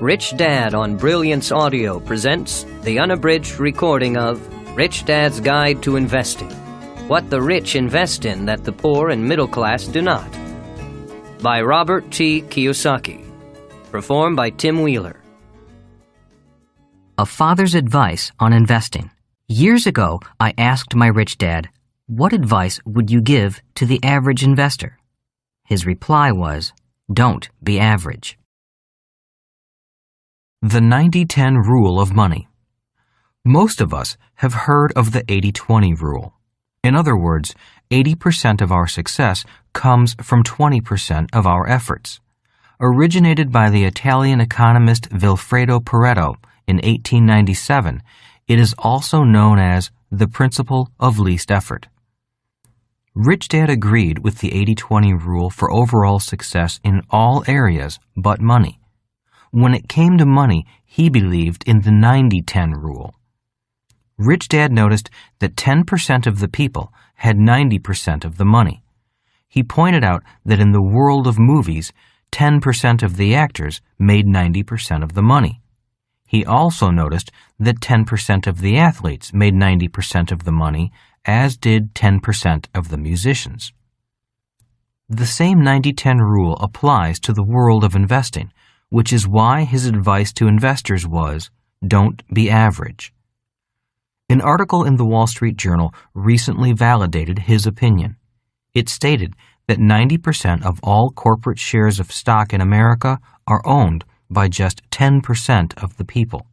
Rich Dad on Brilliance Audio presents the unabridged recording of Rich Dad's Guide to Investing. What the rich invest in that the poor and middle class do not. By Robert T. Kiyosaki. Performed by Tim Wheeler. A father's advice on investing. Years ago, I asked my rich dad, "What advice would you give to the average investor?" His reply was, "Don't be average." The 90-10 rule of money. Most of us have heard of the 80-20 rule. In other words, 80% of our success comes from 20% of our efforts. Originated by the Italian economist Vilfredo Pareto in 1897, it is also known as the principle of least effort. Rich Dad agreed with the 80-20 rule for overall success in all areas but money. When it came to money, he believed in the 90-10 rule. Rich Dad noticed that 10% of the people had 90% of the money. He pointed out that in the world of movies, 10% of the actors made 90% of the money. He also noticed that 10% of the athletes made 90% of the money, as did 10% of the musicians. The same 90-10 rule applies to the world of investing, which is why his advice to investors was, "Don't be average." An article in the Wall Street Journal recently validated his opinion. It stated that 90% of all corporate shares of stock in America are owned by just 10% of the people.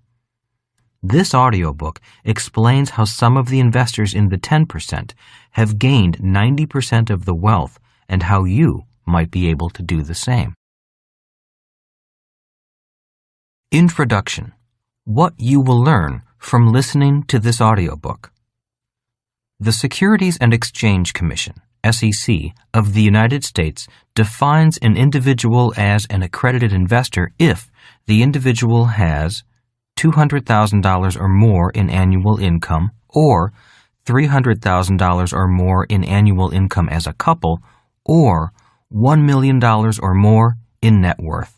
This audiobook explains how some of the investors in the 10% have gained 90% of the wealth and how you might be able to do the same. Introduction. What you will learn from listening to this audiobook. The Securities and Exchange Commission, SEC, of the United States defines an individual as an accredited investor if the individual has $200,000 or more in annual income or $300,000 or more in annual income as a couple or $1 million or more in net worth.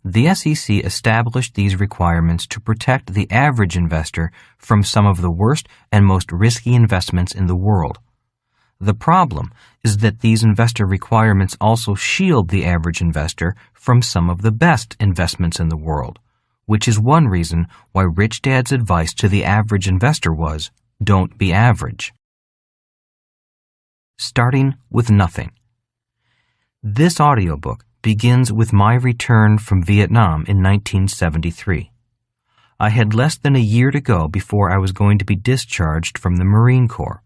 The SEC established these requirements to protect the average investor from some of the worst and most risky investments in the world. The problem is that these investor requirements also shield the average investor from some of the best investments in the world, which is one reason why Rich Dad's advice to the average investor was, "Don't be average." Starting with nothing. This audiobook begins with my return from Vietnam in 1973. I had less than a year to go before I was going to be discharged from the Marine Corps.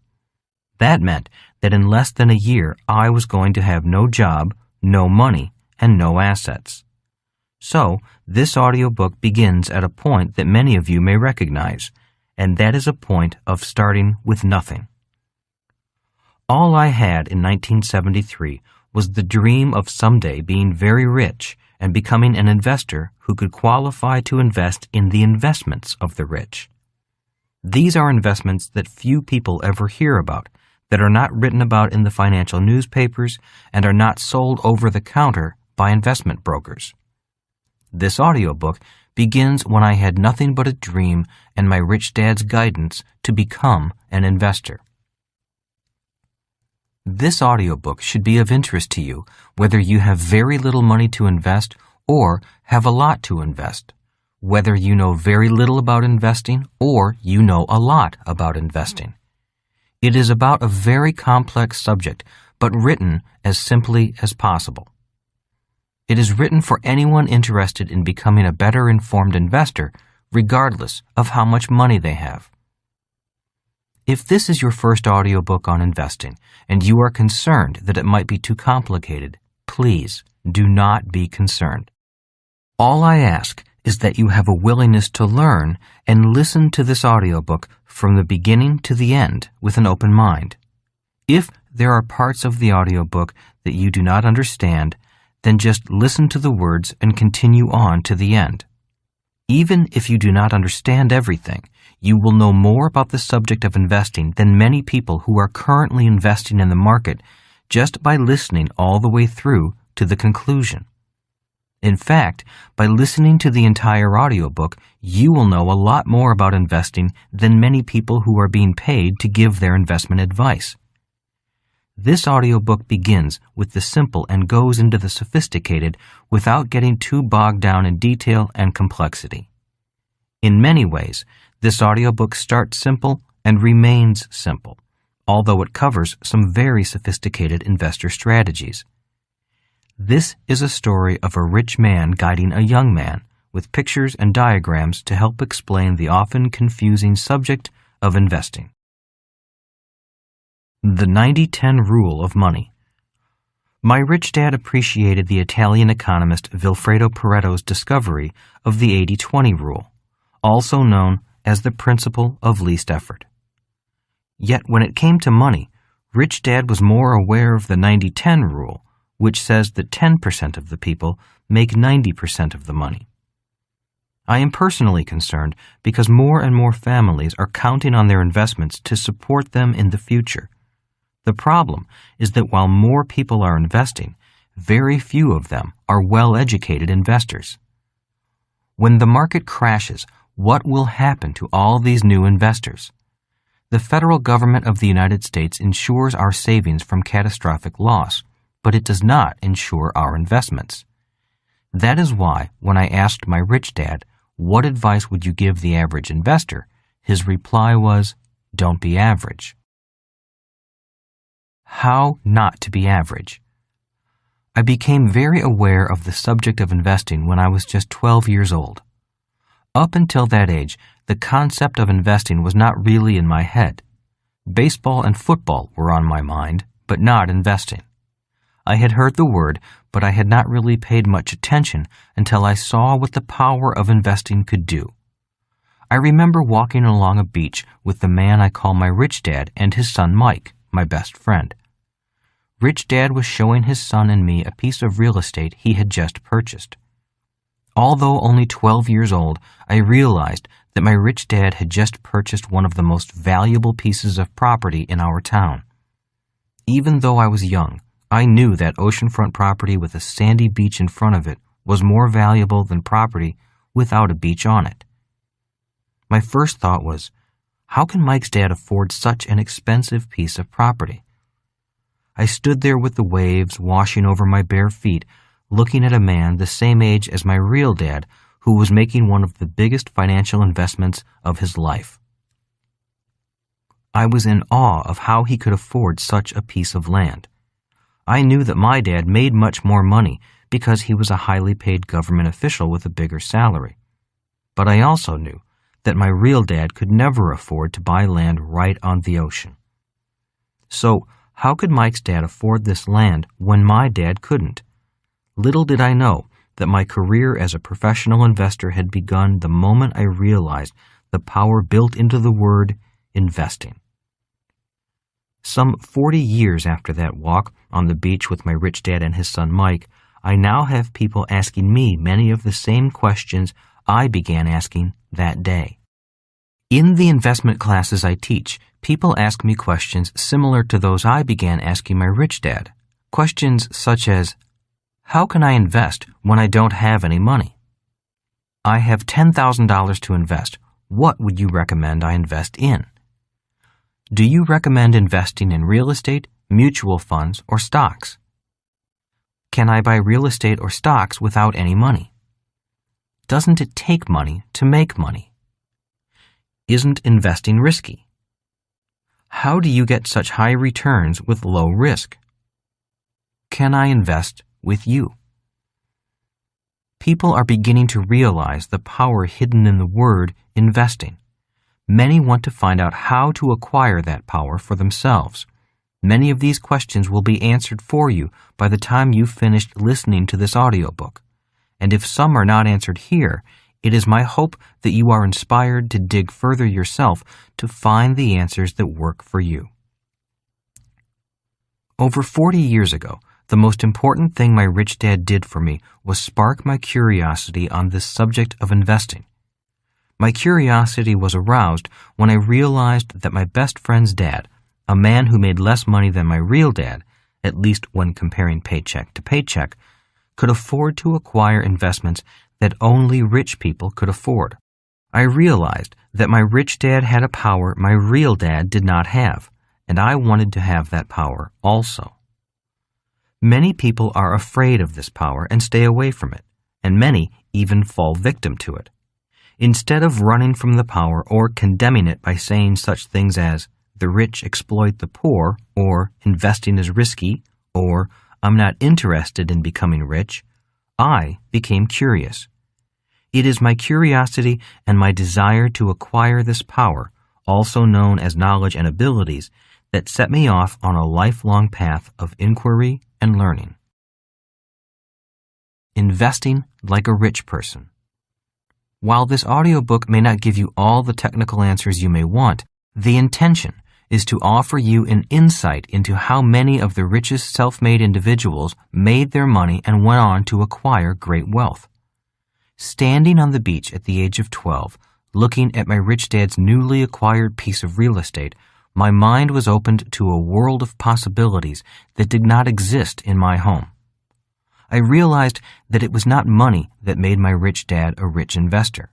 That meant that in less than a year I was going to have no job, no money, and no assets. So, this audiobook begins at a point that many of you may recognize, and that is a point of starting with nothing. All I had in 1973 was the dream of someday being very rich and becoming an investor who could qualify to invest in the investments of the rich. These are investments that few people ever hear about, that are not written about in the financial newspapers, and are not sold over the counter by investment brokers. This audiobook begins when I had nothing but a dream and my rich dad's guidance to become an investor. This audiobook should be of interest to you, whether you have very little money to invest or have a lot to invest, whether you know very little about investing or you know a lot about investing. It is about a very complex subject, but written as simply as possible. It is written for anyone interested in becoming a better informed investor, regardless of how much money they have. If this is your first audiobook on investing and you are concerned that it might be too complicated, please do not be concerned. All I ask is that you have a willingness to learn and listen to this audiobook from the beginning to the end with an open mind. If there are parts of the audiobook that you do not understand, then just listen to the words and continue on to the end. Even if you do not understand everything, you will know more about the subject of investing than many people who are currently investing in the market just by listening all the way through to the conclusion. In fact, by listening to the entire audiobook, you will know a lot more about investing than many people who are being paid to give their investment advice. This audiobook begins with the simple and goes into the sophisticated without getting too bogged down in detail and complexity. In many ways, this audiobook starts simple and remains simple, although it covers some very sophisticated investor strategies. This is a story of a rich man guiding a young man, with pictures and diagrams to help explain the often confusing subject of investing. The 90-10 Rule of Money. My rich dad appreciated the Italian economist Vilfredo Pareto's discovery of the 80-20 rule, also known as the principle of least effort. Yet when it came to money, rich dad was more aware of the 90-10 rule, which says that 10% of the people make 90% of the money. I am personally concerned because more and more families are counting on their investments to support them in the future. The problem is that while more people are investing, very few of them are well-educated investors. When the market crashes, what will happen to all these new investors? The federal government of the United States insures our savings from catastrophic loss, but it does not insure our investments. That is why, when I asked my rich dad, what advice would you give the average investor, his reply was, don't be average. How not to be average. I became very aware of the subject of investing when I was just 12 years old. Up until that age, the concept of investing was not really in my head. Baseball and football were on my mind, but not investing. I had heard the word, but I had not really paid much attention until I saw what the power of investing could do. I remember walking along a beach with the man I call my rich dad and his son Mike, my best friend. Rich Dad was showing his son and me a piece of real estate he had just purchased. Although only 12 years old, I realized that my rich dad had just purchased one of the most valuable pieces of property in our town. Even though I was young, I knew that oceanfront property with a sandy beach in front of it was more valuable than property without a beach on it. My first thought was, how can Mike's dad afford such an expensive piece of property? I stood there with the waves washing over my bare feet, looking at a man the same age as my real dad, who was making one of the biggest financial investments of his life. I was in awe of how he could afford such a piece of land. I knew that my dad made much more money because he was a highly paid government official with a bigger salary. But I also knew that my real dad could never afford to buy land right on the ocean. So, how could Mike's dad afford this land when my dad couldn't? Little did I know that my career as a professional investor had begun the moment I realized the power built into the word investing. Some 40 years after that walk on the beach with my rich dad and his son Mike, I now have people asking me many of the same questions I began asking that day. In the investment classes I teach, people ask me questions similar to those I began asking my rich dad. Questions such as, how can I invest when I don't have any money? I have $10,000 to invest. What would you recommend I invest in? Do you recommend investing in real estate, mutual funds, or stocks? Can I buy real estate or stocks without any money? Doesn't it take money to make money? Isn't investing risky? How do you get such high returns with low risk? Can I invest with you? People are beginning to realize the power hidden in the word investing. Many want to find out how to acquire that power for themselves. Many of these questions will be answered for you by the time you've finished listening to this audiobook. And if some are not answered here, it is my hope that you are inspired to dig further yourself to find the answers that work for you. Over 40 years ago, the most important thing my rich dad did for me was spark my curiosity on this subject of investing. My curiosity was aroused when I realized that my best friend's dad, a man who made less money than my real dad, at least when comparing paycheck to paycheck, could afford to acquire investments that only rich people could afford. I realized that my rich dad had a power my real dad did not have, and I wanted to have that power also. Many people are afraid of this power and stay away from it, and many even fall victim to it. Instead of running from the power or condemning it by saying such things as, the rich exploit the poor, or investing is risky, or I'm not interested in becoming rich, I became curious. It is my curiosity and my desire to acquire this power, also known as knowledge and abilities, that set me off on a lifelong path of inquiry and learning. Investing like a rich person. While this audiobook may not give you all the technical answers you may want, the intention is to offer you an insight into how many of the richest self-made individuals made their money and went on to acquire great wealth. Standing on the beach at the age of 12, looking at my rich dad's newly acquired piece of real estate, my mind was opened to a world of possibilities that did not exist in my home. I realized that it was not money that made my rich dad a rich investor.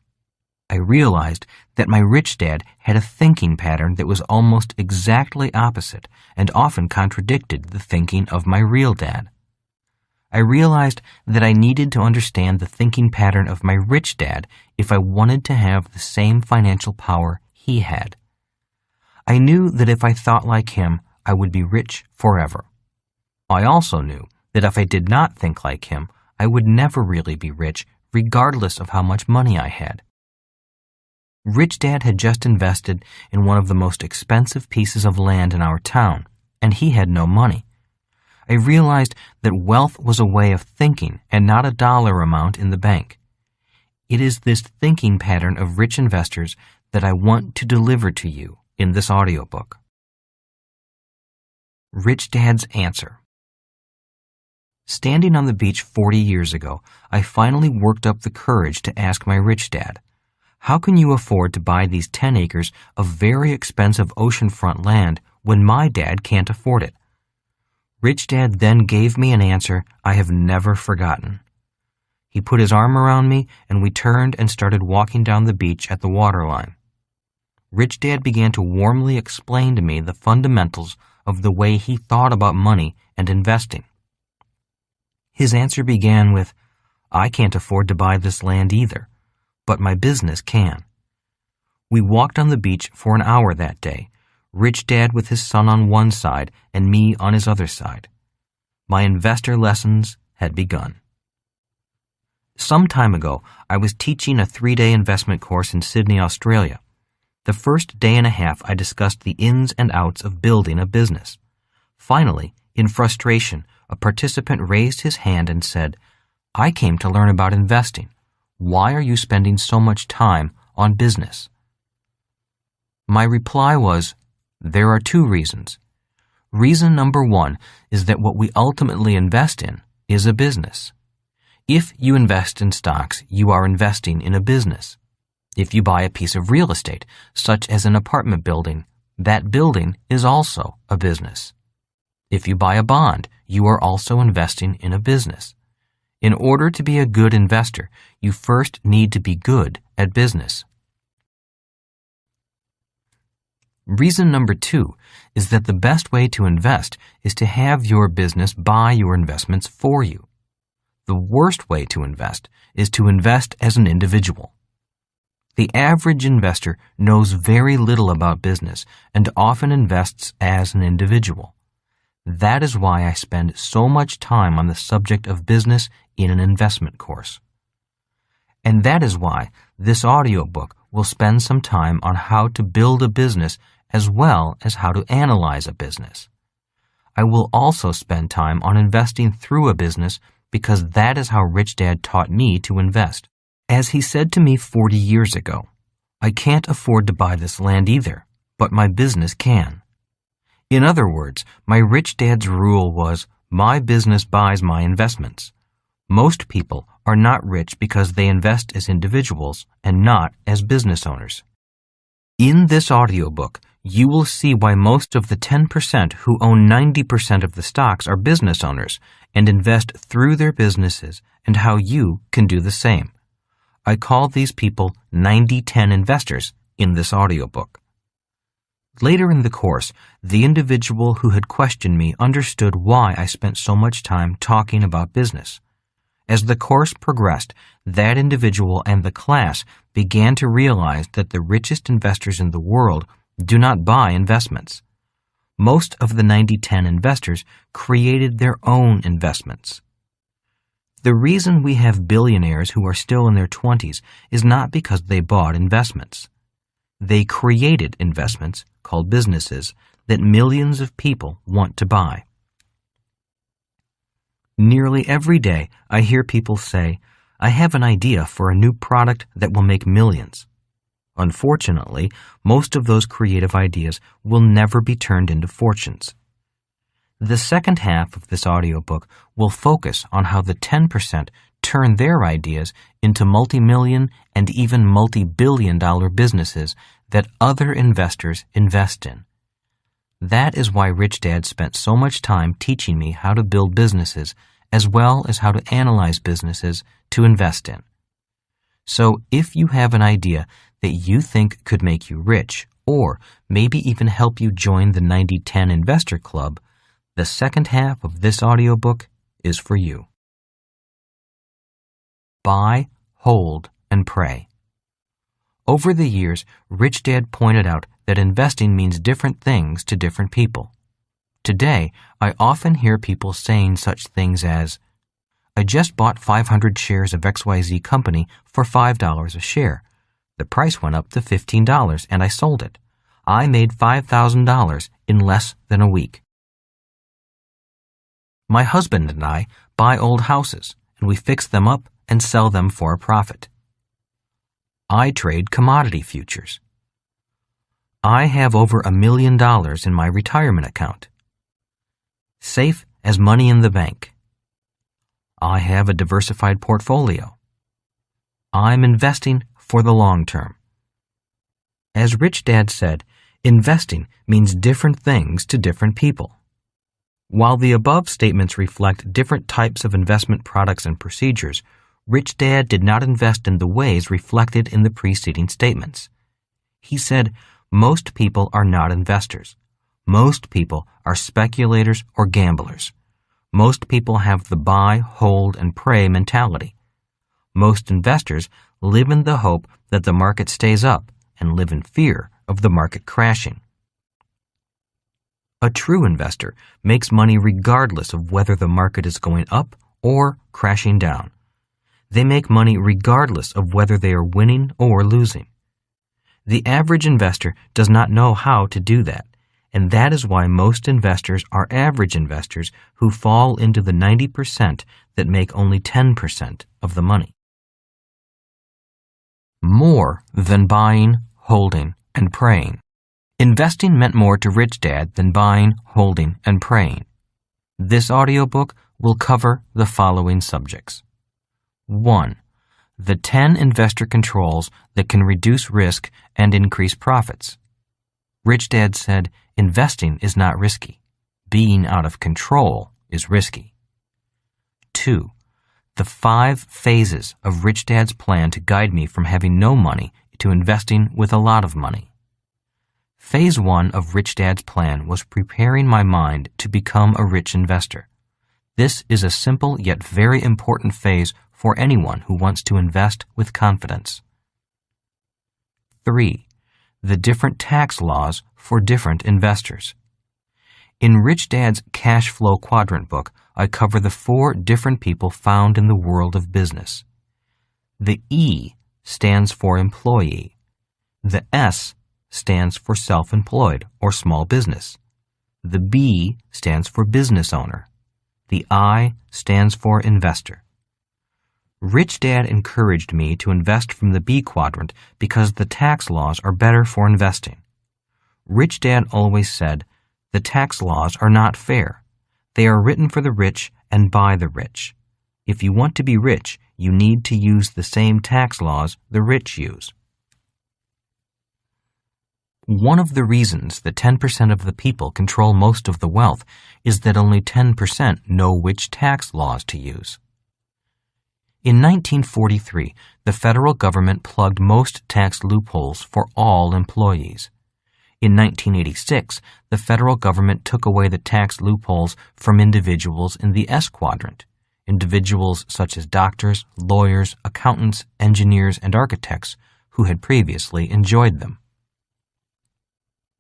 I realized that my rich dad had a thinking pattern that was almost exactly opposite and often contradicted the thinking of my real dad. I realized that I needed to understand the thinking pattern of my rich dad if I wanted to have the same financial power he had. I knew that if I thought like him, I would be rich forever. I also knew that if I did not think like him, I would never really be rich, regardless of how much money I had. Rich Dad had just invested in one of the most expensive pieces of land in our town, and he had no money. I realized that wealth was a way of thinking and not a dollar amount in the bank. It is this thinking pattern of rich investors that I want to deliver to you in this audiobook. Rich Dad's Answer. Standing on the beach 40 years ago, I finally worked up the courage to ask my rich dad, how can you afford to buy these 10 acres of very expensive oceanfront land when my dad can't afford it? Rich Dad then gave me an answer I have never forgotten. He put his arm around me and we turned and started walking down the beach at the waterline. Rich Dad began to warmly explain to me the fundamentals of the way he thought about money and investing. His answer began with, I can't afford to buy this land either, but my business can. We walked on the beach for an hour that day, Rich Dad with his son on one side and me on his other side. My investor lessons had begun. Some time ago, I was teaching a 3-day investment course in Sydney, Australia. The first day and a half, I discussed the ins and outs of building a business. Finally, in frustration, a participant raised his hand and said, I came to learn about investing. Why are you spending so much time on business? My reply was, there are 2 reasons. Reason number 1 is that what we ultimately invest in is a business. If you invest in stocks, you are investing in a business. If you buy a piece of real estate, such as an apartment building, that building is also a business. If you buy a bond, you are also investing in a business. In order to be a good investor, you first need to be good at business. Reason number 2 is that the best way to invest is to have your business buy your investments for you. The worst way to invest is to invest as an individual. The average investor knows very little about business and often invests as an individual. That is why I spend so much time on the subject of business in an investment course. And that is why this audiobook will spend some time on how to build a business as well as how to analyze a business. I will also spend time on investing through a business because that is how Rich Dad taught me to invest. As he said to me 40 years ago, I can't afford to buy this land either, but my business can. In other words, my rich dad's rule was, my business buys my investments. Most people are not rich because they invest as individuals and not as business owners. In this audiobook, you will see why most of the 10% who own 90% of the stocks are business owners and invest through their businesses, and how you can do the same. I call these people 90-10 investors in this audiobook. Later in the course, the individual who had questioned me understood why I spent so much time talking about business. As the course progressed, that individual and the class began to realize that the richest investors in the world do not buy investments. Most of the 90-10 investors created their own investments. The reason we have billionaires who are still in their 20s is not because they bought investments. They created investments, called businesses, that millions of people want to buy. Nearly every day, I hear people say, "I have an idea for a new product that will make millions." Unfortunately, most of those creative ideas will never be turned into fortunes. The second half of this audiobook will focus on how the 10% turn their ideas into multi-million and even multi-billion-dollar businesses that other investors invest in. That is why Rich Dad spent so much time teaching me how to build businesses as well as how to analyze businesses to invest in. So if you have an idea that you think could make you rich, or maybe even help you join the 90-10 Investor Club, the second half of this audiobook is for you. Buy, hold, and pray. Over the years, Rich Dad pointed out that investing means different things to different people. Today, I often hear people saying such things as, "I just bought 500 shares of XYZ company for $5 a share. The price went up to $15 and I sold it. I made $5,000 in less than a week." My husband and I buy old houses and we fix them up and sell them for a profit. I trade commodity futures. I have over $1 million in my retirement account. Safe as money in the bank. I have a diversified portfolio. I'm investing for the long term. As Rich Dad said, investing means different things to different people. While the above statements reflect different types of investment products and procedures, Rich Dad did not invest in the ways reflected in the preceding statements. He said, most people are not investors. Most people are speculators or gamblers. Most people have the buy, hold, and pray mentality. Most investors live in the hope that the market stays up and live in fear of the market crashing. A true investor makes money regardless of whether the market is going up or crashing down. They make money regardless of whether they are winning or losing. The average investor does not know how to do that, and that is why most investors are average investors who fall into the 90% that make only 10% of the money. More than buying, holding, and praying. Investing meant more to Rich Dad than buying, holding, and praying. This audiobook will cover the following subjects. 1. The 10 investor controls that can reduce risk and increase profits. Rich Dad said, investing is not risky. Being out of control is risky. 2. The 5 phases of Rich Dad's plan to guide me from having no money to investing with a lot of money. Phase 1 of Rich Dad's plan was preparing my mind to become a rich investor. This is a simple yet very important phase for anyone who wants to invest with confidence. 3. The different tax laws for different investors. In Rich Dad's Cash Flow Quadrant book, I cover the 4 different people found in the world of business. The E stands for employee. The S stands for self-employed or small business. The B stands for business owner. The I stands for investor. Rich Dad encouraged me to invest from the B quadrant because the tax laws are better for investing. Rich Dad always said, the tax laws are not fair. They are written for the rich and by the rich. If you want to be rich, you need to use the same tax laws the rich use. One of the reasons that 10% of the people control most of the wealth is that only 10% know which tax laws to use. In 1943, the federal government plugged most tax loopholes for all employees. In 1986, the federal government took away the tax loopholes from individuals in the S quadrant, individuals such as doctors, lawyers, accountants, engineers, and architects who had previously enjoyed them.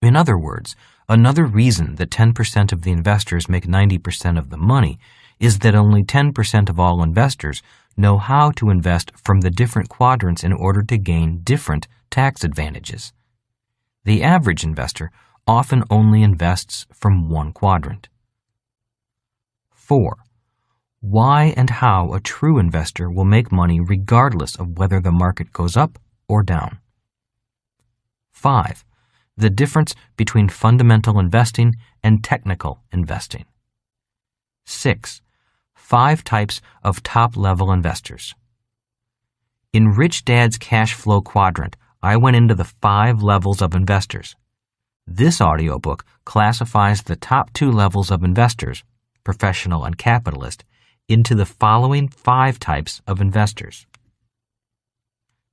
In other words, another reason that 10% of the investors make 90% of the money is that only 10% of all investors know how to invest from the different quadrants in order to gain different tax advantages. The average investor often only invests from one quadrant. 4. Why and how a true investor will make money regardless of whether the market goes up or down. 5. The difference between fundamental investing and technical investing. 6. 5 types of top-level investors. In Rich Dad's Cash Flow Quadrant, I went into the 5 levels of investors. This audiobook classifies the top 2 levels of investors, professional and capitalist, into the following 5 types of investors.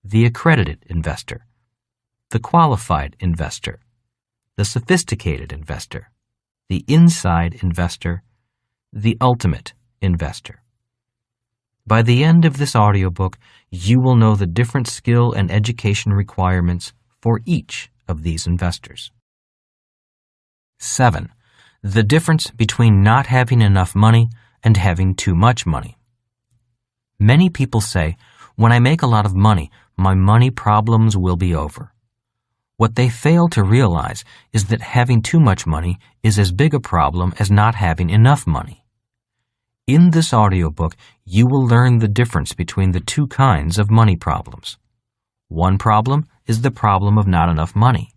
The accredited investor, the qualified investor, the sophisticated investor, the inside investor, the ultimate investor. By the end of this audiobook, you will know the different skill and education requirements for each of these investors. 7. The difference between not having enough money and having too much money. Many people say, when I make a lot of money, my money problems will be over. What they fail to realize is that having too much money is as big a problem as not having enough money. In this audiobook, you will learn the difference between the 2 kinds of money problems. One problem is the problem of not enough money.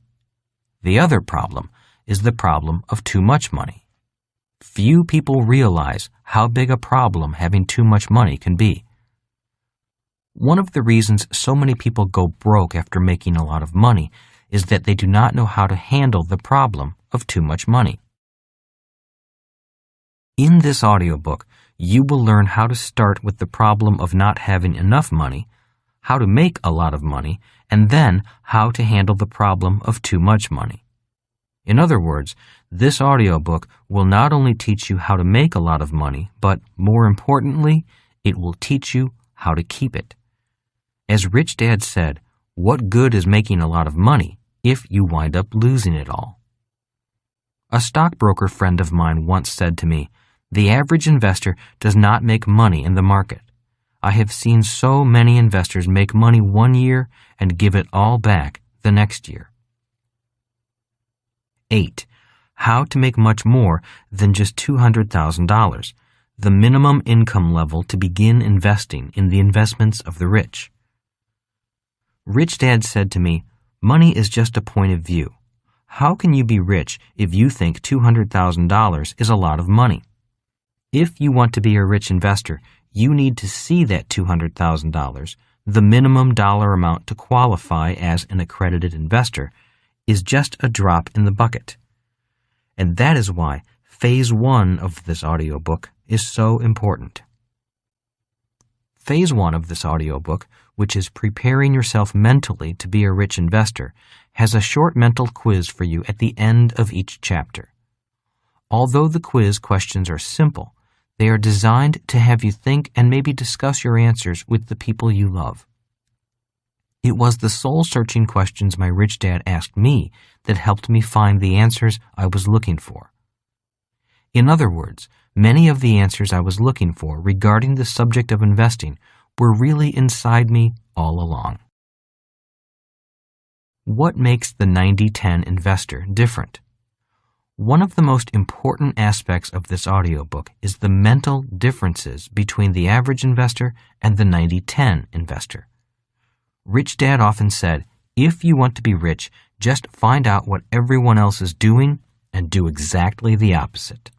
The other problem is the problem of too much money. Few people realize how big a problem having too much money can be. One of the reasons so many people go broke after making a lot of money is that they do not know how to handle the problem of too much money. In this audiobook, you will learn how to start with the problem of not having enough money, how to make a lot of money, and then how to handle the problem of too much money. In other words, this audiobook will not only teach you how to make a lot of money, but more importantly, it will teach you how to keep it. As Rich Dad said, what good is making a lot of money if you wind up losing it all? A stockbroker friend of mine once said to me, "The average investor does not make money in the market. I have seen so many investors make money one year and give it all back the next year." 8. How to make much more than just $200,000, the minimum income level to begin investing in the investments of the rich. Rich Dad said to me, "Money is just a point of view. How can you be rich if you think $200,000 is a lot of money? If you want to be a rich investor, you need to see that $200,000, the minimum dollar amount to qualify as an accredited investor, is just a drop in the bucket. And that is why Phase 1 of this audiobook is so important. Phase 1 of this audiobook, which is preparing yourself mentally to be a rich investor, has a short mental quiz for you at the end of each chapter. Although the quiz questions are simple, they are designed to have you think and maybe discuss your answers with the people you love. It was the soul-searching questions my rich dad asked me that helped me find the answers I was looking for. In other words, many of the answers I was looking for regarding the subject of investing were really inside me all along. What makes the 90-10 investor different? One of the most important aspects of this audiobook is the mental differences between the average investor and the 90-10 investor. Rich Dad often said, if you want to be rich, just find out what everyone else is doing and do exactly the opposite.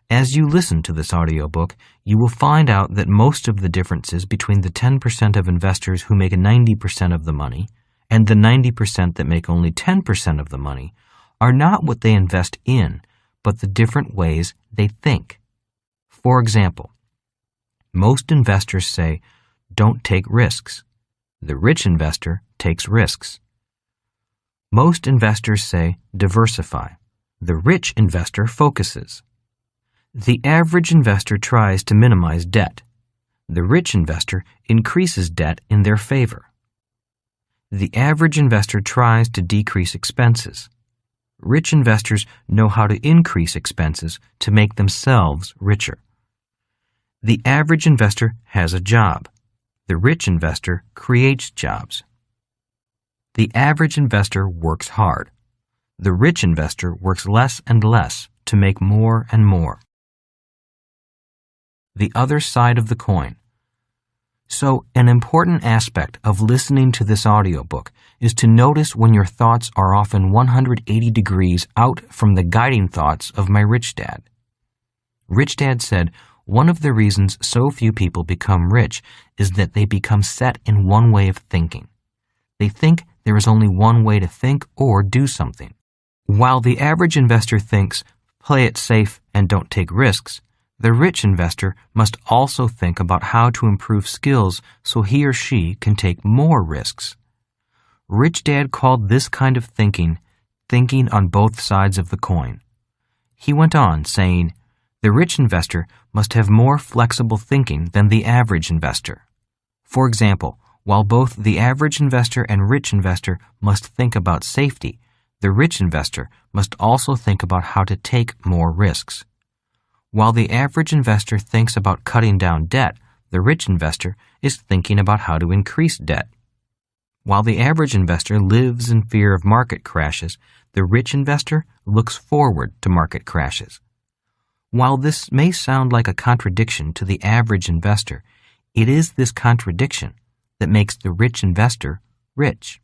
As you listen to this audiobook, you will find out that most of the differences between the 10% of investors who make 90% of the money and the 90% that make only 10% of the money are not what they invest in, but the different ways they think. For example, most investors say, "Don't take risks." The rich investor takes risks. Most investors say, "Diversify." The rich investor focuses. The average investor tries to minimize debt. The rich investor increases debt in their favor. The average investor tries to decrease expenses. Rich investors know how to increase expenses to make themselves richer. The average investor has a job. The rich investor creates jobs. The average investor works hard. The rich investor works less and less to make more and more. The other side of the coin. So, an important aspect of listening to this audiobook is to notice when your thoughts are often 180 degrees out from the guiding thoughts of my rich dad. Rich Dad said, one of the reasons so few people become rich is that they become set in one way of thinking. They think there is only one way to think or do something. While the average investor thinks, play it safe and don't take risks, the rich investor must also think about how to improve skills so he or she can take more risks. Rich Dad called this kind of thinking on both sides of the coin. He went on saying, the rich investor must have more flexible thinking than the average investor. For example, while both the average investor and rich investor must think about safety, the rich investor must also think about how to take more risks. While the average investor thinks about cutting down debt, the rich investor is thinking about how to increase debt. While the average investor lives in fear of market crashes, the rich investor looks forward to market crashes. While this may sound like a contradiction to the average investor, it is this contradiction that makes the rich investor rich.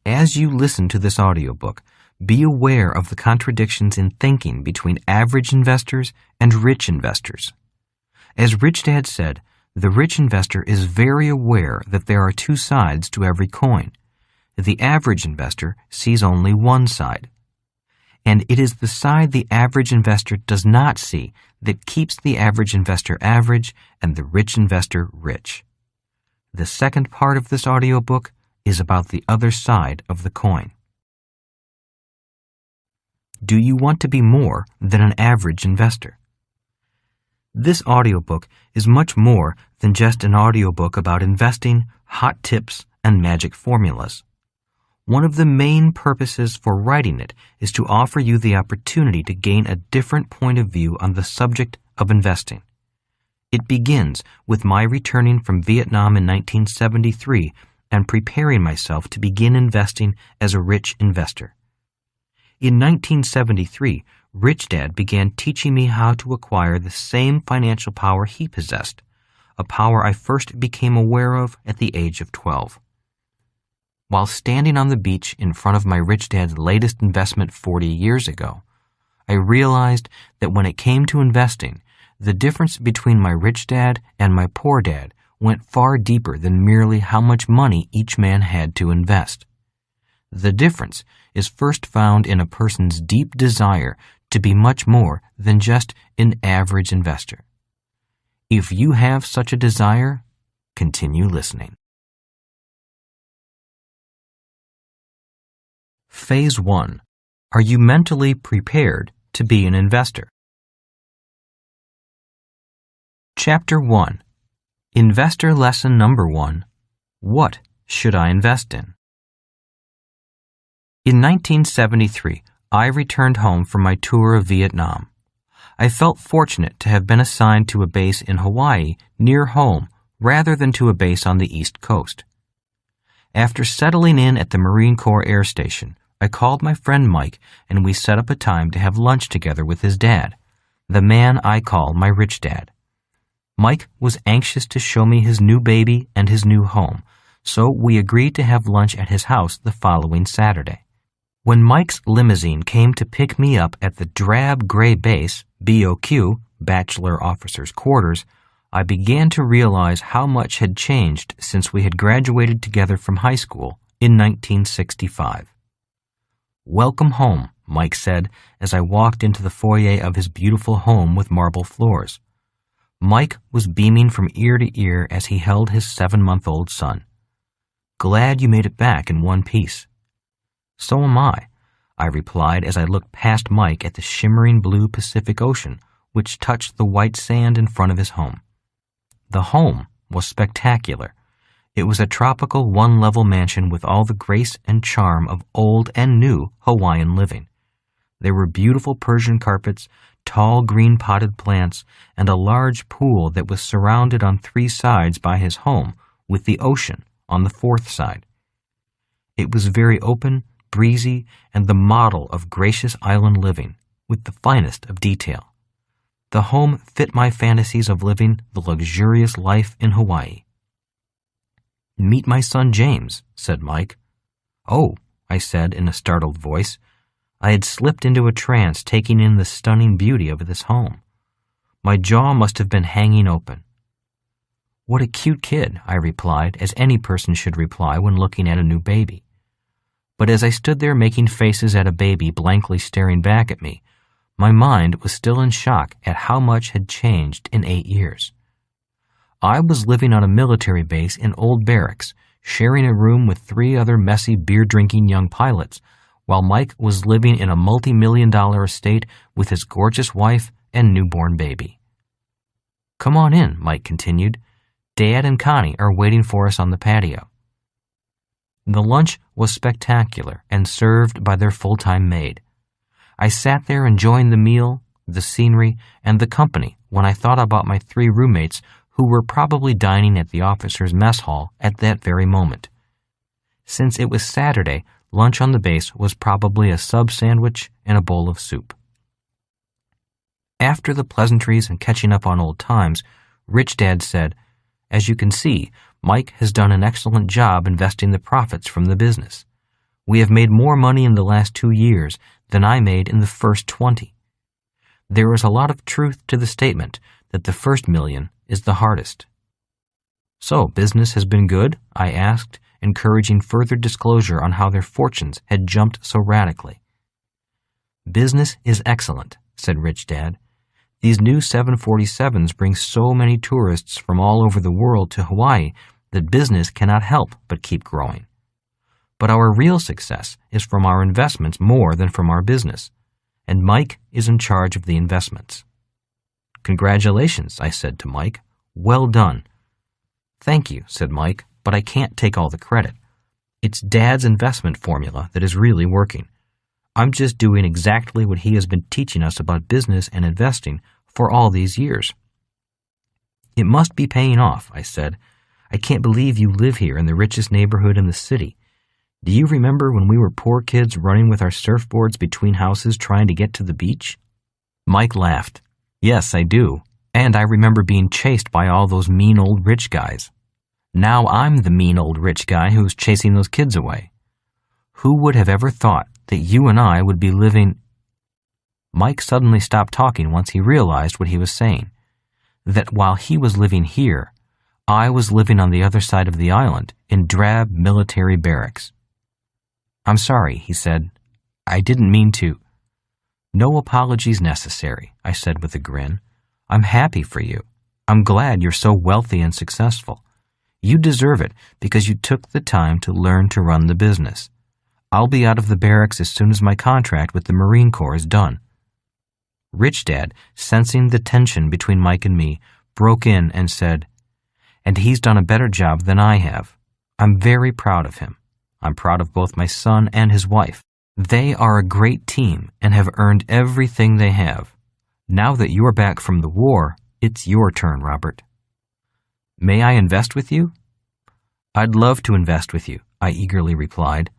As you listen to this audiobook, be aware of the contradictions in thinking between average investors and rich investors. As Rich Dad said, the rich investor is very aware that there are two sides to every coin. The average investor sees only one side. And it is the side the average investor does not see that keeps the average investor average and the rich investor rich. The second part of this audiobook is about the other side of the coin. Do you want to be more than an average investor? This audiobook is much more than just an audiobook about investing, hot tips, and magic formulas. One of the main purposes for writing it is to offer you the opportunity to gain a different point of view on the subject of investing. It begins with my returning from Vietnam in 1973 and preparing myself to begin investing as a rich investor. In 1973, Rich Dad began teaching me how to acquire the same financial power he possessed, a power I first became aware of at the age of 12. While standing on the beach in front of my rich dad's latest investment 40 years ago, I realized that when it came to investing, the difference between my rich dad and my poor dad went far deeper than merely how much money each man had to invest. The difference is first found in a person's deep desire to be much more than just an average investor. If you have such a desire, continue listening. Phase 1. Are you mentally prepared to be an investor? Chapter 1. Investor Lesson Number 1. What should I invest in? In 1973, I returned home from my tour of Vietnam. I felt fortunate to have been assigned to a base in Hawaii near home rather than to a base on the East Coast. After settling in at the Marine Corps Air Station, I called my friend Mike and we set up a time to have lunch together with his dad, the man I call my rich dad. Mike was anxious to show me his new baby and his new home, so we agreed to have lunch at his house the following Saturday. When Mike's limousine came to pick me up at the drab gray base, BOQ, Bachelor Officers' Quarters, I began to realize how much had changed since we had graduated together from high school in 1965. "Welcome home," Mike said as I walked into the foyer of his beautiful home with marble floors. Mike was beaming from ear to ear as he held his 7-month-old son. "Glad you made it back in one piece." "So am I replied as I looked past Mike at the shimmering blue Pacific Ocean, which touched the white sand in front of his home. The home was spectacular. It was a tropical one-level mansion with all the grace and charm of old and new Hawaiian living. There were beautiful Persian carpets, tall green potted plants, and a large pool that was surrounded on 3 sides by his home, with the ocean on the 4th side. It was very open, breezy, and the model of gracious island living, with the finest of detail. The home fit my fantasies of living the luxurious life in Hawaii. "Meet my son James," said Mike. "Oh," I said in a startled voice. I had slipped into a trance taking in the stunning beauty of this home. My jaw must have been hanging open. "What a cute kid," I replied, as any person should reply when looking at a new baby. But as I stood there making faces at a baby blankly staring back at me, my mind was still in shock at how much had changed in 8 years. I was living on a military base in old barracks, sharing a room with 3 other messy beer-drinking young pilots, while Mike was living in a multi-million-dollar estate with his gorgeous wife and newborn baby. "Come on in," Mike continued. "Dad and Connie are waiting for us on the patio." The lunch was spectacular and served by their full-time maid. I sat there enjoying the meal, the scenery, and the company when I thought about my 3 roommates who were probably dining at the officers' mess hall at that very moment. Since it was Saturday, lunch on the base was probably a sub sandwich and a bowl of soup. After the pleasantries and catching up on old times, Rich Dad said, "As you can see, Mike has done an excellent job investing the profits from the business. We have made more money in the last 2 years than I made in the first 20. There is a lot of truth to the statement that the first million is the hardest." "So, business has been good?" I asked, encouraging further disclosure on how their fortunes had jumped so radically. "Business is excellent," said Rich Dad. "These new 747s bring so many tourists from all over the world to Hawaii that business cannot help but keep growing. But our real success is from our investments more than from our business, and Mike is in charge of the investments." "Congratulations," I said to Mike. "Well done." "Thank you," said Mike, "but I can't take all the credit. It's Dad's investment formula that is really working. I'm just doing exactly what he has been teaching us about business and investing for all these years." "It must be paying off," I said. "I can't believe you live here in the richest neighborhood in the city. Do you remember when we were poor kids running with our surfboards between houses trying to get to the beach?" Mike laughed. "Yes, I do. And I remember being chased by all those mean old rich guys. Now I'm the mean old rich guy who's chasing those kids away. Who would have ever thought that you and I would be living—" Mike suddenly stopped talking once he realized what he was saying, that while he was living here, I was living on the other side of the island in drab military barracks. "I'm sorry," he said. "I didn't mean to—" "No apologies necessary," I said with a grin. "I'm happy for you. I'm glad you're so wealthy and successful. You deserve it because you took the time to learn to run the business. I'll be out of the barracks as soon as my contract with the Marine Corps is done." Rich Dad, sensing the tension between Mike and me, broke in and said, "And he's done a better job than I have. I'm very proud of him. I'm proud of both my son and his wife. They are a great team and have earned everything they have. Now that you're back from the war, it's your turn, Robert." "May I invest with you?" "I'd love to invest with you," I eagerly replied.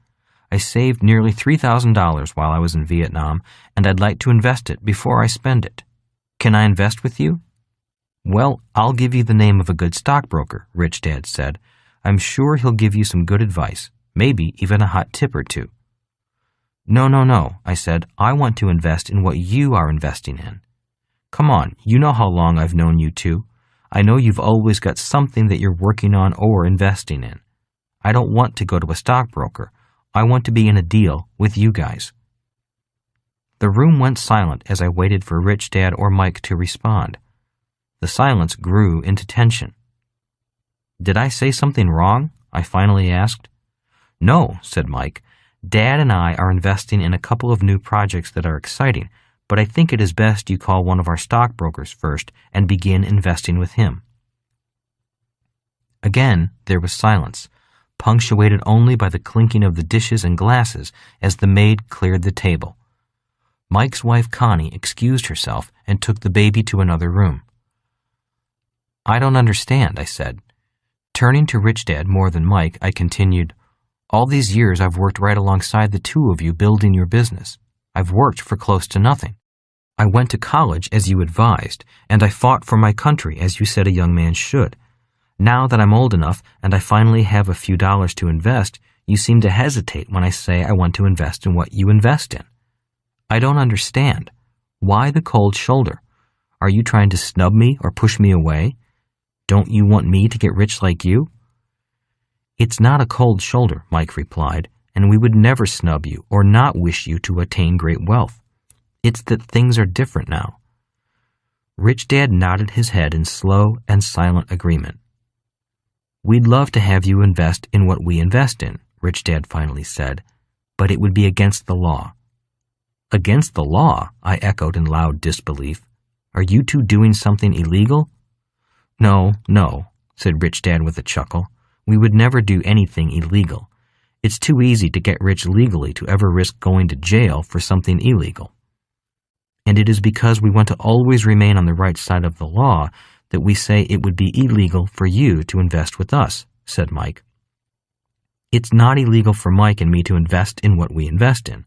"I saved nearly $3,000 while I was in Vietnam, and I'd like to invest it before I spend it. Can I invest with you?" "Well, I'll give you the name of a good stockbroker," Rich Dad said. "I'm sure he'll give you some good advice, maybe even a hot tip or two." No, I said. "I want to invest in what you are investing in. Come on, you know how long I've known you two. I know you've always got something that you're working on or investing in. I don't want to go to a stockbroker. I want to be in a deal with you guys." The room went silent as I waited for Rich Dad or Mike to respond. The silence grew into tension. "Did I say something wrong?" I finally asked. "No," said Mike. "Dad and I are investing in a couple of new projects that are exciting, but I think it is best you call one of our stockbrokers first and begin investing with him." Again, there was silence, punctuated only by the clinking of the dishes and glasses as the maid cleared the table. Mike's wife Connie excused herself and took the baby to another room. "I don't understand," I said. Turning to Rich Dad more than Mike, I continued, "All these years I've worked right alongside the two of you building your business. I've worked for close to nothing. I went to college as you advised, and I fought for my country as you said a young man should. Now that I'm old enough and I finally have a few dollars to invest, you seem to hesitate when I say I want to invest in what you invest in. I don't understand. Why the cold shoulder? Are you trying to snub me or push me away? Don't you want me to get rich like you?" "It's not a cold shoulder," Mike replied, "and we would never snub you or not wish you to attain great wealth. It's that things are different now." Rich Dad nodded his head in slow and silent agreement. "We'd love to have you invest in what we invest in," Rich Dad finally said, "but it would be against the law." "Against the law?" I echoed in loud disbelief. "Are you two doing something illegal?" No, said Rich Dad with a chuckle. "We would never do anything illegal. It's too easy to get rich legally to ever risk going to jail for something illegal. And it is because we want to always remain on the right side of the law that we say it would be illegal for you to invest with us," said Mike. "It's not illegal for Mike and me to invest in what we invest in,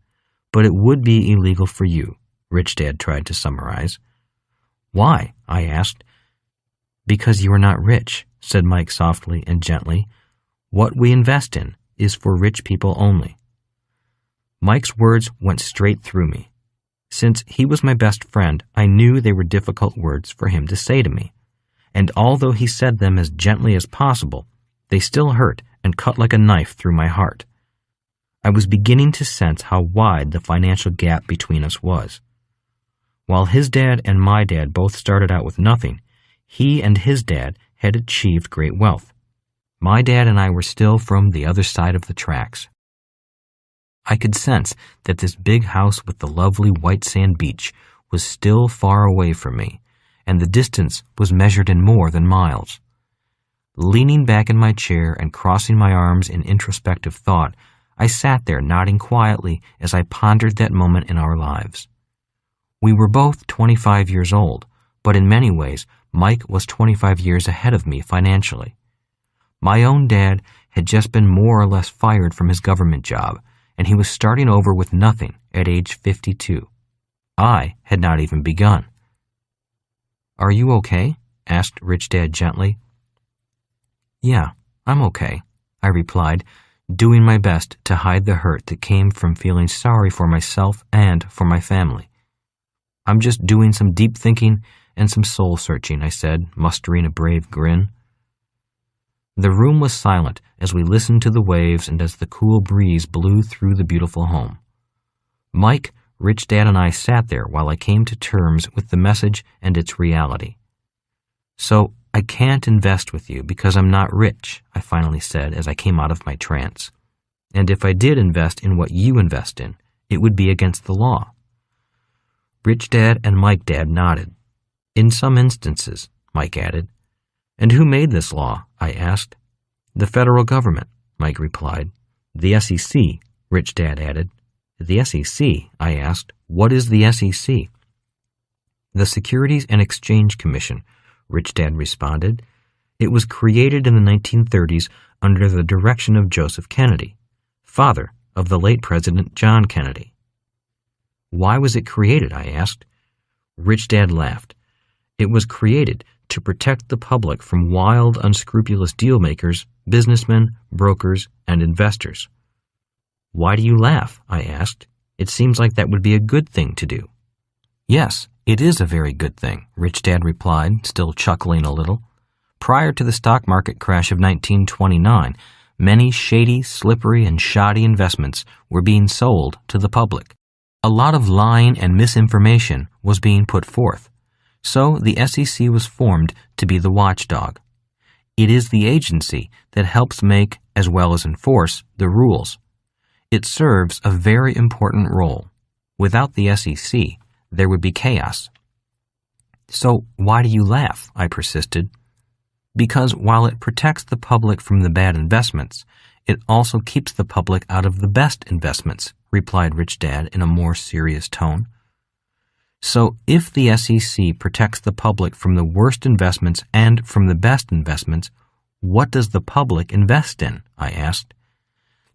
but it would be illegal for you," Rich Dad tried to summarize. "Why?" I asked. "Because you are not rich," said Mike softly and gently. "What we invest in is for rich people only." Mike's words went straight through me. Since he was my best friend, I knew they were difficult words for him to say to me. And although he said them as gently as possible, they still hurt and cut like a knife through my heart. I was beginning to sense how wide the financial gap between us was. While his dad and my dad both started out with nothing, he and his dad had achieved great wealth. My dad and I were still from the other side of the tracks. I could sense that this big house with the lovely white sand beach was still far away from me, and the distance was measured in more than miles. Leaning back in my chair and crossing my arms in introspective thought, I sat there nodding quietly as I pondered that moment in our lives. We were both 25 years old, but in many ways, Mike was 25 years ahead of me financially. My own dad had just been more or less fired from his government job, and he was starting over with nothing at age 52. I had not even begun. "Are you okay?" asked Rich Dad gently. "Yeah, I'm okay," I replied, doing my best to hide the hurt that came from feeling sorry for myself and for my family. "I'm just doing some deep thinking and some soul-searching," I said, mustering a brave grin. The room was silent as we listened to the waves and as the cool breeze blew through the beautiful home. Mike, Rich Dad, and I sat there while I came to terms with the message and its reality. "So I can't invest with you because I'm not rich," I finally said as I came out of my trance. "And if I did invest in what you invest in, it would be against the law." Rich Dad and Mike Dad nodded. "In some instances," Mike added. "And who made this law?" I asked. "The federal government," Mike replied. "The SEC," Rich Dad added. "The SEC?" I asked. "What is the SEC?" "The Securities and Exchange Commission," Rich Dad responded. "It was created in the 1930s under the direction of Joseph Kennedy, father of the late President John Kennedy." "Why was it created?" I asked. Rich Dad laughed. "It was created to protect the public from wild, unscrupulous deal-makers, businessmen, brokers, and investors." "Why do you laugh?" I asked. "It seems like that would be a good thing to do." "Yes, it is a very good thing," Rich Dad replied, still chuckling a little. Prior to the stock market crash of 1929, many shady, slippery, and shoddy investments were being sold to the public. A lot of lying and misinformation was being put forth. So the SEC was formed to be the watchdog. It is the agency that helps make, as well as enforce, the rules. It serves a very important role. Without the SEC, there would be chaos. So why do you laugh? I persisted. Because while it protects the public from the bad investments, it also keeps the public out of the best investments, replied Rich Dad in a more serious tone. So if the SEC protects the public from the worst investments and from the best investments, what does the public invest in? I asked.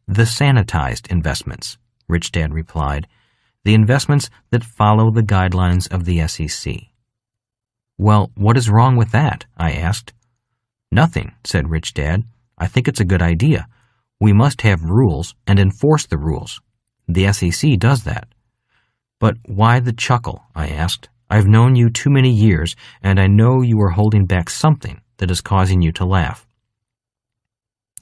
The sanitized investments, Rich Dad replied, the investments that follow the guidelines of the SEC. Well, what is wrong with that? I asked. Nothing, said Rich Dad. I think it's a good idea. We must have rules and enforce the rules. The SEC does that. But why the chuckle? I asked. I've known you too many years, and I know you are holding back something that is causing you to laugh.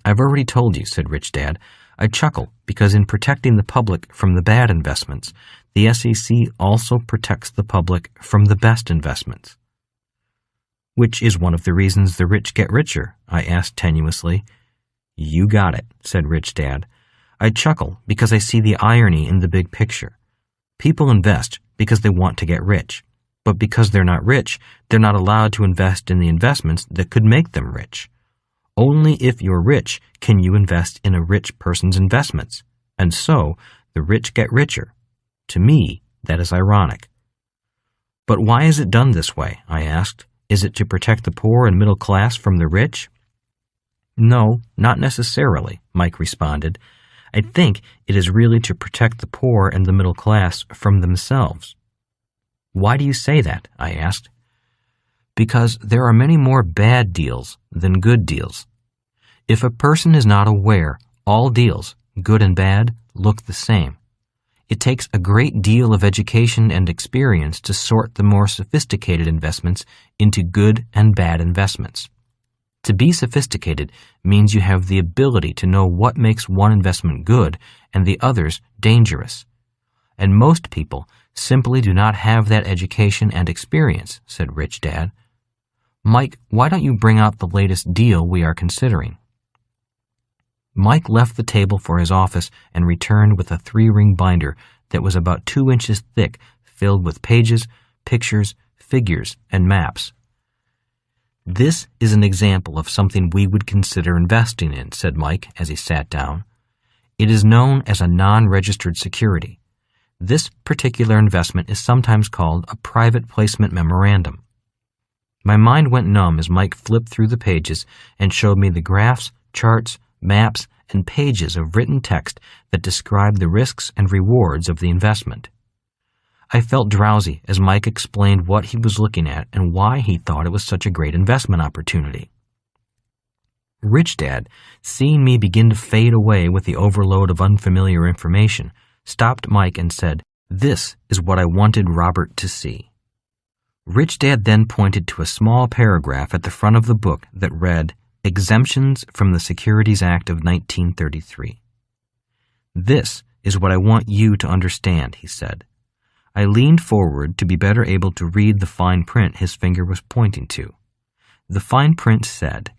I've already told you, said Rich Dad. I chuckle because in protecting the public from the bad investments, the SEC also protects the public from the best investments. Which is one of the reasons the rich get richer? I asked tenuously. You got it, said Rich Dad. I chuckle because I see the irony in the big picture. People invest because they want to get rich, but because they're not rich, they're not allowed to invest in the investments that could make them rich. Only if you're rich can you invest in a rich person's investments, and so the rich get richer. To me, that is ironic. But why is it done this way? I asked. Is it to protect the poor and middle class from the rich? No, not necessarily, Mike responded. I think it is really to protect the poor and the middle class from themselves. Why do you say that? I asked. Because there are many more bad deals than good deals. If a person is not aware, all deals, good and bad, look the same. It takes a great deal of education and experience to sort the more sophisticated investments into good and bad investments. To be sophisticated means you have the ability to know what makes one investment good and the others dangerous. And most people simply do not have that education and experience, said Rich Dad. Mike, why don't you bring out the latest deal we are considering? Mike left the table for his office and returned with a 3-ring binder that was about 2 inches thick, filled with pages, pictures, figures, and maps. This is an example of something we would consider investing in, said Mike as he sat down. It is known as a non-registered security. This particular investment is sometimes called a private placement memorandum. My mind went numb as Mike flipped through the pages and showed me the graphs, charts, maps, and pages of written text that described the risks and rewards of the investment. I felt drowsy as Mike explained what he was looking at and why he thought it was such a great investment opportunity. Rich Dad, seeing me begin to fade away with the overload of unfamiliar information, stopped Mike and said, "This is what I wanted Robert to see." Rich Dad then pointed to a small paragraph at the front of the book that read, "Exemptions from the Securities Act of 1933. "This is what I want you to understand," he said. I leaned forward to be better able to read the fine print his finger was pointing to. The fine print said,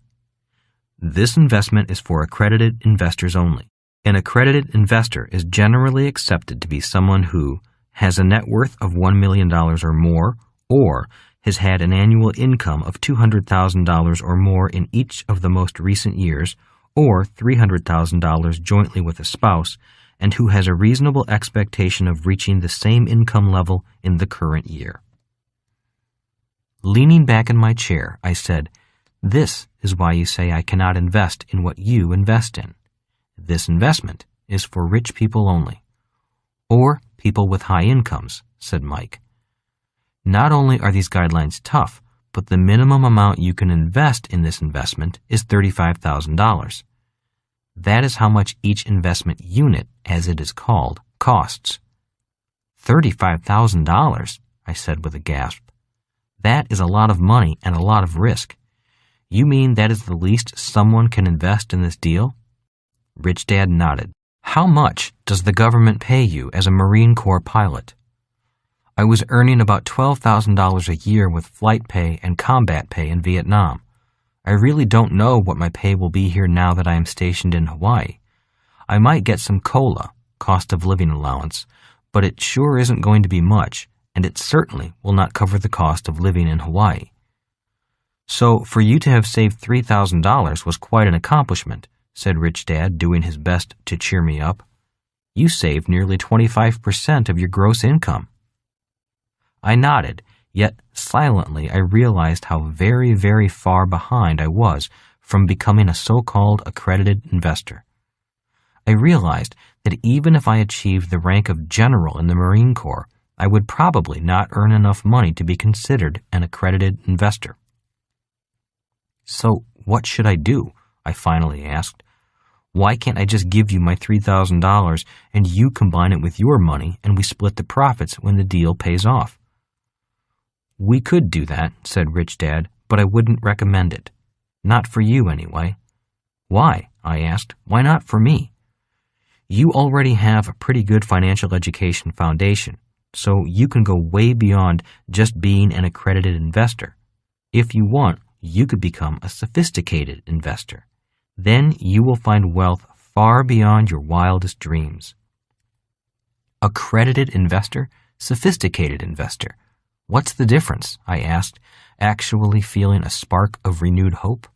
"This investment is for accredited investors only. An accredited investor is generally accepted to be someone who has a net worth of $1 million or more, or has had an annual income of $200,000 or more in each of the most recent years, or $300,000 jointly with a spouse, and who has a reasonable expectation of reaching the same income level in the current year." Leaning back in my chair, I said, "This is why you say I cannot invest in what you invest in. This investment is for rich people only." "Or people with high incomes," said Mike. "Not only are these guidelines tough, but the minimum amount you can invest in this investment is $35,000. That is how much each investment unit, as it is called, costs." $35,000, I said with a gasp. "That is a lot of money and a lot of risk. You mean that is the least someone can invest in this deal? Rich Dad nodded. How much does the government pay you as a Marine Corps pilot? I was earning about $12,000 a year with flight pay and combat pay in Vietnam. I really don't know what my pay will be here now that I am stationed in Hawaii. I might get some COLA, cost of living allowance, but it sure isn't going to be much, and it certainly will not cover the cost of living in Hawaii. So for you to have saved $3,000 was quite an accomplishment, said Rich Dad, doing his best to cheer me up. You saved nearly 25% of your gross income. I nodded, yet silently I realized how very, very far behind I was from becoming a so-called accredited investor. I realized that even if I achieved the rank of general in the Marine Corps, I would probably not earn enough money to be considered an accredited investor. So what should I do? I finally asked. Why can't I just give you my $3,000 and you combine it with your money and we split the profits when the deal pays off? We could do that, said Rich Dad, but I wouldn't recommend it. Not for you, anyway. Why? I asked. Why not for me? You already have a pretty good financial education foundation, so you can go way beyond just being an accredited investor. If you want, you could become a sophisticated investor. Then you will find wealth far beyond your wildest dreams. Accredited investor? Sophisticated investor. What's the difference? I asked, actually feeling a spark of renewed hope.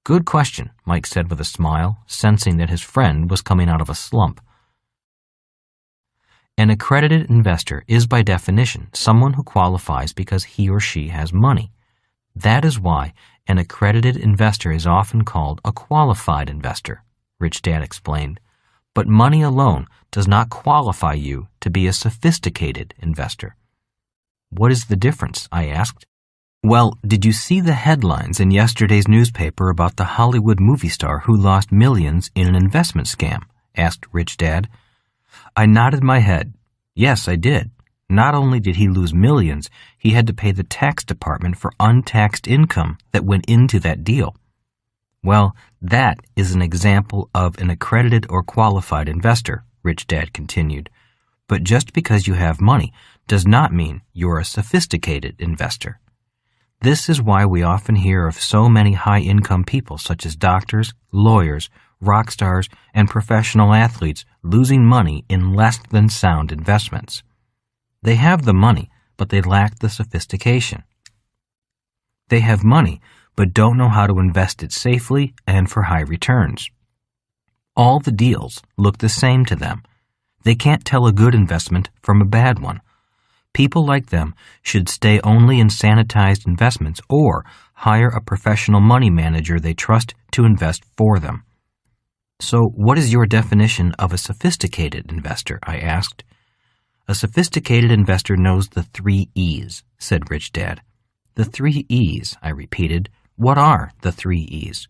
Good question, Mike said with a smile, sensing that his friend was coming out of a slump. An accredited investor is by definition someone who qualifies because he or she has money. That is why an accredited investor is often called a qualified investor, Rich Dad explained. But money alone does not qualify you to be a sophisticated investor. What is the difference? I asked. Well, did you see the headlines in yesterday's newspaper about the Hollywood movie star who lost millions in an investment scam? Asked Rich Dad. I nodded my head. Yes, I did. Not only did he lose millions, he had to pay the tax department for untaxed income that went into that deal. Well, that is an example of an accredited or qualified investor, Rich Dad continued. But just because you have money does not mean you're a sophisticated investor. This is why we often hear of so many high-income people such as doctors, lawyers, rock stars, and professional athletes losing money in less than sound investments. They have the money, but they lack the sophistication. They have money, but don't know how to invest it safely and for high returns. All the deals look the same to them. They can't tell a good investment from a bad one. People like them should stay only in sanitized investments or hire a professional money manager they trust to invest for them. So what is your definition of a sophisticated investor? I asked. A sophisticated investor knows the 3 E's, said Rich Dad. The 3 E's, I repeated. What are the 3 E's?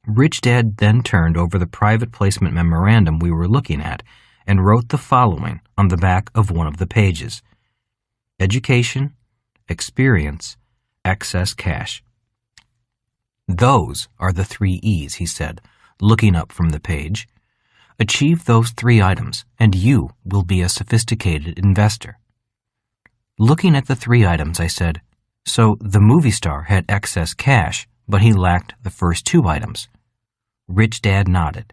Rich Dad then turned over the private placement memorandum we were looking at and wrote the following on the back of one of the pages. Education, experience, excess cash. Those are the 3 E's, he said, looking up from the page. Achieve those 3 items, and you will be a sophisticated investor. Looking at the 3 items, I said, so the movie star had excess cash, but he lacked the first 2 items. Rich Dad nodded.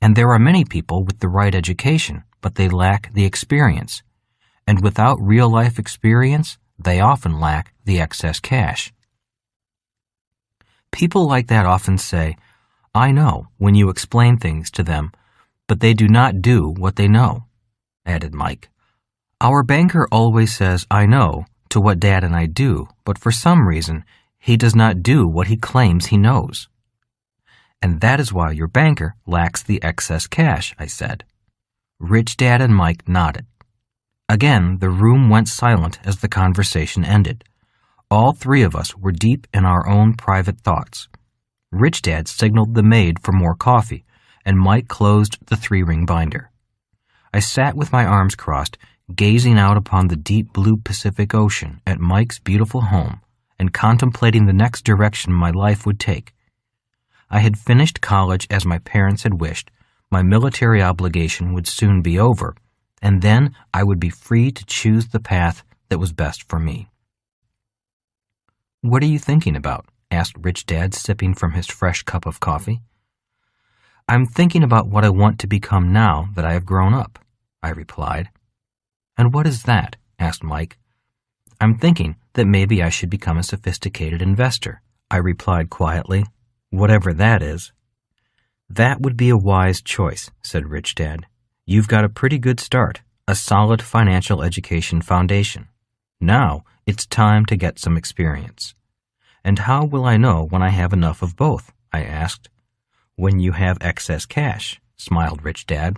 And there are many people with the right education, but they lack the experience. And without real-life experience, they often lack the excess cash. People like that often say, I know, when you explain things to them, but they do not do what they know, added Mike. Our banker always says, I know, to what Dad and I do, but for some reason, he does not do what he claims he knows. And that is why your banker lacks the excess cash, I said. Rich Dad and Mike nodded. Again, the room went silent as the conversation ended. All 3 of us were deep in our own private thoughts. Rich Dad signaled the maid for more coffee, and Mike closed the 3-ring binder. I sat with my arms crossed, gazing out upon the deep blue Pacific Ocean at Mike's beautiful home, and contemplating the next direction my life would take. I had finished college as my parents had wished, my military obligation would soon be over, and then I would be free to choose the path that was best for me. "What are you thinking about?" asked Rich Dad, sipping from his fresh cup of coffee. "I'm thinking about what I want to become now that I have grown up," I replied. "And what is that?" asked Mike. "I'm thinking that maybe I should become a sophisticated investor," I replied quietly, "whatever that is." "That would be a wise choice," said Rich Dad. "You've got a pretty good start, a solid financial education foundation. Now it's time to get some experience." "And how will I know when I have enough of both?" I asked. "When you have excess cash," smiled Rich Dad.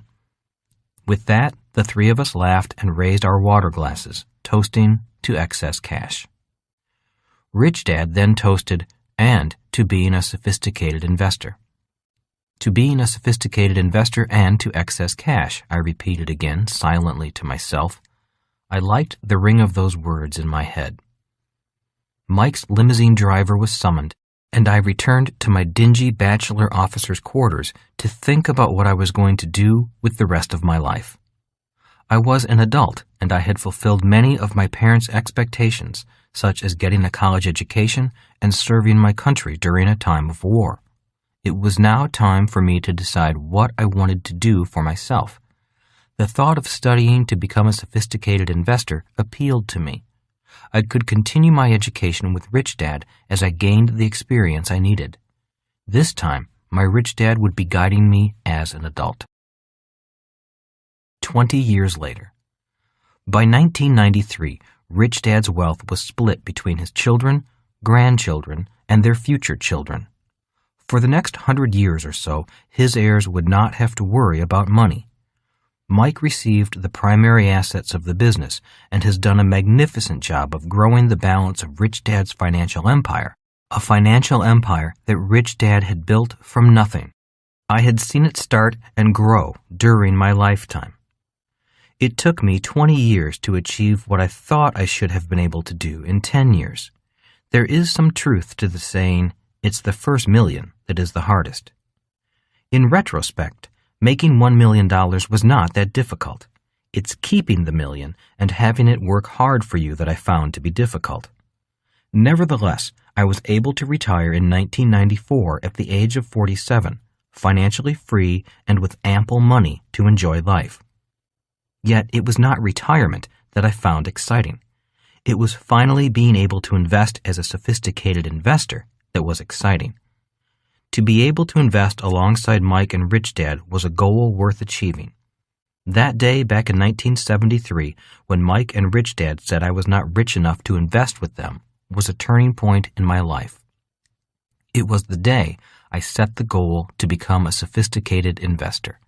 With that, the three of us laughed and raised our water glasses, toasting to excess cash. Rich Dad then toasted, "And to being a sophisticated investor." "To being a sophisticated investor and to excess cash," I repeated again, silently to myself. I liked the ring of those words in my head. Mike's limousine driver was summoned, and I returned to my dingy bachelor officer's quarters to think about what I was going to do with the rest of my life. I was an adult, and I had fulfilled many of my parents' expectations, such as getting a college education and serving my country during a time of war. It was now time for me to decide what I wanted to do for myself. The thought of studying to become a sophisticated investor appealed to me. I could continue my education with Rich Dad as I gained the experience I needed. This time, my Rich Dad would be guiding me as an adult. 20 years later. By 1993, Rich Dad's wealth was split between his children, grandchildren, and their future children. For the next 100 years or so, his heirs would not have to worry about money. Mike received the primary assets of the business and has done a magnificent job of growing the balance of Rich Dad's financial empire, a financial empire that Rich Dad had built from nothing. I had seen it start and grow during my lifetime. It took me 20 years to achieve what I thought I should have been able to do in 10 years. There is some truth to the saying, "It's the first million that is the hardest." In retrospect, making $1 million was not that difficult. It's keeping the million and having it work hard for you that I found to be difficult. Nevertheless, I was able to retire in 1994 at the age of 47, financially free and with ample money to enjoy life. Yet it was not retirement that I found exciting. It was finally being able to invest as a sophisticated investor that was exciting. To be able to invest alongside Mike and Rich Dad was a goal worth achieving. That day back in 1973, when Mike and Rich Dad said I was not rich enough to invest with them, was a turning point in my life. It was the day I set the goal to become a sophisticated investor.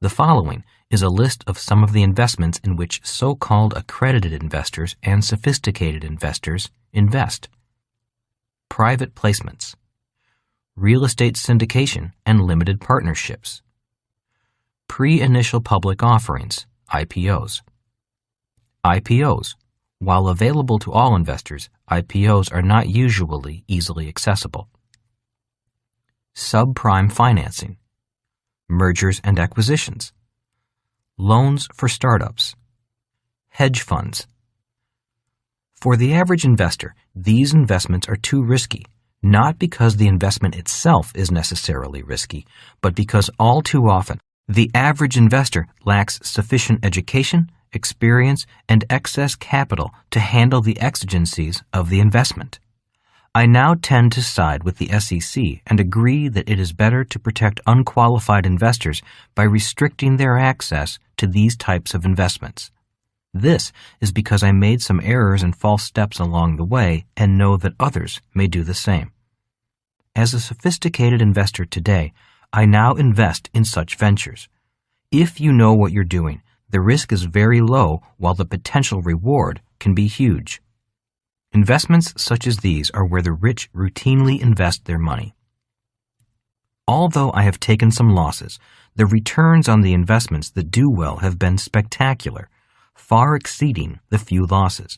The following is a list of some of the investments in which so-called accredited investors and sophisticated investors invest. Private placements, real estate syndication and limited partnerships, pre-initial public offerings, IPOs. IPOs. While available to all investors, IPOs are not usually easily accessible. Subprime financing, mergers and acquisitions, loans for startups, hedge funds. For the average investor, these investments are too risky, not because the investment itself is necessarily risky, but because all too often the average investor lacks sufficient education, experience, and excess capital to handle the exigencies of the investment. I now tend to side with the SEC and agree that it is better to protect unqualified investors by restricting their access to these types of investments. This is because I made some errors and false steps along the way and know that others may do the same. As a sophisticated investor today, I now invest in such ventures. If you know what you're doing, the risk is very low while the potential reward can be huge. Investments such as these are where the rich routinely invest their money. Although I have taken some losses, the returns on the investments that do well have been spectacular, far exceeding the few losses.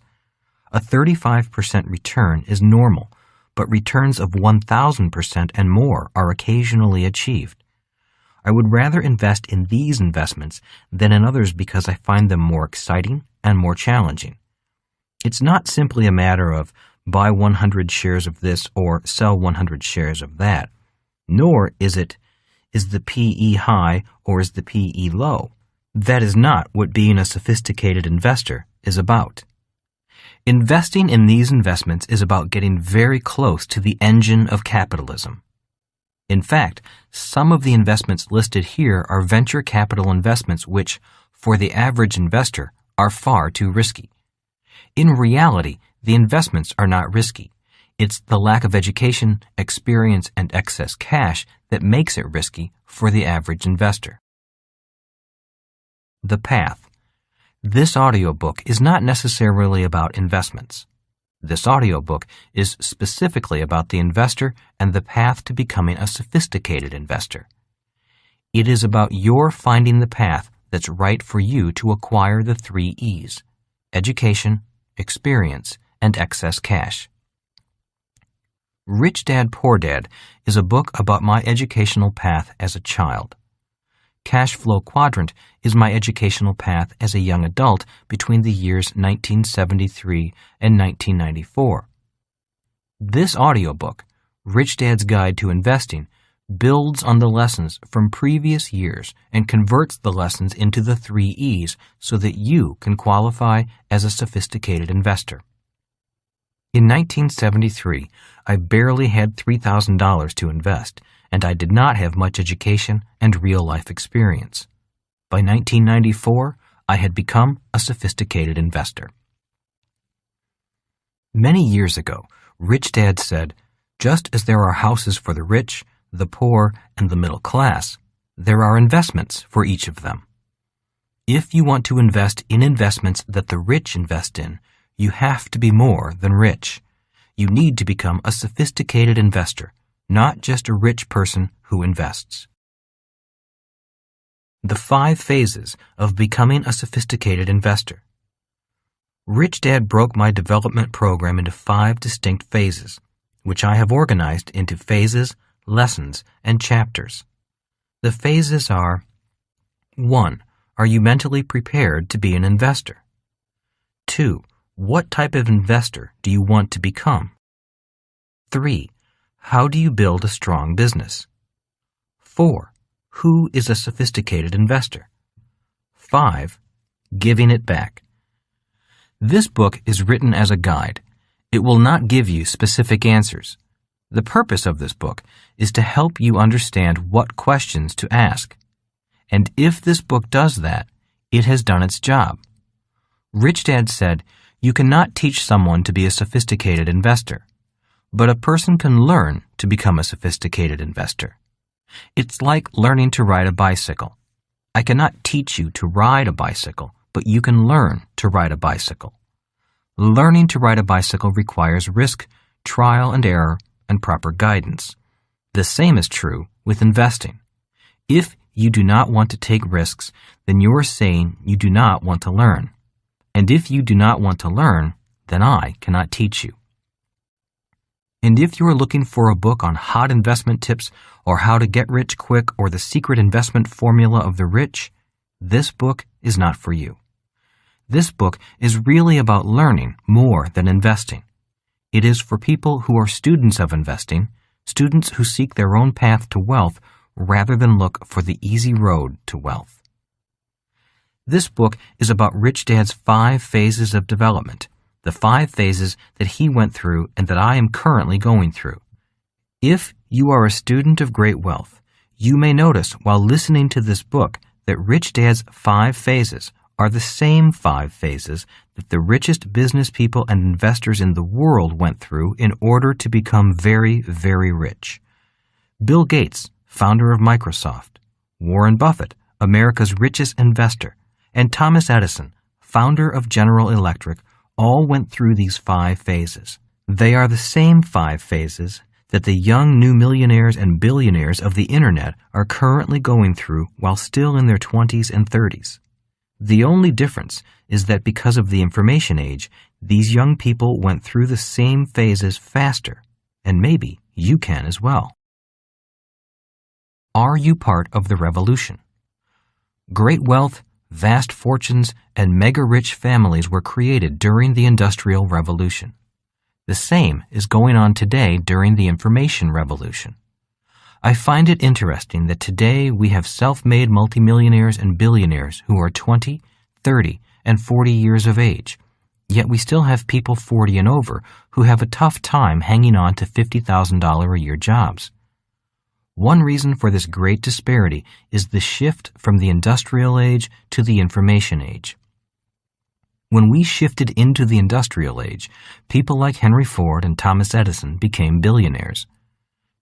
A 35% return is normal, but returns of 1,000% and more are occasionally achieved. I would rather invest in these investments than in others because I find them more exciting and more challenging. It's not simply a matter of buy 100 shares of this or sell 100 shares of that, nor is the PE high or is the PE low. That is not what being a sophisticated investor is about. Investing in these investments is about getting very close to the engine of capitalism. In fact, some of the investments listed here are venture capital investments which, for the average investor, are far too risky. In reality, the investments are not risky. It's the lack of education, experience, and excess cash that makes it risky for the average investor. The Path. This audiobook is not necessarily about investments. This audiobook is specifically about the investor and the path to becoming a sophisticated investor. It is about your finding the path that's right for you to acquire the 3 E's: education, experience, and excess cash. Rich Dad, Poor Dad is a book about my educational path as a child. Cash Flow Quadrant is my educational path as a young adult between the years 1973 and 1994. This audiobook, Rich Dad's Guide to Investing, builds on the lessons from previous years and converts the lessons into the 3 E's so that you can qualify as a sophisticated investor. In 1973, I barely had $3,000 to invest, and I did not have much education and real-life experience. By 1994, I had become a sophisticated investor. Many years ago, Rich Dad said, just as there are houses for the rich, the poor, and the middle class, there are investments for each of them. If you want to invest in investments that the rich invest in, you have to be more than rich. You need to become a sophisticated investor, not just a rich person who invests. The 5 phases of becoming a sophisticated investor. Rich Dad broke my development program into 5 distinct phases, which I have organized into phases, lessons, and chapters. The phases are: 1. Are you mentally prepared to be an investor? 2. What type of investor do you want to become? 3. How do you build a strong business? 4. Who is a sophisticated investor? 5. Giving it back. This book is written as a guide. It will not give you specific answers. The purpose of this book is to help you understand what questions to ask. And if this book does that, it has done its job. Rich Dad said, you cannot teach someone to be a sophisticated investor, but a person can learn to become a sophisticated investor. It's like learning to ride a bicycle. I cannot teach you to ride a bicycle, but you can learn to ride a bicycle. Learning to ride a bicycle requires risk, trial and error, and proper guidance. The same is true with investing. If you do not want to take risks, then you are saying you do not want to learn. And if you do not want to learn, then I cannot teach you. And if you are looking for a book on hot investment tips or how to get rich quick or the secret investment formula of the rich, this book is not for you. This book is really about learning more than investing. It is for people who are students of investing, students who seek their own path to wealth rather than look for the easy road to wealth. This book is about Rich Dad's 5 phases of development, the 5 phases that he went through and that I am currently going through. If you are a student of great wealth, you may notice while listening to this book that Rich Dad's 5 phases are the same 5 phases that the richest business people and investors in the world went through in order to become very, very rich. Bill Gates, founder of Microsoft, Warren Buffett, America's richest investor, and Thomas Edison, founder of General Electric, all went through these 5 phases. They are the same 5 phases that the young new millionaires and billionaires of the Internet are currently going through while still in their 20s and 30s. The only difference is that because of the information age, these young people went through the same phases faster, and maybe you can as well. Are you part of the revolution? Great wealth, vast fortunes, and mega-rich families were created during the Industrial Revolution. The same is going on today during the Information Revolution. I find it interesting that today we have self-made multimillionaires and billionaires who are 20, 30, and 40 years of age, yet we still have people 40 and over who have a tough time hanging on to $50,000 a year jobs. One reason for this great disparity is the shift from the industrial age to the information age. When we shifted into the industrial age, people like Henry Ford and Thomas Edison became billionaires.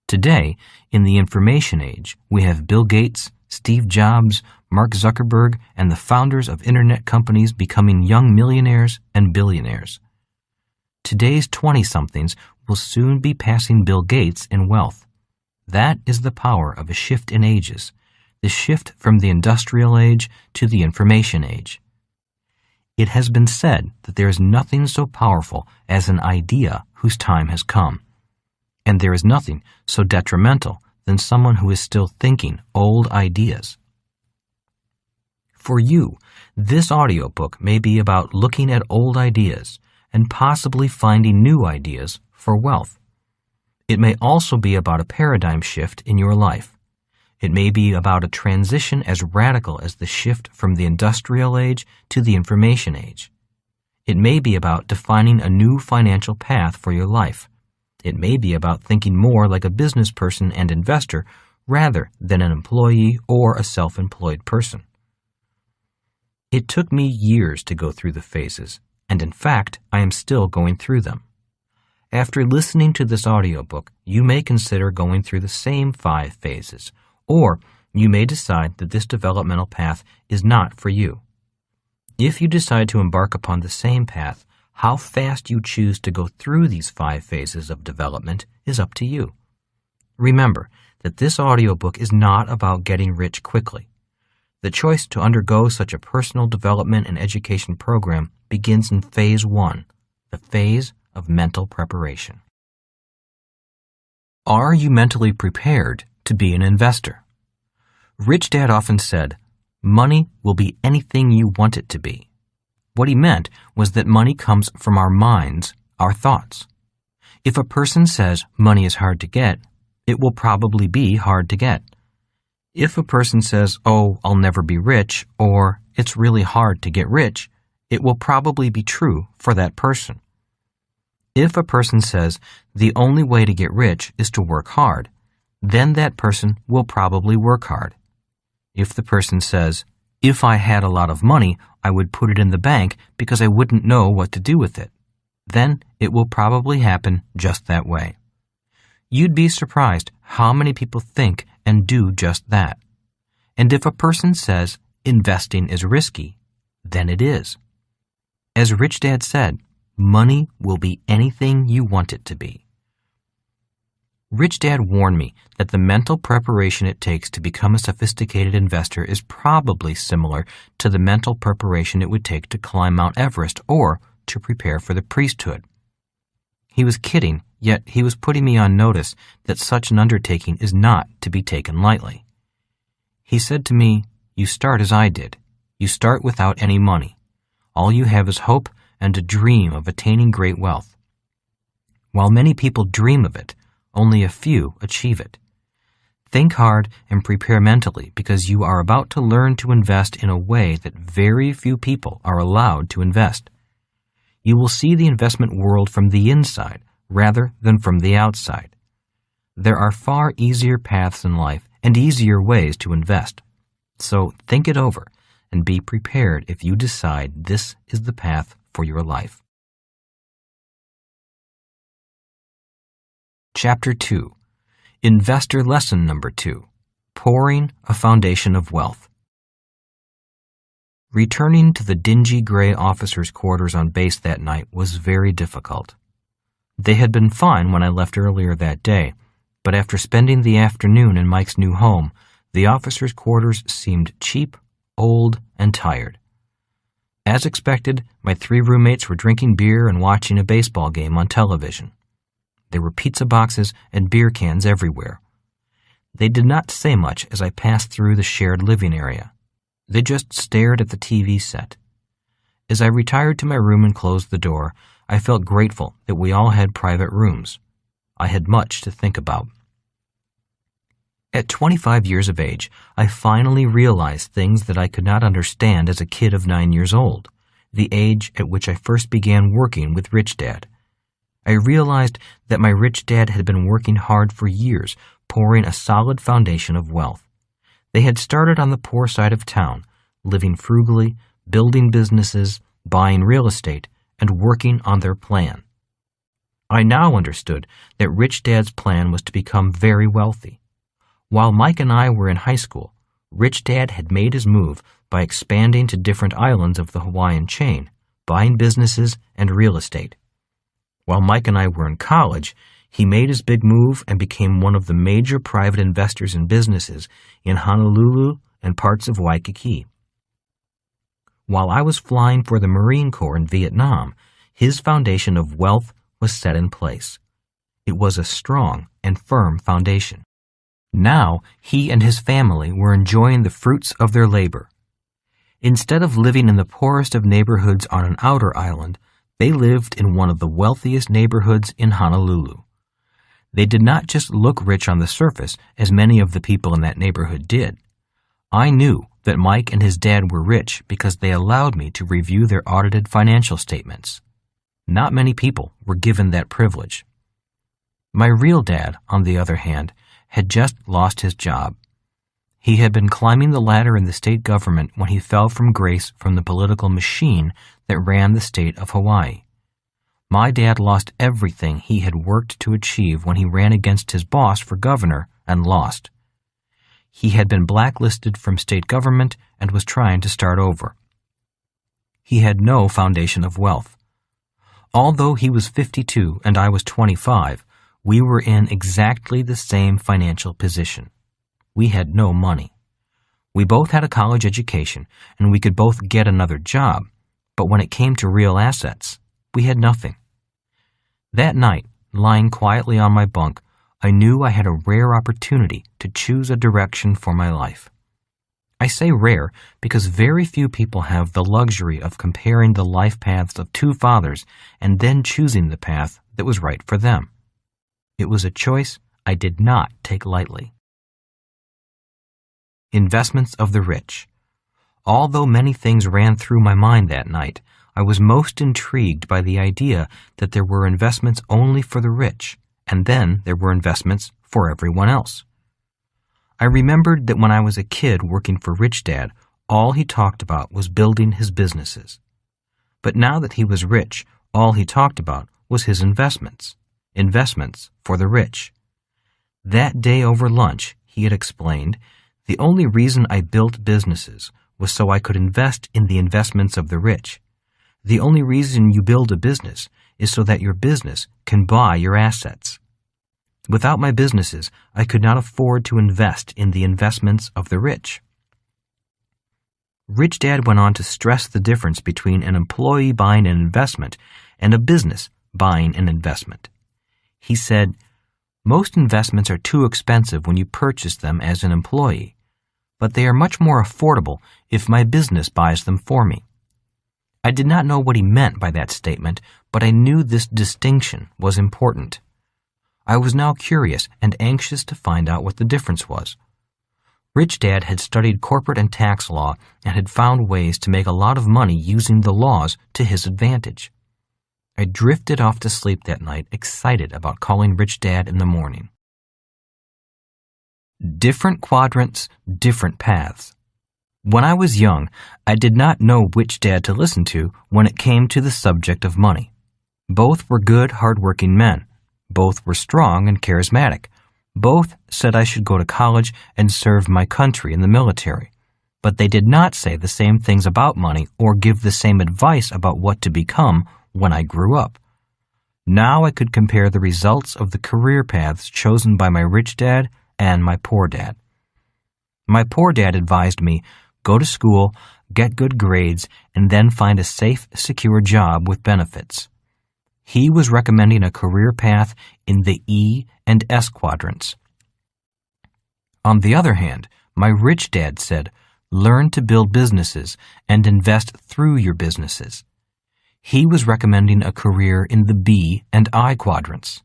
Today, in the information age, we have Bill Gates, Steve Jobs, Mark Zuckerberg, and the founders of internet companies becoming young millionaires and billionaires. Today's 20-somethings will soon be passing Bill Gates in wealth. That is the power of a shift in ages, the shift from the industrial age to the information age. It has been said that there is nothing so powerful as an idea whose time has come, and there is nothing so detrimental than someone who is still thinking old ideas. For you, this audiobook may be about looking at old ideas and possibly finding new ideas for wealth. It may also be about a paradigm shift in your life. It may be about a transition as radical as the shift from the industrial age to the information age. It may be about defining a new financial path for your life. It may be about thinking more like a business person and investor rather than an employee or a self-employed person. It took me years to go through the phases, and in fact, I am still going through them. After listening to this audiobook, you may consider going through the same 5 phases, or you may decide that this developmental path is not for you. If you decide to embark upon the same path, how fast you choose to go through these 5 phases of development is up to you. Remember that this audiobook is not about getting rich quickly. The choice to undergo such a personal development and education program begins in phase 1, the phase of mental preparation. Are you mentally prepared to be an investor? Rich Dad often said, "Money will be anything you want it to be." What he meant was that money comes from our minds, our thoughts. If a person says money is hard to get, it will probably be hard to get. If a person says, "Oh, I'll never be rich," or "It's really hard to get rich," it will probably be true for that person. If a person says, "The only way to get rich is to work hard," then that person will probably work hard. If the person says, "If I had a lot of money, I would put it in the bank because I wouldn't know what to do with it," then it will probably happen just that way. You'd be surprised how many people think and do just that. And if a person says investing is risky, then it is. As Rich Dad said, money will be anything you want it to be. Rich Dad warned me that the mental preparation it takes to become a sophisticated investor is probably similar to the mental preparation it would take to climb Mount Everest or to prepare for the priesthood. He was kidding, yet he was putting me on notice that such an undertaking is not to be taken lightly. He said to me, "You start as I did. You start without any money. All you have is hope and a dream of attaining great wealth. While many people dream of it, only a few achieve it. Think hard and prepare mentally because you are about to learn to invest in a way that very few people are allowed to invest. You will see the investment world from the inside rather than from the outside. There are far easier paths in life and easier ways to invest. So think it over and be prepared if you decide this is the path for your life." Chapter 2. Investor Lesson Number 2. Pouring a Foundation of Wealth. Returning to the dingy gray officers' quarters on base that night was very difficult. They had been fine when I left earlier that day, but after spending the afternoon in Mike's new home, the officers' quarters seemed cheap, old, and tired. As expected, my 3 roommates were drinking beer and watching a baseball game on television. There were pizza boxes and beer cans everywhere. They did not say much as I passed through the shared living area. They just stared at the TV set. As I retired to my room and closed the door, I felt grateful that we all had private rooms. I had much to think about. At 25 years of age, I finally realized things that I could not understand as a kid of 9 years old, the age at which I first began working with Rich Dad. I realized that my rich dad had been working hard for years, pouring a solid foundation of wealth. They had started on the poor side of town, living frugally, building businesses, buying real estate, and working on their plan. I now understood that Rich Dad's plan was to become very wealthy. While Mike and I were in high school, Rich Dad had made his move by expanding to different islands of the Hawaiian chain, buying businesses and real estate. While Mike and I were in college, he made his big move and became one of the major private investors in businesses in Honolulu and parts of Waikiki. While I was flying for the Marine Corps in Vietnam, his foundation of wealth was set in place. It was a strong and firm foundation. Now, he and his family were enjoying the fruits of their labor. Instead of living in the poorest of neighborhoods on an outer island, they lived in one of the wealthiest neighborhoods in Honolulu. They did not just look rich on the surface, as many of the people in that neighborhood did. I knew that Mike and his dad were rich because they allowed me to review their audited financial statements. Not many people were given that privilege. My real dad, on the other hand, had just lost his job. He had been climbing the ladder in the state government when he fell from grace from the political machine that ran the state of Hawaii. My dad lost everything he had worked to achieve when he ran against his boss for governor and lost. He had been blacklisted from state government and was trying to start over. He had no foundation of wealth. Although he was 52 and I was 25, we were in exactly the same financial position. We had no money. We both had a college education, and we could both get another job, but when it came to real assets, we had nothing. That night, lying quietly on my bunk, I knew I had a rare opportunity to choose a direction for my life. I say rare because very few people have the luxury of comparing the life paths of 2 fathers and then choosing the path that was right for them. It was a choice I did not take lightly. Investments of the rich. Although many things ran through my mind that night, I was most intrigued by the idea that there were investments only for the rich, and then there were investments for everyone else. I remembered that when I was a kid working for Rich Dad, all he talked about was building his businesses. But now that he was rich, all he talked about was his investments for the rich. That day over lunch, he had explained, the only reason I built businesses was so I could invest in the investments of the rich. The only reason you build a business is so that your business can buy your assets. Without my businesses, I could not afford to invest in the investments of the rich. Rich Dad went on to stress the difference between an employee buying an investment and a business buying an investment. He said, "Most investments are too expensive when you purchase them as an employee, but they are much more affordable if my business buys them for me." I did not know what he meant by that statement, but I knew this distinction was important. I was now curious and anxious to find out what the difference was. Rich Dad had studied corporate and tax law and had found ways to make a lot of money using the laws to his advantage. I drifted off to sleep that night, excited about calling Rich Dad in the morning. Different quadrants, different paths. When I was young, I did not know which dad to listen to when it came to the subject of money. Both were good, hard-working men. Both were strong and charismatic. Both said I should go to college and serve my country in the military. But they did not say the same things about money or give the same advice about what to become when I grew up. Now I could compare the results of the career paths chosen by my rich dad and my poor dad. My poor dad advised me, go to school, get good grades, and then find a safe, secure job with benefits. He was recommending a career path in the E and S quadrants. On the other hand, my rich dad said, learn to build businesses and invest through your businesses. He was recommending a career in the B and I quadrants.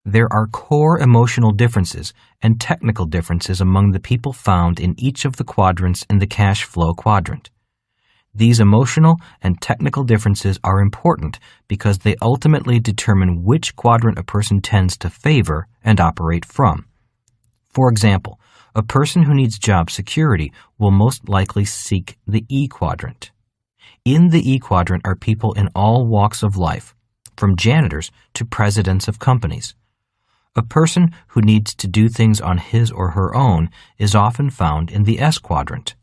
There are core emotional differences and technical differences among the people found in each of the quadrants in the cash flow quadrant. These emotional and technical differences are important because they ultimately determine which quadrant a person tends to favor and operate from. For example, a person who needs job security will most likely seek the E quadrant. In the E quadrant are people in all walks of life, from janitors to presidents of companies. A person who needs to do things on his or her own is often found in the S quadrant,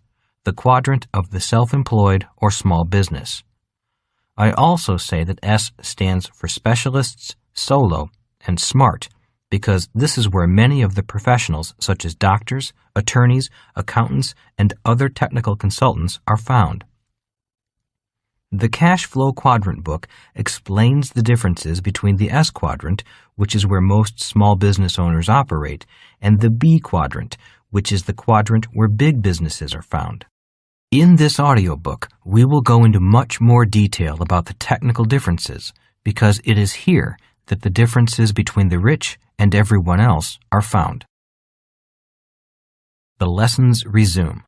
the quadrant of the self-employed or small business. I also say that S stands for specialists, solo, and smart, because this is where many of the professionals, such as doctors, attorneys, accountants, and other technical consultants, are found. The Cash Flow Quadrant book explains the differences between the S quadrant, which is where most small business owners operate, and the B quadrant, which is the quadrant where big businesses are found. In this audiobook, we will go into much more detail about the technical differences, because it is here that the differences between the rich and everyone else are found. The lessons resume.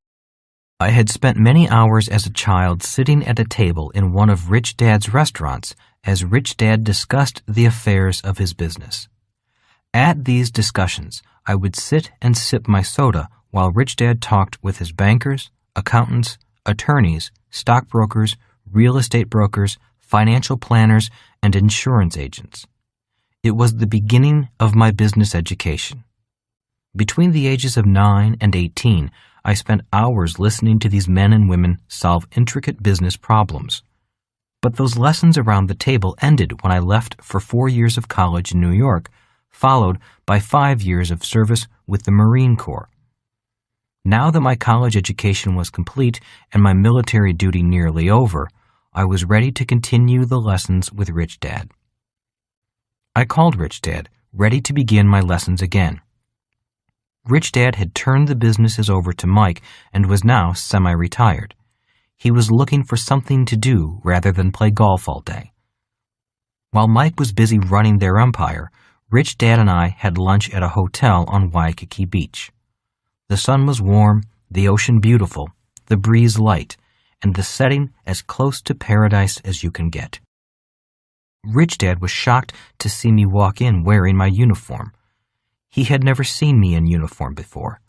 I had spent many hours as a child sitting at a table in one of Rich Dad's restaurants as Rich Dad discussed the affairs of his business. At these discussions, I would sit and sip my soda while Rich Dad talked with his bankers, accountants, attorneys, stockbrokers, real estate brokers, financial planners, and insurance agents. It was the beginning of my business education. Between the ages of 9 and 18, I spent hours listening to these men and women solve intricate business problems. But those lessons around the table ended when I left for 4 years of college in New York, followed by 5 years of service with the Marine Corps. Now that my college education was complete and my military duty nearly over, I was ready to continue the lessons with Rich Dad. I called Rich Dad, ready to begin my lessons again. Rich Dad had turned the businesses over to Mike and was now semi-retired. He was looking for something to do rather than play golf all day. While Mike was busy running their empire, Rich Dad and I had lunch at a hotel on Waikiki Beach. The sun was warm, the ocean beautiful, the breeze light, and the setting as close to paradise as you can get. Rich Dad was shocked to see me walk in wearing my uniform. He had never seen me in uniform before.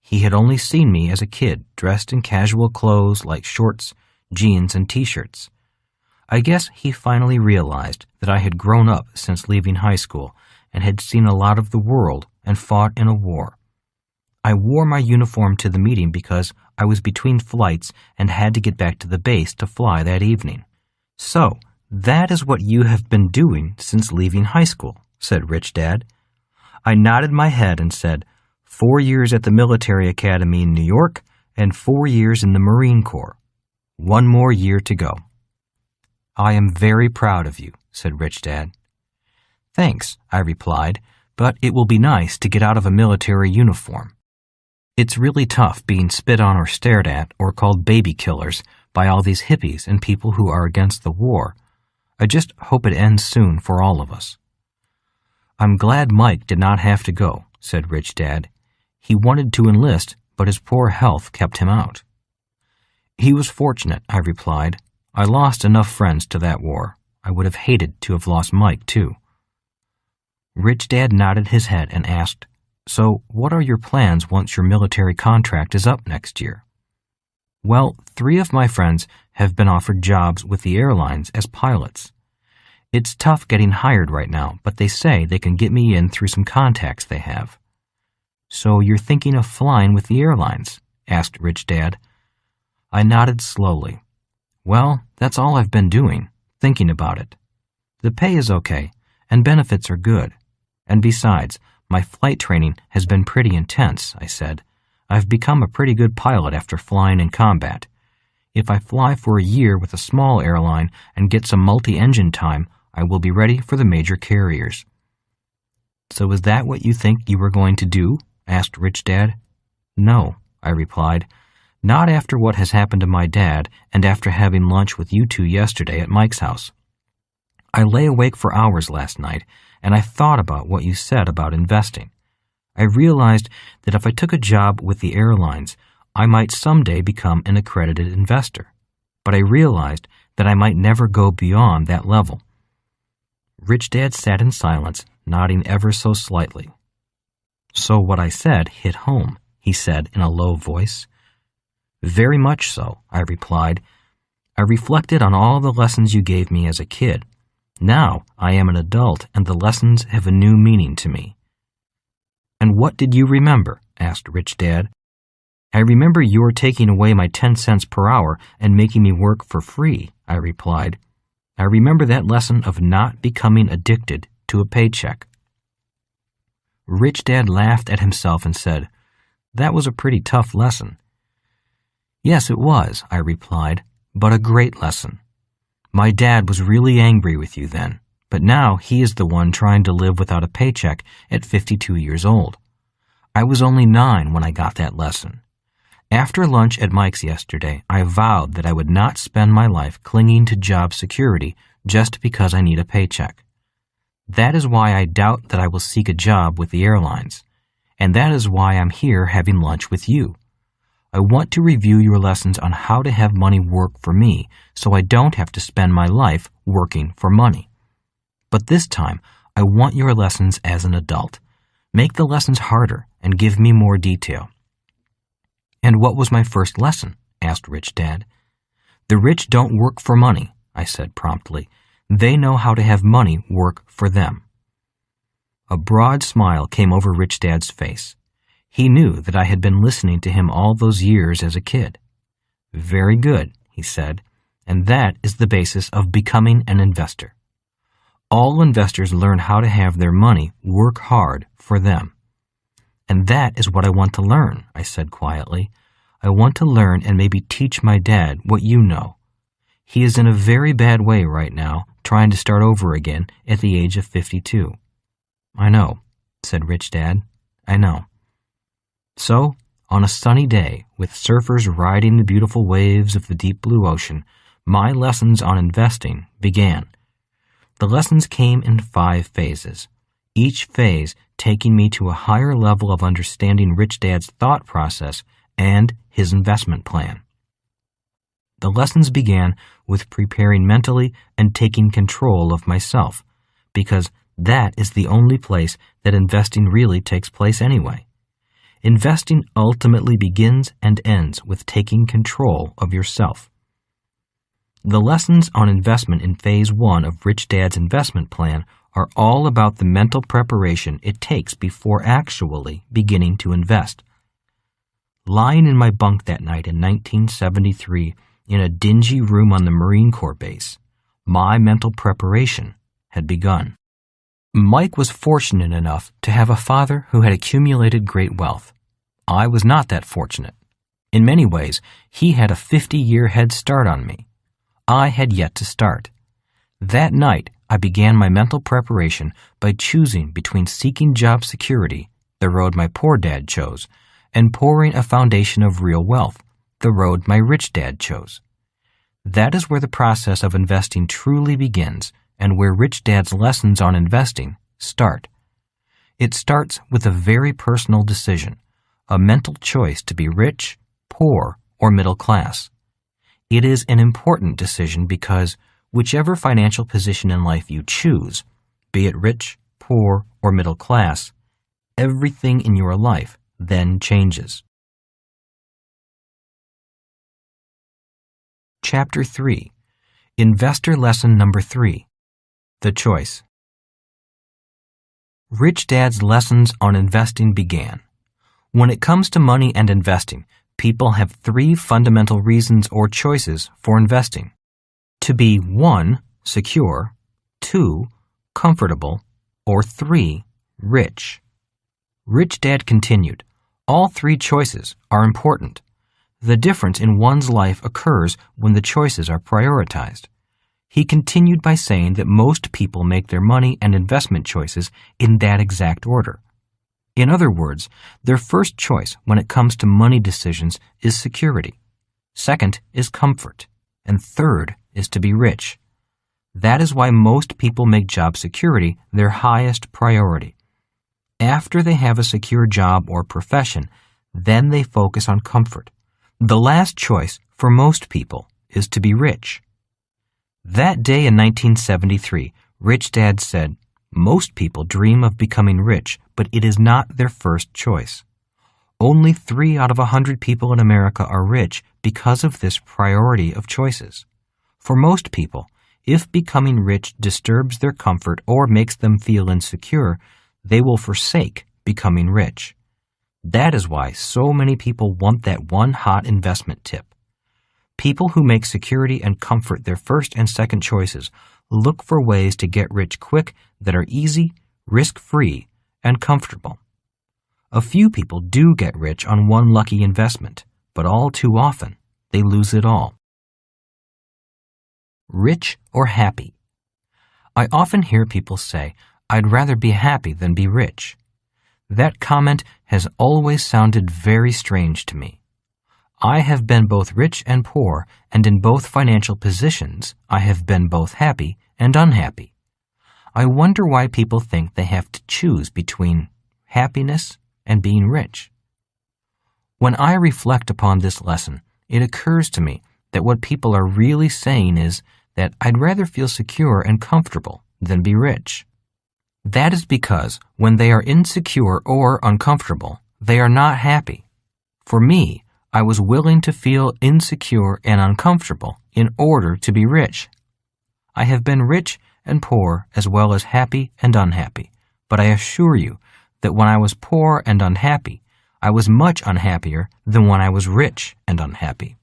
He had only seen me as a kid, dressed in casual clothes like shorts, jeans, and t-shirts. I guess he finally realized that I had grown up since leaving high school and had seen a lot of the world and fought in a war. I wore my uniform to the meeting because I was between flights and had to get back to the base to fly that evening. "So, that is what you have been doing since leaving high school," said Rich Dad. I nodded my head and said, 4 years at the military academy in New York and 4 years in the Marine Corps. 1 more year to go. "I am very proud of you," said Rich Dad. "Thanks," I replied, "but it will be nice to get out of a military uniform. It's really tough being spit on or stared at or called baby killers by all these hippies and people who are against the war. I just hope it ends soon for all of us." "I'm glad Mike did not have to go," said Rich Dad. "He wanted to enlist, but his poor health kept him out." "He was fortunate," I replied. "I lost enough friends to that war. I would have hated to have lost Mike, too." Rich Dad nodded his head and asked, "So what are your plans once your military contract is up next year?" "Well, 3 of my friends have been offered jobs with the airlines as pilots. It's tough getting hired right now, but they say they can get me in through some contacts they have." "So you're thinking of flying with the airlines?" asked Rich Dad. I nodded slowly. "Well, that's all I've been doing, thinking about it. The pay is okay, and benefits are good. And besides, my flight training has been pretty intense," I said. "I've become a pretty good pilot after flying in combat. If I fly for a year with a small airline and get some multi-engine time, I will be ready for the major carriers." "So is that what you think you were going to do?" asked Rich Dad. "No," I replied. "Not after what has happened to my dad and after having lunch with you two yesterday at Mike's house. I lay awake for hours last night, and I thought about what you said about investing. I realized that if I took a job with the airlines, I might someday become an accredited investor. But I realized that I might never go beyond that level." Rich Dad sat in silence, nodding ever so slightly. "So what I said hit home," he said in a low voice. "Very much so," I replied. "I reflected on all the lessons you gave me as a kid. Now I am an adult, and the lessons have a new meaning to me." "And what did you remember?" asked Rich Dad. "I remember your taking away my 10 cents per hour and making me work for free," I replied. "I remember that lesson of not becoming addicted to a paycheck." Rich Dad laughed at himself and said, "That was a pretty tough lesson." "Yes, it was," I replied, "but a great lesson. My dad was really angry with you then, but now he is the one trying to live without a paycheck at 52 years old. I was only 9 when I got that lesson. After lunch at Mike's yesterday, I vowed that I would not spend my life clinging to job security just because I need a paycheck. That is why I doubt that I will seek a job with the airlines, and that is why I'm here having lunch with you. I want to review your lessons on how to have money work for me so I don't have to spend my life working for money. But this time, I want your lessons as an adult. Make the lessons harder and give me more detail." "And what was my first lesson?" asked Rich Dad. "The rich don't work for money," I said promptly. "They know how to have money work for them." A broad smile came over Rich Dad's face. He knew that I had been listening to him all those years as a kid. "Very good," he said, "and that is the basis of becoming an investor. All investors learn how to have their money work hard for them." "And that is what I want to learn," I said quietly. "I want to learn and maybe teach my dad what you know. He is in a very bad way right now, trying to start over again at the age of 52. "I know," said Rich Dad. "I know." So, on a sunny day, with surfers riding the beautiful waves of the deep blue ocean, my lessons on investing began. The lessons came in 5 phases, each phase taking me to a higher level of understanding Rich Dad's thought process and his investment plan. The lessons began with preparing mentally and taking control of myself, because that is the only place that investing really takes place anyway. Investing ultimately begins and ends with taking control of yourself. The lessons on investment in Phase 1 of Rich Dad's investment plan are all about the mental preparation it takes before actually beginning to invest. Lying in my bunk that night in 1973 in a dingy room on the Marine Corps base, my mental preparation had begun. Mike was fortunate enough to have a father who had accumulated great wealth. I was not that fortunate. In many ways, he had a 50-year head start on me. I had yet to start. That night, I began my mental preparation by choosing between seeking job security, the road my poor dad chose, and pouring a foundation of real wealth, the road my rich dad chose. That is where the process of investing truly begins and where Rich Dad's lessons on investing start. It starts with a very personal decision, a mental choice to be rich, poor, or middle class. It is an important decision because whichever financial position in life you choose, be it rich, poor, or middle class, everything in your life then changes. Chapter 3. Investor Lesson Number 3. The Choice. Rich Dad's lessons on investing began. When it comes to money and investing, people have 3 fundamental reasons or choices for investing. To be 1, secure, 2, comfortable, or 3, rich. Rich Dad continued, all 3 choices are important. The difference in one's life occurs when the choices are prioritized. He continued by saying that most people make their money and investment choices in that exact order. In other words, their first choice when it comes to money decisions is security. Second is comfort. And third is to be rich. That is why most people make job security their highest priority. After they have a secure job or profession, then they focus on comfort. The last choice for most people is to be rich. That day in 1973, Rich Dad said, "Most people dream of becoming rich, but it is not their first choice. Only 3 out of 100 people in America are rich because of this priority of choices. For most people, if becoming rich disturbs their comfort or makes them feel insecure, they will forsake becoming rich. That is why so many people want that one hot investment tip. People who make security and comfort their first and second choices look for ways to get rich quick that are easy, risk-free, and comfortable. A few people do get rich on one lucky investment, but all too often, they lose it all." Rich or happy? I often hear people say, "I'd rather be happy than be rich." That comment has always sounded very strange to me. I have been both rich and poor, and in both financial positions, I have been both happy and unhappy. I wonder why people think they have to choose between happiness and being rich. When I reflect upon this lesson, it occurs to me that what people are really saying is that I'd rather feel secure and comfortable than be rich. That is because when they are insecure or uncomfortable, they are not happy. For me, I was willing to feel insecure and uncomfortable in order to be rich. I have been rich and poor as well as happy and unhappy, but I assure you that when I was poor and unhappy, I was much unhappier than when I was rich and unhappy.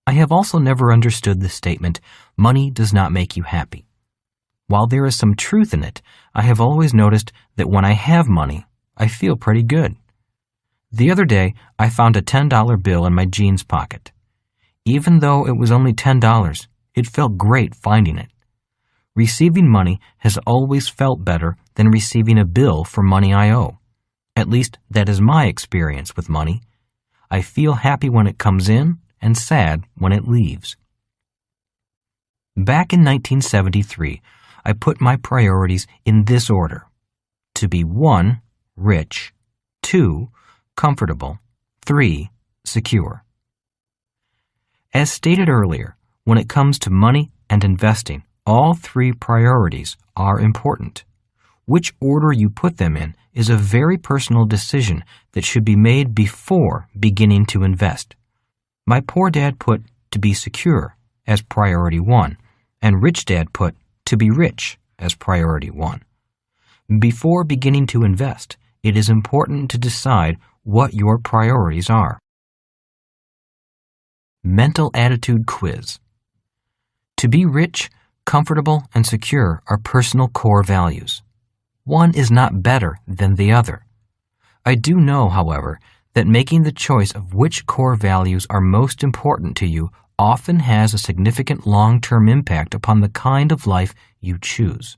I have also never understood the statement, "Money does not make you happy." While there is some truth in it, I have always noticed that when I have money, I feel pretty good. The other day, I found a $10 bill in my jeans pocket. Even though it was only $10, it felt great finding it. Receiving money has always felt better than receiving a bill for money I owe. At least, that is my experience with money. I feel happy when it comes in and sad when it leaves. Back in 1973, I put my priorities in this order: to be 1, rich, 2, comfortable, 3, secure. As stated earlier, when it comes to money and investing, all 3 priorities are important. Which order you put them in is a very personal decision that should be made before beginning to invest. My poor dad put to be secure as priority 1, and Rich Dad put to be rich as priority 1. Before beginning to invest, it is important to decide what your priorities are. Mental attitude quiz. To be rich, comfortable, and secure are personal core values. One is not better than the other. I do know, however, that making the choice of which core values are most important to you often has a significant long-term impact upon the kind of life you choose.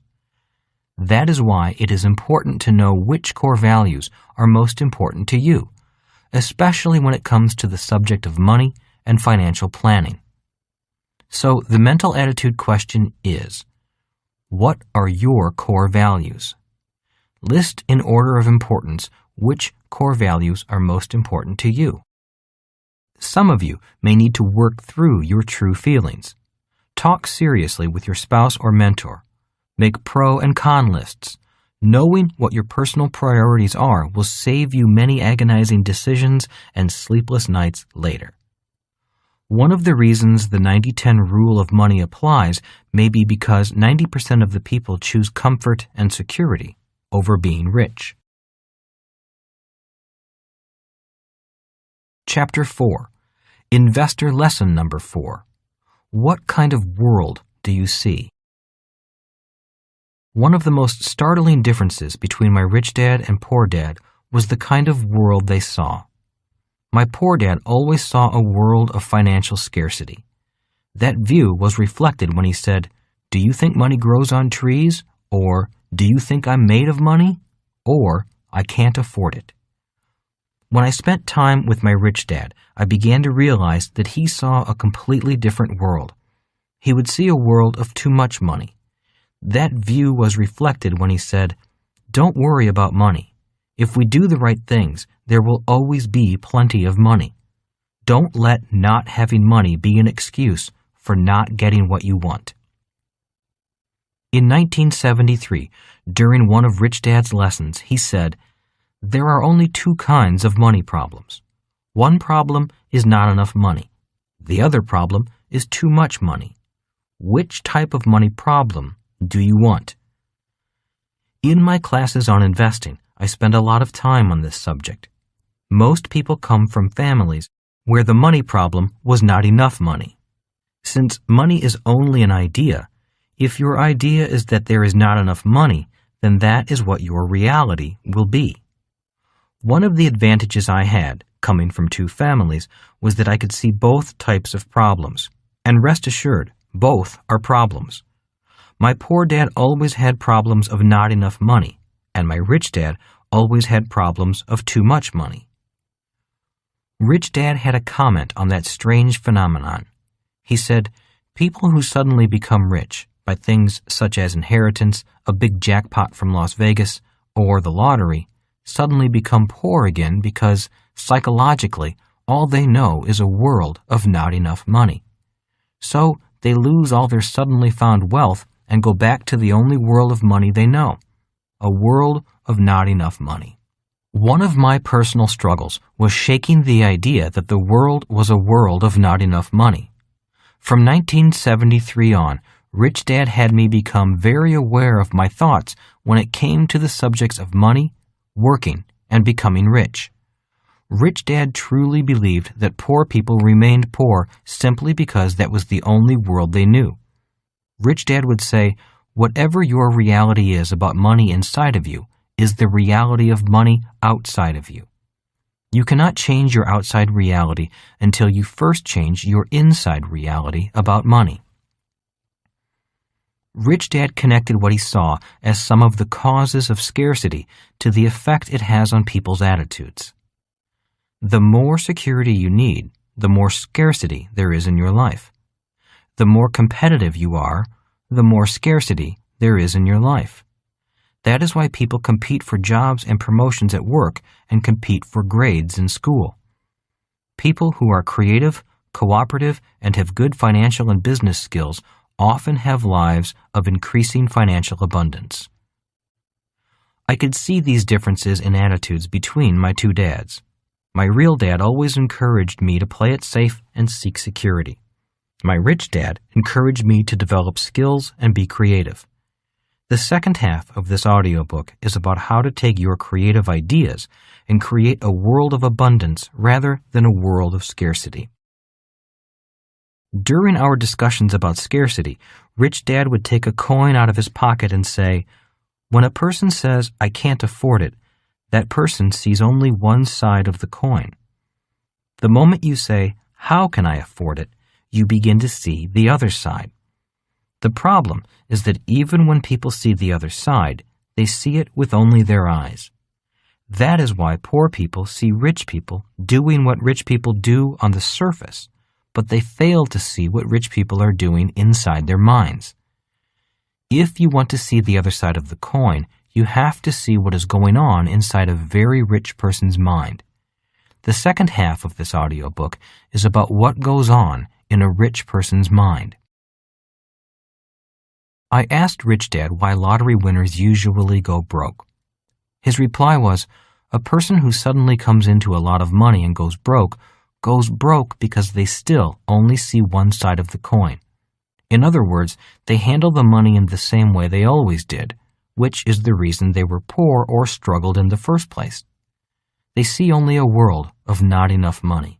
That is why it is important to know which core values are most important to you, especially when it comes to the subject of money and financial planning. So the mental attitude question is, what are your core values? List in order of importance which core values are most important to you. Some of you may need to work through your true feelings. Talk seriously with your spouse or mentor. Make pro and con lists. Knowing what your personal priorities are will save you many agonizing decisions and sleepless nights later. One of the reasons the 90-10 rule of money applies may be because 90% of the people choose comfort and security over being rich. Chapter 4. Investor Lesson Number 4. What kind of world do you see? One of the most startling differences between my rich dad and poor dad was the kind of world they saw. My poor dad always saw a world of financial scarcity. That view was reflected when he said, "Do you think money grows on trees?" Or, "Do you think I'm made of money?" Or, "I can't afford it." When I spent time with my rich dad, I began to realize that he saw a completely different world. He would see a world of too much money. That view was reflected when he said, "Don't worry about money. If we do the right things, there will always be plenty of money. Don't let not having money be an excuse for not getting what you want." In 1973, during one of Rich Dad's lessons, he said, "There are only two kinds of money problems. One problem is not enough money. The other problem is too much money. Which type of money problem do you want?" In my classes on investing, I spend a lot of time on this subject. Most people come from families where the money problem was not enough money. Since money is only an idea, if your idea is that there is not enough money, then that is what your reality will be. One of the advantages I had, coming from two families, was that I could see both types of problems. And rest assured, both are problems. My poor dad always had problems of not enough money, and my rich dad always had problems of too much money. Rich Dad had a comment on that strange phenomenon. He said, "People who suddenly become rich by things such as inheritance, a big jackpot from Las Vegas, or the lottery, suddenly become poor again because, psychologically, all they know is a world of not enough money. So they lose all their suddenly found wealth and go back to the only world of money they know, a world of not enough money." One of my personal struggles was shaking the idea that the world was a world of not enough money. From 1973 on, Rich Dad had me become very aware of my thoughts when it came to the subjects of money, working, and becoming rich. Rich Dad truly believed that poor people remained poor simply because that was the only world they knew. Rich Dad would say, "Whatever your reality is about money inside of you is the reality of money outside of you. You cannot change your outside reality until you first change your inside reality about money." Rich Dad connected what he saw as some of the causes of scarcity to the effect it has on people's attitudes. The more security you need, the more scarcity there is in your life. The more competitive you are, the more scarcity there is in your life. That is why people compete for jobs and promotions at work and compete for grades in school. People who are creative, cooperative, and have good financial and business skills often have lives of increasing financial abundance. I could see these differences in attitudes between my two dads. My real dad always encouraged me to play it safe and seek security. My rich dad encouraged me to develop skills and be creative. The second half of this audiobook is about how to take your creative ideas and create a world of abundance rather than a world of scarcity. During our discussions about scarcity, Rich Dad would take a coin out of his pocket and say, "When a person says, 'I can't afford it,' that person sees only one side of the coin. The moment you say, 'How can I afford it?' you begin to see the other side. The problem is that even when people see the other side, they see it with only their eyes. That is why poor people see rich people doing what rich people do on the surface, but they fail to see what rich people are doing inside their minds. If you want to see the other side of the coin, you have to see what is going on inside a very rich person's mind. The second half of this audiobook is about what goes on in a rich person's mind. I asked Rich Dad why lottery winners usually go broke. His reply was, "A person who suddenly comes into a lot of money and goes broke because they still only see one side of the coin. In other words, they handle the money in the same way they always did, which is the reason they were poor or struggled in the first place. They see only a world of not enough money.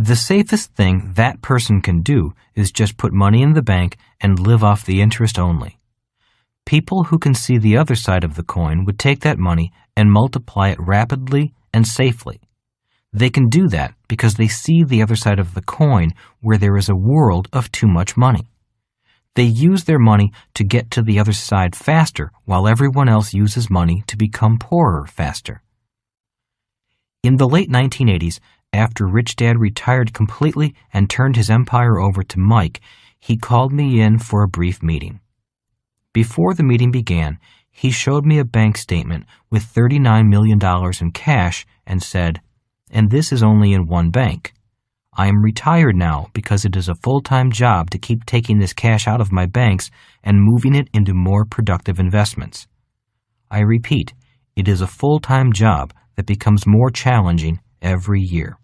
The safest thing that person can do is just put money in the bank and live off the interest only. People who can see the other side of the coin would take that money and multiply it rapidly and safely. They can do that because they see the other side of the coin where there is a world of too much money. They use their money to get to the other side faster while everyone else uses money to become poorer faster. In the late 1980s, after Rich Dad retired completely and turned his empire over to Mike, he called me in for a brief meeting. Before the meeting began, he showed me a bank statement with $39 million in cash and said, "And this is only in one bank. I am retired now because it is a full-time job to keep taking this cash out of my banks and moving it into more productive investments. I repeat, it is a full-time job that becomes more challenging every year."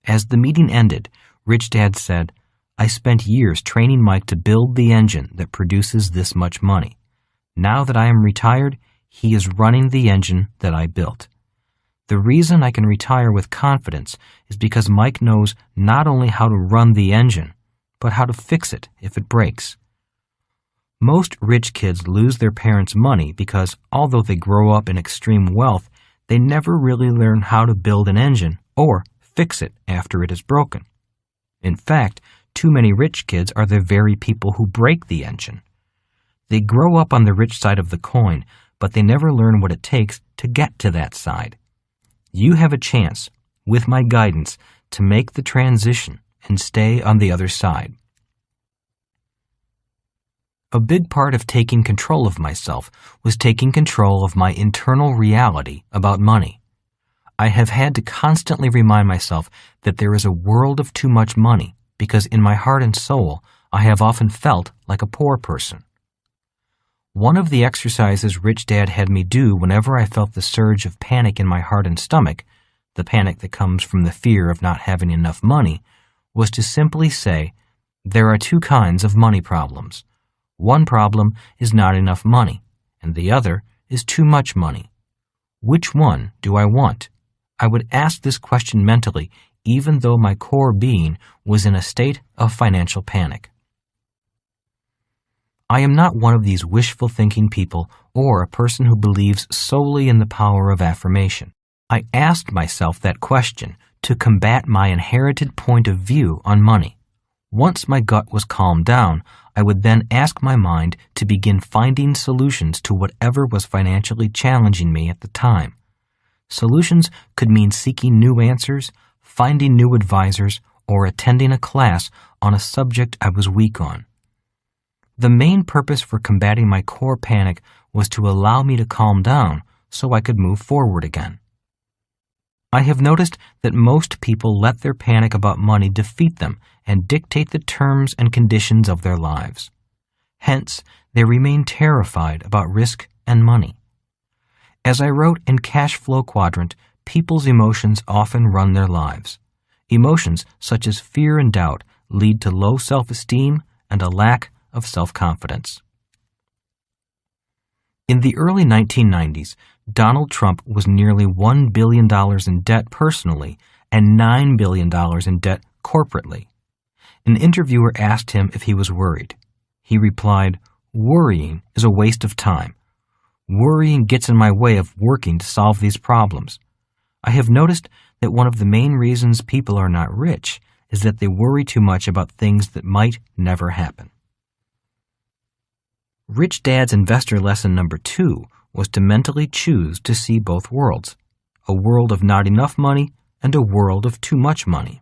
As the meeting ended, Rich Dad said, "I spent years training Mike to build the engine that produces this much money. Now that I am retired, he is running the engine that I built. The reason I can retire with confidence is because Mike knows not only how to run the engine, but how to fix it if it breaks." Most rich kids lose their parents' money because, although they grow up in extreme wealth, they never really learn how to build an engine or fix it after it is broken. In fact, too many rich kids are the very people who break the engine. They grow up on the rich side of the coin, but they never learn what it takes to get to that side. You have a chance, with my guidance, to make the transition and stay on the other side. A big part of taking control of myself was taking control of my internal reality about money. I have had to constantly remind myself that there is a world of too much money because in my heart and soul, I have often felt like a poor person. One of the exercises Rich Dad had me do whenever I felt the surge of panic in my heart and stomach, the panic that comes from the fear of not having enough money, was to simply say, "There are two kinds of money problems. One problem is not enough money, and the other is too much money. Which one do I want?" I would ask this question mentally, even though my core being was in a state of financial panic. I am not one of these wishful thinking people or a person who believes solely in the power of affirmation. I asked myself that question to combat my inherited point of view on money. Once my gut was calmed down, I would then ask my mind to begin finding solutions to whatever was financially challenging me at the time. Solutions could mean seeking new answers, finding new advisors, or attending a class on a subject I was weak on. The main purpose for combating my core panic was to allow me to calm down so I could move forward again. I have noticed that most people let their panic about money defeat them and dictate the terms and conditions of their lives. Hence, they remain terrified about risk and money. As I wrote in Cash Flow Quadrant, people's emotions often run their lives. Emotions such as fear and doubt lead to low self-esteem and a lack of self-confidence. In the early 1990s, Donald Trump was nearly $1 billion in debt personally and $9 billion in debt corporately. An interviewer asked him if he was worried. He replied, "Worrying is a waste of time. Worrying gets in my way of working to solve these problems. I have noticed that one of the main reasons people are not rich is that they worry too much about things that might never happen." Rich Dad's investor lesson number 2 was to mentally choose to see both worlds, a world of not enough money and a world of too much money.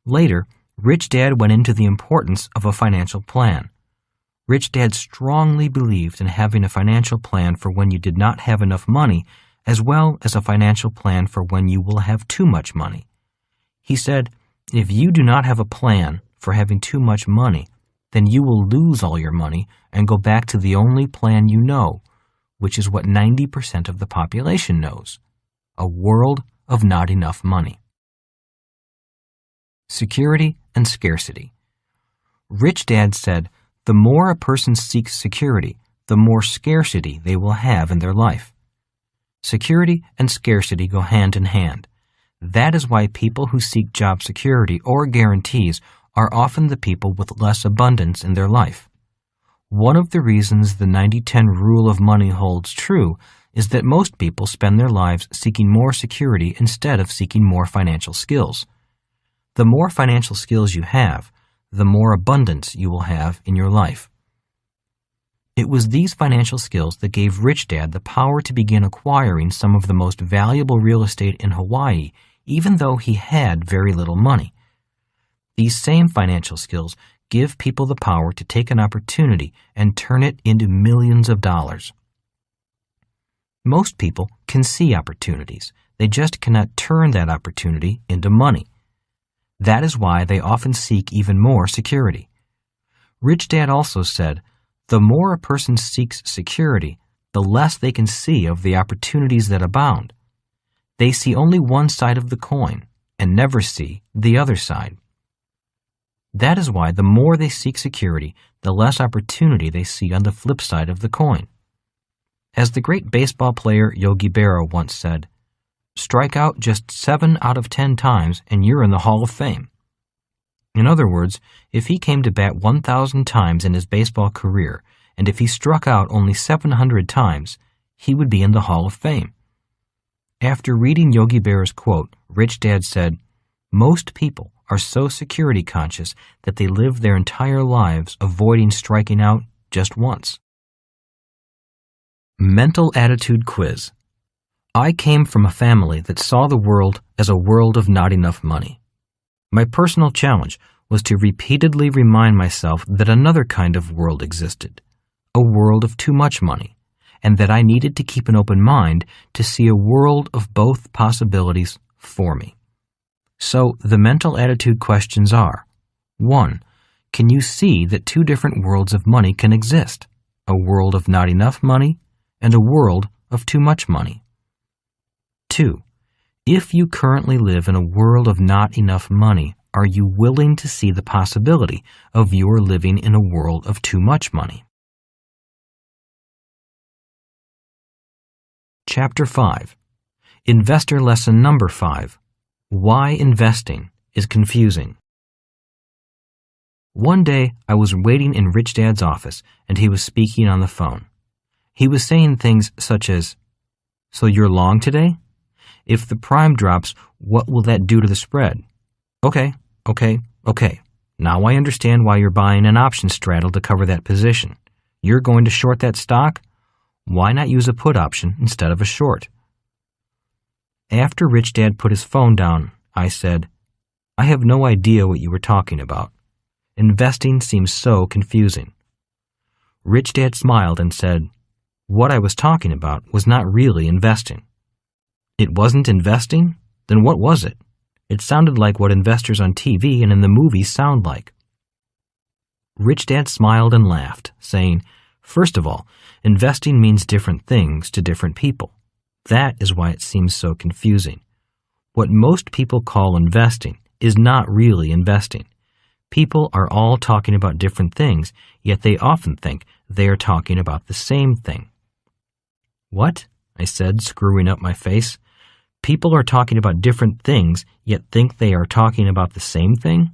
Later, Rich Dad went into the importance of a financial plan. Rich Dad strongly believed in having a financial plan for when you did not have enough money, as well as a financial plan for when you will have too much money. He said, "If you do not have a plan for having too much money, then you will lose all your money and go back to the only plan you know, which is what 90% of the population knows, a world of not enough money." Security and scarcity. Rich Dad said, the more a person seeks security, the more scarcity they will have in their life. Security and scarcity go hand in hand. That is why people who seek job security or guarantees are often the people with less abundance in their life. One of the reasons the 90-10 rule of money holds true is that most people spend their lives seeking more security instead of seeking more financial skills. The more financial skills you have, the more abundance you will have in your life. It was these financial skills that gave Rich Dad the power to begin acquiring some of the most valuable real estate in Hawaii, even though he had very little money. These same financial skills give people the power to take an opportunity and turn it into millions of dollars. Most people can see opportunities. They just cannot turn that opportunity into money. That is why they often seek even more security. Rich Dad also said, the more a person seeks security, the less they can see of the opportunities that abound. They see only one side of the coin and never see the other side. That is why the more they seek security, the less opportunity they see on the flip side of the coin. As the great baseball player Yogi Berra once said, strike out just 7 out of 10 times and you're in the Hall of Fame. In other words, if he came to bat 1,000 times in his baseball career, and if he struck out only 700 times, he would be in the Hall of Fame. After reading Yogi Berra's quote, Rich Dad said, most people are so security conscious that they live their entire lives avoiding striking out just once. Mental Attitude Quiz. I came from a family that saw the world as a world of not enough money. My personal challenge was to repeatedly remind myself that another kind of world existed, a world of too much money, and that I needed to keep an open mind to see a world of both possibilities for me. So the mental attitude questions are: 1. Can you see that two different worlds of money can exist, a world of not enough money and a world of too much money? 2. If you currently live in a world of not enough money, are you willing to see the possibility of your living in a world of too much money? Chapter 5. Investor Lesson Number 5. Why investing is confusing. One day, I was waiting in Rich Dad's office, and he was speaking on the phone. He was saying things such as, "So you're long today? If the prime drops, what will that do to the spread? Okay. Now I understand why you're buying an option straddle to cover that position. You're going to short that stock? Why not use a put option instead of a short?" After Rich Dad put his phone down, I said, "I have no idea what you were talking about. Investing seems so confusing." Rich Dad smiled and said, "What I was talking about was not really investing." It wasn't investing? Then what was it? It sounded like what investors on TV and in the movies sound like. Rich Dad smiled and laughed, saying, "First of all, investing means different things to different people. That is why it seems so confusing. What most people call investing is not really investing. People are all talking about different things, yet they often think they are talking about the same thing." "What?" I said, screwing up my face. "People are talking about different things, yet think they are talking about the same thing?"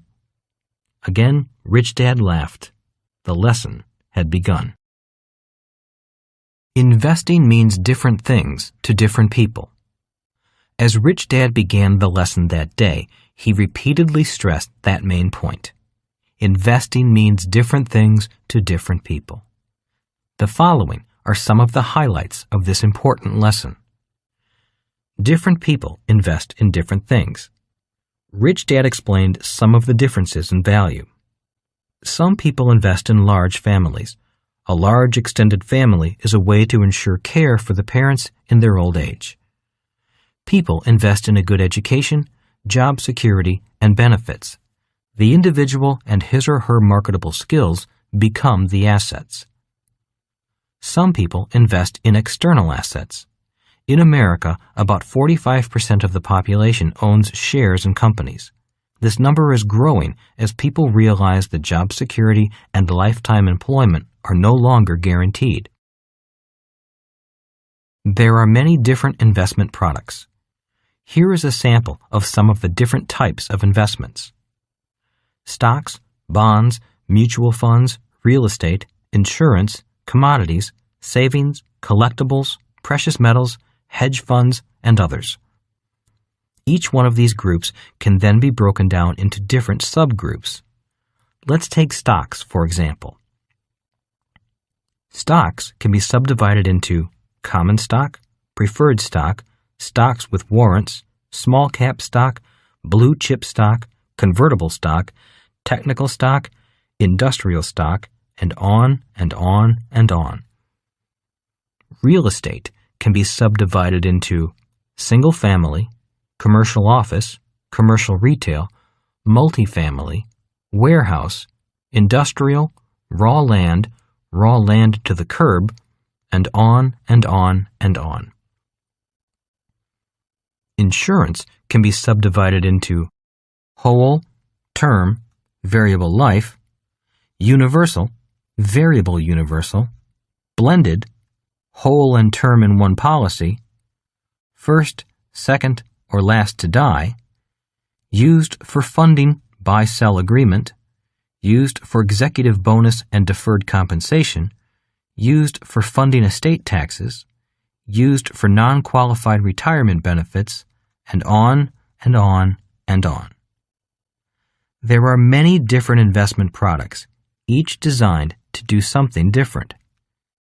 Again, Rich Dad laughed. The lesson had begun. Investing means different things to different people. As Rich Dad began the lesson that day, he repeatedly stressed that main point. Investing means different things to different people. The following are some of the highlights of this important lesson. Different people invest in different things. Rich Dad explained some of the differences in value. Some people invest in large families. A large extended family is a way to ensure care for the parents in their old age. People invest in a good education, job security, and benefits. The individual and his or her marketable skills become the assets. Some people invest in external assets. In America, about 45% of the population owns shares in companies. This number is growing as people realize that job security and lifetime employment are no longer guaranteed. There are many different investment products. Here is a sample of some of the different types of investments: stocks, bonds, mutual funds, real estate, insurance, commodities, savings, collectibles, precious metals, hedge funds, and others. Each one of these groups can then be broken down into different subgroups. Let's take stocks, for example. Stocks can be subdivided into common stock, preferred stock, stocks with warrants, small cap stock, blue chip stock, convertible stock, technical stock, industrial stock, and on and on and on. Real estate can be subdivided into single family, commercial office, commercial retail, multifamily, warehouse, industrial, raw land to the curb, and on and on and on. Insurance can be subdivided into whole, term, variable life, universal, variable universal, blended, whole and term in one policy, first, second, or last to die, used for funding buy-sell agreement, used for executive bonus and deferred compensation, used for funding estate taxes, used for non-qualified retirement benefits, and on and on and on. There are many different investment products, each designed to do something different.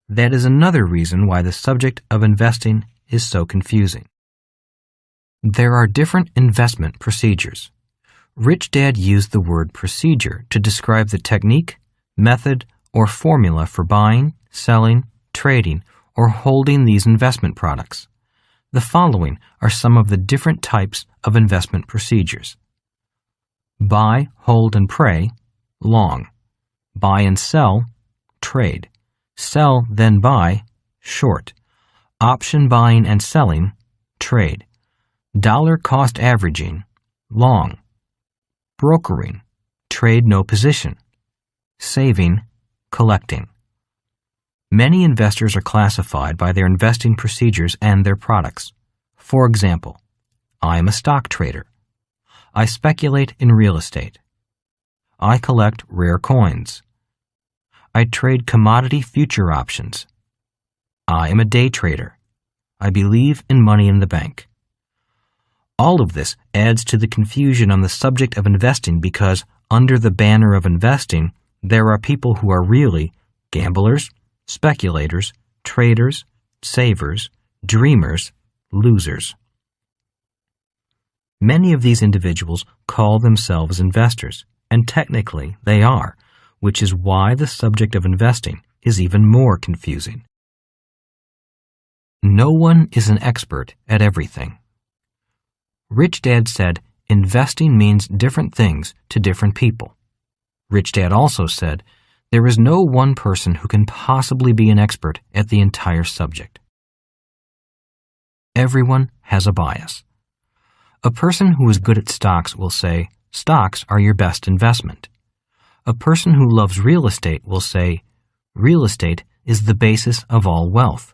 That is another reason why the subject of investing is so confusing. There are different investment procedures. Rich Dad used the word procedure to describe the technique, method, or formula for buying, selling, trading, or holding these investment products. The following are some of the different types of investment procedures. Buy, hold, and pray, long. Buy and sell, trade. Sell, then buy, short. Option buying and selling, trade. Dollar cost averaging, long. Brokering, trade no position. Saving, collecting. Many investors are classified by their investing procedures and their products. For example, I am a stock trader. I speculate in real estate. I collect rare coins. I trade commodity future options. I am a day trader. I believe in money in the bank. All of this adds to the confusion on the subject of investing because under the banner of investing, there are people who are really gamblers, speculators, traders, savers, dreamers, losers. Many of these individuals call themselves investors, and technically they are, which is why the subject of investing is even more confusing. No one is an expert at everything. Rich Dad said investing means different things to different people. Rich Dad also said there is no one person who can possibly be an expert at the entire subject. Everyone has a bias. A person who is good at stocks will say, stocks are your best investment. A person who loves real estate will say, real estate is the basis of all wealth.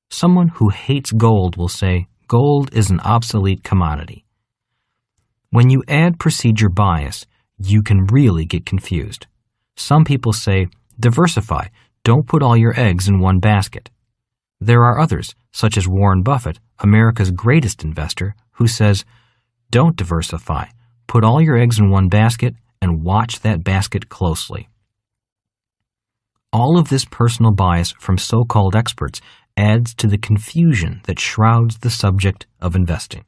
Someone who hates gold will say, gold is an obsolete commodity. When you add procedure bias, you can really get confused. Some people say, diversify, don't put all your eggs in one basket. There are others, such as Warren Buffett, America's greatest investor, who says, don't diversify, put all your eggs in one basket and watch that basket closely. All of this personal bias from so-called experts adds to the confusion that shrouds the subject of investing.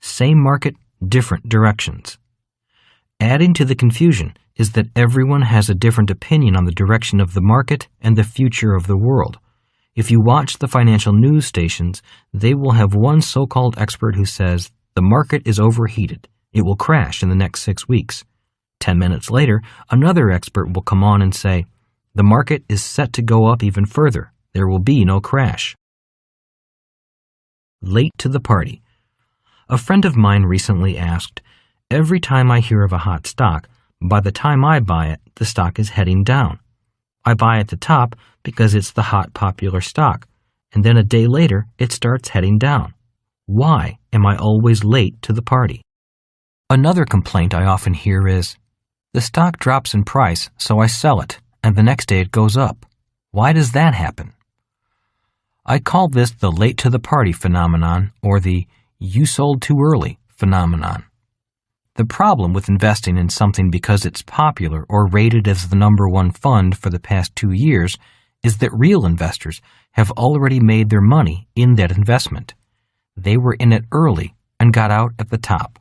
Same market, different directions. Adding to the confusion is that everyone has a different opinion on the direction of the market and the future of the world. If you watch the financial news stations, they will have one so-called expert who says, the market is overheated. It will crash in the next 6 weeks. 10 minutes later, another expert will come on and say, the market is set to go up even further. There will be no crash. Late to the party. A friend of mine recently asked, every time I hear of a hot stock, by the time I buy it, the stock is heading down. I buy at the top because it's the hot popular stock, and then a day later it starts heading down. Why am I always late to the party? Another complaint I often hear is, the stock drops in price, so I sell it, and the next day it goes up. Why does that happen? I call this the late-to-the-party phenomenon, or the you sold too early phenomenon. The problem with investing in something because it's popular or rated as the #1 fund for the past 2 years is that real investors have already made their money in that investment. They were in it early and got out at the top.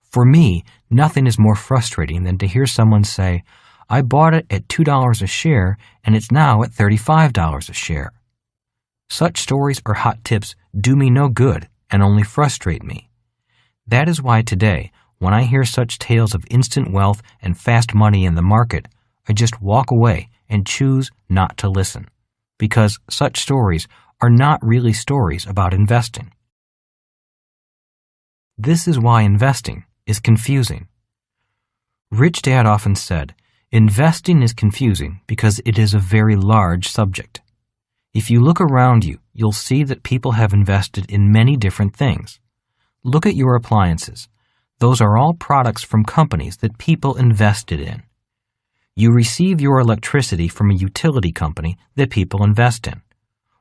For me, nothing is more frustrating than to hear someone say, I bought it at $2 a share and it's now at $35 a share. Such stories or hot tips do me no good and only frustrate me. That is why today, when I hear such tales of instant wealth and fast money in the market, I just walk away and choose not to listen, because such stories are not really stories about investing. This is why investing is confusing. Rich Dad often said, investing is confusing because it is a very large subject. If you look around you, you'll see that people have invested in many different things. Look at your appliances. Those are all products from companies that people invested in. You receive your electricity from a utility company that people invest in.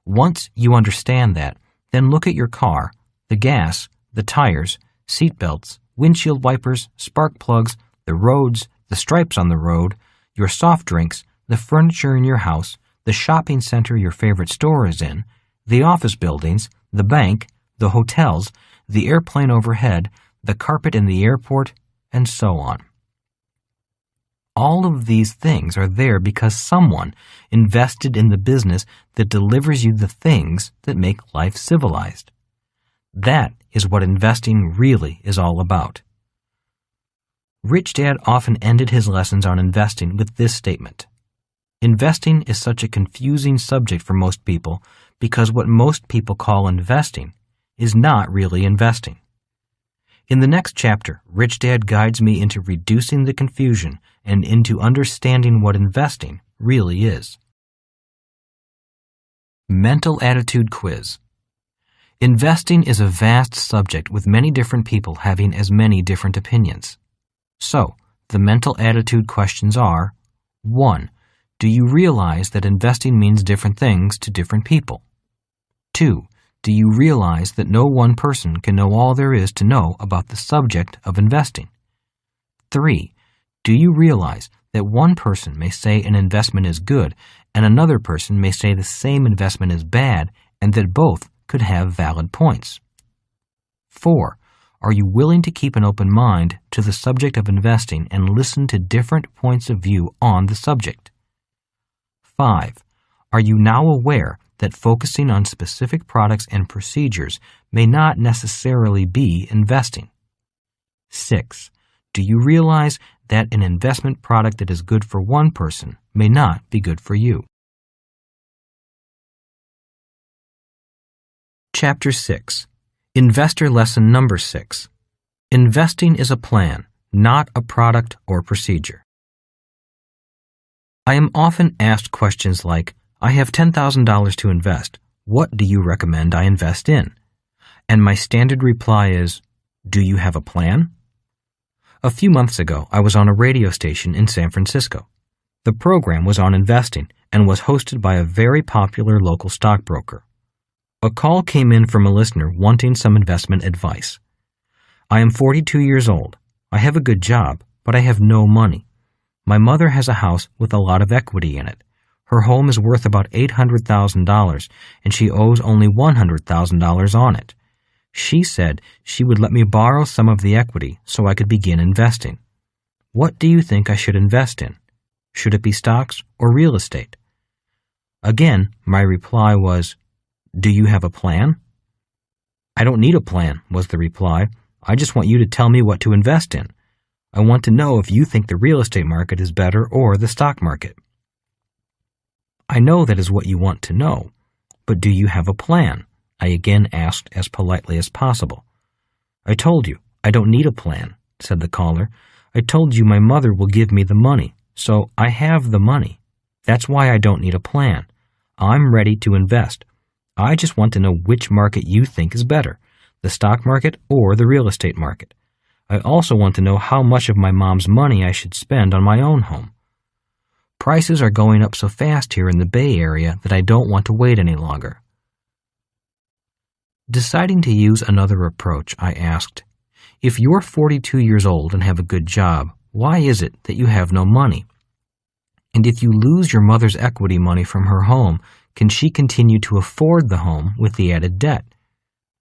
Once you understand that, then look at your car, the gas, the tires, seat belts, windshield wipers, spark plugs, the roads, the stripes on the road, your soft drinks, the furniture in your house, the shopping center your favorite store is in, the office buildings, the bank, the hotels, the airplane overhead, the carpet in the airport, and so on. All of these things are there because someone invested in the business that delivers you the things that make life civilized. That is what investing really is all about. Rich Dad often ended his lessons on investing with this statement. Investing is such a confusing subject for most people because what most people call investing is not really investing. In the next chapter, Rich Dad guides me into reducing the confusion and into understanding what investing really is. Mental Attitude Quiz. Investing is a vast subject with many different people having as many different opinions. So, the mental attitude questions are: 1. Do you realize that investing means different things to different people? 2. Do you realize that no one person can know all there is to know about the subject of investing? 3. Do you realize that one person may say an investment is good and another person may say the same investment is bad and that both could have valid points? 4. Are you willing to keep an open mind to the subject of investing and listen to different points of view on the subject? 5. Are you now aware that focusing on specific products and procedures may not necessarily be investing? 6. Do you realize that an investment product that is good for one person may not be good for you? Chapter 6. Investor Lesson Number 6. Investing is a plan, not a product or procedure. I am often asked questions like, I have $10,000 to invest. What do you recommend I invest in? And my standard reply is, do you have a plan? A few months ago, I was on a radio station in San Francisco. The program was on investing and was hosted by a very popular local stockbroker. A call came in from a listener wanting some investment advice. I am 42 years old. I have a good job, but I have no money. My mother has a house with a lot of equity in it. Her home is worth about $800,000, and she owes only $100,000 on it. She said she would let me borrow some of the equity so I could begin investing. What do you think I should invest in? Should it be stocks or real estate? Again, my reply was, do you have a plan? I don't need a plan, was the reply. I just want you to tell me what to invest in. I want to know if you think the real estate market is better or the stock market. I know that is what you want to know, but do you have a plan? I again asked as politely as possible. I told you, I don't need a plan, said the caller. I told you my mother will give me the money, so I have the money. That's why I don't need a plan. I'm ready to invest. I just want to know which market you think is better, the stock market or the real estate market. I also want to know how much of my mom's money I should spend on my own home. Prices are going up so fast here in the Bay Area that I don't want to wait any longer. Deciding to use another approach, I asked, if you're 42 years old and have a good job, why is it that you have no money? And if you lose your mother's equity money from her home, can she continue to afford the home with the added debt?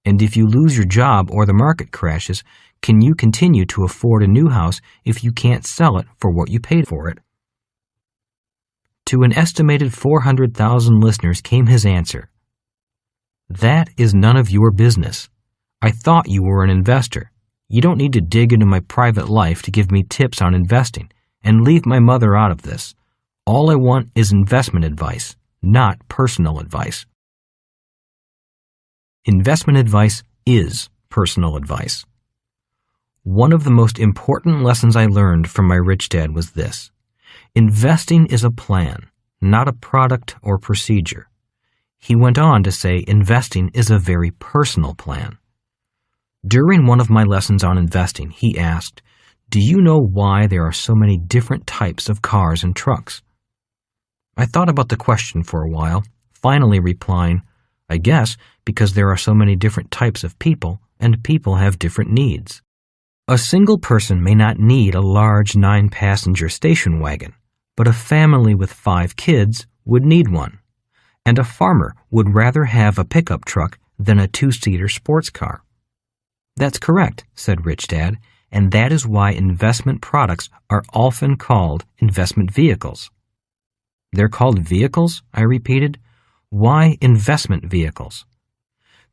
And if you lose your job or the market crashes, can you continue to afford a new house if you can't sell it for what you paid for it? To an estimated 400,000 listeners came his answer. That is none of your business. I thought you were an investor. You don't need to dig into my private life to give me tips on investing, and leave my mother out of this. All I want is investment advice, not personal advice. Investment advice is personal advice. One of the most important lessons I learned from my rich dad was this. Investing is a plan, not a product or procedure. He went on to say investing is a very personal plan. During one of my lessons on investing, he asked, "Do you know why there are so many different types of cars and trucks?" I thought about the question for a while, finally replying, "I guess because there are so many different types of people, and people have different needs. A single person may not need a large 9-passenger station wagon, but a family with 5 kids would need one. And a farmer would rather have a pickup truck than a 2-seater sports car." "That's correct," said Rich Dad, "and that is why investment products are often called investment vehicles." "They're called vehicles?" I repeated. "Why investment vehicles?"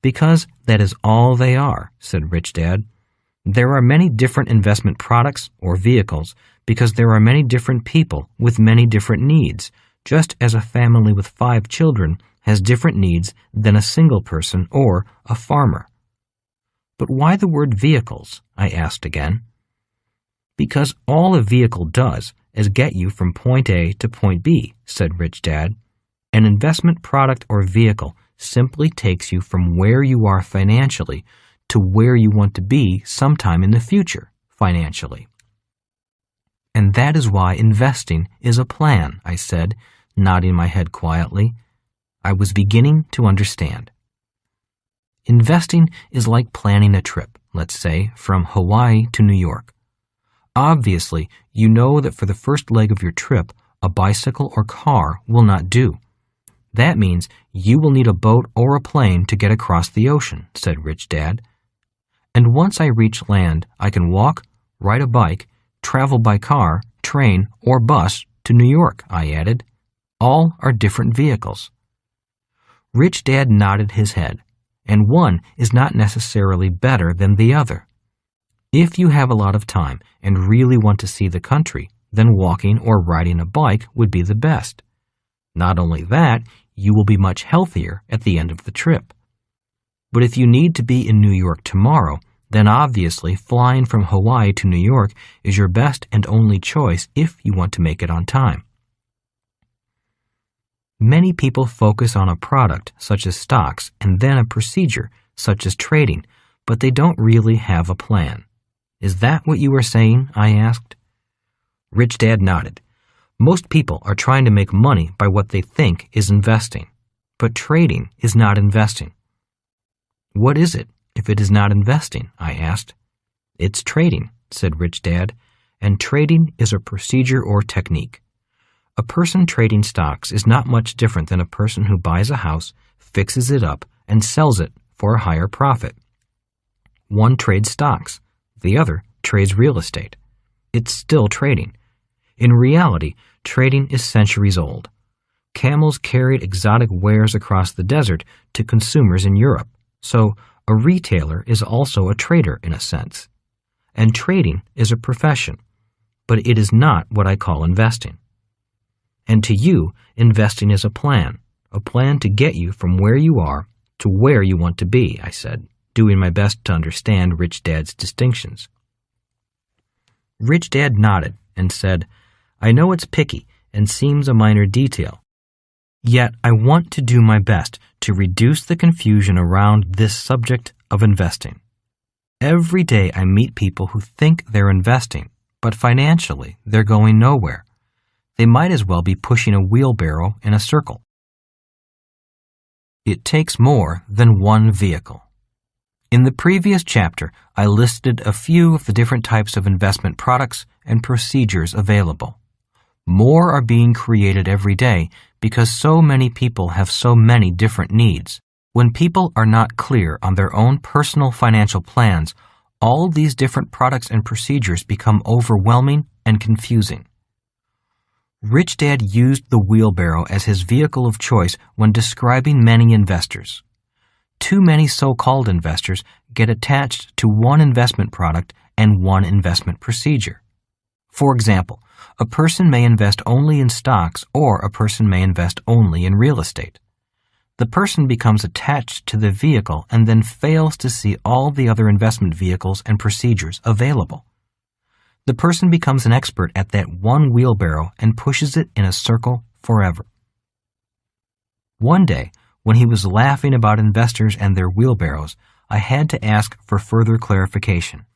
"Because that is all they are," said Rich Dad. "There are many different investment products or vehicles because there are many different people with many different needs, just as a family with 5 children has different needs than a single person or a farmer." "But why the word vehicles?" I asked again. "Because all a vehicle does is get you from point A to point B," said Rich Dad. "An investment product or vehicle simply takes you from where you are financially to where you want to be sometime in the future financially." "And that is why investing is a plan," I said, nodding my head quietly. I was beginning to understand. Investing is like planning a trip, let's say, from Hawaii to New York. Obviously, you know that for the first leg of your trip, a bicycle or car will not do. That means you will need a boat or a plane to get across the ocean, said Rich Dad. And once I reach land, I can walk, ride a bike, travel by car, train, or bus to New York, I added. All are different vehicles. Rich Dad nodded his head, and one is not necessarily better than the other. If you have a lot of time and really want to see the country, then walking or riding a bike would be the best. Not only that, you will be much healthier at the end of the trip. But if you need to be in New York tomorrow, then obviously flying from Hawaii to New York is your best and only choice if you want to make it on time. Many people focus on a product, such as stocks, and then a procedure, such as trading, but they don't really have a plan. Is that what you were saying? I asked. Rich Dad nodded. Most people are trying to make money by what they think is investing, but trading is not investing. What is it if it is not investing? I asked. It's trading, said Rich Dad, and trading is a procedure or technique. A person trading stocks is not much different than a person who buys a house, fixes it up, and sells it for a higher profit. One trades stocks, the other trades real estate. It's still trading. In reality, trading is centuries old. Camels carried exotic wares across the desert to consumers in Europe, so a retailer is also a trader in a sense. And trading is a profession, but it is not what I call investing. And to you, investing is a plan to get you from where you are to where you want to be, I said, doing my best to understand Rich Dad's distinctions. Rich Dad nodded and said, I know it's picky and seems a minor detail. Yet I want to do my best to reduce the confusion around this subject of investing. Every day I meet people who think they're investing, but financially they're going nowhere. They might as well be pushing a wheelbarrow in a circle. It takes more than one vehicle. In the previous chapter, I listed a few of the different types of investment products and procedures available. More are being created every day because so many people have so many different needs. When people are not clear on their own personal financial plans, all these different products and procedures become overwhelming and confusing. Rich Dad used the wheelbarrow as his vehicle of choice when describing many investors. Too many so-called investors get attached to one investment product and one investment procedure. For example, a person may invest only in stocks or a person may invest only in real estate. The person becomes attached to the vehicle and then fails to see all the other investment vehicles and procedures available. The person becomes an expert at that one wheelbarrow and pushes it in a circle forever. One day, when he was laughing about investors and their wheelbarrows, I had to ask for further clarification.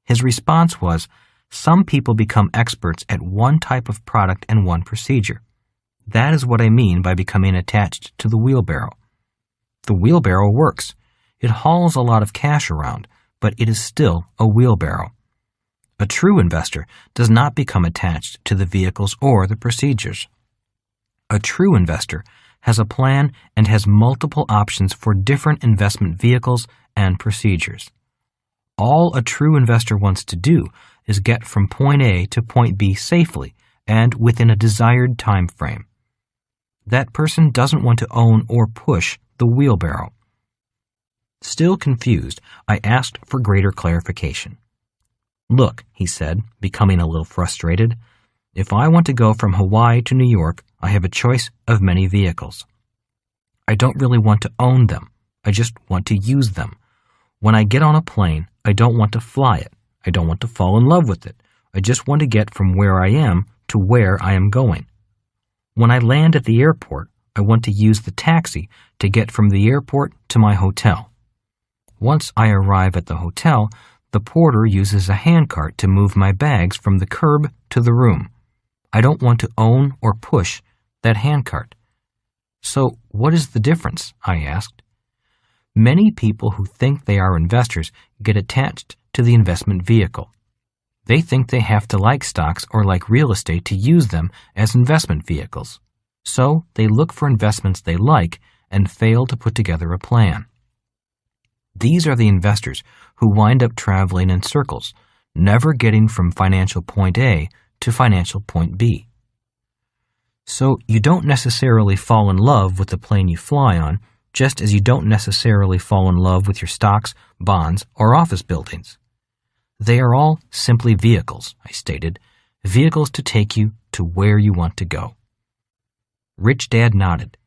His response was, some people become experts at one type of product and one procedure. That is what I mean by becoming attached to the wheelbarrow. The wheelbarrow works. It hauls a lot of cash around, but it is still a wheelbarrow. A true investor does not become attached to the vehicles or the procedures. A true investor has a plan and has multiple options for different investment vehicles and procedures. All a true investor wants to do is get from point A to point B safely and within a desired time frame. That person doesn't want to own or push the wheelbarrow. Still confused, I asked for greater clarification. Look, he said, becoming a little frustrated, if I want to go from Hawaii to New York, I have a choice of many vehicles. I don't really want to own them. I just want to use them. When I get on a plane, I don't want to fly it. I don't want to fall in love with it. I just want to get from where I am to where I am going. When I land at the airport, I want to use the taxi to get from the airport to my hotel. Once I arrive at the hotel, the porter uses a handcart to move my bags from the curb to the room. I don't want to own or push that handcart. So what is the difference? I asked. Many people who think they are investors get attached to the investment vehicle. They think they have to like stocks or like real estate to use them as investment vehicles. So they look for investments they like and fail to put together a plan. These are the investors who wind up traveling in circles, never getting from financial point A to financial point B. So you don't necessarily fall in love with the plane you fly on, just as you don't necessarily fall in love with your stocks, bonds, or office buildings. They are all simply vehicles, I stated, vehicles to take you to where you want to go. Rich Dad nodded.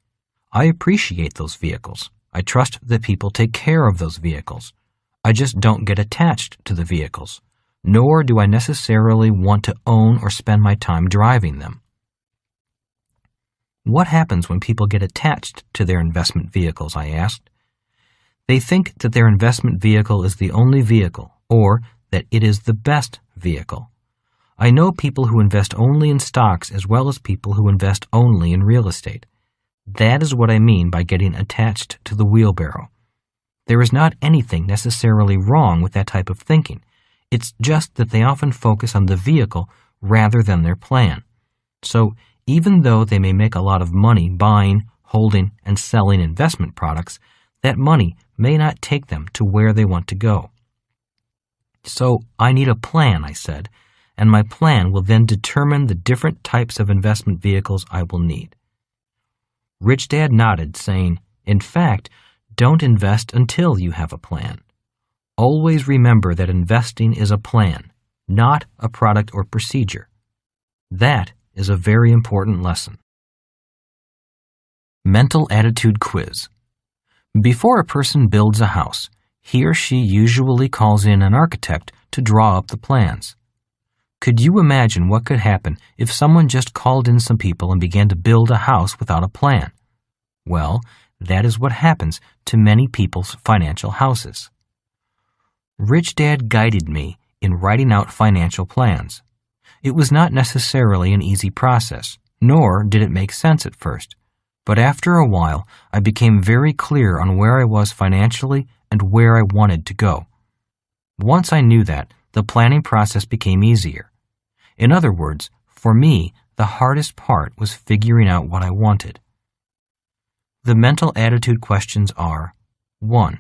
I appreciate those vehicles. I trust that people take care of those vehicles. I just don't get attached to the vehicles, nor do I necessarily want to own or spend my time driving them. What happens when people get attached to their investment vehicles? I asked. They think that their investment vehicle is the only vehicle, or that it is the best vehicle. I know people who invest only in stocks as well as people who invest only in real estate. That is what I mean by getting attached to the wheelbarrow. There is not anything necessarily wrong with that type of thinking. It's just that they often focus on the vehicle rather than their plan. So even though they may make a lot of money buying, holding, and selling investment products, that money may not take them to where they want to go. So I need a plan, I said, and my plan will then determine the different types of investment vehicles I will need. Rich Dad nodded, saying, in fact, don't invest until you have a plan. Always remember that investing is a plan, not a product or procedure. That is a very important lesson. Mental Attitude Quiz. Before a person builds a house, he or she usually calls in an architect to draw up the plans. Could you imagine what could happen if someone just called in some people and began to build a house without a plan? Well, that is what happens to many people's financial houses. Rich Dad guided me in writing out financial plans. It was not necessarily an easy process, nor did it make sense at first. But after a while, I became very clear on where I was financially and where I wanted to go. Once I knew that, the planning process became easier. In other words, for me, the hardest part was figuring out what I wanted. The mental attitude questions are: 1.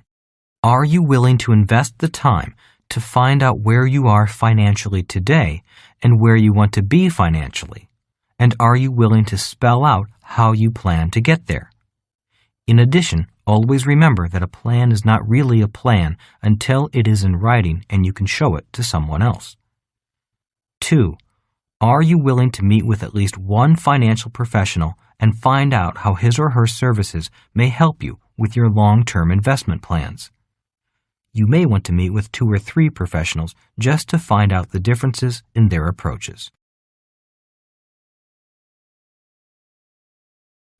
Are you willing to invest the time to find out where you are financially today and where you want to be financially? And are you willing to spell out how you plan to get there? In addition, always remember that a plan is not really a plan until it is in writing and you can show it to someone else. 2. Are you willing to meet with at least one financial professional and find out how his or her services may help you with your long-term investment plans? You may want to meet with 2 or 3 professionals just to find out the differences in their approaches.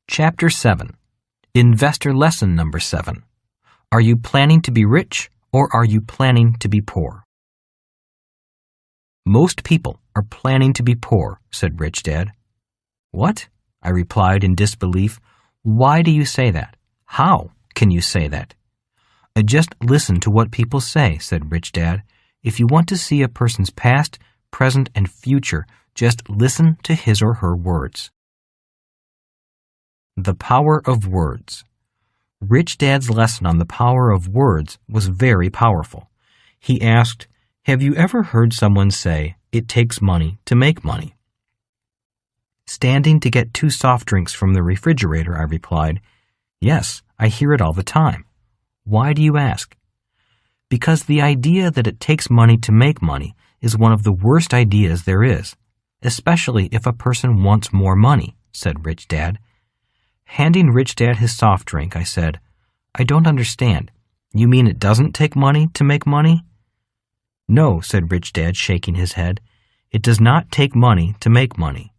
Chapter 7. Investor Lesson Number 7. Are you planning to be rich or are you planning to be poor? Most people are planning to be poor, said Rich Dad. What? I replied in disbelief. Why do you say that? How can you say that? Just listen to what people say, said Rich Dad. If you want to see a person's past, present, and future, just listen to his or her words. The power of words. Rich Dad's lesson on the power of words was very powerful. He asked, "Have you ever heard someone say, 'It takes money to make money'?" Standing to get 2 soft drinks from the refrigerator, I replied, "Yes, I hear it all the time." Why do you ask? Because the idea that it takes money to make money is one of the worst ideas there is, especially if a person wants more money, said Rich Dad. Handing Rich Dad his soft drink, I said, "I don't understand. You mean it doesn't take money to make money?" "No," said Rich Dad, shaking his head. "It does not take money to make money.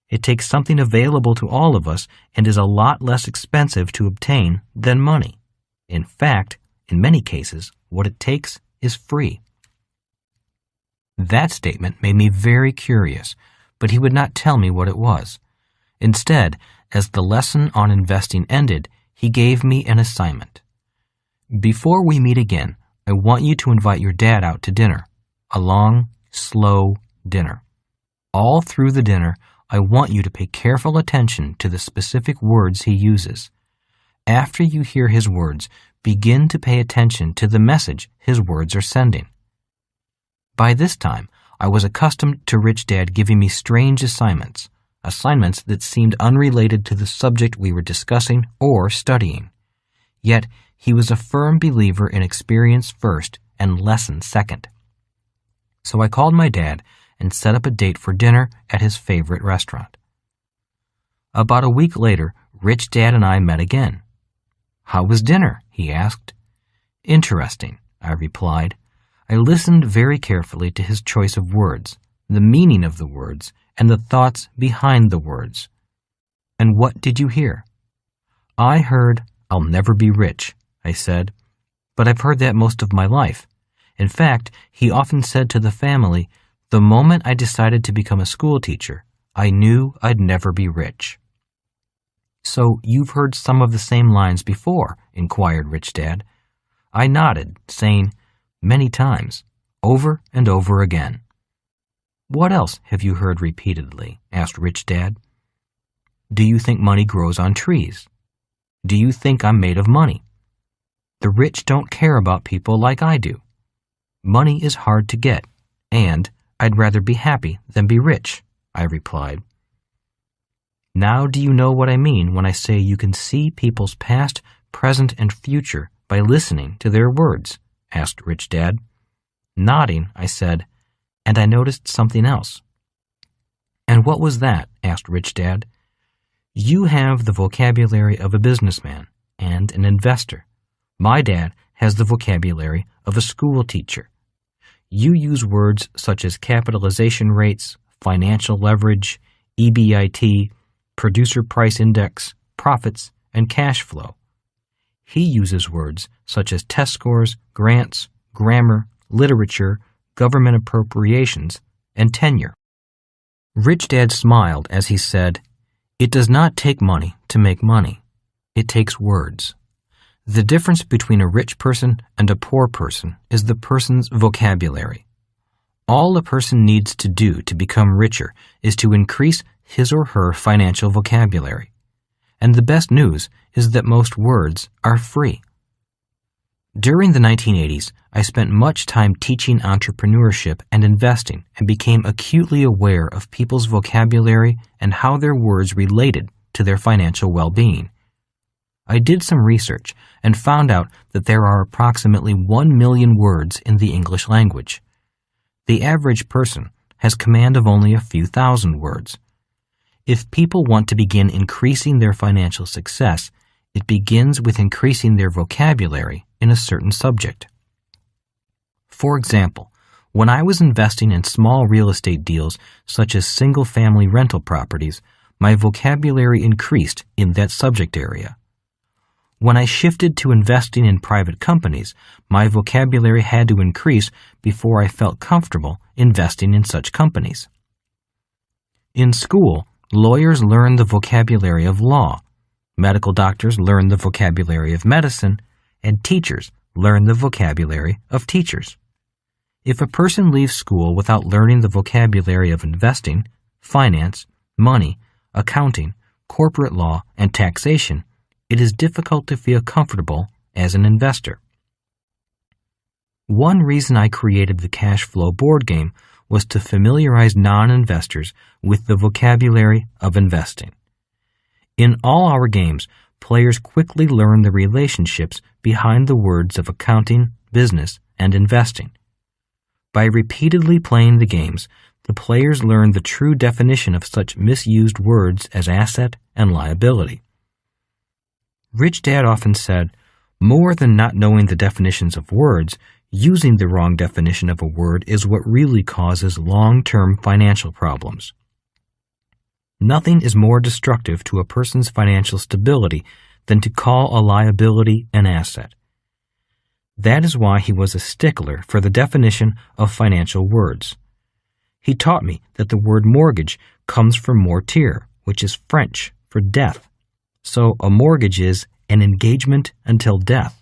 It takes something available to all of us and is a lot less expensive to obtain than money. In fact, in many cases, what it takes is free." That statement made me very curious, but he would not tell me what it was. Instead, as the lesson on investing ended, he gave me an assignment. "Before we meet again, I want you to invite your dad out to dinner, a long, slow dinner. All through the dinner, I want you to pay careful attention to the specific words he uses. After you hear his words, begin to pay attention to the message his words are sending." By this time, I was accustomed to Rich Dad giving me strange assignments that seemed unrelated to the subject we were discussing or studying. Yet, he was a firm believer in experience first and lesson second. So I called my dad and set up a date for dinner at his favorite restaurant. About a week later, Rich Dad and I met again. "How was dinner?" he asked. "Interesting," I replied. I listened very carefully to his choice of words, the meaning of the words, and the thoughts behind the words. "And what did you hear?" "I heard, 'I'll never be rich,'" I said. "But I've heard that most of my life. In fact, he often said to the family, 'The moment I decided to become a school teacher, I knew I'd never be rich.'" "So you've heard some of the same lines before?" inquired Rich Dad. I nodded, saying, "Many times, over and over again." "What else have you heard repeatedly?" asked Rich Dad. "Do you think money grows on trees? Do you think I'm made of money? The rich don't care about people like I do. Money is hard to get, and I'd rather be happy than be rich," I replied. "Now do you know what I mean when I say you can see people's past, present, and future by listening to their words?" asked Rich Dad. Nodding, I said, "And I noticed something else." "And what was that?" asked Rich Dad. "You have the vocabulary of a businessman and an investor. My dad has the vocabulary of a school teacher. You use words such as capitalization rates, financial leverage, EBIT, producer price index, profits, and cash flow. He uses words such as test scores, grants, grammar, literature, government appropriations, and tenure." Rich Dad smiled as he said, "It does not take money to make money. It takes words. The difference between a rich person and a poor person is the person's vocabulary. All a person needs to do to become richer is to increase his or her financial vocabulary. And the best news is that most words are free. During the 1980s, I spent much time teaching entrepreneurship and investing and became acutely aware of people's vocabulary and how their words related to their financial well-being. I did some research and found out that there are approximately 1 million words in the English language. The average person has command of only a few thousand words. If people want to begin increasing their financial success, it begins with increasing their vocabulary in a certain subject. For example, when I was investing in small real estate deals such as single-family rental properties, my vocabulary increased in that subject area. When I shifted to investing in private companies, my vocabulary had to increase before I felt comfortable investing in such companies. In school, lawyers learn the vocabulary of law, medical doctors learn the vocabulary of medicine, and teachers learn the vocabulary of teachers. If a person leaves school without learning the vocabulary of investing, finance, money, accounting, corporate law, and taxation, it is difficult to feel comfortable as an investor. One reason I created the cash flow board game was to familiarize non-investors with the vocabulary of investing. In all our games, players quickly learn the relationships behind the words of accounting, business, and investing. By repeatedly playing the games, the players learn the true definition of such misused words as asset and liability. Rich Dad often said, more than not knowing the definitions of words, using the wrong definition of a word is what really causes long-term financial problems. Nothing is more destructive to a person's financial stability than to call a liability an asset. That is why he was a stickler for the definition of financial words. He taught me that the word mortgage comes from mortir, which is French for death. So a mortgage is an engagement until death.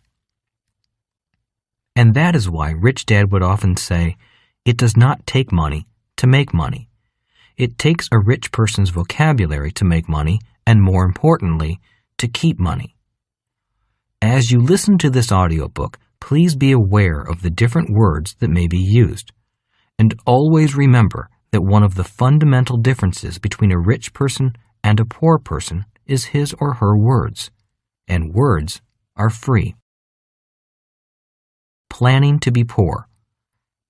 And that is why Rich Dad would often say, it does not take money to make money. It takes a rich person's vocabulary to make money, and more importantly, to keep money. As you listen to this audiobook, please be aware of the different words that may be used. And always remember that one of the fundamental differences between a rich person and a poor person is his or her words, and words are free. Planning to be poor.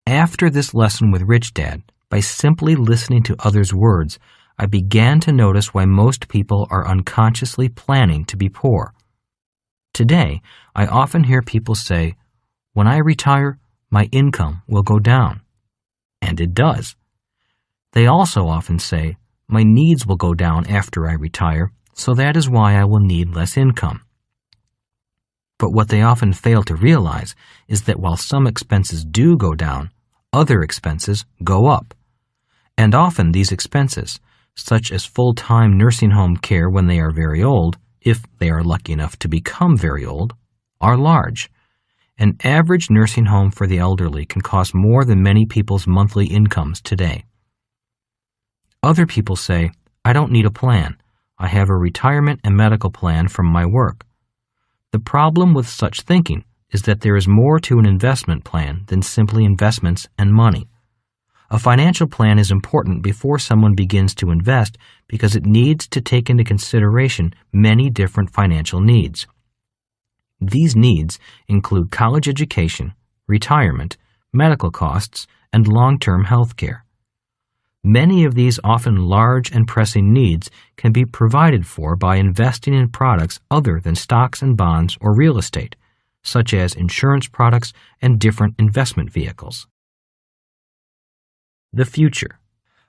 After this lesson with Rich Dad, by simply listening to others' words, I began to notice why most people are unconsciously planning to be poor. Today, I often hear people say, when I retire, my income will go down. And it does. They also often say, my needs will go down after I retire, so that is why I will need less income. But what they often fail to realize is that while some expenses do go down, other expenses go up. And often these expenses, such as full-time nursing home care when they are very old, if they are lucky enough to become very old, are large. An average nursing home for the elderly can cost more than many people's monthly incomes today. Other people say, I don't need a plan. I have a retirement and medical plan from my work. The problem with such thinking is that there is more to an investment plan than simply investments and money. A financial plan is important before someone begins to invest because it needs to take into consideration many different financial needs. These needs include college education, retirement, medical costs, and long-term health care. Many of these often large and pressing needs can be provided for by investing in products other than stocks and bonds or real estate, such as insurance products and different investment vehicles. The future.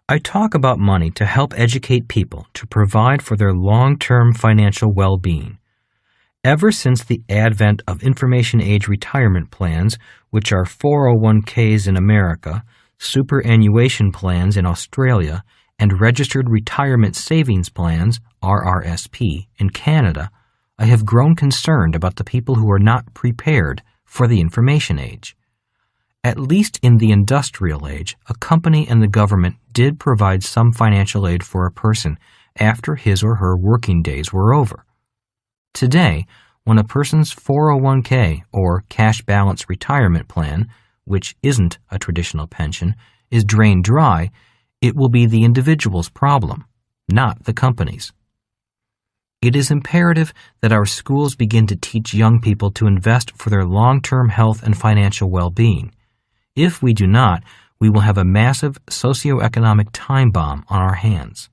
I talk about money to help educate people to provide for their long-term financial well-being. Ever since the advent of information age retirement plans, which are 401ks in America, superannuation plans in Australia, and registered retirement savings plans, RRSP, in Canada, I have grown concerned about the people who are not prepared for the information age. At least in the industrial age, a company and the government did provide some financial aid for a person after his or her working days were over. Today, when a person's 401k or cash balance retirement plan, which isn't a traditional pension, is drained dry, it will be the individual's problem, not the company's. It is imperative that our schools begin to teach young people to invest for their long-term health and financial well-being. If we do not, we will have a massive socioeconomic time bomb on our hands.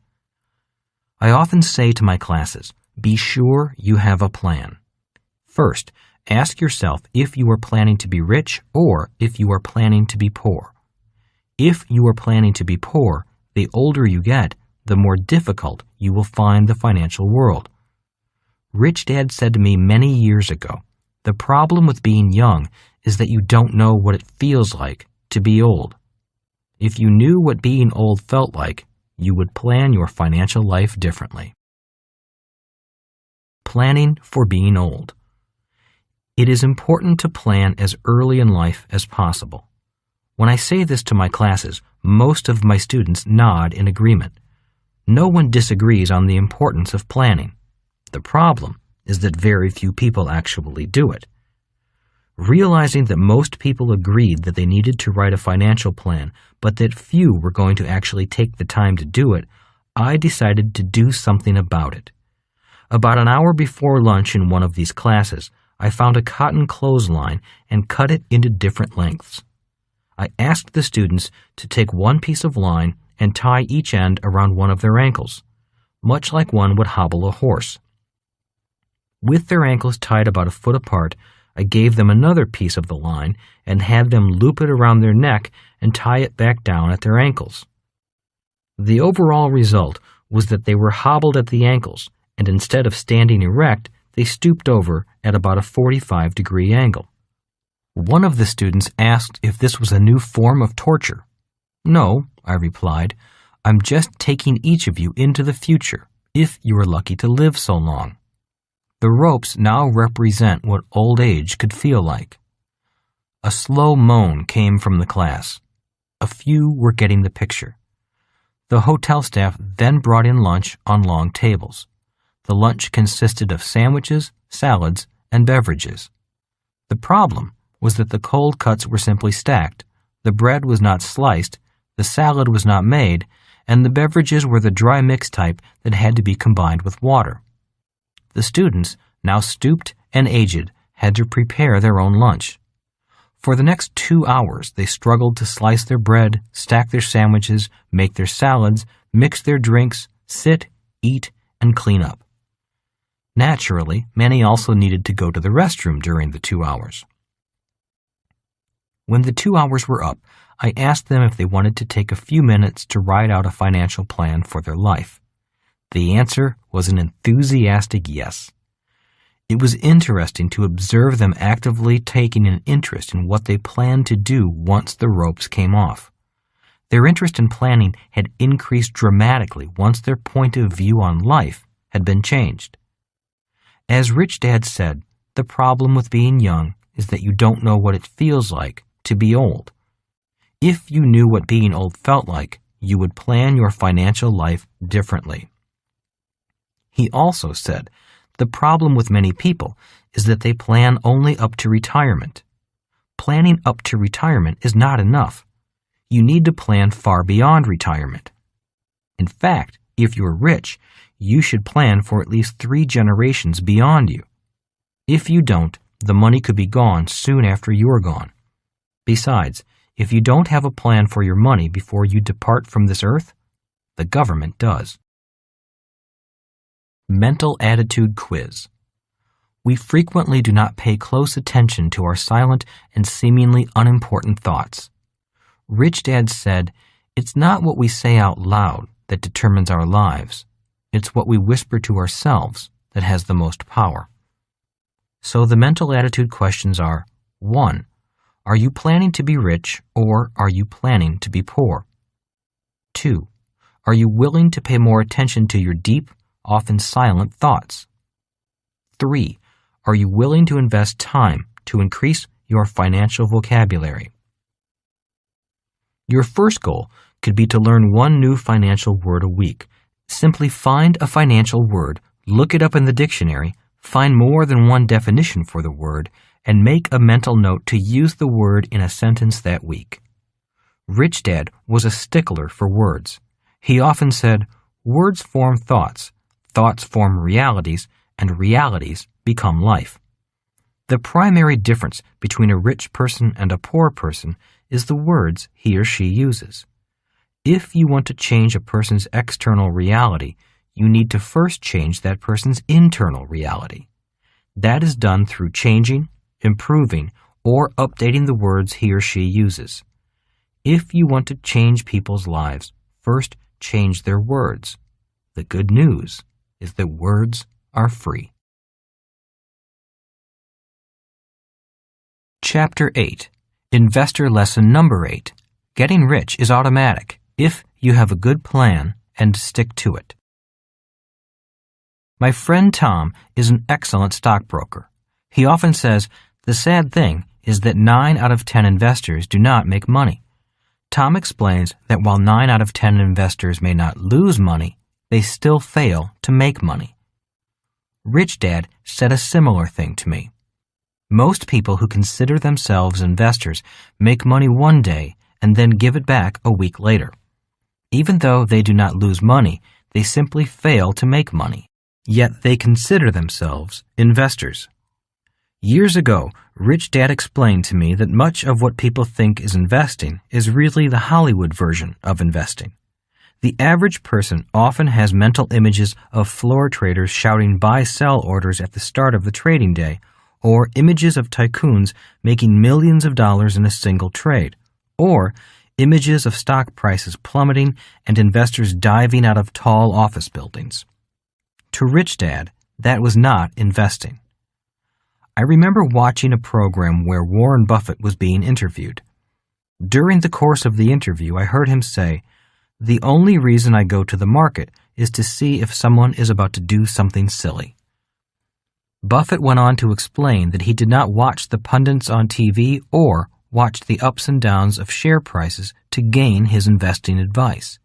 I often say to my classes, be sure you have a plan. First, ask yourself if you are planning to be rich or if you are planning to be poor. If you are planning to be poor, the older you get, the more difficult you will find the financial world. Rich Dad said to me many years ago, the problem with being young is that you don't know what it feels like to be old. If you knew what being old felt like, you would plan your financial life differently. Planning for being old. It is important to plan as early in life as possible. When I say this to my classes, most of my students nod in agreement. No one disagrees on the importance of planning. The problem is that very few people actually do it. Realizing that most people agreed that they needed to write a financial plan, but that few were going to actually take the time to do it, I decided to do something about it. About an hour before lunch in one of these classes, I found a cotton clothesline and cut it into different lengths. I asked the students to take one piece of line and tie each end around one of their ankles, much like one would hobble a horse. With their ankles tied about a foot apart, I gave them another piece of the line and had them loop it around their neck and tie it back down at their ankles. The overall result was that they were hobbled at the ankles, and instead of standing erect, they stooped over at about a 45-degree angle. One of the students asked if this was a new form of torture. No, I replied, I'm just taking each of you into the future, if you are lucky to live so long. The ropes now represent what old age could feel like. A slow moan came from the class. A few were getting the picture. The hotel staff then brought in lunch on long tables. The lunch consisted of sandwiches, salads, and beverages. The problem was that the cold cuts were simply stacked, the bread was not sliced, the salad was not made, and the beverages were the dry mix type that had to be combined with water. The students, now stooped and aged, had to prepare their own lunch. For the next 2 hours, they struggled to slice their bread, stack their sandwiches, make their salads, mix their drinks, sit, eat, and clean up. Naturally, many also needed to go to the restroom during the 2 hours. When the 2 hours were up, I asked them if they wanted to take a few minutes to write out a financial plan for their life. The answer was an enthusiastic yes. It was interesting to observe them actively taking an interest in what they planned to do once the ropes came off. Their interest in planning had increased dramatically once their point of view on life had been changed. As Rich Dad said, the problem with being young is that you don't know what it feels like to be old. If you knew what being old felt like, you would plan your financial life differently. He also said, the problem with many people is that they plan only up to retirement. Planning up to retirement is not enough. You need to plan far beyond retirement. In fact, if you're rich, you should plan for at least 3 generations beyond you. If you don't, the money could be gone soon after you're gone. Besides, if you don't have a plan for your money before you depart from this earth, the government does. Mental Attitude Quiz. We frequently do not pay close attention to our silent and seemingly unimportant thoughts. Rich Dad said, it's not what we say out loud that determines our lives. It's what we whisper to ourselves that has the most power. So the mental attitude questions are, 1. Are you planning to be rich or are you planning to be poor? 2. Are you willing to pay more attention to your deep, often silent thoughts? 3. Are you willing to invest time to increase your financial vocabulary? Your first goal could be to learn one new financial word a week. Simply find a financial word, look it up in the dictionary, find more than one definition for the word, and make a mental note to use the word in a sentence that week. Rich Dad was a stickler for words. He often said, "Words form thoughts, thoughts form realities, and realities become life." The primary difference between a rich person and a poor person is the words he or she uses. If you want to change a person's external reality, you need to first change that person's internal reality. That is done through changing, improving, or updating the words he or she uses. If you want to change people's lives, first change their words. The good news is that words are free. Chapter 8. Investor Lesson Number 8. Getting rich is automatic if you have a good plan and stick to it. My friend Tom is an excellent stockbroker. He often says, "The sad thing is that 9 out of 10 investors do not make money." Tom explains that while 9 out of 10 investors may not lose money, they still fail to make money. Rich Dad said a similar thing to me. Most people who consider themselves investors make money one day and then give it back a week later. Even though they do not lose money, they simply fail to make money. Yet they consider themselves investors. Years ago, Rich Dad explained to me that much of what people think is investing is really the Hollywood version of investing. The average person often has mental images of floor traders shouting buy-sell orders at the start of the trading day, or images of tycoons making millions of dollars in a single trade, or images of stock prices plummeting and investors diving out of tall office buildings. To Rich Dad, that was not investing. I remember watching a program where Warren Buffett was being interviewed. During the course of the interview, I heard him say, "The only reason I go to the market is to see if someone is about to do something silly." Buffett went on to explain that he did not watch the pundits on TV or watch the ups and downs of share prices to gain his investing advice.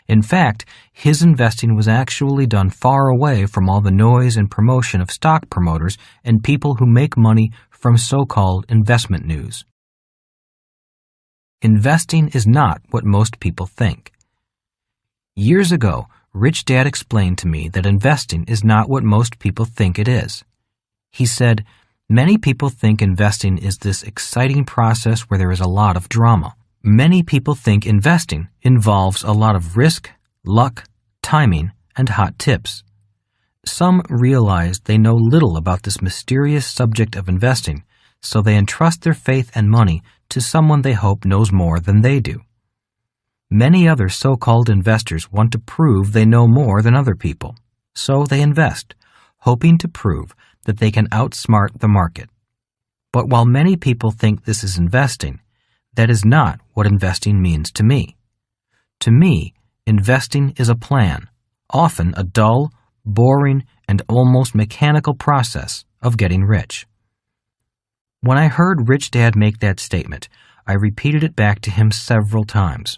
In fact, his investing was actually done far away from all the noise and promotion of stock promoters and people who make money from so-called investment news. Investing is not what most people think. Years ago, Rich Dad explained to me that investing is not what most people think it is. He said, "Many people think investing is this exciting process where there is a lot of drama. Many people think investing involves a lot of risk, luck, timing, and hot tips. Some realize they know little about this mysterious subject of investing, so they entrust their faith and money to someone they hope knows more than they do. Many other so-called investors want to prove they know more than other people, so they invest, hoping to prove that they can outsmart the market. But while many people think this is investing, that is not what investing means to me. To me, investing is a plan, often a dull, boring, and almost mechanical process of getting rich." When I heard Rich Dad make that statement, I repeated it back to him several times.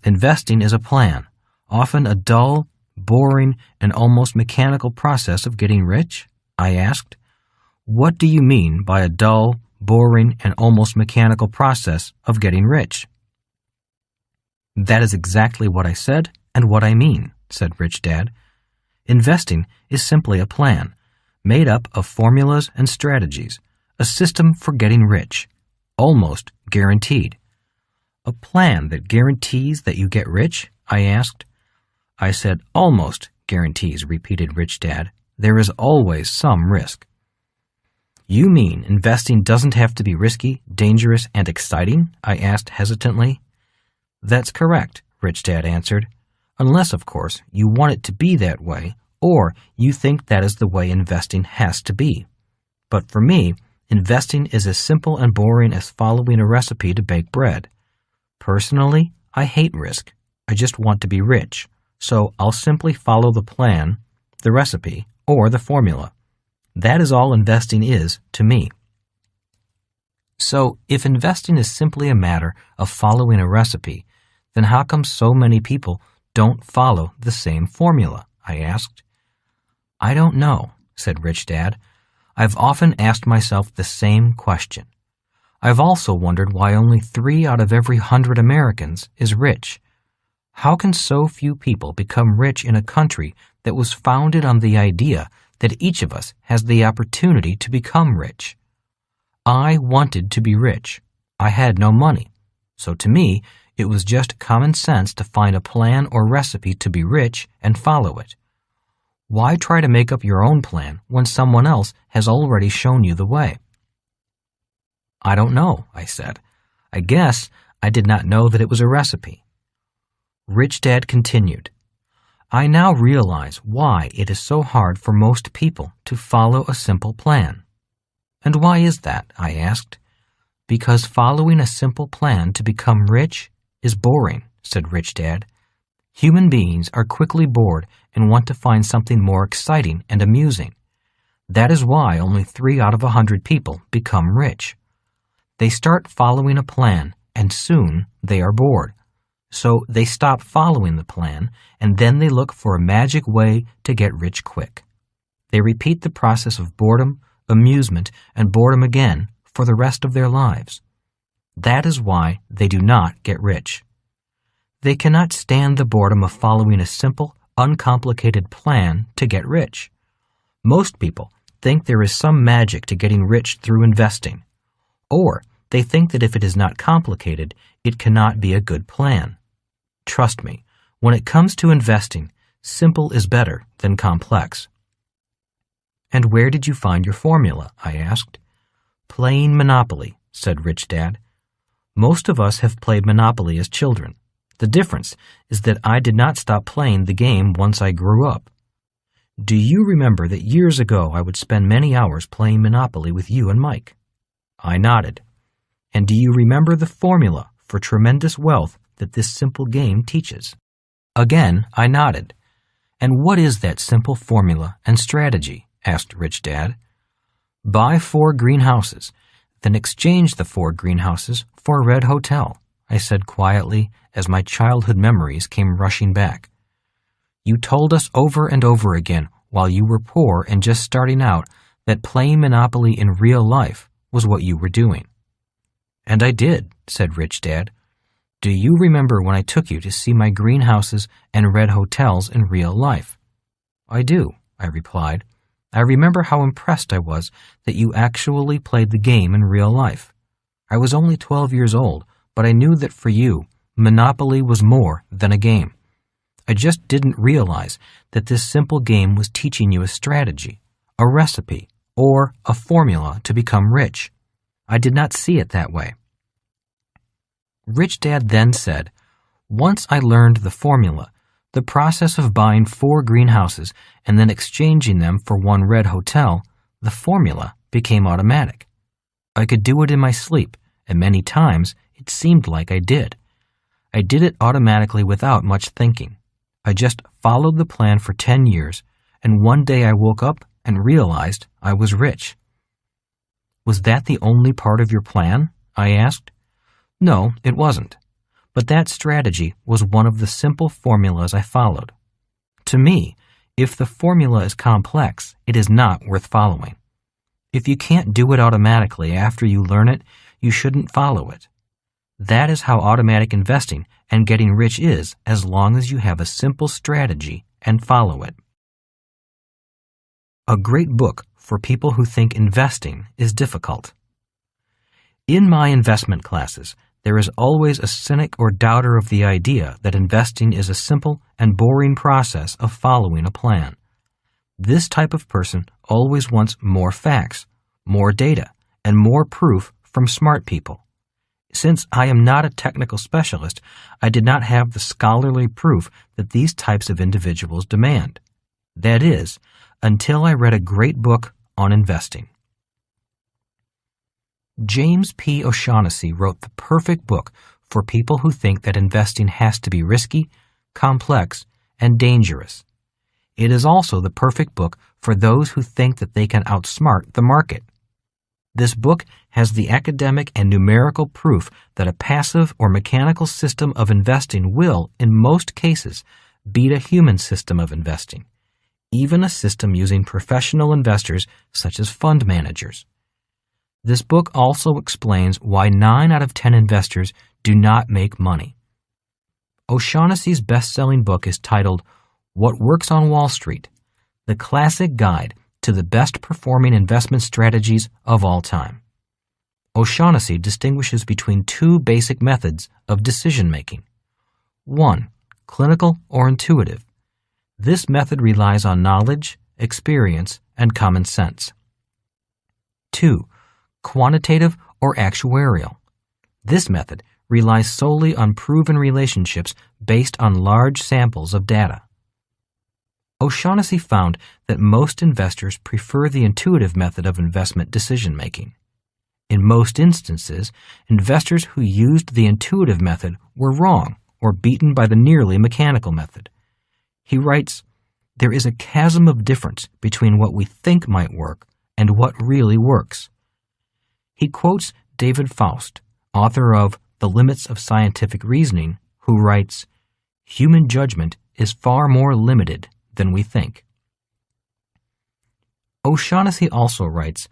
Investing is a plan, often a dull, boring, and almost mechanical process of getting rich? I asked. What do you mean by a dull, boring, and almost mechanical process of getting rich? That is exactly what I said and what I mean, said Rich Dad. Investing is simply a plan, made up of formulas and strategies, a system for getting rich, almost guaranteed. A plan that guarantees that you get rich? I asked. I said almost guarantees, repeated Rich Dad. There is always some risk. You mean investing doesn't have to be risky, dangerous, and exciting? I asked hesitantly. That's correct, Rich Dad answered. Unless, of course, you want it to be that way, or you think that is the way investing has to be. But for me, investing is as simple and boring as following a recipe to bake bread. Personally, I hate risk. I just want to be rich, so I'll simply follow the plan, the recipe, or the formula. That is all investing is to me. So, if investing is simply a matter of following a recipe, then how come so many people don't follow the same formula? I asked. I don't know, said Rich Dad. I've often asked myself the same question. I've also wondered why only 3 out of every 100 Americans is rich. How can so few people become rich in a country that was founded on the idea that each of us has the opportunity to become rich? I wanted to be rich. I had no money. So to me, it was just common sense to find a plan or recipe to be rich and follow it. Why try to make up your own plan when someone else has already shown you the way? I don't know, I said. I guess I did not know that it was a recipe. Rich Dad continued, I now realize why it is so hard for most people to follow a simple plan. And why is that? I asked. Because following a simple plan to become rich is boring, said Rich Dad. Human beings are quickly bored and want to find something more exciting and amusing. That is why only 3 out of 100 people become rich. They start following a plan, and soon they are bored. So they stop following the plan, and then they look for a magic way to get rich quick. They repeat the process of boredom, amusement, and boredom again for the rest of their lives. That is why they do not get rich. They cannot stand the boredom of following a simple, uncomplicated plan to get rich. Most people think there is some magic to getting rich through investing. Or they think that if it is not complicated, it cannot be a good plan. Trust me, when it comes to investing, simple is better than complex. And where did you find your formula? I asked. Playing Monopoly, said Rich Dad. Most of us have played Monopoly as children. The difference is that I did not stop playing the game once I grew up. Do you remember that years ago I would spend many hours playing Monopoly with you and Mike? I nodded. And do you remember the formula for tremendous wealth that this simple game teaches? Again, I nodded. And what is that simple formula and strategy? Asked Rich Dad. Buy 4 greenhouses, then exchange the 4 greenhouses for a red hotel, I said quietly as my childhood memories came rushing back. You told us over and over again while you were poor and just starting out that playing Monopoly in real life was what you were doing. And I did, said Rich Dad. Do you remember when I took you to see my greenhouses and red hotels in real life? I do, I replied. I remember how impressed I was that you actually played the game in real life. I was only 12 years old, but I knew that for you, Monopoly was more than a game. I just didn't realize that this simple game was teaching you a strategy, a recipe, or a formula to become rich. I did not see it that way. Rich Dad then said, once I learned the formula, the process of buying 4 greenhouses and then exchanging them for 1 red hotel, the formula became automatic. I could do it in my sleep, and many times it seemed like I did. I did it automatically without much thinking. I just followed the plan for 10 years, and one day I woke up and realized I was rich. Was that the only part of your plan? I asked. No, it wasn't. But that strategy was one of the simple formulas I followed. To me, if the formula is complex, it is not worth following. If you can't do it automatically after you learn it, you shouldn't follow it. That is how automatic investing and getting rich is as long as you have a simple strategy and follow it. A great book for people who think investing is difficult. In my investment classes, there is always a cynic or doubter of the idea that investing is a simple and boring process of following a plan. This type of person always wants more facts, more data, and more proof from smart people. Since I am not a technical specialist, I did not have the scholarly proof that these types of individuals demand. That is, until I read a great book on investing. James P. O'Shaughnessy wrote the perfect book for people who think that investing has to be risky, complex, and dangerous. It is also the perfect book for those who think that they can outsmart the market. This book has the academic and numerical proof that a passive or mechanical system of investing will, in most cases, beat a human system of investing, even a system using professional investors such as fund managers. This book also explains why 9 out of 10 investors do not make money. O'Shaughnessy's best-selling book is titled What Works on Wall Street, the classic guide to the best-performing investment strategies of all time. O'Shaughnessy distinguishes between 2 basic methods of decision-making. 1. Clinical or intuitive. This method relies on knowledge, experience, and common sense. 2. Quantitative or actuarial. This method relies solely on proven relationships based on large samples of data. O'Shaughnessy found that most investors prefer the intuitive method of investment decision-making. In most instances, investors who used the intuitive method were wrong or beaten by the nearly mechanical method. He writes, "There is a chasm of difference between what we think might work and what really works." He quotes David Faust, author of The Limits of Scientific Reasoning, who writes, "Human judgment is far more limited than we think." O'Shaughnessy also writes,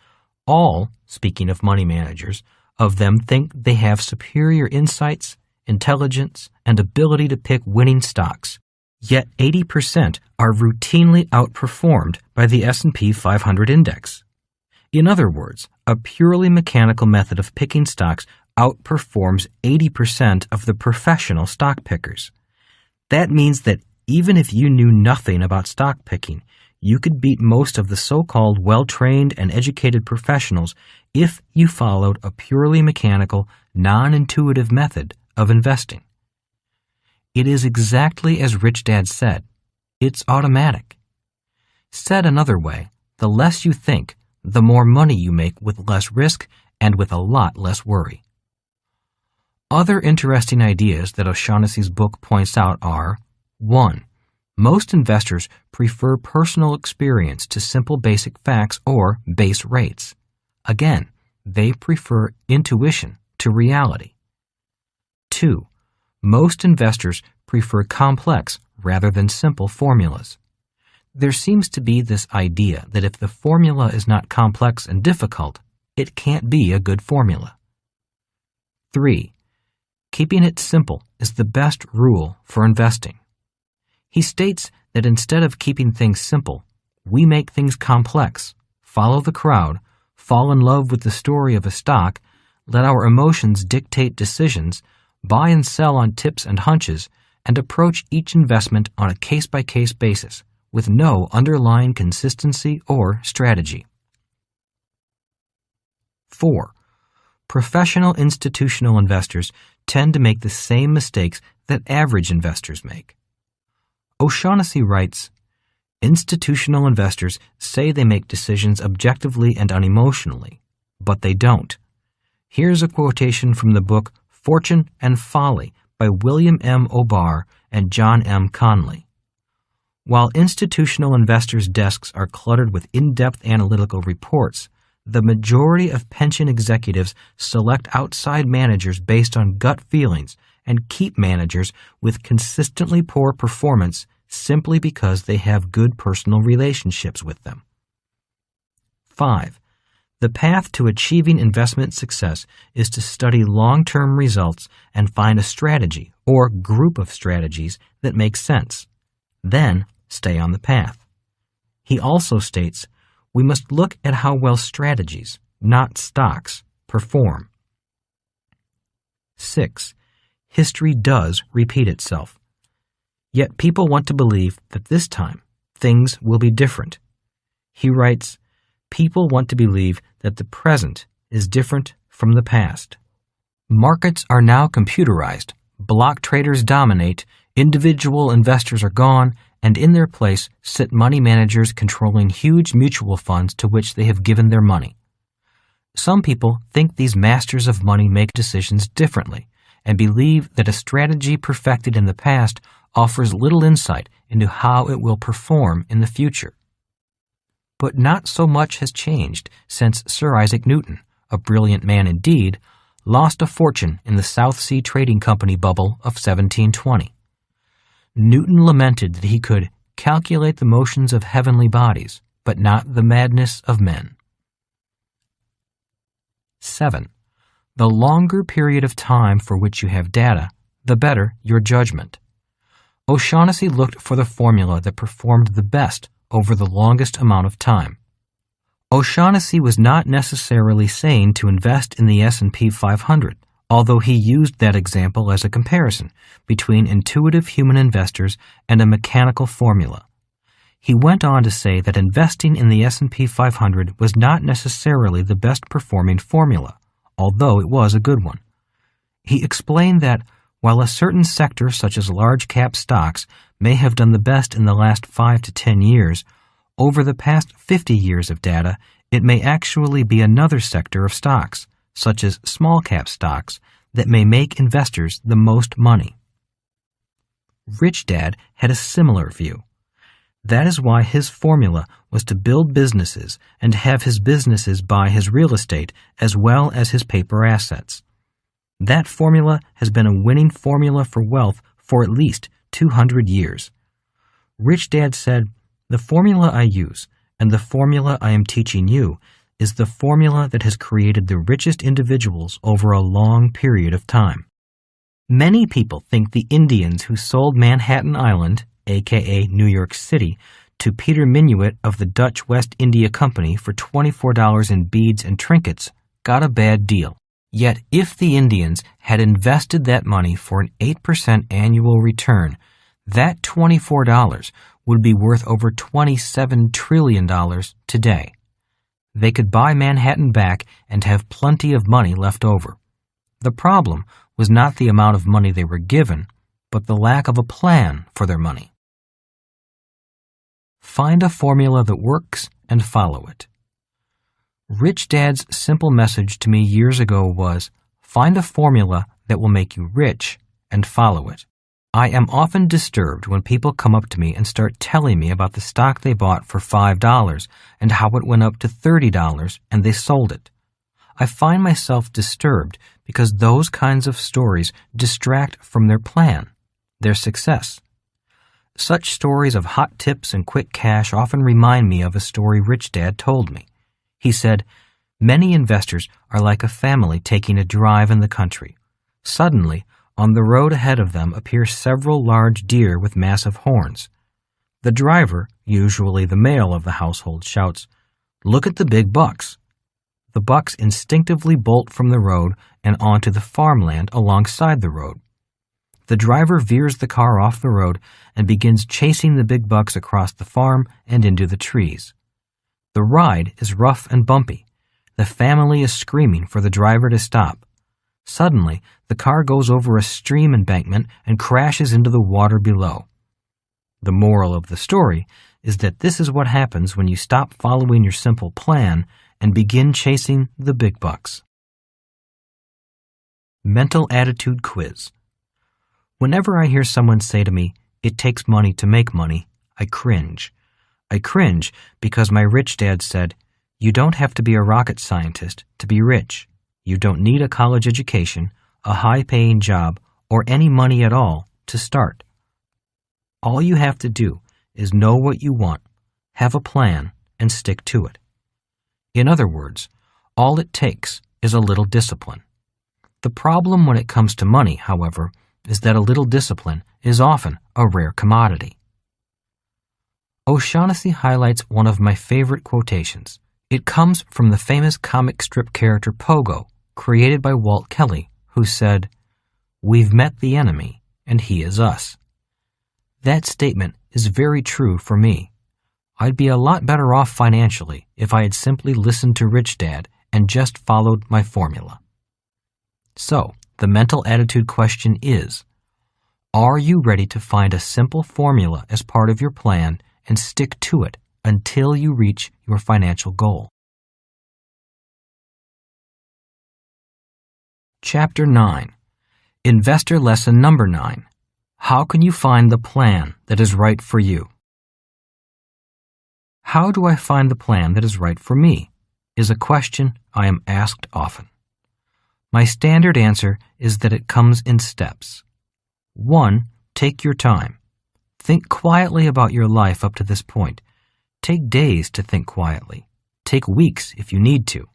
all, speaking of money managers, of them think they have superior insights, intelligence, and ability to pick winning stocks, yet 80% are routinely outperformed by the S&P 500 index. In other words, a purely mechanical method of picking stocks outperforms 80% of the professional stock pickers. That means that even if you knew nothing about stock picking, you could beat most of the so-called well-trained and educated professionals if you followed a purely mechanical, non-intuitive method of investing. It is exactly as Rich Dad said. It's automatic. Said another way, the less you think, the more money you make with less risk and with a lot less worry. Other interesting ideas that O'Shaughnessy's book points out are: 1. Most investors prefer personal experience to simple basic facts or base rates. Again, they prefer intuition to reality. 2. Most investors prefer complex rather than simple formulas. There seems to be this idea that if the formula is not complex and difficult, it can't be a good formula. 3. Keeping it simple is the best rule for investing. He states that instead of keeping things simple, we make things complex, follow the crowd, fall in love with the story of a stock, let our emotions dictate decisions, buy and sell on tips and hunches, and approach each investment on a case-by-case basis, with no underlying consistency or strategy. 4. Professional institutional investors tend to make the same mistakes that average investors make. O'Shaughnessy writes, "Institutional investors say they make decisions objectively and unemotionally, but they don't." Here's a quotation from the book Fortune and Folly by William M. O'Barr and John M. Conley. While institutional investors' desks are cluttered with in-depth analytical reports, the majority of pension executives select outside managers based on gut feelings and keep managers with consistently poor performance simply because they have good personal relationships with them. 5. The path to achieving investment success is to study long-term results and find a strategy or group of strategies that make sense. Then stay on the path. He also states, we must look at how well strategies, not stocks, perform. 6. History does repeat itself. Yet people want to believe that this time things will be different. He writes, people want to believe that the present is different from the past. Markets are now computerized, block traders dominate, individual investors are gone, and in their place sit money managers controlling huge mutual funds to which they have given their money. Some people think these masters of money make decisions differently and believe that a strategy perfected in the past offers little insight into how it will perform in the future. But not so much has changed since Sir Isaac Newton, a brilliant man indeed, lost a fortune in the South Sea Trading Company bubble of 1720. Newton lamented that he could calculate the motions of heavenly bodies, but not the madness of men. 7. The longer period of time for which you have data, the better your judgment. O'Shaughnessy looked for the formula that performed the best over the longest amount of time. O'Shaughnessy was not necessarily saying to invest in the S&P 500, although he used that example as a comparison between intuitive human investors and a mechanical formula. He went on to say that investing in the S&P 500 was not necessarily the best performing formula, although it was a good one. He explained that while a certain sector such as large-cap stocks may have done the best in the last 5 to 10 years, over the past 50 years of data, it may actually be another sector of stocks, such as small-cap stocks, that may make investors the most money. Rich Dad had a similar view. That is why his formula was to build businesses and have his businesses buy his real estate as well as his paper assets. That formula has been a winning formula for wealth for at least 200 years. Rich Dad said, "The formula I use and the formula I am teaching you is the formula that has created the richest individuals over a long period of time." Many people think the Indians who sold Manhattan Island, aka New York City, to Peter Minuit of the Dutch West India Company for $24 in beads and trinkets got a bad deal. Yet if the Indians had invested that money for an 8% annual return, that $24 would be worth over $27 trillion today. They could buy Manhattan back and have plenty of money left over. The problem was not the amount of money they were given, but the lack of a plan for their money. Find a formula that works and follow it. Rich Dad's simple message to me years ago was, find a formula that will make you rich and follow it. I am often disturbed when people come up to me and start telling me about the stock they bought for $5 and how it went up to $30 and they sold it. I find myself disturbed because those kinds of stories distract from their plan, their success. Such stories of hot tips and quick cash often remind me of a story Rich Dad told me. He said, "Many investors are like a family taking a drive in the country. Suddenly, on the road ahead of them appear several large deer with massive horns. The driver, usually the male of the household, shouts, 'Look at the big bucks.' The bucks instinctively bolt from the road and onto the farmland alongside the road. The driver veers the car off the road and begins chasing the big bucks across the farm and into the trees. The ride is rough and bumpy. The family is screaming for the driver to stop. Suddenly, the car goes over a stream embankment and crashes into the water below. The moral of the story is that this is what happens when you stop following your simple plan and begin chasing the big bucks." Mental Attitude Quiz. Whenever I hear someone say to me, "It takes money to make money," I cringe. I cringe because my rich dad said, "You don't have to be a rocket scientist to be rich. You don't need a college education, a high-paying job, or any money at all to start. All you have to do is know what you want, have a plan, and stick to it." In other words, all it takes is a little discipline. The problem when it comes to money, however, is that a little discipline is often a rare commodity. O'Shaughnessy highlights one of my favorite quotations. It comes from the famous comic strip character Pogo, created by Walt Kelly, who said, "We've met the enemy, and he is us." That statement is very true for me. I'd be a lot better off financially if I had simply listened to Rich Dad and just followed my formula. So, the mental attitude question is, are you ready to find a simple formula as part of your plan and stick to it until you reach your financial goal? Chapter 9. Investor Lesson Number 9. How can you find the plan that is right for you? How do I find the plan that is right for me? Is a question I am asked often. My standard answer is that it comes in steps. 1. Take your time. Think quietly about your life up to this point. Take days to think quietly. Take weeks if you need to.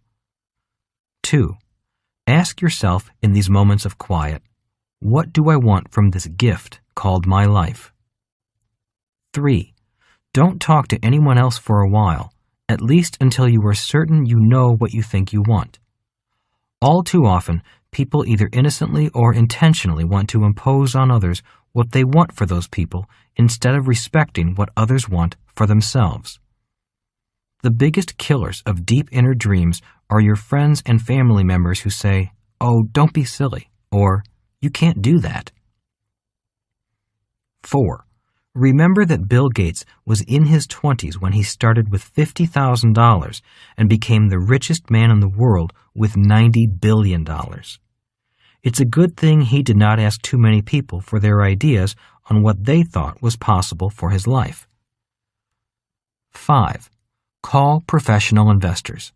2. Ask yourself in these moments of quiet, what do I want from this gift called my life? 3. Don't talk to anyone else for a while, at least until you are certain you know what you think you want. All too often, people either innocently or intentionally want to impose on others what they want for those people instead of respecting what others want for themselves. The biggest killers of deep inner dreams are your friends and family members who say, "Oh, don't be silly," or "You can't do that." 4. Remember that Bill Gates was in his 20s when he started with $50,000 and became the richest man in the world with $90 billion. It's a good thing he did not ask too many people for their ideas on what they thought was possible for his life. 5. Call professional investors.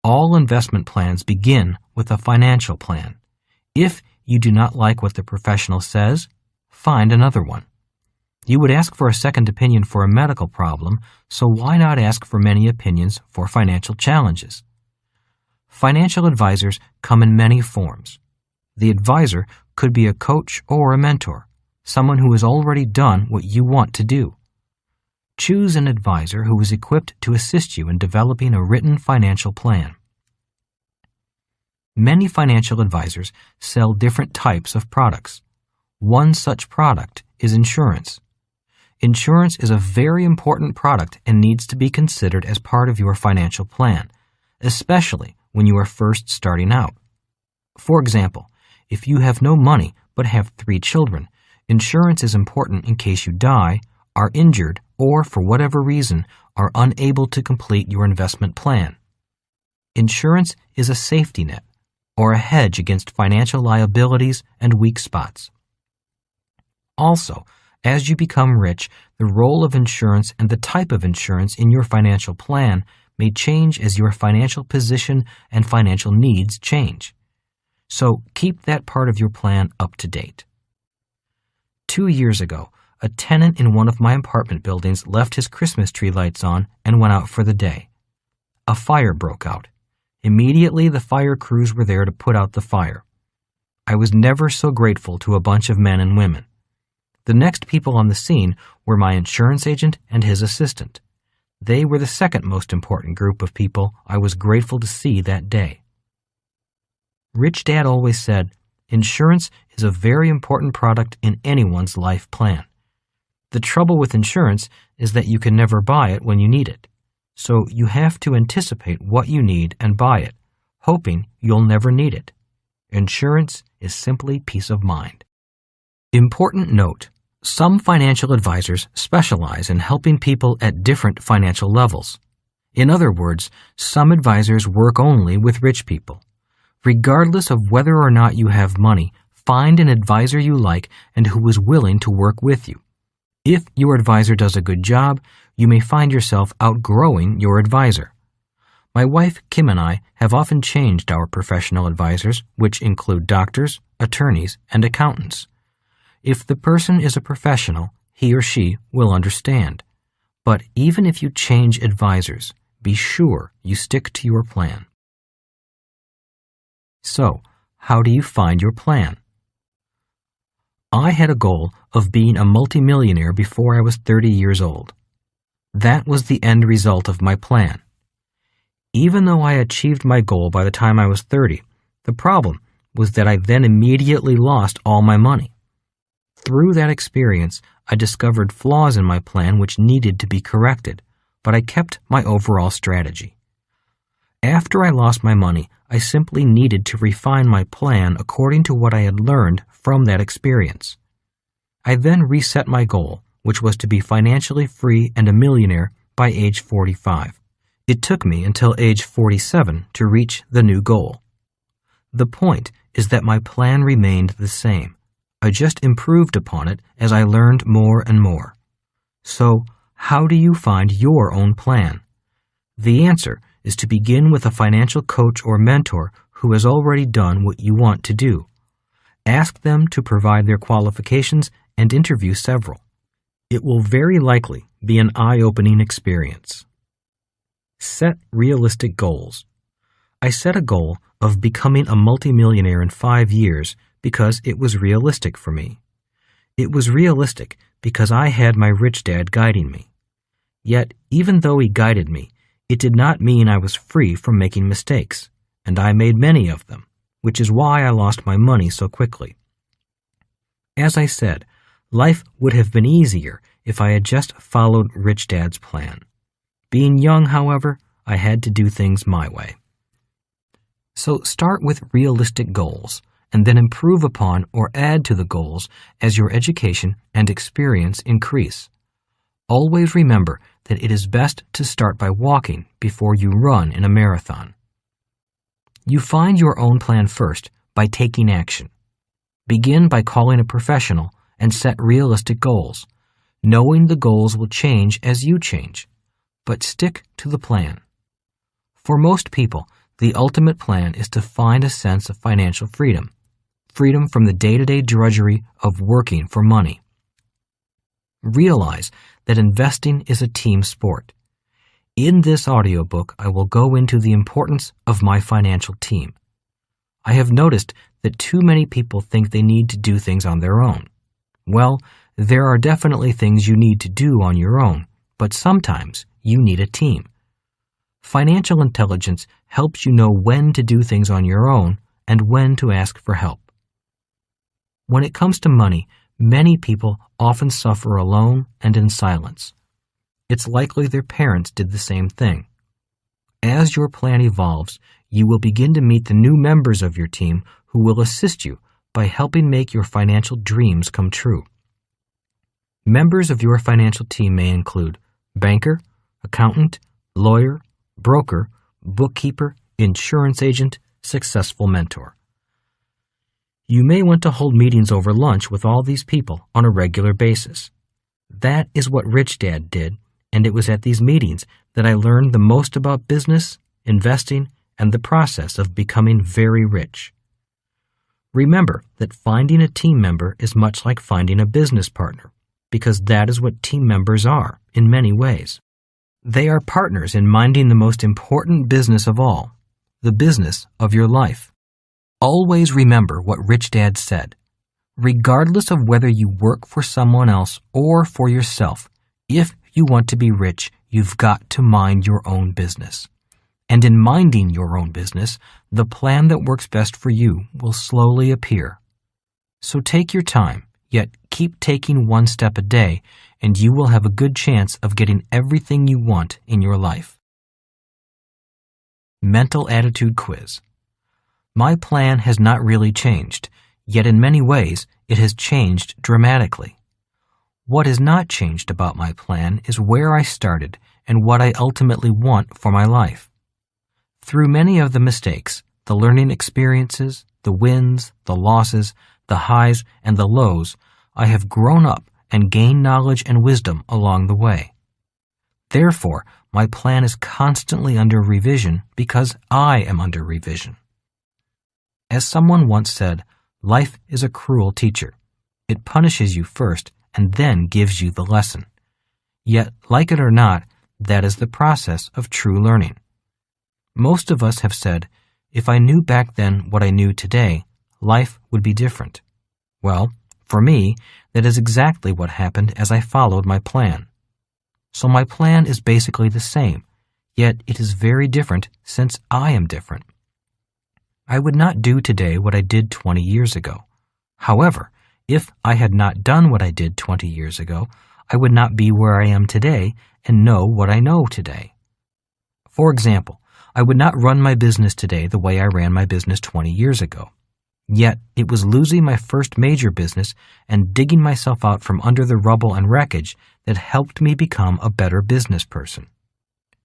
All investment plans begin with a financial plan. If you do not like what the professional says, find another one. You would ask for a second opinion for a medical problem, so why not ask for many opinions for financial challenges? Financial advisors come in many forms. The advisor could be a coach or a mentor, someone who has already done what you want to do. Choose an advisor who is equipped to assist you in developing a written financial plan. Many financial advisors sell different types of products. One such product is insurance. Insurance is a very important product and needs to be considered as part of your financial plan, especially when you are first starting out. For example, if you have no money but have 3 children, insurance is important in case you die, are injured, or for whatever reason are unable to complete your investment plan. Insurance is a safety net, or a hedge against financial liabilities and weak spots. Also, as you become rich, the role of insurance and the type of insurance in your financial plan may change as your financial position and financial needs change. So keep that part of your plan up to date. 2 years ago, a tenant in one of my apartment buildings left his Christmas tree lights on and went out for the day. A fire broke out. Immediately, the fire crews were there to put out the fire. I was never so grateful to a bunch of men and women. The next people on the scene were my insurance agent and his assistant. They were the second most important group of people I was grateful to see that day. Rich Dad always said, insurance is a very important product in anyone's life plan. The trouble with insurance is that you can never buy it when you need it. So you have to anticipate what you need and buy it, hoping you'll never need it. Insurance is simply peace of mind. Important note, some financial advisors specialize in helping people at different financial levels. In other words, some advisors work only with rich people. Regardless of whether or not you have money, find an advisor you like and who is willing to work with you. If your advisor does a good job, you may find yourself outgrowing your advisor. My wife, Kim, and I have often changed our professional advisors, which include doctors, attorneys, and accountants. If the person is a professional, he or she will understand. But even if you change advisors, be sure you stick to your plan. So, how do you find your plan? I had a goal of being a multimillionaire before I was 30 years old. That was the end result of my plan. Even though I achieved my goal by the time I was 30, the problem was that I then immediately lost all my money. Through that experience, I discovered flaws in my plan which needed to be corrected, but I kept my overall strategy. After I lost my money, I simply needed to refine my plan according to what I had learned from that experience. I then reset my goal, which was to be financially free and a millionaire by age 45. It took me until age 47 to reach the new goal. The point is that my plan remained the same. I just improved upon it as I learned more and more. So, how do you find your own plan? The answer is to begin with a financial coach or mentor who has already done what you want to do. Ask them to provide their qualifications and interview several. It will very likely be an eye-opening experience. Set realistic goals. I set a goal of becoming a multimillionaire in 5 years because it was realistic for me. It was realistic because I had my rich dad guiding me. Yet, even though he guided me, it did not mean I was free from making mistakes, and I made many of them, which is why I lost my money so quickly. As I said, life would have been easier if I had just followed Rich Dad's plan. Being young, however, I had to do things my way. So start with realistic goals, and then improve upon or add to the goals as your education and experience increase. Always remember that it is best to start by walking before you run in a marathon. You find your own plan first by taking action. Begin by calling a professional and set realistic goals, knowing the goals will change as you change, but stick to the plan. For most people, the ultimate plan is to find a sense of financial freedom, freedom from the day-to-day drudgery of working for money. Realize that investing is a team sport. In this audiobook, I will go into the importance of my financial team. I have noticed that too many people think they need to do things on their own. Well, there are definitely things you need to do on your own, but sometimes you need a team. Financial intelligence helps you know when to do things on your own and when to ask for help. When it comes to money, many people often suffer alone and in silence. It's likely their parents did the same thing. As your plan evolves, you will begin to meet the new members of your team who will assist you by helping make your financial dreams come true. Members of your financial team may include banker, accountant, lawyer, broker, bookkeeper, insurance agent, successful mentor. You may want to hold meetings over lunch with all these people on a regular basis. That is what Rich Dad did, and it was at these meetings that I learned the most about business, investing, and the process of becoming very rich. Remember that finding a team member is much like finding a business partner, because that is what team members are in many ways. They are partners in minding the most important business of all, the business of your life. Always remember what Rich Dad said. Regardless of whether you work for someone else or for yourself, if you want to be rich, you've got to mind your own business. And in minding your own business, the plan that works best for you will slowly appear. So take your time, yet keep taking one step a day, and you will have a good chance of getting everything you want in your life. Mental Attitude Quiz. My plan has not really changed, yet in many ways it has changed dramatically. What has not changed about my plan is where I started and what I ultimately want for my life. Through many of the mistakes, the learning experiences, the wins, the losses, the highs, and the lows, I have grown up and gained knowledge and wisdom along the way. Therefore, my plan is constantly under revision because I am under revision. As someone once said, life is a cruel teacher. It punishes you first and then gives you the lesson. Yet, like it or not, that is the process of true learning. Most of us have said, if I knew back then what I knew today, life would be different. Well, for me, that is exactly what happened as I followed my plan. So my plan is basically the same, yet it is very different since I am different. I would not do today what I did 20 years ago. However, if I had not done what I did 20 years ago, I would not be where I am today and know what I know today. For example, I would not run my business today the way I ran my business 20 years ago. Yet, it was losing my first major business and digging myself out from under the rubble and wreckage that helped me become a better business person.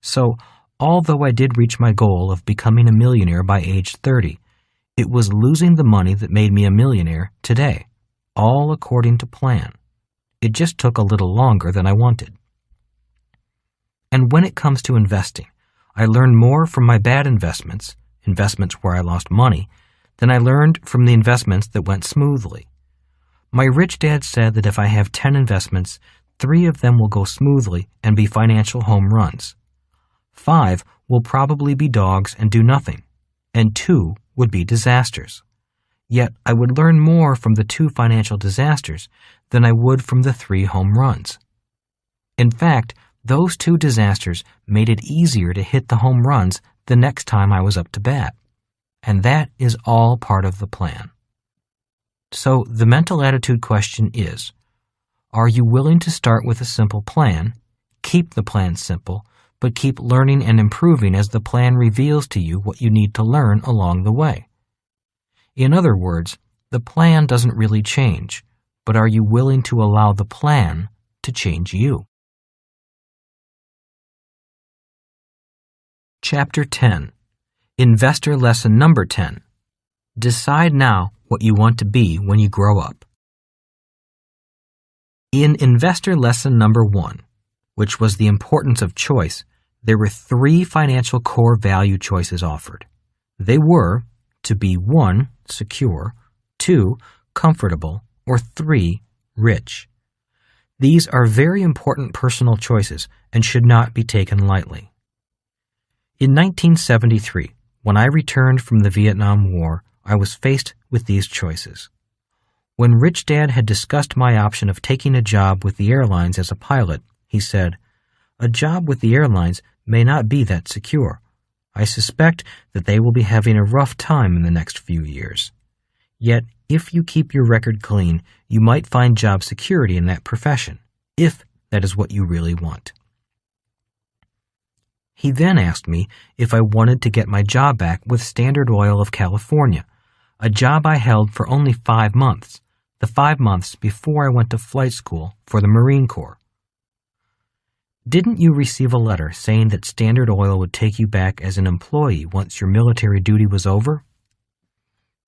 So, although I did reach my goal of becoming a millionaire by age 30, it was losing the money that made me a millionaire today. all according to plan. It just took a little longer than I wanted. And when it comes to investing, I learned more from my bad investments where I lost money, than I learned from the investments that went smoothly. My rich dad said that if I have 10 investments, 3 of them will go smoothly and be financial home runs. 5 will probably be dogs and do nothing, and 2 would be disasters. Yet I would learn more from the 2 financial disasters than I would from the 3 home runs. In fact, those 2 disasters made it easier to hit the home runs the next time I was up to bat. And that is all part of the plan. So the mental attitude question is, are you willing to start with a simple plan, keep the plan simple, but keep learning and improving as the plan reveals to you what you need to learn along the way? In other words, the plan doesn't really change, but are you willing to allow the plan to change you? Chapter 10. Investor Lesson Number 10. Decide now what you want to be when you grow up. In Investor Lesson Number 1, which was the importance of choice, there were 3 financial core value choices offered. They were to be 1, secure, 2, comfortable, or 3, rich. These are very important personal choices and should not be taken lightly. In 1973, when I returned from the Vietnam War, I was faced with these choices. When Rich Dad had discussed my option of taking a job with the airlines as a pilot, he said, "A job with the airlines may not be that secure. I suspect that they will be having a rough time in the next few years. Yet, if you keep your record clean, you might find job security in that profession, if that is what you really want." He then asked me if I wanted to get my job back with Standard Oil of California, a job I held for only 5 months, the 5 months before I went to flight school for the Marine Corps. "Didn't you receive a letter saying that Standard Oil would take you back as an employee once your military duty was over?"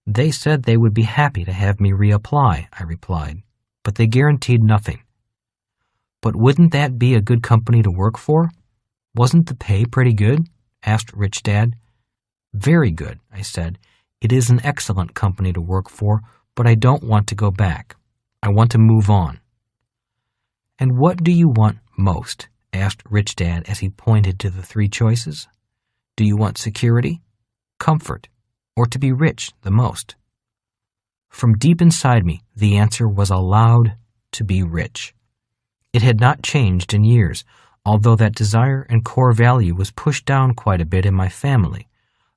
"They said they would be happy to have me reapply," I replied, "but they guaranteed nothing." "But wouldn't that be a good company to work for? Wasn't the pay pretty good?" asked Rich Dad. "Very good," I said. "It is an excellent company to work for, but I don't want to go back. I want to move on." "And what do you want most?" asked Rich Dad as he pointed to the 3 choices. "Do you want security, comfort, or to be rich the most?" From deep inside me, the answer was a loud, "to be rich." It had not changed in years, although that desire and core value was pushed down quite a bit in my family,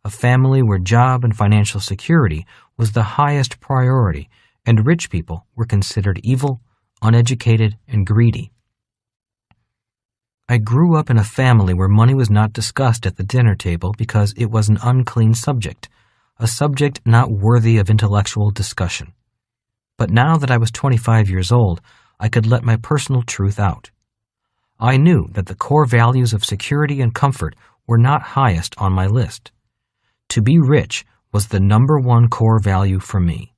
a family where job and financial security was the highest priority, and rich people were considered evil, uneducated, and greedy. I grew up in a family where money was not discussed at the dinner table because it was an unclean subject, a subject not worthy of intellectual discussion. But now that I was 25 years old, I could let my personal truth out. I knew that the core values of security and comfort were not highest on my list. To be rich was the number 1 core value for me.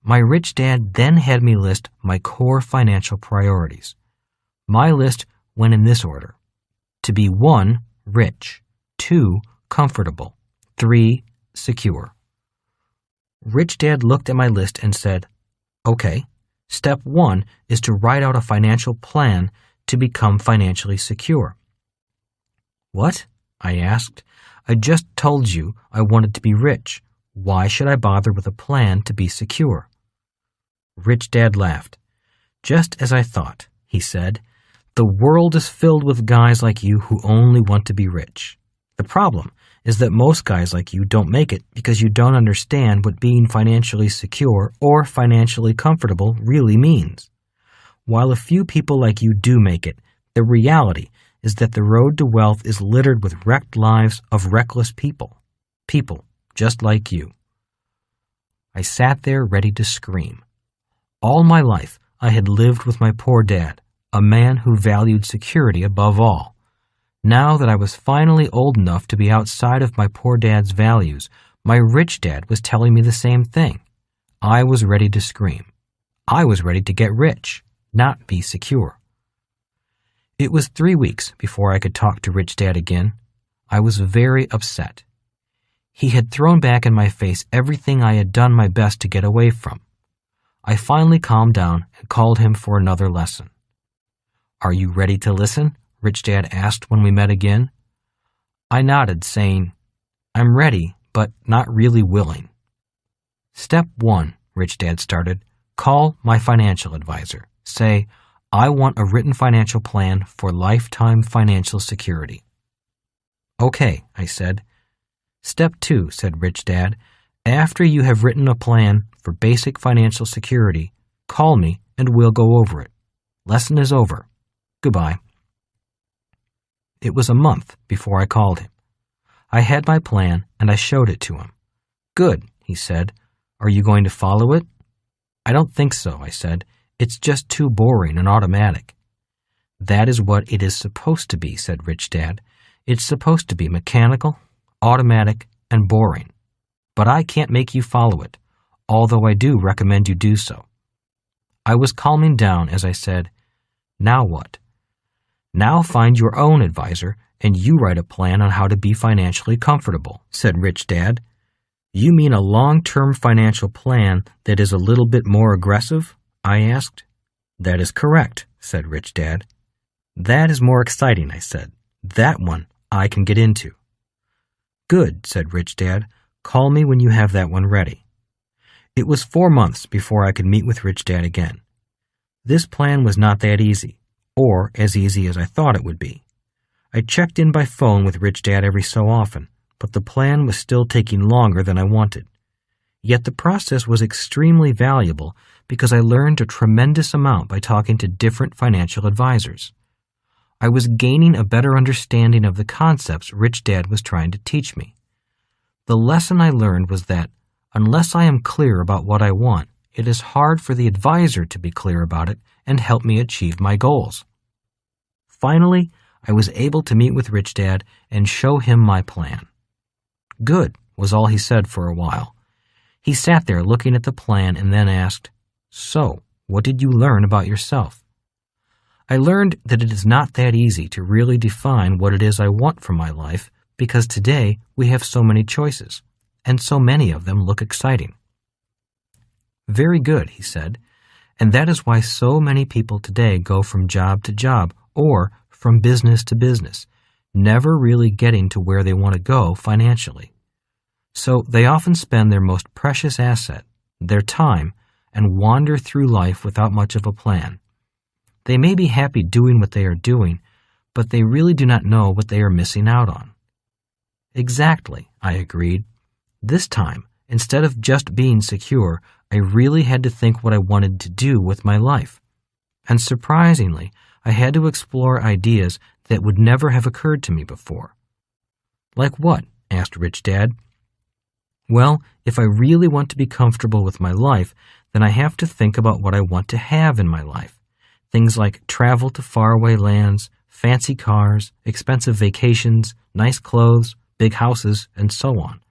My rich dad then had me list my core financial priorities. My list went in this order: to be 1, rich, 2, comfortable, 3, secure. Rich Dad looked at my list and said, "Okay, step 1 is to write out a financial plan to become financially secure." "What?" I asked. "I just told you I wanted to be rich. Why should I bother with a plan to be secure?" Rich Dad laughed. "Just as I thought," he said. "The world is filled with guys like you who only want to be rich. The problem is that most guys like you don't make it because you don't understand what being financially secure or financially comfortable really means. While a few people like you do make it, the reality is that the road to wealth is littered with wrecked lives of reckless people just like you." I sat there ready to scream. All my life, I had lived with my poor dad, a man who valued security above all. Now that I was finally old enough to be outside of my poor dad's values, my rich dad was telling me the same thing. I was ready to scream. I was ready to get rich, not be secure. It was 3 weeks before I could talk to Rich Dad again. I was very upset. He had thrown back in my face everything I had done my best to get away from. I finally calmed down and called him for another lesson. "Are you ready to listen?" Rich Dad asked when we met again. I nodded, saying, "I'm ready, but not really willing." "Step 1, Rich Dad started, call my financial advisor. Say, I want a written financial plan for lifetime financial security." "Okay," I said. "Step 2, said Rich Dad, after you have written a plan for basic financial security, call me and we'll go over it. Lesson is over. Goodbye." It was a month before I called him. I had my plan and I showed it to him. "Good," he said. "Are you going to follow it?" "I don't think so," I said. "It's just too boring and automatic." "That is what it is supposed to be," said Rich Dad. "It's supposed to be mechanical, automatic, and boring. But I can't make you follow it, although I do recommend you do so." I was calming down as I said, "Now what?" "Now find your own advisor and you write a plan on how to be financially comfortable," said Rich Dad. "You mean a long-term financial plan that is a little bit more aggressive?" I asked. "That is correct," said Rich Dad. "That is more exciting," I said. "That one I can get into." "Good," said Rich Dad. "Call me when you have that one ready." It was 4 months before I could meet with Rich Dad again. This plan was not that easy, or as easy as I thought it would be. I checked in by phone with Rich Dad every so often, but the plan was still taking longer than I wanted. Yet the process was extremely valuable because I learned a tremendous amount by talking to different financial advisors. I was gaining a better understanding of the concepts Rich Dad was trying to teach me. The lesson I learned was that unless I am clear about what I want, it is hard for the advisor to be clear about it and help me achieve my goals. Finally, I was able to meet with Rich Dad and show him my plan. "Good," was all he said for a while. He sat there looking at the plan and then asked, "So, what did you learn about yourself?" I learned that it is not that easy to really define what it is I want from my life because today we have so many choices, and so many of them look exciting. "Very good," he said, "and that is why so many people today go from job to job or from business to business, never really getting to where they want to go financially. So they often spend their most precious asset, their time, and wander through life without much of a plan. They may be happy doing what they are doing, but they really do not know what they are missing out on." "Exactly," I agreed. This time, instead of just being secure, I really had to think what I wanted to do with my life. And surprisingly, I had to explore ideas that would never have occurred to me before. "Like what?" asked Rich Dad. "Well, if I really want to be comfortable with my life, then I have to think about what I want to have in my life. Things like travel to faraway lands, fancy cars, expensive vacations, nice clothes, big houses, and so on.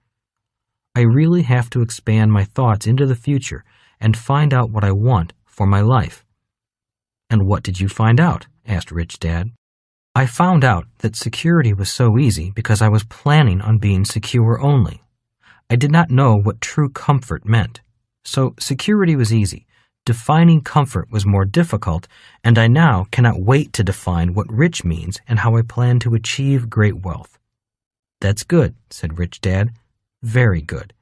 I really have to expand my thoughts into the future and find out what I want for my life." "And what did you find out?" asked Rich Dad. "I found out that security was so easy because I was planning on being secure only. I did not know what true comfort meant. So security was easy. Defining comfort was more difficult, and I now cannot wait to define what rich means and how I plan to achieve great wealth." "That's good," said Rich Dad. "Very good."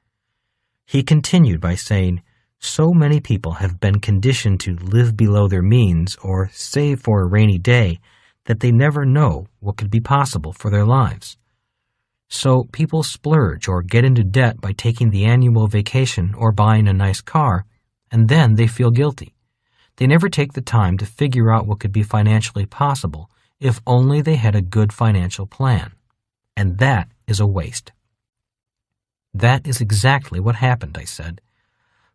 He continued by saying, "So many people have been conditioned to live below their means or save for a rainy day that they never know what could be possible for their lives. So people splurge or get into debt by taking the annual vacation or buying a nice car, and then they feel guilty. They never take the time to figure out what could be financially possible if only they had a good financial plan. And that is a waste." "That is exactly what happened," I said.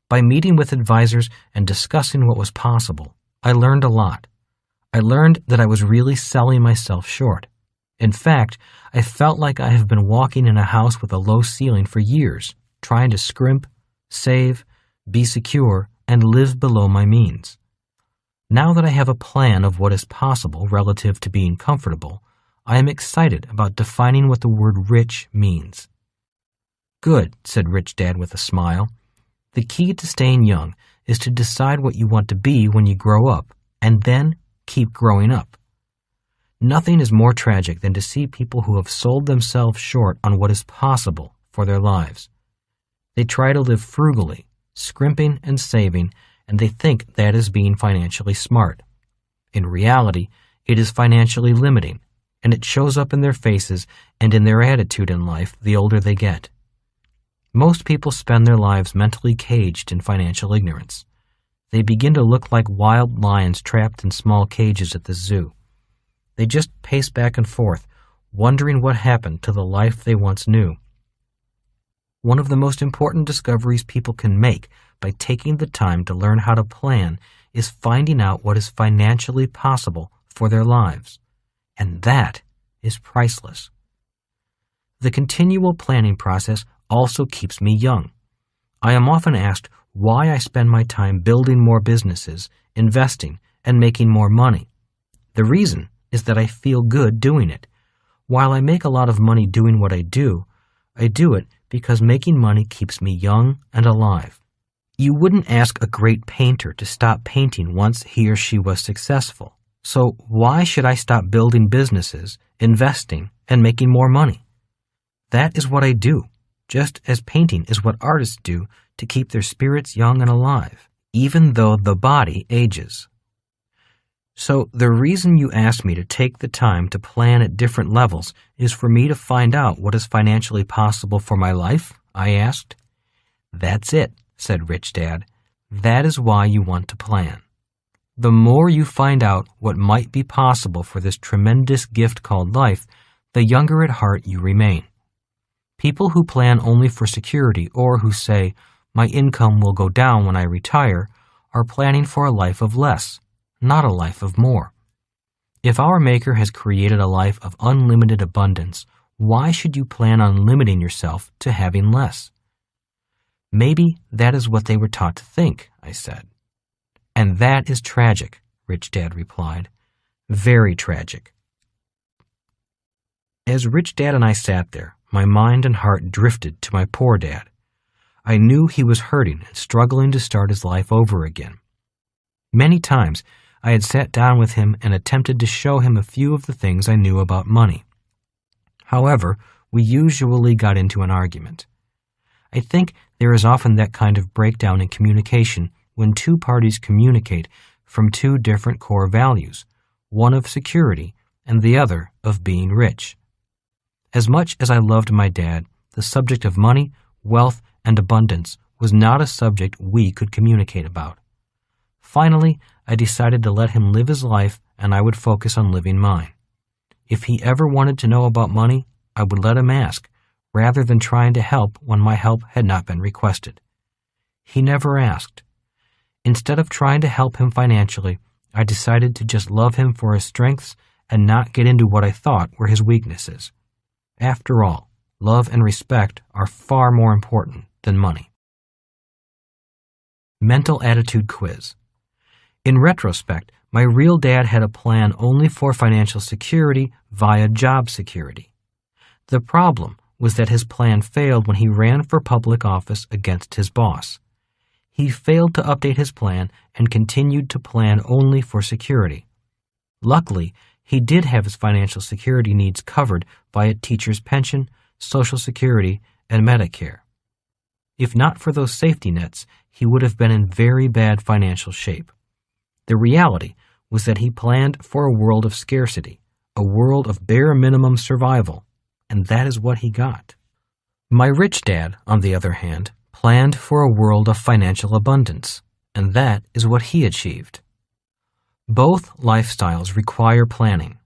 By meeting with advisors and discussing what was possible, I learned a lot. I learned that I was really selling myself short. In fact, I felt like I have been walking in a house with a low ceiling for years, trying to scrimp, save, be secure, and live below my means. Now that I have a plan of what is possible relative to being comfortable, I am excited about defining what the word rich means. Good, said Rich Dad with a smile. The key to staying young is to decide what you want to be when you grow up, and then keep growing up. Nothing is more tragic than to see people who have sold themselves short on what is possible for their lives. They try to live frugally, scrimping and saving, and they think that is being financially smart. In reality, it is financially limiting, and it shows up in their faces and in their attitude in life the older they get. Most people spend their lives mentally caged in financial ignorance. They begin to look like wild lions trapped in small cages at the zoo. They just pace back and forth, wondering what happened to the life they once knew. One of the most important discoveries people can make by taking the time to learn how to plan is finding out what is financially possible for their lives. And that is priceless. The continual planning process also keeps me young. I am often asked why I spend my time building more businesses, investing, and making more money. The reason is that I feel good doing it. While I make a lot of money doing what I do it because making money keeps me young and alive. You wouldn't ask a great painter to stop painting once he or she was successful. So why should I stop building businesses, investing, and making more money? That is what I do, just as painting is what artists do to keep their spirits young and alive, even though the body ages. So the reason you asked me to take the time to plan at different levels is for me to find out what is financially possible for my life? I asked. That's it, said Rich Dad. That is why you want to plan. The more you find out what might be possible for this tremendous gift called life, the younger at heart you remain. People who plan only for security or who say, my income will go down when I retire, are planning for a life of less, not a life of more. If our Maker has created a life of unlimited abundance, why should you plan on limiting yourself to having less? Maybe that is what they were taught to think, I said. And that is tragic, Rich Dad replied. Very tragic. As Rich Dad and I sat there, my mind and heart drifted to my poor dad. I knew he was hurting and struggling to start his life over again. Many times, I had sat down with him and attempted to show him a few of the things I knew about money. However, we usually got into an argument. I think there is often that kind of breakdown in communication when two parties communicate from two different core values, one of security and the other of being rich. As much as I loved my dad, the subject of money, wealth, and abundance was not a subject we could communicate about. Finally, I decided to let him live his life and I would focus on living mine. If he ever wanted to know about money, I would let him ask, rather than trying to help when my help had not been requested. He never asked. Instead of trying to help him financially, I decided to just love him for his strengths and not get into what I thought were his weaknesses. After all, love and respect are far more important than money. Mental Attitude Quiz. In retrospect, my real dad had a plan only for financial security via job security. The problem was that his plan failed when he ran for public office against his boss. He failed to update his plan and continued to plan only for security. Luckily, he did have his financial security needs covered by a teacher's pension, Social Security, and Medicare. If not for those safety nets, he would have been in very bad financial shape. The reality was that he planned for a world of scarcity, a world of bare minimum survival, and that is what he got. My rich dad, on the other hand, planned for a world of financial abundance, and that is what he achieved. Both lifestyles require planning.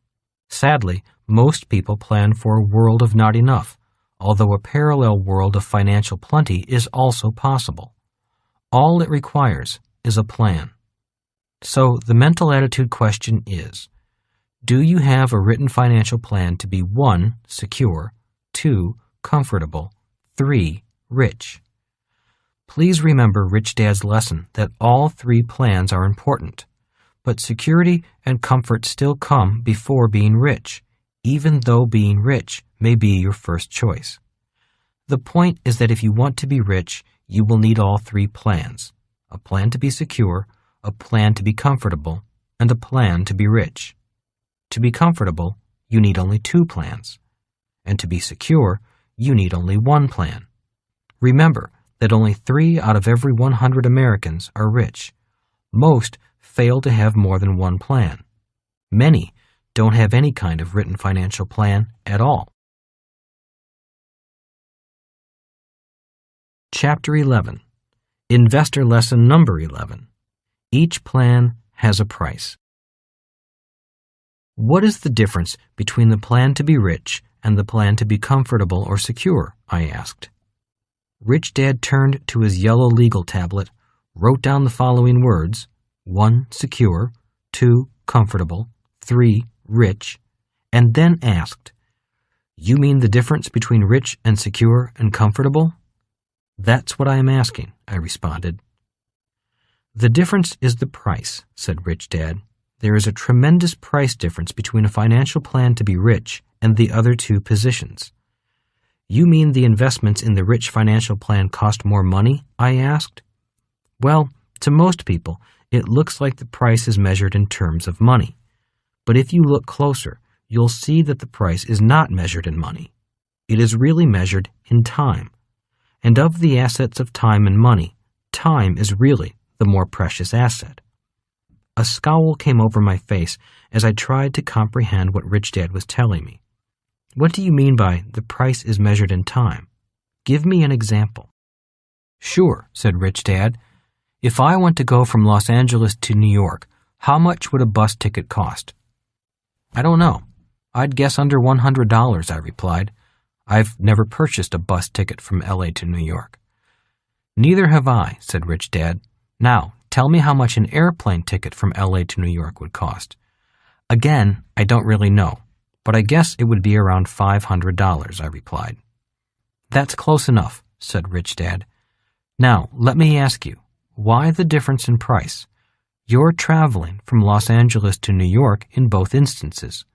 Sadly, most people plan for a world of not enough, although a parallel world of financial plenty is also possible. All it requires is a plan. So the mental attitude question is, do you have a written financial plan to be 1, secure, 2, comfortable, 3, rich? Please remember Rich Dad's lesson that all three plans are important, but security and comfort still come before being rich, even though being rich may be your first choice. The point is that if you want to be rich, you will need all three plans: a plan to be secure, a plan to be comfortable, and a plan to be rich. To be comfortable, you need only 2 plans, and to be secure, you need only 1 plan. Remember that only 3 out of every 100 Americans are rich. Most fail to have more than 1 plan. Many don't have any kind of written financial plan at all. Chapter 11. Investor Lesson Number 11. Each plan has a price. What is the difference between the plan to be rich and the plan to be comfortable or secure? I asked. Rich Dad turned to his yellow legal tablet, wrote down the following words: 1. Secure, 2. Comfortable, 3. Rich, and then asked, "You mean the difference between rich and secure and comfortable?" "That's what I am asking," I responded. "The difference is the price," said Rich Dad. "There is a tremendous price difference between a financial plan to be rich and the other 2 positions." "You mean the investments in the rich financial plan cost more money?" I asked. "Well, to most people, it looks like the price is measured in terms of money. But if you look closer, you'll see that the price is not measured in money. It is really measured in time. And of the assets of time and money, time is really the more precious asset." A scowl came over my face as I tried to comprehend what Rich Dad was telling me. "What do you mean by the price is measured in time? Give me an example." "Sure," said Rich Dad. "If I want to go from Los Angeles to New York, how much would a bus ticket cost?" "I don't know. I'd guess under $100, I replied. "I've never purchased a bus ticket from L.A. to New York." "Neither have I," said Rich Dad. "Now, tell me how much an airplane ticket from L.A. to New York would cost." "Again, I don't really know, but I guess it would be around $500, I replied. "That's close enough," said Rich Dad. "Now, let me ask you, why the difference in price? You're traveling from Los Angeles to New York in both instances.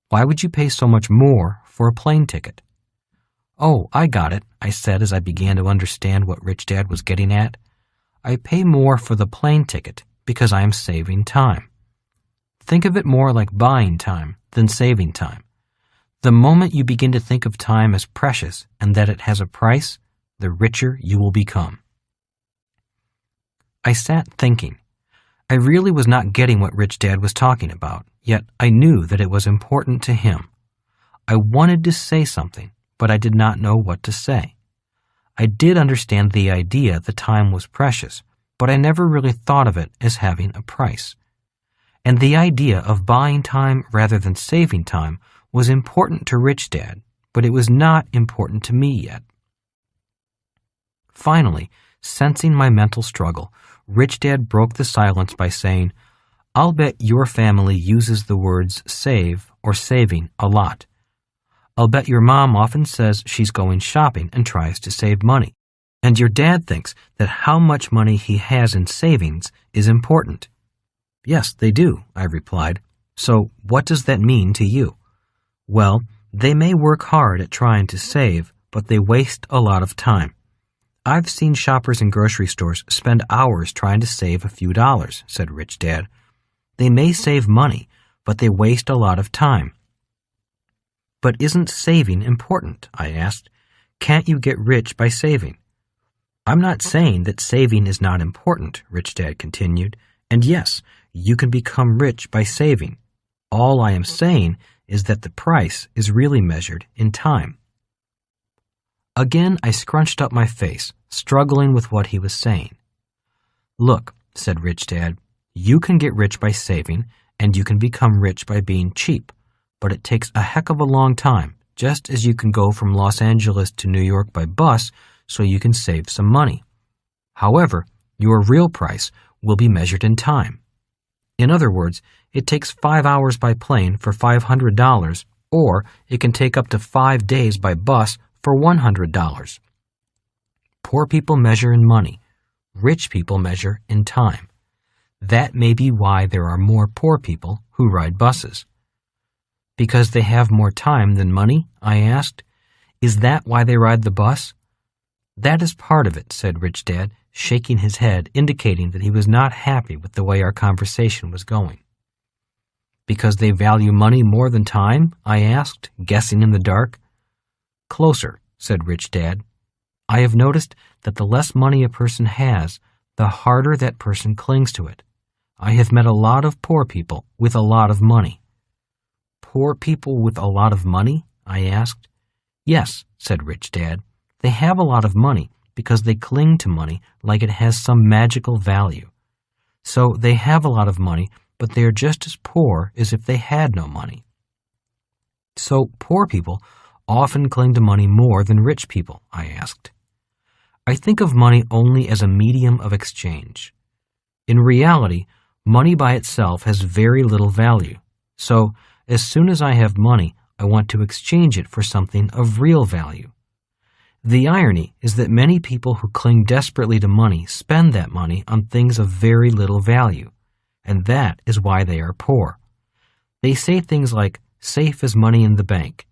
Why would you pay so much more for a plane ticket?" "Oh, I got it," I said as I began to understand what Rich Dad was getting at. "I pay more for the plane ticket because I am saving time. Think of it more like buying time than saving time. The moment you begin to think of time as precious and that it has a price, the richer you will become." I sat thinking. I really was not getting what Rich Dad was talking about, yet I knew that it was important to him. I wanted to say something, but I did not know what to say. I did understand the idea that time was precious, but I never really thought of it as having a price. And the idea of buying time rather than saving time was important to Rich Dad, but it was not important to me yet. Finally, sensing my mental struggle, Rich Dad broke the silence by saying, "I'll bet your family uses the words save or saving a lot. I'll bet your mom often says she's going shopping and tries to save money. And your dad thinks that how much money he has in savings is important." "Yes, they do," I replied. "So what does that mean to you?" "Well, they may work hard at trying to save, but they waste a lot of time. I've seen shoppers in grocery stores spend hours trying to save a few dollars," said Rich Dad. "They may save money, but they waste a lot of time." "But isn't saving important?" I asked. "Can't you get rich by saving?" "I'm not saying that saving is not important," Rich Dad continued. "And yes, you can become rich by saving. All I am saying is that the price is really measured in time." Again, I scrunched up my face, struggling with what he was saying. "Look," said Rich Dad, "you can get rich by saving, and you can become rich by being cheap, but it takes a heck of a long time, just as you can go from Los Angeles to New York by bus so you can save some money. However, your real price will be measured in time. In other words, it takes 5 hours by plane for $500, or it can take up to 5 days by bus for $100. Poor people measure in money. Rich people measure in time. That may be why there are more poor people who ride buses. Because they have more time than money? I asked. Is that why they ride the bus? That is part of it, said Rich Dad, shaking his head, indicating that he was not happy with the way our conversation was going. Because they value money more than time? I asked, guessing in the dark. Closer, said Rich Dad. I have noticed that the less money a person has, the harder that person clings to it. I have met a lot of poor people with a lot of money. Poor people with a lot of money? I asked. Yes, said Rich Dad. They have a lot of money because they cling to money like it has some magical value. So they have a lot of money, but they are just as poor as if they had no money. So poor people often cling to money more than rich people, I asked. I think of money only as a medium of exchange. In reality, money by itself has very little value. So, as soon as I have money, I want to exchange it for something of real value. The irony is that many people who cling desperately to money spend that money on things of very little value, and that is why they are poor. They say things like, safe as money in the bank,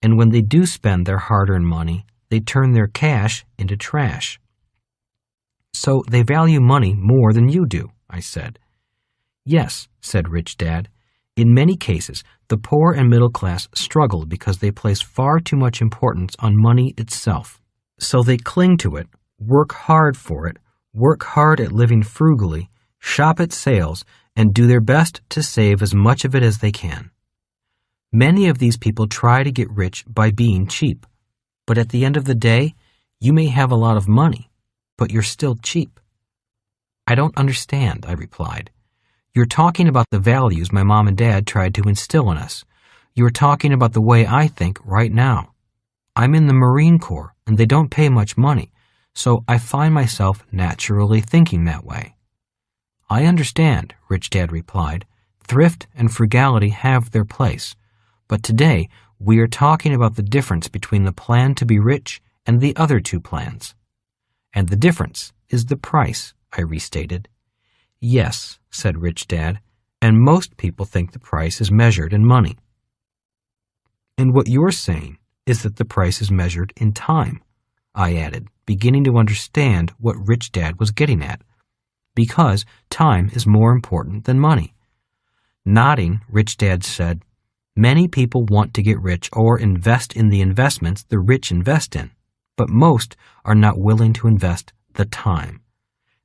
and when they do spend their hard-earned money, they turn their cash into trash. So they value money more than you do, I said. Yes, said Rich Dad. In many cases, the poor and middle class struggle because they place far too much importance on money itself. So they cling to it, work hard for it, work hard at living frugally, shop at sales, and do their best to save as much of it as they can. Many of these people try to get rich by being cheap. But at the end of the day, you may have a lot of money, but you're still cheap. I don't understand, I replied. You're talking about the values my mom and dad tried to instill in us. You're talking about the way I think right now. I'm in the Marine Corps, and they don't pay much money, so I find myself naturally thinking that way. I understand, Rich Dad replied. Thrift and frugality have their place. But today, we are talking about the difference between the plan to be rich and the other two plans. And the difference is the price, I restated. Yes, said Rich Dad, and most people think the price is measured in money. And what you're saying is that the price is measured in time, I added, beginning to understand what Rich Dad was getting at. Because time is more important than money. Nodding, Rich Dad said, many people want to get rich or invest in the investments the rich invest in, but most are not willing to invest the time.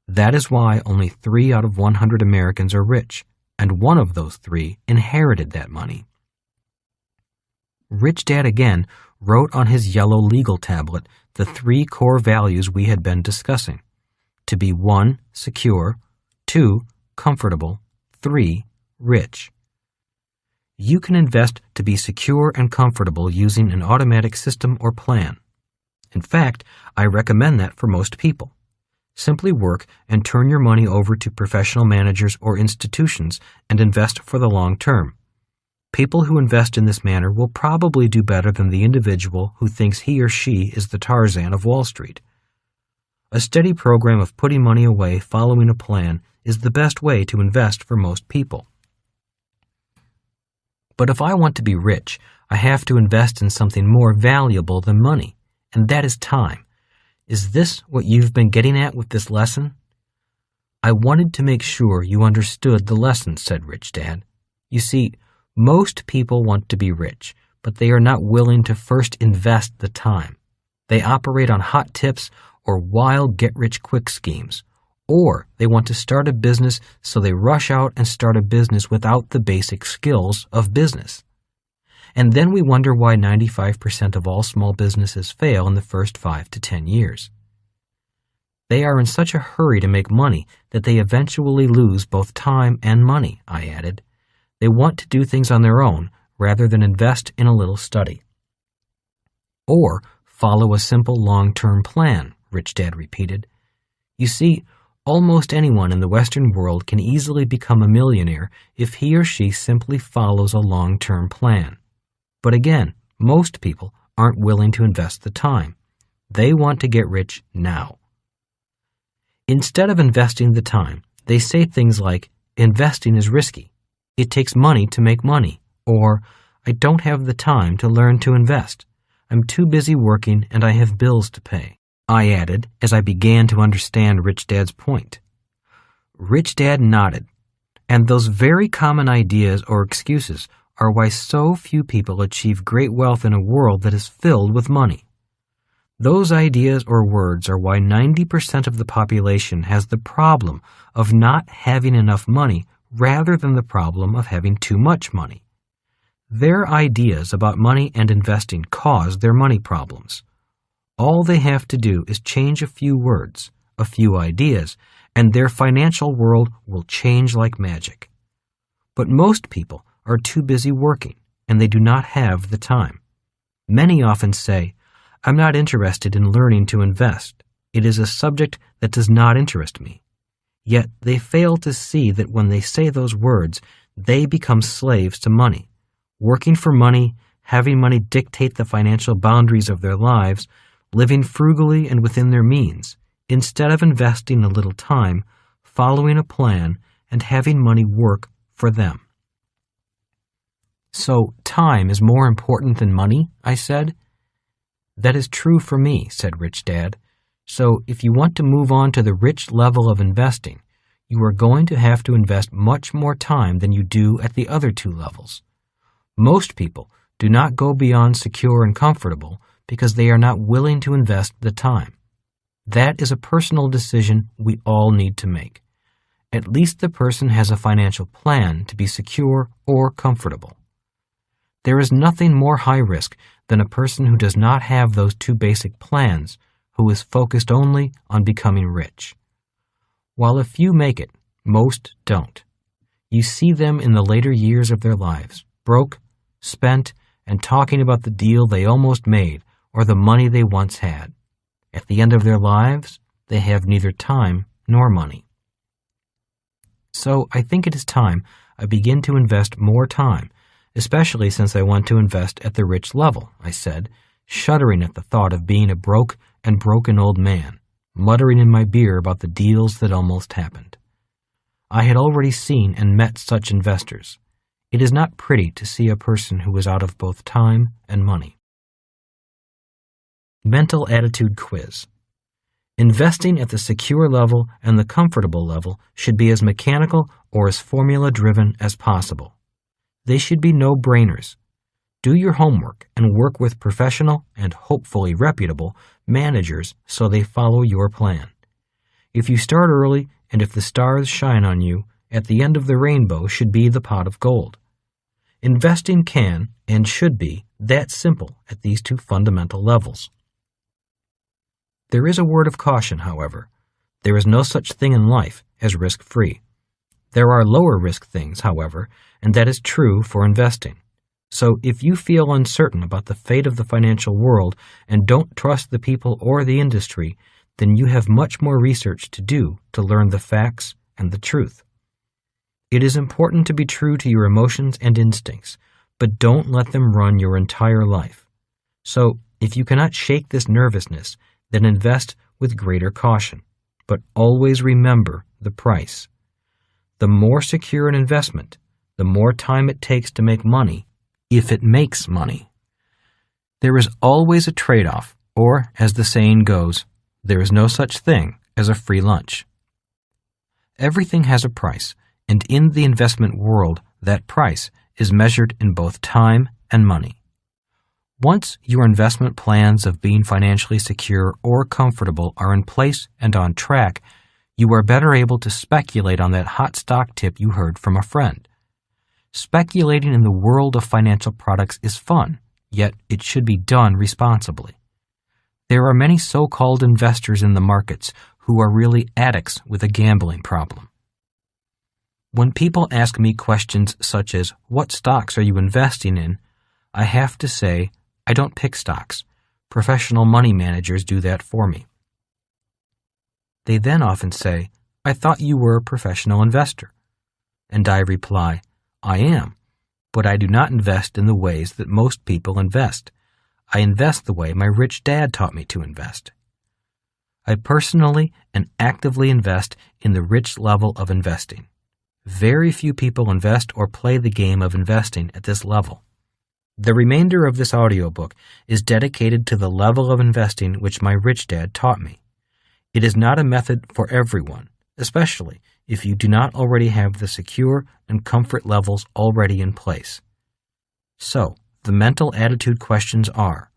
That is why only 3 out of 100 Americans are rich, and one of those 3 inherited that money. Rich Dad again wrote on his yellow legal tablet the 3 core values we had been discussing. To be 1, secure, 2, comfortable, 3, rich. You can invest to be secure and comfortable using an automatic system or plan. In fact, I recommend that for most people. Simply work and turn your money over to professional managers or institutions and invest for the long term. People who invest in this manner will probably do better than the individual who thinks he or she is the Tarzan of Wall Street. A steady program of putting money away following a plan is the best way to invest for most people. But if I want to be rich, I have to invest in something more valuable than money, and that is time. Is this what you've been getting at with this lesson? I wanted to make sure you understood the lesson, said Rich Dad. You see, most people want to be rich, but they are not willing to first invest the time. They operate on hot tips or wild get-rich-quick schemes, or they want to start a business, so they rush out and start a business without the basic skills of business. And then we wonder why 95% of all small businesses fail in the first 5 to 10 years. They are in such a hurry to make money that they eventually lose both time and money, I added. They want to do things on their own rather than invest in a little study. Or follow a simple long-term plan, Rich Dad repeated. You see, almost anyone in the Western world can easily become a millionaire if he or she simply follows a long-term plan. But again, most people aren't willing to invest the time. They want to get rich now. Instead of investing the time, they say things like, investing is risky. It takes money to make money. Or, I don't have the time to learn to invest. I'm too busy working and I have bills to pay. I added as I began to understand Rich Dad's point. Rich Dad nodded. And those very common ideas or excuses are why so few people achieve great wealth in a world that is filled with money. Those ideas or words are why 90% of the population has the problem of not having enough money rather than the problem of having too much money. Their ideas about money and investing cause their money problems. All they have to do is change a few words, a few ideas, and their financial world will change like magic. But most people are too busy working, and they do not have the time. Many often say, I'm not interested in learning to invest. It is a subject that does not interest me. Yet they fail to see that when they say those words, they become slaves to money, working for money, having money dictate the financial boundaries of their lives, living frugally and within their means, instead of investing a little time, following a plan, and having money work for them. So time is more important than money, I said. That is true for me, said Rich Dad. So if you want to move on to the rich level of investing, you are going to have to invest much more time than you do at the other two levels. Most people do not go beyond secure and comfortable because they are not willing to invest the time. That is a personal decision we all need to make. At least the person has a financial plan to be secure or comfortable. There is nothing more high risk than a person who does not have those two basic plans, who is focused only on becoming rich. While a few make it, most don't. You see them in the later years of their lives, broke, spent, and talking about the deal they almost made or the money they once had. At the end of their lives, they have neither time nor money. So I think it is time I begin to invest more time, especially since I want to invest at the rich level, I said, shuddering at the thought of being a broke and broken old man, muttering in my beer about the deals that almost happened. I had already seen and met such investors. It is not pretty to see a person who is out of both time and money. Mental Attitude Quiz. Investing at the secure level and the comfortable level should be as mechanical or as formula-driven as possible. They should be no-brainers. Do your homework and work with professional and hopefully reputable managers so they follow your plan. If you start early and if the stars shine on you, at the end of the rainbow should be the pot of gold. Investing can and should be that simple at these two fundamental levels. There is a word of caution, however. There is no such thing in life as risk-free. There are lower-risk things, however, and that is true for investing. So if you feel uncertain about the fate of the financial world and don't trust the people or the industry, then you have much more research to do to learn the facts and the truth. It is important to be true to your emotions and instincts, but don't let them run your entire life. So if you cannot shake this nervousness, then invest with greater caution, but always remember the price. The more secure an investment, the more time it takes to make money, if it makes money. There is always a trade-off, or, as the saying goes, there is no such thing as a free lunch. Everything has a price, and in the investment world, that price is measured in both time and money. Once your investment plans of being financially secure or comfortable are in place and on track, you are better able to speculate on that hot stock tip you heard from a friend. Speculating in the world of financial products is fun, yet it should be done responsibly. There are many so-called investors in the markets who are really addicts with a gambling problem. When people ask me questions such as, "What stocks are you investing in?" I have to say, I don't pick stocks. Professional money managers do that for me. They then often say, "I thought you were a professional investor." And I reply, "I am, but I do not invest in the ways that most people invest. I invest the way my rich dad taught me to invest. I personally and actively invest in the rich level of investing. Very few people invest or play the game of investing at this level. The remainder of this audiobook is dedicated to the level of investing which my rich dad taught me. It is not a method for everyone, especially if you do not already have the secure and comfort levels already in place. So, the mental attitude questions are: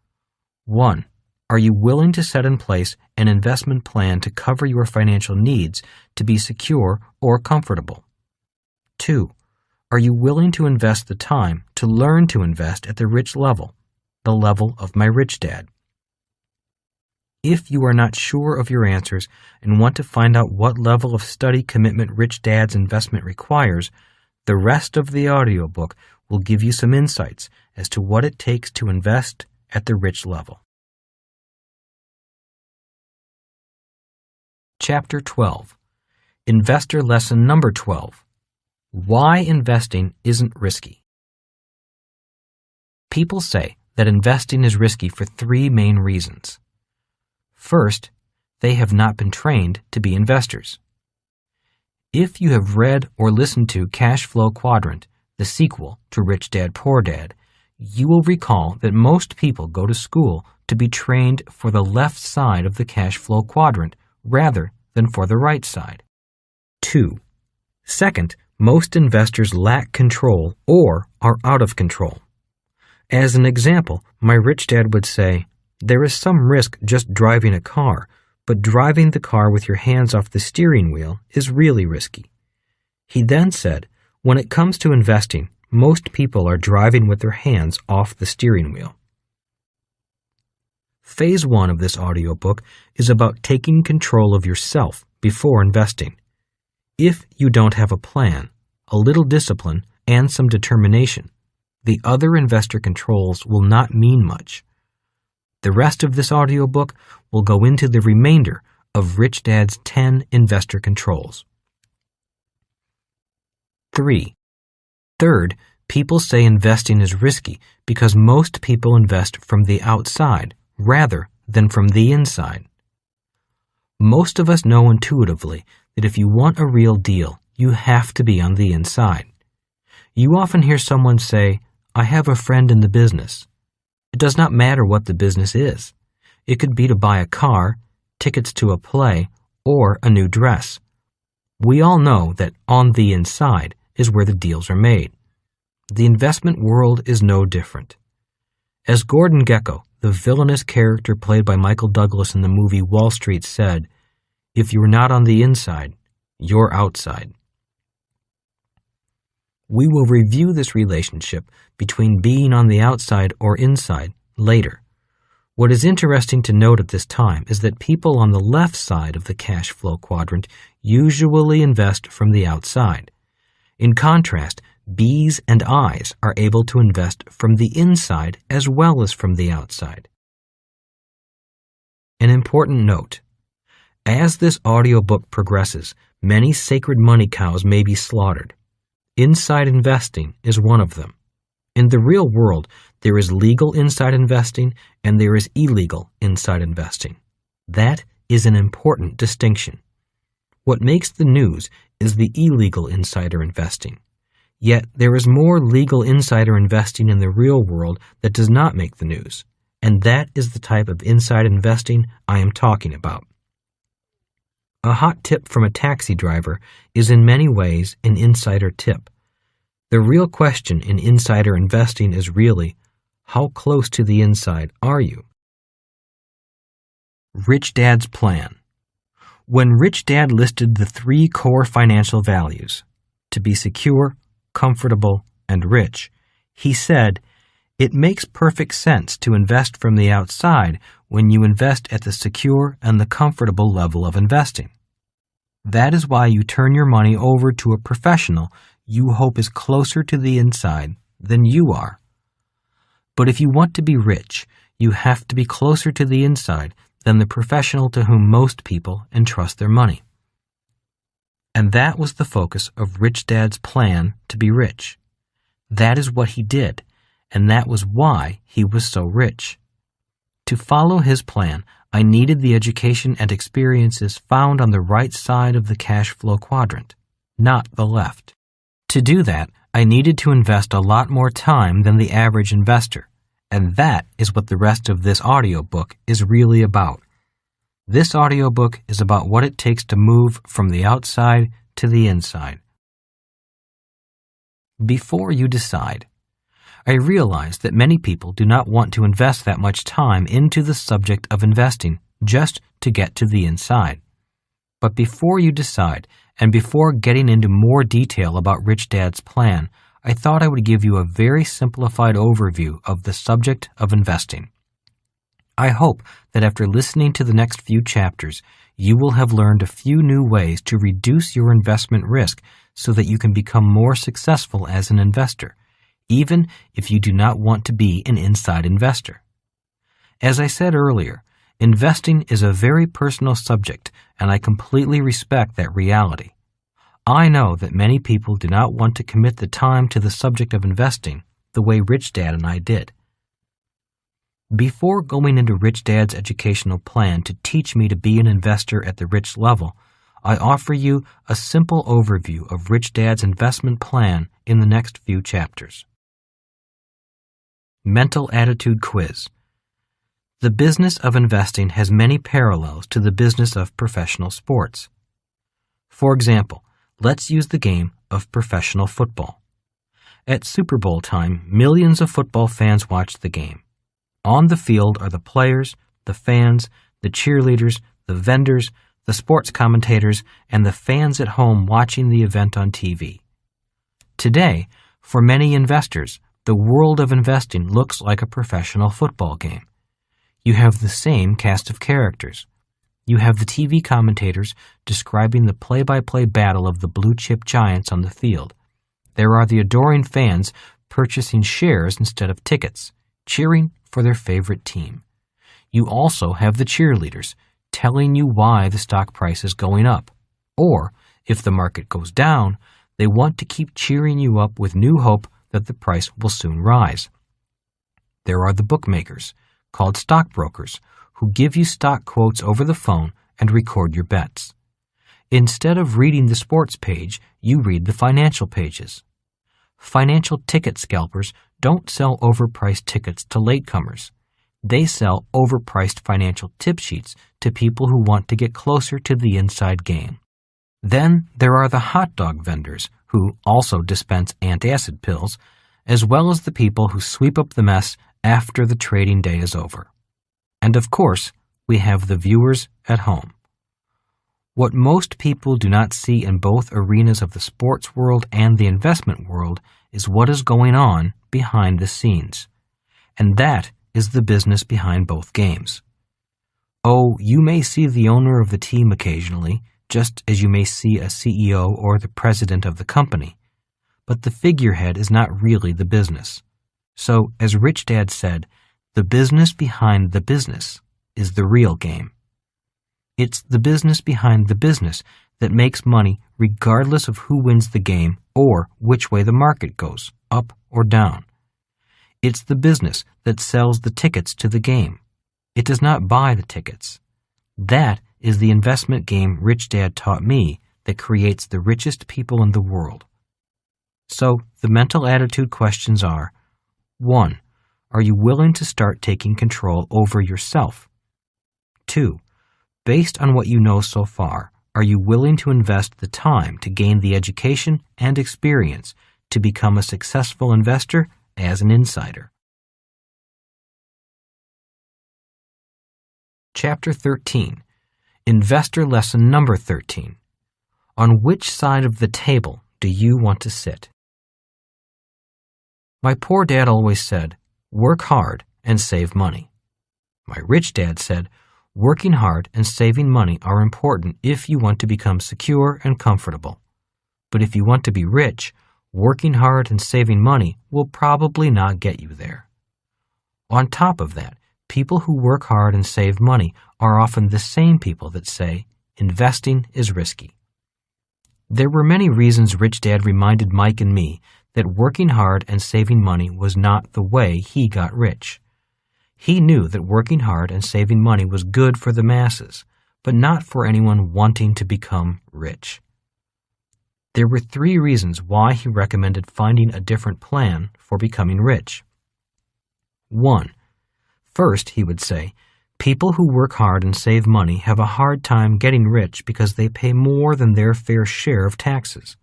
1. Are you willing to set in place an investment plan to cover your financial needs to be secure or comfortable? 2. Are you willing to invest the time to learn to invest at the rich level, the level of my rich dad? If you are not sure of your answers and want to find out what level of study commitment Rich Dad's investment requires, the rest of the audiobook will give you some insights as to what it takes to invest at the rich level. Chapter 12. Investor Lesson Number 12. Why investing isn't risky. People say that investing is risky for three main reasons. First, they have not been trained to be investors. If you have read or listened to Cash Flow Quadrant, the sequel to Rich Dad Poor Dad, you will recall that most people go to school to be trained for the left side of the cash flow quadrant rather than for the right side. 2. Second, most investors lack control or are out of control. As an example, my rich dad would say, "There is some risk just driving a car, but driving the car with your hands off the steering wheel is really risky." He then said, "When it comes to investing, most people are driving with their hands off the steering wheel." Phase 1 of this audiobook is about taking control of yourself before investing. If you don't have a plan, a little discipline, and some determination, the other investor controls will not mean much. The rest of this audiobook will go into the remainder of Rich Dad's 10 investor controls. 3. Third, people say investing is risky because most people invest from the outside rather than from the inside. Most of us know intuitively that if you want a real deal, you have to be on the inside. You often hear someone say, "I have a friend in the business." It does not matter what the business is. It could be to buy a car, tickets to a play, or a new dress. We all know that on the inside is where the deals are made. The investment world is no different. As Gordon Gekko, the villainous character played by Michael Douglas in the movie Wall Street, said, "If you're not on the inside, you're outside." We will review this relationship between being on the outside or inside later. What is interesting to note at this time is that people on the left side of the cash flow quadrant usually invest from the outside. In contrast, B's and I's are able to invest from the inside as well as from the outside. An important note. As this audiobook progresses, many sacred money cows may be slaughtered. Inside investing is one of them. In the real world, there is legal inside investing and there is illegal inside investing. That is an important distinction. What makes the news is the illegal insider investing. Yet there is more legal insider investing in the real world that does not make the news, and that is the type of inside investing I am talking about. A hot tip from a taxi driver is in many ways an insider tip. The real question in insider investing is really, how close to the inside are you? Rich Dad's Plan. When Rich Dad listed the 3 core financial values, to be secure, comfortable, and rich, he said, "It makes perfect sense to invest from the outside when you invest at the secure and the comfortable level of investing. That is why you turn your money over to a professional you hope is closer to the inside than you are. But if you want to be rich, you have to be closer to the inside than the professional to whom most people entrust their money." And that was the focus of Rich Dad's plan to be rich. That is what he did, and that was why he was so rich. To follow his plan, I needed the education and experiences found on the right side of the cash flow quadrant, not the left. To do that, I needed to invest a lot more time than the average investor, and that is what the rest of this audiobook is really about. This audiobook is about what it takes to move from the outside to the inside. Before you decide, I realize that many people do not want to invest that much time into the subject of investing just to get to the inside. But before you decide, and before getting into more detail about Rich Dad's plan, I thought I would give you a very simplified overview of the subject of investing. I hope that after listening to the next few chapters, you will have learned a few new ways to reduce your investment risk so that you can become more successful as an investor, even if you do not want to be an inside investor. As I said earlier, investing is a very personal subject, and I completely respect that reality. I know that many people do not want to commit the time to the subject of investing the way Rich Dad and I did. Before going into Rich Dad's educational plan to teach me to be an investor at the rich level, I offer you a simple overview of Rich Dad's investment plan in the next few chapters. Mental Attitude Quiz. The business of investing has many parallels to the business of professional sports. For example, let's use the game of professional football. At Super Bowl time, millions of football fans watch the game. On the field are the players, the fans, the cheerleaders, the vendors, the sports commentators, and the fans at home watching the event on TV. Today, for many investors, the world of investing looks like a professional football game. You have the same cast of characters. You have the TV commentators describing the play-by-play battle of the blue-chip giants on the field. There are the adoring fans purchasing shares instead of tickets, cheering for their favorite team. You also have the cheerleaders telling you why the stock price is going up. Or, if the market goes down, they want to keep cheering you up with new hope that the price will soon rise. There are the bookmakers, called stockbrokers, who give you stock quotes over the phone and record your bets. Instead of reading the sports page, you read the financial pages. Financial ticket scalpers don't sell overpriced tickets to latecomers. They sell overpriced financial tip sheets to people who want to get closer to the inside game. Then there are the hot dog vendors, who also dispense antacid pills, as well as the people who sweep up the mess after the trading day is over. And of course, we have the viewers at home. What most people do not see in both arenas of the sports world and the investment world is what is going on behind the scenes. And that is the business behind both games. Oh, you may see the owner of the team occasionally, just as you may see a CEO or the president of the company. But the figurehead is not really the business. So, as Rich Dad said, the business behind the business is the real game. It's the business behind the business that makes money regardless of who wins the game or which way the market goes, up or down. It's the business that sells the tickets to the game. It does not buy the tickets. That is the investment game Rich Dad taught me that creates the richest people in the world. So, the mental attitude questions are: 1. Are you willing to start taking control over yourself? 2. Based on what you know so far, are you willing to invest the time to gain the education and experience to become a successful investor as an insider? Chapter 13. Investor Lesson Number 13. On which side of the table do you want to sit? My poor dad always said, work hard and save money. My rich dad said, working hard and saving money are important if you want to become secure and comfortable. But if you want to be rich, working hard and saving money will probably not get you there. On top of that, people who work hard and save money are often the same people that say, investing is risky. There were many reasons Rich Dad reminded Mike and me that working hard and saving money was not the way he got rich. He knew that working hard and saving money was good for the masses, but not for anyone wanting to become rich. There were 3 reasons why he recommended finding a different plan for becoming rich. 1. First, he would say, people who work hard and save money have a hard time getting rich because they pay more than their fair share of taxes.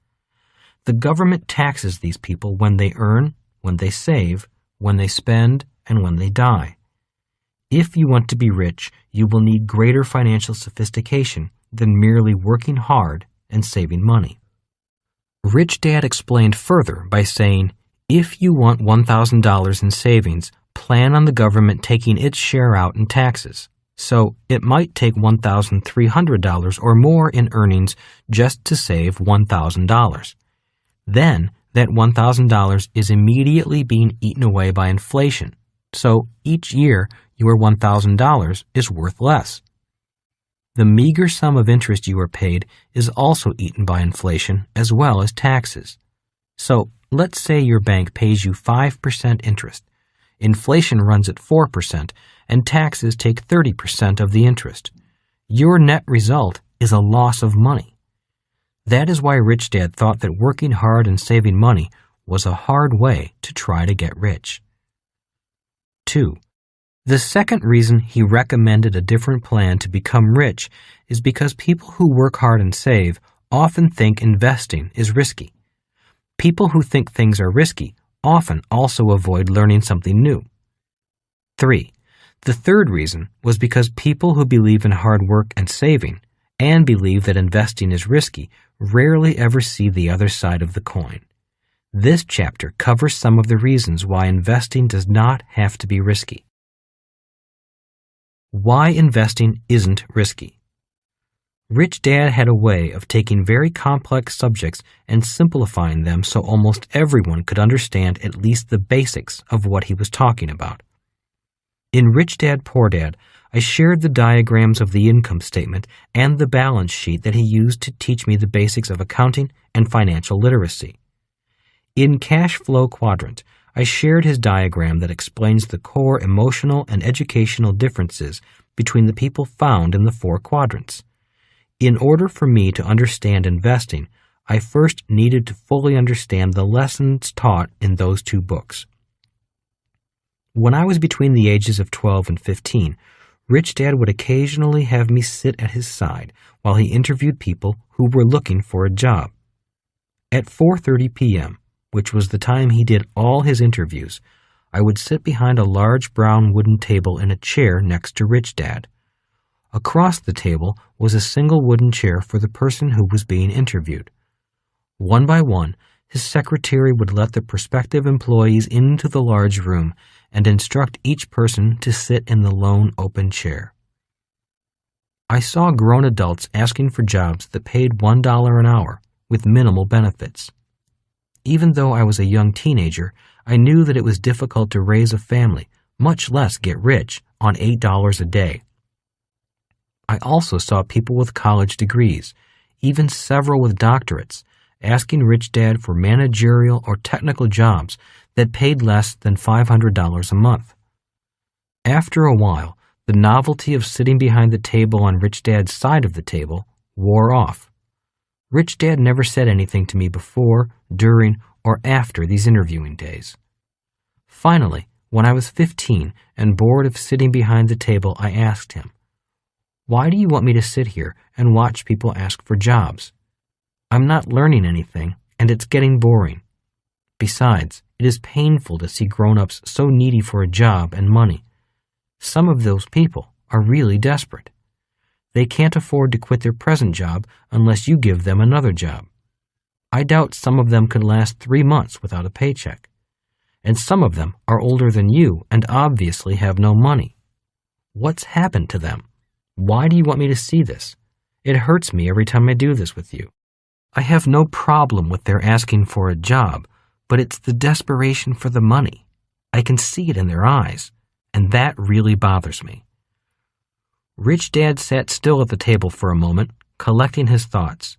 The government taxes these people when they earn, when they save, when they spend, and when they die. If you want to be rich, you will need greater financial sophistication than merely working hard and saving money. Rich Dad explained further by saying, if you want $1,000 in savings, plan on the government taking its share out in taxes. So it might take $1,300 or more in earnings just to save $1,000. Then that $1,000 is immediately being eaten away by inflation. So each year your $1,000 is worth less. The meager sum of interest you are paid is also eaten by inflation as well as taxes. So let's say your bank pays you 5% interest. Inflation runs at 4%, and taxes take 30% of the interest. Your net result is a loss of money. That is why Rich Dad thought that working hard and saving money was a hard way to try to get rich. 2. The second reason he recommended a different plan to become rich is because people who work hard and save often think investing is risky. People who think things are risky often also avoid learning something new. 3. The third reason was because people who believe in hard work and saving and believe that investing is risky rarely ever see the other side of the coin. This chapter covers some of the reasons why investing does not have to be risky. Why investing isn't risky. Rich Dad had a way of taking very complex subjects and simplifying them so almost everyone could understand at least the basics of what he was talking about. In Rich Dad, Poor Dad, I shared the diagrams of the income statement and the balance sheet that he used to teach me the basics of accounting and financial literacy. In Cash Flow Quadrant, I shared his diagram that explains the core emotional and educational differences between the people found in the 4 quadrants. In order for me to understand investing, I first needed to fully understand the lessons taught in those 2 books. When I was between the ages of 12 and 15, Rich Dad would occasionally have me sit at his side while he interviewed people who were looking for a job. At 4:30 p.m., which was the time he did all his interviews, I would sit behind a large brown wooden table in a chair next to Rich Dad. Across the table was a single wooden chair for the person who was being interviewed. One by one, his secretary would let the prospective employees into the large room and instruct each person to sit in the lone open chair. I saw grown adults asking for jobs that paid $1 an hour with minimal benefits. Even though I was a young teenager, I knew that it was difficult to raise a family, much less get rich, on $8 a day. I also saw people with college degrees, even several with doctorates, asking Rich Dad for managerial or technical jobs that paid less than $500 a month. After a while, the novelty of sitting behind the table on Rich Dad's side of the table wore off. Rich Dad never said anything to me before, during, or after these interviewing days. Finally, when I was 15 and bored of sitting behind the table, I asked him, "Why do you want me to sit here and watch people ask for jobs? I'm not learning anything, and it's getting boring. Besides, it is painful to see grown-ups so needy for a job and money. Some of those people are really desperate. They can't afford to quit their present job unless you give them another job. I doubt some of them could last 3 months without a paycheck. And some of them are older than you and obviously have no money. What's happened to them? Why do you want me to see this? It hurts me every time I do this with you. I have no problem with their asking for a job, but it's the desperation for the money. I can see it in their eyes, and that really bothers me." Rich Dad sat still at the table for a moment, collecting his thoughts.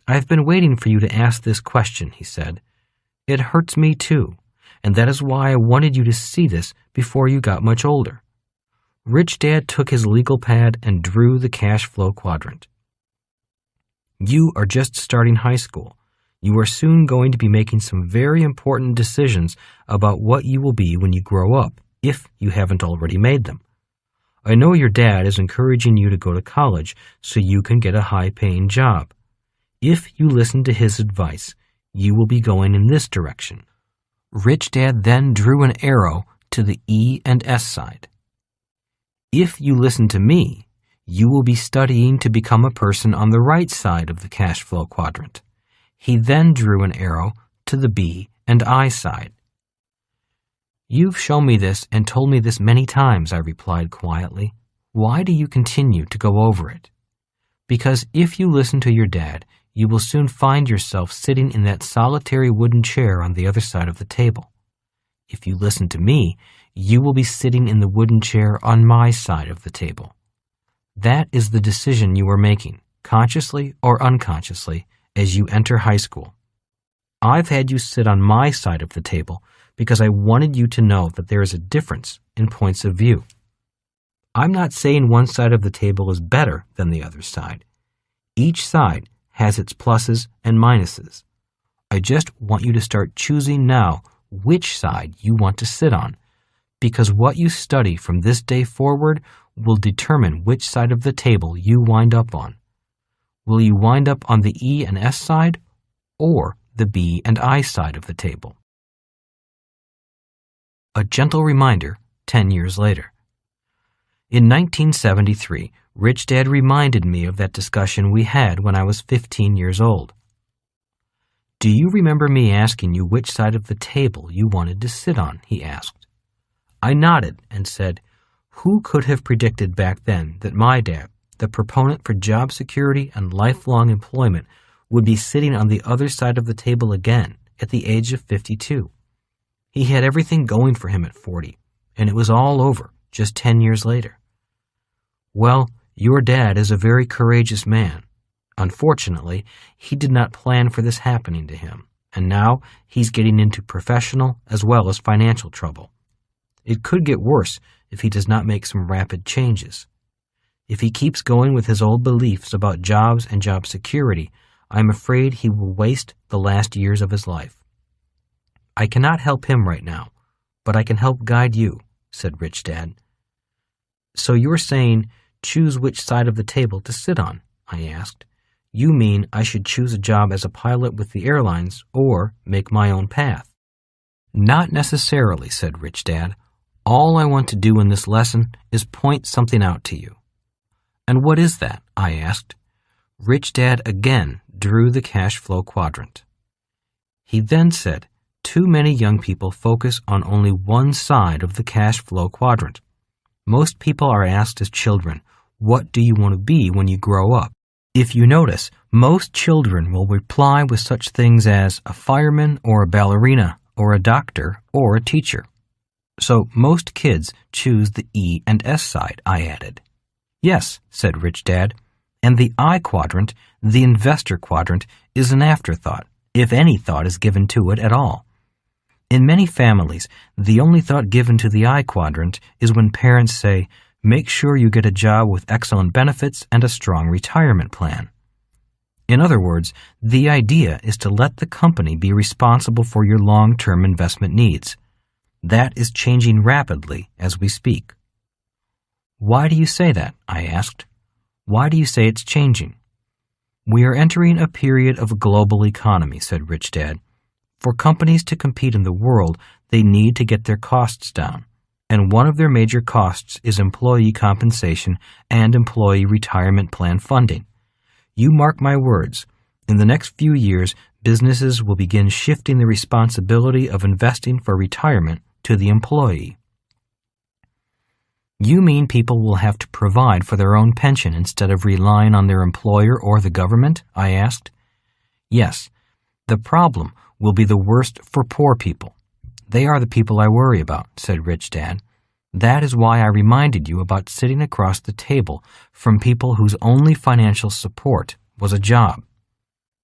"I've been waiting for you to ask this question," he said. "It hurts me too, and that is why I wanted you to see this before you got much older. Rich Dad took his legal pad and drew the cash flow quadrant. You are just starting high school. You are soon going to be making some very important decisions about what you will be when you grow up, if you haven't already made them. I know your dad is encouraging you to go to college so you can get a high-paying job. If you listen to his advice, you will be going in this direction. Rich Dad then drew an arrow to the E and S side. If you listen to me, you will be studying to become a person on the right side of the cash flow quadrant. He then drew an arrow to the B and I side. You've shown me this and told me this many times, I replied quietly. Why do you continue to go over it? Because if you listen to your dad, you will soon find yourself sitting in that solitary wooden chair on the other side of the table. If you listen to me, you will be sitting in the wooden chair on my side of the table. That is the decision you are making, consciously or unconsciously, as you enter high school. I've had you sit on my side of the table because I wanted you to know that there is a difference in points of view. I'm not saying one side of the table is better than the other side. Each side has its pluses and minuses. I just want you to start choosing now which side you want to sit on, because what you study from this day forward will determine which side of the table you wind up on. Will you wind up on the E and S side or the B and I side of the table? A gentle reminder 10 years later. In 1973, Rich Dad reminded me of that discussion we had when I was 15 years old. Do you remember me asking you which side of the table you wanted to sit on? He asked. I nodded and said, who could have predicted back then that my dad, the proponent for job security and lifelong employment, would be sitting on the other side of the table again at the age of 52? He had everything going for him at 40, and it was all over just 10 years later. Well, your dad is a very courageous man. Unfortunately, he did not plan for this happening to him, and now he's getting into professional as well as financial trouble. It could get worse if he does not make some rapid changes. If he keeps going with his old beliefs about jobs and job security, I'm afraid he will waste the last years of his life. I cannot help him right now, but I can help guide you, said Rich Dad. So you're saying choose which side of the table to sit on, I asked. You mean I should choose a job as a pilot with the airlines or make my own path? Not necessarily, said Rich Dad. All I want to do in this lesson is point something out to you. And what is that? I asked. Rich Dad again drew the cash flow quadrant. He then said, too many young people focus on only one side of the cash flow quadrant. Most people are asked as children, what do you want to be when you grow up? If you notice, most children will reply with such things as a fireman or a ballerina or a doctor or a teacher. So most kids choose the E and S side, I added. Yes, said Rich Dad, and the I quadrant, the investor quadrant, is an afterthought, if any thought is given to it at all. In many families, the only thought given to the I quadrant is when parents say, make sure you get a job with excellent benefits and a strong retirement plan. In other words, the idea is to let the company be responsible for your long-term investment needs. That is changing rapidly as we speak. Why do you say that? I asked. Why do you say it's changing? We are entering a period of a global economy, said Rich Dad. For companies to compete in the world, they need to get their costs down. And one of their major costs is employee compensation and employee retirement plan funding. You mark my words, in the next few years, businesses will begin shifting the responsibility of investing for retirement to the employee. You mean people will have to provide for their own pension instead of relying on their employer or the government? I asked. Yes. The problem will be the worst for poor people. They are the people I worry about, said Rich Dad. That is why I reminded you about sitting across the table from people whose only financial support was a job.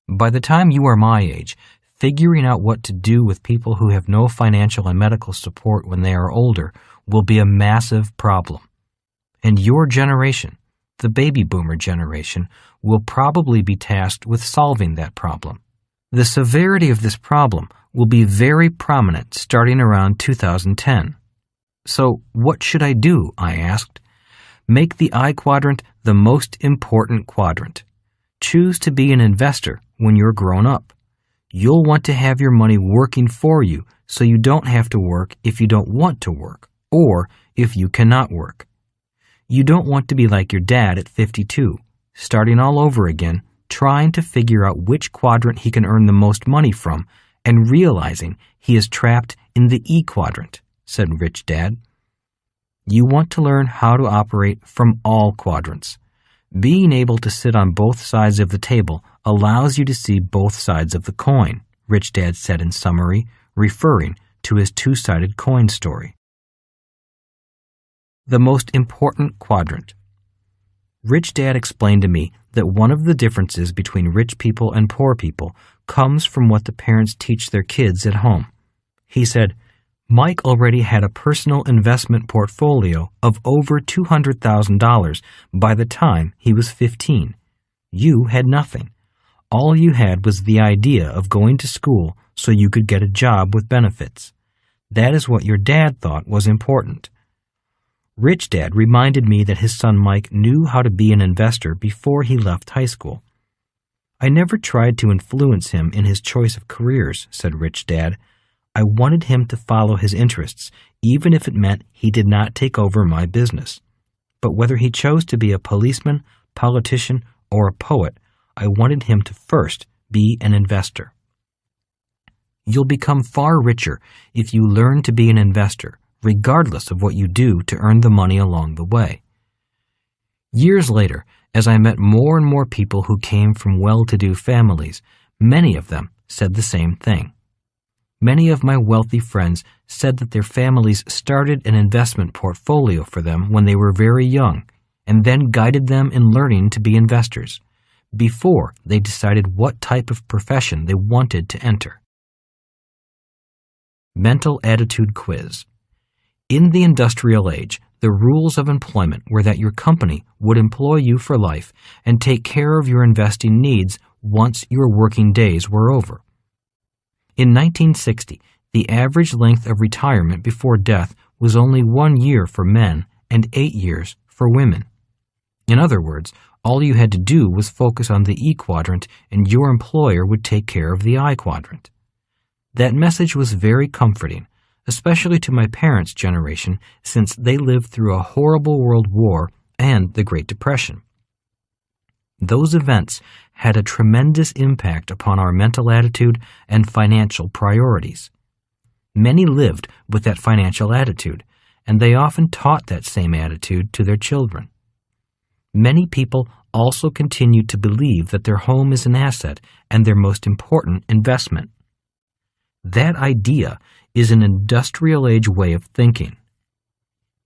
By the time you are my age, figuring out what to do with people who have no financial and medical support when they are older will be a massive problem. and your generation, the baby boomer generation, will probably be tasked with solving that problem. The severity of this problem will be very prominent starting around 2010. So what should I do? I asked. Make the I quadrant the most important quadrant. Choose to be an investor when you're grown up. You'll want to have your money working for you so you don't have to work if you don't want to work or if you cannot work. You don't want to be like your dad at 52, starting all over again, trying to figure out which quadrant he can earn the most money from and realizing he is trapped in the E quadrant, said Rich Dad. You want to learn how to operate from all quadrants. Being able to sit on both sides of the table allows you to see both sides of the coin, Rich Dad said in summary, referring to his two-sided coin story. The most important quadrant. Rich Dad explained to me that one of the differences between rich people and poor people comes from what the parents teach their kids at home. He said, Mike already had a personal investment portfolio of over $200,000 by the time he was 15. You had nothing. All you had was the idea of going to school so you could get a job with benefits. That is what your dad thought was important. Rich Dad reminded me that his son Mike knew how to be an investor before he left high school. I never tried to influence him in his choice of careers, said Rich Dad. I wanted him to follow his interests, even if it meant he did not take over my business. But whether he chose to be a policeman, politician, or a poet, I wanted him to first be an investor. You'll become far richer if you learn to be an investor, regardless of what you do to earn the money along the way. Years later, as I met more and more people who came from well-to-do families, many of them said the same thing. Many of my wealthy friends said that their families started an investment portfolio for them when they were very young and then guided them in learning to be investors before they decided what type of profession they wanted to enter. Mental Attitude Quiz. In the industrial age, the rules of employment were that your company would employ you for life and take care of your investing needs once your working days were over. In 1960, the average length of retirement before death was only 1 year for men and 8 years for women. In other words, all you had to do was focus on the E quadrant and your employer would take care of the I quadrant. That message was very comforting, especially to my parents' generation, since they lived through a horrible world war and the Great Depression. Those events had a tremendous impact upon our mental attitude and financial priorities. Many lived with that financial attitude, and they often taught that same attitude to their children. Many people also continue to believe that their home is an asset and their most important investment. That idea is an industrial age way of thinking.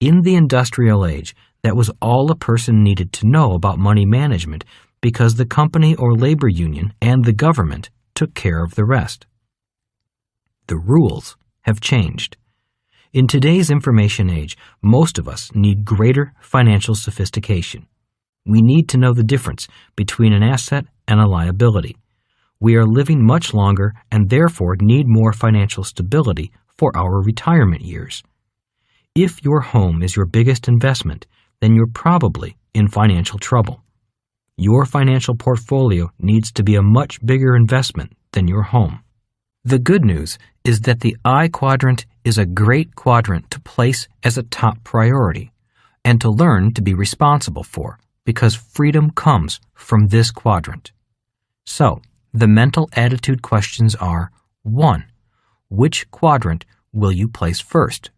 In the industrial age, that was all a person needed to know about money management because the company or labor union and the government took care of the rest. The rules have changed. In today's information age, most of us need greater financial sophistication. We need to know the difference between an asset and a liability. We are living much longer and therefore need more financial stability for our retirement years. If your home is your biggest investment, then you're probably in financial trouble. Your financial portfolio needs to be a much bigger investment than your home. The good news is that the I quadrant is a great quadrant to place as a top priority and to learn to be responsible for, because freedom comes from this quadrant. So, the mental attitude questions are: 1. Which quadrant will you place first?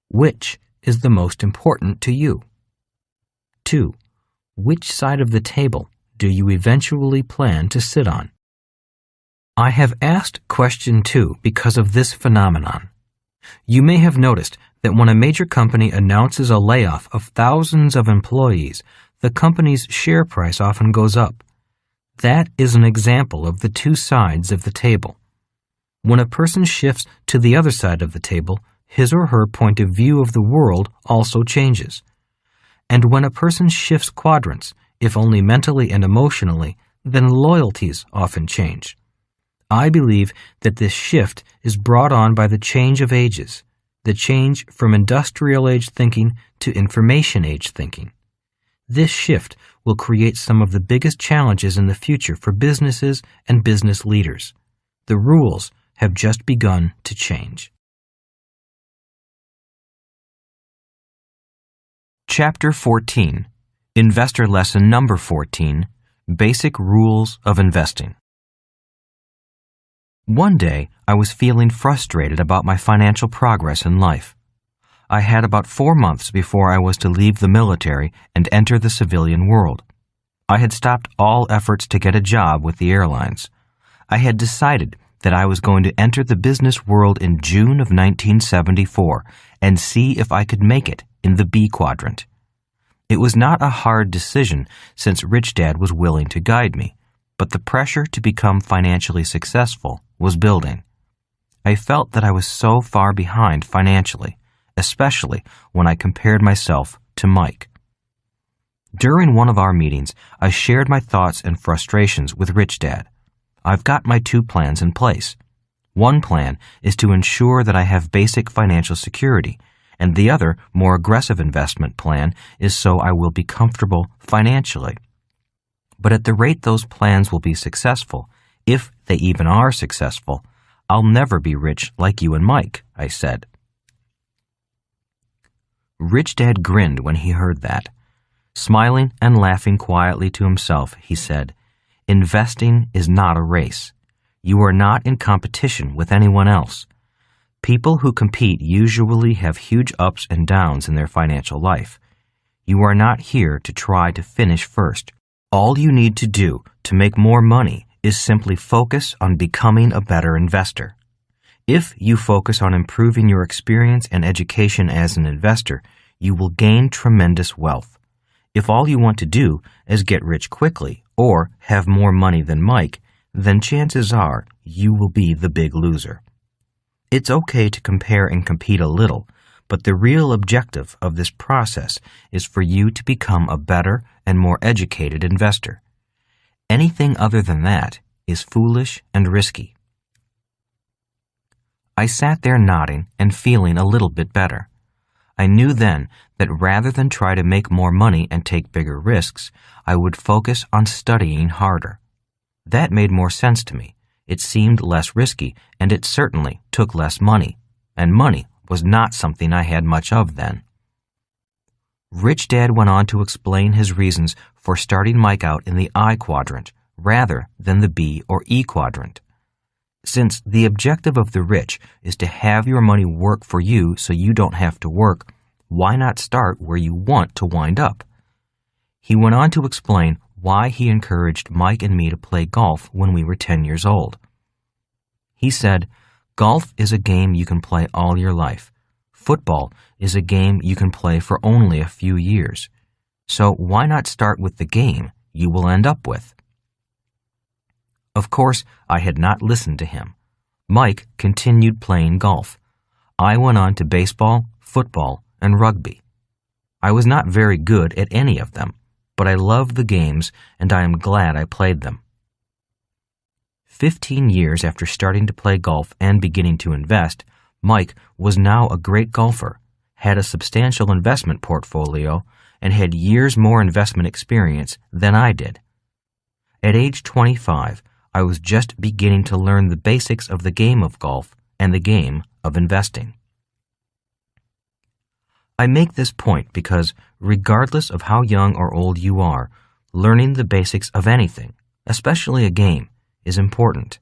Which is the most important to you? 2. Which side of the table do you eventually plan to sit on? I have asked question 2 because of this phenomenon. You may have noticed that when a major company announces a layoff of thousands of employees, the company's share price often goes up. That is an example of the two sides of the table. When a person shifts to the other side of the table, his or her point of view of the world also changes. And when a person shifts quadrants, if only mentally and emotionally, then loyalties often change. I believe that this shift is brought on by the change of ages, the change from industrial age thinking to information age thinking. This shift will create some of the biggest challenges in the future for businesses and business leaders. The rules have just begun to change. Chapter 14, Investor Lesson Number 14, Basic Rules of Investing. One day, I was feeling frustrated about my financial progress in life. I had about 4 months before I was to leave the military and enter the civilian world. I had stopped all efforts to get a job with the airlines. I had decided that I was going to enter the business world in June of 1974 and see if I could make it in the B quadrant. It was not a hard decision since Rich Dad was willing to guide me, but the pressure to become financially successful was building. I felt that I was so far behind financially, especially when I compared myself to Mike. During one of our meetings, I shared my thoughts and frustrations with Rich Dad. I've got my 2 plans in place. One plan is to ensure that I have basic financial security, and the other, more aggressive investment plan is so I will be comfortable financially. But at the rate those plans will be successful, if they even are successful, I'll never be rich like you and Mike, I said. Rich Dad grinned when he heard that. Smiling and laughing quietly to himself, he said, "Investing is not a race. You are not in competition with anyone else. People who compete usually have huge ups and downs in their financial life. You are not here to try to finish first. All you need to do to make more money is simply focus on becoming a better investor. If you focus on improving your experience and education as an investor, you will gain tremendous wealth. If all you want to do is get rich quickly or have more money than Mike, then chances are you will be the big loser. It's okay to compare and compete a little, but the real objective of this process is for you to become a better and more educated investor. Anything other than that is foolish and risky." I sat there nodding and feeling a little bit better. I knew then that rather than try to make more money and take bigger risks, I would focus on studying harder. That made more sense to me. It seemed less risky, and it certainly took less money, and money was not something I had much of then. Rich Dad went on to explain his reasons for starting Mike out in the I quadrant rather than the B or E quadrant. Since the objective of the rich is to have your money work for you so you don't have to work, why not start where you want to wind up? He went on to explain why he encouraged Mike and me to play golf when we were 10 years old. He said, "Golf is a game you can play all your life. Football is a game you can play for only a few years. So why not start with the game you will end up with?" Of course, I had not listened to him. Mike continued playing golf. I went on to baseball, football, and rugby. I was not very good at any of them, but I loved the games, and I am glad I played them. 15 years after starting to play golf and beginning to invest, Mike was now a great golfer, had a substantial investment portfolio, and had years more investment experience than I did. At age 25, I was just beginning to learn the basics of the game of golf and the game of investing. I make this point because, regardless of how young or old you are, learning the basics of anything, especially a game, is important.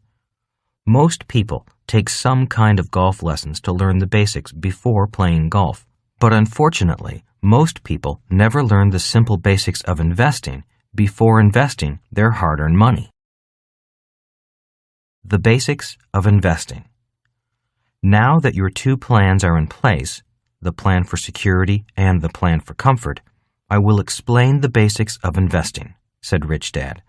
Most people take some kind of golf lessons to learn the basics before playing golf, but unfortunately, most people never learn the simple basics of investing before investing their hard-earned money. The basics of investing. Now that your 2 plans are in place, the plan for security and the plan for comfort, I will explain the basics of investing, said Rich Dad.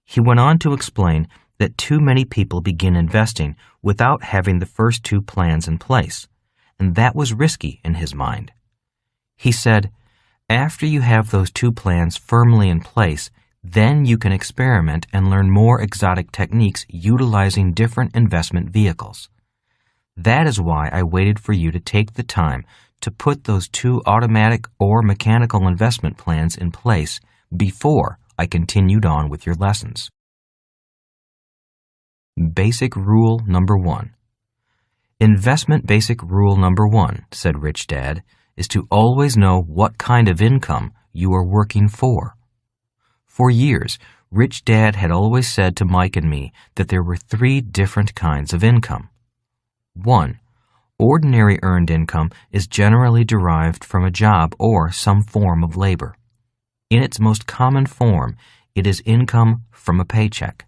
He went on to explain that too many people begin investing without having the first 2 plans in place, and that was risky in his mind. He said, After you have those two plans firmly in place, then you can experiment and learn more exotic techniques utilizing different investment vehicles. That is why I waited for you to take the time to put those two automatic or mechanical investment plans in place before I continued on with your lessons. Basic rule number 1. Investment basic rule number 1, said Rich Dad, is to always know what kind of income you are working for. For years, Rich Dad had always said to Mike and me that there were 3 different kinds of income. 1. Ordinary earned income is generally derived from a job or some form of labor. In its most common form, it is income from a paycheck.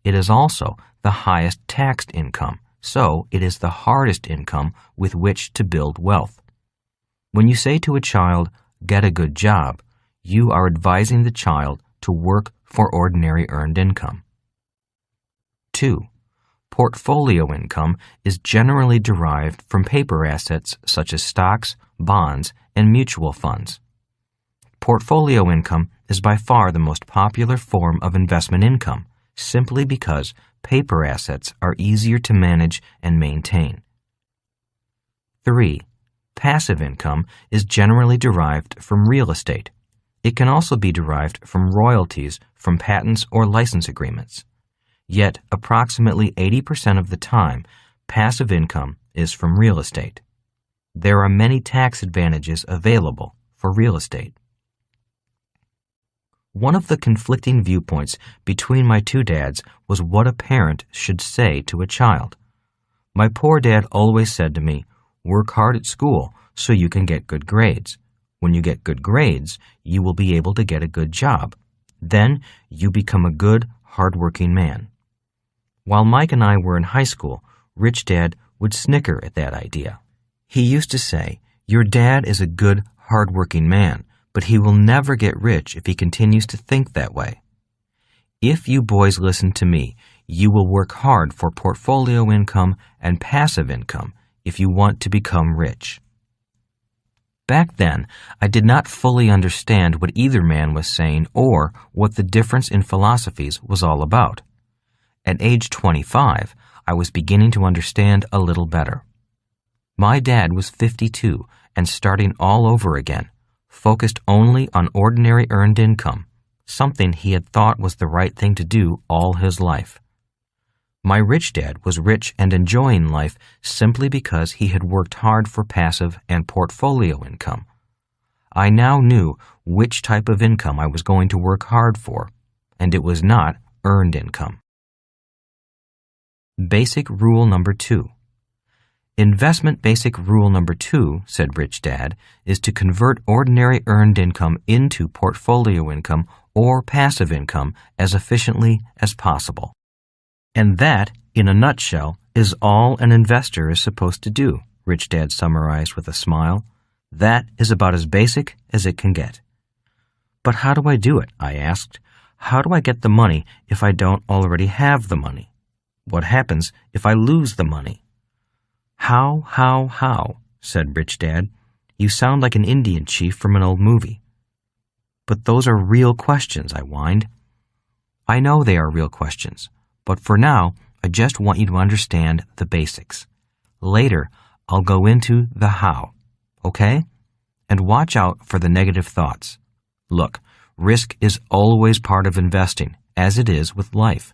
It is also the highest taxed income, so it is the hardest income with which to build wealth. When you say to a child, "Get a good job," you are advising the child to work for ordinary earned income. 2. Portfolio income is generally derived from paper assets such as stocks, bonds, and mutual funds. Portfolio income is by far the most popular form of investment income, simply because paper assets are easier to manage and maintain. 3. Passive income is generally derived from real estate. It can also be derived from royalties from patents or license agreements. Yet, approximately 80% of the time, passive income is from real estate. There are many tax advantages available for real estate. One of the conflicting viewpoints between my 2 dads was what a parent should say to a child. My poor dad always said to me, "Work hard at school so you can get good grades. When you get good grades, you will be able to get a good job. Then you become a good, hard-working man." While Mike and I were in high school, Rich Dad would snicker at that idea. He used to say, "Your dad is a good, hard-working man, but he will never get rich if he continues to think that way. If you boys listen to me, you will work hard for portfolio income and passive income if you want to become rich." Back then, I did not fully understand what either man was saying or what the difference in philosophies was all about. At age 25, I was beginning to understand a little better. My dad was 52 and starting all over again, focused only on ordinary earned income, something he had thought was the right thing to do all his life. My rich dad was rich and enjoying life simply because he had worked hard for passive and portfolio income. I now knew which type of income I was going to work hard for, and it was not earned income. Basic rule number 2. Investment basic rule number 2, said Rich Dad, is to convert ordinary earned income into portfolio income or passive income as efficiently as possible. And that, in a nutshell, is all an investor is supposed to do, Rich Dad summarized with a smile. That is about as basic as it can get. But how do I do it? I asked. How do I get the money if I don't already have the money? What happens if I lose the money? How, said Rich Dad. You sound like an Indian chief from an old movie. But those are real questions, I whined. I know they are real questions, but for now, I just want you to understand the basics. Later, I'll go into the how, okay? And watch out for the negative thoughts. Look, risk is always part of investing, as it is with life.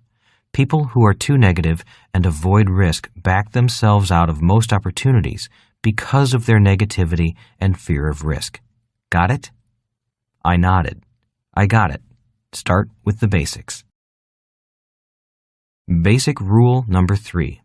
People who are too negative and avoid risk back themselves out of most opportunities because of their negativity and fear of risk. Got it? I nodded. I got it. Start with the basics. Basic rule number 3.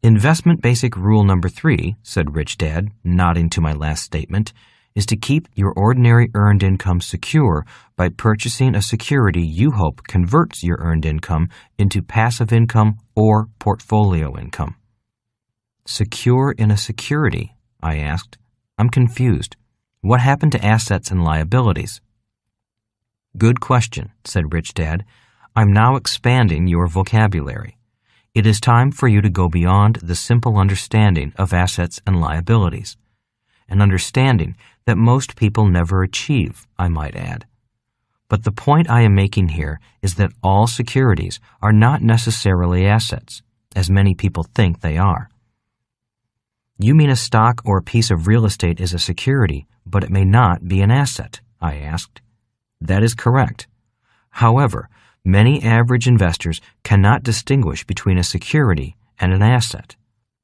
Investment basic rule number 3, said Rich Dad, nodding to my last statement, is to keep your ordinary earned income secure by purchasing a security you hope converts your earned income into passive income or portfolio income. Secure in a security? I asked. I'm confused. What happened to assets and liabilities? Good question, said Rich Dad. I'm now expanding your vocabulary. It is time for you to go beyond the simple understanding of assets and liabilities. and understanding that most people never achieve, I might add. But the point I am making here is that all securities are not necessarily assets, as many people think they are. You mean a stock or a piece of real estate is a security, but it may not be an asset, I asked. That is correct. However, many average investors cannot distinguish between a security and an asset.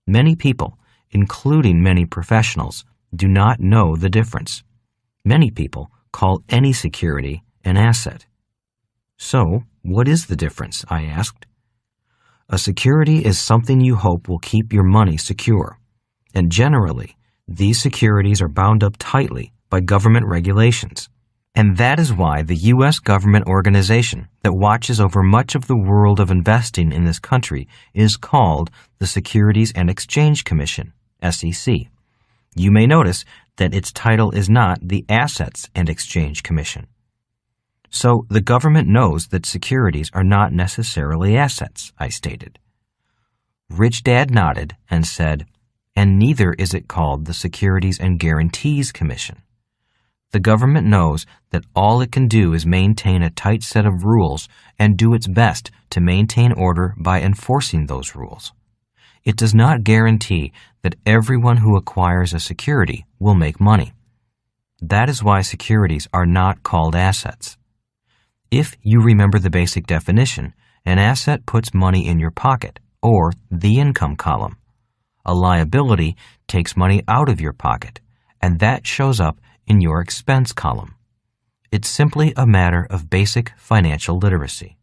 Many people, including many professionals, do not know the difference. Many people call any security an asset. So, what is the difference? I asked. A security is something you hope will keep your money secure, and generally, these securities are bound up tightly by government regulations. And that is why the U.S. government organization that watches over much of the world of investing in this country is called the Securities and Exchange Commission, SEC. You may notice that its title is not the Assets and Exchange Commission. So the government knows that securities are not necessarily assets, I stated. Rich Dad nodded and said, and neither is it called the Securities and Guarantees Commission. The government knows that all it can do is maintain a tight set of rules and do its best to maintain order by enforcing those rules. It does not guarantee that everyone who acquires a security will make money. That is why securities are not called assets. If you remember the basic definition, an asset puts money in your pocket, or the income column. A liability takes money out of your pocket, and that shows up in your expense column. It's simply a matter of basic financial literacy.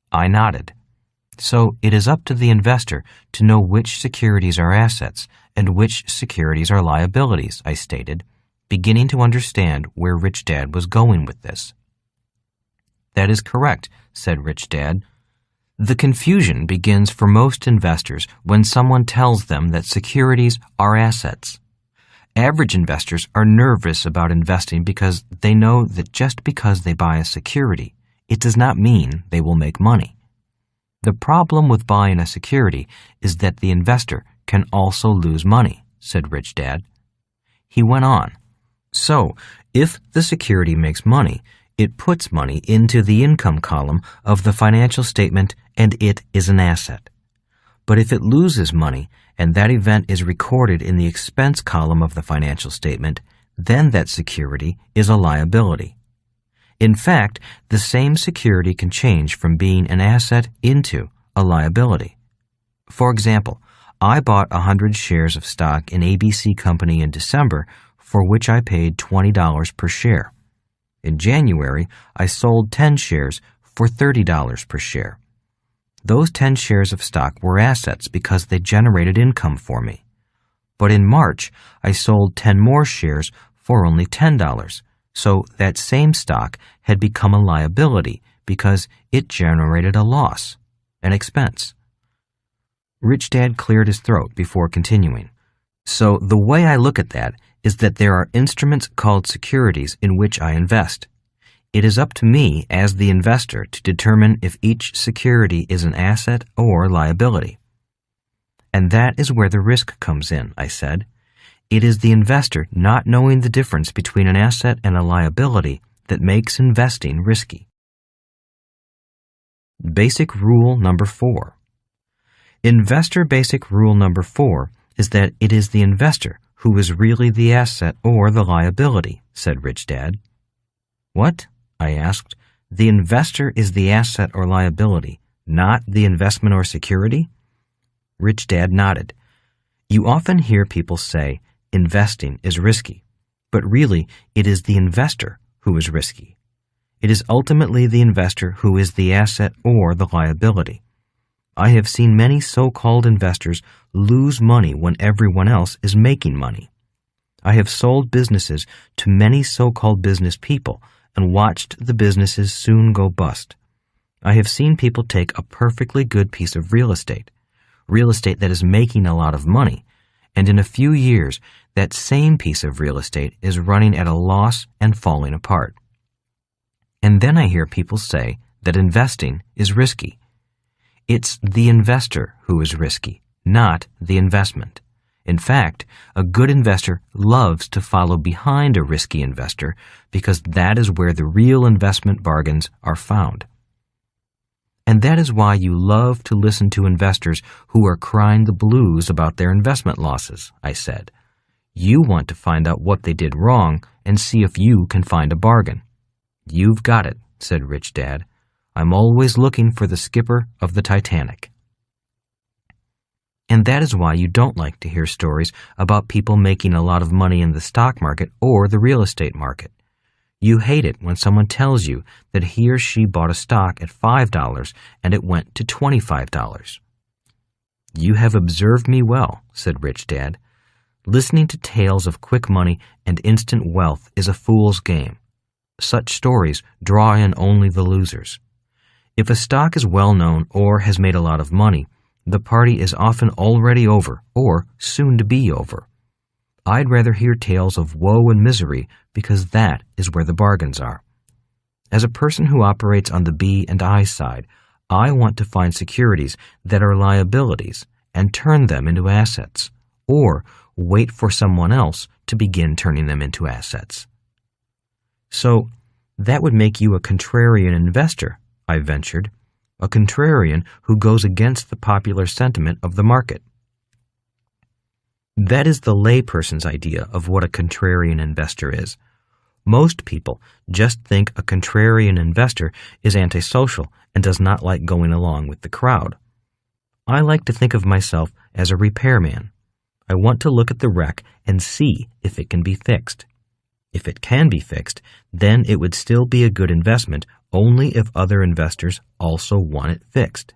I nodded. So it is up to the investor to know which securities are assets and which securities are liabilities, I stated, beginning to understand where Rich Dad was going with this. That is correct, said Rich Dad. The confusion begins for most investors when someone tells them that securities are assets. Average investors are nervous about investing because they know that just because they buy a security, it does not mean they will make money. The problem with buying a security is that the investor can also lose money, said Rich Dad. He went on. So, if the security makes money, it puts money into the income column of the financial statement and it is an asset. But if it loses money and that event is recorded in the expense column of the financial statement, then that security is a liability. In fact, the same security can change from being an asset into a liability. For example, I bought 100 shares of stock in ABC Company in December, for which I paid $20 per share. In January, I sold 10 shares for $30 per share. Those 10 shares of stock were assets because they generated income for me. But in March, I sold 10 more shares for only $10, so that same stock had become a liability because it generated a loss, an expense. Rich Dad cleared his throat before continuing. So the way I look at that is that there are instruments called securities in which I invest. It is up to me as the investor to determine if each security is an asset or liability. And that is where the risk comes in, I said. It is the investor not knowing the difference between an asset and a liability that makes investing risky. Basic rule number 4. Investor basic rule number 4 is that it is the investor who is really the asset or the liability, said Rich Dad. What? I asked. The investor is the asset or liability, not the investment or security? Rich Dad nodded. You often hear people say, investing is risky, but really it is the investor who is risky. It is ultimately the investor who is the asset or the liability. I have seen many so-called investors lose money when everyone else is making money. I have sold businesses to many so-called business people and watched the businesses soon go bust. I have seen people take a perfectly good piece of real estate that is making a lot of money, and in a few years, that same piece of real estate is running at a loss and falling apart. And then I hear people say that investing is risky. It's the investor who is risky, not the investment. In fact, a good investor loves to follow behind a risky investor because that is where the real investment bargains are found. And that is why you love to listen to investors who are crying the blues about their investment losses, I said. You want to find out what they did wrong and see if you can find a bargain. You've got it, said Rich Dad. I'm always looking for the skipper of the Titanic. And that is why you don't like to hear stories about people making a lot of money in the stock market or the real estate market. You hate it when someone tells you that he or she bought a stock at $5 and it went to $25. You have observed me well, said Rich Dad. Listening to tales of quick money and instant wealth is a fool's game. Such stories draw in only the losers. If a stock is well known or has made a lot of money, the party is often already over or soon to be over. I'd rather hear tales of woe and misery because that is where the bargains are. As a person who operates on the B and I side, I want to find securities that are liabilities and turn them into assets, or wait for someone else to begin turning them into assets. So, that would make you a contrarian investor, I ventured, a contrarian who goes against the popular sentiment of the market. That is the layperson's idea of what a contrarian investor is. Most people just think a contrarian investor is antisocial and does not like going along with the crowd. I like to think of myself as a repairman. I want to look at the wreck and see if it can be fixed. If it can be fixed, then it would still be a good investment only if other investors also want it fixed.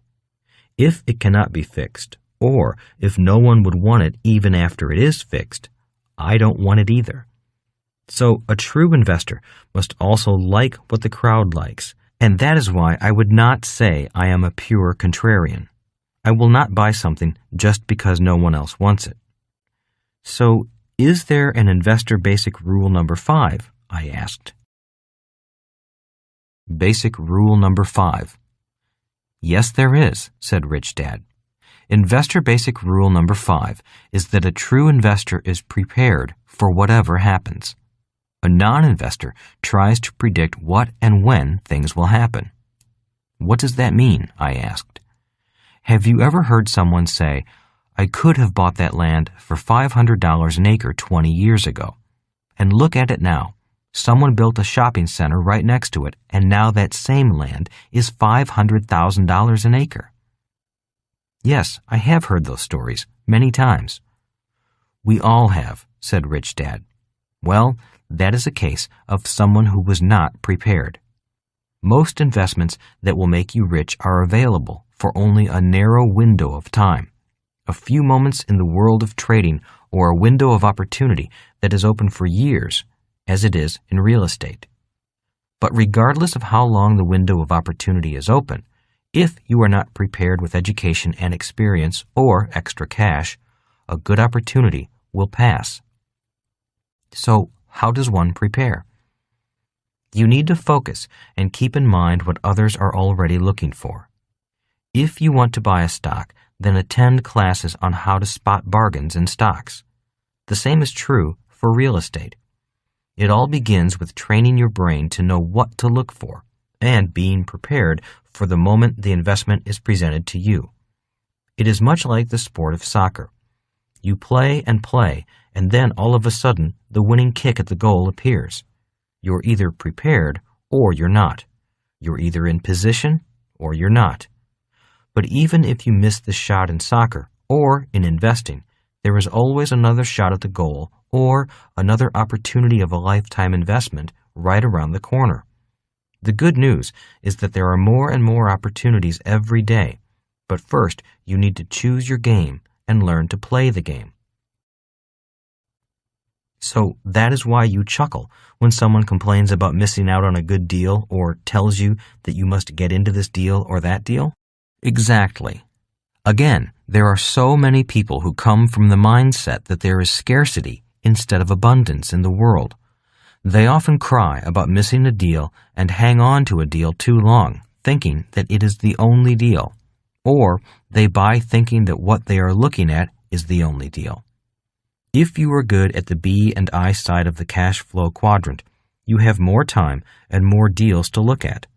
If it cannot be fixed, or if no one would want it even after it is fixed, I don't want it either. So a true investor must also like what the crowd likes, and that is why I would not say I am a pure contrarian. I will not buy something just because no one else wants it. So, is there an investor basic rule number 5? I asked. Basic rule number 5. Yes, there is, said Rich Dad. Investor basic rule number 5 is that a true investor is prepared for whatever happens. A non-investor tries to predict what and when things will happen. What does that mean? I asked. Have you ever heard someone say, I could have bought that land for $500 an acre 20 years ago. And look at it now. Someone built a shopping center right next to it, and now that same land is $500,000 an acre. Yes, I have heard those stories many times. We all have, said Rich Dad. Well, that is a case of someone who was not prepared. Most investments that will make you rich are available for only a narrow window of time. A few moments in the world of trading, or a window of opportunity that is open for years, as it is in real estate. But regardless of how long the window of opportunity is open, if you are not prepared with education and experience or extra cash, a good opportunity will pass. So, how does one prepare? You need to focus and keep in mind what others are already looking for. If you want to buy a stock, then attend classes on how to spot bargains in stocks. The same is true for real estate. It all begins with training your brain to know what to look for and being prepared for the moment the investment is presented to you. It is much like the sport of soccer. You play, and then all of a sudden the winning kick at the goal appears. You're either prepared or you're not. You're either in position or you're not. But even if you miss the shot in soccer or in investing, there is always another shot at the goal or another opportunity of a lifetime investment right around the corner. The good news is that there are more and more opportunities every day, but first you need to choose your game and learn to play the game. So that is why you chuckle when someone complains about missing out on a good deal or tells you that you must get into this deal or that deal? Exactly. Again, there are so many people who come from the mindset that there is scarcity instead of abundance in the world. They often cry about missing a deal and hang on to a deal too long, thinking that it is the only deal. Or they buy thinking that what they are looking at is the only deal. If you are good at the B and I side of the cash flow quadrant, you have more time and more deals to look at.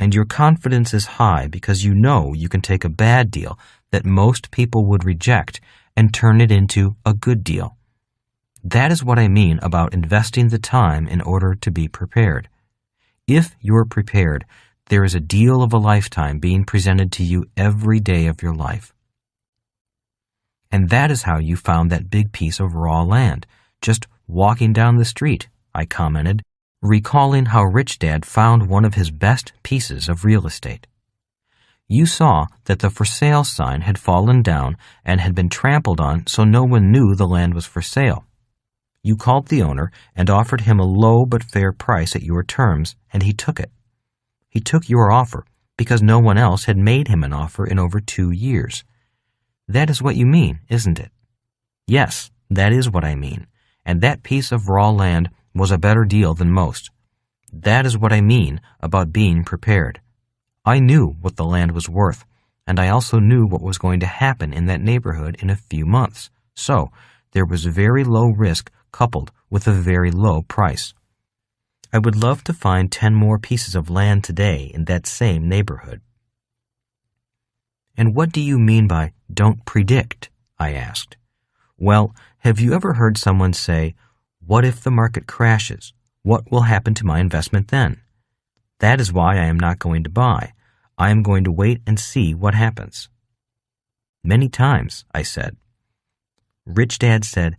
And your confidence is high because you know you can take a bad deal that most people would reject and turn it into a good deal. That is what I mean about investing the time in order to be prepared. If you're prepared, there is a deal of a lifetime being presented to you every day of your life. And that is how you found that big piece of raw land, just walking down the street, I commented, recalling how Rich Dad found one of his best pieces of real estate. You saw that the for sale sign had fallen down and had been trampled on so no one knew the land was for sale. You called the owner and offered him a low but fair price at your terms, and he took it. He took your offer because no one else had made him an offer in over 2 years. That is what you mean, isn't it? Yes, that is what I mean, and that piece of raw land was a better deal than most. That is what I mean about being prepared. I knew what the land was worth, and I also knew what was going to happen in that neighborhood in a few months, so there was very low risk coupled with a very low price. I would love to find 10 more pieces of land today in that same neighborhood. And what do you mean by don't predict? I asked. Well, have you ever heard someone say, what if the market crashes? What will happen to my investment then? That is why I am not going to buy. I am going to wait and see what happens. Many times, I said. Rich Dad said,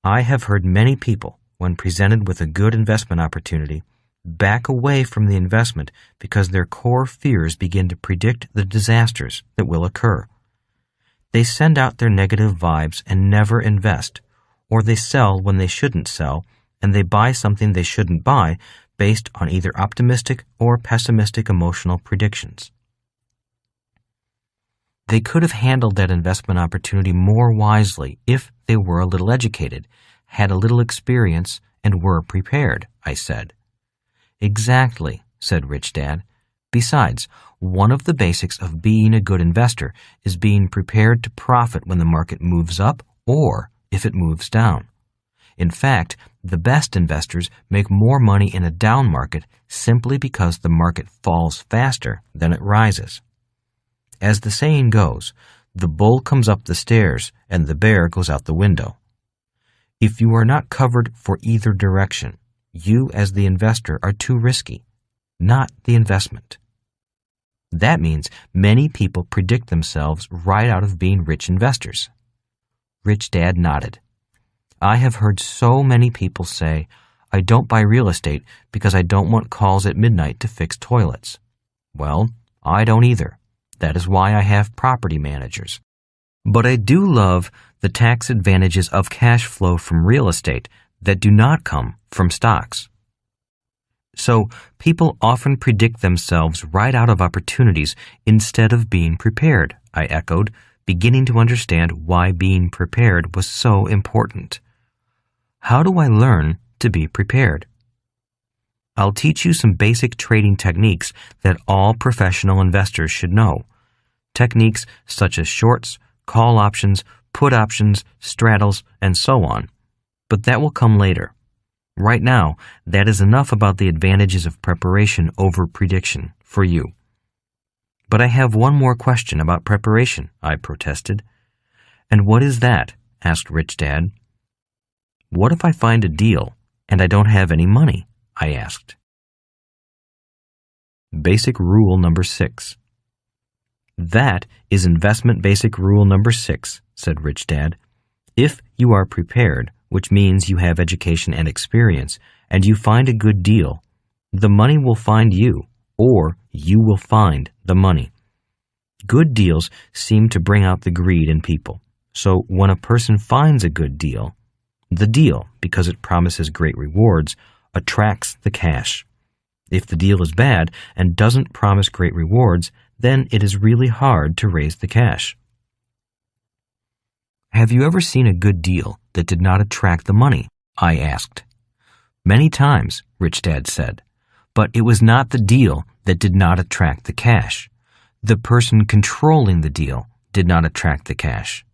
I have heard many people, when presented with a good investment opportunity, back away from the investment because their core fears begin to predict the disasters that will occur. They send out their negative vibes and never invest, or they sell when they shouldn't sell, and they buy something they shouldn't buy based on either optimistic or pessimistic emotional predictions. They could have handled that investment opportunity more wisely if they were a little educated, had a little experience, and were prepared, I said. Exactly, said Rich Dad. Besides, one of the basics of being a good investor is being prepared to profit when the market moves up or if it moves down. In fact, the best investors make more money in a down market simply because the market falls faster than it rises. As the saying goes, the bull comes up the stairs and the bear goes out the window. If you are not covered for either direction, you as the investor are too risky, not the investment. That means many people predict themselves right out of being rich investors. Rich Dad nodded. I have heard so many people say, I don't buy real estate because I don't want calls at midnight to fix toilets. Well, I don't either. That is why I have property managers. But I do love the tax advantages of cash flow from real estate that do not come from stocks. So people often predict themselves right out of opportunities instead of being prepared, I echoed, beginning to understand why being prepared was so important. How do I learn to be prepared? I'll teach you some basic trading techniques that all professional investors should know. Techniques such as shorts, call options, put options, straddles, and so on. But that will come later. Right now, that is enough about the advantages of preparation over prediction for you. But I have one more question about preparation, I protested. And what is that? Asked Rich Dad. What if I find a deal and I don't have any money? I asked. Basic rule number 6. That is investment basic rule number 6, said Rich Dad. If you are prepared, which means you have education and experience, and you find a good deal, the money will find you, or you will find the money. Good deals seem to bring out the greed in people. So when a person finds a good deal, the deal, because it promises great rewards, attracts the cash. If the deal is bad and doesn't promise great rewards, then it is really hard to raise the cash. Have you ever seen a good deal that did not attract the money? I asked. Many times, Rich Dad said, but it was not the deal that did not attract the cash. The person controlling the deal did not attract the cash.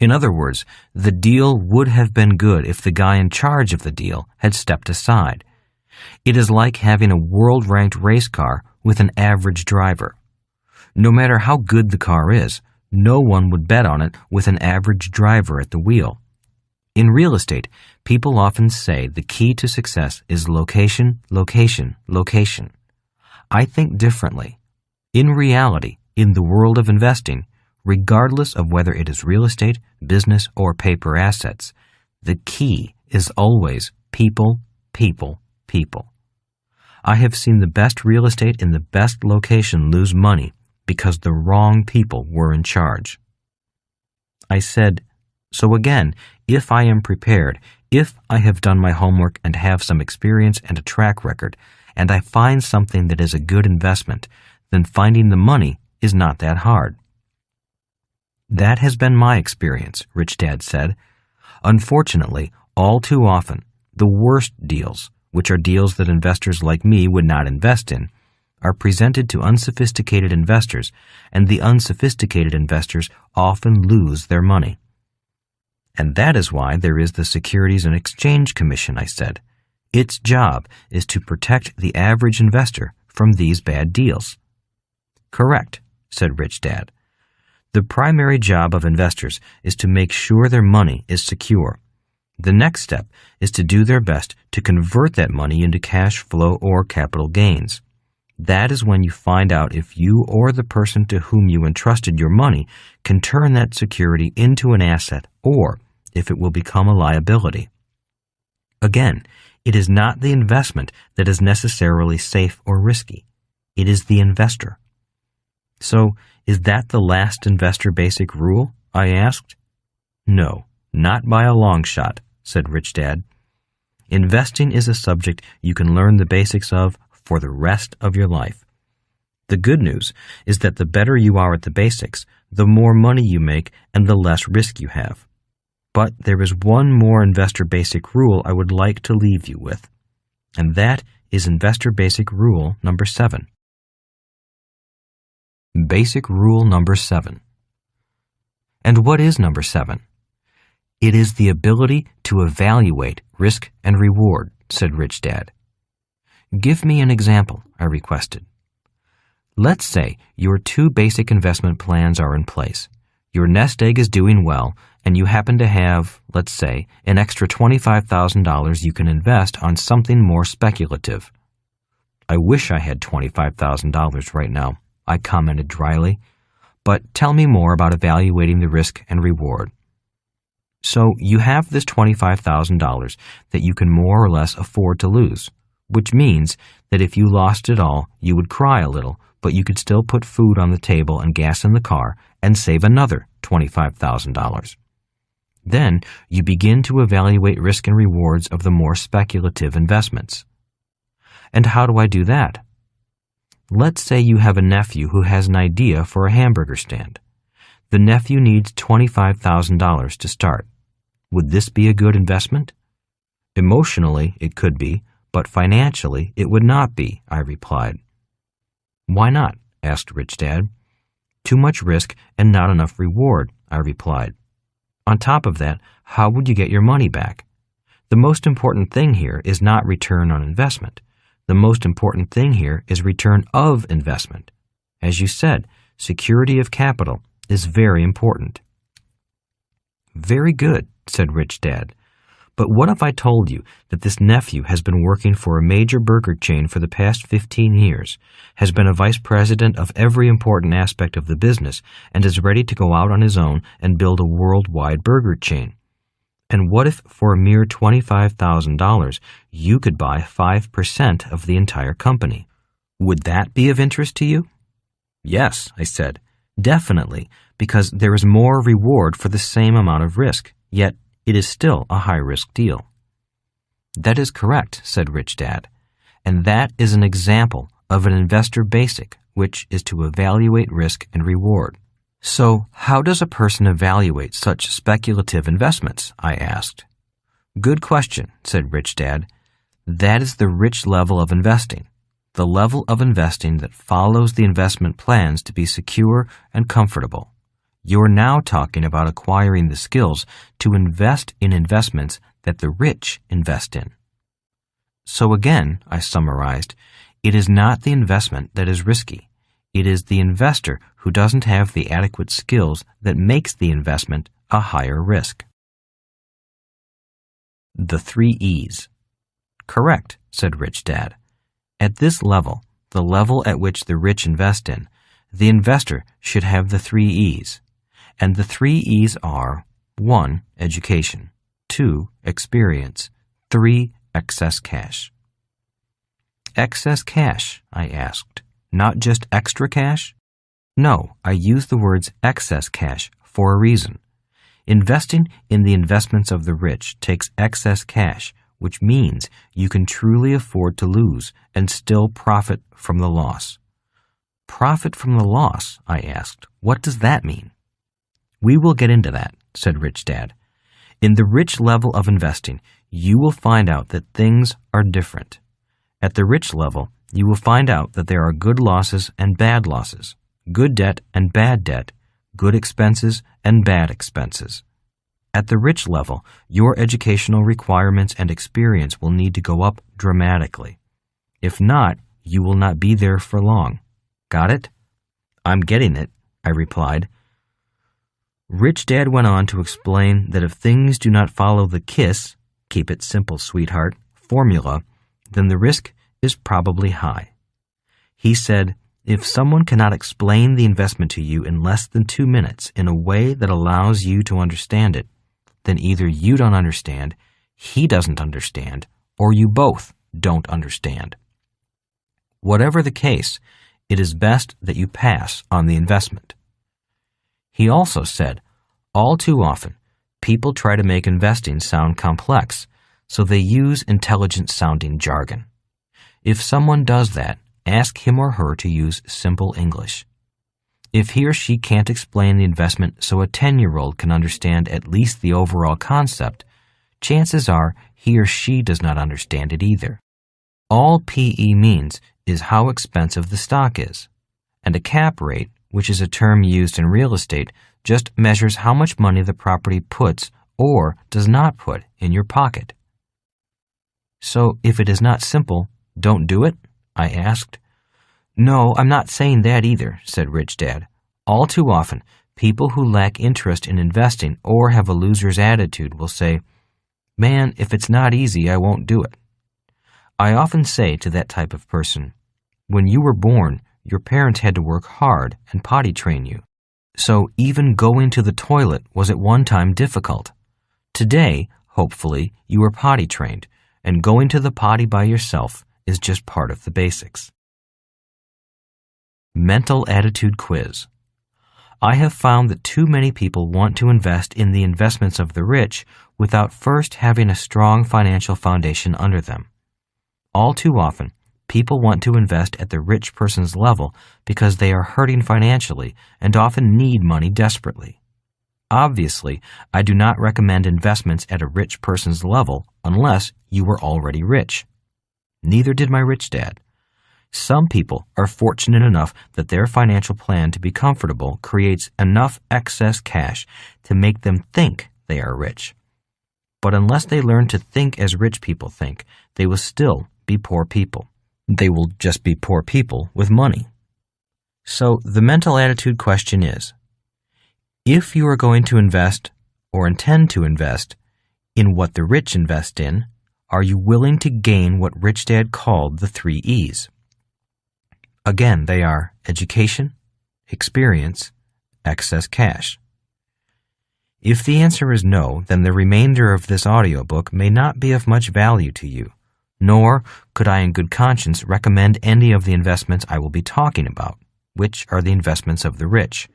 In other words, the deal would have been good if the guy in charge of the deal had stepped aside. It is like having a world-ranked race car with an average driver. No matter how good the car is, no one would bet on it with an average driver at the wheel. In real estate, people often say the key to success is location, location, location. I think differently. In reality, in the world of investing, regardless of whether it is real estate, business, or paper assets, the key is always people, people, people. I have seen the best real estate in the best location lose money because the wrong people were in charge. I said, so again, if I am prepared, if I have done my homework and have some experience and a track record, and I find something that is a good investment, then finding the money is not that hard. That has been my experience, Rich Dad said. Unfortunately, all too often, the worst deals, which are deals that investors like me would not invest in, are presented to unsophisticated investors, and the unsophisticated investors often lose their money. And that is why there is the Securities and Exchange Commission, I said. Its job is to protect the average investor from these bad deals. Correct, said Rich Dad. The primary job of investors is to make sure their money is secure. The next step is to do their best to convert that money into cash flow or capital gains. That is when you find out if you or the person to whom you entrusted your money can turn that security into an asset or if it will become a liability. Again, it is not the investment that is necessarily safe or risky. It is the investor. So, is that the last investor basic rule? I asked. No, not by a long shot, said Rich Dad. Investing is a subject you can learn the basics of for the rest of your life. The good news is that the better you are at the basics, the more money you make and the less risk you have. But there is one more investor basic rule I would like to leave you with, and that is investor basic rule number 7. Basic rule number 7. And what is number 7? It is the ability to evaluate risk and reward, said Rich Dad. Give me an example, I requested. Let's say your 2 basic investment plans are in place. Your nest egg is doing well, and you happen to have, let's say, an extra $25,000 you can invest on something more speculative. I wish I had $25,000 right now, I commented dryly. But tell me more about evaluating the risk and reward. So you have this $25,000 that you can more or less afford to lose, which means that if you lost it all, you would cry a little, but you could still put food on the table and gas in the car and save another $25,000. Then you begin to evaluate risk and rewards of the more speculative investments. And how do I do that? Let's say you have a nephew who has an idea for a hamburger stand. The nephew needs $25,000 to start. Would this be a good investment? Emotionally, it could be, but financially, it would not be, I replied. Why not? Asked Rich Dad. Too much risk and not enough reward, I replied. On top of that, how would you get your money back? The most important thing here is not return on investment. The most important thing here is return of investment. As you said, security of capital is very important. Very good, said Rich Dad. But what if I told you that this nephew has been working for a major burger chain for the past 15 years, has been a vice president of every important aspect of the business, and is ready to go out on his own and build a worldwide burger chain? And what if for a mere $25,000 you could buy 5% of the entire company? Would that be of interest to you? Yes, I said, definitely, because there is more reward for the same amount of risk, yet it is still a high-risk deal. That is correct, said Rich Dad, and that is an example of an investor basic, which is to evaluate risk and reward. So, how does a person evaluate such speculative investments? I asked. Good question, said Rich Dad. That is the rich level of investing, the level of investing that follows the investment plans to be secure and comfortable. You're now talking about acquiring the skills to invest in investments that the rich invest in. So again, I summarized, it is not the investment that is risky. It is the investor who doesn't have the adequate skills that makes the investment a higher risk. The 3 E's. Correct, said Rich Dad. At this level, the level at which the rich invest in, the investor should have the 3 E's. And the 3 E's are 1. Education, 2. Experience, 3. Excess cash. Excess cash, I asked. Not just extra cash? No, I use the words excess cash for a reason. Investing in the investments of the rich takes excess cash, which means you can truly afford to lose and still profit from the loss. Profit from the loss, I asked. What does that mean? We will get into that, said Rich Dad. In the rich level of investing, you will find out that things are different. At the rich level, you will find out that there are good losses and bad losses, good debt and bad debt, good expenses and bad expenses. At the rich level, your educational requirements and experience will need to go up dramatically. If not, you will not be there for long. Got it? I'm getting it, I replied. Rich Dad went on to explain that if things do not follow the KISS, keep it simple, sweetheart, formula, then the risk is probably high. He said, if someone cannot explain the investment to you in less than 2 minutes in a way that allows you to understand it, then either you don't understand, he doesn't understand, or you both don't understand. Whatever the case, it is best that you pass on the investment. He also said, all too often, people try to make investing sound complex, so they use intelligent-sounding jargon. If someone does that, ask him or her to use simple English. If he or she can't explain the investment so a 10-year-old can understand at least the overall concept, chances are he or she does not understand it either. All PE means is how expensive the stock is, and a cap rate, which is a term used in real estate, just measures how much money the property puts or does not put in your pocket. So if it is not simple, don't do it? I asked. No, I'm not saying that either, said Rich Dad. All too often, people who lack interest in investing or have a loser's attitude will say, man, if it's not easy, I won't do it. I often say to that type of person, when you were born, your parents had to work hard and potty train you. So even going to the toilet was at one time difficult. Today, hopefully, you are potty trained, and going to the potty by yourself is just part of the basics. Mental attitude quiz. I have found that too many people want to invest in the investments of the rich without first having a strong financial foundation under them. All too often, people want to invest at the rich person's level because they are hurting financially and often need money desperately. Obviously, I do not recommend investments at a rich person's level unless you are already rich. Neither did my Rich Dad. Some people are fortunate enough that their financial plan to be comfortable creates enough excess cash to make them think they are rich. But unless they learn to think as rich people think, they will still be poor people. They will just be poor people with money. So the mental attitude question is, if you are going to invest or intend to invest in what the rich invest in, are you willing to gain what Rich Dad called the 3 E's? Again, they are education, experience, excess cash. If the answer is no, then the remainder of this audiobook may not be of much value to you, nor could I in good conscience recommend any of the investments I will be talking about, which are the investments of the rich.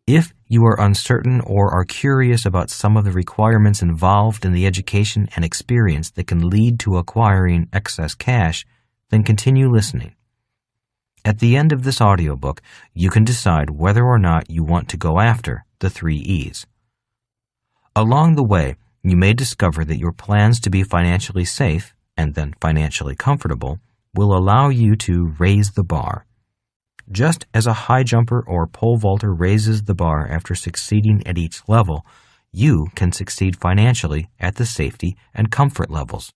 If you are uncertain or are curious about some of the requirements involved in the education and experience that can lead to acquiring excess cash, then continue listening. At the end of this audiobook, you can decide whether or not you want to go after the 3 E's. Along the way, you may discover that your plans to be financially safe and then financially comfortable will allow you to raise the bar. Just as a high jumper or pole vaulter raises the bar after succeeding at each level, you can succeed financially at the safety and comfort levels.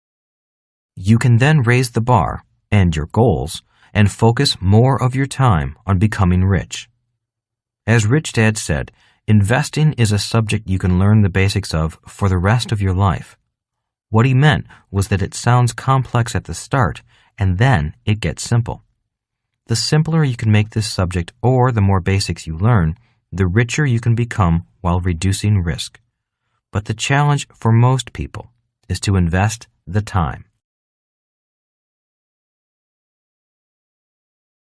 You can then raise the bar and your goals and focus more of your time on becoming rich. As Rich Dad said, investing is a subject you can learn the basics of for the rest of your life. What he meant was that it sounds complex at the start, and then it gets simple. The simpler you can make this subject or the more basics you learn, the richer you can become while reducing risk. But the challenge for most people is to invest the time.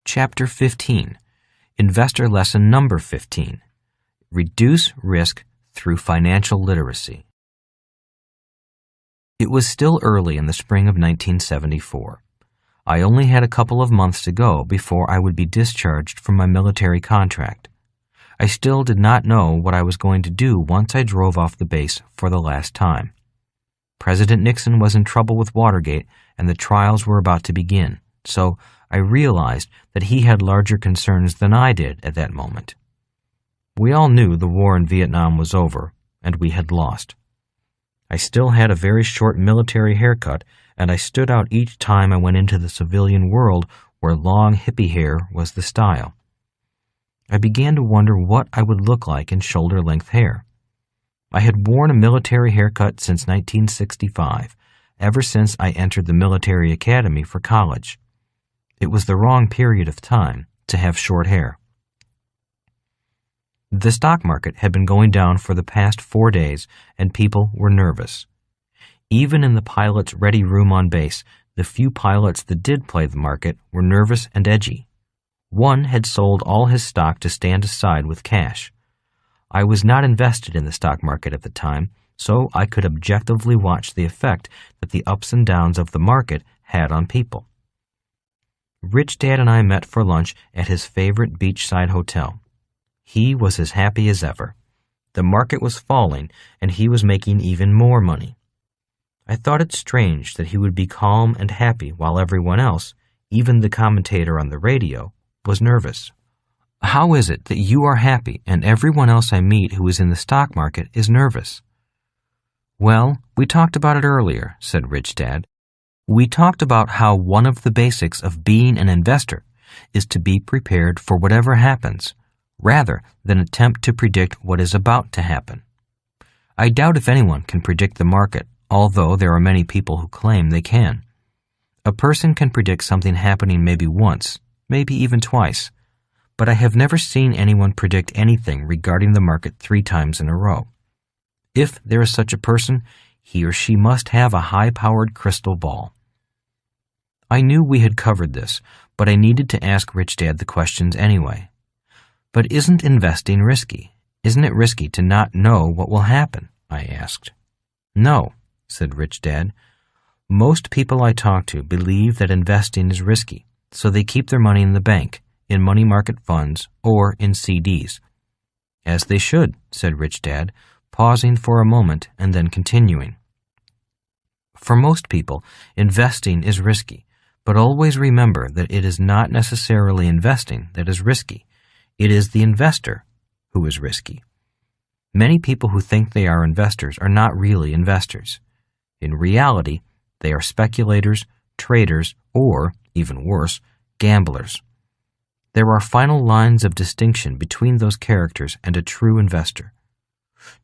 Chapter 15. Investor Lesson Number 15. Reduce risk through financial literacy. It was still early in the spring of 1974. I only had a couple of months to go before I would be discharged from my military contract. I still did not know what I was going to do once I drove off the base for the last time. President Nixon was in trouble with Watergate, and the trials were about to begin, so I realized that he had larger concerns than I did at that moment. We all knew the war in Vietnam was over, and we had lost. I still had a very short military haircut, and I stood out each time I went into the civilian world where long hippie hair was the style. I began to wonder what I would look like in shoulder-length hair. I had worn a military haircut since 1965, ever since I entered the military academy for college. It was the wrong period of time to have short hair. The stock market had been going down for the past 4 days, and people were nervous. Even in the pilot's ready room on base, the few pilots that did play the market were nervous and edgy. One had sold all his stock to stand aside with cash. I was not invested in the stock market at the time, so I could objectively watch the effect that the ups and downs of the market had on people. Rich Dad and I met for lunch at his favorite beachside hotel. He was as happy as ever. The market was falling, and he was making even more money. I thought it strange that he would be calm and happy while everyone else, even the commentator on the radio, was nervous. How is it that you are happy and everyone else I meet who is in the stock market is nervous? Well, we talked about it earlier, said Rich Dad. We talked about how one of the basics of being an investor is to be prepared for whatever happens, rather than attempt to predict what is about to happen. I doubt if anyone can predict the market, although there are many people who claim they can. A person can predict something happening maybe once, maybe even twice, but I have never seen anyone predict anything regarding the market 3 times in a row. If there is such a person, he or she must have a high-powered crystal ball. I knew we had covered this, but I needed to ask Rich Dad the questions anyway. But isn't investing risky? Isn't it risky to not know what will happen? I asked. No, said Rich Dad. Most people I talk to believe that investing is risky, so they keep their money in the bank, in money market funds, or in CDs. As they should, said Rich Dad, pausing for a moment and then continuing. For most people, investing is risky, but always remember that it is not necessarily investing that is risky. It is the investor who is risky. Many people who think they are investors are not really investors. In reality, they are speculators, traders, or, even worse, gamblers. There are final lines of distinction between those characters and a true investor.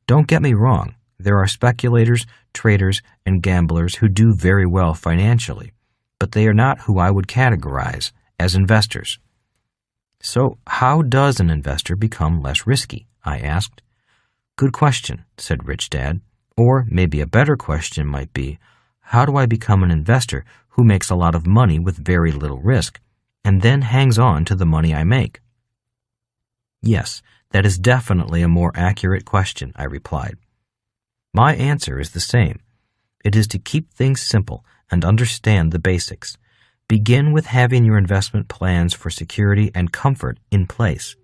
Don't get me wrong, there are speculators, traders, and gamblers who do very well financially, but they are not who I would categorize as investors. So how does an investor become less risky? I asked. Good question, said Rich Dad. Or maybe a better question might be, how do I become an investor who makes a lot of money with very little risk, and then hangs on to the money I make? Yes, that is definitely a more accurate question, I replied. My answer is the same. It is to keep things simple and understand the basics. Begin with having your investment plans for security and comfort in place.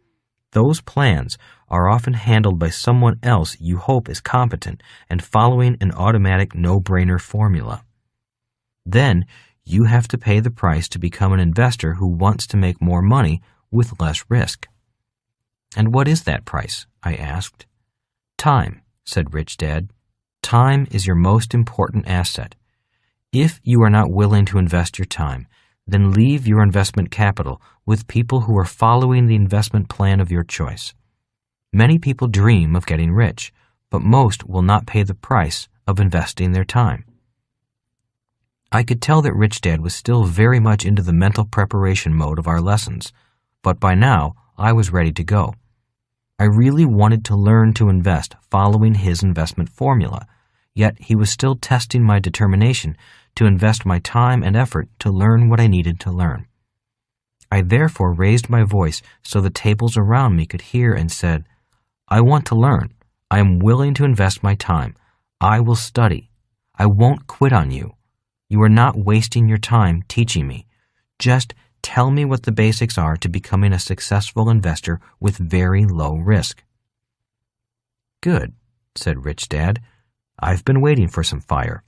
Those plans are often handled by someone else you hope is competent and following an automatic no-brainer formula. Then, you have to pay the price to become an investor who wants to make more money with less risk. "And what is that price?" I asked. "Time," said Rich Dad. "Time is your most important asset. If you are not willing to invest your time, then leave your investment capital with people who are following the investment plan of your choice. Many people dream of getting rich, but most will not pay the price of investing their time." I could tell that Rich Dad was still very much into the mental preparation mode of our lessons, but by now I was ready to go. I really wanted to learn to invest following his investment formula, yet he was still testing my determination to invest my time and effort to learn what I needed to learn. I therefore raised my voice so the tables around me could hear and said, "I want to learn. I am willing to invest my time. I will study. I won't quit on you. You are not wasting your time teaching me. Just tell me what the basics are to becoming a successful investor with very low risk." "Good," said Rich Dad. "I've been waiting for some fire.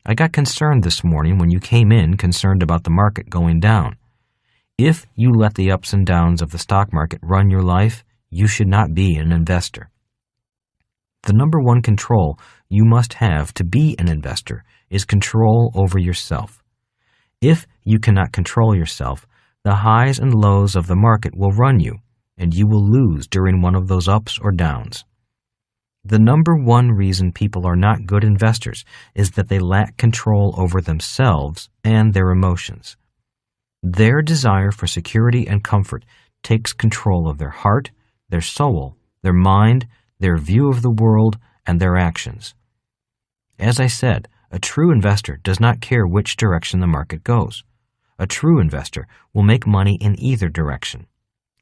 I got concerned this morning when you came in concerned about the market going down. If you let the ups and downs of the stock market run your life, you should not be an investor. The number one control you must have to be an investor is control over yourself. If you cannot control yourself, the highs and lows of the market will run you, and you will lose during one of those ups or downs. The number one reason people are not good investors is that they lack control over themselves and their emotions. Their desire for security and comfort takes control of their heart, their soul, their mind, their view of the world, and their actions. As I said, a true investor does not care which direction the market goes. A true investor will make money in either direction.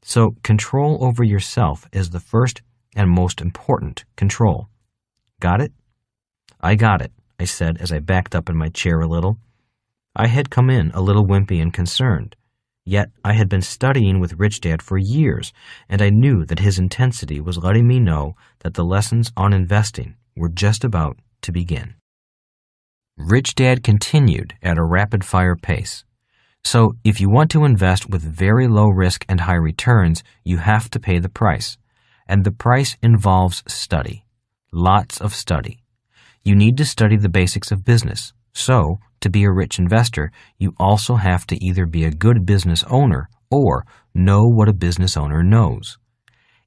So control over yourself is the first and most important control. Got it? "I got it," I said as I backed up in my chair a little. I had come in a little wimpy and concerned. Yet I had been studying with Rich Dad for years, and I knew that his intensity was letting me know that the lessons on investing were just about to begin. Rich Dad continued at a rapid-fire pace. "So if you want to invest with very low risk and high returns, you have to pay the price. And the price involves study. Lots of study. You need to study the basics of business. So, to be a rich investor, you also have to either be a good business owner or know what a business owner knows.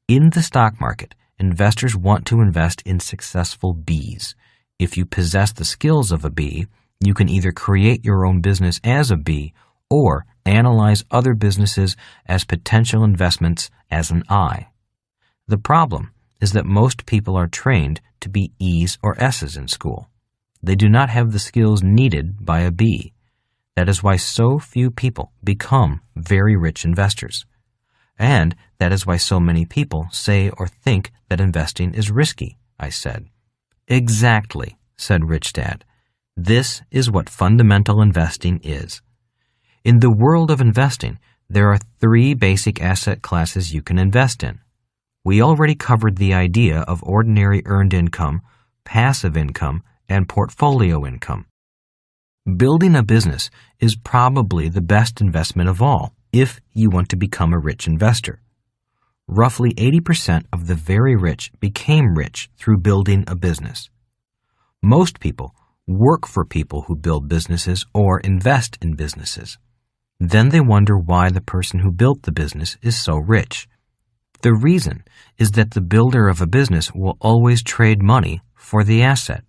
In the stock market, investors want to invest in successful bees. If you possess the skills of a bee, you can either create your own business as a bee or analyze other businesses as potential investments as an eye. The problem is that most people are trained to be E's or S's in school. They do not have the skills needed by a B. That is why so few people become very rich investors. And that is why so many people say or think that investing is risky," I said. "Exactly," said Rich Dad. "This is what fundamental investing is. In the world of investing, there are 3 basic asset classes you can invest in. We already covered the idea of ordinary earned income, passive income, and portfolio income. Building a business is probably the best investment of all if you want to become a rich investor. Roughly 80% of the very rich became rich through building a business. Most people work for people who build businesses or invest in businesses. Then they wonder why the person who built the business is so rich. The reason is that the builder of a business will always trade money for the asset."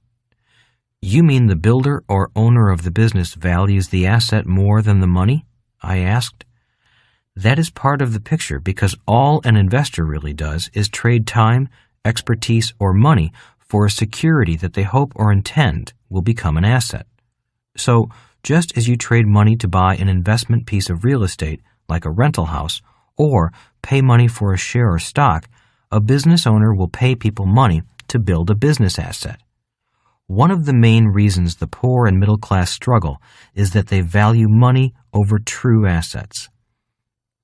"You mean the builder or owner of the business values the asset more than the money?" I asked. "That is part of the picture because all an investor really does is trade time, expertise, or money for a security that they hope or intend will become an asset. So, just as you trade money to buy an investment piece of real estate, like a rental house, or pay money for a share or stock, a business owner will pay people money to build a business asset. One of the main reasons the poor and middle class struggle is that they value money over true assets."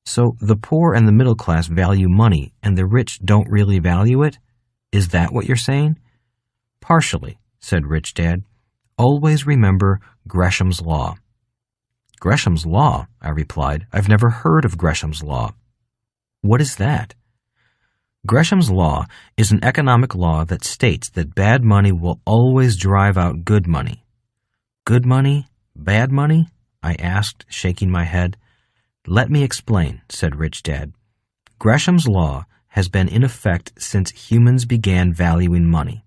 "So the poor and the middle class value money and the rich don't really value it? Is that what you're saying?" "Partially," said Rich Dad. "Always remember Gresham's Law." "Gresham's Law?" I replied. "I've never heard of Gresham's Law." What is that? Gresham's law is an economic law that states that bad money will always drive out good money. Good money? Bad money? I asked, shaking my head. Let me explain, said Rich Dad. Gresham's law has been in effect since humans began valuing money.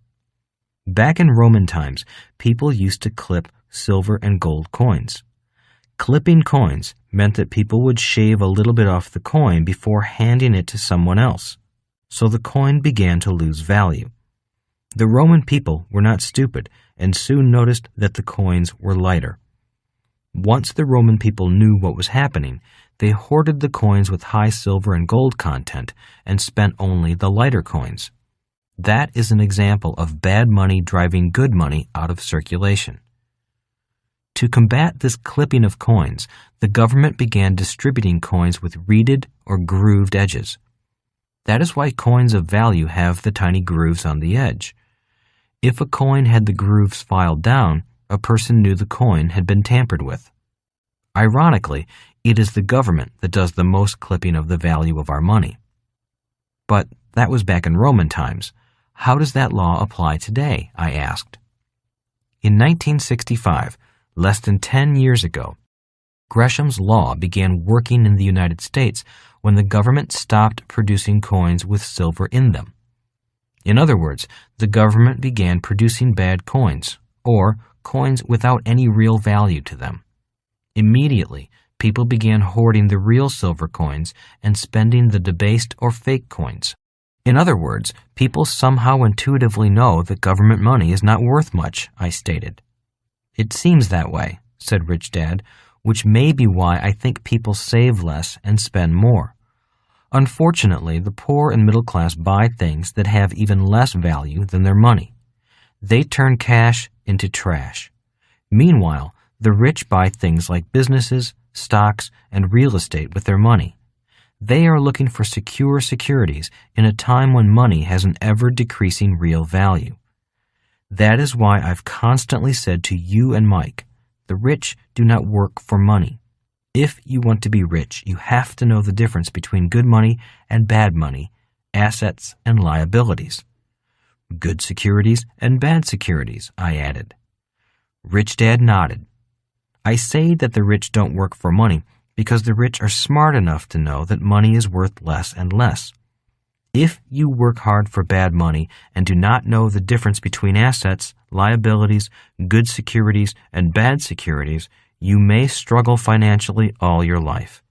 Back in Roman times, people used to clip silver and gold coins. Clipping coins meant that people would shave a little bit off the coin before handing it to someone else, so the coin began to lose value. The Roman people were not stupid and soon noticed that the coins were lighter. Once the Roman people knew what was happening, they hoarded the coins with high silver and gold content and spent only the lighter coins. That is an example of bad money driving good money out of circulation. To combat this clipping of coins, the government began distributing coins with reeded or grooved edges. That is why coins of value have the tiny grooves on the edge. If a coin had the grooves filed down, a person knew the coin had been tampered with. Ironically, it is the government that does the most clipping of the value of our money. But that was back in Roman times. How does that law apply today? I asked. In 1965, less than 10 years ago, Gresham's law began working in the United States when the government stopped producing coins with silver in them. In other words, the government began producing bad coins, or coins without any real value to them. Immediately, people began hoarding the real silver coins and spending the debased or fake coins. In other words, people somehow intuitively know that government money is not worth much, I stated. It seems that way, said Rich Dad, which may be why I think people save less and spend more. Unfortunately, the poor and middle class buy things that have even less value than their money. They turn cash into trash. Meanwhile, the rich buy things like businesses, stocks, and real estate with their money. They are looking for secure securities in a time when money has an ever-decreasing real value. That is why I've constantly said to you and Mike, the rich do not work for money. If you want to be rich, you have to know the difference between good money and bad money, assets and liabilities. Good securities and bad securities, I added. Rich Dad nodded. I say that the rich don't work for money because the rich are smart enough to know that money is worth less and less. If you work hard for bad money and do not know the difference between assets, liabilities, good securities, and bad securities, you may struggle financially all your life.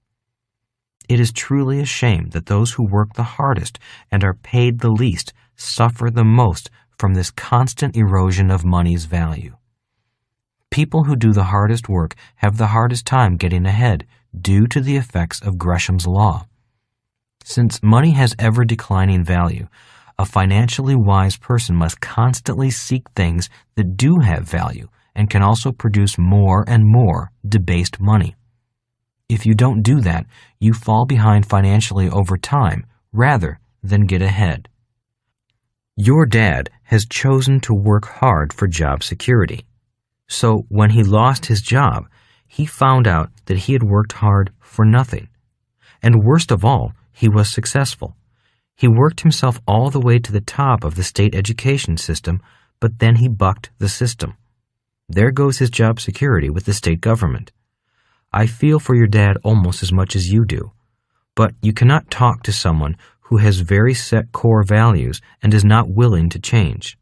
It is truly a shame that those who work the hardest and are paid the least suffer the most from this constant erosion of money's value. People who do the hardest work have the hardest time getting ahead due to the effects of Gresham's law. Since money has ever-declining value, a financially wise person must constantly seek things that do have value and can also produce more and more debased money. If you don't do that, you fall behind financially over time rather than get ahead. Your dad has chosen to work hard for job security. So when he lost his job, he found out that he had worked hard for nothing. And worst of all, he was successful. He worked himself all the way to the top of the state education system, but then he bucked the system. There goes his job security with the state government. I feel for your dad almost as much as you do, but you cannot talk to someone who has very set core values and is not willing to change.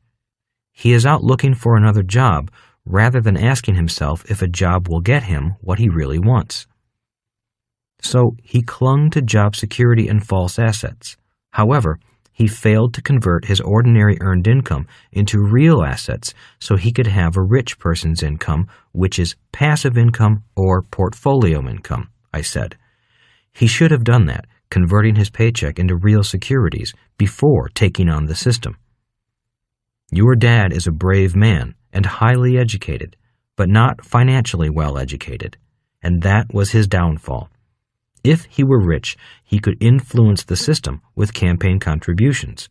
He is out looking for another job rather than asking himself if a job will get him what he really wants. So he clung to job security and false assets. However, he failed to convert his ordinary earned income into real assets so he could have a rich person's income, which is passive income or portfolio income, I said. He should have done that, converting his paycheck into real securities before taking on the system. Your dad is a brave man and highly educated, but not financially well educated, and that was his downfall. If he were rich, he could influence the system with campaign contributions.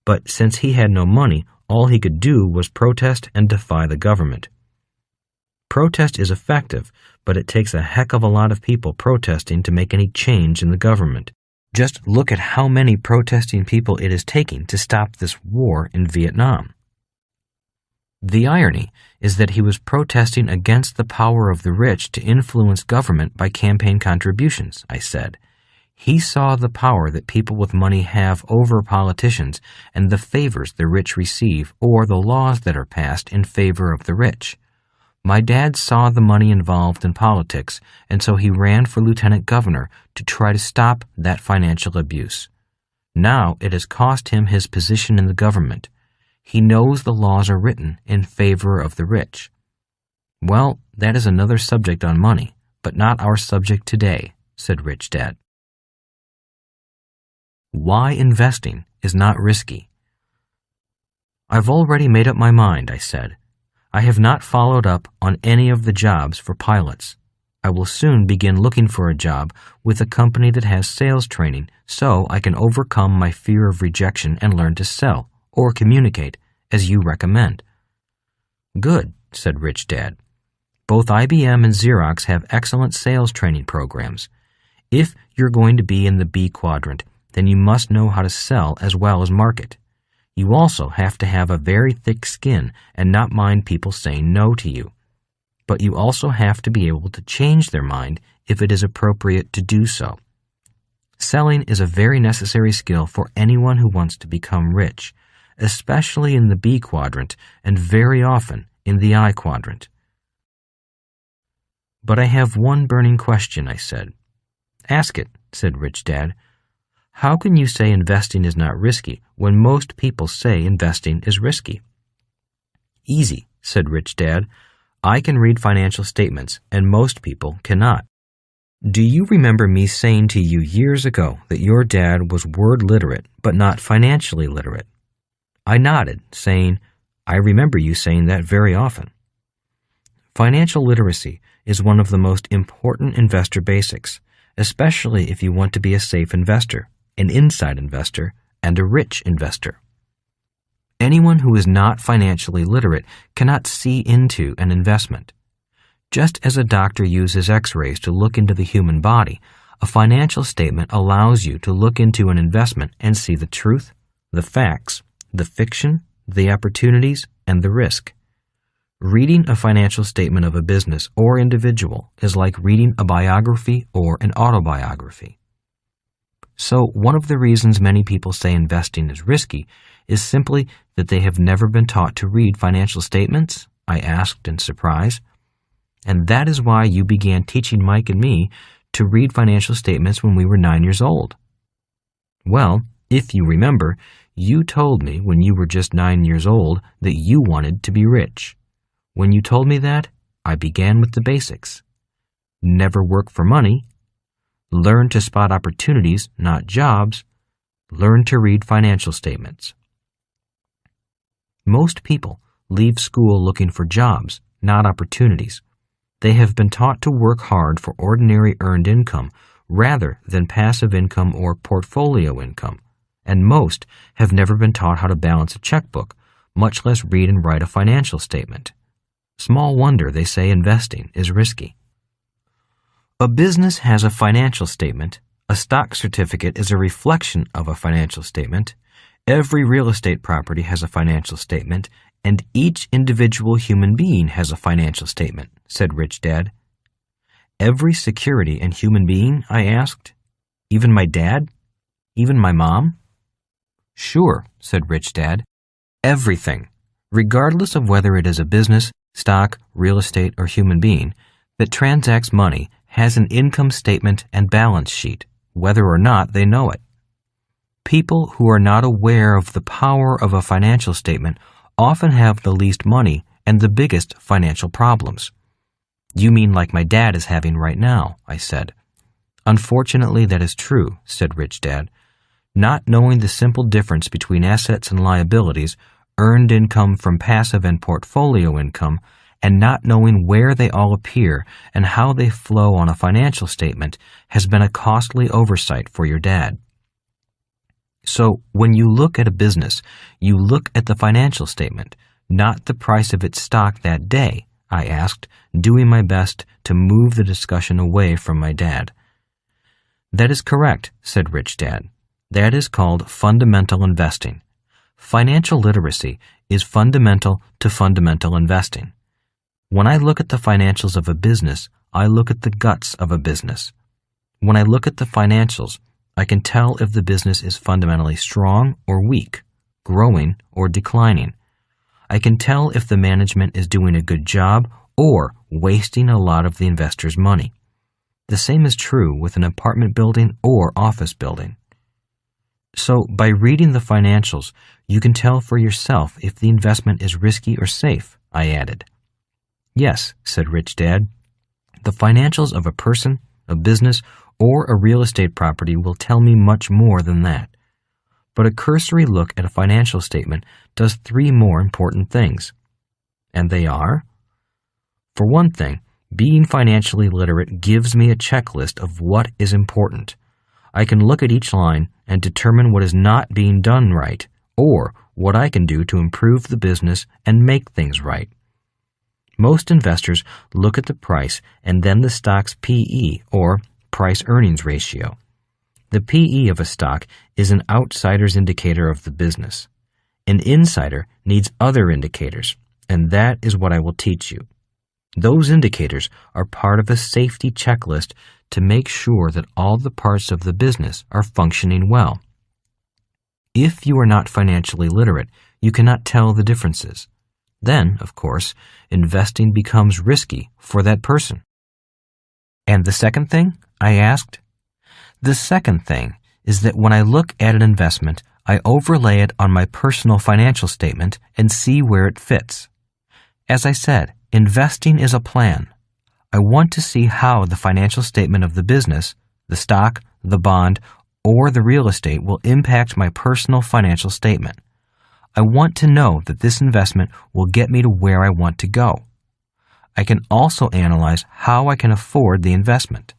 But since he had no money, all he could do was protest and defy the government. Protest is effective, but it takes a heck of a lot of people protesting to make any change in the government. Just look at how many protesting people it is taking to stop this war in Vietnam. The irony is that he was protesting against the power of the rich to influence government by campaign contributions, I said. He saw the power that people with money have over politicians and the favors the rich receive or the laws that are passed in favor of the rich. My dad saw the money involved in politics, and so he ran for lieutenant governor to try to stop that financial abuse. Now it has cost him his position in the government. He knows the laws are written in favor of the rich. Well, that is another subject on money, but not our subject today, said Rich Dad. Why investing is not risky. I've already made up my mind, I said. I have not followed up on any of the jobs for pilots. I will soon begin looking for a job with a company that has sales training so I can overcome my fear of rejection and learn to sell or communicate, as you recommend. Good, said Rich Dad. Both IBM and Xerox have excellent sales training programs. If you're going to be in the B quadrant, then you must know how to sell as well as market. You also have to have a very thick skin and not mind people saying no to you. But you also have to be able to change their mind if it is appropriate to do so. Selling is a very necessary skill for anyone who wants to become rich, especially in the B quadrant and very often in the I quadrant. But I have one burning question, I said. Ask it, said Rich Dad. How can you say investing is not risky when most people say investing is risky? Easy, said Rich Dad. I can read financial statements, and most people cannot. Do you remember me saying to you years ago that your dad was word literate but not financially literate? I nodded, saying, I remember you saying that very often. Financial literacy is one of the most important investor basics, especially if you want to be a safe investor, an inside investor, and a rich investor. Anyone who is not financially literate cannot see into an investment. Just as a doctor uses X-rays to look into the human body, a financial statement allows you to look into an investment and see the truth, the facts, the fiction, the opportunities, and the risk. Reading a financial statement of a business or individual is like reading a biography or an autobiography. So one of the reasons many people say investing is risky is simply that they have never been taught to read financial statements, I asked in surprise. And that is why you began teaching Mike and me to read financial statements when we were 9 years old. Well, if you remember, you told me when you were just 9 years old that you wanted to be rich. When you told me that, I began with the basics. Never work for money. Learn to spot opportunities, not jobs. Learn to read financial statements. Most people leave school looking for jobs, not opportunities. They have been taught to work hard for ordinary earned income rather than passive income or portfolio income, and most have never been taught how to balance a checkbook, much less read and write a financial statement. Small wonder they say investing is risky. A business has a financial statement. A stock certificate is a reflection of a financial statement. Every real estate property has a financial statement, and each individual human being has a financial statement, said Rich Dad. Every security and human being, I asked. Even my dad? Even my mom? Sure, said Rich Dad. Everything, regardless of whether it is a business, stock, real estate, or human being, that transacts money has an income statement and balance sheet, whether or not they know it. People who are not aware of the power of a financial statement often have the least money and the biggest financial problems. You mean like my dad is having right now, I said. Unfortunately, that is true, said Rich Dad. Not knowing the simple difference between assets and liabilities, earned income from passive and portfolio income, and not knowing where they all appear and how they flow on a financial statement has been a costly oversight for your dad. So when you look at a business, you look at the financial statement, not the price of its stock that day, I asked, doing my best to move the discussion away from my dad. That is correct, said Rich Dad. That is called fundamental investing. Financial literacy is fundamental to fundamental investing. When I look at the financials of a business, I look at the guts of a business. When I look at the financials, I can tell if the business is fundamentally strong or weak, growing or declining. I can tell if the management is doing a good job or wasting a lot of the investor's money. The same is true with an apartment building or office building. So, by reading the financials, you can tell for yourself if the investment is risky or safe, I added. Yes, said Rich Dad. The financials of a person, a business, or a real estate property will tell me much more than that. But a cursory look at a financial statement does 3 more important things. And they are? For one thing, being financially literate gives me a checklist of what is important. I can look at each line and determine what is not being done right, or what I can do to improve the business and make things right. Most investors look at the price and then the stock's PE, or price-earnings ratio. The PE of a stock is an outsider's indicator of the business. An insider needs other indicators, and that is what I will teach you. Those indicators are part of a safety checklist to make sure that all the parts of the business are functioning well. If you are not financially literate, you cannot tell the differences. Then, of course, investing becomes risky for that person. And the second thing? I asked. The second thing is that when I look at an investment, I overlay it on my personal financial statement and see where it fits. As I said, investing is a plan. I want to see how the financial statement of the business, the stock, the bond, or the real estate will impact my personal financial statement. I want to know that this investment will get me to where I want to go. I can also analyze how I can afford the investment.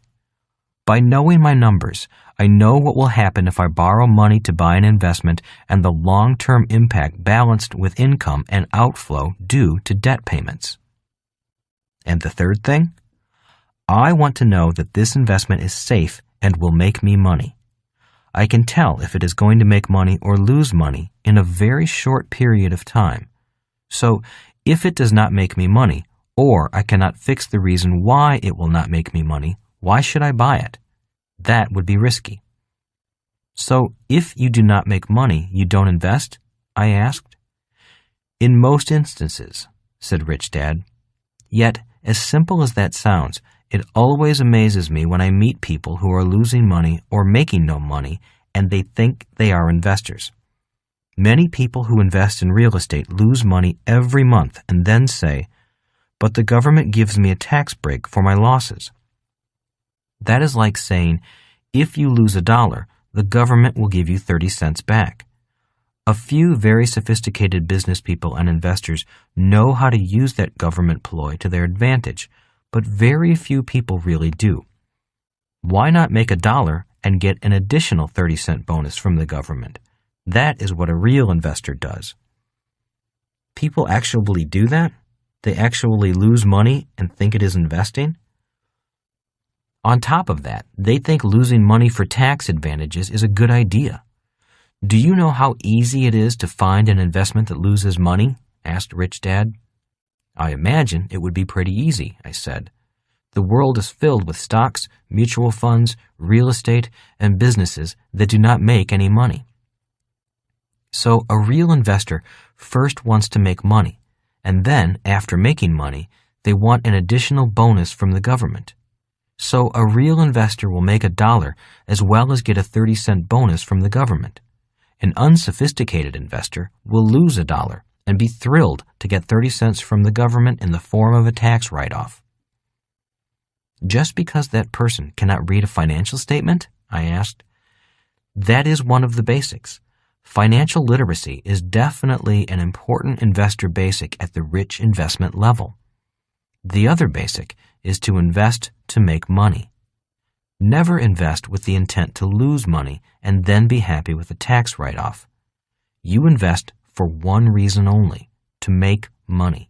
By knowing my numbers, I know what will happen if I borrow money to buy an investment and the long-term impact balanced with income and outflow due to debt payments. And the third thing? I want to know that this investment is safe and will make me money. I can tell if it is going to make money or lose money in a very short period of time. So, if it does not make me money, or I cannot fix the reason why it will not make me money, why should I buy it? That would be risky. So, if you do not make money, you don't invest? I asked. In most instances, said Rich Dad. Yet, as simple as that sounds, it always amazes me when I meet people who are losing money or making no money, and they think they are investors. Many people who invest in real estate lose money every month and then say, "But the government gives me a tax break for my losses." That is like saying, if you lose $1, the government will give you 30 cents back. A few very sophisticated business people and investors know how to use that government ploy to their advantage, but very few people really do. Why not make $1 and get an additional 30-cent bonus from the government? That is what a real investor does. People actually do that? They actually lose money and think it is investing? On top of that, they think losing money for tax advantages is a good idea. Do you know how easy it is to find an investment that loses money? Asked Rich Dad. I imagine it would be pretty easy, I said. The world is filled with stocks, mutual funds, real estate, and businesses that do not make any money. So a real investor first wants to make money, and then, after making money, they want an additional bonus from the government. So a real investor will make $1 as well as get a 30-cent bonus from the government. An unsophisticated investor will lose $1 and be thrilled to get 30 cents from the government in the form of a tax write-off. Just because that person cannot read a financial statement? I asked. That is one of the basics. Financial literacy is definitely an important investor basic at the rich investment level. The other basic is to invest to make money. Never invest with the intent to lose money and then be happy with a tax write-off. You invest for one reason only, to make money.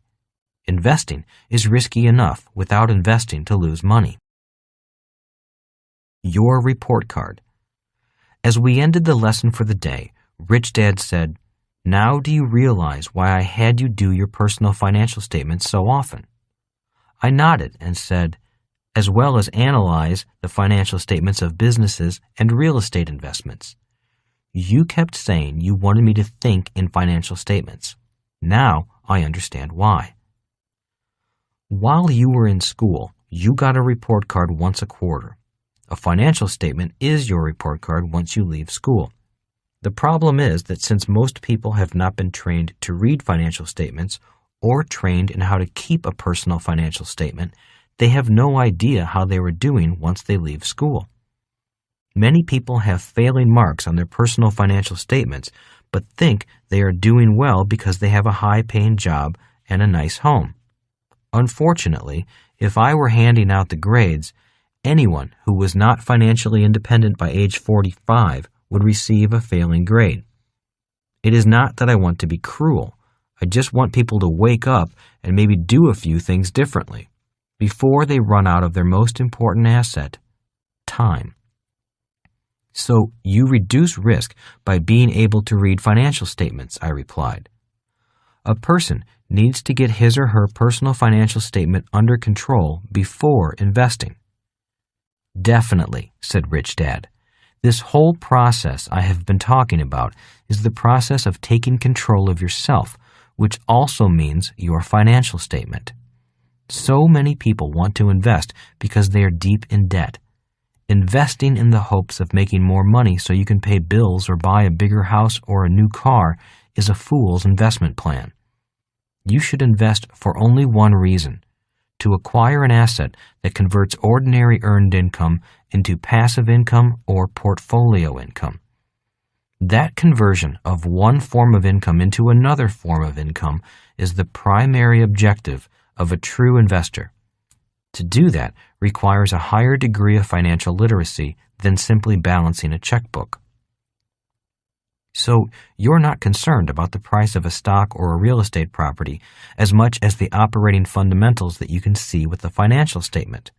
Investing is risky enough without investing to lose money. your report card. As we ended the lesson for the day, Rich Dad said, "Now do you realize why I had you do your personal financial statements so often?" I nodded and said, "As well as analyze the financial statements of businesses and real estate investments. You kept saying you wanted me to think in financial statements. Now I understand why." While you were in school, you got a report card once a quarter. A financial statement is your report card once you leave school. The problem is that since most people have not been trained to read financial statements or trained in how to keep a personal financial statement, they have no idea how they were doing once they leave school. Many people have failing marks on their personal financial statements, but think they are doing well because they have a high-paying job and a nice home. Unfortunately, if I were handing out the grades, anyone who was not financially independent by age 45 would receive a failing grade. It is not that I want to be cruel. I just want people to wake up and maybe do a few things differently before they run out of their most important asset, time. So you reduce risk by being able to read financial statements, I replied. A person needs to get his or her personal financial statement under control before investing. Definitely, said Rich Dad. This whole process I have been talking about is the process of taking control of yourself, which also means your financial statement. So many people want to invest because they are deep in debt. Investing in the hopes of making more money so you can pay bills or buy a bigger house or a new car is a fool's investment plan. You should invest for only one reason: to acquire an asset that converts ordinary earned income into passive income or portfolio income. That conversion of one form of income into another form of income is the primary objective of a true investor. To do that requires a higher degree of financial literacy than simply balancing a checkbook. So you're not concerned about the price of a stock or a real estate property as much as the operating fundamentals that you can see with the financial statement.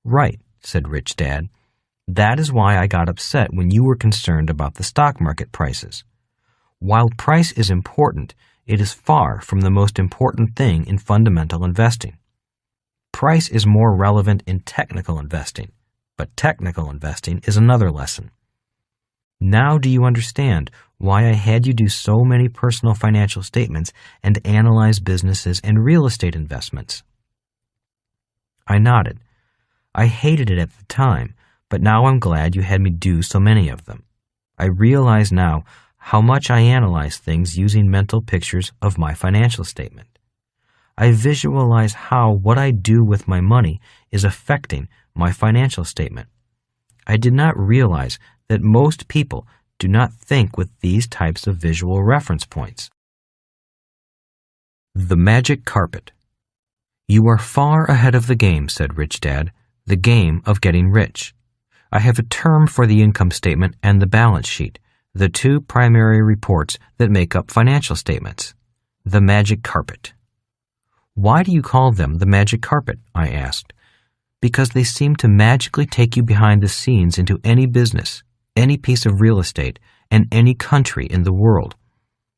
Right, said Rich Dad. That is why I got upset when you were concerned about the stock market prices. While price is important, it is far from the most important thing in fundamental investing. Price is more relevant in technical investing, but technical investing is another lesson. Now do you understand why I had you do so many personal financial statements and analyze businesses and real estate investments? I nodded. I hated it at the time, but now I'm glad you had me do so many of them. I realize now how much I analyze things using mental pictures of my financial statement. I visualize how what I do with my money is affecting my financial statement. I did not realize that most people do not think with these types of visual reference points. The magic carpet. You are far ahead of the game, said Rich Dad, the game of getting rich. I have a term for the income statement and the balance sheet, the two primary reports that make up financial statements. The magic carpet. Why do you call them the magic carpet? I asked. Because they seem to magically take you behind the scenes into any business, any piece of real estate, and any country in the world.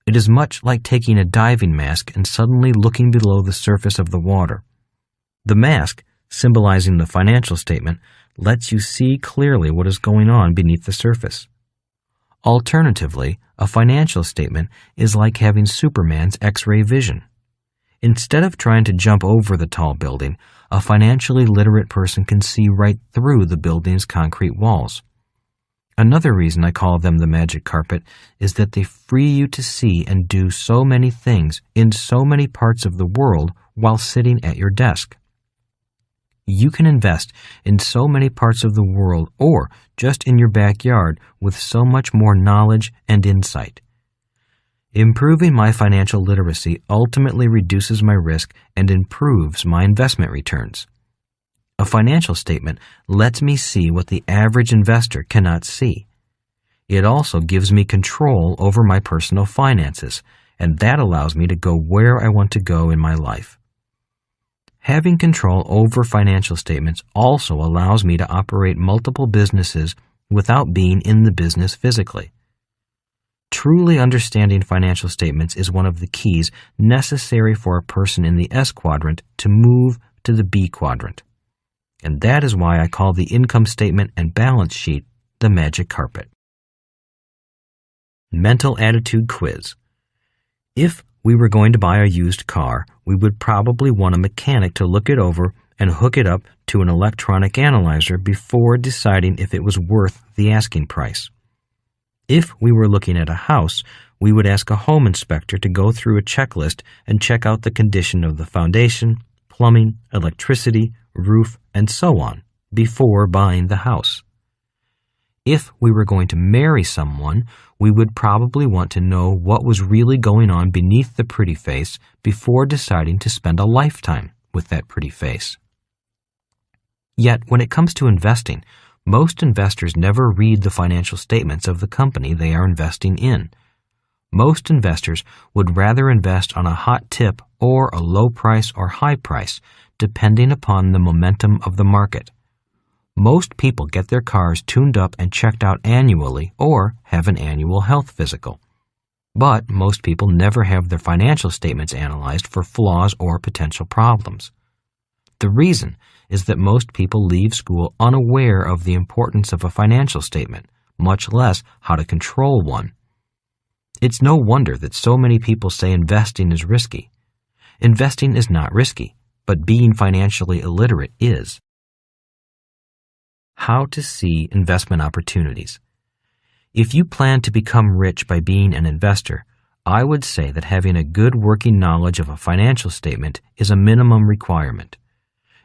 It is much like taking a diving mask and suddenly looking below the surface of the water. The mask, symbolizing the financial statement, lets you see clearly what is going on beneath the surface. Alternatively, a financial statement is like having Superman's X-ray vision. Instead of trying to jump over the tall building, a financially literate person can see right through the building's concrete walls. Another reason I call them the magic carpet is that they free you to see and do so many things in so many parts of the world while sitting at your desk. You can invest in so many parts of the world or just in your backyard with so much more knowledge and insight. Improving my financial literacy ultimately reduces my risk and improves my investment returns. A financial statement lets me see what the average investor cannot see. It also gives me control over my personal finances, and that allows me to go where I want to go in my life. Having control over financial statements also allows me to operate multiple businesses without being in the business physically. Truly understanding financial statements is one of the keys necessary for a person in the S quadrant to move to the B quadrant. And that is why I call the income statement and balance sheet the magic carpet. Mental attitude quiz. If we were going to buy a used car, we would probably want a mechanic to look it over and hook it up to an electronic analyzer before deciding if it was worth the asking price. If we were looking at a house, we would ask a home inspector to go through a checklist and check out the condition of the foundation, plumbing, electricity, roof, and so on before buying the house. If we were going to marry someone, we would probably want to know what was really going on beneath the pretty face before deciding to spend a lifetime with that pretty face. Yet, when it comes to investing, most investors never read the financial statements of the company they are investing in. Most investors would rather invest on a hot tip or a low price or high price, depending upon the momentum of the market. Most people get their cars tuned up and checked out annually or have an annual health physical. But most people never have their financial statements analyzed for flaws or potential problems. The reason is that most people leave school unaware of the importance of a financial statement, much less how to control one. It's no wonder that so many people say investing is risky. Investing is not risky, but being financially illiterate is. How to see investment opportunities. If you plan to become rich by being an investor, I would say that having a good working knowledge of a financial statement is a minimum requirement.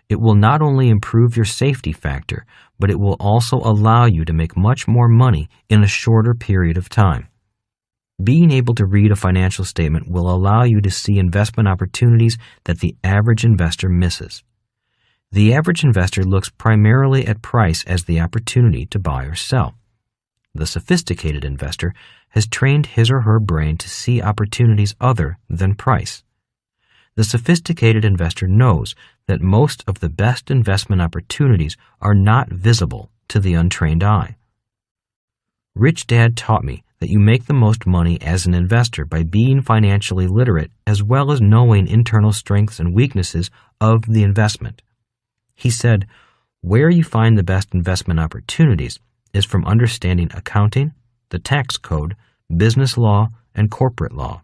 It will not only improve your safety factor, but it will also allow you to make much more money in a shorter period of time. Being able to read a financial statement will allow you to see investment opportunities that the average investor misses. The average investor looks primarily at price as the opportunity to buy or sell. The sophisticated investor has trained his or her brain to see opportunities other than price. The sophisticated investor knows that most of the best investment opportunities are not visible to the untrained eye. Rich Dad taught me that you make the most money as an investor by being financially literate as well as knowing internal strengths and weaknesses of the investment. He said, where you find the best investment opportunities is from understanding accounting, the tax code, business law, and corporate law.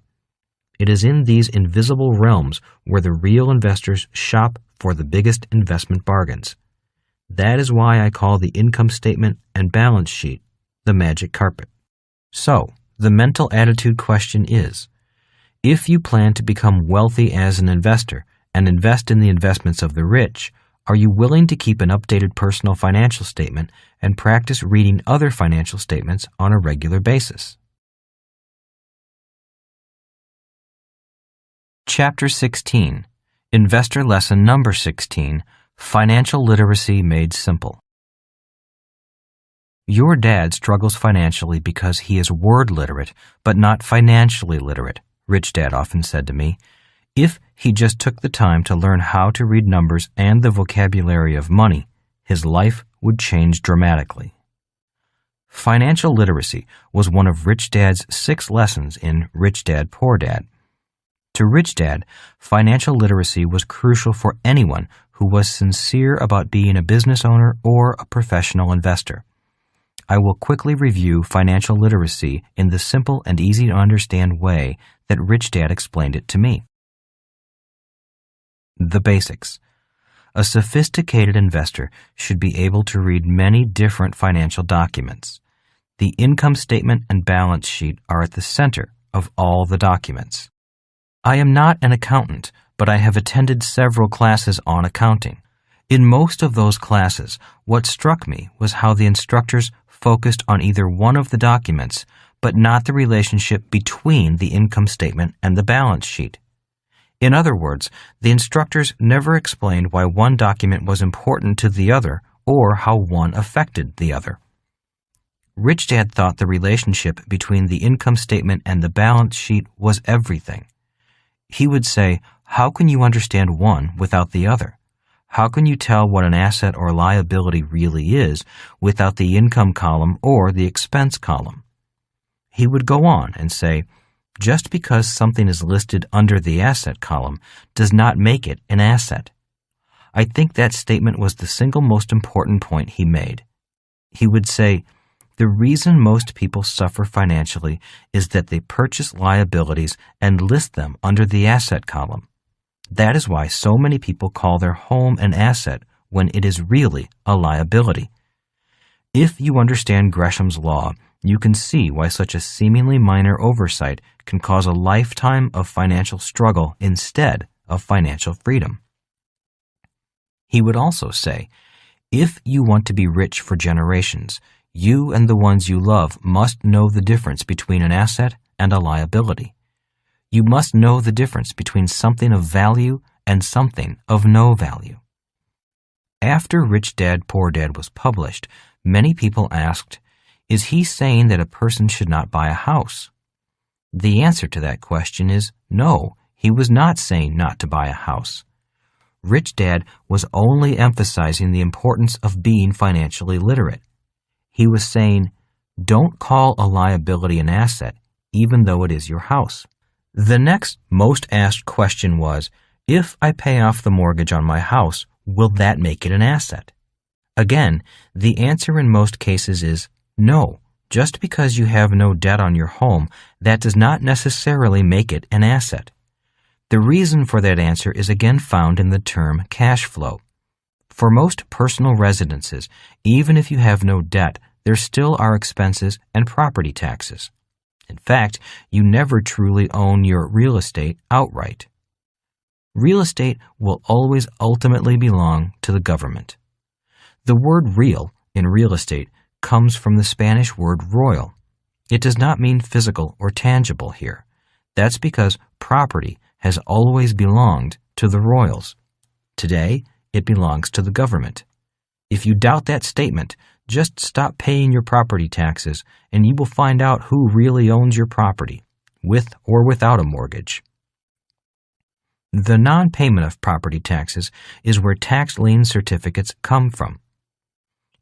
It is in these invisible realms where the real investors shop for the biggest investment bargains. That is why I call the income statement and balance sheet the magic carpet. So, the mental attitude question is, if you plan to become wealthy as an investor and invest in the investments of the rich, are you willing to keep an updated personal financial statement and practice reading other financial statements on a regular basis? Chapter 16, Investor Lesson Number 16, Financial Literacy Made Simple. Your dad struggles financially because he is word literate, but not financially literate, Rich Dad often said to me. If he just took the time to learn how to read numbers and the vocabulary of money, his life would change dramatically. Financial literacy was one of Rich Dad's 6 lessons in Rich Dad, Poor Dad. To Rich Dad, financial literacy was crucial for anyone who was sincere about being a business owner or a professional investor. I will quickly review financial literacy in the simple and easy to understand way that Rich Dad explained it to me. The basics. A sophisticated investor should be able to read many different financial documents. The income statement and balance sheet are at the center of all the documents. I am not an accountant, but I have attended several classes on accounting. In most of those classes, what struck me was how the instructors focused on either one of the documents, but not the relationship between the income statement and the balance sheet. In other words, the instructors never explained why one document was important to the other or how one affected the other. Rich Dad thought the relationship between the income statement and the balance sheet was everything. He would say, how can you understand one without the other? How can you tell what an asset or liability really is without the income column or the expense column? He would go on and say, just because something is listed under the asset column does not make it an asset. I think that statement was the single most important point he made. He would say, the reason most people suffer financially is that they purchase liabilities and list them under the asset column. That is why so many people call their home an asset when it is really a liability. If you understand Gresham's law, you can see why such a seemingly minor oversight can cause a lifetime of financial struggle instead of financial freedom. He would also say, if you want to be rich for generations, you and the ones you love must know the difference between an asset and a liability. You must know the difference between something of value and something of no value. After Rich Dad, Poor Dad was published, many people asked, is he saying that a person should not buy a house? The answer to that question is no, he was not saying not to buy a house. Rich Dad was only emphasizing the importance of being financially literate. He was saying, don't call a liability an asset, even though it is your house. The next most asked question was, if I pay off the mortgage on my house, will that make it an asset? Again, the answer in most cases is no. Just because you have no debt on your home, that does not necessarily make it an asset. The reason for that answer is again found in the term cash flow. For most personal residences, even if you have no debt, there still are expenses and property taxes. In fact, you never truly own your real estate outright. Real estate will always ultimately belong to the government. The word real in real estate comes from the Spanish word royal. It does not mean physical or tangible here. That's because property has always belonged to the royals. Today, it belongs to the government. If you doubt that statement, just stop paying your property taxes and you will find out who really owns your property, with or without a mortgage. The non-payment of property taxes is where tax lien certificates come from.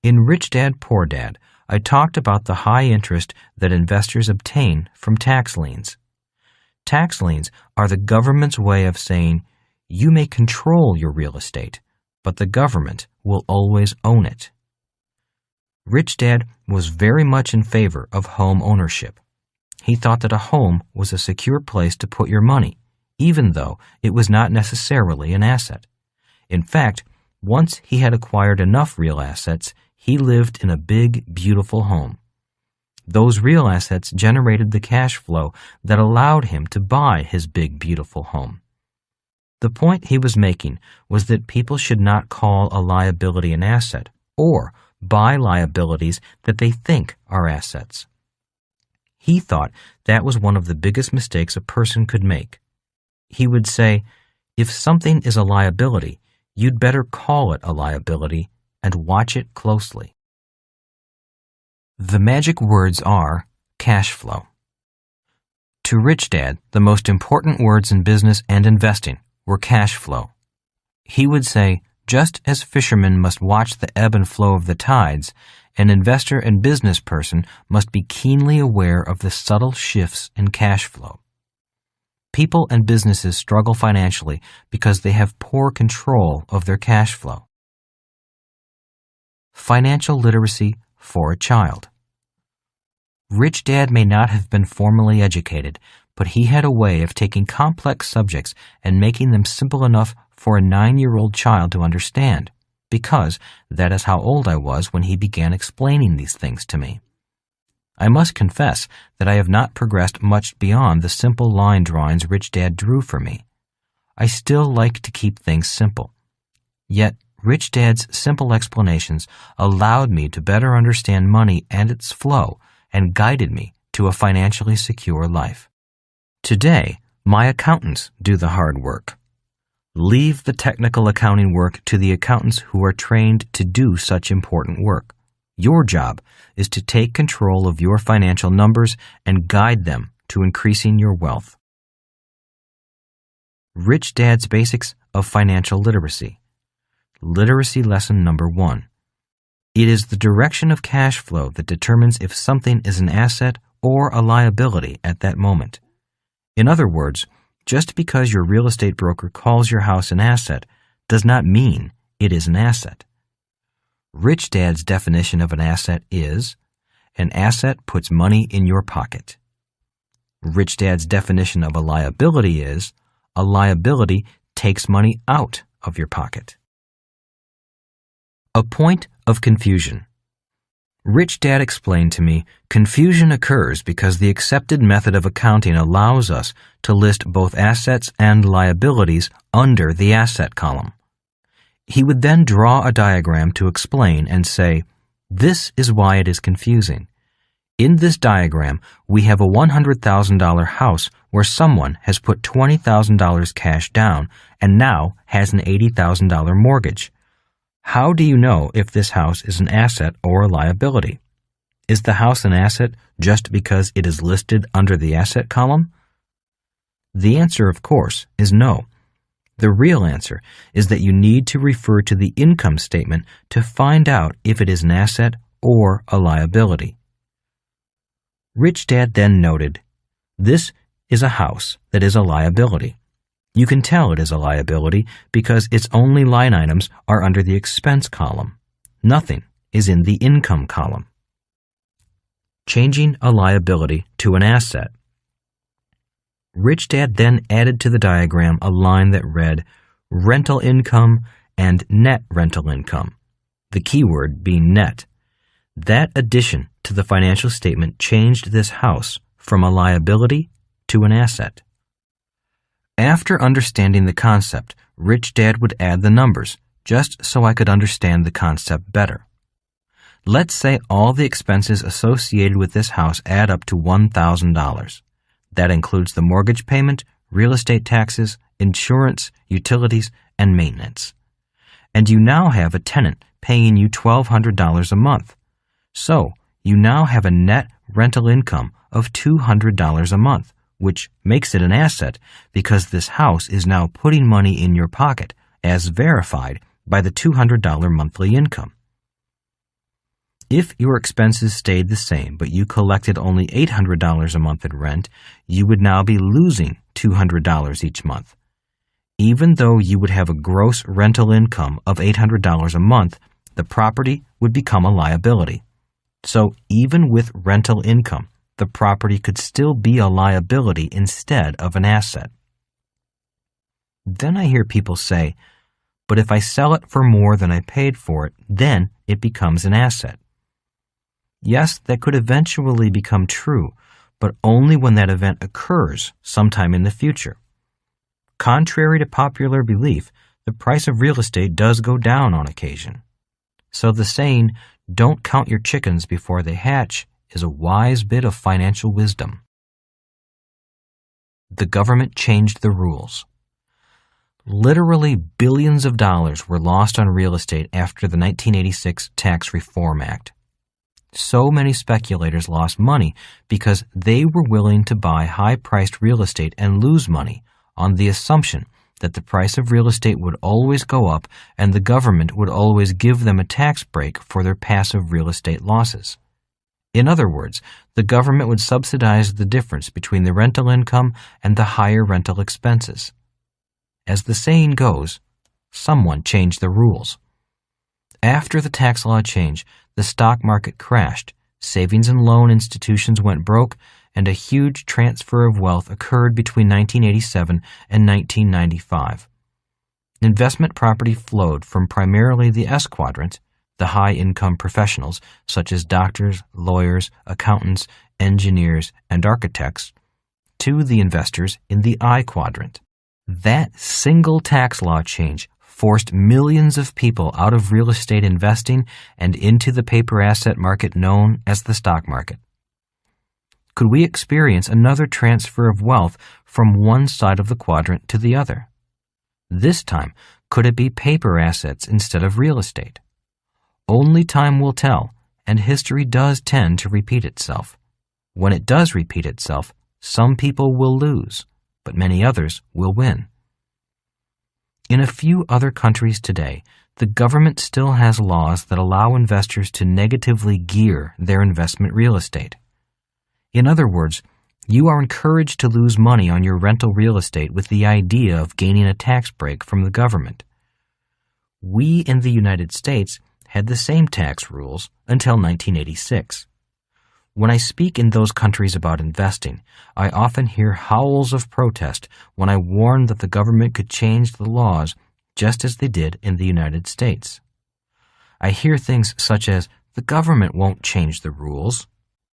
In Rich Dad, Poor Dad, I talked about the high interest that investors obtain from tax liens. Tax liens are the government's way of saying, you may control your real estate, but the government will always own it. Rich Dad was very much in favor of home ownership. He thought that a home was a secure place to put your money, even though it was not necessarily an asset. In fact, once he had acquired enough real assets, he lived in a big, beautiful home. Those real assets generated the cash flow that allowed him to buy his big, beautiful home. The point he was making was that people should not call a liability an asset or buy liabilities that they think are assets. He thought that was one of the biggest mistakes a person could make. He would say, if something is a liability, you'd better call it a liability and watch it closely. The magic words are cash flow. To Rich Dad, the most important words in business and investing were cash flow. He would say, just as fishermen must watch the ebb and flow of the tides, an investor and business person must be keenly aware of the subtle shifts in cash flow. People and businesses struggle financially because they have poor control of their cash flow. Financial literacy for a child. Rich Dad may not have been formally educated, but he had a way of taking complex subjects and making them simple enough for a 9-year-old child to understand, because that is how old I was when he began explaining these things to me. I must confess that I have not progressed much beyond the simple line drawings Rich Dad drew for me. I still like to keep things simple. Yet, Rich Dad's simple explanations allowed me to better understand money and its flow and guided me to a financially secure life. Today, my accountants do the hard work. Leave the technical accounting work to the accountants who are trained to do such important work. Your job is to take control of your financial numbers and guide them to increasing your wealth. Rich Dad's Basics of Financial Literacy. Literacy lesson number 1. It is the direction of cash flow that determines if something is an asset or a liability at that moment. In other words, just because your real estate broker calls your house an asset does not mean it is an asset. Rich Dad's definition of an asset is, an asset puts money in your pocket. Rich Dad's definition of a liability is, a liability takes money out of your pocket. A point of confusion. Rich Dad explained to me, confusion occurs because the accepted method of accounting allows us to list both assets and liabilities under the asset column. He would then draw a diagram to explain and say, this is why it is confusing. In this diagram, we have a $100,000 house where someone has put $20,000 cash down and now has an $80,000 mortgage. How do you know if this house is an asset or a liability? Is the house an asset just because it is listed under the asset column? The answer, of course, is no. The real answer is that you need to refer to the income statement to find out if it is an asset or a liability. Rich Dad then noted, this is a house that is a liability. You can tell it is a liability because its only line items are under the expense column. Nothing is in the income column. Changing a liability to an asset. Rich Dad then added to the diagram a line that read rental income and net rental income, the keyword being net. That addition to the financial statement changed this house from a liability to an asset. After understanding the concept, Rich Dad would add the numbers, just so I could understand the concept better. Let's say all the expenses associated with this house add up to $1,000. That includes the mortgage payment, real estate taxes, insurance, utilities, and maintenance. And you now have a tenant paying you $1,200 a month. So, you now have a net rental income of $200 a month, which makes it an asset because this house is now putting money in your pocket, as verified by the $200 monthly income. If your expenses stayed the same but you collected only $800 a month in rent, you would now be losing $200 each month. Even though you would have a gross rental income of $800 a month, the property would become a liability. So even with rental income, the property could still be a liability instead of an asset. Then I hear people say, but if I sell it for more than I paid for it, then it becomes an asset. Yes, that could eventually become true, but only when that event occurs sometime in the future. Contrary to popular belief, the price of real estate does go down on occasion. So the saying, don't count your chickens before they hatch, is a wise bit of financial wisdom. The government changed the rules. Literally billions of dollars were lost on real estate after the 1986 Tax Reform Act. So many speculators lost money because they were willing to buy high-priced real estate and lose money on the assumption that the price of real estate would always go up and the government would always give them a tax break for their passive real estate losses. In other words, the government would subsidize the difference between the rental income and the higher rental expenses. As the saying goes, someone changed the rules. After the tax law change, the stock market crashed, savings and loan institutions went broke, and a huge transfer of wealth occurred between 1987 and 1995. Investment property flowed from primarily the S quadrant, the high-income professionals such as doctors, lawyers, accountants, engineers, and architects, to the investors in the I quadrant. That single tax law change forced millions of people out of real estate investing and into the paper asset market known as the stock market. Could we experience another transfer of wealth from one side of the quadrant to the other? This time, could it be paper assets instead of real estate? Only time will tell, and history does tend to repeat itself. When it does repeat itself, some people will lose, but many others will win. In a few other countries today, the government still has laws that allow investors to negatively gear their investment real estate. In other words, you are encouraged to lose money on your rental real estate with the idea of gaining a tax break from the government. We in the United States had the same tax rules until 1986. When I speak in those countries about investing, I often hear howls of protest when I warn that the government could change the laws just as they did in the United States. I hear things such as, "The government won't change the rules,"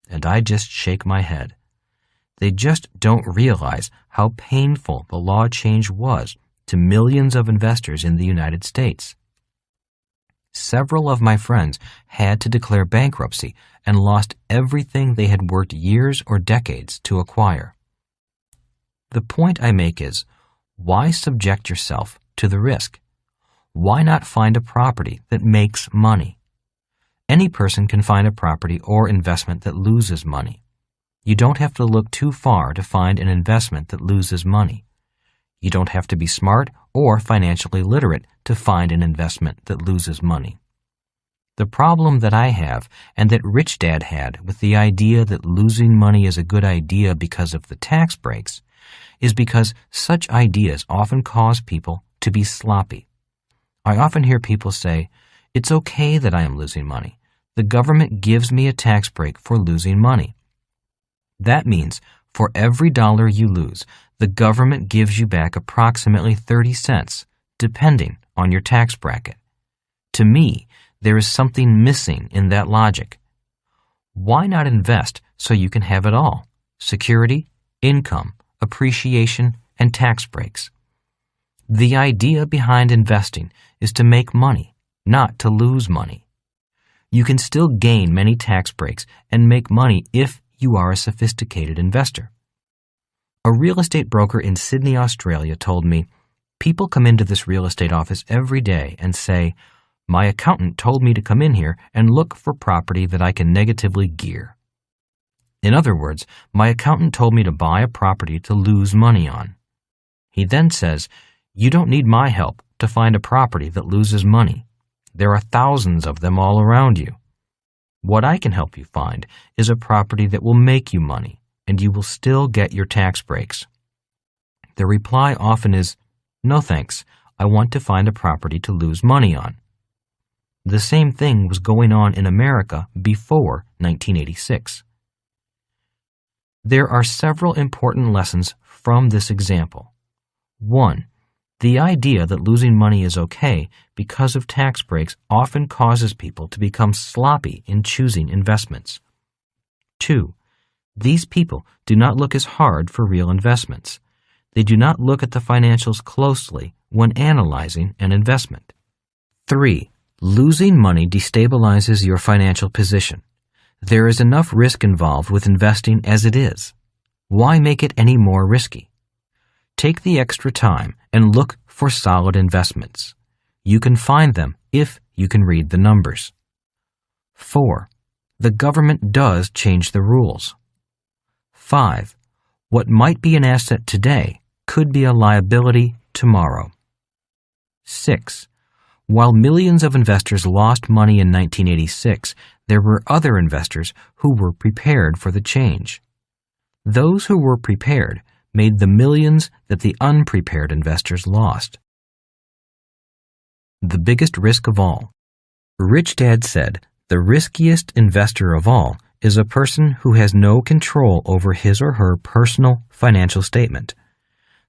and I just shake my head. They just don't realize how painful the law change was to millions of investors in the United States. Several of my friends had to declare bankruptcy and lost everything they had worked years or decades to acquire. The point I make is, why subject yourself to the risk? Why not find a property that makes money? Any person can find a property or investment that loses money. You don't have to look too far to find an investment that loses money. You don't have to be smart or financially literate to find an investment that loses money. The problem that I have, and that Rich Dad had with the idea that losing money is a good idea because of the tax breaks, is because such ideas often cause people to be sloppy. I often hear people say, "It's okay that I am losing money. The government gives me a tax break for losing money." That means for every dollar you lose, the government gives you back approximately 30 cents, depending on your tax bracket. To me, there is something missing in that logic. Why not invest so you can have it all? Security, income, appreciation, and tax breaks. The idea behind investing is to make money, not to lose money. You can still gain many tax breaks and make money if you are a sophisticated investor. A real estate broker in Sydney, Australia told me, "People come into this real estate office every day and say, 'My accountant told me to come in here and look for property that I can negatively gear.' In other words, my accountant told me to buy a property to lose money on." He then says, "You don't need my help to find a property that loses money. There are thousands of them all around you. What I can help you find is a property that will make you money, and you will still get your tax breaks." The reply often is, "No thanks, I want to find a property to lose money on." The same thing was going on in America before 1986. There are several important lessons from this example. 1. The idea that losing money is okay because of tax breaks often causes people to become sloppy in choosing investments. 2. These people do not look as hard for real investments. They do not look at the financials closely when analyzing an investment. 3. Losing money destabilizes your financial position. There is enough risk involved with investing as it is. Why make it any more risky? Take the extra time and look for solid investments. You can find them if you can read the numbers. 4. The government does change the rules. 5. What might be an asset today could be a liability tomorrow. 6. While millions of investors lost money in 1986, there were other investors who were prepared for the change. Those who were prepared made the millions that the unprepared investors lost. The biggest risk of all. Rich Dad said, "The riskiest investor of all is a person who has no control over his or her personal financial statement.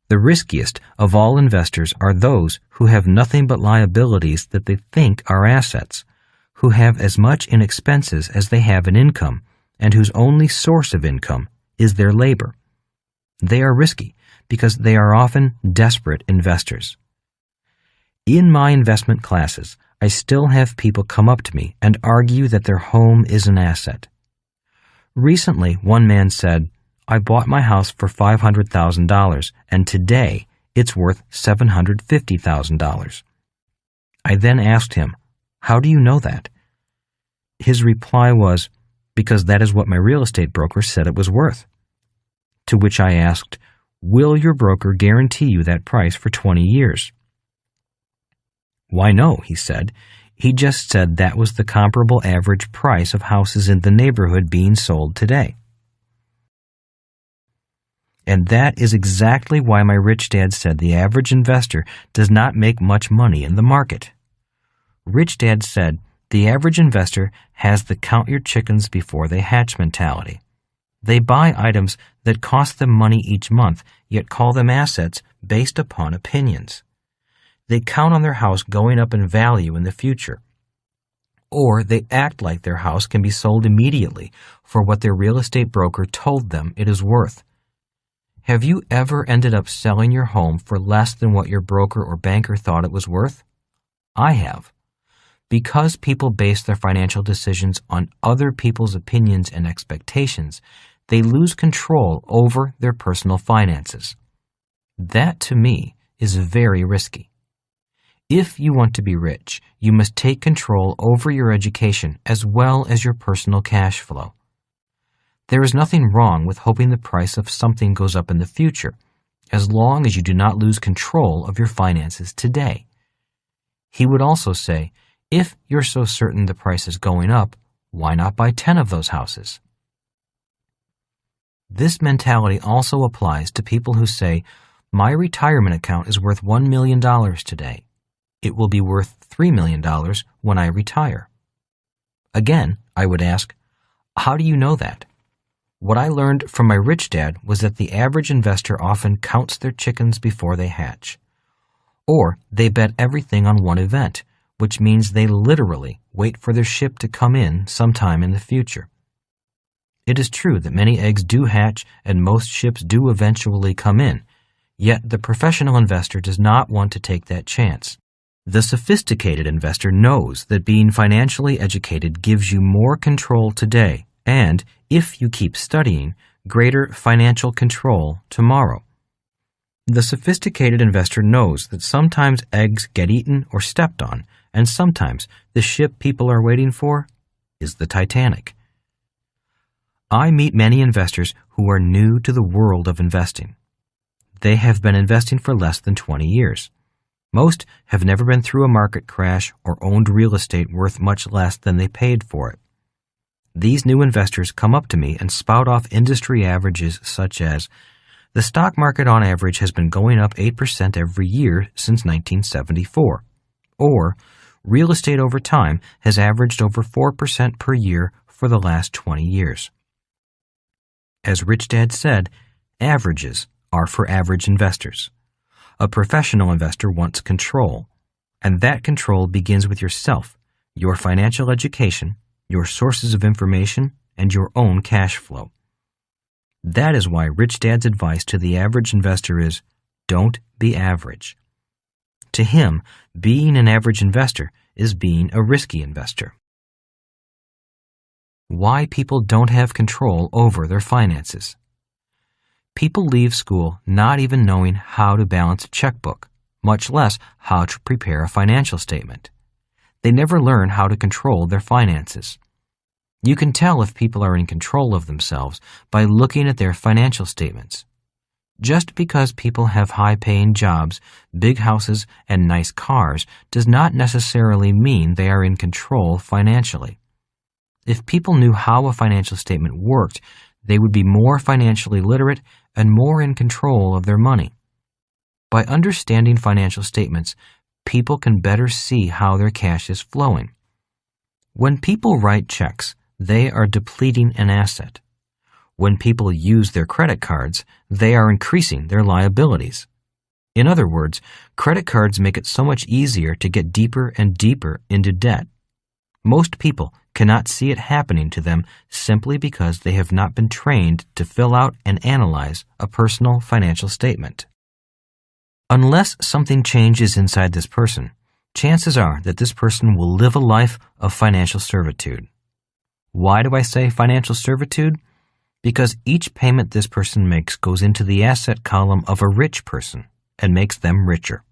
The riskiest of all investors are those who have nothing but liabilities that they think are assets, who have as much in expenses as they have in income, and whose only source of income is their labor. They are risky because they are often desperate investors." In my investment classes, I still have people come up to me and argue that their home is an asset. Recently, one man said, "I bought my house for $500,000, and today it's worth $750,000. I then asked him, "How do you know that?" His reply was, "Because that is what my real estate broker said it was worth." To which I asked, "Will your broker guarantee you that price for 20 years?" Why no, he said. He just said that was the comparable average price of houses in the neighborhood being sold today. And that is exactly why my rich dad said the average investor does not make much money in the market. Rich Dad said the average investor has the count your chickens before they hatch mentality. They buy items that cost them money each month, yet call them assets based upon opinions. They count on their house going up in value in the future. Or they act like their house can be sold immediately for what their real estate broker told them it is worth. Have you ever ended up selling your home for less than what your broker or banker thought it was worth? I have. Because people base their financial decisions on other people's opinions and expectations, they lose control over their personal finances. That, to me, is very risky. If you want to be rich, you must take control over your education as well as your personal cash flow. There is nothing wrong with hoping the price of something goes up in the future, as long as you do not lose control of your finances today. He would also say, if you're so certain the price is going up, why not buy 10 of those houses? This mentality also applies to people who say, my retirement account is worth $1 million today. It will be worth $3 million when I retire. Again, I would ask, how do you know that? What I learned from my rich dad was that the average investor often counts their chickens before they hatch. Or they bet everything on one event, which means they literally wait for their ship to come in sometime in the future. It is true that many eggs do hatch and most ships do eventually come in, yet the professional investor does not want to take that chance. The sophisticated investor knows that being financially educated gives you more control today and, if you keep studying, greater financial control tomorrow. The sophisticated investor knows that sometimes eggs get eaten or stepped on, and sometimes the ship people are waiting for is the Titanic. I meet many investors who are new to the world of investing. They have been investing for less than 20 years. Most have never been through a market crash or owned real estate worth much less than they paid for it. These new investors come up to me and spout off industry averages such as, the stock market on average has been going up 8% every year since 1974, or real estate over time has averaged over 4% per year for the last 20 years. As Rich Dad said, averages are for average investors. A professional investor wants control, and that control begins with yourself, your financial education, your sources of information, and your own cash flow. That is why Rich Dad's advice to the average investor is, don't be average. To him, being an average investor is being a risky investor. Why people don't have control over their finances. People leave school not even knowing how to balance a checkbook, much less how to prepare a financial statement. They never learn how to control their finances. You can tell if people are in control of themselves by looking at their financial statements. Just because people have high-paying jobs, big houses, and nice cars does not necessarily mean they are in control financially. If people knew how a financial statement worked, they would be more financially literate and more in control of their money. By understanding financial statements, people can better see how their cash is flowing. When people write checks, they are depleting an asset. When people use their credit cards, they are increasing their liabilities. In other words, credit cards make it so much easier to get deeper and deeper into debt. Most people cannot see it happening to them simply because they have not been trained to fill out and analyze a personal financial statement. Unless something changes inside this person, chances are that this person will live a life of financial servitude. Why do I say financial servitude? Because each payment this person makes goes into the asset column of a rich person and makes them richer.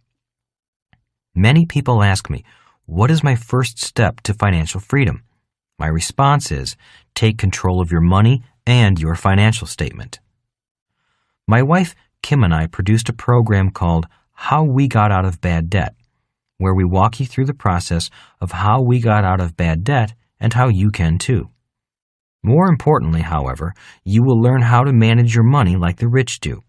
Many people ask me, what is my first step to financial freedom? My response is, take control of your money and your financial statement. My wife, Kim, and I produced a program called How We Got Out of Bad Debt. where we walk you through the process of how we got out of bad debt and how you can too. More importantly, however, you will learn how to manage your money like the rich do.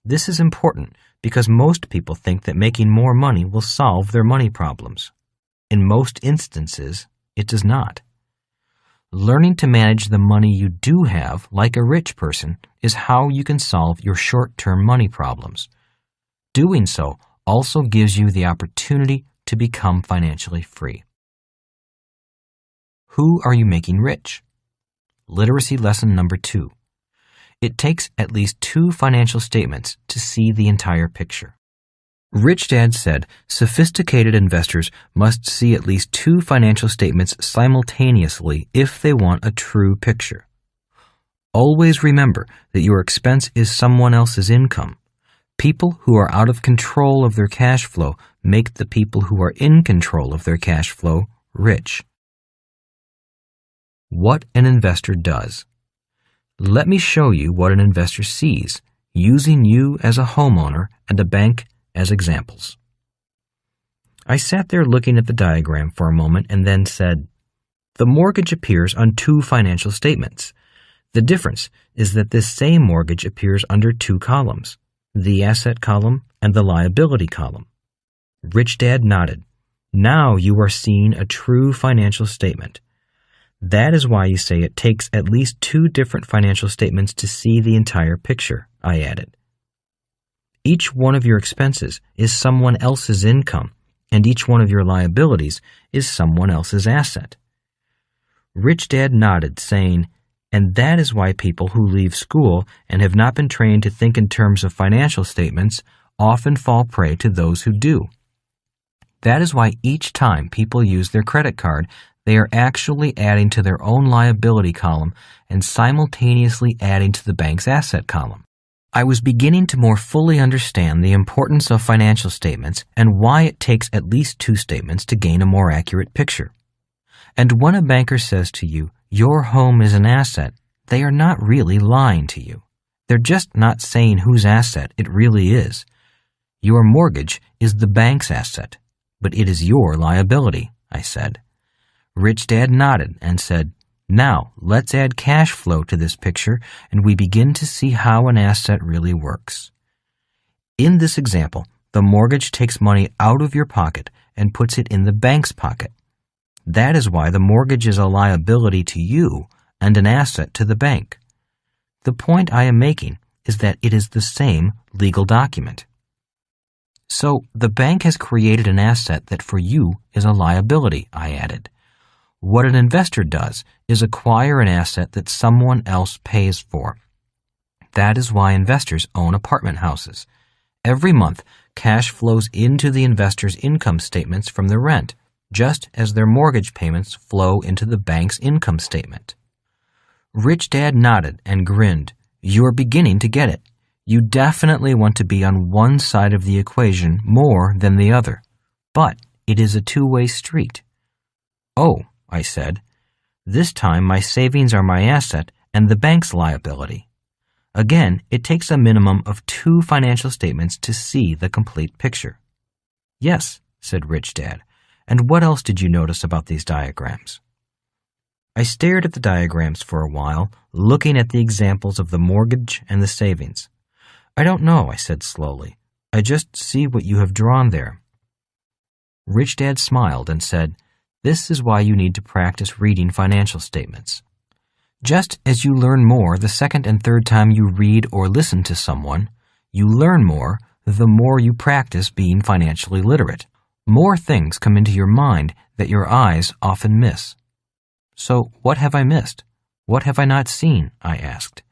This is important because most people think that making more money will solve their money problems. In most instances, it does not. Learning to manage the money you do have like a rich person is how you can solve your short-term money problems. Doing so also gives you the opportunity to become financially free. Who are you making rich? Literacy lesson number 2. It takes at least 2 financial statements to see the entire picture. Rich Dad said sophisticated investors must see at least 2 financial statements simultaneously if they want a true picture. Always remember that your expense is someone else's income. People who are out of control of their cash flow make the people who are in control of their cash flow rich. What an investor does. Let me show you what an investor sees, using you as a homeowner and a bank as examples. I sat there looking at the diagram for a moment and then said, the mortgage appears on 2 financial statements. The difference is that this same mortgage appears under 2 columns, the asset column and the liability column. Rich Dad nodded. Now you are seeing a true financial statement. That is why you say it takes at least 2 different financial statements to see the entire picture, I added. Each one of your expenses is someone else's income, and each one of your liabilities is someone else's asset. Rich Dad nodded, saying, and that is why people who leave school and have not been trained to think in terms of financial statements often fall prey to those who do. That is why each time people use their credit card, they are actually adding to their own liability column and simultaneously adding to the bank's asset column. I was beginning to more fully understand the importance of financial statements and why it takes at least 2 statements to gain a more accurate picture. And when a banker says to you, your home is an asset, they are not really lying to you. They're just not saying whose asset it really is. Your mortgage is the bank's asset, but it is your liability, I said. Rich Dad nodded and said, now let's add cash flow to this picture and we begin to see how an asset really works. In this example, the mortgage takes money out of your pocket and puts it in the bank's pocket. That is why the mortgage is a liability to you and an asset to the bank. The point I am making is that it is the same legal document. So the bank has created an asset that for you is a liability, I added. What an investor does is acquire an asset that someone else pays for. That is why investors own apartment houses. Every month, cash flows into the investor's income statements from the rent, just as their mortgage payments flow into the bank's income statement. Rich Dad nodded and grinned. You're beginning to get it. You definitely want to be on one side of the equation more than the other. But it is a two-way street. Oh, I said. This time my savings are my asset and the bank's liability. Again, it takes a minimum of 2 financial statements to see the complete picture. Yes, said Rich Dad. And what else did you notice about these diagrams? I stared at the diagrams for a while, looking at the examples of the mortgage and the savings. I don't know, I said slowly. I just see what you have drawn there. Rich Dad smiled and said, this is why you need to practice reading financial statements. Just as you learn more the second and third time you read or listen to someone, you learn more the more you practice being financially literate. More things come into your mind that your eyes often miss. So what have I missed? What have I not seen? I asked.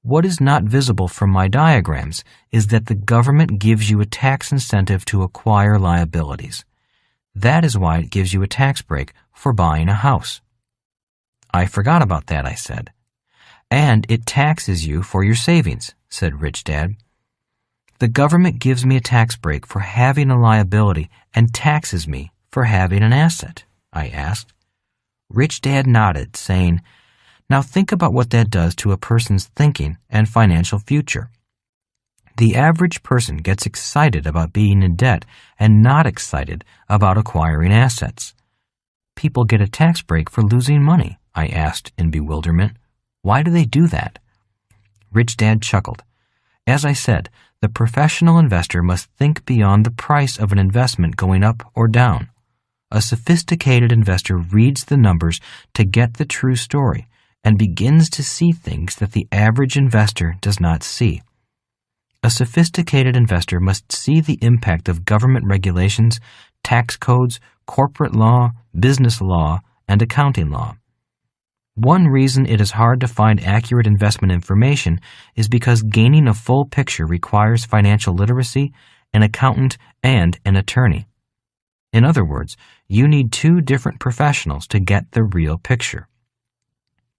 What is not visible from my diagrams is that the government gives you a tax incentive to acquire liabilities. That is why it gives you a tax break for buying a house. I forgot about that, I said. And it taxes you for your savings, said Rich Dad. The government gives me a tax break for having a liability and taxes me for having an asset, I asked. Rich Dad nodded, saying, now think about what that does to a person's thinking and financial future. The average person gets excited about being in debt and not excited about acquiring assets. People get a tax break for losing money, I asked in bewilderment. Why do they do that? Rich Dad chuckled. As I said, the professional investor must think beyond the price of an investment going up or down. A sophisticated investor reads the numbers to get the true story and begins to see things that the average investor does not see. A sophisticated investor must see the impact of government regulations, tax codes, corporate law, business law, and accounting law. One reason it is hard to find accurate investment information is because gaining a full picture requires financial literacy, an accountant, and an attorney. In other words, you need two different professionals to get the real picture.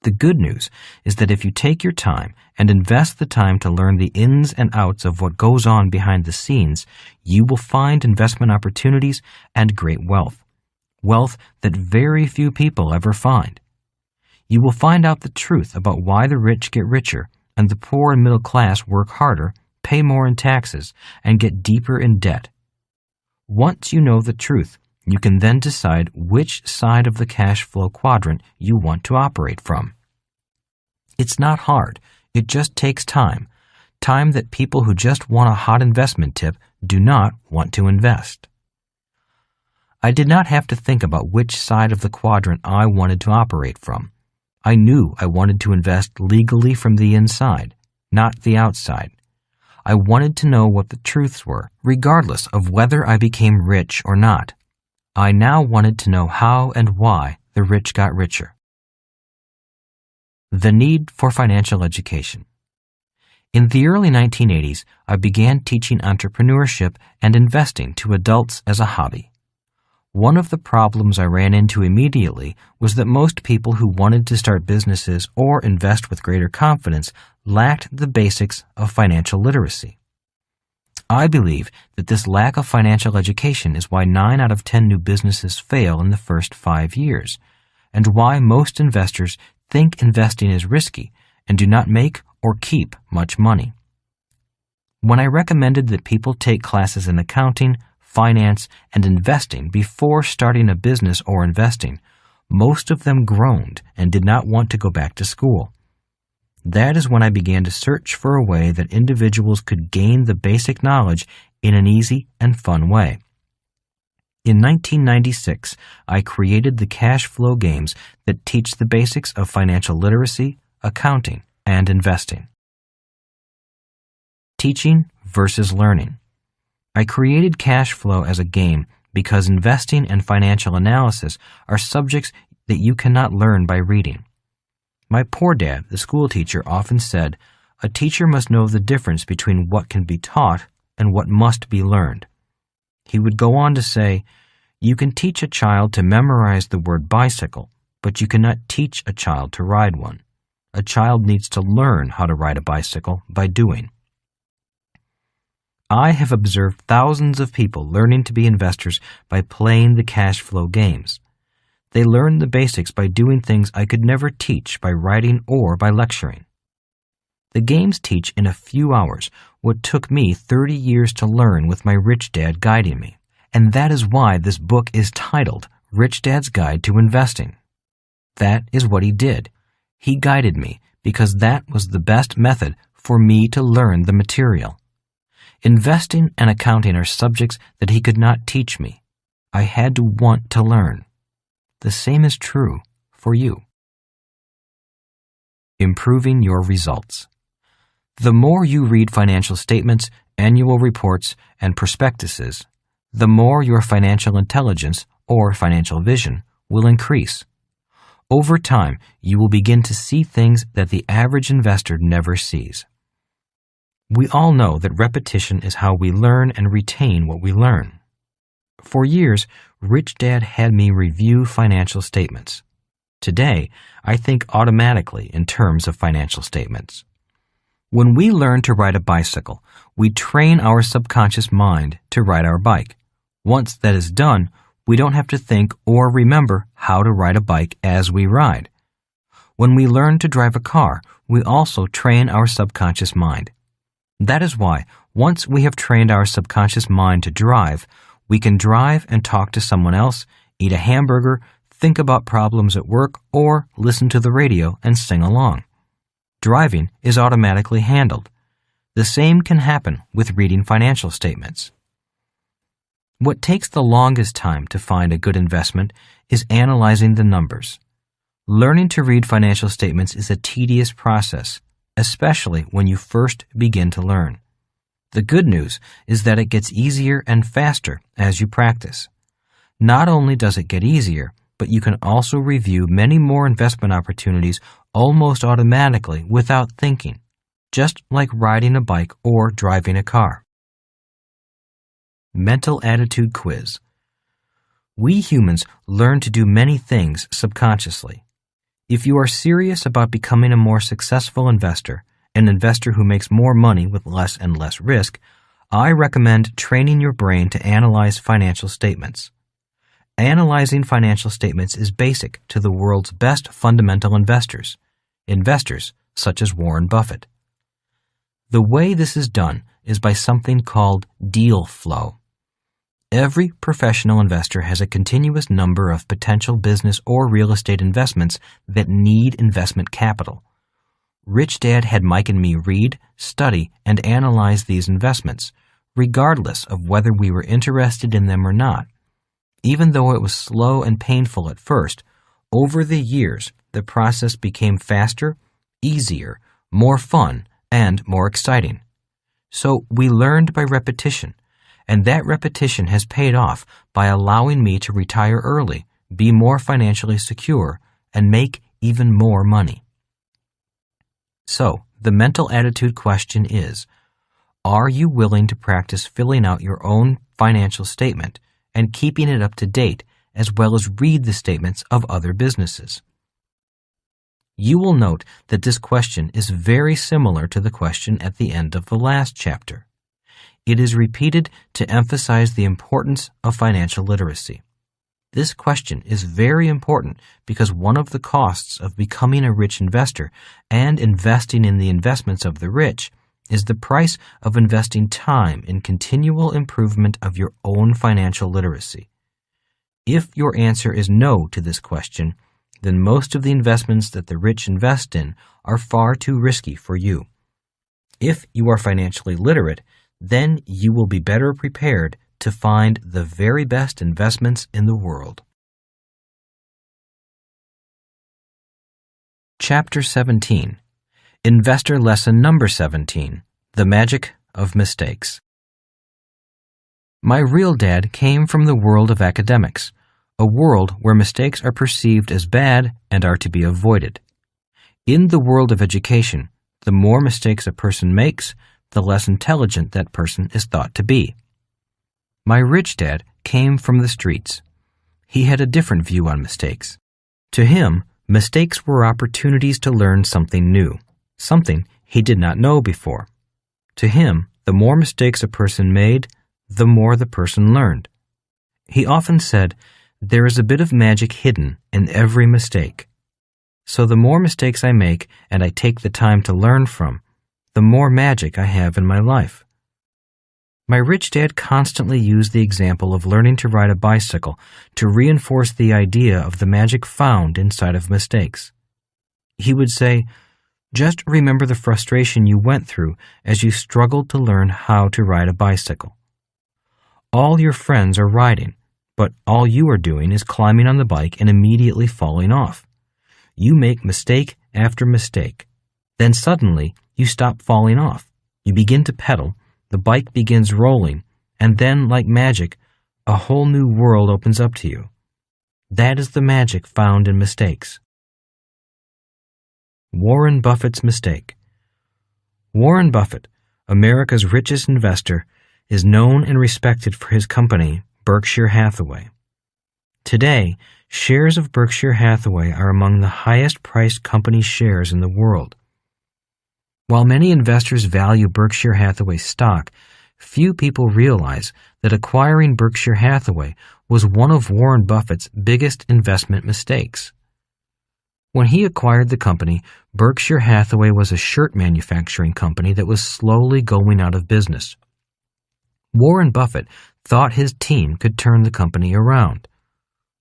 The good news is that if you take your time and invest the time to learn the ins and outs of what goes on behind the scenes, you will find investment opportunities and great wealth. Wealth that very few people ever find. You will find out the truth about why the rich get richer and the poor and middle class work harder, pay more in taxes, and get deeper in debt. Once you know the truth, you can then decide which side of the cash flow quadrant you want to operate from. It's not hard. It just takes time. Time that people who just want a hot investment tip do not want to invest. I did not have to think about which side of the quadrant I wanted to operate from. I knew I wanted to invest legally from the inside, not the outside. I wanted to know what the truths were, regardless of whether I became rich or not. I now wanted to know how and why the rich got richer. The need for financial education. In the early 1980s, I began teaching entrepreneurship and investing to adults as a hobby. One of the problems I ran into immediately was that most people who wanted to start businesses or invest with greater confidence lacked the basics of financial literacy. I believe that this lack of financial education is why 9 out of 10 new businesses fail in the first 5 years, and why most investors think investing is risky and do not make or keep much money. When I recommended that people take classes in accounting, finance, and investing before starting a business or investing, most of them groaned and did not want to go back to school. That is when I began to search for a way that individuals could gain the basic knowledge in an easy and fun way. In 1996, I created the cash flow games that teach the basics of financial literacy, accounting, and investing. Teaching versus learning. I created cash flow as a game because investing and financial analysis are subjects that you cannot learn by reading. My poor dad, the school teacher, often said, "A teacher must know the difference between what can be taught and what must be learned." He would go on to say, "You can teach a child to memorize the word bicycle, but you cannot teach a child to ride one. A child needs to learn how to ride a bicycle by doing." I have observed thousands of people learning to be investors by playing the cash flow games. They learn the basics by doing things I could never teach by writing or by lecturing. The games teach in a few hours what took me 30 years to learn with my rich dad guiding me. And that is why this book is titled Rich Dad's Guide to Investing. That is what he did. He guided me because that was the best method for me to learn the material. Investing and accounting are subjects that he could not teach me. I had to want to learn. The same is true for you. Improving your results. The more you read financial statements, annual reports, and prospectuses, the more your financial intelligence or financial vision will increase. Over time, you will begin to see things that the average investor never sees. We all know that repetition is how we learn and retain what we learn. For years, Rich Dad had me review financial statements. Today, I think automatically in terms of financial statements. When we learn to ride a bicycle, we train our subconscious mind to ride our bike. Once that is done, we don't have to think or remember how to ride a bike as we ride. When we learn to drive a car, we also train our subconscious mind. That is why, Once we have trained our subconscious mind to drive, we can drive and talk to someone else, eat a hamburger, think about problems at work, or listen to the radio and sing along. Driving is automatically handled. The same can happen with reading financial statements. What takes the longest time to find a good investment is analyzing the numbers. Learning to read financial statements is a tedious process, especially when you first begin to learn. The good news is that it gets easier and faster as you practice. Not only does it get easier, but you can also review many more investment opportunities almost automatically without thinking, just like riding a bike or driving a car. Mental Attitude Quiz. We humans learn to do many things subconsciously. If you are serious about becoming a more successful investor, an investor who makes more money with less and less risk, I recommend training your brain to analyze financial statements. Analyzing financial statements is basic to the world's best fundamental investors such as Warren Buffett. The way this is done is by something called deal flow. Every professional investor has a continuous number of potential business or real estate investments that need investment capital. Rich Dad had Mike and me read, study, and analyze these investments, regardless of whether we were interested in them or not. Even though it was slow and painful at first, over the years the process became faster, easier, more fun, and more exciting. So we learned by repetition, and that repetition has paid off by allowing me to retire early, be more financially secure, and make even more money. So, the mental attitude question is, are you willing to practice filling out your own financial statement and keeping it up to date, as well as read the statements of other businesses? You will note that this question is very similar to the question at the end of the last chapter. It is repeated to emphasize the importance of financial literacy. This question is very important because one of the costs of becoming a rich investor and investing in the investments of the rich is the price of investing time in continual improvement of your own financial literacy. If your answer is no to this question, then most of the investments that the rich invest in are far too risky for you. If you are financially literate, then you will be better prepared to find the very best investments in the world. Chapter 17. Investor Lesson Number 17. The Magic of Mistakes. My real dad came from the world of academics, a world where mistakes are perceived as bad and are to be avoided. In the world of education, the more mistakes a person makes, the less intelligent that person is thought to be. My rich dad came from the streets. He had a different view on mistakes. To him, mistakes were opportunities to learn something new, something he did not know before. To him, the more mistakes a person made, the more the person learned. He often said, "There is a bit of magic hidden in every mistake." So the more mistakes I make and I take the time to learn from, the more magic I have in my life. My rich dad constantly used the example of learning to ride a bicycle to reinforce the idea of the magic found inside of mistakes. He would say, "Just remember the frustration you went through as you struggled to learn how to ride a bicycle. All your friends are riding, but all you are doing is climbing on the bike and immediately falling off. You make mistake after mistake. Then suddenly, you stop falling off. You begin to pedal, the bike begins rolling, and then, like magic, a whole new world opens up to you. That is the magic found in mistakes." Warren Buffett's mistake. Warren Buffett, America's richest investor, is known and respected for his company, Berkshire Hathaway. Today, shares of Berkshire Hathaway are among the highest-priced company shares in the world. While many investors value Berkshire Hathaway stock, few people realize that acquiring Berkshire Hathaway was one of Warren Buffett's biggest investment mistakes. When he acquired the company, Berkshire Hathaway was a shirt manufacturing company that was slowly going out of business. Warren Buffett thought his team could turn the company around.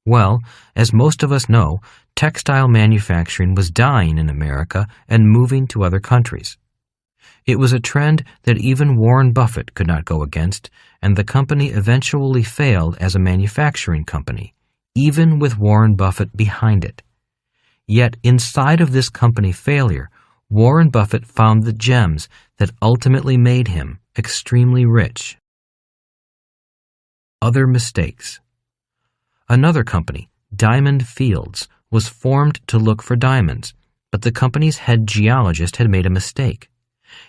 Well, as most of us know, textile manufacturing was dying in America and moving to other countries. It was a trend that even Warren Buffett could not go against, and the company eventually failed as a manufacturing company, even with Warren Buffett behind it. Yet inside of this company failure, Warren Buffett found the gems that ultimately made him extremely rich. Other mistakes. Another company, Diamond Fields, was formed to look for diamonds, but the company's head geologist had made a mistake.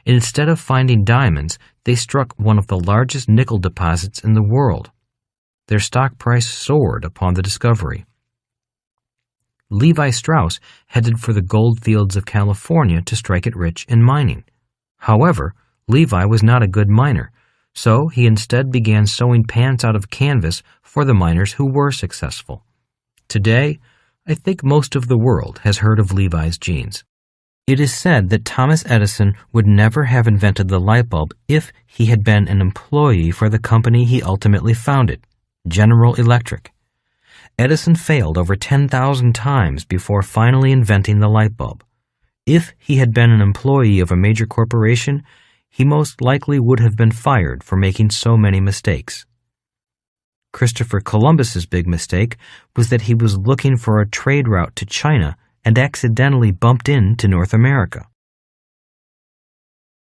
Instead of finding diamonds, they struck one of the largest nickel deposits in the world. Their stock price soared upon the discovery. Levi Strauss headed for the gold fields of California to strike it rich in mining. However, Levi was not a good miner, so he instead began sewing pants out of canvas for the miners who were successful. Today, I think most of the world has heard of Levi's jeans. It is said that Thomas Edison would never have invented the light bulb if he had been an employee for the company he ultimately founded, General Electric. Edison failed over 10,000 times before finally inventing the light bulb. If he had been an employee of a major corporation, he most likely would have been fired for making so many mistakes. Christopher Columbus's big mistake was that he was looking for a trade route to China and accidentally bumped into North America.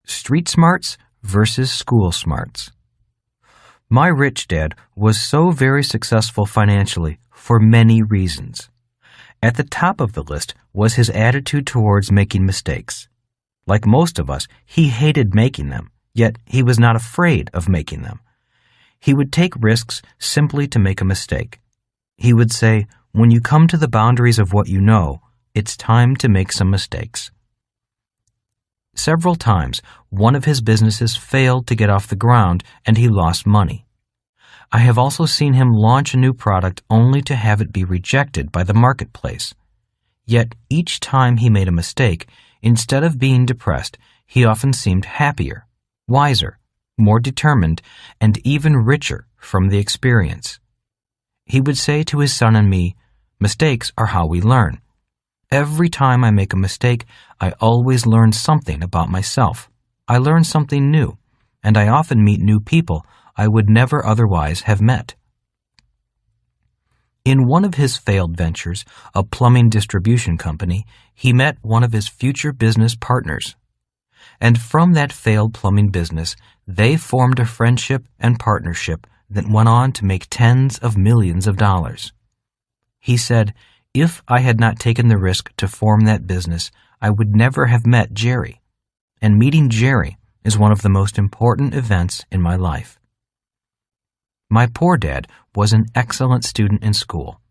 Street smarts versus school smarts. My rich dad was so very successful financially for many reasons. At the top of the list was his attitude towards making mistakes. Like most of us, he hated making them, yet he was not afraid of making them. He would take risks simply to make a mistake. He would say, when you come to the boundaries of what you know, it's time to make some mistakes. Several times, one of his businesses failed to get off the ground and he lost money. I have also seen him launch a new product only to have it be rejected by the marketplace. Yet each time he made a mistake, instead of being depressed, he often seemed happier, wiser, more determined, and even richer from the experience. He would say to his son and me, "Mistakes are how we learn. Every time I make a mistake, I always learn something about myself. I learn something new, and I often meet new people I would never otherwise have met." In one of his failed ventures, a plumbing distribution company, he met one of his future business partners. And from that failed plumbing business, they formed a friendship and partnership that went on to make tens of millions of dollars. He said, "If I had not taken the risk to form that business, I would never have met Jerry. And meeting Jerry is one of the most important events in my life." My poor dad was an excellent student in school.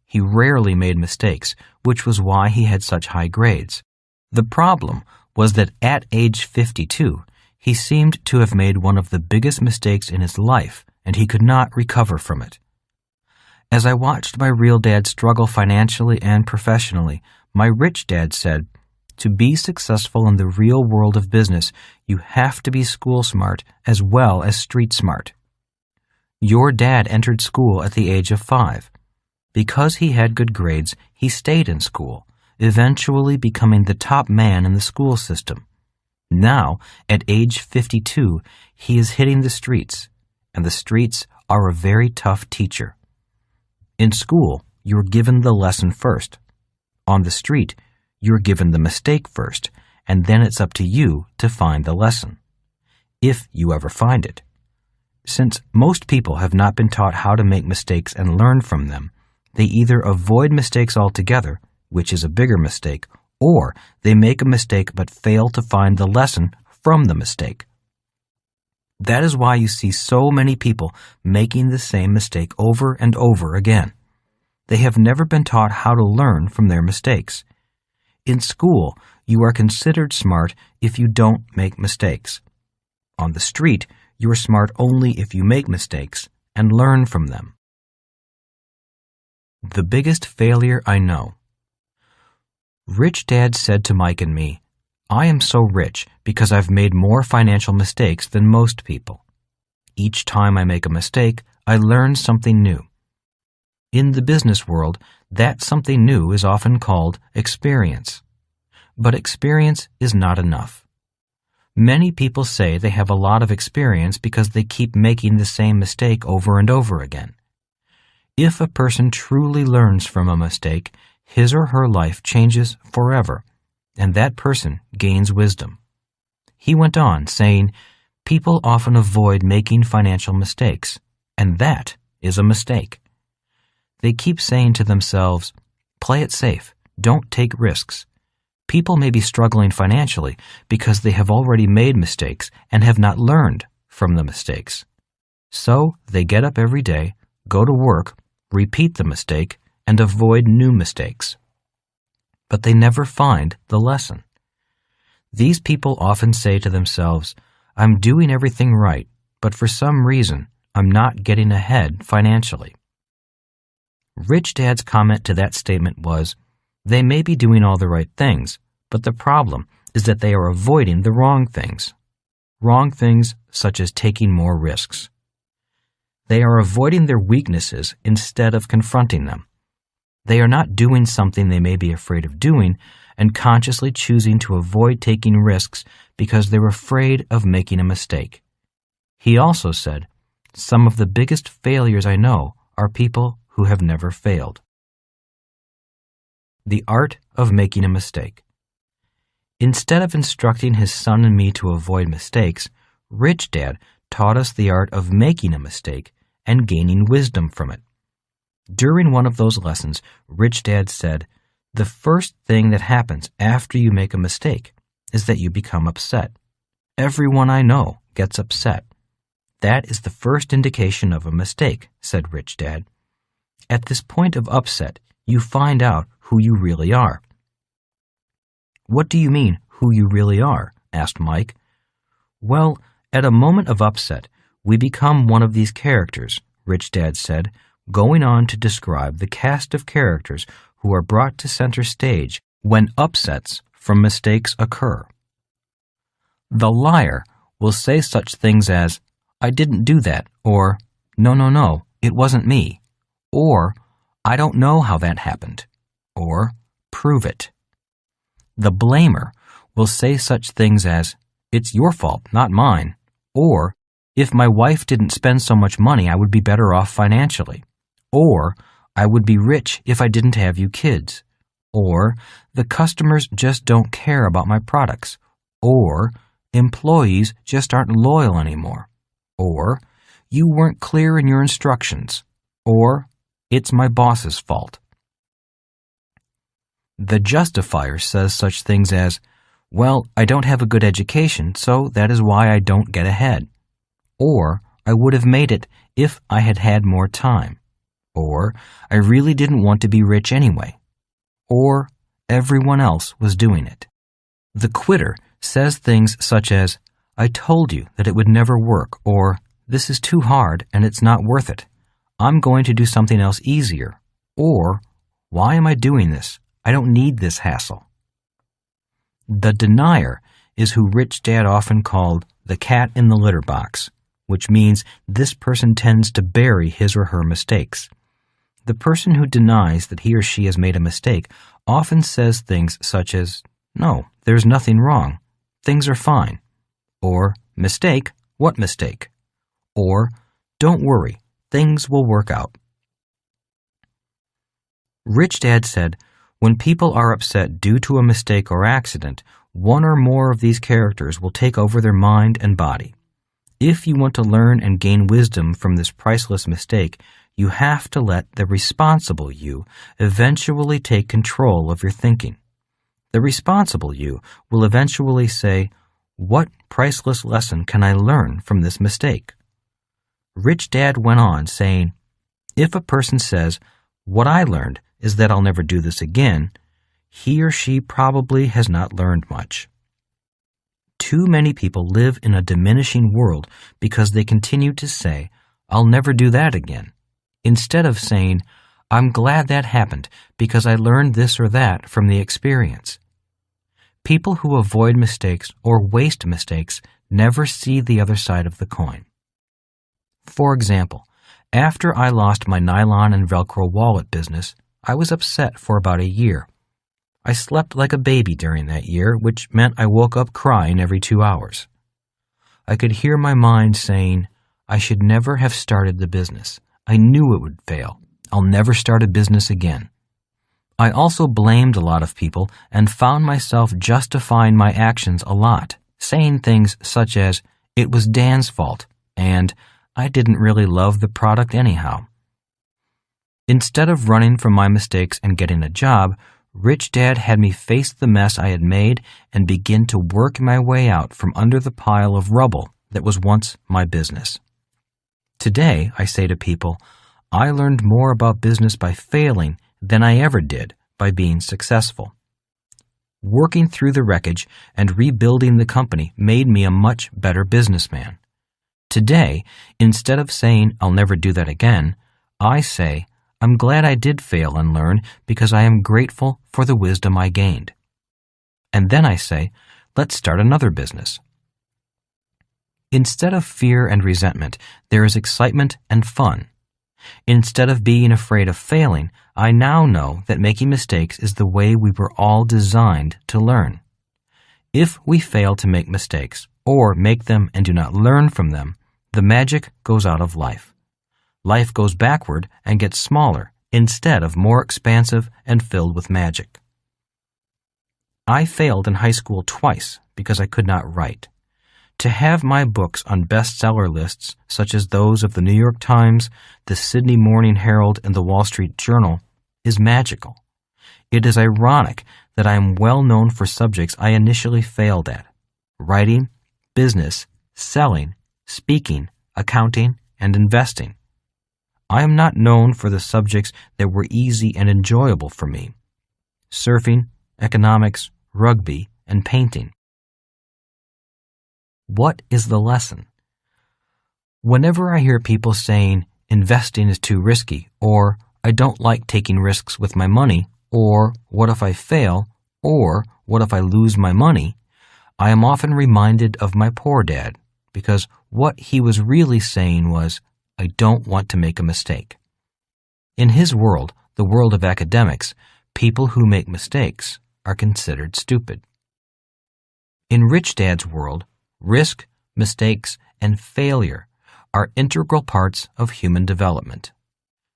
He rarely made mistakes, which was why he had such high grades. The problem was that at age 52, he seemed to have made one of the biggest mistakes in his life, and he could not recover from it. As I watched my real dad struggle financially and professionally, my rich dad said, "To be successful in the real world of business, you have to be school smart as well as street smart." Your dad entered school at the age of 5. Because he had good grades, he stayed in school, eventually becoming the top man in the school system. Now, at age 52, he is hitting the streets, and the streets are a very tough teacher. In school, you're given the lesson first. On the street, you're given the mistake first, and then it's up to you to find the lesson, if you ever find it. Since most people have not been taught how to make mistakes and learn from them, they either avoid mistakes altogether, which is a bigger mistake, or they make a mistake but fail to find the lesson from the mistake. That is why you see so many people making the same mistake over and over again. They have never been taught how to learn from their mistakes. In school, you are considered smart if you don't make mistakes. On the street, you are smart only if you make mistakes and learn from them. The biggest failure I know. Rich Dad said to Mike and me, "I am so rich because I've made more financial mistakes than most people. Each time I make a mistake, I learn something new." In the business world, that something new is often called experience. But experience is not enough. Many people say they have a lot of experience because they keep making the same mistake over and over again. If a person truly learns from a mistake, his or her life changes forever, and that person gains wisdom. He went on, saying, "People often avoid making financial mistakes, and that is a mistake. They keep saying to themselves, 'Play it safe, don't take risks.' People may be struggling financially because they have already made mistakes and have not learned from the mistakes. So they get up every day, go to work, repeat the mistake, and avoid new mistakes. But they never find the lesson. These people often say to themselves, 'I'm doing everything right, but for some reason, I'm not getting ahead financially.'" Rich Dad's comment to that statement was, "They may be doing all the right things, but the problem is that they are avoiding the wrong things. Wrong things such as taking more risks. They are avoiding their weaknesses instead of confronting them. They are not doing something they may be afraid of doing and consciously choosing to avoid taking risks because they're afraid of making a mistake." He also said, "Some of the biggest failures I know are people who have never failed." The art of making a mistake. Instead of instructing his son and me to avoid mistakes, Rich Dad taught us the art of making a mistake and gaining wisdom from it. During one of those lessons, Rich Dad said, "The first thing that happens after you make a mistake is that you become upset. Everyone I know gets upset. That is the first indication of a mistake," said Rich Dad. "At this point of upset, you find out who you really are." "What do you mean, who you really are?" asked Mike. "Well, at a moment of upset, we become one of these characters," Rich Dad said, going on to describe the cast of characters who are brought to center stage when upsets from mistakes occur. The liar will say such things as, "I didn't do that," or No, it wasn't me," or "I don't know how that happened," or "Prove it." The blamer will say such things as, "It's your fault, not mine," or "If my wife didn't spend so much money, I would be better off financially," or "I would be rich if I didn't have you kids," or "The customers just don't care about my products," or "Employees just aren't loyal anymore," or "You weren't clear in your instructions," or "It's my boss's fault." The justifier says such things as, "Well, I don't have a good education, so that is why I don't get ahead," or "I would have made it if I had had more time," or "I really didn't want to be rich anyway," or "Everyone else was doing it." The quitter says things such as, "I told you that it would never work," or "This is too hard and it's not worth it. I'm going to do something else easier," or "Why am I doing this? I don't need this hassle." The denier is who Rich Dad often called the cat in the litter box, which means this person tends to bury his or her mistakes. The person who denies that he or she has made a mistake often says things such as, "No, there's nothing wrong. Things are fine." Or, "Mistake? What mistake?" Or, "Don't worry, things will work out." Rich Dad said, when people are upset due to a mistake or accident, one or more of these characters will take over their mind and body. If you want to learn and gain wisdom from this priceless mistake, you have to let the responsible you eventually take control of your thinking. The responsible you will eventually say, "What priceless lesson can I learn from this mistake?" Rich Dad went on saying, if a person says, "What I learned is that I'll never do this again," he or she probably has not learned much. Too many people live in a diminishing world because they continue to say, "I'll never do that again," instead of saying, I'm glad that happened because I learned this or that from the experience. People who avoid mistakes or waste mistakes never see the other side of the coin. For example, after I lost my nylon and Velcro wallet business, I was upset for about a year. I slept like a baby during that year, which meant I woke up crying every 2 hours. I could hear my mind saying, I should never have started the business. I knew it would fail. I'll never start a business again. I also blamed a lot of people and found myself justifying my actions a lot, saying things such as, it was Dan's fault, and I didn't really love the product anyhow. Instead of running from my mistakes and getting a job, Rich Dad had me face the mess I had made and begin to work my way out from under the pile of rubble that was once my business. Today, I say to people, I learned more about business by failing than I ever did by being successful. Working through the wreckage and rebuilding the company made me a much better businessman. Today, instead of saying, I'll never do that again, I say, I'm glad I did fail and learn because I am grateful for the wisdom I gained. And then I say, let's start another business. Instead of fear and resentment, there is excitement and fun. Instead of being afraid of failing, I now know that making mistakes is the way we were all designed to learn. If we fail to make mistakes, or make them and do not learn from them, the magic goes out of life. Life goes backward and gets smaller instead of more expansive and filled with magic. I failed in high school twice because I could not write. To have my books on bestseller lists, such as those of the New York Times, the Sydney Morning Herald, and the Wall Street Journal, is magical. It is ironic that I am well known for subjects I initially failed at: writing, business, selling, speaking, accounting, and investing. I am not known for the subjects that were easy and enjoyable for me: surfing, economics, rugby, and painting. What is the lesson? Whenever I hear people saying, investing is too risky, or I don't like taking risks with my money, or what if I fail, or what if I lose my money, I am often reminded of my poor dad, because what he was really saying was, I don't want to make a mistake. In his world, the world of academics, people who make mistakes are considered stupid. In Rich Dad's world, risk, mistakes, and failure are integral parts of human development.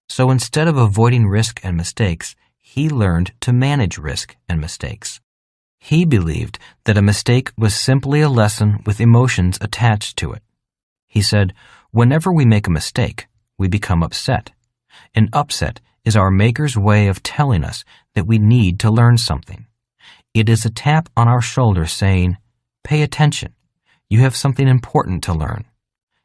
So instead of avoiding risk and mistakes, he learned to manage risk and mistakes. He believed that a mistake was simply a lesson with emotions attached to it. He said, whenever we make a mistake, we become upset. An upset is our Maker's way of telling us that we need to learn something. It is a tap on our shoulder saying, pay attention. You have something important to learn.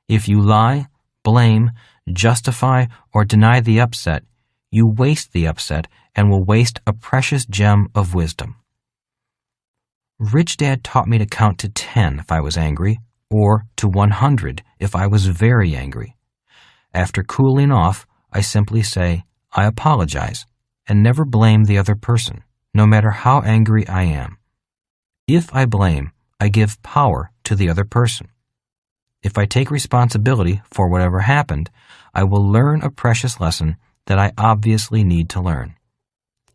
If you lie, blame, justify, or deny the upset, you waste the upset and will waste a precious gem of wisdom. Rich Dad taught me to count to 10 if I was angry, or to 100 if I was very angry. After cooling off, I simply say, I apologize, and never blame the other person, no matter how angry I am. If I blame, I give power to the other person. If I take responsibility for whatever happened, I will learn a precious lesson that I obviously need to learn.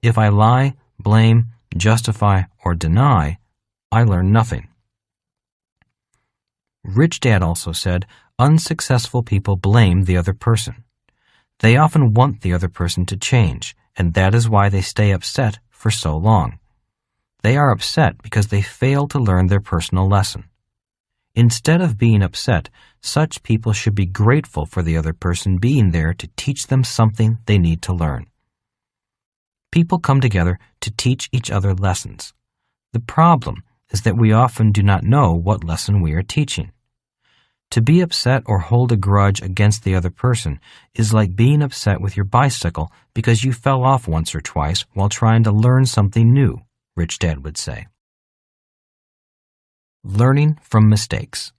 If I lie, blame, justify, or deny, I learn nothing. Rich Dad also said, unsuccessful people blame the other person. They often want the other person to change, and that is why they stay upset for so long. They are upset because they fail to learn their personal lesson. Instead of being upset, such people should be grateful for the other person being there to teach them something they need to learn. People come together to teach each other lessons. The problem is that we often do not know what lesson we are teaching. To be upset or hold a grudge against the other person is like being upset with your bicycle because you fell off once or twice while trying to learn something new, Rich Dad would say. Learning from mistakes.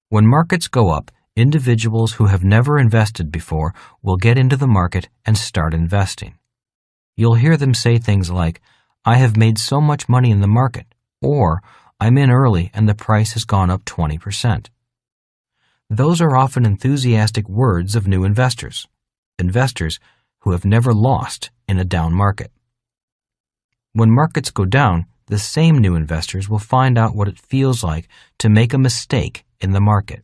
When markets go up, Individuals who have never invested before will get into the market and start investing. You'll hear them say things like, "I have made so much money in the market," or "I'm in early and the price has gone up 20%. Those are often enthusiastic words of new investors who have never lost in a down market. When markets go down, the same new investors will find out what it feels like to make a mistake in the market.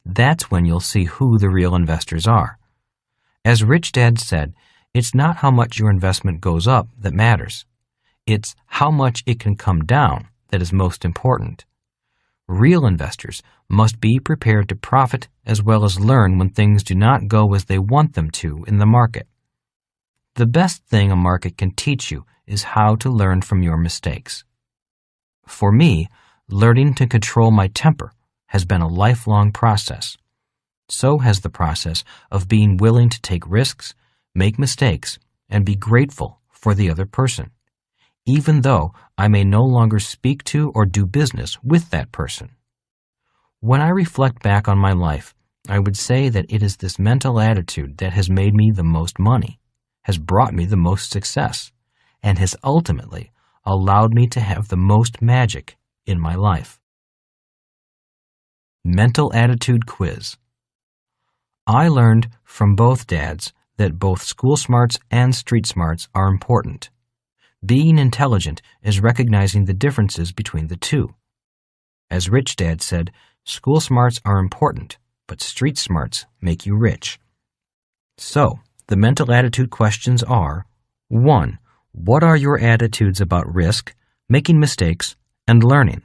That's when you'll see who the real investors are. As Rich Dad said, it's not how much your investment goes up that matters. It's how much it can come down that is most important. Real investors must be prepared to profit as well as learn when things do not go as they want them to in the market. The best thing a market can teach you is how to learn from your mistakes. For me, learning to control my temper has been a lifelong process. So has the process of being willing to take risks, make mistakes, and be grateful for the other person, even though I may no longer speak to or do business with that person. When I reflect back on my life, I would say that it is this mental attitude that has made me the most money, has brought me the most success, and has ultimately allowed me to have the most magic in my life. Mental Attitude Quiz. I learned from both dads that both school smarts and street smarts are important. Being intelligent is recognizing the differences between the two. As Rich Dad said, school smarts are important, but street smarts make you rich. So, the mental attitude questions are: 1. What are your attitudes about risk, making mistakes, and learning?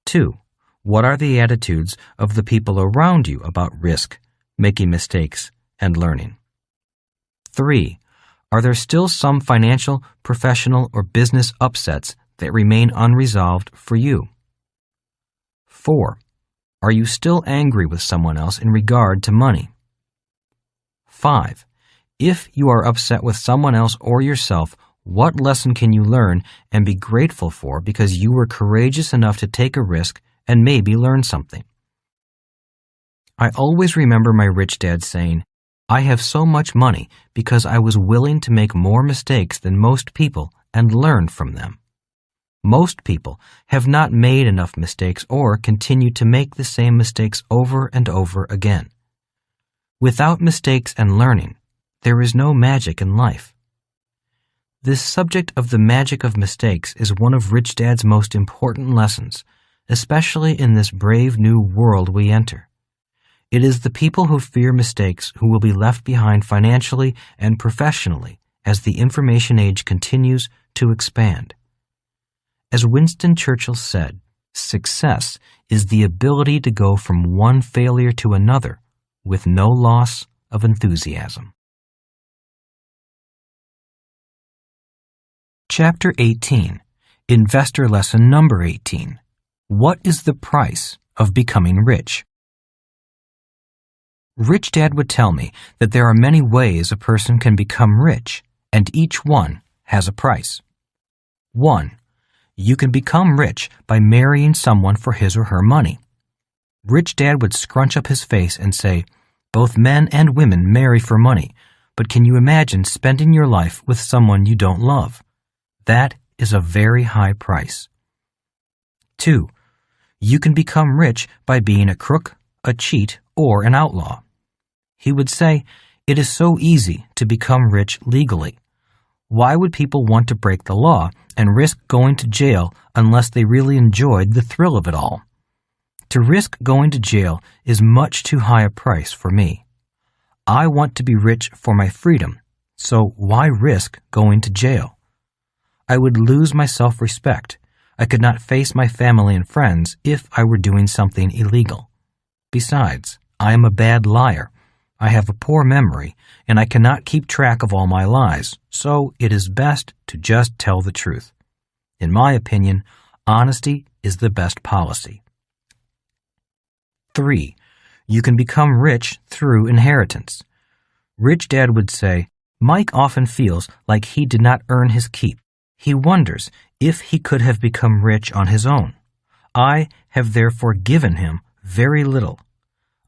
2. What are the attitudes of the people around you about risk, making mistakes, and learning? 3. Are there still some financial, professional, or business upsets that remain unresolved for you? 4. Are you still angry with someone else in regard to money? 5. If you are upset with someone else or yourself, what lesson can you learn and be grateful for because you were courageous enough to take a risk and maybe learn something? I always remember my rich dad saying, "I have so much money because I was willing to make more mistakes than most people and learn from them." Most people have not made enough mistakes or continue to make the same mistakes over and over again. Without mistakes and learning, there is no magic in life. This subject of the magic of mistakes is one of Rich Dad's most important lessons, especially in this brave new world we enter. It is the people who fear mistakes who will be left behind financially and professionally as the information age continues to expand. As Winston Churchill said, success is the ability to go from one failure to another with no loss of enthusiasm. Chapter 18, Investor Lesson Number 18. What is the price of becoming rich? Rich Dad would tell me that there are many ways a person can become rich, and each one has a price. 1. You can become rich by marrying someone for his or her money. Rich Dad would scrunch up his face and say, "Both men and women marry for money, but can you imagine spending your life with someone you don't love? That is a very high price." 2. You can become rich by being a crook, a cheat, or an outlaw. He would say, "It is so easy to become rich legally. Why would people want to break the law and risk going to jail unless they really enjoyed the thrill of it all? To risk going to jail is much too high a price for me. I want to be rich for my freedom, so why risk going to jail? I would lose my self-respect. I could not face my family and friends if I were doing something illegal. Besides, I am a bad liar. I have a poor memory, and I cannot keep track of all my lies, so it is best to just tell the truth. In my opinion, honesty is the best policy." 3. You can become rich through inheritance. Rich Dad would say, "Mike often feels like he did not earn his keep. He wonders if he could have become rich on his own. I have therefore given him very little.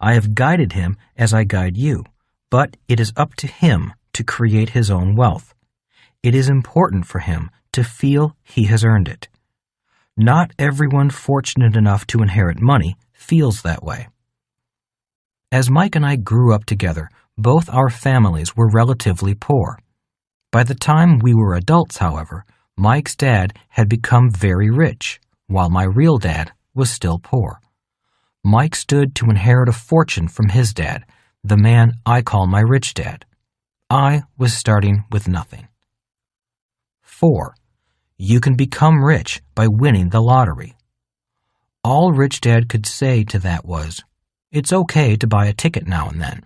I have guided him as I guide you, but it is up to him to create his own wealth. It is important for him to feel he has earned it. Not everyone fortunate enough to inherit money feels that way. As Mike and I grew up together, both our families were relatively poor. By the time we were adults, however, Mike's dad had become very rich, while my real dad was still poor. Mike stood to inherit a fortune from his dad, the man I call my rich dad. I was starting with nothing. 4. You can become rich by winning the lottery. All Rich Dad could say to that was, "It's okay to buy a ticket now and then,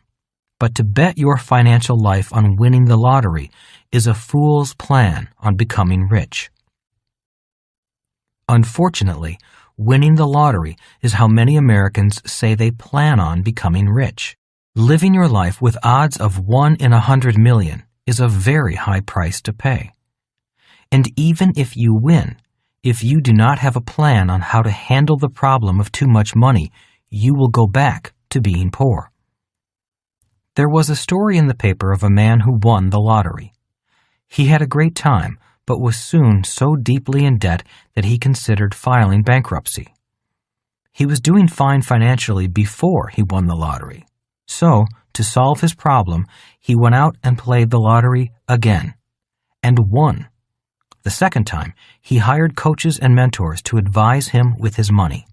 but to bet your financial life on winning the lottery is a fool's plan on becoming rich." Unfortunately, winning the lottery is how many Americans say they plan on becoming rich. Living your life with odds of 1 in 100 million is a very high price to pay. And even if you win, if you do not have a plan on how to handle the problem of too much money, you will go back to being poor. There was a story in the paper of a man who won the lottery. He had a great time, but was soon so deeply in debt that he considered filing bankruptcy. He was doing fine financially before he won the lottery. So, to solve his problem, he went out and played the lottery again, and won. The second time, he hired coaches and mentors to advise him with his money.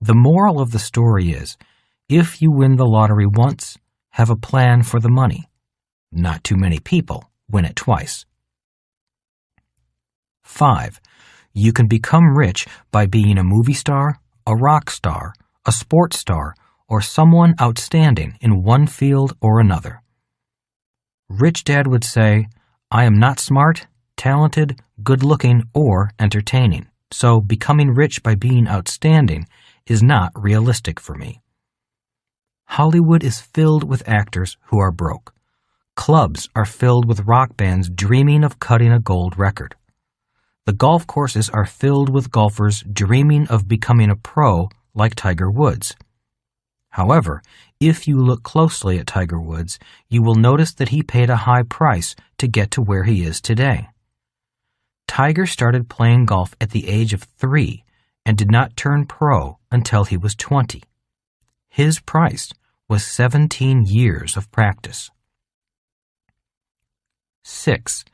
The moral of the story is, if you win the lottery once, have a plan for the money. Not too many people win it twice. 5. You can become rich by being a movie star, a rock star, a sports star, or someone outstanding in one field or another. Rich Dad would say, "I am not smart, talented, good-looking, or entertaining, so becoming rich by being outstanding is not realistic for me." Hollywood is filled with actors who are broke. Clubs are filled with rock bands dreaming of cutting a gold record. The golf courses are filled with golfers dreaming of becoming a pro like Tiger Woods. However, if you look closely at Tiger Woods, you will notice that he paid a high price to get to where he is today. Tiger started playing golf at the age of 3 and did not turn pro until he was 20. His price was 17 years of practice. 6.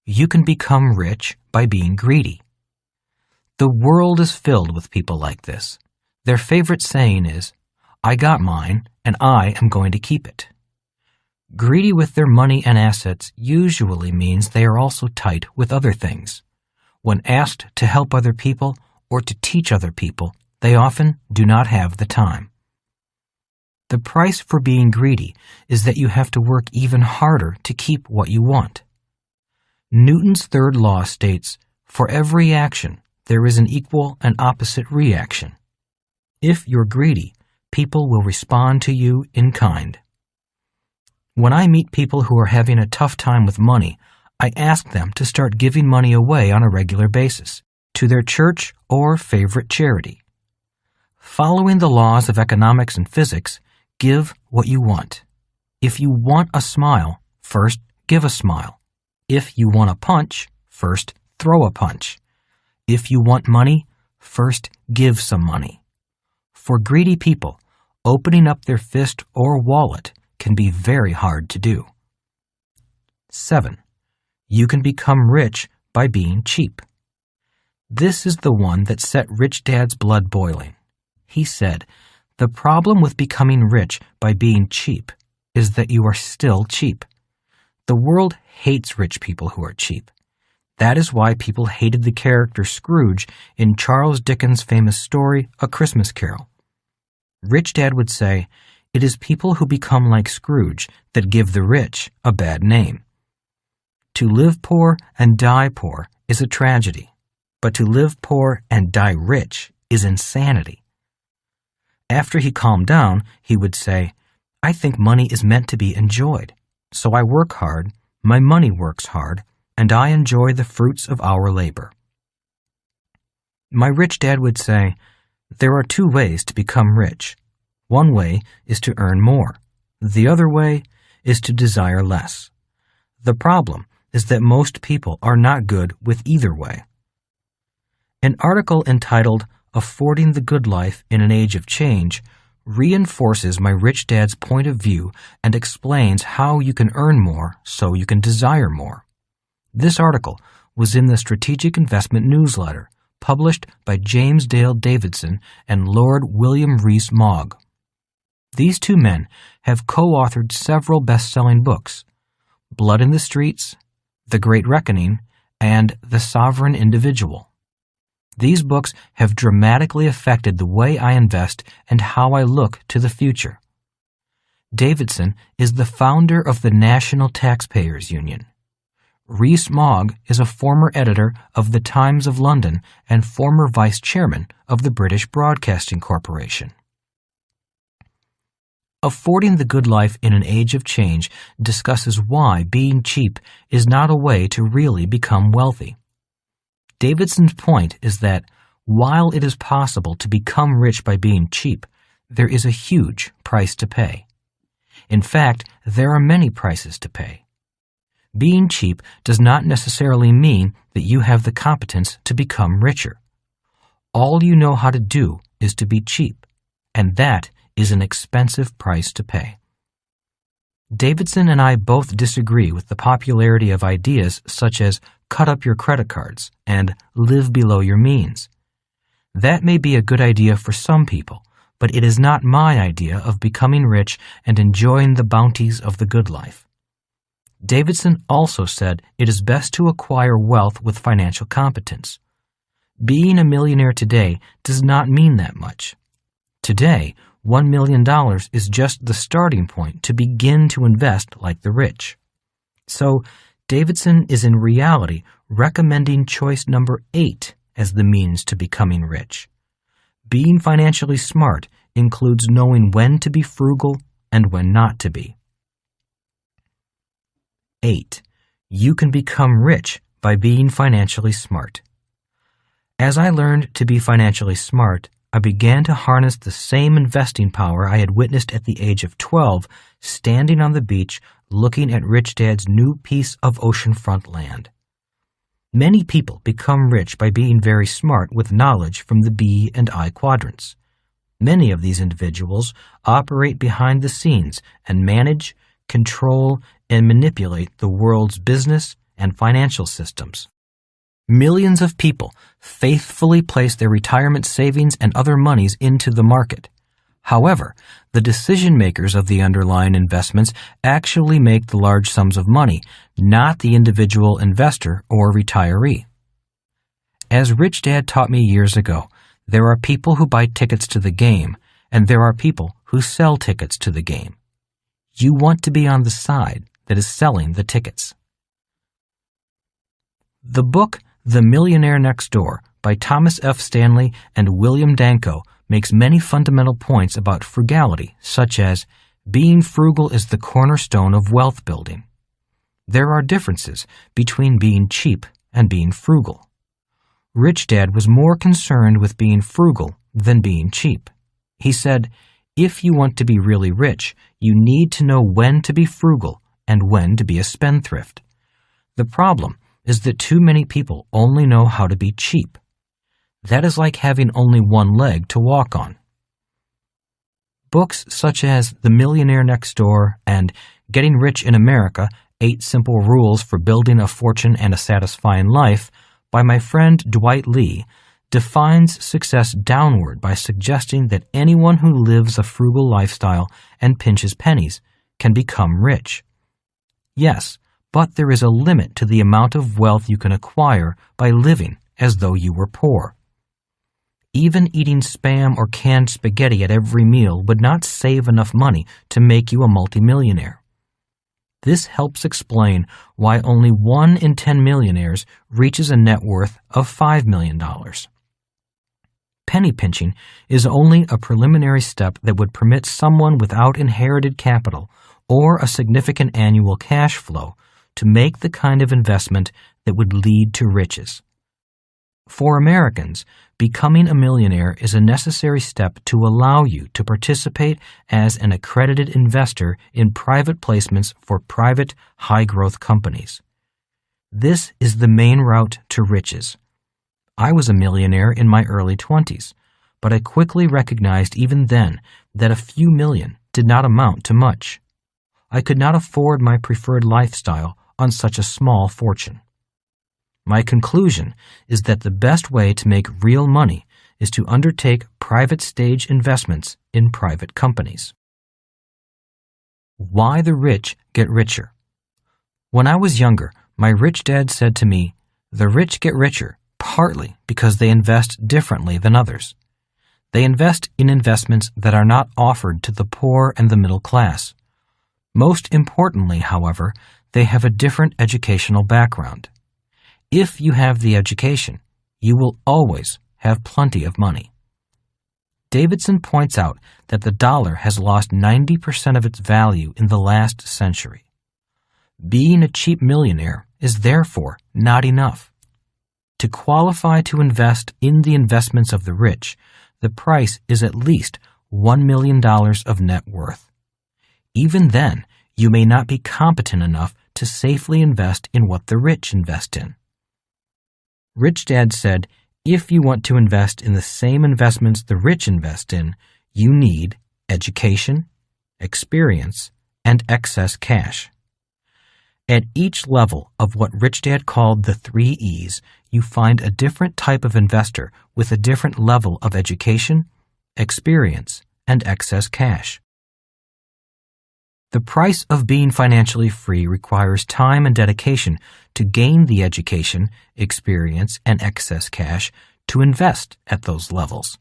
You can become rich by being greedy. The world is filled with people like this. Their favorite saying is, "I got mine, and I am going to keep it." Greedy with their money and assets usually means they are also tight with other things. When asked to help other people or to teach other people, they often do not have the time. The price for being greedy is that you have to work even harder to keep what you want. Newton's third law states, "For every action, there is an equal and opposite reaction." If you're greedy, people will respond to you in kind. When I meet people who are having a tough time with money, I ask them to start giving money away on a regular basis, to their church or favorite charity. Following the laws of economics and physics, give what you want. If you want a smile, first give a smile. If you want a punch, first throw a punch. If you want money, first give some money. For greedy people, opening up their fist or wallet can be very hard to do. 7. You can become rich by being cheap. This is the one that set Rich Dad's blood boiling. He said, "The problem with becoming rich by being cheap is that you are still cheap. The world hates rich people who are cheap. That is why people hated the character Scrooge in Charles Dickens' famous story, A Christmas Carol. Rich Dad would say, "It is people who become like Scrooge that give the rich a bad name. To live poor and die poor is a tragedy, but to live poor and die rich is insanity." After he calmed down, he would say, "I think money is meant to be enjoyed, so I work hard, my money works hard, and I enjoy the fruits of our labor." My rich dad would say, "There are 2 ways to become rich. One way is to earn more. The other way is to desire less. The problem is that most people are not good with either way. An article entitled Affording the Good Life in an Age of Change reinforces my rich dad's point of view and explains how you can earn more so you can desire more. This article was in the Strategic Investment Newsletter, published by James Dale Davidson and Lord William Rees-Mogg. These two men have co-authored several best-selling books, Blood in the Streets, The Great Reckoning, and The Sovereign Individual. These books have dramatically affected the way I invest and how I look to the future. Davidson is the founder of the National Taxpayers Union. Rees-Mogg is a former editor of the Times of London and former vice chairman of the British Broadcasting Corporation. Affording the Good Life in an Age of Change discusses why being cheap is not a way to really become wealthy. Davidson's point is that while it is possible to become rich by being cheap, there is a huge price to pay. In fact, there are many prices to pay. Being cheap does not necessarily mean that you have the competence to become richer. All you know how to do is to be cheap, and that is an expensive price to pay. Davidson and I both disagree with the popularity of ideas such as cut up your credit cards and live below your means. That may be a good idea for some people, but it is not my idea of becoming rich and enjoying the bounties of the good life. Davidson also said it is best to acquire wealth with financial competence. Being a millionaire today does not mean that much. Today, $1 million is just the starting point to begin to invest like the rich. So, Davidson is in reality recommending choice number 8 as the means to becoming rich. Being financially smart includes knowing when to be frugal and when not to be. 8. You can become rich by being financially smart. As I learned to be financially smart, I began to harness the same investing power I had witnessed at the age of 12, standing on the beach looking at Rich Dad's new piece of oceanfront land. Many people become rich by being very smart with knowledge from the B and I quadrants. Many of these individuals operate behind the scenes and manage, control, and manipulate the world's business and financial systems. Millions of people faithfully place their retirement savings and other monies into the market. However, the decision makers of the underlying investments actually make the large sums of money, not the individual investor or retiree. As Rich Dad taught me years ago, there are people who buy tickets to the game, and there are people who sell tickets to the game. You want to be on the side that is selling the tickets. The book The Millionaire Next Door by Thomas F. Stanley and William Danko makes many fundamental points about frugality, such as being frugal is the cornerstone of wealth building. There are differences between being cheap and being frugal. Rich Dad was more concerned with being frugal than being cheap. He said, if you want to be really rich, you need to know when to be frugal and when to be a spendthrift. The problem is that too many people only know how to be cheap. That is like having only one leg to walk on. Books such as The Millionaire Next Door and Getting Rich in America, 8 Simple Rules for Building a Fortune and a Satisfying Life by my friend Dwight Lee defines success downward by suggesting that anyone who lives a frugal lifestyle and pinches pennies can become rich. Yes, but there is a limit to the amount of wealth you can acquire by living as though you were poor. Even eating Spam or canned spaghetti at every meal would not save enough money to make you a multimillionaire. This helps explain why only 1 in 10 millionaires reaches a net worth of $5 million. Penny pinching is only a preliminary step that would permit someone without inherited capital or a significant annual cash flow to make the kind of investment that would lead to riches. For Americans, becoming a millionaire is a necessary step to allow you to participate as an accredited investor in private placements for private, high-growth companies. This is the main route to riches. I was a millionaire in my early 20s, but I quickly recognized even then that a few million did not amount to much. I could not afford my preferred lifestyle on such a small fortune. My conclusion is that the best way to make real money is to undertake private stage investments in private companies. Why the rich get richer. When I was younger, my rich dad said to me, "The rich get richer partly because they invest differently than others. They invest in investments that are not offered to the poor and the middle class. Most importantly, however, they have a different educational background. If you have the education, you will always have plenty of money." Davidson points out that the dollar has lost 90% of its value in the last century. Being a cheap millionaire is therefore not enough. To qualify to invest in the investments of the rich, the price is at least $1 million of net worth. Even then, you may not be competent enough to safely invest in what the rich invest in. Rich Dad said, if you want to invest in the same investments the rich invest in, you need education, experience, and excess cash. At each level of what Rich Dad called the 3 E's, you find a different type of investor with a different level of education, experience, and excess cash. The price of being financially free requires time and dedication to gain the education, experience, and excess cash to invest at those levels.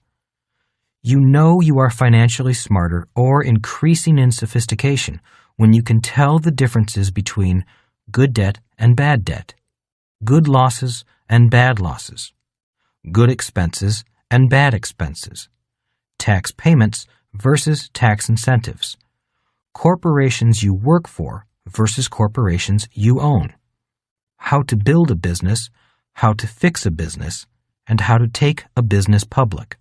You know you are financially smarter or increasing in sophistication when you can tell the differences between good debt and bad debt, good losses and bad losses, good expenses and bad expenses, tax payments versus tax incentives, corporations you work for versus corporations you own, how to build a business, how to fix a business, and how to take a business public.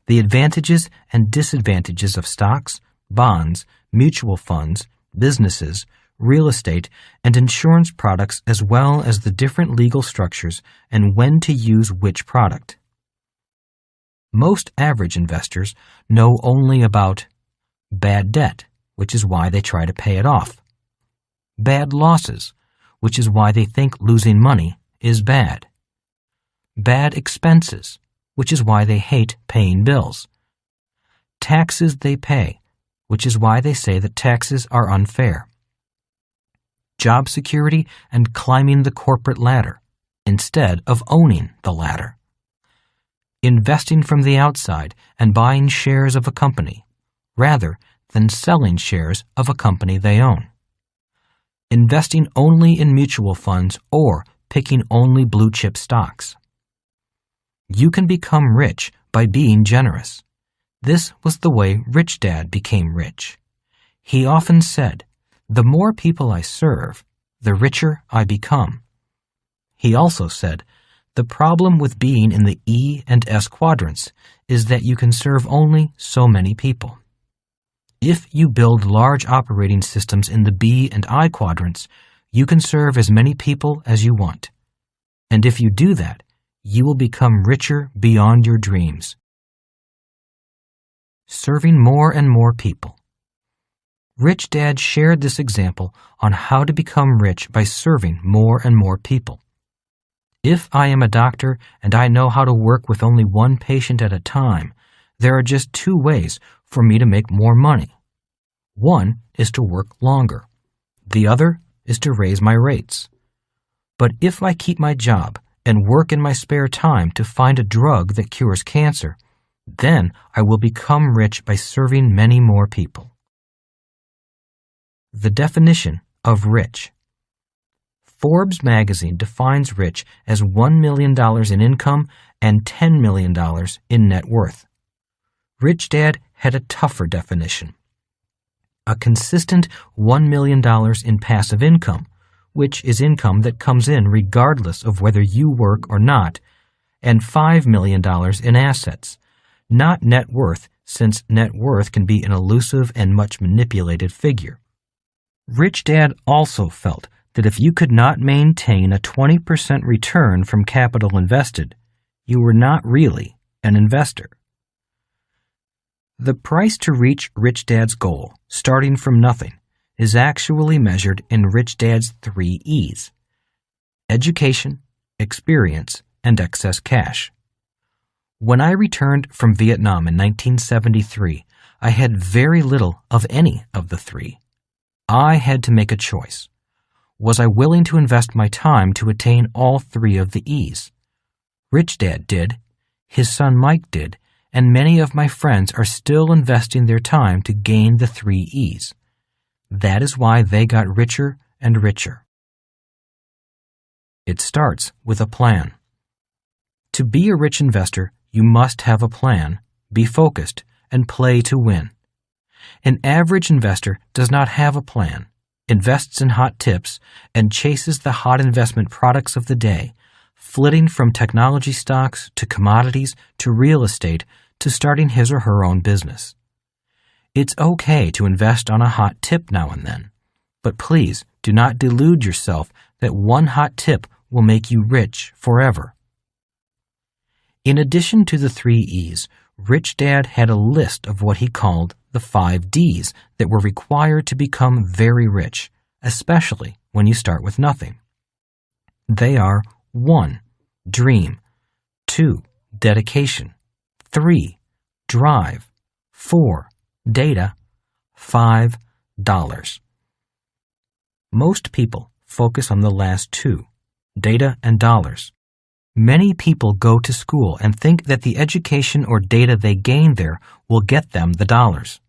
The advantages and disadvantages of stocks, bonds, mutual funds, businesses, real estate, and insurance products, as well as the different legal structures and when to use which product. Most average investors know only about bad debt, which is why they try to pay it off, bad losses, which is why they think losing money is bad, bad expenses, which is why they hate paying bills, taxes they pay, which is why they say that taxes are unfair, job security and climbing the corporate ladder instead of owning the ladder, investing from the outside and buying shares of a company rather than selling shares of a company they own, investing only in mutual funds or picking only blue-chip stocks. You can become rich by being generous. This was the way Rich Dad became rich. He often said, "The more people I serve, the richer I become." He also said, "The problem with being in the E and S quadrants is that you can serve only so many people. If you build large operating systems in the B and I quadrants, you can serve as many people as you want. And if you do that, you will become richer beyond your dreams." Serving more and more people. Rich Dad shared this example on how to become rich by serving more and more people. If I am a doctor and I know how to work with only one patient at a time, there are just 2 ways for me to make more money. One is to work longer. The other is to raise my rates. But if I keep my job and work in my spare time to find a drug that cures cancer, then I will become rich by serving many more people. The definition of rich. Forbes magazine defines rich as $1 million in income and $10 million in net worth. Rich Dad had a tougher definition. A consistent $1 million in passive income, which is income that comes in regardless of whether you work or not, and $5 million in assets, not net worth, since net worth can be an elusive and much manipulated figure. Rich Dad also felt that if you could not maintain a 20% return from capital invested, you were not really an investor. The price to reach Rich Dad's goal, starting from nothing, is actually measured in Rich Dad's 3 E's: education, experience, and excess cash. When I returned from Vietnam in 1973, I had very little of any of the 3. I had to make a choice. Was I willing to invest my time to attain all 3 of the E's? Rich Dad did, his son Mike did, and many of my friends are still investing their time to gain the 3 E's. That is why they got richer and richer. It starts with a plan. To be a rich investor, you must have a plan, be focused, and play to win. An average investor does not have a plan, invests in hot tips, and chases the hot investment products of the day, flitting from technology stocks to commodities to real estate to starting his or her own business. It's okay to invest on a hot tip now and then, but please do not delude yourself that one hot tip will make you rich forever. In addition to the 3 E's, Rich Dad had a list of what he called the 5 D's that were required to become very rich, especially when you start with nothing. They are 1. Dream, 2. Dedication, 3. Drive, 4. Data, 5. Dollars. Most people focus on the last 2, data and dollars. Many people go to school and think that the education or data they gain there will get them the dollars.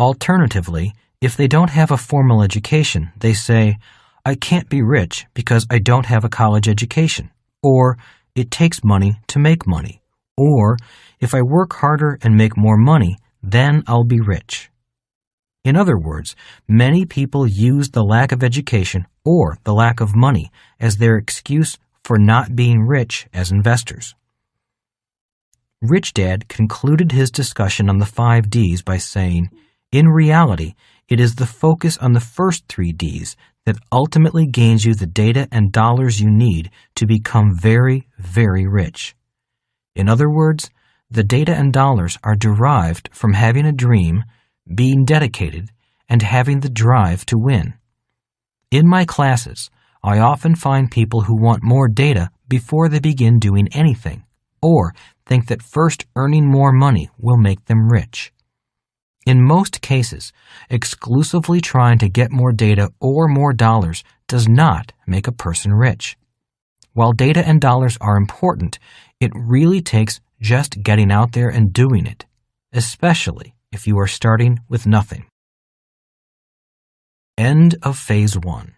Alternatively, if they don't have a formal education, they say, "I can't be rich because I don't have a college education," or "It takes money to make money," or "If I work harder and make more money, then I'll be rich." In other words, many people use the lack of education or the lack of money as their excuse for not being rich as investors. Rich Dad concluded his discussion on the 5 D's by saying, in reality, it is the focus on the first 3 D's that ultimately gains you the data and dollars you need to become very, very rich. In other words, the data and dollars are derived from having a dream, being dedicated, and having the drive to win. In my classes, I often find people who want more data before they begin doing anything, or think that first earning more money will make them rich. In most cases, exclusively trying to get more data or more dollars does not make a person rich. While data and dollars are important, it really takes just getting out there and doing it, especially if you are starting with nothing. End of Phase 1.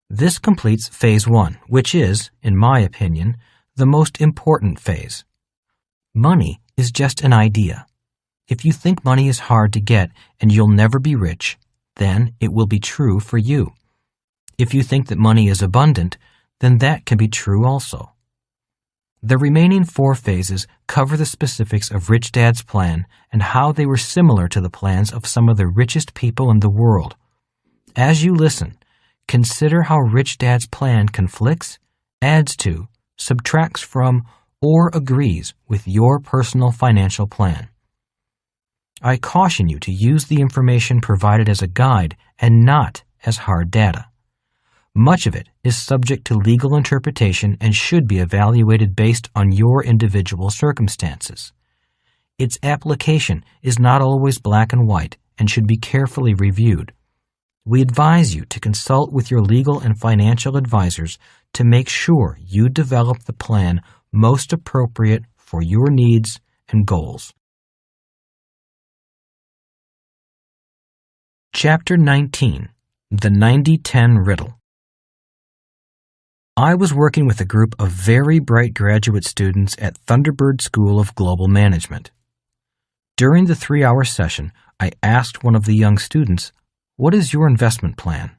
This completes Phase 1, which is, in my opinion, the most important phase. Money is just an idea. If you think money is hard to get and you'll never be rich, then it will be true for you. If you think that money is abundant, then that can be true also. The remaining 4 phases cover the specifics of Rich Dad's plan and how they were similar to the plans of some of the richest people in the world. As you listen, consider how Rich Dad's plan conflicts, adds to, subtracts from, or agrees with your personal financial plan. I caution you to use the information provided as a guide and not as hard data. Much of it is subject to legal interpretation and should be evaluated based on your individual circumstances. Its application is not always black and white and should be carefully reviewed. We advise you to consult with your legal and financial advisors to make sure you develop the plan most appropriate for your needs and goals. Chapter 19. The 90-10 Riddle. I was working with a group of very bright graduate students at Thunderbird School of Global Management. During the 3-hour session, I asked one of the young students, "What is your investment plan?"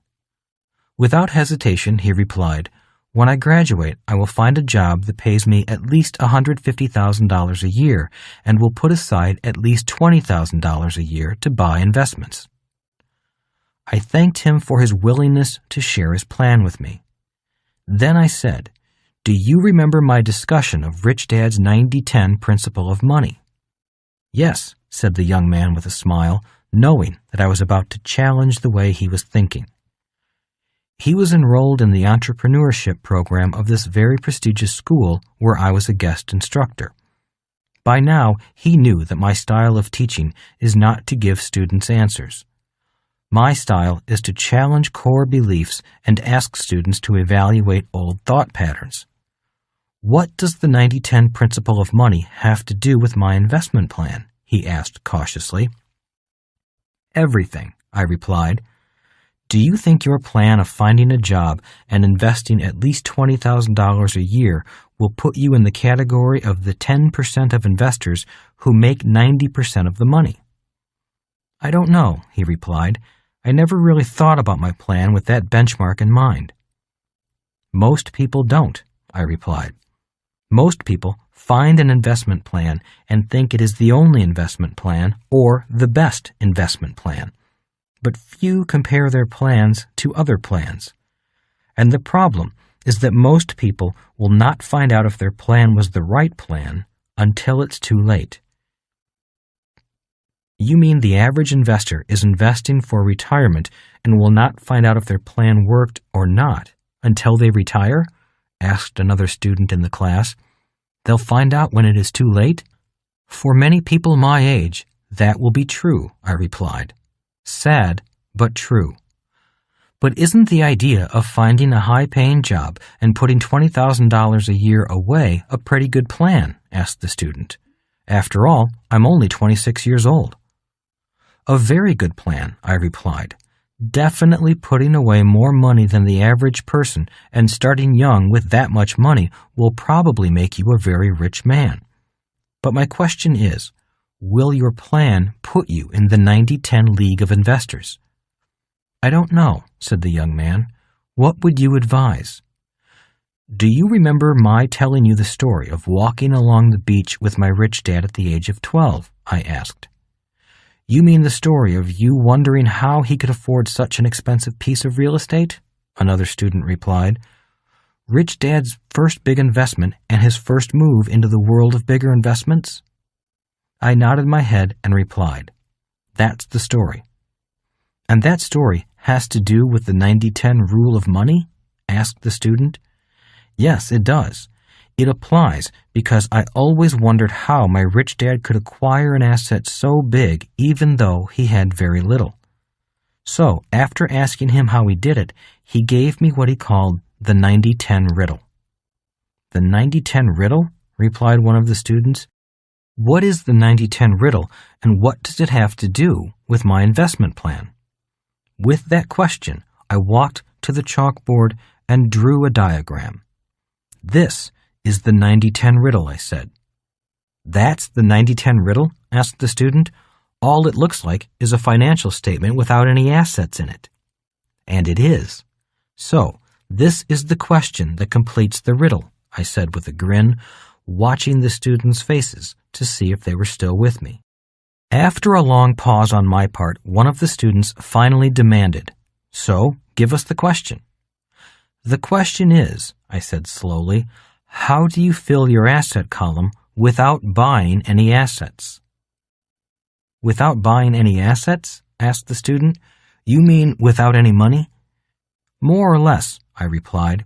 Without hesitation, he replied, When I graduate, I will find a job that pays me at least $150,000 a year and will put aside at least $20,000 a year to buy investments. I thanked him for his willingness to share his plan with me. Then I said, "Do you remember my discussion of Rich Dad's 90-10 principle of money?" "Yes," said the young man with a smile, knowing that I was about to challenge the way he was thinking. He was enrolled in the entrepreneurship program of this very prestigious school where I was a guest instructor. By now, he knew that my style of teaching is not to give students answers. My style is to challenge core beliefs and ask students to evaluate old thought patterns. "What does the 90-10 principle of money have to do with my investment plan?" he asked cautiously. "Everything," I replied. "Do you think your plan of finding a job and investing at least $20,000 a year will put you in the category of the 10% of investors who make 90% of the money?" "I don't know," he replied. "I never really thought about my plan with that benchmark in mind." "Most people don't," I replied. "Most people find an investment plan and think it is the only investment plan or the best investment plan. But few compare their plans to other plans. And the problem is that most people will not find out if their plan was the right plan until it's too late." "You mean the average investor is investing for retirement and will not find out if their plan worked or not until they retire?" asked another student in the class. "They'll find out when it is too late?" "For many people my age, that will be true," I replied. Sad, but true. "But isn't the idea of finding a high-paying job and putting $20,000 a year away a pretty good plan?" asked the student. "After all, I'm only 26 years old." "A very good plan," I replied. "Definitely putting away more money than the average person and starting young with that much money will probably make you a very rich man. But my question is, will your plan put you in the 90-10 league of investors?" "I don't know," said the young man. "What would you advise?" "Do you remember my telling you the story of walking along the beach with my rich dad at the age of 12? I asked. "You mean the story of you wondering how he could afford such an expensive piece of real estate?" another student replied. "Rich Dad's first big investment and his first move into the world of bigger investments?" I nodded my head and replied, "That's the story." "And that story has to do with the 90-10 rule of money?" asked the student. "Yes, it does. It applies because I always wondered how my rich dad could acquire an asset so big even though he had very little. So, after asking him how he did it, he gave me what he called the 90-10 riddle." "The 90-10 riddle?" replied one of the students. "What is the 90-10 riddle, and what does it have to do with my investment plan?" With that question, I walked to the chalkboard and drew a diagram. "This is the 90-10 riddle," I said. "That's the 90-10 riddle?" asked the student. "All it looks like is a financial statement without any assets in it." And it is. "So, this is the question that completes the riddle," I said with a grin, watching the students' faces to see if they were still with me. After a long pause on my part, one of the students finally demanded, "So, give us the question." "The question is," I said slowly, "how do you fill your asset column without buying any assets?" "Without buying any assets?" asked the student. "You mean without any money?" "More or less," I replied.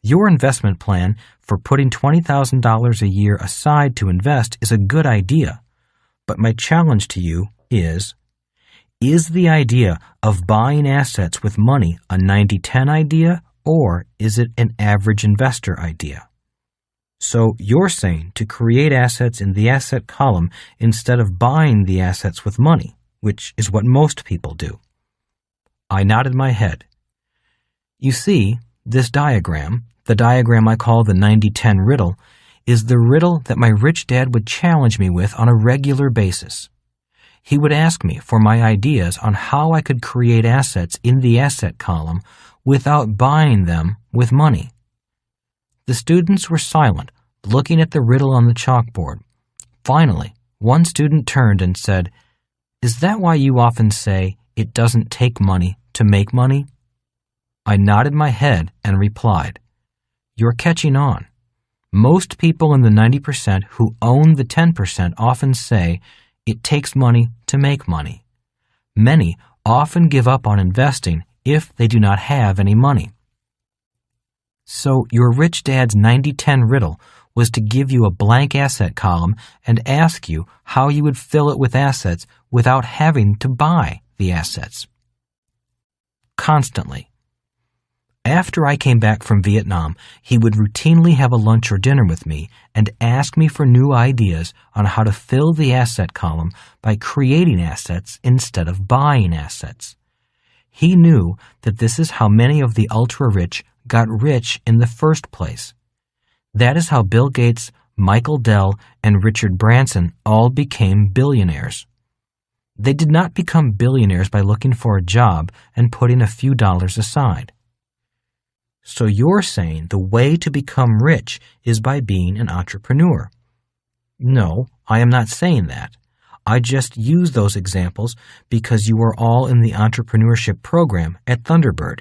"Your investment plan for putting $20,000 a year aside to invest is a good idea. But my challenge to you is the idea of buying assets with money a 90-10 idea, or is it an average investor idea?" So you're saying to create assets in the asset column instead of buying the assets with money, which is what most people do. I nodded my head. You see, this diagram, the diagram I call the 90-10 riddle, is the riddle that my rich dad would challenge me with on a regular basis. He would ask me for my ideas on how I could create assets in the asset column without buying them with money. The students were silent, looking at the riddle on the chalkboard. Finally, one student turned and said, "Is that why you often say it doesn't take money to make money?" I nodded my head and replied, "You're catching on. Most people in the 90% who own the 10% often say it takes money to make money. Many often give up on investing if they do not have any money." So your rich dad's 90-10 riddle was to give you a blank asset column and ask you how you would fill it with assets without having to buy the assets. Constantly. After I came back from Vietnam, he would routinely have a lunch or dinner with me and ask me for new ideas on how to fill the asset column by creating assets instead of buying assets. He knew that this is how many of the ultra-rich got rich in the first place. That is how Bill Gates, Michael Dell, and Richard Branson all became billionaires. They did not become billionaires by looking for a job and putting a few dollars aside. So you're saying the way to become rich is by being an entrepreneur. No, I am not saying that. I just use those examples because you are all in the entrepreneurship program at Thunderbird.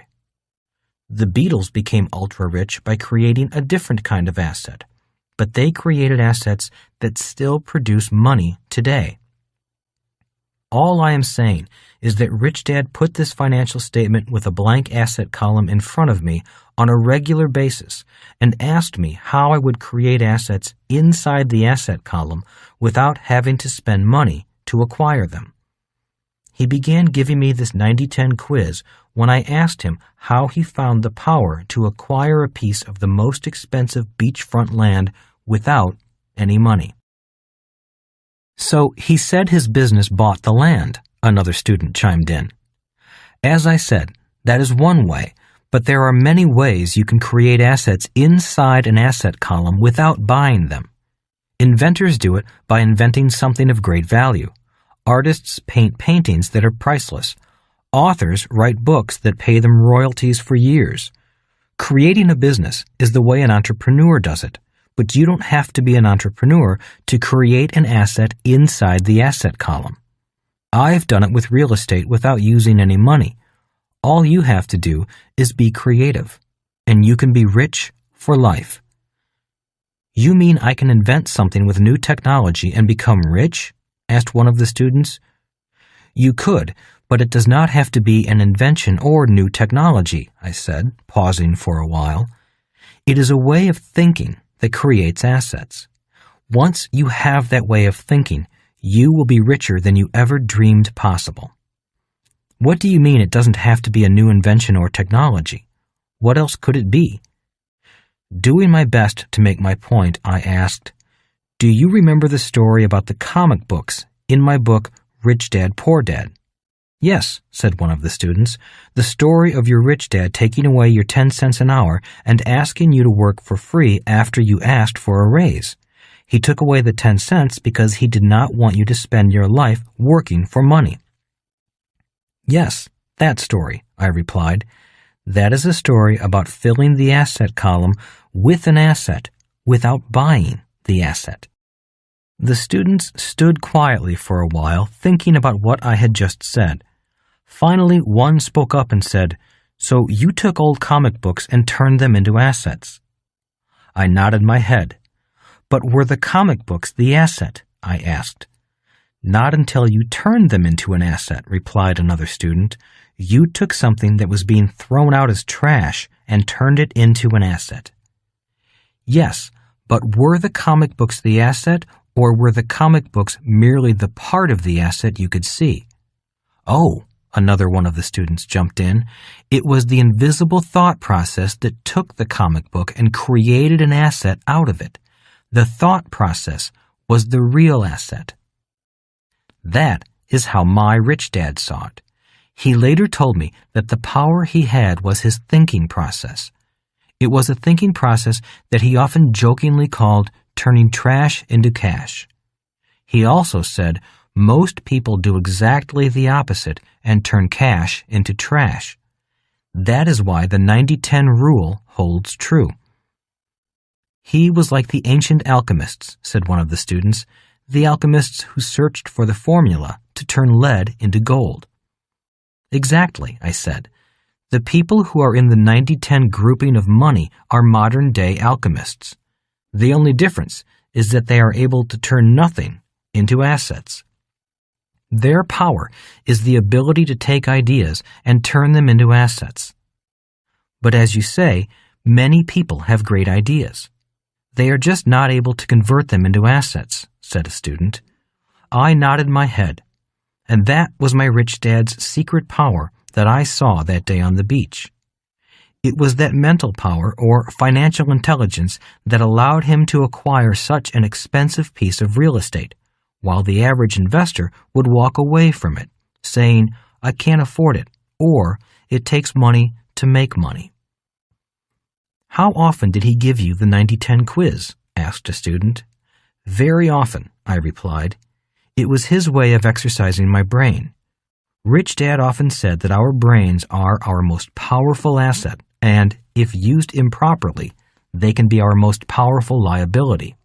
The Beatles became ultra-rich by creating a different kind of asset, but they created assets that still produce money today. All I am saying is that Rich Dad put this financial statement with a blank asset column in front of me on a regular basis and asked me how I would create assets inside the asset column without having to spend money to acquire them. He began giving me this 90-10 quiz when I asked him how he found the power to acquire a piece of the most expensive beachfront land without any money. So he said his business bought the land, another student chimed in. As I said, that is one way, but there are many ways you can create assets inside an asset column without buying them. Inventors do it by inventing something of great value. Artists paint paintings that are priceless. Authors write books that pay them royalties for years. Creating a business is the way an entrepreneur does it, but you don't have to be an entrepreneur to create an asset inside the asset column. I've done it with real estate without using any money. All you have to do is be creative, and you can be rich for life. You mean I can invent something with new technology and become rich? Asked one of the students. You could, but it does not have to be an invention or new technology, I said, pausing for a while. It is a way of thinking that creates assets. Once you have that way of thinking, you will be richer than you ever dreamed possible. What do you mean it doesn't have to be a new invention or technology? What else could it be? Doing my best to make my point, I asked, "Do you remember the story about the comic books in my book, Rich Dad, Poor Dad?" "Yes," said one of the students, "the story of your rich dad taking away your 10 cents an hour and asking you to work for free after you asked for a raise. He took away the 10 cents because he did not want you to spend your life working for money." "Yes, that story," I replied. "That is a story about filling the asset column with an asset without buying the asset." The students stood quietly for a while, thinking about what I had just said. Finally, one spoke up and said, "So you took old comic books and turned them into assets?" I nodded my head. "But were the comic books the asset?" I asked. "Not until you turned them into an asset," replied another student. "You took something that was being thrown out as trash and turned it into an asset." "Yes, but were the comic books the asset, or were the comic books merely the part of the asset you could see?" "Oh," another one of the students jumped in, "it was the invisible thought process that took the comic book and created an asset out of it. The thought process was the real asset." That is how my rich dad saw it. He later told me that the power he had was his thinking process. It was a thinking process that he often jokingly called turning trash into cash. He also said most people do exactly the opposite and turn cash into trash. That is why the 90-10 rule holds true. "He was like the ancient alchemists," said one of the students, "the alchemists who searched for the formula to turn lead into gold." "Exactly," I said. "The people who are in the 90-10 grouping of money are modern-day alchemists. The only difference is that they are able to turn nothing into assets. Their power is the ability to take ideas and turn them into assets. But as you say, many people have great ideas. They are just not able to convert them into assets," said a student. I nodded my head, and that was my rich dad's secret power that I saw that day on the beach. It was that mental power or financial intelligence that allowed him to acquire such an expensive piece of real estate, while the average investor would walk away from it, saying, "I can't afford it," or "It takes money to make money." "How often did he give you the 90-10 quiz?" asked a student. "Very often," I replied. "It was his way of exercising my brain. Rich Dad often said that our brains are our most powerful asset, and, if used improperly, they can be our most powerful liability."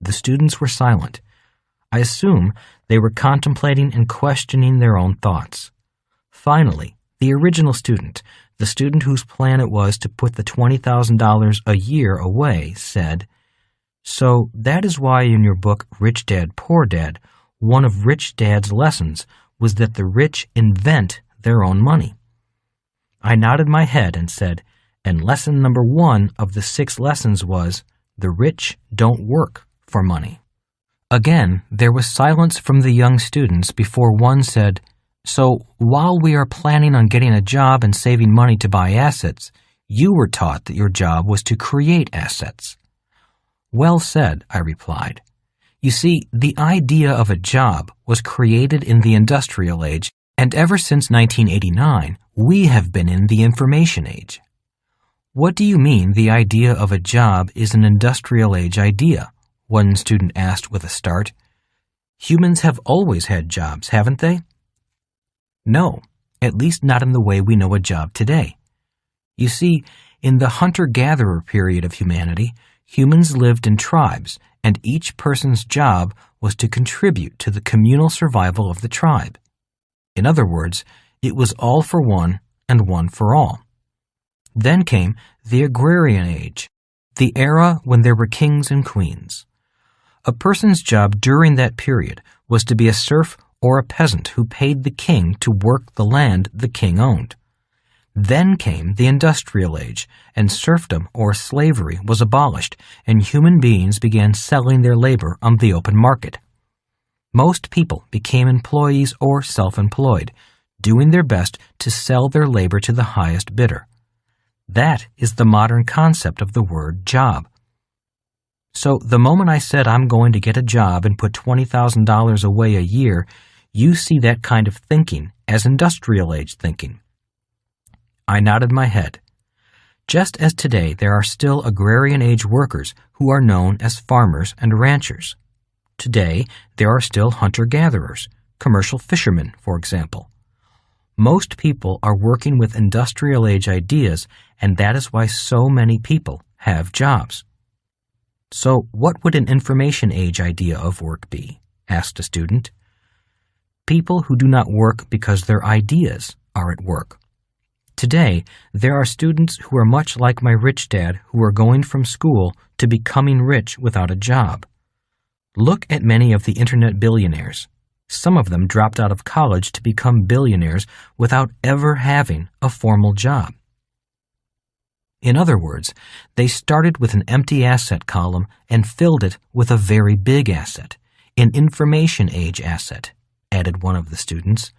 The students were silent. I assume they were contemplating and questioning their own thoughts. Finally, the original student, the student whose plan it was to put the $20,000 a year away, said, "So that is why in your book, Rich Dad, Poor Dad, one of Rich Dad's lessons was that the rich invent their own money." I nodded my head and said, "And lesson number 1 of the 6 lessons was, the rich don't work for money." Again, there was silence from the young students before one said, "So, while we are planning on getting a job and saving money to buy assets, you were taught that your job was to create assets." "Well said," I replied. "You see, the idea of a job was created in the industrial age, and ever since 1989, we have been in the information age." "What do you mean the idea of a job is an industrial age idea?" one student asked with a start. "Humans have always had jobs, haven't they?" "No, at least not in the way we know a job today. You see, in the hunter-gatherer period of humanity, humans lived in tribes, and each person's job was to contribute to the communal survival of the tribe. In other words, it was all for one and one for all. Then came the agrarian age, the era when there were kings and queens. A person's job during that period was to be a serf or a peasant who paid the king to work the land the king owned. Then came the industrial age, and serfdom or slavery was abolished, and human beings began selling their labor on the open market. Most people became employees or self-employed, doing their best to sell their labor to the highest bidder. That is the modern concept of the word job. So the moment I said I'm going to get a job and put $20,000 away a year, you see that kind of thinking as industrial age thinking. I nodded my head. Just as today there are still agrarian age workers who are known as farmers and ranchers. Today there are still hunter-gatherers, commercial fishermen, for example. Most people are working with industrial age ideas, and that is why so many people have jobs. "So what would an information age idea of work be?" asked a student. "People who do not work because their ideas are at work. Today, there are students who are much like my rich dad who are going from school to becoming rich without a job. Look at many of the internet billionaires. Some of them dropped out of college to become billionaires without ever having a formal job. In other words, they started with an empty asset column and filled it with a very big asset, an information age asset," added one of the students.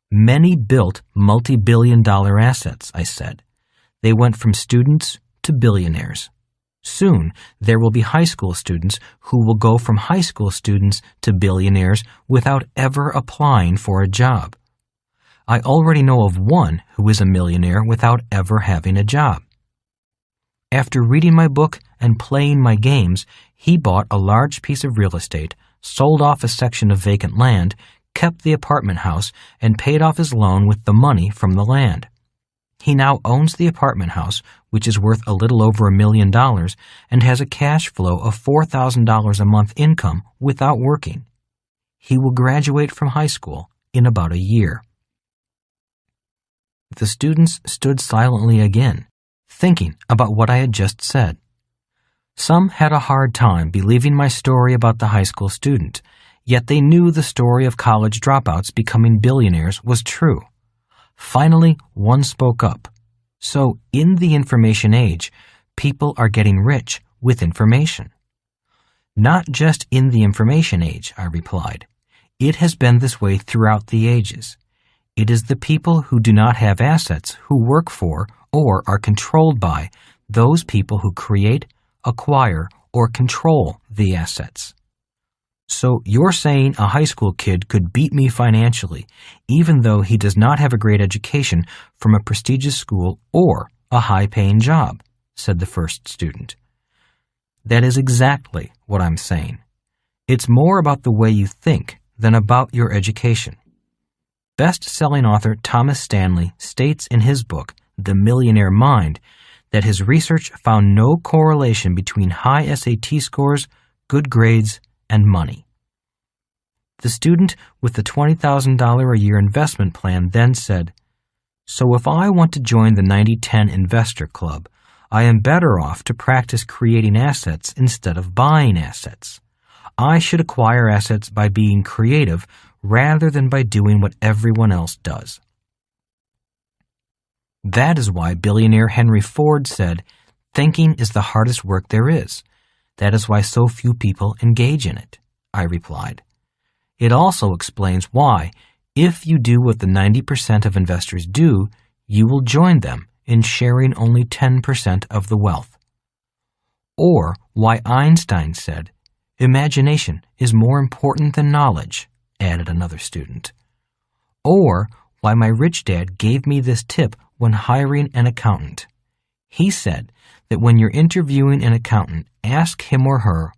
"Many built multi-billion-dollar assets," I said. "They went from students to billionaires. Soon, there will be high school students who will go from high school students to billionaires without ever applying for a job. I already know of one who is a millionaire without ever having a job. After reading my book and playing my games, he bought a large piece of real estate, sold off a section of vacant land, kept the apartment house, and paid off his loan with the money from the land. He now owns the apartment house, which is worth a little over $1 million, and has a cash flow of $4,000 a month income without working. He will graduate from high school in about a year. The students stood silently again, thinking about what I had just said. Some had a hard time believing my story about the high school student, yet they knew the story of college dropouts becoming billionaires was true. Finally, one spoke up. So, in the information age, people are getting rich with information. Not just in the information age, I replied. It has been this way throughout the ages. It is the people who do not have assets who work for or are controlled by those people who create, acquire, or control the assets. So you're saying a high school kid could beat me financially, even though he does not have a great education from a prestigious school or a high-paying job, said the first student. That is exactly what I'm saying. It's more about the way you think than about your education. Best-selling author Thomas Stanley states in his book, The Millionaire Mind, that his research found no correlation between high SAT scores, good grades, and money. The student with the $20,000 a year investment plan then said, "So if I want to join the 90-10 Investor Club, I am better off to practice creating assets instead of buying assets. I should acquire assets by being creative rather than by doing what everyone else does." That is why billionaire Henry Ford said, "Thinking is the hardest work there is. That is why so few people engage in it," I replied. It also explains why, if you do what the 90% of investors do, you will join them in sharing only 10% of the wealth. Or why Einstein said, "Imagination is more important than knowledge," added another student. Or why my rich dad gave me this tip when hiring an accountant. He said that when you're interviewing an accountant, ask him or her,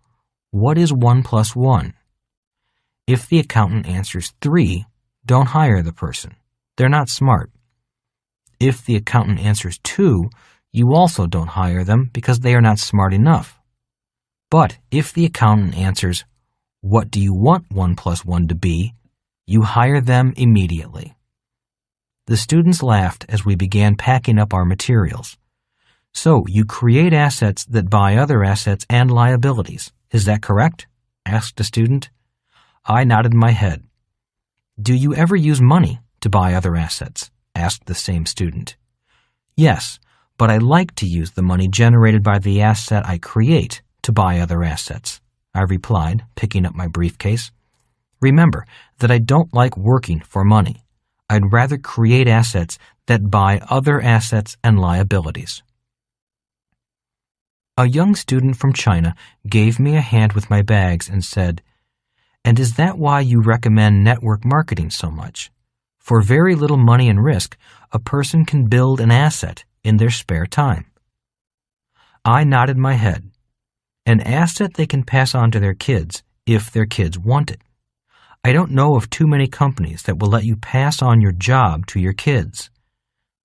"What is 1 plus 1? If the accountant answers 3, don't hire the person. They're not smart. If the accountant answers 2, you also don't hire them because they are not smart enough. But if the accountant answers, "What do you want 1 plus 1 to be?" you hire them immediately. The students laughed as we began packing up our materials. "So you create assets that buy other assets and liabilities. Is that correct?" asked a student. I nodded my head. "Do you ever use money to buy other assets?" asked the same student. "Yes, but I like to use the money generated by the asset I create to buy other assets," I replied, picking up my briefcase. "Remember that I don't like working for money. I'd rather create assets that buy other assets and liabilities." A young student from China gave me a hand with my bags and said, "And is that why you recommend network marketing so much? For very little money and risk, a person can build an asset in their spare time." I nodded my head. An asset they can pass on to their kids if their kids want it. I don't know of too many companies that will let you pass on your job to your kids.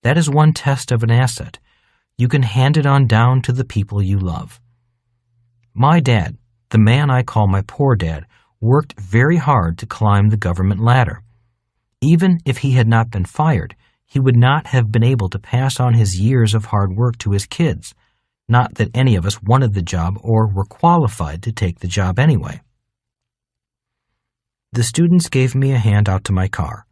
That is one test of an asset. You can hand it on down to the people you love. My dad, the man I call my poor dad, worked very hard to climb the government ladder. Even if he had not been fired, he would not have been able to pass on his years of hard work to his kids. Not that any of us wanted the job or were qualified to take the job anyway. The students gave me a hand out to my car.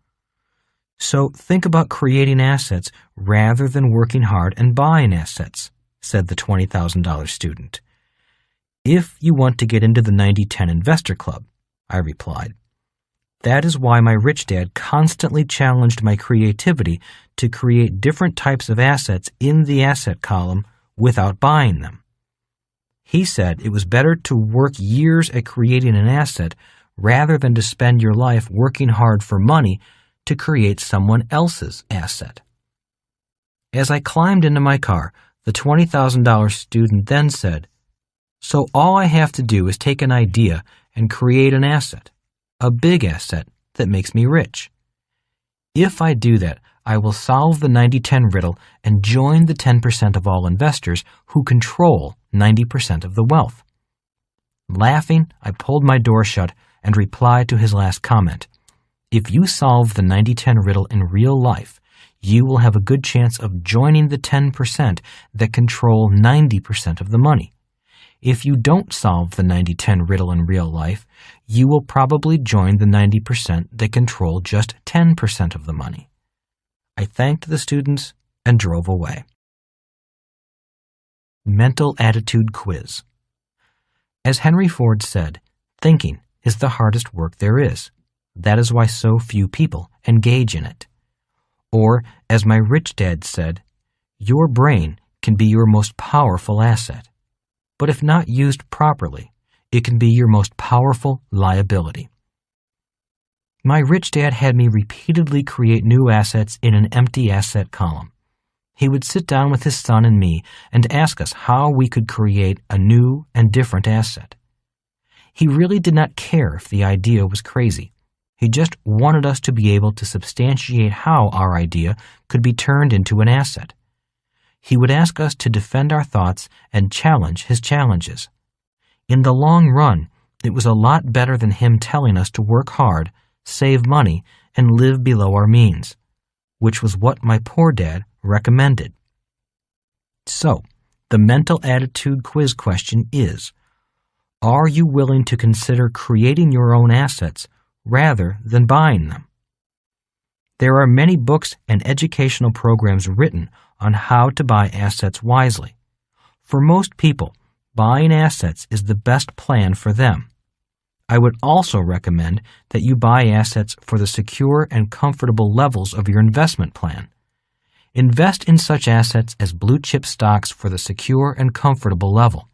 "So think about creating assets rather than working hard and buying assets," said the $20,000 student. "If you want to get into the 90-10 Investor Club," I replied. "That is why my rich dad constantly challenged my creativity to create different types of assets in the asset column without buying them. He said it was better to work years at creating an asset rather than to spend your life working hard for money to create someone else's asset." As I climbed into my car, the $20,000 student then said, "So all I have to do is take an idea and create an asset, a big asset that makes me rich. If I do that, I will solve the 90-10 riddle and join the 10% of all investors who control 90% of the wealth. Laughing, I pulled my door shut and replied to his last comment. If you solve the 90-10 riddle in real life, you will have a good chance of joining the 10% that control 90% of the money. If you don't solve the 90-10 riddle in real life, you will probably join the 90% that control just 10% of the money. I thanked the students and drove away. Mental Attitude Quiz. As Henry Ford said, thinking is the hardest work there is. That is why so few people engage in it. Or, as my rich dad said, your brain can be your most powerful asset. But if not used properly, it can be your most powerful liability. My rich dad had me repeatedly create new assets in an empty asset column. He would sit down with his son and me and ask us how we could create a new and different asset. He really did not care if the idea was crazy. He just wanted us to be able to substantiate how our idea could be turned into an asset. He would ask us to defend our thoughts and challenge his challenges. In the long run, it was a lot better than him telling us to work hard, save money, and live below our means, which was what my poor dad recommended. So, the mental attitude quiz question is, are you willing to consider creating your own assets rather than buying them? There are many books and educational programs written on how to buy assets wisely. For most people, buying assets is the best plan for them. I would also recommend that you buy assets for the secure and comfortable levels of your investment plan. Invest in such assets as blue-chip stocks for the secure and comfortable level.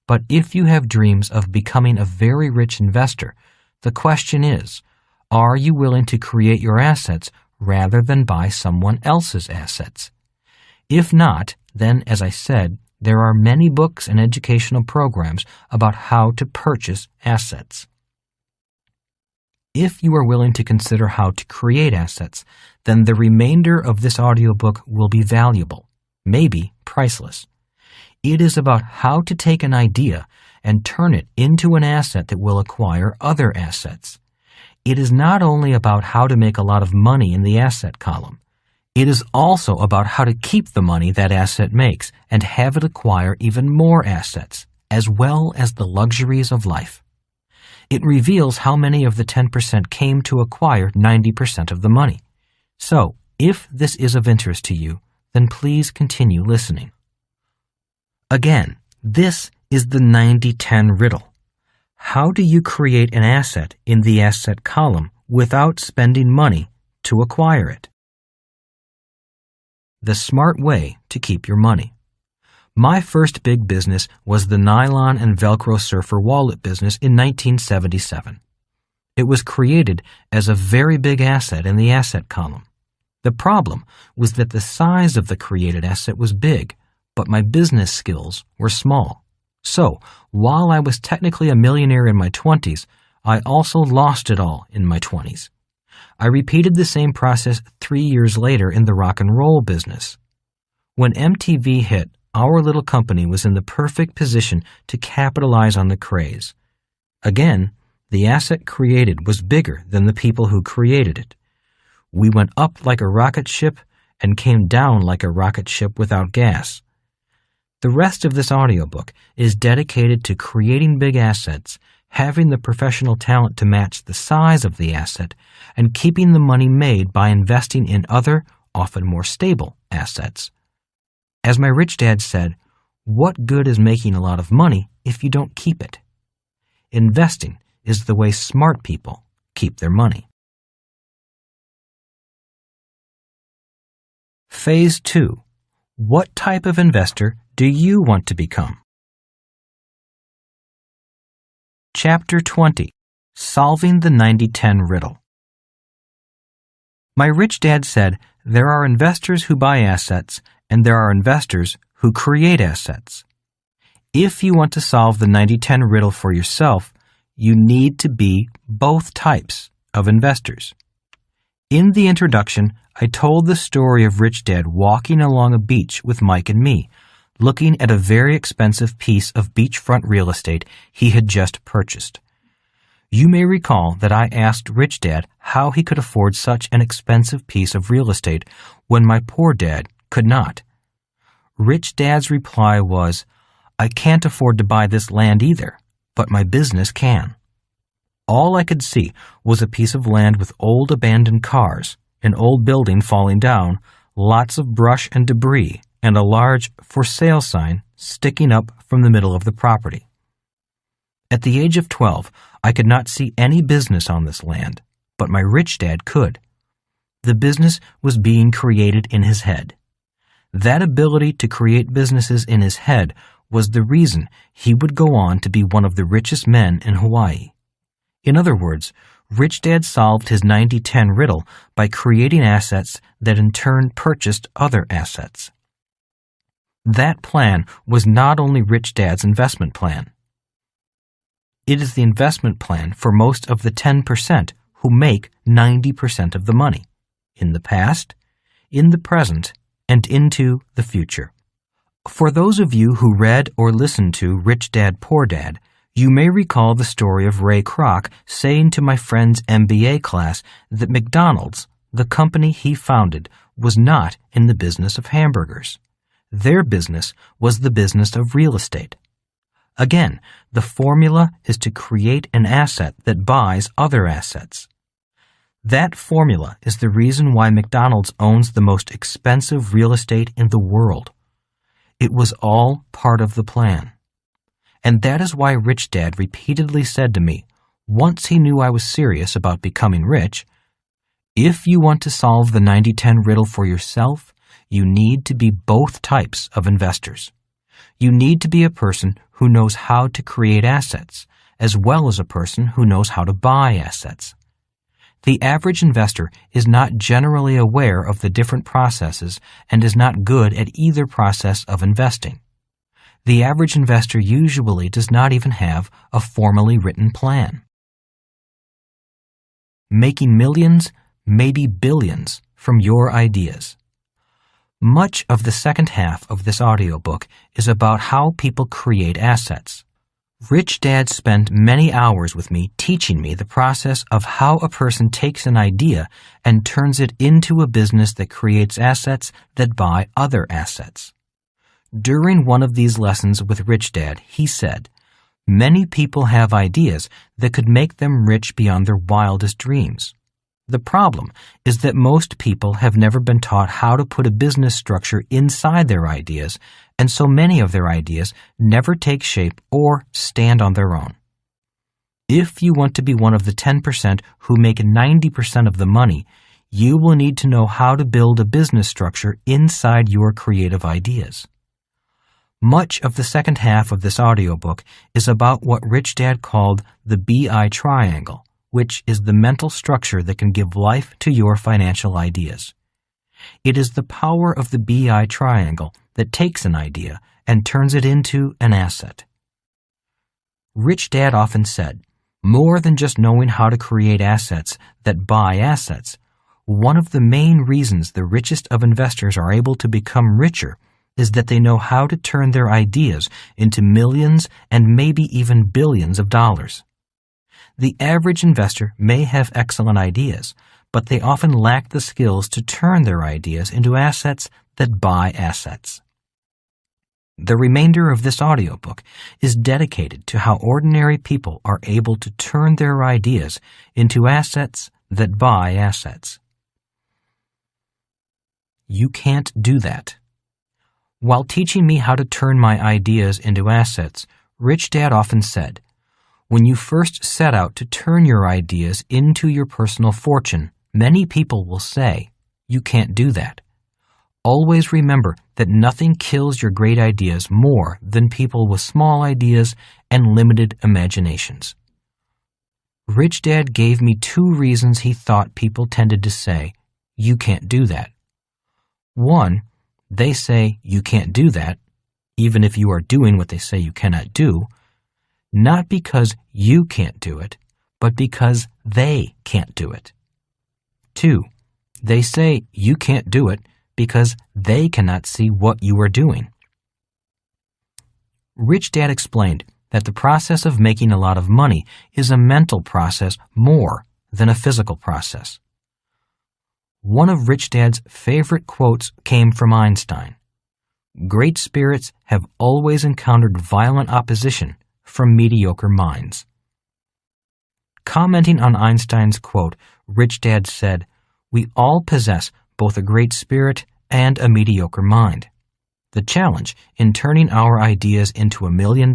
But if you have dreams of becoming a very rich investor, the question is, are you willing to create your assets rather than buy someone else's assets? If not, then, as I said, there are many books and educational programs about how to purchase assets. If you are willing to consider how to create assets, then the remainder of this audiobook will be valuable, maybe priceless. It is about how to take an idea and turn it into an asset that will acquire other assets. It is not only about how to make a lot of money in the asset column. It is also about how to keep the money that asset makes and have it acquire even more assets, as well as the luxuries of life. It reveals how many of the 10% came to acquire 90% of the money. So, if this is of interest to you, then please continue listening. Again, this is the 90-10 riddle. How do you create an asset in the asset column without spending money to acquire it? The smart way to keep your money. My first big business was the nylon and Velcro surfer wallet business in 1977. It was created as a very big asset in the asset column. The problem was that the size of the created asset was big, but my business skills were small. So, while I was technically a millionaire in my 20s, I also lost it all in my 20s. I repeated the same process 3 years later in the rock and roll business. When MTV hit, our little company was in the perfect position to capitalize on the craze. Again, the asset created was bigger than the people who created it. We went up like a rocket ship and came down like a rocket ship without gas. The rest of this audiobook is dedicated to creating big assets, having the professional talent to match the size of the asset, and keeping the money made by investing in other, often more stable, assets. As my rich dad said, what good is making a lot of money if you don't keep it? Investing is the way smart people keep their money. Phase 2. What type of investor do you want to become? Chapter 20. Solving the 90-10 riddle. My rich dad said there are investors who buy assets and there are investors who create assets. If you want to solve the 90-10 riddle for yourself, you need to be both types of investors. In the introduction, I told the story of Rich Dad walking along a beach with Mike and me, looking at a very expensive piece of beachfront real estate he had just purchased. You may recall that I asked Rich Dad how he could afford such an expensive piece of real estate when my poor dad could not. Rich Dad's reply was, "I can't afford to buy this land either, but my business can." All I could see was a piece of land with old abandoned cars, an old building falling down, lots of brush and debris, and a large "for sale" sign sticking up from the middle of the property. At the age of 12, I could not see any business on this land, but my rich dad could. The business was being created in his head. That ability to create businesses in his head was the reason he would go on to be one of the richest men in Hawaii. In other words, Rich Dad solved his 90-10 riddle by creating assets that in turn purchased other assets. That plan was not only Rich Dad's investment plan. It is the investment plan for most of the 10% who make 90% of the money, in the past, in the present, and into the future. For those of you who read or listened to Rich Dad, Poor Dad, you may recall the story of Ray Kroc saying to my friend's MBA class that McDonald's, the company he founded, was not in the business of hamburgers. Their business was the business of real estate. Again, the formula is to create an asset that buys other assets. That formula is the reason why McDonald's owns the most expensive real estate in the world. It was all part of the plan. And that is why Rich Dad repeatedly said to me, once he knew I was serious about becoming rich, if you want to solve the 90-10 riddle for yourself, you need to be both types of investors. You need to be a person who knows how to create assets, as well as a person who knows how to buy assets. The average investor is not generally aware of the different processes and is not good at either process of investing. The average investor usually does not even have a formally written plan. Making millions, maybe billions, from your ideas. Much of the second half of this audiobook is about how people create assets. Rich Dad spent many hours with me teaching me the process of how a person takes an idea and turns it into a business that creates assets that buy other assets. During one of these lessons with Rich Dad, he said, "Many people have ideas that could make them rich beyond their wildest dreams. The problem is that most people have never been taught how to put a business structure inside their ideas, and so many of their ideas never take shape or stand on their own. If you want to be one of the 10% who make 90% of the money, you will need to know how to build a business structure inside your creative ideas." Much of the second half of this audiobook is about what Rich Dad called the BI triangle, which is the mental structure that can give life to your financial ideas. It is the power of the BI triangle that takes an idea and turns it into an asset. Rich Dad often said, more than just knowing how to create assets that buy assets, one of the main reasons the richest of investors are able to become richer is that they know how to turn their ideas into millions and maybe even billions of dollars. The average investor may have excellent ideas, but they often lack the skills to turn their ideas into assets that buy assets. The remainder of this audiobook is dedicated to how ordinary people are able to turn their ideas into assets that buy assets. You can't do that. While teaching me how to turn my ideas into assets, Rich Dad often said, when you first set out to turn your ideas into your personal fortune, many people will say, you can't do that. Always remember that nothing kills your great ideas more than people with small ideas and limited imaginations. Rich Dad gave me 2 reasons he thought people tended to say, you can't do that. 1, they say you can't do that, even if you are doing what they say you cannot do, not because you can't do it, but because they can't do it. 2, They say you can't do it because they cannot see what you are doing. Rich Dad explained that the process of making a lot of money is a mental process more than a physical process. One of Rich Dad's favorite quotes came from Einstein. Great spirits have always encountered violent opposition from mediocre minds. Commenting on Einstein's quote, Rich Dad said, "We all possess both a great spirit and a mediocre mind. The challenge in turning our ideas into $1 million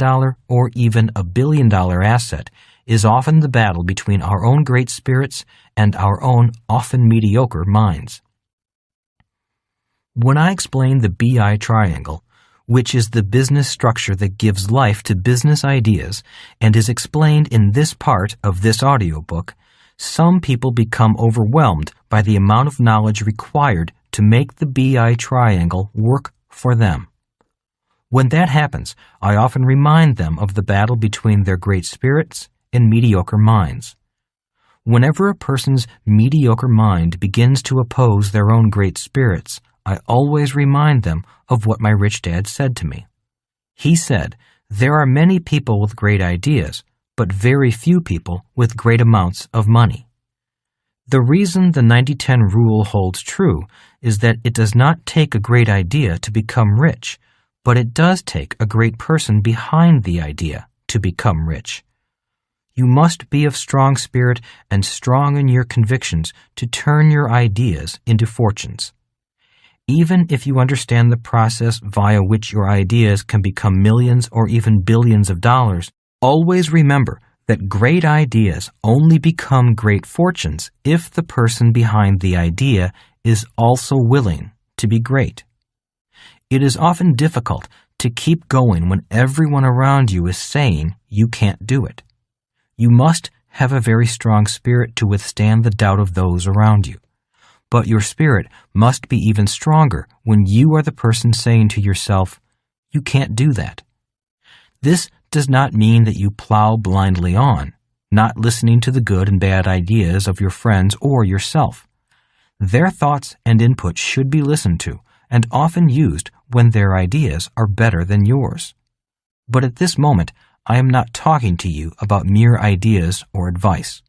or even $1 billion asset is often the battle between our own great spirits and our own often mediocre minds." When I explain the BI triangle, which is the business structure that gives life to business ideas and is explained in this part of this audiobook, some people become overwhelmed by the amount of knowledge required to make the BI triangle work for them. When that happens, I often remind them of the battle between their great spirits and mediocre minds. Whenever a person's mediocre mind begins to oppose their own great spirits, I always remind them of what my Rich Dad said to me. He said, "There are many people with great ideas, but very few people with great amounts of money." The reason the 90-10 rule holds true is that it does not take a great idea to become rich, but it does take a great person behind the idea to become rich. You must be of strong spirit and strong in your convictions to turn your ideas into fortunes. Even if you understand the process via which your ideas can become millions or even billions of dollars, always remember that great ideas only become great fortunes if the person behind the idea is also willing to be great. It is often difficult to keep going when everyone around you is saying you can't do it. You must have a very strong spirit to withstand the doubt of those around you. But your spirit must be even stronger when you are the person saying to yourself, "You can't do that." This does not mean that you plow blindly on, not listening to the good and bad ideas of your friends or yourself. Their thoughts and input should be listened to and often used when their ideas are better than yours. But at this moment, I am not talking to you about mere ideas or advice.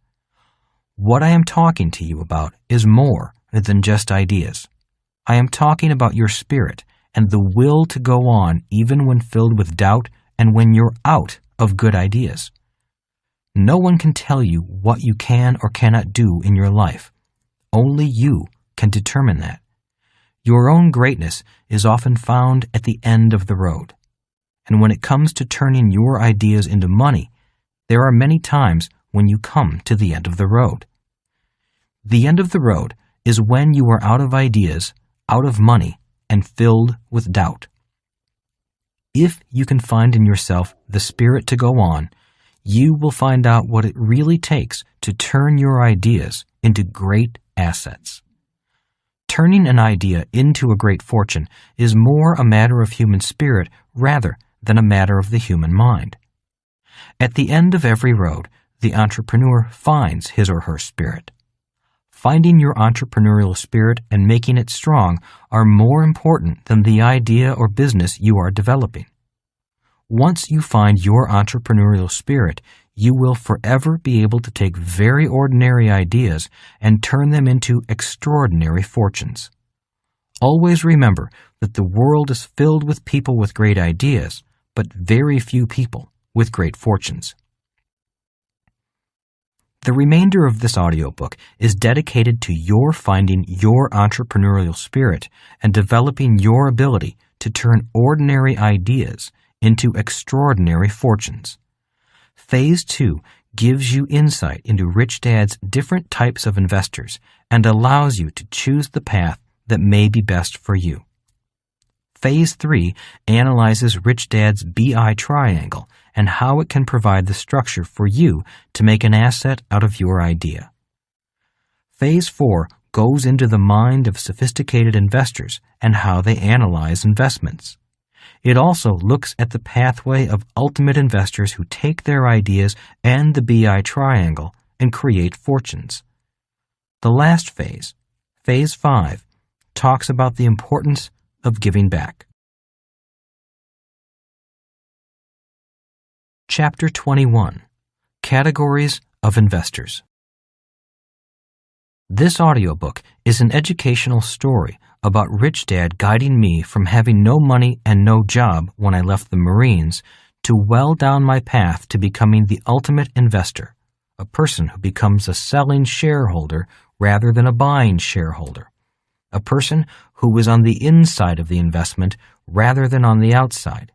What I am talking to you about is more than just ideas. I am talking about your spirit and the will to go on even when filled with doubt and when you're out of good ideas. No one can tell you what you can or cannot do in your life. Only you can determine that. Your own greatness is often found at the end of the road. And when it comes to turning your ideas into money, there are many times when you come to the end of the road. The end of the road is when you are out of ideas, out of money, and filled with doubt. If you can find in yourself the spirit to go on, you will find out what it really takes to turn your ideas into great assets. Turning an idea into a great fortune is more a matter of human spirit rather than a matter of the human mind. At the end of every road, the entrepreneur finds his or her spirit. Finding your entrepreneurial spirit and making it strong are more important than the idea or business you are developing. Once you find your entrepreneurial spirit, you will forever be able to take very ordinary ideas and turn them into extraordinary fortunes. Always remember that the world is filled with people with great ideas, but very few people with great fortunes. The remainder of this audiobook is dedicated to your finding your entrepreneurial spirit and developing your ability to turn ordinary ideas into extraordinary fortunes. Phase 2 gives you insight into Rich Dad's different types of investors and allows you to choose the path that may be best for you. Phase 3 analyzes Rich Dad's BI triangle and how it can provide the structure for you to make an asset out of your idea. Phase 4 goes into the mind of sophisticated investors and how they analyze investments. It also looks at the pathway of ultimate investors who take their ideas and the BI triangle and create fortunes. The last phase, Phase 5 talks about the importance of giving back. Chapter 21. Categories of Investors. This audiobook is an educational story about Rich Dad guiding me from having no money and no job when I left the Marines to well down my path to becoming the ultimate investor, a person who becomes a selling shareholder rather than a buying shareholder, a person who was on the inside of the investment rather than on the outside.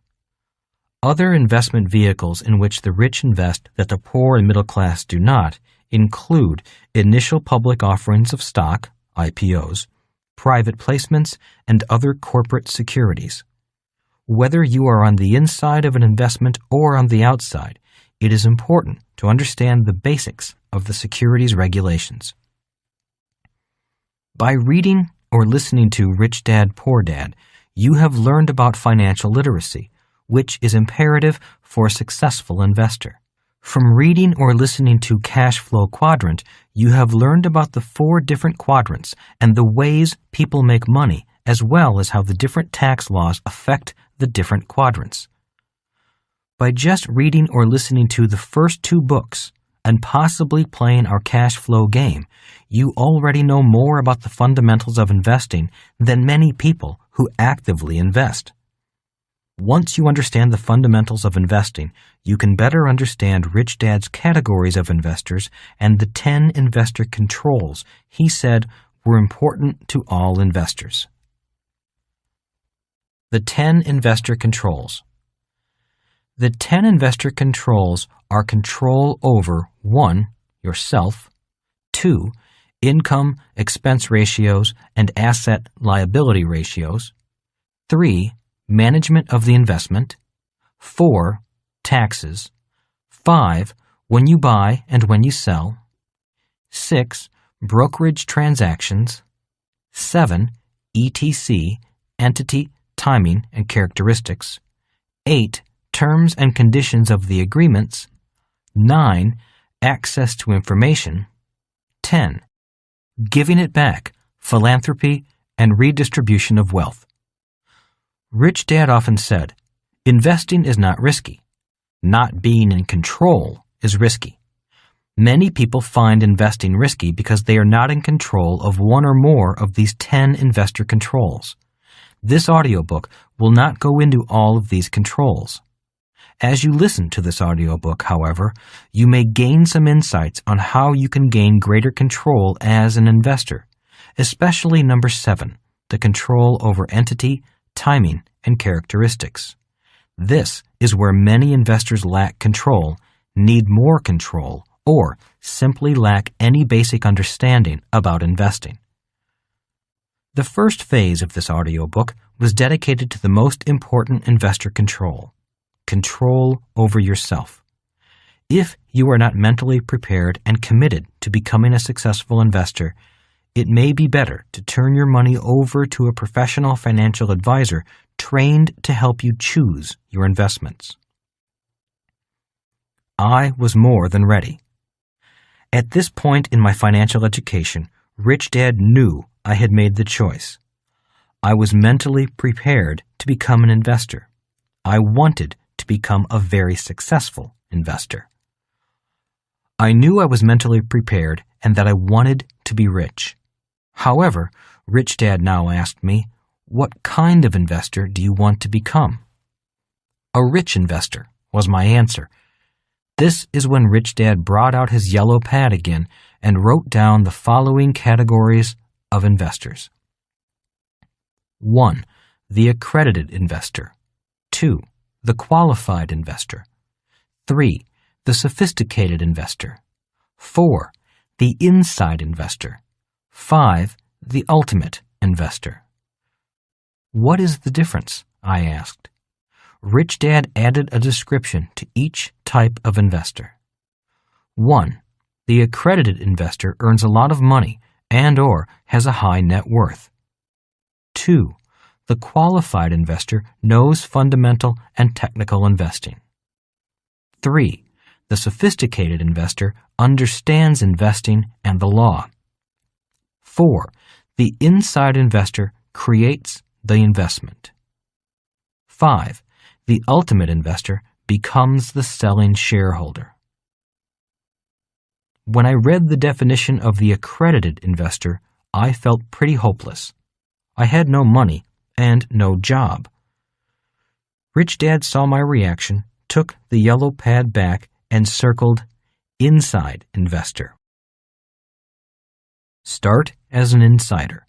Other investment vehicles in which the rich invest that the poor and middle class do not include initial public offerings of stock, IPOs, private placements, and other corporate securities. Whether you are on the inside of an investment or on the outside, it is important to understand the basics of the securities regulations. By reading or listening to Rich Dad, Poor Dad, you have learned about financial literacy, which is imperative for a successful investor. From reading or listening to Cash Flow Quadrant, you have learned about the 4 different quadrants and the ways people make money, as well as how the different tax laws affect the different quadrants. By just reading or listening to the first 2 books, and possibly playing our cash flow game, you already know more about the fundamentals of investing than many people who actively invest. Once you understand the fundamentals of investing, you can better understand Rich Dad's categories of investors and the 10 investor controls he said were important to all investors. The 10 investor controls. The 10 investor controls are control over 1. Yourself, 2. Income, expense ratios, and asset-liability ratios, 3. Management of the investment, 4. Taxes, 5. When you buy and when you sell, 6. Brokerage transactions, 7. ETC, entity, timing, and characteristics, 8. Terms and conditions of the agreements, 9. Access to information, 10. Giving it back, philanthropy, and redistribution of wealth. Rich Dad often said, investing is not risky. Not being in control is risky. Many people find investing risky because they are not in control of one or more of these 10 investor controls. This audiobook will not go into all of these controls. As you listen to this audiobook, however, you may gain some insights on how you can gain greater control as an investor, especially number 7, the control over entity, timing, and characteristics. This is where many investors lack control, need more control, or simply lack any basic understanding about investing. The first phase of this audiobook was dedicated to the most important investor control over yourself. If you are not mentally prepared and committed to becoming a successful investor, it may be better to turn your money over to a professional financial advisor trained to help you choose your investments. I was more than ready. At this point in my financial education, Rich Dad knew I had made the choice. I was mentally prepared to become an investor. I wanted to become a very successful investor. I knew I was mentally prepared and that I wanted to be rich. However, Rich Dad now asked me, what kind of investor do you want to become? A rich investor, was my answer. This is when Rich Dad brought out his yellow pad again and wrote down the following categories of investors. 1. The accredited investor. 2. The qualified investor. 3. The sophisticated investor. 4. The inside investor. 5. The ultimate investor. What is the difference? I asked. Rich Dad added a description to each type of investor. 1. The accredited investor earns a lot of money and/or has a high net worth. 2. The qualified investor knows fundamental and technical investing. 3. The sophisticated investor understands investing and the law. 4. The inside investor creates the investment. 5. The ultimate investor becomes the selling shareholder. When I read the definition of the accredited investor, I felt pretty hopeless. I had no money and no job. Rich Dad saw my reaction, took the yellow pad back, and circled inside investor. Start as an insider.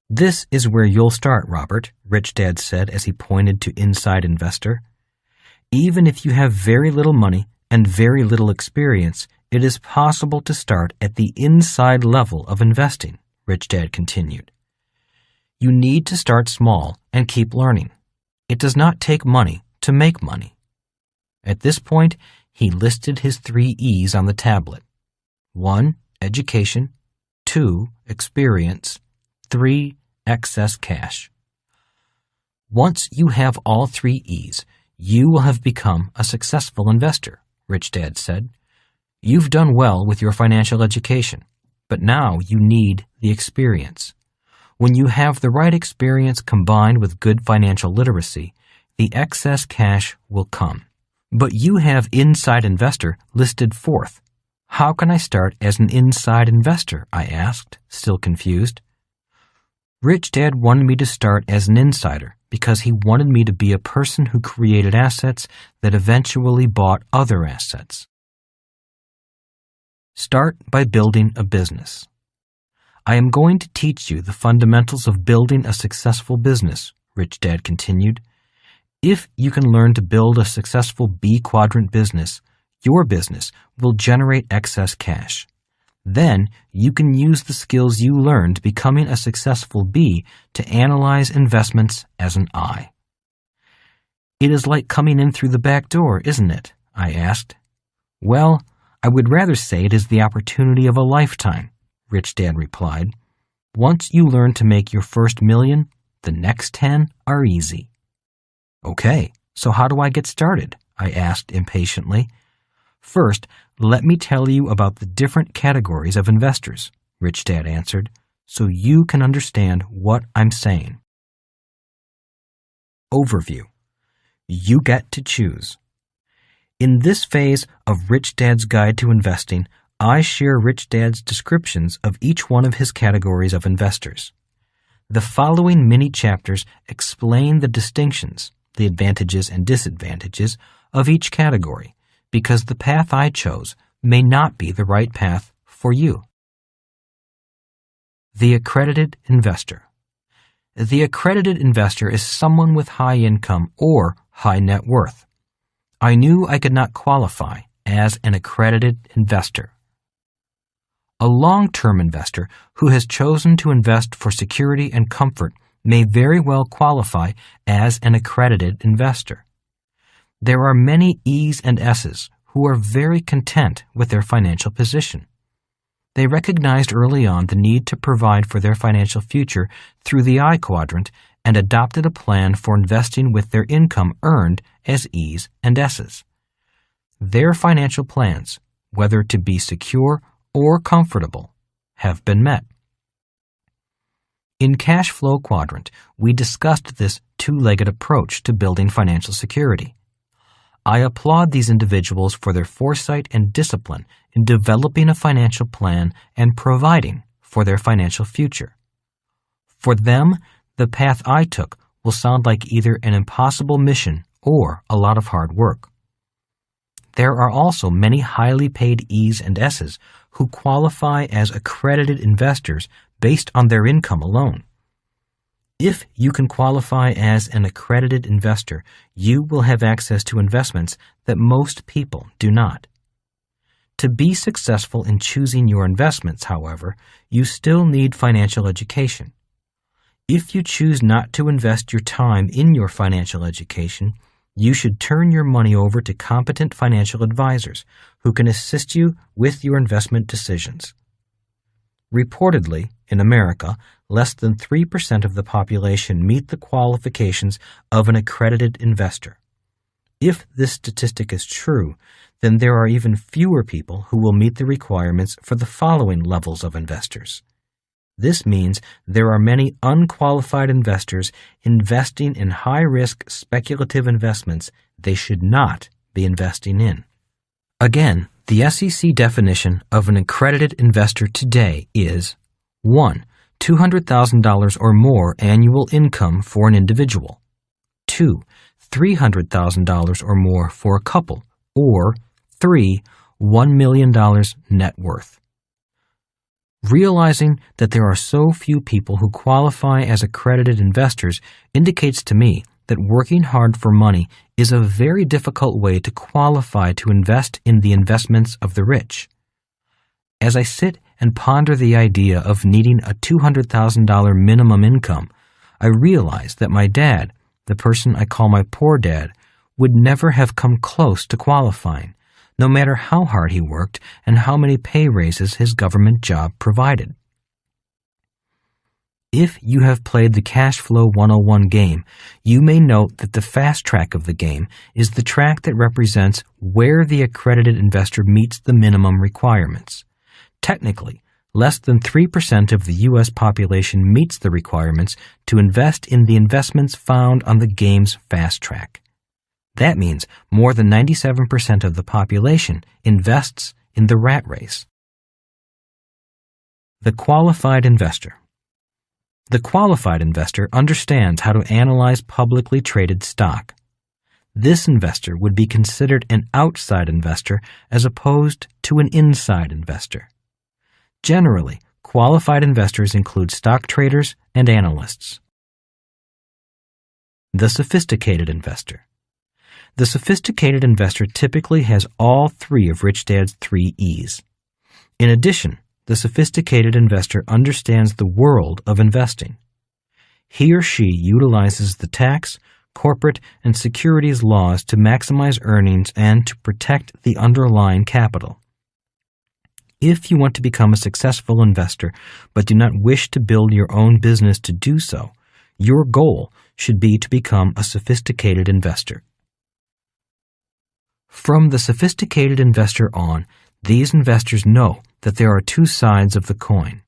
This is where you'll start, Robert, Rich Dad said as he pointed to inside investor. Even if you have very little money and very little experience, it is possible to start at the inside level of investing, Rich Dad continued. You need to start small and keep learning. It does not take money to make money. At this point, he listed his 3 E's on the tablet. 1. Education. 2. Experience. 3. Excess cash. Once you have all 3 E's, you will have become a successful investor, Rich Dad said. You've done well with your financial education, but now you need the experience. When you have the right experience combined with good financial literacy, the excess cash will come. But you have inside investor listed 4th. How can I start as an inside investor? I asked, still confused. Rich Dad wanted me to start as an insider because he wanted me to be a person who created assets that eventually bought other assets. Start by building a business. I am going to teach you the fundamentals of building a successful business, Rich Dad continued. If you can learn to build a successful B quadrant business, your business will generate excess cash. Then you can use the skills you learned becoming a successful B to analyze investments as an I. It is like coming in through the back door, isn't it? I asked. Well, I would rather say it is the opportunity of a lifetime, Rich Dad replied. Once you learn to make your first $1,000,000, the next 10 are easy. Okay, so how do I get started? I asked impatiently. First, let me tell you about the different categories of investors, Rich Dad answered, so you can understand what I'm saying. Overview. You get to choose. In this phase of Rich Dad's Guide to Investing, I share Rich Dad's descriptions of each one of his categories of investors. The following mini chapters explain the distinctions, the advantages and disadvantages of each category, because the path I chose may not be the right path for you. The accredited investor. The accredited investor is someone with high income or high net worth. I knew I could not qualify as an accredited investor. A long-term investor who has chosen to invest for security and comfort may very well qualify as an accredited investor. There are many E's and S's who are very content with their financial position. They recognized early on the need to provide for their financial future through the I quadrant and adopted a plan for investing with their income earned as E's and S's. Their financial plans, whether to be secure or comfortable, have been met. In Cash Flow Quadrant, we discussed this 2-legged approach to building financial security. I applaud these individuals for their foresight and discipline in developing a financial plan and providing for their financial future. For them, the path I took will sound like either an impossible mission or a lot of hard work. There are also many highly paid E's and S's who qualify as accredited investors based on their income alone. If you can qualify as an accredited investor, you will have access to investments that most people do not. To be successful in choosing your investments, however, you still need financial education. If you choose not to invest your time in your financial education, you should turn your money over to competent financial advisors who can assist you with your investment decisions. Reportedly, in America, less than 3% of the population meet the qualifications of an accredited investor. If this statistic is true, then there are even fewer people who will meet the requirements for the following levels of investors: This means there are many unqualified investors investing in high-risk speculative investments they should not be investing in. Again, the SEC definition of an accredited investor today is 1. $200,000 or more annual income for an individual. 2. $300,000 or more for a couple. Or 3. $1 million net worth. Realizing that there are so few people who qualify as accredited investors indicates to me that working hard for money is a very difficult way to qualify to invest in the investments of the rich. As I sit and ponder the idea of needing a $200,000 minimum income, I realize that my dad, the person I call my poor dad, would never have come close to qualifying, no matter how hard he worked and how many pay raises his government job provided. If you have played the Cash Flow 101 game, you may note that the fast track of the game is the track that represents where the accredited investor meets the minimum requirements. Technically, less than 3% of the U.S. population meets the requirements to invest in the investments found on the game's fast track. That means more than 97% of the population invests in the rat race. The qualified investor. The qualified investor understands how to analyze publicly traded stock. This investor would be considered an outside investor as opposed to an inside investor. Generally, qualified investors include stock traders and analysts. The sophisticated investor. The sophisticated investor typically has all three of Rich Dad's 3 E's. In addition, the sophisticated investor understands the world of investing. He or she utilizes the tax, corporate, and securities laws to maximize earnings and to protect the underlying capital. If you want to become a successful investor but do not wish to build your own business to do so, your goal should be to become a sophisticated investor. From the sophisticated investor on, these investors know that there are two sides of the coin.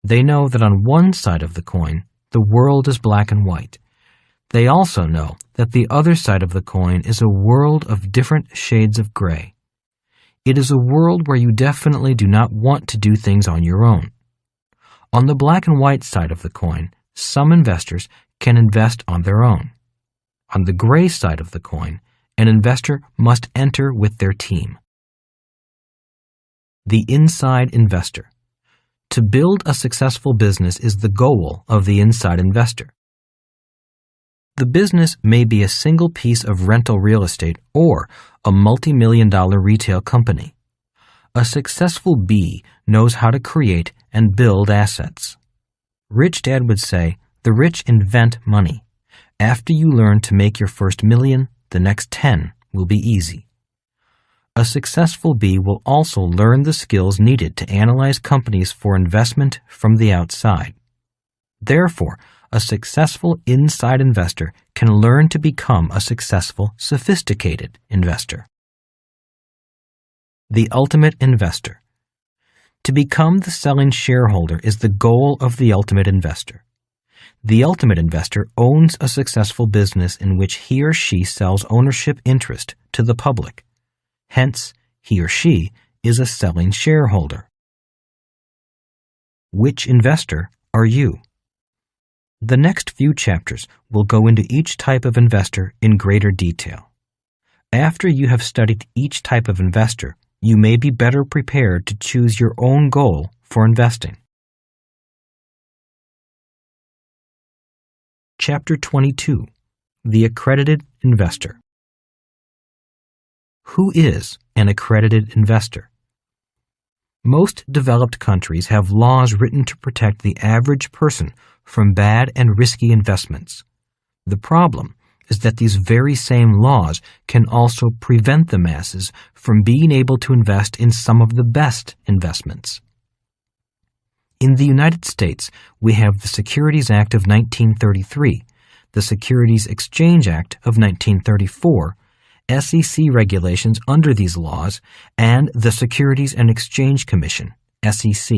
They know that on one side of the coin, the world is black and white. They also know that the other side of the coin is a world of different shades of gray. It is a world where you definitely do not want to do things on your own. On the black and white side of the coin, some investors can invest on their own. On the gray side of the coin, an investor must enter with their team. The inside investor. To build a successful business is the goal of the inside investor. The business may be a single piece of rental real estate or a multi-million-dollar retail company. A successful B knows how to create and build assets. Rich Dad would say, the rich invent money. After you learn to make your first million, the next 10 will be easy. A successful B will also learn the skills needed to analyze companies for investment from the outside. Therefore, a successful inside investor can learn to become a successful, sophisticated investor. The ultimate investor. To become the selling shareholder is the goal of the ultimate investor. The ultimate investor owns a successful business in which he or she sells ownership interest to the public. Hence, he or she is a selling shareholder. Which investor are you? The next few chapters will go into each type of investor in greater detail. After you have studied each type of investor, you may be better prepared to choose your own goal for investing. Chapter 22. The Accredited Investor. Who is an accredited investor? Most developed countries have laws written to protect the average person from bad and risky investments. The problem is that these very same laws can also prevent the masses from being able to invest in some of the best investments. In the United States, we have the Securities Act of 1933, the Securities Exchange Act of 1934, SEC regulations under these laws, and the Securities and Exchange Commission, SEC.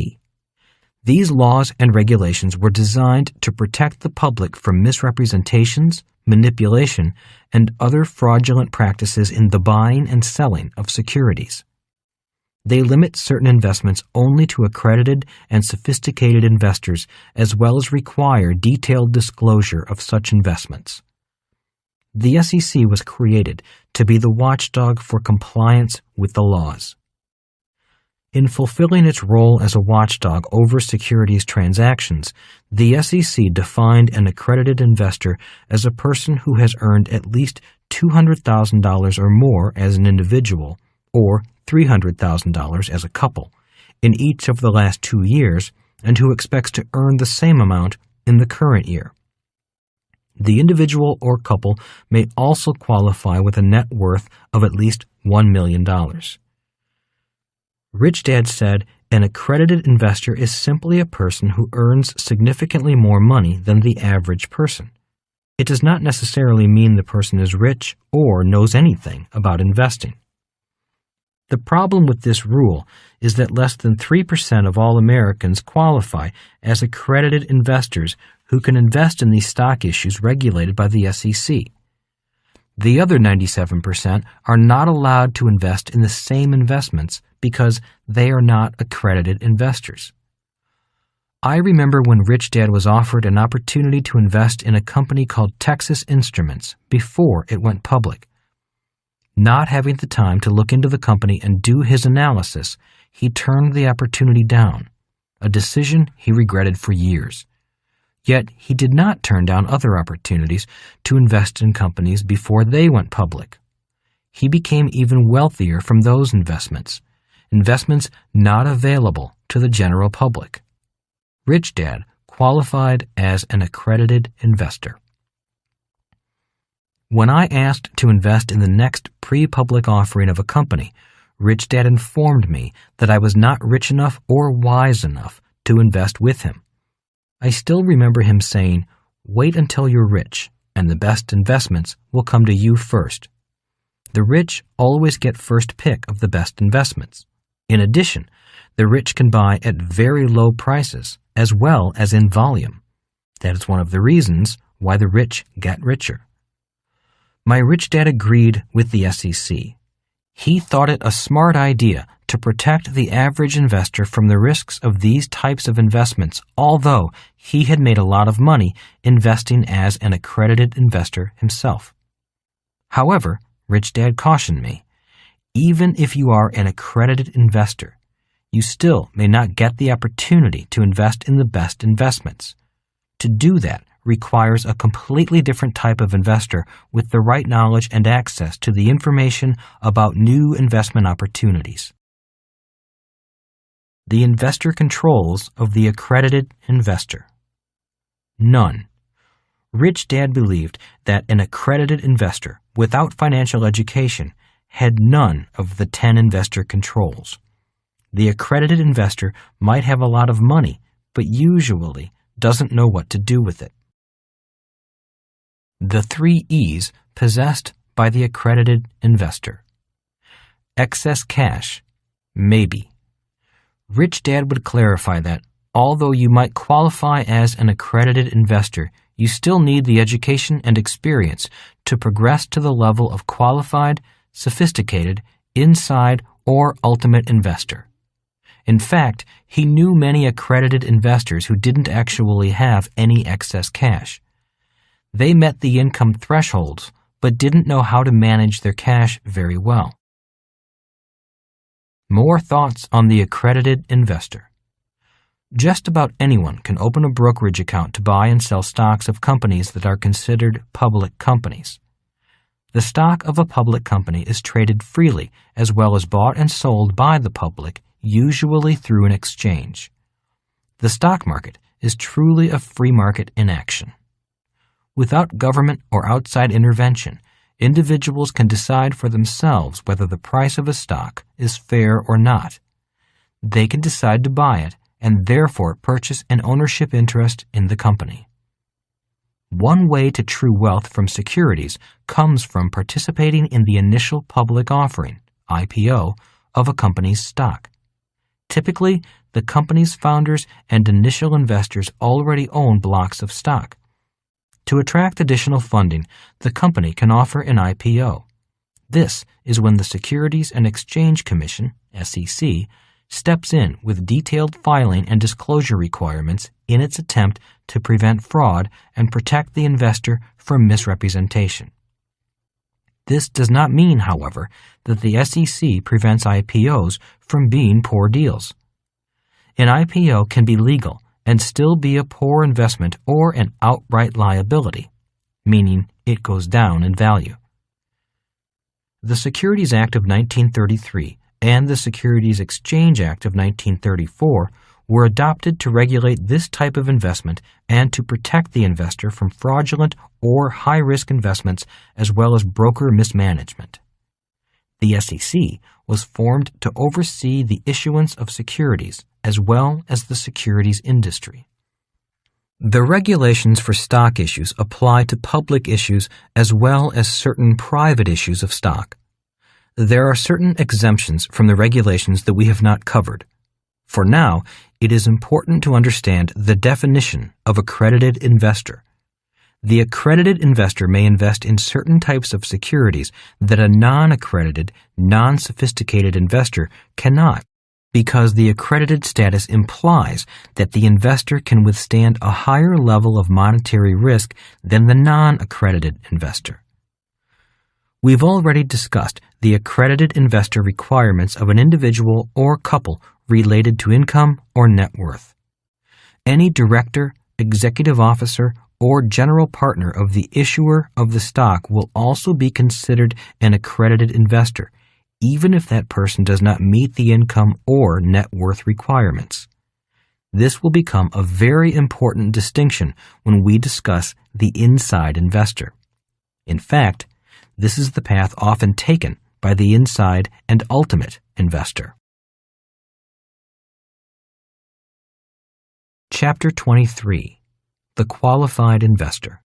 These laws and regulations were designed to protect the public from misrepresentations, manipulation, and other fraudulent practices in the buying and selling of securities. They limit certain investments only to accredited and sophisticated investors, as well as require detailed disclosure of such investments. The SEC was created to be the watchdog for compliance with the laws. In fulfilling its role as a watchdog over securities transactions, the SEC defined an accredited investor as a person who has earned at least $200,000 or more as an individual, or $300,000 as a couple, in each of the last 2 years, and who expects to earn the same amount in the current year. The individual or couple may also qualify with a net worth of at least $1 million. Rich Dad said, an accredited investor is simply a person who earns significantly more money than the average person. It does not necessarily mean the person is rich or knows anything about investing. The problem with this rule is that less than 3% of all Americans qualify as accredited investors who can invest in these stock issues regulated by the SEC. The other 97% are not allowed to invest in the same investments because they are not accredited investors. I remember when Rich Dad was offered an opportunity to invest in a company called Texas Instruments before it went public. Not having the time to look into the company and do his analysis, he turned the opportunity down, a decision he regretted for years. Yet he did not turn down other opportunities to invest in companies before they went public. He became even wealthier from those investments not available to the general public. Rich Dad qualified as an accredited investor. When I asked to invest in the next pre-public offering of a company, Rich Dad informed me that I was not rich enough or wise enough to invest with him. I still remember him saying, "Wait until you're rich, and the best investments will come to you first." The rich always get first pick of the best investments. In addition, the rich can buy at very low prices, as well as in volume. That is one of the reasons why the rich get richer. My Rich Dad agreed with the SEC. He thought it a smart idea to protect the average investor from the risks of these types of investments, although he had made a lot of money investing as an accredited investor himself. However, Rich Dad cautioned me, even if you are an accredited investor, you still may not get the opportunity to invest in the best investments. To do that requires a completely different type of investor with the right knowledge and access to the information about new investment opportunities. The investor controls of the accredited investor. None. Rich Dad believed that an accredited investor without financial education had none of the 10 investor controls. The accredited investor might have a lot of money, but usually doesn't know what to do with it. The 3 E's possessed by the accredited investor. Excess cash, maybe. Rich Dad would clarify that, although you might qualify as an accredited investor, you still need the education and experience to progress to the level of qualified, sophisticated, inside, or ultimate investor. In fact, he knew many accredited investors who didn't actually have any excess cash. They met the income thresholds, but didn't know how to manage their cash very well. More thoughts on the accredited investor. Just about anyone can open a brokerage account to buy and sell stocks of companies that are considered public companies. The stock of a public company is traded freely as well as bought and sold by the public, usually through an exchange. The stock market is truly a free market in action. Without government or outside intervention, individuals can decide for themselves whether the price of a stock is fair or not. They can decide to buy it and therefore purchase an ownership interest in the company. One way to true wealth from securities comes from participating in the initial public offering, IPO, of a company's stock. Typically, the company's founders and initial investors already own blocks of stock. To attract additional funding, the company can offer an IPO. This is when the Securities and Exchange Commission, SEC, steps in with detailed filing and disclosure requirements in its attempt to prevent fraud and protect the investor from misrepresentation. This does not mean, however, that the SEC prevents IPOs from being poor deals. An IPO can be legal and still be a poor investment or an outright liability, meaning it goes down in value. The Securities Act of 1933 and the Securities Exchange Act of 1934 were adopted to regulate this type of investment and to protect the investor from fraudulent or high-risk investments as well as broker mismanagement. The SEC was formed to oversee the issuance of securities as well as the securities industry. The regulations for stock issues apply to public issues as well as certain private issues of stock. There are certain exemptions from the regulations that we have not covered. For now, it is important to understand the definition of accredited investor. The accredited investor may invest in certain types of securities that a non-accredited, non-sophisticated investor cannot, because the accredited status implies that the investor can withstand a higher level of monetary risk than the non-accredited investor. We've already discussed the accredited investor requirements of an individual or couple related to income or net worth. Any director, executive officer, or general partner of the issuer of the stock will also be considered an accredited investor, even if that person does not meet the income or net worth requirements. This will become a very important distinction when we discuss the inside investor. In fact, this is the path often taken by the inside and ultimate investor. Chapter 23. The Qualified Investor.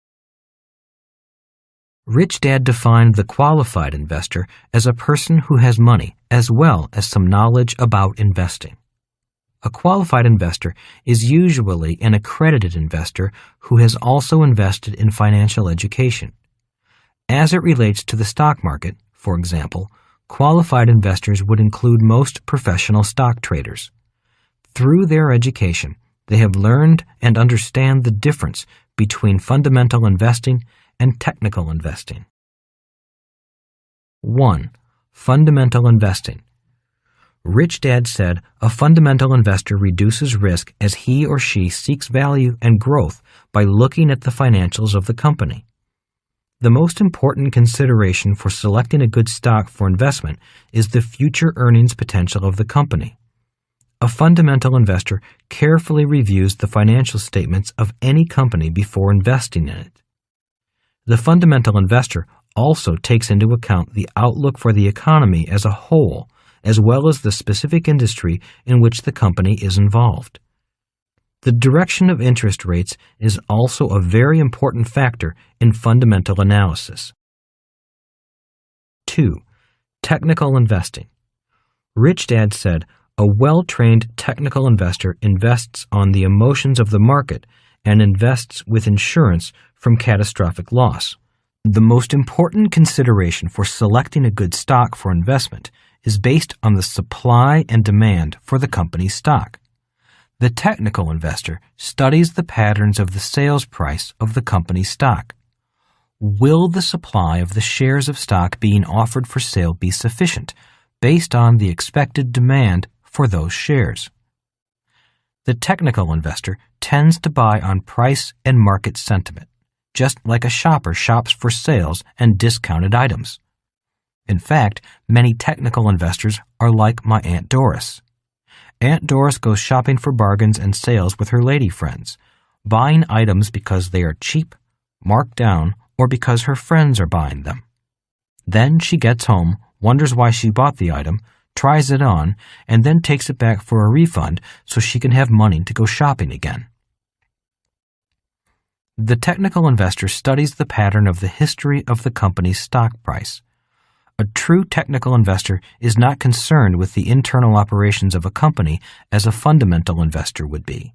Rich Dad defined the qualified investor as a person who has money as well as some knowledge about investing. A qualified investor is usually an accredited investor who has also invested in financial education. As it relates to the stock market, for example, qualified investors would include most professional stock traders. Through their education, they have learned and understand the difference between fundamental investing and technical investing. 1. Fundamental investing. Rich Dad said a fundamental investor reduces risk as he or she seeks value and growth by looking at the financials of the company. The most important consideration for selecting a good stock for investment is the future earnings potential of the company. A fundamental investor carefully reviews the financial statements of any company before investing in it. The fundamental investor also takes into account the outlook for the economy as a whole, as well as the specific industry in which the company is involved. The direction of interest rates is also a very important factor in fundamental analysis. 2. Technical investing. Rich Dad said, a well-trained technical investor invests on the emotions of the market and invests with insurance from catastrophic loss. The most important consideration for selecting a good stock for investment is based on the supply and demand for the company's stock. The technical investor studies the patterns of the sales price of the company's stock. Will the supply of the shares of stock being offered for sale be sufficient based on the expected demand for those shares? The technical investor tends to buy on price and market sentiment, just like a shopper shops for sales and discounted items. In fact, many technical investors are like my Aunt Doris. Aunt Doris goes shopping for bargains and sales with her lady friends, buying items because they are cheap, marked down, or because her friends are buying them. Then she gets home, wonders why she bought the item, tries it on, and then takes it back for a refund so she can have money to go shopping again. The technical investor studies the pattern of the history of the company's stock price. A true technical investor is not concerned with the internal operations of a company as a fundamental investor would be.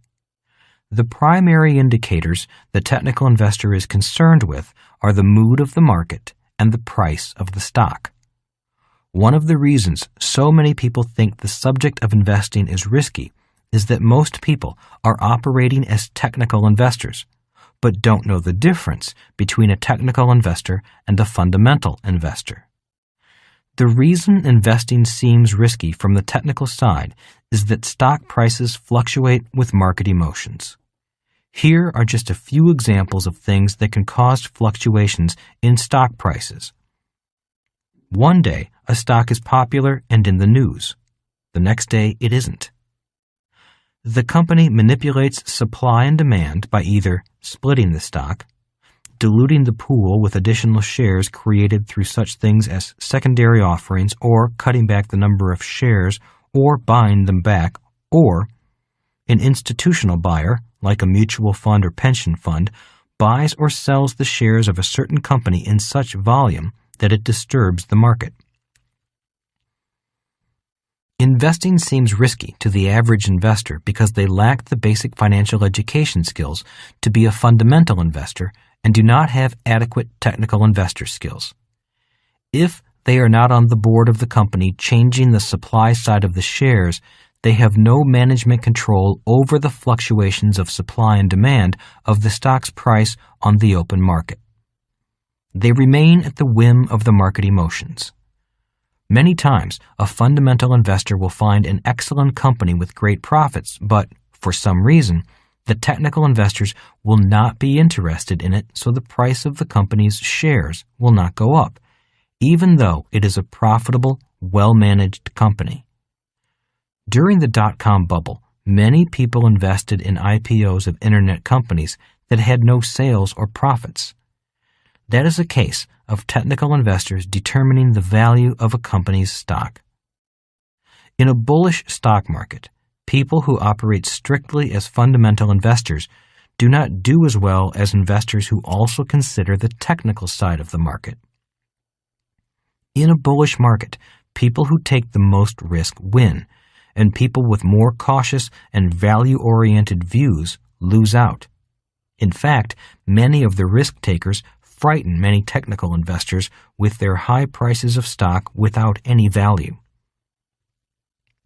The primary indicators the technical investor is concerned with are the mood of the market and the price of the stock. One of the reasons so many people think the subject of investing is risky is that most people are operating as technical investors, but don't know the difference between a technical investor and a fundamental investor. The reason investing seems risky from the technical side is that stock prices fluctuate with market emotions. Here are just a few examples of things that can cause fluctuations in stock prices. One day, a stock is popular and in the news. The next day, it isn't. The company manipulates supply and demand by either splitting the stock, diluting the pool with additional shares created through such things as secondary offerings, or cutting back the number of shares, or buying them back, or an institutional buyer, like a mutual fund or pension fund, buys or sells the shares of a certain company in such volume that it disturbs the market. Investing seems risky to the average investor because they lack the basic financial education skills to be a fundamental investor and do not have adequate technical investor skills. If they are not on the board of the company changing the supply side of the shares, they have no management control over the fluctuations of supply and demand of the stock's price on the open market. They remain at the whim of the market emotions. Many times, a fundamental investor will find an excellent company with great profits, but, for some reason, the technical investors will not be interested in it, so the price of the company's shares will not go up, even though it is a profitable, well-managed company. During the dot-com bubble, many people invested in IPOs of internet companies that had no sales or profits. That is a case of technical investors determining the value of a company's stock. In a bullish stock market, people who operate strictly as fundamental investors do not do as well as investors who also consider the technical side of the market. In a bullish market, people who take the most risk win, and people with more cautious and value-oriented views lose out. In fact, many of the risk takers frighten many technical investors with their high prices of stock without any value.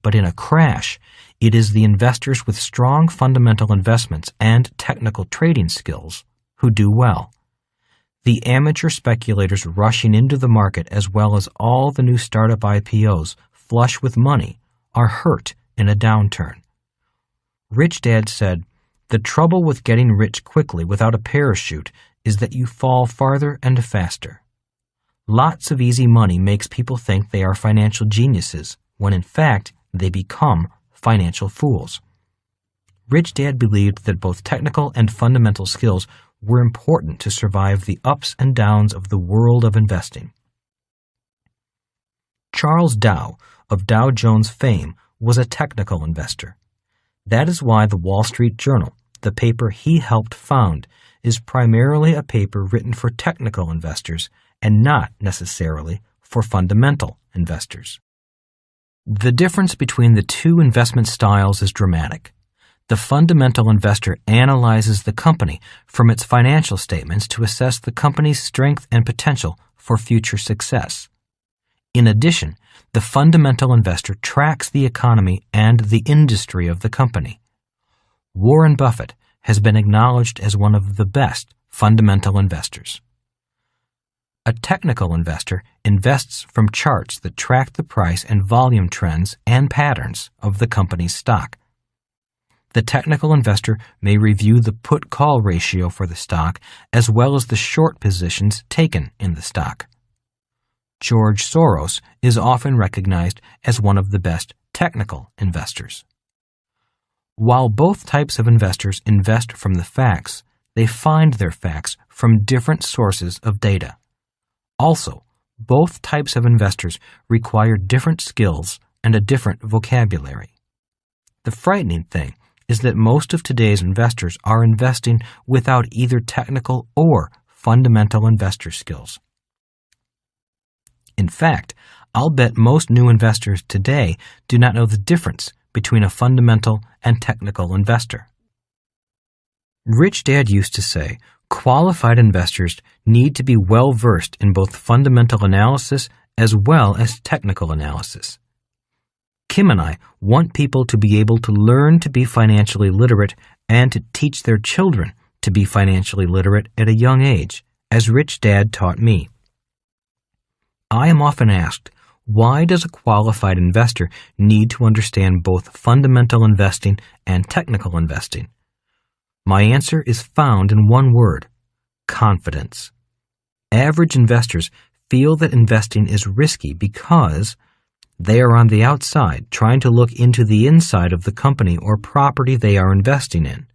But in a crash, it is the investors with strong fundamental investments and technical trading skills who do well. The amateur speculators rushing into the market, as well as all the new startup IPOs flush with money, are hurt in a downturn. Rich Dad said, "The trouble with getting rich quickly without a parachute is that you fall farther and faster. Lots of easy money makes people think they are financial geniuses, when in fact they become financial fools." Rich Dad believed that both technical and fundamental skills were important to survive the ups and downs of the world of investing. Charles Dow, of Dow Jones fame, was a technical investor. That is why the Wall Street Journal, the paper he helped found, is primarily a paper written for technical investors and not necessarily for fundamental investors. The difference between the two investment styles is dramatic. The fundamental investor analyzes the company from its financial statements to assess the company's strength and potential for future success. In addition, the fundamental investor tracks the economy and the industry of the company. Warren Buffett has been acknowledged as one of the best fundamental investors. A technical investor invests from charts that track the price and volume trends and patterns of the company's stock. The technical investor may review the put-call ratio for the stock as well as the short positions taken in the stock. George Soros is often recognized as one of the best technical investors. While both types of investors invest from the facts, they find their facts from different sources of data. Also, both types of investors require different skills and a different vocabulary. The frightening thing is that most of today's investors are investing without either technical or fundamental investor skills. In fact, I'll bet most new investors today do not know the difference between a fundamental and technical investor. Rich Dad used to say, qualified investors need to be well-versed in both fundamental analysis as well as technical analysis. Kim and I want people to be able to learn to be financially literate and to teach their children to be financially literate at a young age, as Rich Dad taught me. I am often asked, why does a qualified investor need to understand both fundamental investing and technical investing? My answer is found in one word: confidence. Average investors feel that investing is risky because they are on the outside trying to look into the inside of the company or property they are investing in.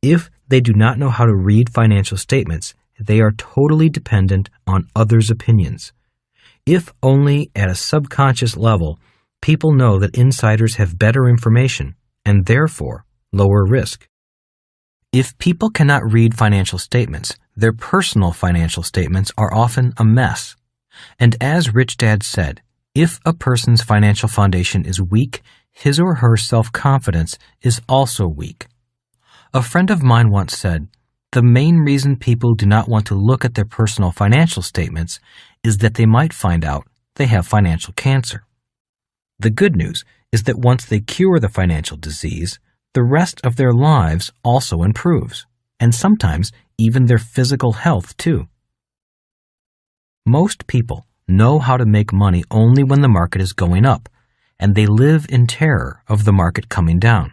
If they do not know how to read financial statements, they are totally dependent on others' opinions. If only at a subconscious level, people know that insiders have better information and therefore lower risk. If people cannot read financial statements, their personal financial statements are often a mess. And as Rich Dad said, if a person's financial foundation is weak, his or her self-confidence is also weak. A friend of mine once said, the main reason people do not want to look at their personal financial statements is that they might find out they have financial cancer. The good news is that once they cure the financial disease, the rest of their lives also improves, and sometimes even their physical health too. Most people know how to make money only when the market is going up, and they live in terror of the market coming down.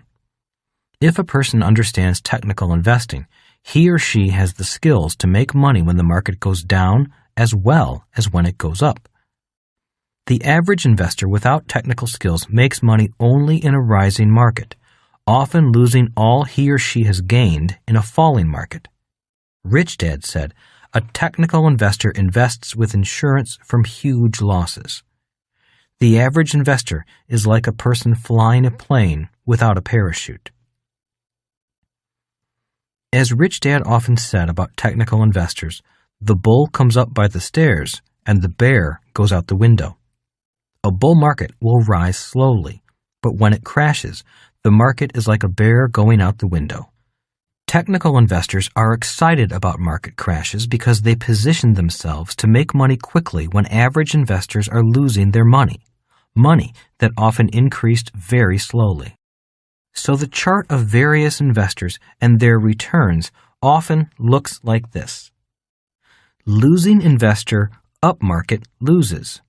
If a person understands technical investing, he or she has the skills to make money when the market goes down as well as when it goes up. The average investor without technical skills makes money only in a rising market, often losing all he or she has gained in a falling market. Rich Dad said, a technical investor invests with insurance from huge losses. The average investor is like a person flying a plane without a parachute. As Rich Dad often said about technical investors, the bull comes up by the stairs and the bear goes out the window. A bull market will rise slowly, but when it crashes, the market is like a bear going out the window. Technical investors are excited about market crashes because they position themselves to make money quickly when average investors are losing their money that often increased very slowly. So the chart of various investors and their returns often looks like this. Losing investor, up market loses.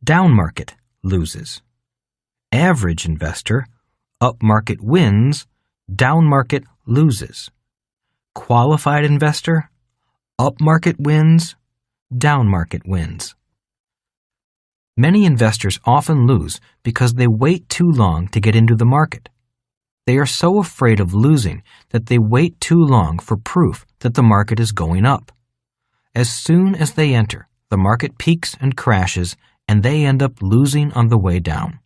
Down market loses. Average investor, up market wins. Down market loses. Qualified investor, up market wins. Down market wins. Many investors often lose because they wait too long to get into the market. They are so afraid of losing that they wait too long for proof that the market is going up. As soon as they enter, the market peaks and crashes, and they end up losing on the way down.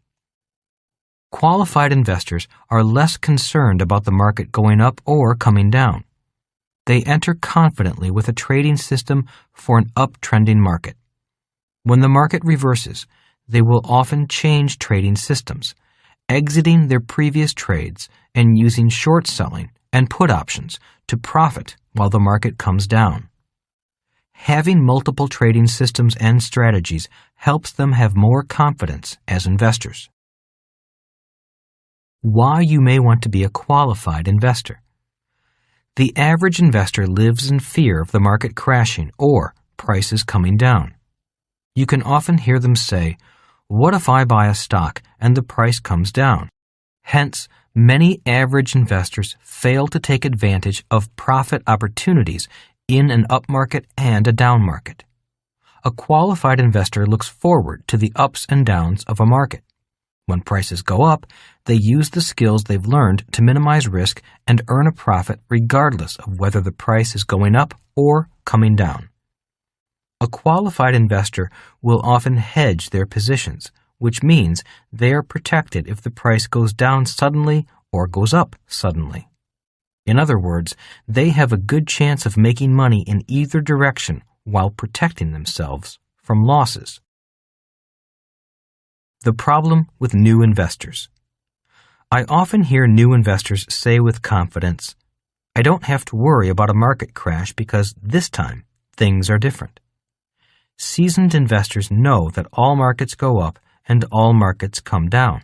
Qualified investors are less concerned about the market going up or coming down. They enter confidently with a trading system for an uptrending market. When the market reverses, they will often change trading systems, exiting their previous trades and using short selling and put options to profit while the market comes down. Having multiple trading systems and strategies helps them have more confidence as investors. Why you may want to be a qualified investor. The average investor lives in fear of the market crashing or prices coming down. You can often hear them say, "What if I buy a stock and the price comes down?" Hence, many average investors fail to take advantage of profit opportunities in an up market and a down market. A qualified investor looks forward to the ups and downs of a market. When prices go up, they use the skills they've learned to minimize risk and earn a profit regardless of whether the price is going up or coming down. A qualified investor will often hedge their positions, which means they are protected if the price goes down suddenly or goes up suddenly. In other words, they have a good chance of making money in either direction while protecting themselves from losses. The problem with new investors. I often hear new investors say with confidence, "I don't have to worry about a market crash because this time things are different." Seasoned investors know that all markets go up and all markets come down.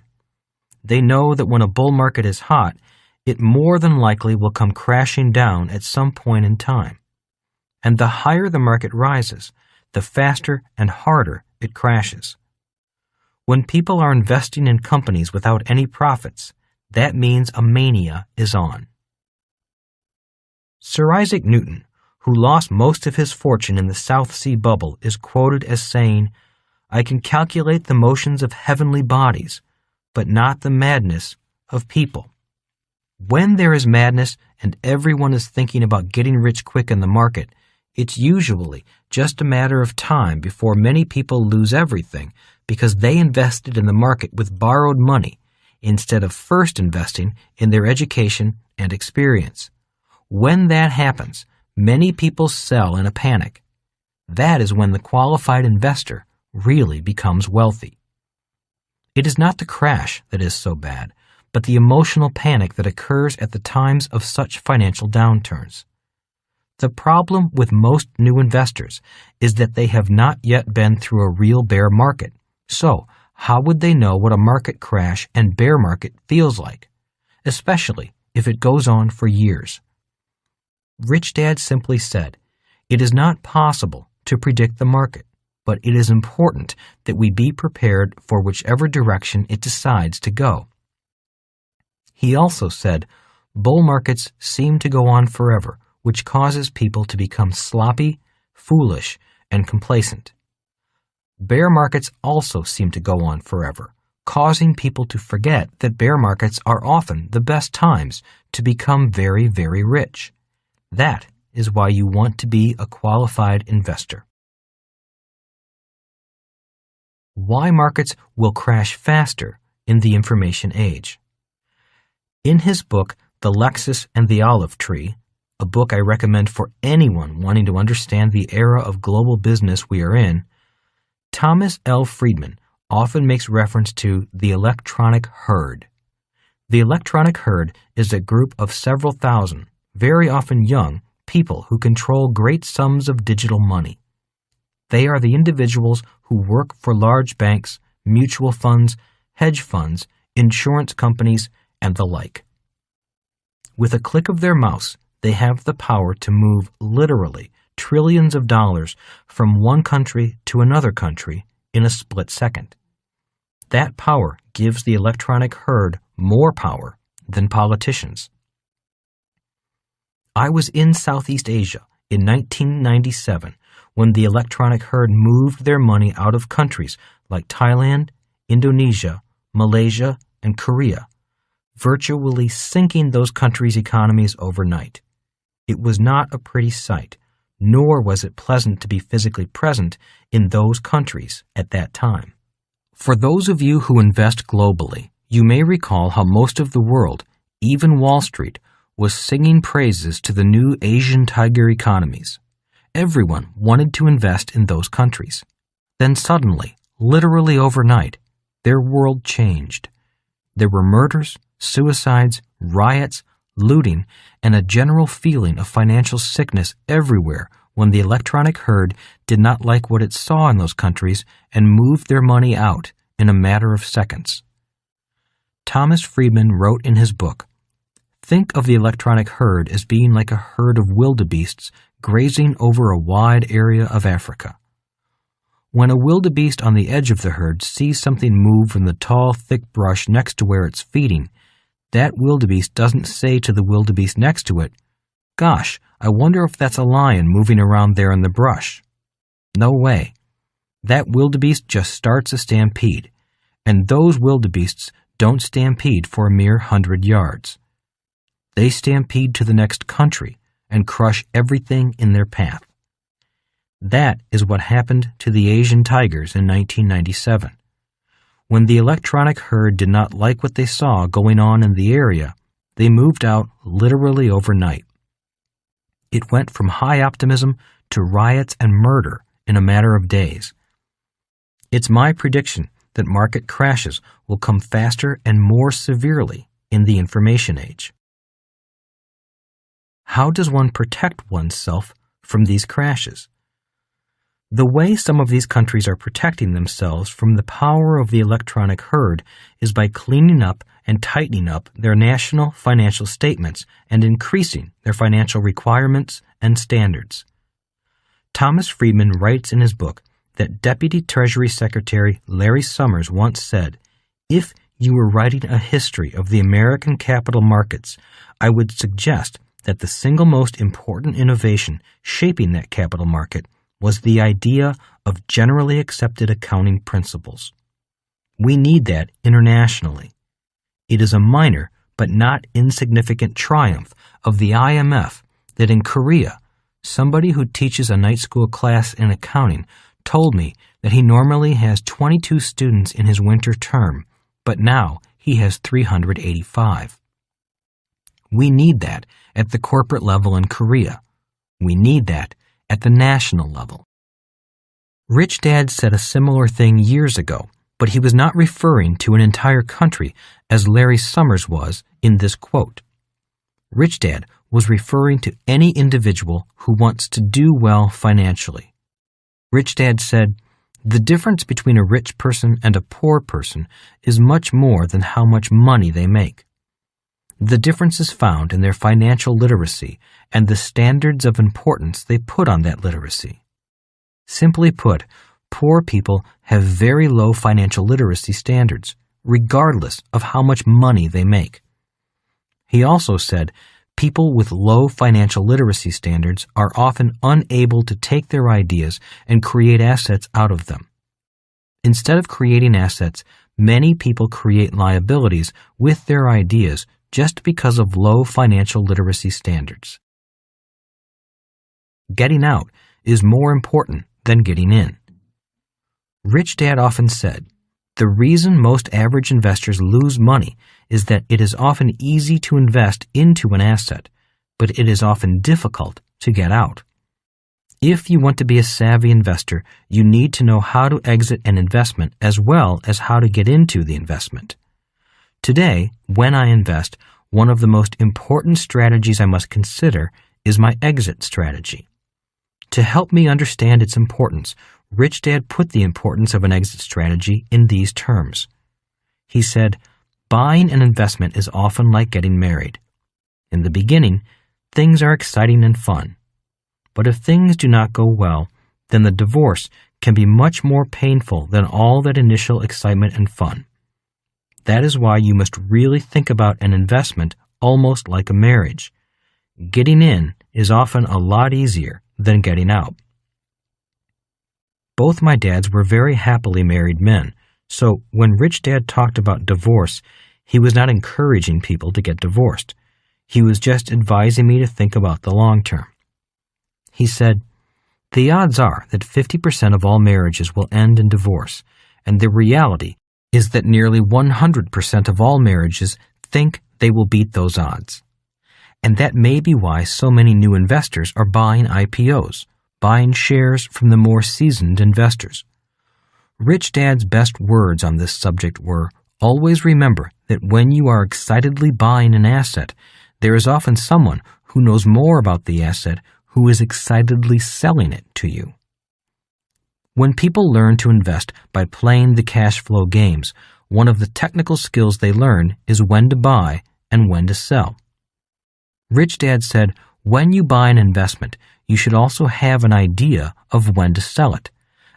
They know that when a bull market is hot, it more than likely will come crashing down at some point in time. And the higher the market rises, the faster and harder it crashes. When people are investing in companies without any profits, that means a mania is on. Sir Isaac Newton, who lost most of his fortune in the South Sea bubble, is quoted as saying, "I can calculate the motions of heavenly bodies, but not the madness of people." When there is madness and everyone is thinking about getting rich quick in the market, it's usually just a matter of time before many people lose everything because they invested in the market with borrowed money instead of first investing in their education and experience. When that happens, many people sell in a panic. That is when the qualified investor really becomes wealthy. It is not the crash that is so bad, but the emotional panic that occurs at the times of such financial downturns. The problem with most new investors is that they have not yet been through a real bear market. So, how would they know what a market crash and bear market feels like, especially if it goes on for years? Rich Dad simply said, "It is not possible to predict the market, but it is important that we be prepared for whichever direction it decides to go." He also said, "Bull markets seem to go on forever, which causes people to become sloppy, foolish, and complacent. Bear markets also seem to go on forever, causing people to forget that bear markets are often the best times to become very, very rich. That is why you want to be a qualified investor." Why markets will crash faster in the information age. In his book, The Lexus and the Olive Tree, a book I recommend for anyone wanting to understand the era of global business we are in, Thomas L. Friedman often makes reference to the electronic herd. The electronic herd is a group of several thousand, very often young, people who control great sums of digital money. They are the individuals who work for large banks, mutual funds, hedge funds, insurance companies, and the like. With a click of their mouse, they have the power to move literally trillions of dollars from one country to another country in a split second. That power gives the electronic herd more power than politicians. I was in Southeast Asia in 1997 when the electronic herd moved their money out of countries like Thailand, Indonesia, Malaysia, and Korea, virtually sinking those countries' economies overnight. It was not a pretty sight, nor was it pleasant to be physically present in those countries at that time. For those of you who invest globally, you may recall how most of the world, even Wall Street, was singing praises to the new Asian tiger economies. Everyone wanted to invest in those countries. Then suddenly, literally overnight, their world changed. There were murders, suicides, riots, looting, and a general feeling of financial sickness everywhere when the electronic herd did not like what it saw in those countries and moved their money out in a matter of seconds. Thomas Friedman wrote in his book, "Think of the electronic herd as being like a herd of wildebeests grazing over a wide area of Africa. When a wildebeest on the edge of the herd sees something move from the tall, thick brush next to where it's feeding, that wildebeest doesn't say to the wildebeest next to it, 'Gosh, I wonder if that's a lion moving around there in the brush.' No way. That wildebeest just starts a stampede, and those wildebeests don't stampede for a mere 100 yards. They stampede to the next country and crush everything in their path. That is what happened to the Asian tigers in 1997. When the electronic herd did not like what they saw going on in the area, they moved out literally overnight. It went from high optimism to riots and murder in a matter of days. It's my prediction that market crashes will come faster and more severely in the information age. How does one protect oneself from these crashes? The way some of these countries are protecting themselves from the power of the electronic herd is by cleaning up and tightening up their national financial statements and increasing their financial requirements and standards. Thomas Friedman writes in his book that Deputy Treasury Secretary Larry Summers once said, "If you were writing a history of the American capital markets, I would suggest that the single most important innovation shaping that capital market was the idea of generally accepted accounting principles. We need that internationally. It is a minor but not insignificant triumph of the IMF that in Korea, somebody who teaches a night school class in accounting told me that he normally has 22 students in his winter term, but now he has 385. We need that at the corporate level in Korea. We need that at the national level." Rich Dad said a similar thing years ago, but he was not referring to an entire country as Larry Summers was in this quote. Rich Dad was referring to any individual who wants to do well financially. Rich Dad said, "The difference between a rich person and a poor person is much more than how much money they make. The difference is found in their financial literacy and the standards of importance they put on that literacy. Simply put, poor people have very low financial literacy standards, regardless of how much money they make." He also said, "People with low financial literacy standards are often unable to take their ideas and create assets out of them. Instead of creating assets, many people create liabilities with their ideas just because of low financial literacy standards." Getting out is more important than getting in. Rich Dad often said, "The reason most average investors lose money is that it is often easy to invest into an asset, but it is often difficult to get out. If you want to be a savvy investor, you need to know how to exit an investment as well as how to get into the investment. Today, when I invest, one of the most important strategies I must consider is my exit strategy. To help me understand its importance, Rich Dad put the importance of an exit strategy in these terms. He said, "Buying an investment is often like getting married. In the beginning, things are exciting and fun. But if things do not go well, then the divorce can be much more painful than all that initial excitement and fun. That is why you must really think about an investment almost like a marriage. Getting in is often a lot easier than getting out." Both my dads were very happily married men, so when Rich Dad talked about divorce, he was not encouraging people to get divorced. He was just advising me to think about the long term. He said, "The odds are that 50% of all marriages will end in divorce, and the reality is that nearly 100% of all marriages think they will beat those odds. And that may be why so many new investors are buying IPOs, buying shares from the more seasoned investors." Rich Dad's best words on this subject were, "Always remember that when you are excitedly buying an asset, there is often someone who knows more about the asset who is excitedly selling it to you." When people learn to invest by playing the cash flow games, one of the technical skills they learn is when to buy and when to sell. Rich Dad said, "When you buy an investment, you should also have an idea of when to sell it,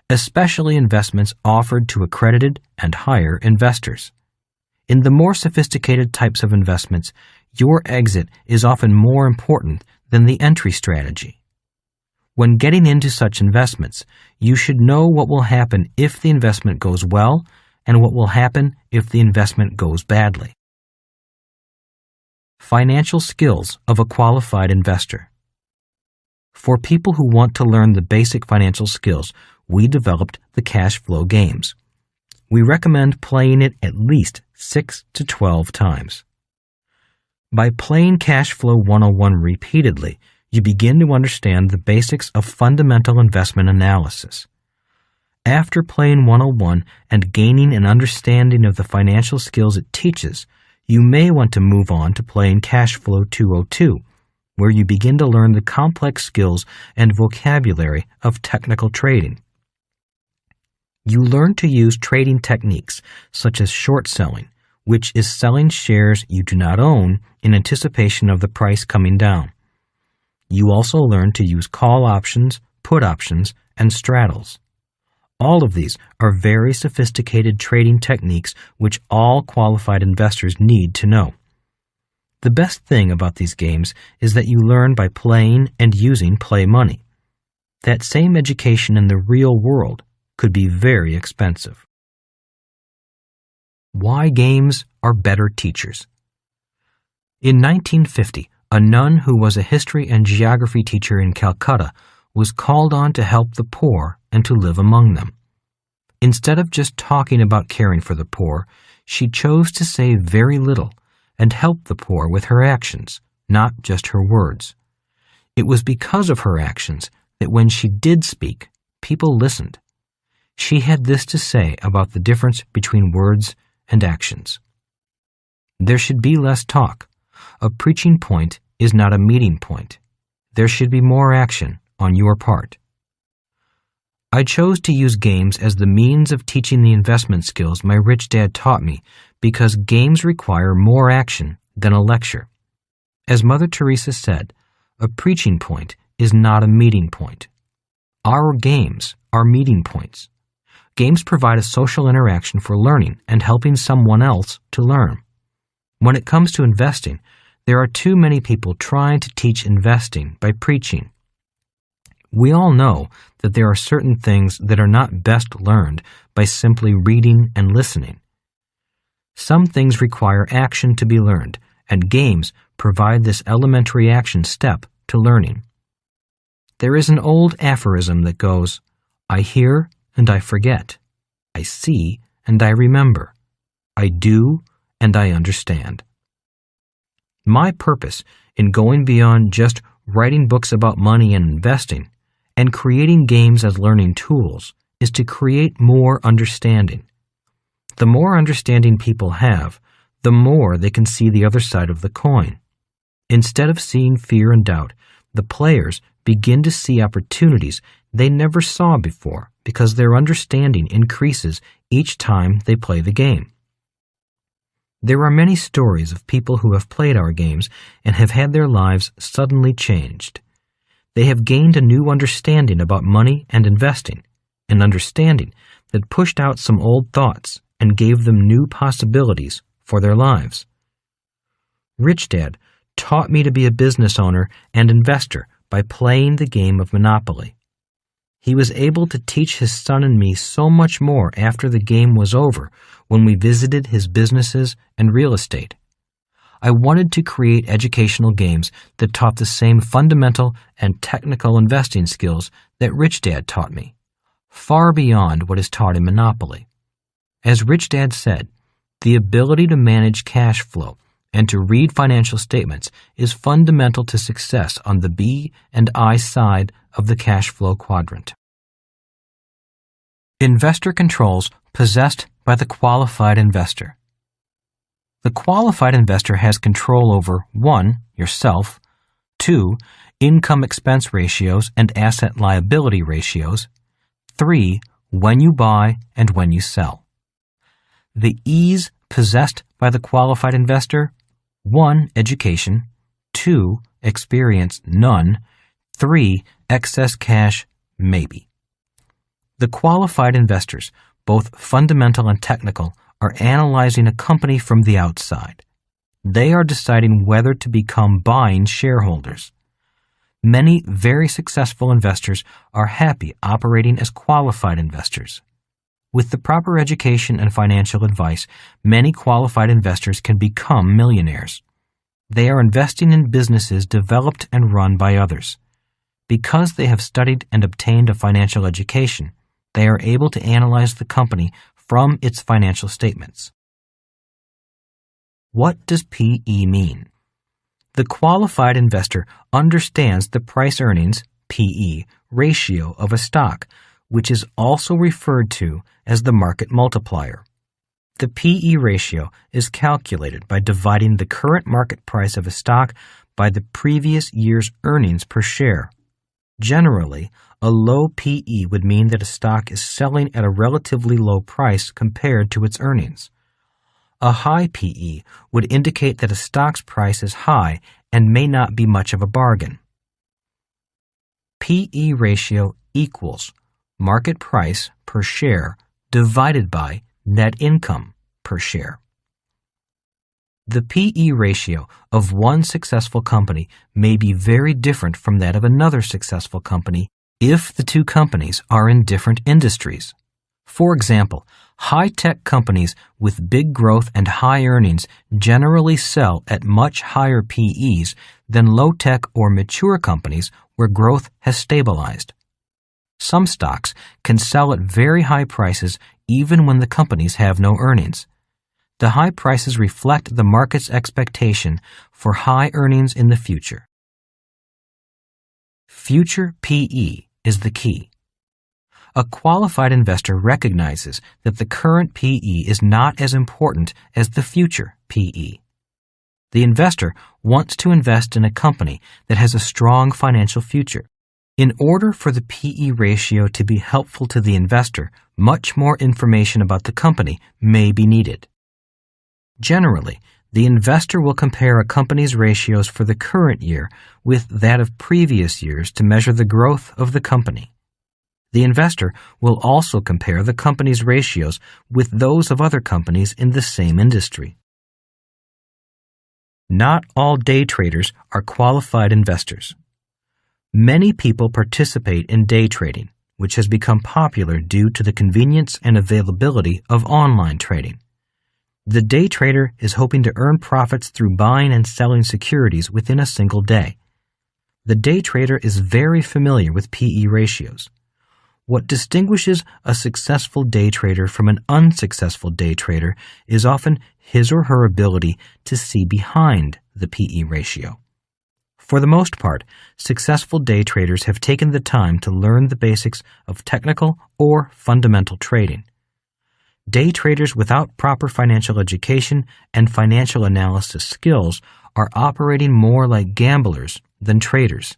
especially investments offered to accredited and higher investors. In the more sophisticated types of investments, your exit is often more important than the entry strategy. When getting into such investments, you should know what will happen if the investment goes well and what will happen if the investment goes badly." Financial skills of a qualified investor. For people who want to learn the basic financial skills, we developed the cash flow games. We recommend playing it at least 6 to 12 times. By playing Cash Flow 101 repeatedly, you begin to understand the basics of fundamental investment analysis. After playing 101 and gaining an understanding of the financial skills it teaches, you may want to move on to playing Cash Flow 202, where you begin to learn the complex skills and vocabulary of technical trading. You learn to use trading techniques such as short selling, which is selling shares you do not own in anticipation of the price coming down. You also learn to use call options, put options, and straddles. All of these are very sophisticated trading techniques which all qualified investors need to know. The best thing about these games is that you learn by playing and using play money. That same education in the real world could be very expensive. Why games are better teachers. In 1950, a nun who was a history and geography teacher in Calcutta was called on to help the poor and to live among them. Instead of just talking about caring for the poor, she chose to say very little and help the poor with her actions, not just her words. It was because of her actions that when she did speak, people listened. She had this to say about the difference between words and actions. There should be less talk. A preaching point is not a meeting point. There should be more action on your part. I chose to use games as the means of teaching the investment skills my rich dad taught me because games require more action than a lecture. As Mother Teresa said, a preaching point is not a meeting point. Our games are meeting points. Games provide a social interaction for learning and helping someone else to learn. When it comes to investing, there are too many people trying to teach investing by preaching. We all know that there are certain things that are not best learned by simply reading and listening. Some things require action to be learned, and games provide this elementary action step to learning. There is an old aphorism that goes, "I hear and I forget. I see and I remember. I do and I understand." My purpose in going beyond just writing books about money and investing and creating games as learning tools is to create more understanding. The more understanding people have, the more they can see the other side of the coin. Instead of seeing fear and doubt, the players begin to see opportunities they never saw before because their understanding increases each time they play the game. There are many stories of people who have played our games and have had their lives suddenly changed. They have gained a new understanding about money and investing, an understanding that pushed out some old thoughts and gave them new possibilities for their lives. Rich Dad taught me to be a business owner and investor by playing the game of Monopoly. He was able to teach his son and me so much more after the game was over when we visited his businesses and real estate. I wanted to create educational games that taught the same fundamental and technical investing skills that Rich Dad taught me, far beyond what is taught in Monopoly. As Rich Dad said, the ability to manage cash flow and to read financial statements is fundamental to success on the B and I side of the cash flow quadrant. Investor controls possessed by the qualified investor. The qualified investor has control over 1. Yourself, 2. Income-expense ratios and asset-liability ratios, 3. When you buy and when you sell. The E's possessed by the qualified investor: 1. Education, 2. Experience, none, 3. Excess cash, maybe. The qualified investors, both fundamental and technical, are analyzing a company from the outside. They are deciding whether to become buying shareholders. Many very successful investors are happy operating as qualified investors. With the proper education and financial advice, many qualified investors can become millionaires. They are investing in businesses developed and run by others. Because they have studied and obtained a financial education, they are able to analyze the company from its financial statements. What does PE mean? The qualified investor understands the price-earnings (PE) ratio of a stock, which is also referred to as the market multiplier. The P/E ratio is calculated by dividing the current market price of a stock by the previous year's earnings per share. Generally, a low P/E would mean that a stock is selling at a relatively low price compared to its earnings. A high P/E would indicate that a stock's price is high and may not be much of a bargain. P/E ratio equals market price per share divided by net income per share. The P/E ratio of one successful company may be very different from that of another successful company if the two companies are in different industries. For example, high-tech companies with big growth and high earnings generally sell at much higher P/Es than low-tech or mature companies where growth has stabilized. Some stocks can sell at very high prices even when the companies have no earnings. The high prices reflect the market's expectation for high earnings in the future. Future P/E is the key. A qualified investor recognizes that the current P/E is not as important as the future P/E. The investor wants to invest in a company that has a strong financial future. In order for the P/E ratio to be helpful to the investor, much more information about the company may be needed. Generally, the investor will compare a company's ratios for the current year with that of previous years to measure the growth of the company. The investor will also compare the company's ratios with those of other companies in the same industry. Not all day traders are qualified investors. Many people participate in day trading, which has become popular due to the convenience and availability of online trading. The day trader is hoping to earn profits through buying and selling securities within a single day. The day trader is very familiar with P/E ratios. What distinguishes a successful day trader from an unsuccessful day trader is often his or her ability to see behind the P/E ratio. For the most part, successful day traders have taken the time to learn the basics of technical or fundamental trading. Day traders without proper financial education and financial analysis skills are operating more like gamblers than traders.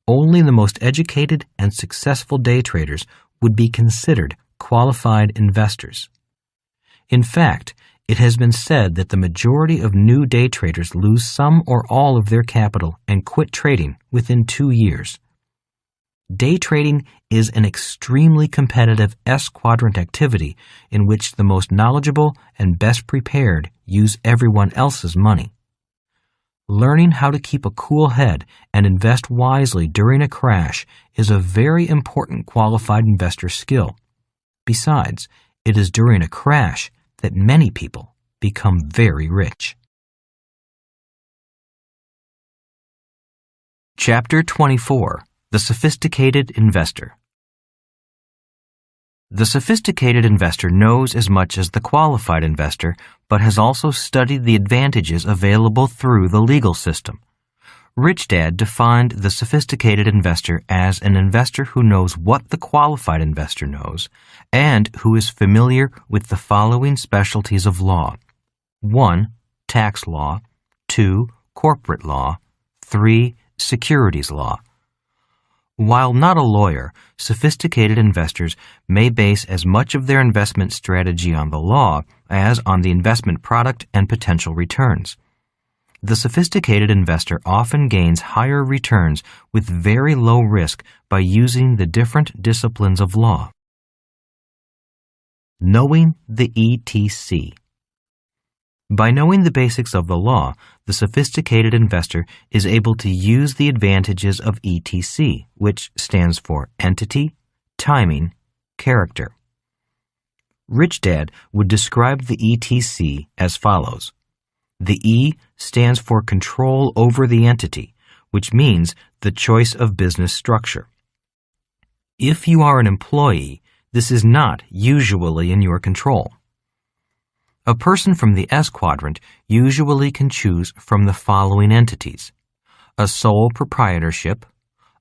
Only the most educated and successful day traders would be considered qualified investors. In fact, it has been said that the majority of new day traders lose some or all of their capital and quit trading within 2 years. Day trading is an extremely competitive S-quadrant activity in which the most knowledgeable and best prepared use everyone else's money. Learning how to keep a cool head and invest wisely during a crash is a very important qualified investor skill. Besides, it is during a crash that many people become very rich. Chapter 24. The Sophisticated Investor. The sophisticated investor knows as much as the qualified investor, but has also studied the advantages available through the legal system. Rich Dad defined the sophisticated investor as an investor who knows what the qualified investor knows and who is familiar with the following specialties of law. 1. Tax law. 2. Corporate law. 3. Securities law. While not a lawyer, sophisticated investors may base as much of their investment strategy on the law as on the investment product and potential returns. The sophisticated investor often gains higher returns with very low risk by using the different disciplines of law. Knowing the ETC. By knowing the basics of the law, the sophisticated investor is able to use the advantages of ETC, which stands for entity, timing, character. Rich Dad would describe the ETC as follows. The E stands for control over the entity, which means the choice of business structure. If you are an employee, this is not usually in your control. A person from the S quadrant usually can choose from the following entities: a sole proprietorship,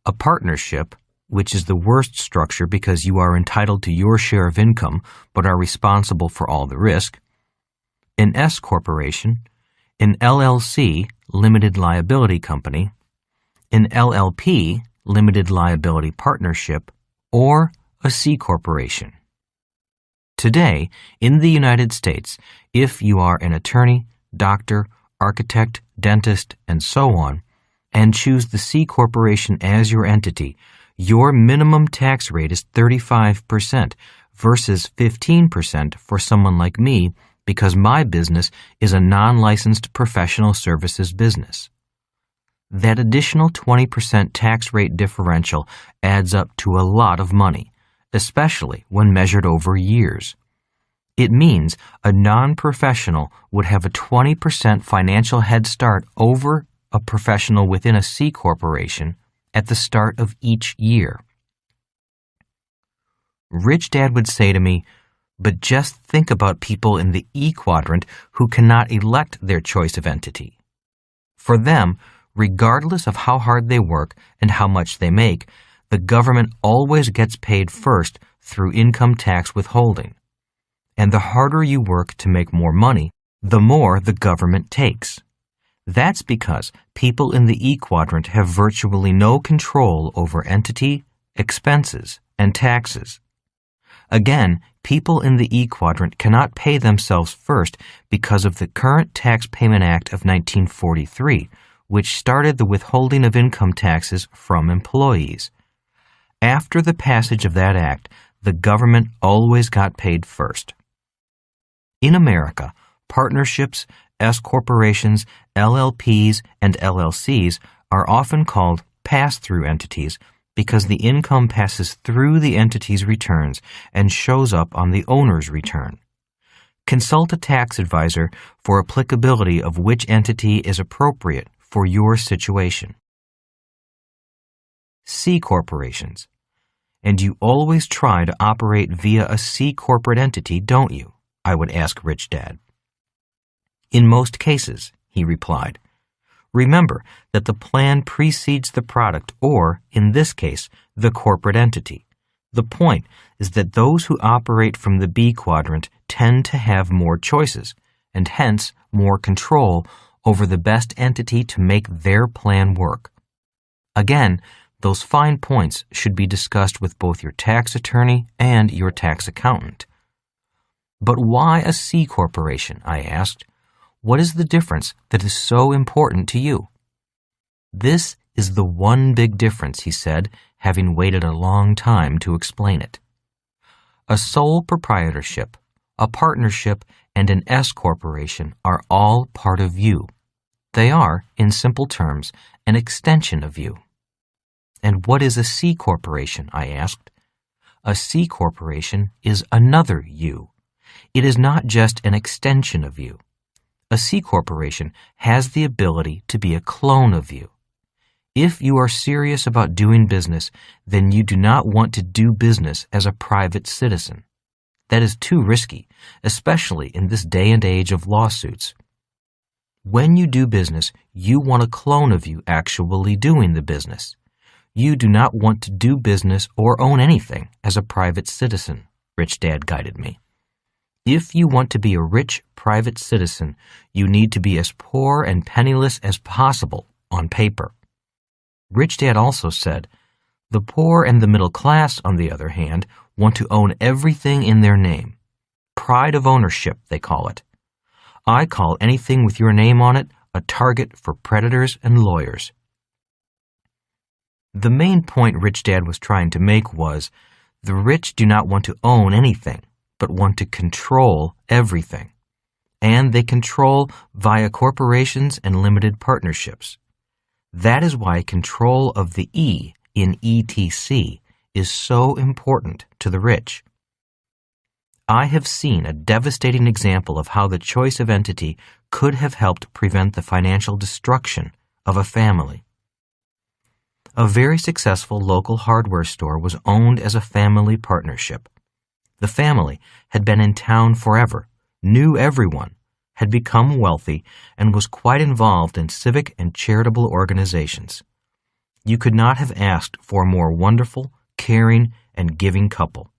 a partnership, which is the worst structure because you are entitled to your share of income but are responsible for all the risk, an S corporation, an LLC, limited liability company, an LLP, limited liability partnership, or a C corporation. Today, in the United States, if you are an attorney, doctor, architect, dentist, and so on, and choose the C corporation as your entity, your minimum tax rate is 35% versus 15% for someone like me because my business is a non-licensed professional services business. That additional 20% tax rate differential adds up to a lot of money, especially when measured over years. It means a non-professional would have a 20% financial head start over a professional within a C corporation at the start of each year. Rich Dad would say to me, but just think about people in the E quadrant who cannot elect their choice of entity. For them, regardless of how hard they work and how much they make, the government always gets paid first through income tax withholding. And the harder you work to make more money, the more the government takes. That's because people in the E quadrant have virtually no control over entity, expenses, and taxes. Again, people in the E quadrant cannot pay themselves first because of the Current Tax Payment Act of 1943, which started the withholding of income taxes from employees. After the passage of that act, the government always got paid first. In America, partnerships, S corporations, LLPs, and LLCs are often called pass-through entities because the income passes through the entity's returns and shows up on the owner's return. Consult a tax advisor for applicability of which entity is appropriate for your situation. C corporations. And you always try to operate via a C corporate entity, don't you? I would ask Rich Dad. In most cases, he replied. Remember that the plan precedes the product or, in this case, the corporate entity. The point is that those who operate from the B quadrant tend to have more choices and hence more control over the best entity to make their plan work. Again, those fine points should be discussed with both your tax attorney and your tax accountant. But why a C corporation? I asked. What is the difference that is so important to you? This is the one big difference, he said, having waited a long time to explain it. A sole proprietorship, a partnership, and an S corporation are all part of you. They are, in simple terms, an extension of you. And what is a C corporation? I asked. A C corporation is another you. It is not just an extension of you. A C corporation has the ability to be a clone of you. If you are serious about doing business, then you do not want to do business as a private citizen. That is too risky, especially in this day and age of lawsuits. When you do business, you want a clone of you actually doing the business. You do not want to do business or own anything as a private citizen, Rich Dad guided me. If you want to be a rich private citizen, you need to be as poor and penniless as possible on paper. Rich Dad also said, the poor and the middle class, on the other hand, want to own everything in their name. Pride of ownership, they call it. I call anything with your name on it a target for predators and lawyers. The main point Rich Dad was trying to make was, the rich do not want to own anything, but want to control everything. And they control via corporations and limited partnerships. That is why control of the E in ETC is so important to the rich. I have seen a devastating example of how the choice of entity could have helped prevent the financial destruction of a family. A very successful local hardware store was owned as a family partnership. The family had been in town forever, knew everyone, had become wealthy, and was quite involved in civic and charitable organizations. You could not have asked for a more wonderful, caring, and giving couple.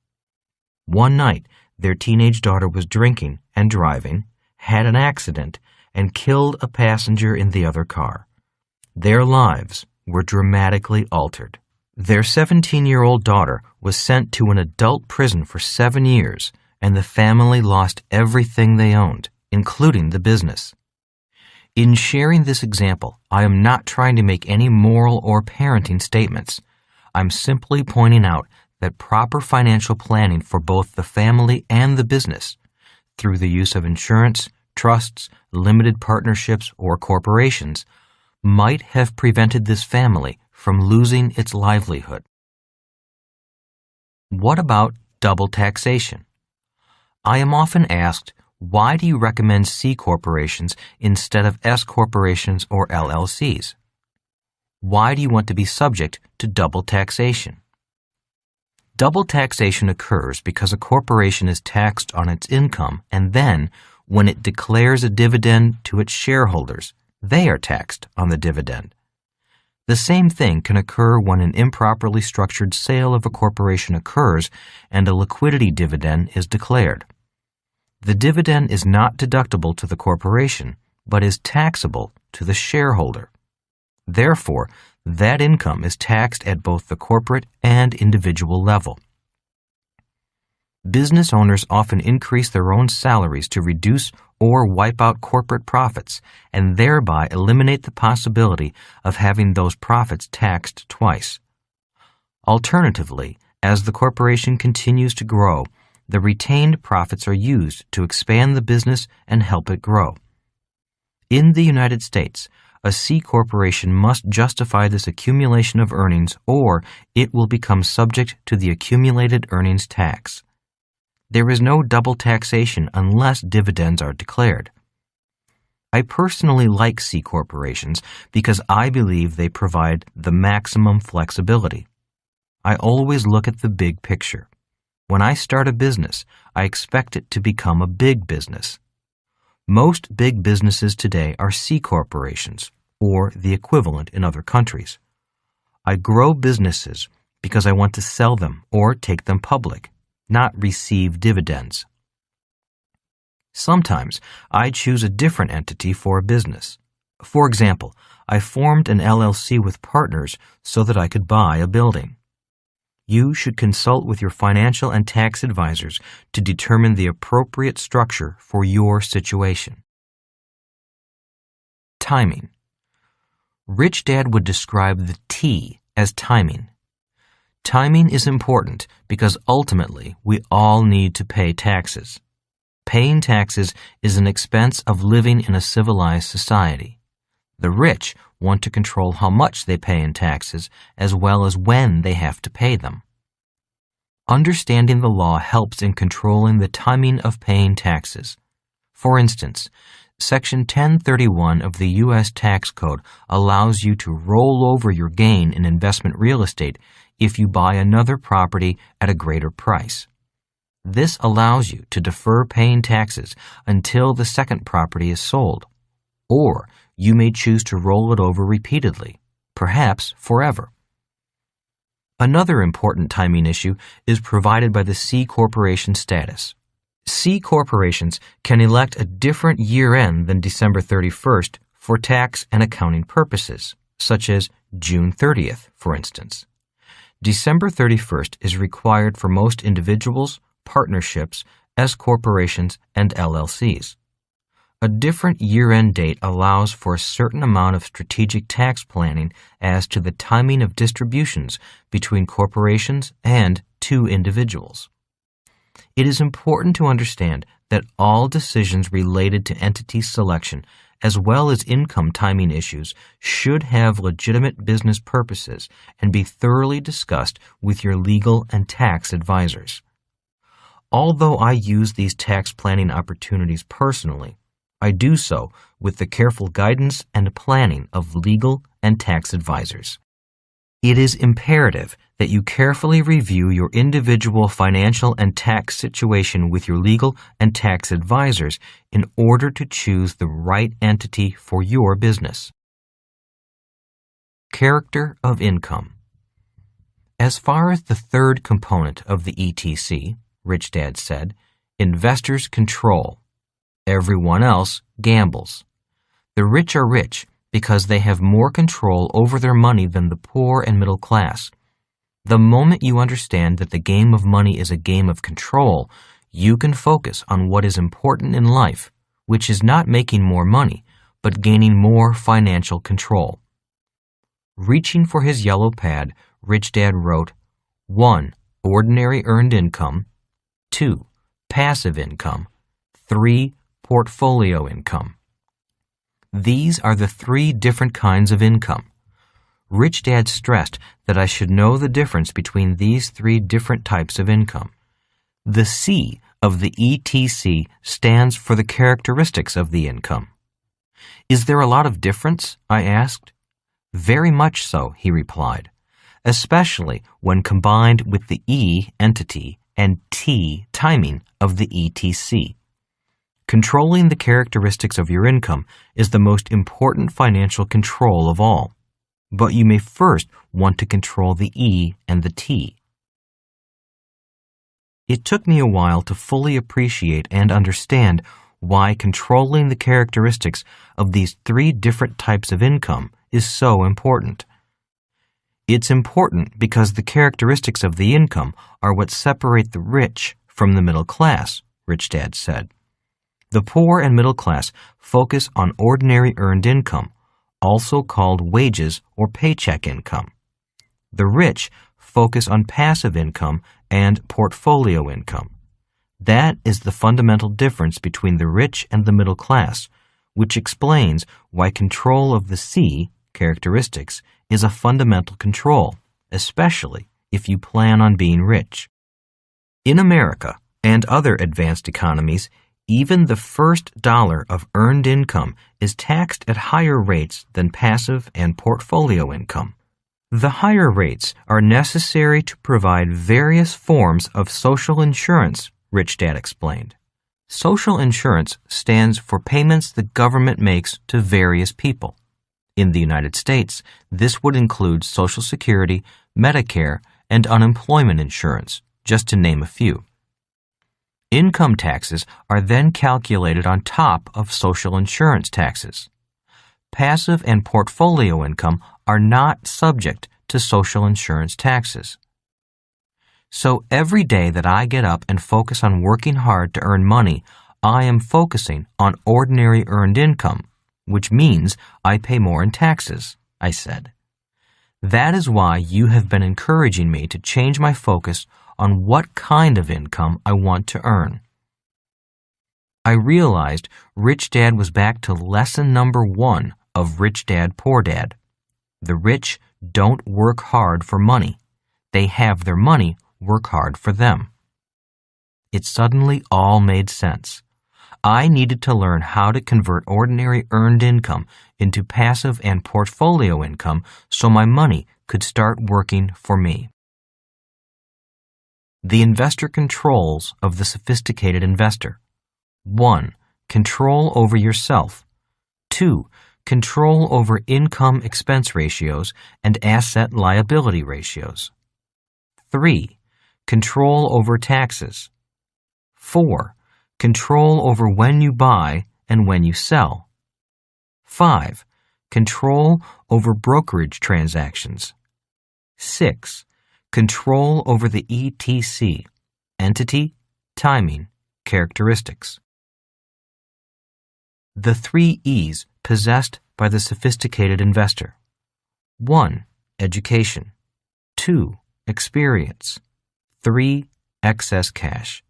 One night, their teenage daughter was drinking and driving, had an accident, and killed a passenger in the other car. Their lives were dramatically altered. Their 17-year-old daughter was sent to an adult prison for 7 years, and the family lost everything they owned, including the business. In sharing this example, I am not trying to make any moral or parenting statements. I'm simply pointing out that proper financial planning for both the family and the business, through the use of insurance, trusts, limited partnerships, or corporations, might have prevented this family from losing its livelihood. What about double taxation? I am often asked, why do you recommend C corporations instead of S corporations or LLCs? Why do you want to be subject to double taxation? Double taxation occurs because a corporation is taxed on its income, and then, when it declares a dividend to its shareholders, they are taxed on the dividend. The same thing can occur when an improperly structured sale of a corporation occurs and a liquidity dividend is declared. The dividend is not deductible to the corporation, but is taxable to the shareholder. Therefore, that income is taxed at both the corporate and individual level. Business owners often increase their own salaries to reduce or wipe out corporate profits and thereby eliminate the possibility of having those profits taxed twice. Alternatively, as the corporation continues to grow, the retained profits are used to expand the business and help it grow. In the United States, a C corporation must justify this accumulation of earnings or it will become subject to the accumulated earnings tax. There is no double taxation unless dividends are declared. I personally like C corporations because I believe they provide the maximum flexibility. I always look at the big picture. When I start a business, I expect it to become a big business. Most big businesses today are C corporations, or the equivalent in other countries. I grow businesses because I want to sell them or take them public, not receive dividends. Sometimes I choose a different entity for a business. For example, I formed an LLC with partners so that I could buy a building. You should consult with your financial and tax advisors to determine the appropriate structure for your situation. Timing. Rich Dad would describe the T as timing. Timing is important because ultimately we all need to pay taxes. Paying taxes is an expense of living in a civilized society. The rich want to control how much they pay in taxes as well as when they have to pay them. Understanding the law helps in controlling the timing of paying taxes. For instance, Section 1031 of the U.S. Tax Code allows you to roll over your gain in investment real estate if you buy another property at a greater price. This allows you to defer paying taxes until the second property is sold, or you may choose to roll it over repeatedly, perhaps forever. Another important timing issue is provided by the C corporation status. C corporations can elect a different year-end than December 31st for tax and accounting purposes, such as June 30th, for instance. December 31st is required for most individuals, partnerships, S corporations, and LLCs. A different year-end date allows for a certain amount of strategic tax planning as to the timing of distributions between corporations and to individuals. It is important to understand that all decisions related to entity selection, as well as income timing issues, should have legitimate business purposes and be thoroughly discussed with your legal and tax advisors. Although I use these tax planning opportunities personally, I do so with the careful guidance and planning of legal and tax advisors. It is imperative that you carefully review your individual financial and tax situation with your legal and tax advisors in order to choose the right entity for your business. Character of income. As far as the third component of the ETC, Rich Dad said, investors control. Everyone else gambles. The rich are rich because they have more control over their money than the poor and middle class. The moment you understand that the game of money is a game of control, you can focus on what is important in life, which is not making more money, but gaining more financial control. Reaching for his yellow pad, Rich Dad wrote, 1. Ordinary earned income. 2. Passive income. 3. Portfolio income. These are the 3 different kinds of income. Rich Dad stressed that I should know the difference between these 3 different types of income. The C of the ETC stands for the characteristics of the income. Is there a lot of difference? I asked. Very much so, he replied, especially when combined with the E entity and T timing of the ETC. Controlling the characteristics of your income is the most important financial control of all, but you may first want to control the E and the T. It took me a while to fully appreciate and understand why controlling the characteristics of these 3 different types of income is so important. It's important because the characteristics of the income are what separate the rich from the middle class, Rich Dad said. The poor and middle class focus on ordinary earned income, also called wages or paycheck income. The rich focus on passive income and portfolio income. That is the fundamental difference between the rich and the middle class, which explains why control of the C, characteristics, is a fundamental control, especially if you plan on being rich. In America and other advanced economies, even the first dollar of earned income is taxed at higher rates than passive and portfolio income. The higher rates are necessary to provide various forms of social insurance, Rich Dad explained. Social insurance stands for payments the government makes to various people. In the United States, this would include Social Security, Medicare, and unemployment insurance, just to name a few. Income taxes are then calculated on top of social insurance taxes. Passive and portfolio income are not subject to social insurance taxes. So every day that I get up and focus on working hard to earn money, I am focusing on ordinary earned income, which means I pay more in taxes, I said. That is why you have been encouraging me to change my focus on what kind of income I want to earn. I realized Rich Dad was back to lesson number 1 of Rich Dad, Poor Dad. The rich don't work hard for money. They have their money work hard for them. It suddenly all made sense. I needed to learn how to convert ordinary earned income into passive and portfolio income so my money could start working for me. The investor controls of the sophisticated investor. 1. Control over yourself. 2. Control over income-expense ratios and asset-liability ratios. 3. Control over taxes. 4. Control over when you buy and when you sell. 5. Control over brokerage transactions. 6. Control over the ETC, entity, timing, characteristics. The 3 E's possessed by the sophisticated investor. 1. Education. 2. Experience. 3. Excess cash.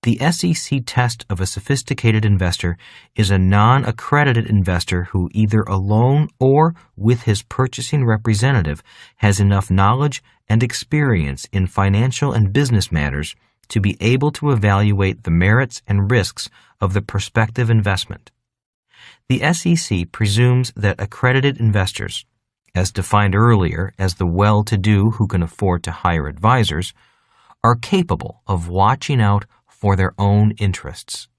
The SEC test of a sophisticated investor is a non-accredited investor who either alone or with his purchasing representative has enough knowledge and experience in financial and business matters to be able to evaluate the merits and risks of the prospective investment. The SEC presumes that accredited investors, as defined earlier as the well-to-do who can afford to hire advisors, are capable of watching out for their own interests.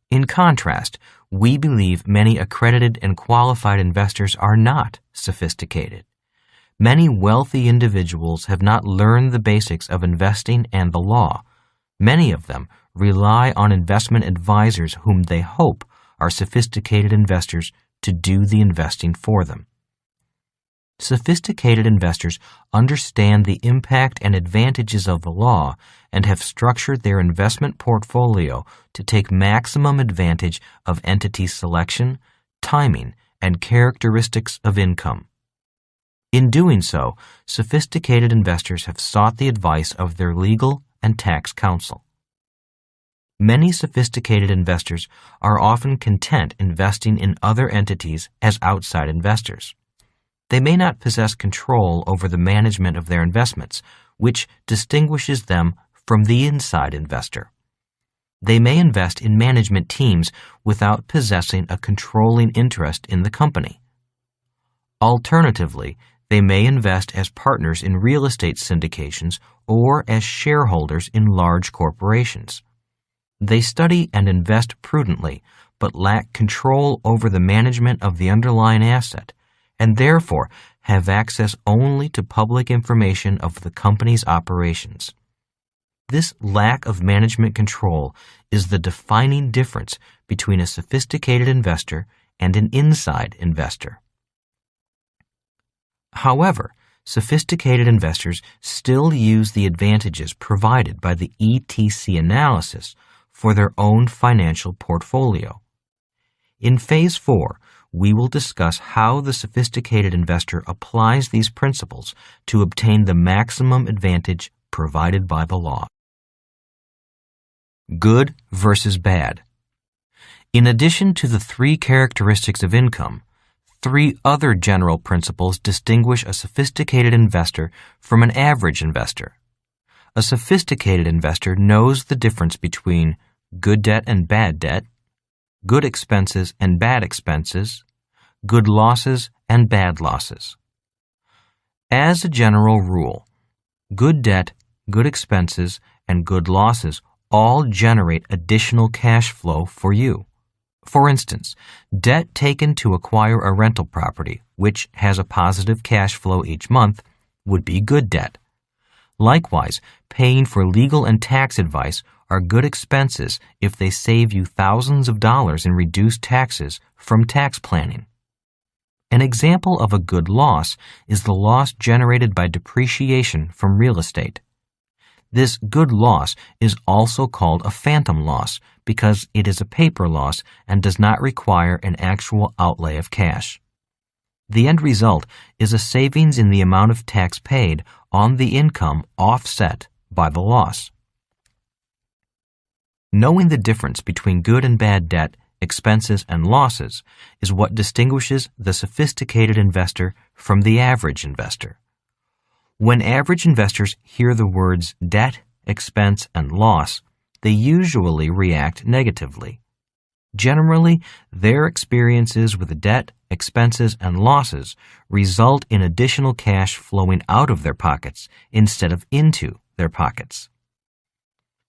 In contrast, we believe many accredited and qualified investors are not sophisticated. Many wealthy individuals have not learned the basics of investing and the law. Many of them rely on investment advisors whom they hope are sophisticated investors to do the investing for them. Sophisticated investors understand the impact and advantages of the law and have structured their investment portfolio to take maximum advantage of entity selection, timing, and characteristics of income. In doing so, sophisticated investors have sought the advice of their legal and tax counsel. Many sophisticated investors are often content investing in other entities as outside investors. They may not possess control over the management of their investments, which distinguishes them from the inside investor. They may invest in management teams without possessing a controlling interest in the company. Alternatively, they may invest as partners in real estate syndications or as shareholders in large corporations. They study and invest prudently, but lack control over the management of the underlying asset, and therefore have access only to public information of the company's operations. This lack of management control is the defining difference between a sophisticated investor and an inside investor. However, sophisticated investors still use the advantages provided by the ETC analysis for their own financial portfolio. In Phase 4, we will discuss how the sophisticated investor applies these principles to obtain the maximum advantage provided by the law. Good versus bad. In addition to the three characteristics of income, three other general principles distinguish a sophisticated investor from an average investor. A sophisticated investor knows the difference between good debt and bad debt, good expenses and bad expenses, good losses and bad losses. As a general rule, good debt, good expenses, and good losses all generate additional cash flow for you. For instance, debt taken to acquire a rental property, which has a positive cash flow each month, would be good debt. Likewise, paying for legal and tax advice are good expenses if they save you thousands of dollars in reduced taxes from tax planning. An example of a good loss is the loss generated by depreciation from real estate. This good loss is also called a phantom loss because it is a paper loss and does not require an actual outlay of cash. The end result is a savings in the amount of tax paid on the income offset by the loss. Knowing the difference between good and bad debt, expenses, and losses is what distinguishes the sophisticated investor from the average investor. When average investors hear the words debt, expense, and loss, they usually react negatively. Generally, their experiences with debt, expenses, and losses result in additional cash flowing out of their pockets instead of into their pockets.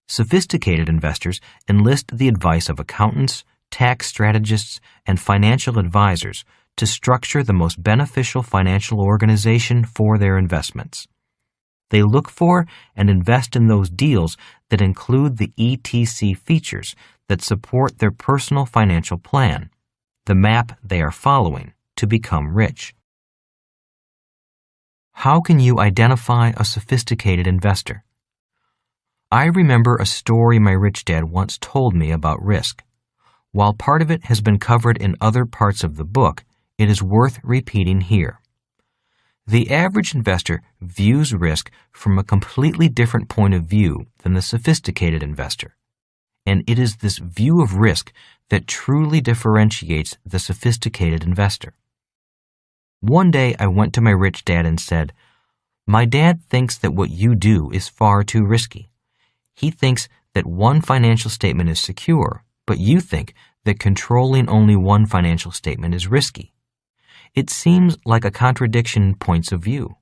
Sophisticated investors enlist the advice of accountants, tax strategists, and financial advisors to structure the most beneficial financial organization for their investments. They look for and invest in those deals that include the ETC features that support their personal financial plan, the map they are following to become rich. How can you identify a sophisticated investor? I remember a story my rich dad once told me about risk. While part of it has been covered in other parts of the book, it is worth repeating here. The average investor views risk from a completely different point of view than the sophisticated investor, and it is this view of risk that truly differentiates the sophisticated investor. One day I went to my rich dad and said, "My dad thinks that what you do is far too risky. He thinks that one financial statement is secure, but you think that controlling only one financial statement is risky. It seems like a contradiction in points of view."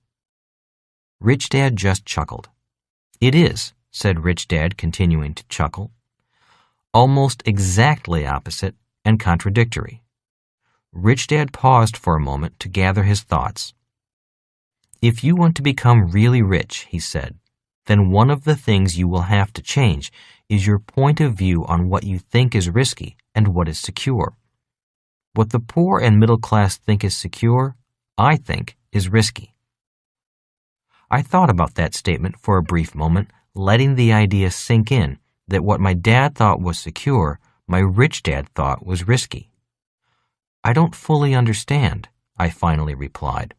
Rich Dad just chuckled. "It is," said Rich Dad, continuing to chuckle. "Almost exactly opposite and contradictory." Rich Dad paused for a moment to gather his thoughts. If you want to become really rich, he said, then one of the things you will have to change is your point of view on what you think is risky and what is secure. What the poor and middle class think is secure, I think is risky. I thought about that statement for a brief moment, letting the idea sink in that what my dad thought was secure, my rich dad thought was risky. I don't fully understand, I finally replied.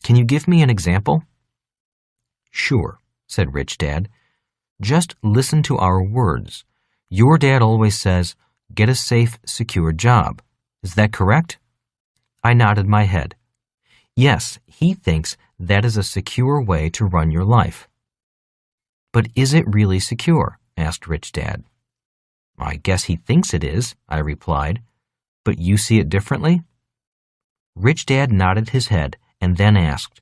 Can you give me an example? Sure, said Rich Dad. Just listen to our words. Your dad always says, get a safe, secure job. Is that correct? I nodded my head. Yes, he thinks that is a secure way to run your life. But is it really secure? Asked Rich Dad. I guess he thinks it is, I replied. But you see it differently? Rich Dad nodded his head and then asked,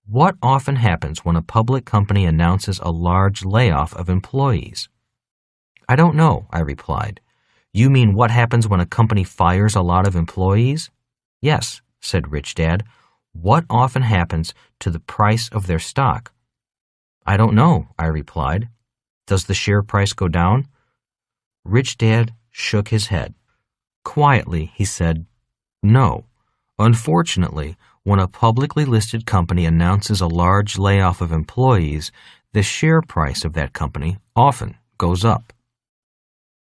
what often happens when a public company announces a large layoff of employees? I don't know, I replied. You mean what happens when a company fires a lot of employees? Yes, said Rich Dad. What often happens to the price of their stock? I don't know, I replied. Does the share price go down? Rich Dad shook his head. Quietly, he said, no. Unfortunately, when a publicly listed company announces a large layoff of employees, the share price of that company often goes up.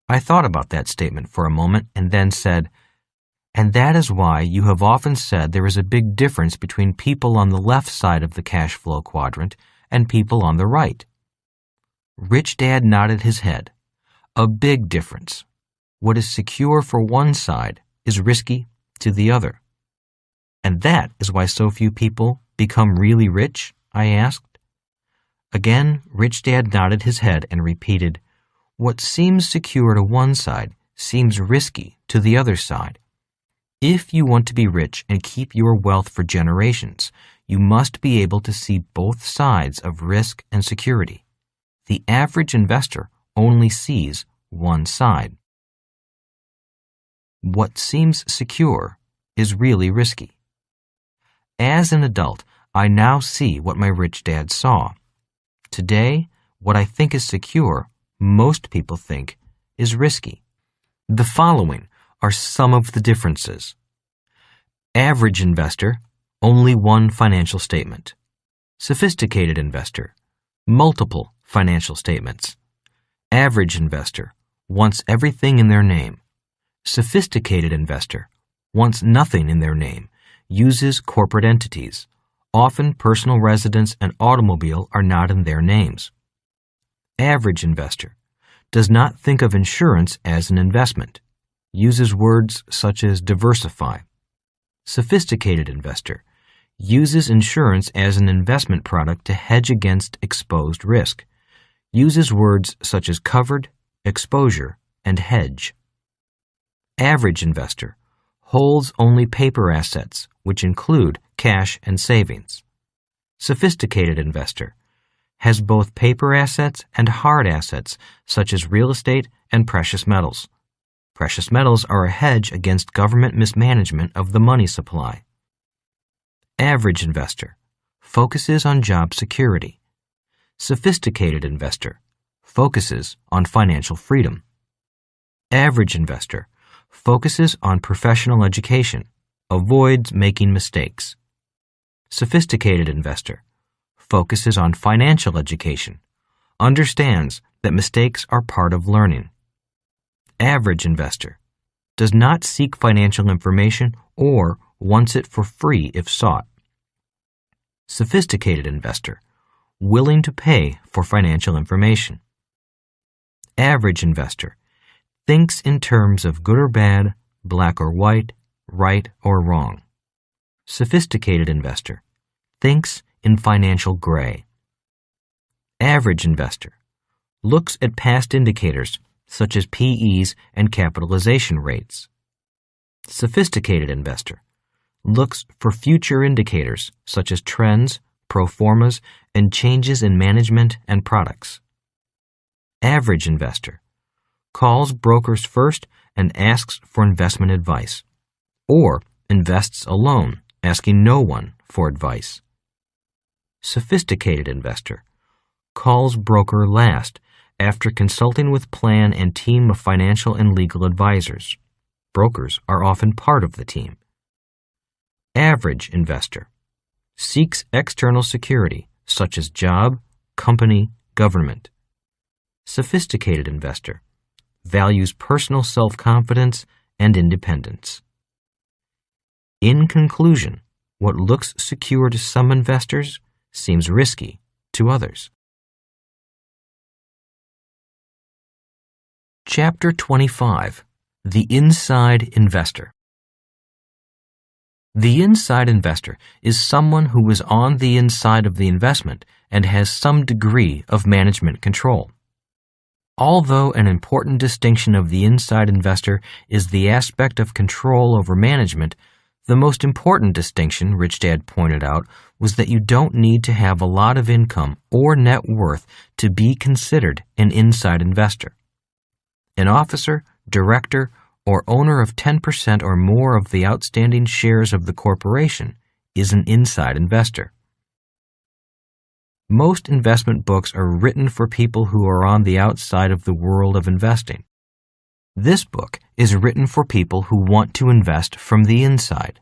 I thought about that statement for a moment and then said, and that is why you have often said there is a big difference between people on the left side of the cash flow quadrant and people on the right. Rich Dad nodded his head. A big difference. What is secure for one side is risky to the other. And that is why so few people become really rich? I asked. Again, Rich Dad nodded his head and repeated, what seems secure to one side seems risky to the other side. If you want to be rich and keep your wealth for generations, you must be able to see both sides of risk and security. The average investor only sees one side. What seems secure is really risky. As an adult, I now see what my rich dad saw. Today, what I think is secure, most people think is risky. The following are some of the differences. Average investor, only one financial statement. Sophisticated investor, multiple financial statements. Average investor, wants everything in their name. Sophisticated investor, wants nothing in their name, uses corporate entities. Often personal residence and automobile are not in their names. Average investor, does not think of insurance as an investment, uses words such as diversify. Sophisticated investor, uses insurance as an investment product to hedge against exposed risk, uses words such as covered, exposure, and hedge. Average investor, holds only paper assets, which include cash and savings. Sophisticated investor, has both paper assets and hard assets, such as real estate and precious metals. Precious metals are a hedge against government mismanagement of the money supply. Average investor, focuses on job security. Sophisticated investor, focuses on financial freedom. Average investor, focuses on professional education, avoids making mistakes. Sophisticated investor, focuses on financial education, understands that mistakes are part of learning. Average investor, does not seek financial information or wants it for free if sought. Sophisticated investor, willing to pay for financial information. Average investor, thinks in terms of good or bad, black or white, right or wrong. Sophisticated investor, thinks in financial gray. Average investor, looks at past indicators such as PEs and capitalization rates. Sophisticated investor, looks for future indicators such as trends, pro formas, and changes in management and products. Average investor, calls brokers first and asks for investment advice, or invests alone, asking no one for advice. Sophisticated investor calls broker last after consulting with plan and team of financial and legal advisors. Brokers are often part of the team. Average investor seeks external security such as job, company, government. Sophisticated investor values personal self-confidence and independence. In conclusion, what looks secure to some investors seems risky to others. Chapter 25. The Inside Investor. The inside investor is someone who is on the inside of the investment and has some degree of management control. Although an important distinction of the inside investor is the aspect of control over management, the most important distinction, Rich Dad pointed out, was that you don't need to have a lot of income or net worth to be considered an inside investor. An officer, director, or owner of 10% or more of the outstanding shares of the corporation is an inside investor. Most investment books are written for people who are on the outside of the world of investing. This book is written for people who want to invest from the inside.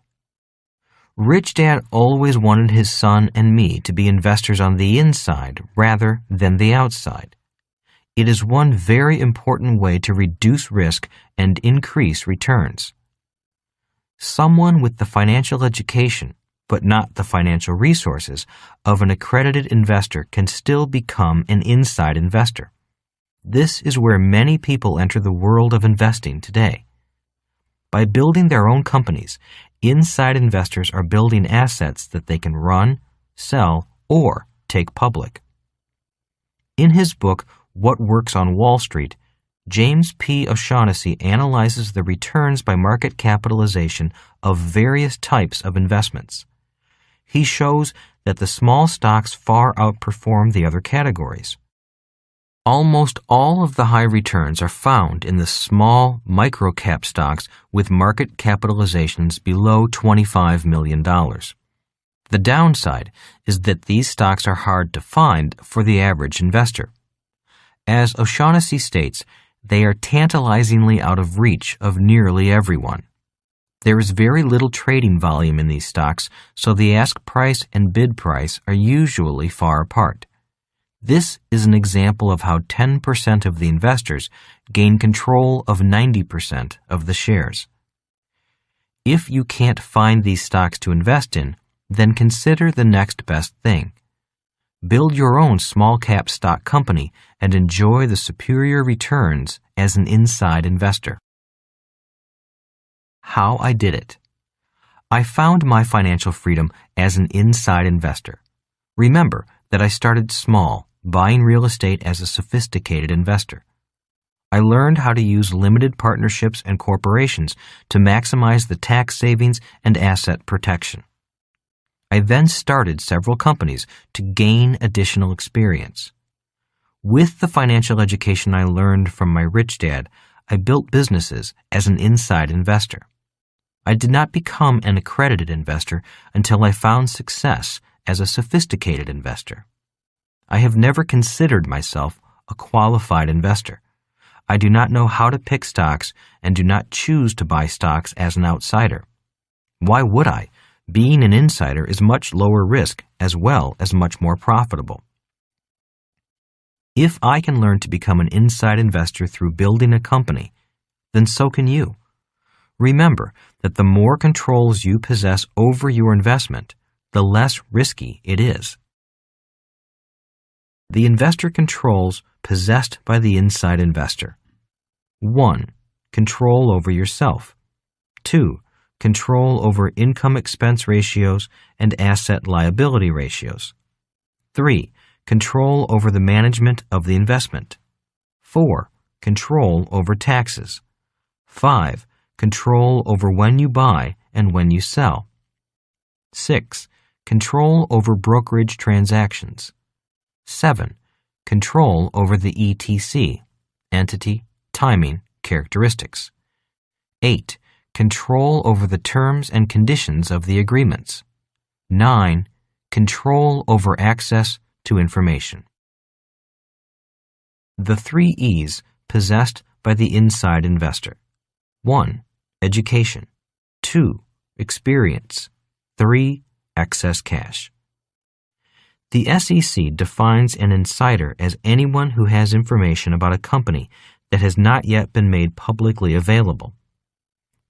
Rich Dad always wanted his son and me to be investors on the inside rather than the outside. It is one very important way to reduce risk and increase returns. Someone with the financial education, but not the financial resources, of an accredited investor can still become an inside investor. This is where many people enter the world of investing today. By building their own companies, inside investors are building assets that they can run, sell, or take public. In his book, What Works on Wall Street, James P. O'Shaughnessy analyzes the returns by market capitalization of various types of investments. He shows that the small stocks far outperform the other categories. Almost all of the high returns are found in the small micro-cap stocks with market capitalizations below $25 million. The downside is that these stocks are hard to find for the average investor. As O'Shaughnessy states, they are tantalizingly out of reach of nearly everyone. There is very little trading volume in these stocks, so the ask price and bid price are usually far apart. This is an example of how 10% of the investors gain control of 90% of the shares. If you can't find these stocks to invest in, then consider the next best thing. Build your own small-cap stock company and enjoy the superior returns as an inside investor. How I did it. I found my financial freedom as an inside investor. Remember that I started small, buying real estate as a sophisticated investor. I learned how to use limited partnerships and corporations to maximize the tax savings and asset protection. I then started several companies to gain additional experience. With the financial education I learned from my rich dad, I built businesses as an inside investor. I did not become an accredited investor until I found success as a sophisticated investor. I have never considered myself a qualified investor. I do not know how to pick stocks and do not choose to buy stocks as an outsider. Why would I? Being an insider is much lower risk as well as much more profitable. If I can learn to become an inside investor through building a company, then so can you. Remember that the more controls you possess over your investment, the less risky it is. The investor controls possessed by the inside investor. 1. Control over yourself. 2. Control over income-expense ratios and asset-liability ratios. 3. Control over the management of the investment. 4. Control over taxes. 5. Control over when you buy and when you sell. 6. Control over brokerage transactions. 7. Control over the ETC, entity, timing, characteristics. 8. Control over the terms and conditions of the agreements. 9. control over access to information. The 3 E's possessed by the inside investor. 1. Education. 2. Experience. 3. Excess cash. The SEC defines an insider as anyone who has information about a company that has not yet been made publicly available.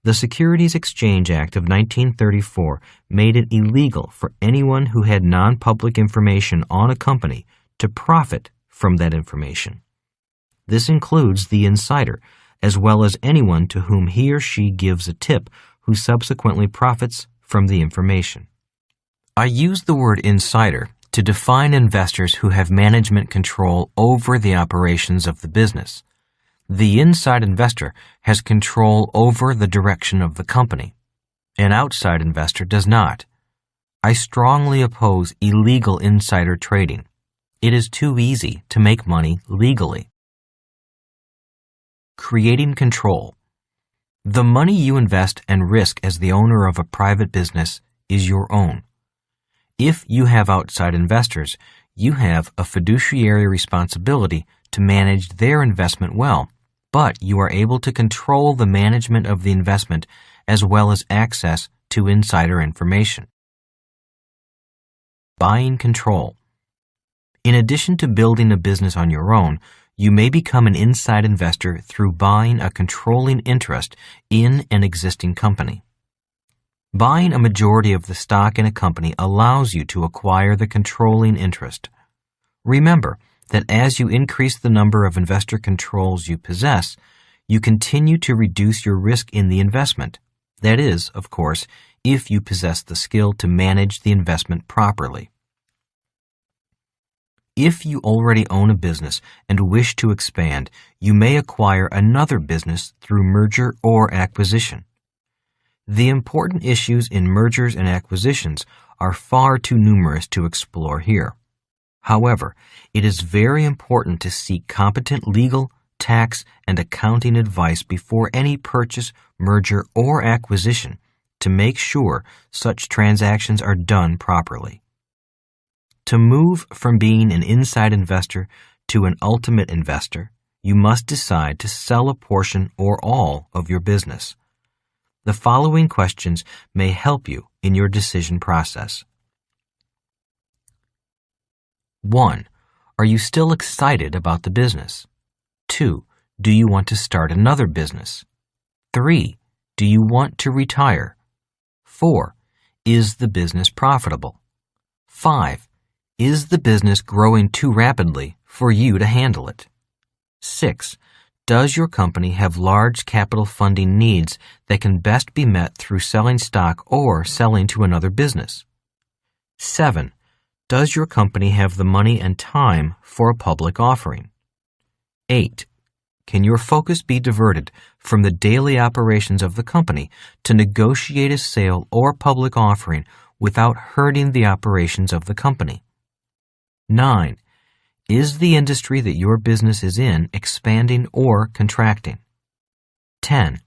The Securities Exchange Act of 1934 made it illegal for anyone who had non-public information on a company to profit from that information. This includes the insider, as well as anyone to whom he or she gives a tip who subsequently profits from the information. I use the word insider to define investors who have management control over the operations of the business. The inside investor has control over the direction of the company. An outside investor does not. I strongly oppose illegal insider trading. It is too easy to make money legally. Creating control. The money you invest and risk as the owner of a private business is your own. If you have outside investors, you have a fiduciary responsibility to manage their investment well, but you are able to control the management of the investment as well as access to insider information. Buying control. In addition to building a business on your own, you may become an inside investor through buying a controlling interest in an existing company. Buying a majority of the stock in a company allows you to acquire the controlling interest. Remember that as you increase the number of investor controls you possess, you continue to reduce your risk in the investment. That is, of course, if you possess the skill to manage the investment properly. If you already own a business and wish to expand, you may acquire another business through merger or acquisition. The important issues in mergers and acquisitions are far too numerous to explore here. However, it is very important to seek competent legal, tax, and accounting advice before any purchase, merger, or acquisition to make sure such transactions are done properly. To move from being an inside investor to an ultimate investor, you must decide to sell a portion or all of your business. The following questions may help you in your decision process. 1. Are you still excited about the business? 2. Do you want to start another business? 3. Do you want to retire? 4. Is the business profitable? 5. Is the business growing too rapidly for you to handle it? 6. Does your company have large capital funding needs that can best be met through selling stock or selling to another business? 7. Does your company have the money and time for a public offering? 8. Can your focus be diverted from the daily operations of the company to negotiate a sale or public offering without hurting the operations of the company? 9. Is the industry that your business is in expanding or contracting? 10.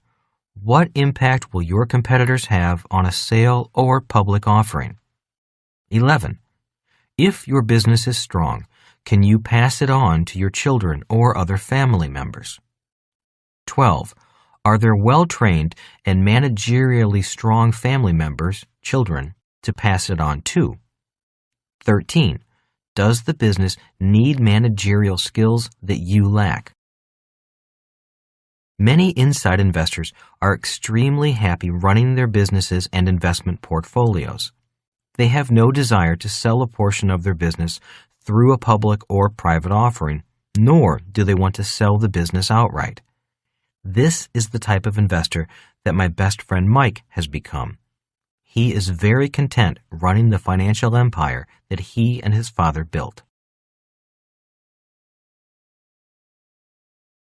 What impact will your competitors have on a sale or public offering? 11. If your business is strong, can you pass it on to your children or other family members? 12. Are there well-trained and managerially strong family members, children, to pass it on to? 13. Does the business need managerial skills that you lack? Many inside investors are extremely happy running their businesses and investment portfolios. They have no desire to sell a portion of their business through a public or private offering, nor do they want to sell the business outright. This is the type of investor that my best friend Mike has become. He is very content running the financial empire that he and his father built.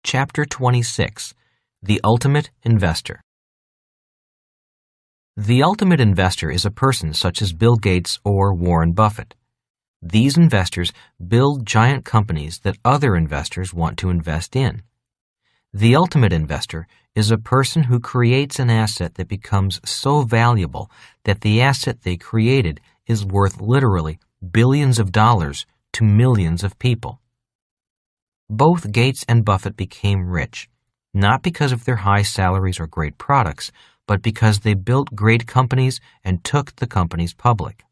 Chapter 26. The Ultimate Investor. The ultimate investor is a person such as Bill Gates or Warren Buffett. These investors build giant companies that other investors want to invest in. The ultimate investor is a person who creates an asset that becomes so valuable that the asset they created is worth literally billions of dollars to millions of people. Both Gates and Buffett became rich, not because of their high salaries or great products, but because they built great companies and took the companies public.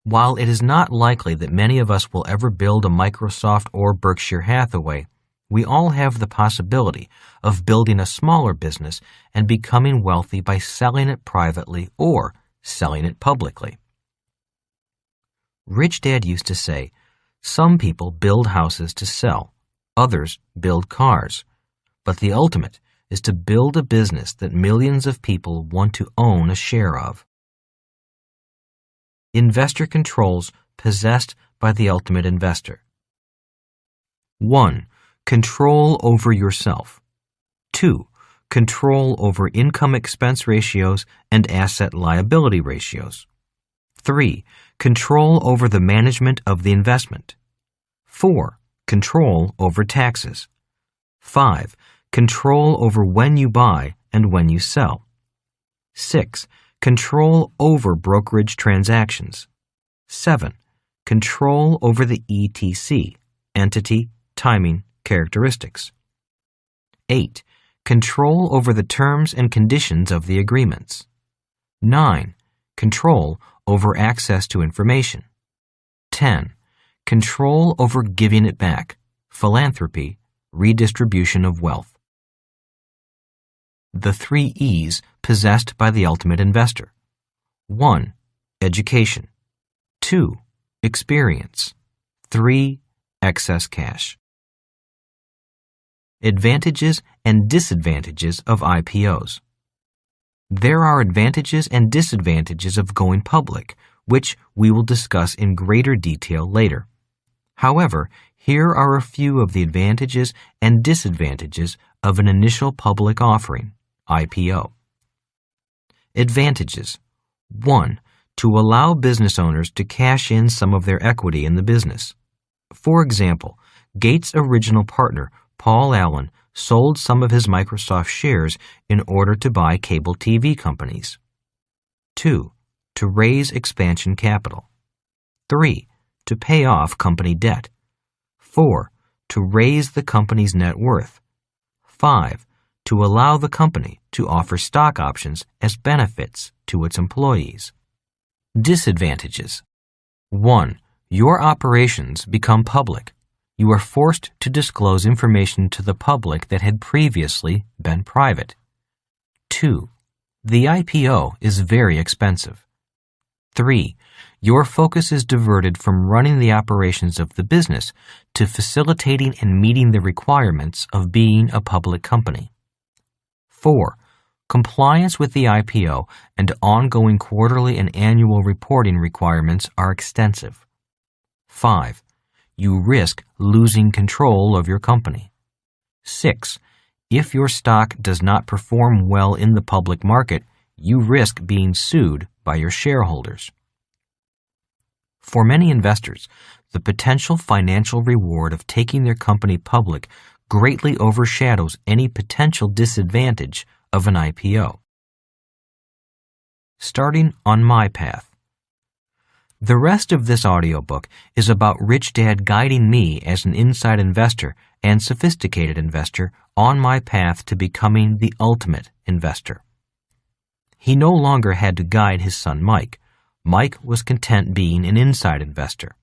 While it is not likely that many of us will ever build a Microsoft or Berkshire Hathaway, we all have the possibility of building a smaller business and becoming wealthy by selling it privately or selling it publicly. Rich Dad used to say, "Some people build houses to sell, others build cars, but the ultimate is to build a business that millions of people want to own a share of." Investor controls possessed by the ultimate investor. 1. Control over yourself. 2. Control over income-expense ratios and asset-liability ratios. 3. Control over the management of the investment. 4. Control over taxes. 5. Control over when you buy and when you sell. 6. Control over brokerage transactions. 7. Control over the ETC, entity, timing, characteristics. 8. Control over the terms and conditions of the agreements. 9. Control over access to information. 10. Control over giving it back, philanthropy, redistribution of wealth. The 3 E's possessed by the ultimate investor. 1. Education. 2. Experience. 3. Excess cash. Advantages and disadvantages of IPOs. There are advantages and disadvantages of going public, which we will discuss in greater detail later. However, here are a few of the advantages and disadvantages of an initial public offering, IPO. Advantages. 1. To allow business owners to cash in some of their equity in the business. For example, Gates' original partner, Paul Allen, sold some of his Microsoft shares in order to buy cable TV companies. 2. To raise expansion capital. 3. To pay off company debt. 4. To raise the company's net worth. 5. To allow the company to offer stock options as benefits to its employees. Disadvantages. 1. Your operations become public. You are forced to disclose information to the public that had previously been private. 2. The IPO is very expensive. 3. Your focus is diverted from running the operations of the business to facilitating and meeting the requirements of being a public company. 4. Compliance with the IPO and ongoing quarterly and annual reporting requirements are extensive. 5. You risk losing control of your company. 6. If your stock does not perform well in the public market, you risk being sued by your shareholders. For many investors, the potential financial reward of taking their company public greatly overshadows any potential disadvantage of an IPO. Starting on my path. The rest of this audiobook is about Rich Dad guiding me as an inside investor and sophisticated investor on my path to becoming the ultimate investor. He no longer had to guide his son Mike. Mike was content being an inside investor.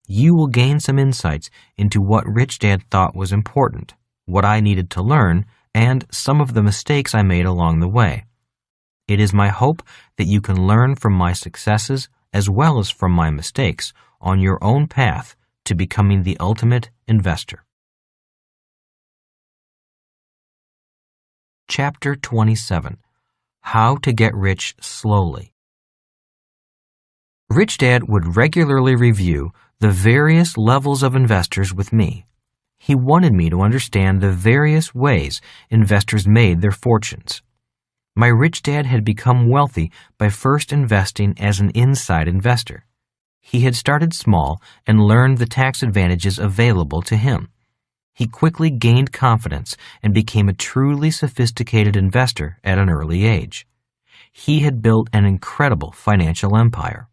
You will gain some insights into what Rich Dad thought was important, what I needed to learn, and some of the mistakes I made along the way. It is my hope that you can learn from my successes as well as from my mistakes on your own path to becoming the ultimate investor. Chapter 27. How to Get Rich Slowly. Rich Dad would regularly review the various levels of investors with me. He wanted me to understand the various ways investors made their fortunes. My Rich Dad had become wealthy by first investing as an inside investor. He had started small and learned the tax advantages available to him. He quickly gained confidence and became a truly sophisticated investor at an early age. he had built an incredible financial empire.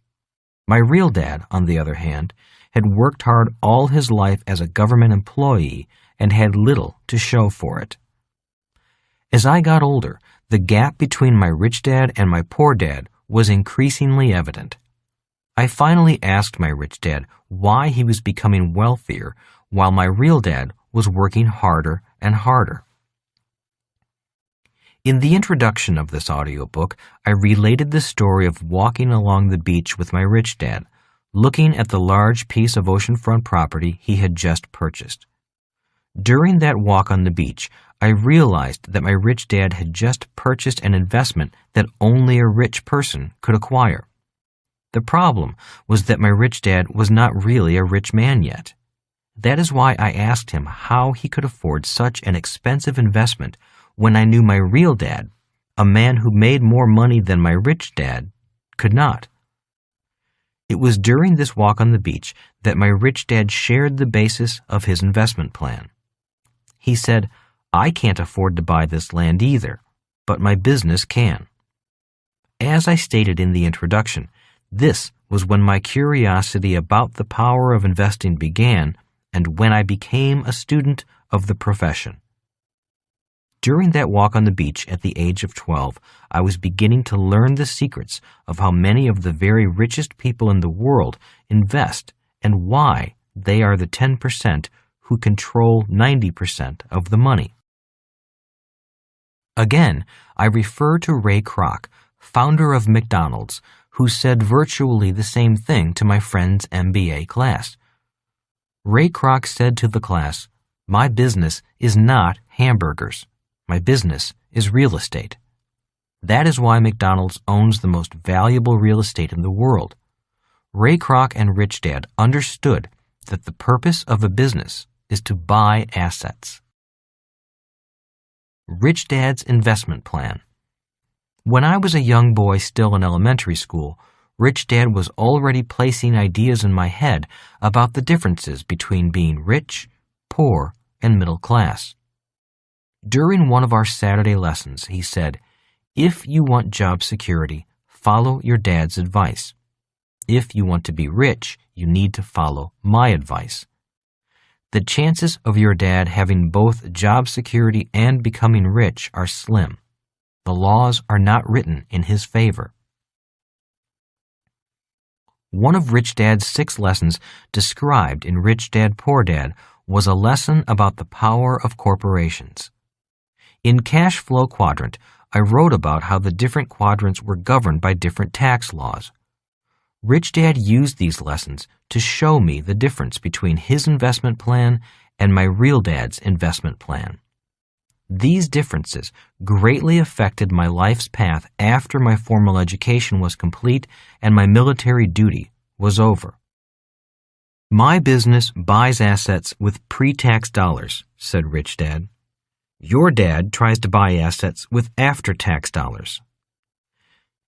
My real dad, on the other hand, had worked hard all his life as a government employee and had little to show for it. As I got older, the gap between my rich dad and my poor dad was increasingly evident. I finally asked my rich dad why he was becoming wealthier while my real dad was working harder and harder. In the introduction of this audiobook, I related the story of walking along the beach with my rich dad, looking at the large piece of oceanfront property he had just purchased. During that walk on the beach, I realized that my rich dad had just purchased an investment that only a rich person could acquire. The problem was that my rich dad was not really a rich man yet. That is why I asked him how he could afford such an expensive investment when I knew my real dad, a man who made more money than my rich dad, could not. It was during this walk on the beach that my rich dad shared the basis of his investment plan. He said, "I can't afford to buy this land either, but my business can." As I stated in the introduction, this was when my curiosity about the power of investing began and when I became a student of the profession. During that walk on the beach at the age of 12, I was beginning to learn the secrets of how many of the very richest people in the world invest and why they are the 10% who control 90% of the money. Again, I refer to Ray Kroc, founder of McDonald's, who said virtually the same thing to my friend's MBA class. Ray Kroc said to the class, "My business is not hamburgers. My business is real estate." That is why McDonald's owns the most valuable real estate in the world. Ray Kroc and Rich Dad understood that the purpose of a business is to buy assets. Rich Dad's investment plan. When I was a young boy still in elementary school, Rich Dad was already placing ideas in my head about the differences between being rich, poor, and middle class. During one of our Saturday lessons, he said, "If you want job security, follow your dad's advice. If you want to be rich, you need to follow my advice." The chances of your dad having both job security and becoming rich are slim. The laws are not written in his favor. One of Rich Dad's 6 lessons described in Rich Dad, Poor Dad was a lesson about the power of corporations. In Cash Flow Quadrant, I wrote about how the different quadrants were governed by different tax laws. Rich Dad used these lessons to show me the difference between his investment plan and my real dad's investment plan. These differences greatly affected my life's path after my formal education was complete and my military duty was over. "My business buys assets with pre-tax dollars," said Rich Dad. "Your dad tries to buy assets with after-tax dollars."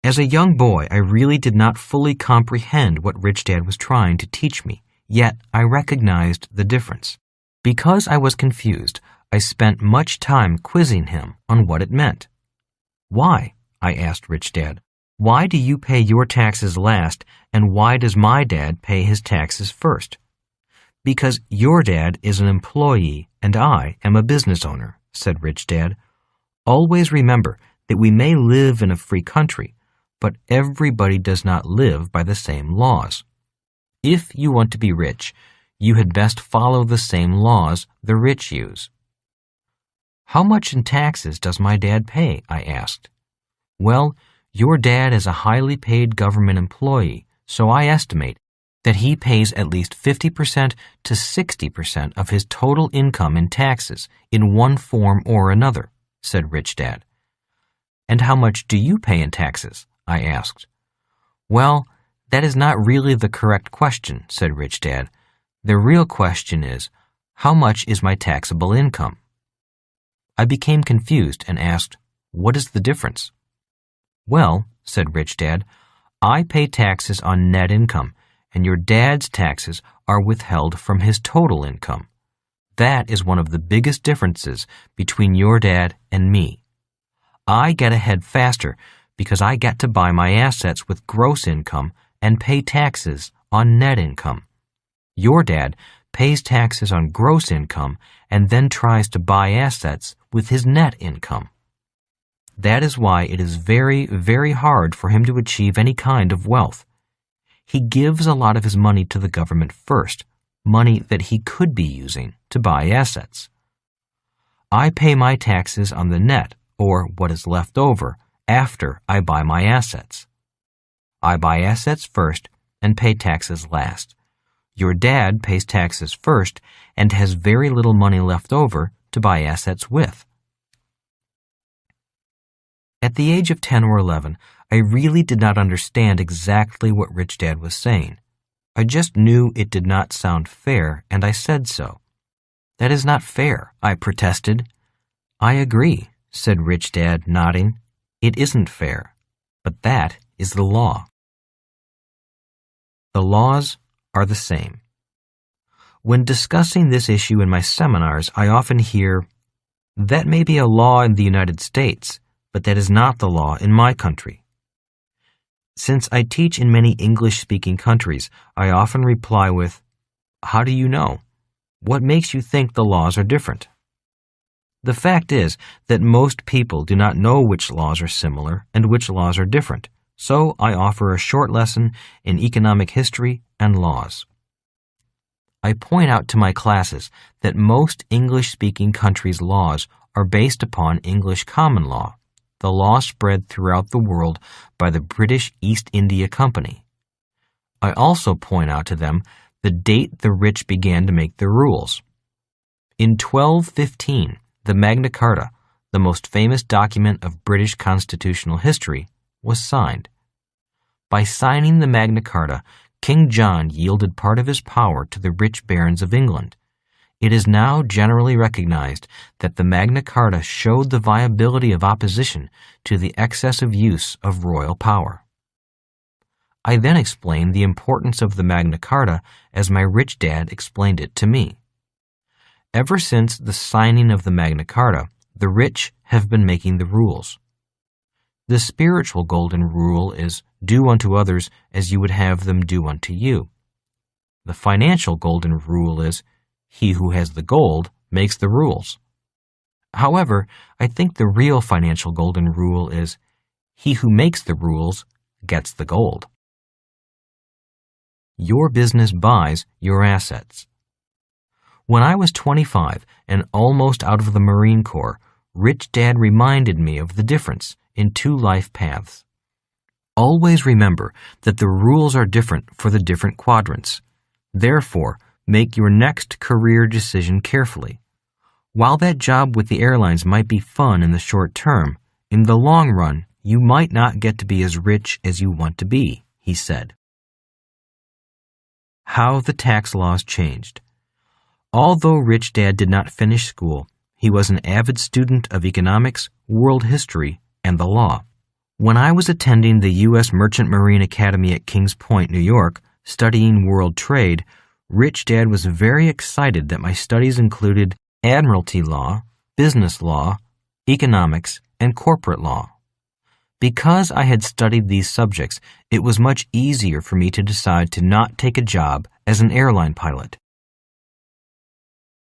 As a young boy, I really did not fully comprehend what Rich Dad was trying to teach me, yet I recognized the difference. Because I was confused, I spent much time quizzing him on what it meant. "Why?" I asked Rich Dad. "Why do you pay your taxes last, and why does my dad pay his taxes first?" "Because your dad is an employee and I am a business owner," said Rich Dad. "Always remember that we may live in a free country, but everybody does not live by the same laws. If you want to be rich, you had best follow the same laws the rich use." "How much in taxes does my dad pay?" I asked. "Well, your dad is a highly paid government employee, so I estimate that he pays at least 50% to 60% of his total income in taxes in one form or another," said Rich Dad. "And how much do you pay in taxes?" I asked. "Well, that is not really the correct question," said Rich Dad. "The real question is, how much is my taxable income?" I became confused and asked, "What is the difference?" "Well," said Rich Dad, "I pay taxes on net income, and your dad's taxes are withheld from his total income. That is one of the biggest differences between your dad and me. I get ahead faster because I get to buy my assets with gross income and pay taxes on net income. Your dad pays taxes on gross income and then tries to buy assets with his net income. That is why it is very, very hard for him to achieve any kind of wealth. He gives a lot of his money to the government first, money that he could be using to buy assets. I pay my taxes on the net, or what is left over, after I buy my assets. I buy assets first and pay taxes last. Your dad pays taxes first and has very little money left over to buy assets with. At the age of 10 or 11, I really did not understand exactly what Rich Dad was saying. I just knew it did not sound fair, and I said so. "That is not fair," I protested. "I agree," said Rich Dad, nodding. "It isn't fair, but that is the law." The laws are the same. When discussing this issue in my seminars, I often hear, "That may be a law in the United States, but that is not the law in my country." Since I teach in many English-speaking countries, I often reply with, "How do you know? What makes you think the laws are different?" The fact is that most people do not know which laws are similar and which laws are different, so I offer a short lesson in economic history and laws. I point out to my classes that most English-speaking countries' laws are based upon English common law, the law spread throughout the world by the British East India Company. I also point out to them the date the rich began to make their rules. In 1215, the Magna Carta, the most famous document of British constitutional history, was signed. By signing the Magna Carta, King John yielded part of his power to the rich barons of England. It is now generally recognized that the Magna Carta showed the viability of opposition to the excessive use of royal power. I then explained the importance of the Magna Carta as my rich dad explained it to me. Ever since the signing of the Magna Carta, the rich have been making the rules. The spiritual golden rule is, "Do unto others as you would have them do unto you." The financial golden rule is, "He who has the gold makes the rules." However, I think the real financial golden rule is, "He who makes the rules gets the gold." Your business buys your assets. When I was 25 and almost out of the Marine Corps, Rich Dad reminded me of the difference in two life paths. Always remember that the rules are different for the different quadrants. Therefore, make your next career decision carefully. While that job with the airlines might be fun in the short term, in the long run, you might not get to be as rich as you want to be, he said. How the tax laws changed. Although Rich Dad did not finish school, he was an avid student of economics, world history, and the law. When I was attending the U.S. Merchant Marine Academy at Kings Point, New York, studying world trade, Rich Dad was very excited that my studies included admiralty law, business law, economics, and corporate law. Because I had studied these subjects, it was much easier for me to decide to not take a job as an airline pilot.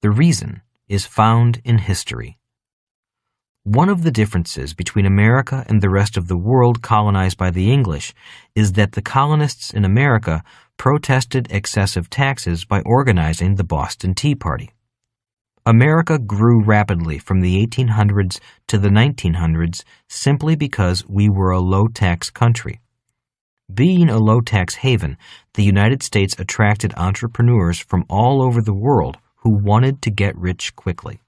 The reason is found in history. One of the differences between America and the rest of the world colonized by the English is that the colonists in America protested excessive taxes by organizing the Boston Tea Party. America grew rapidly from the 1800s to the 1900s simply because we were a low-tax country. Being a low-tax haven, the United States attracted entrepreneurs from all over the world who wanted to get rich quickly.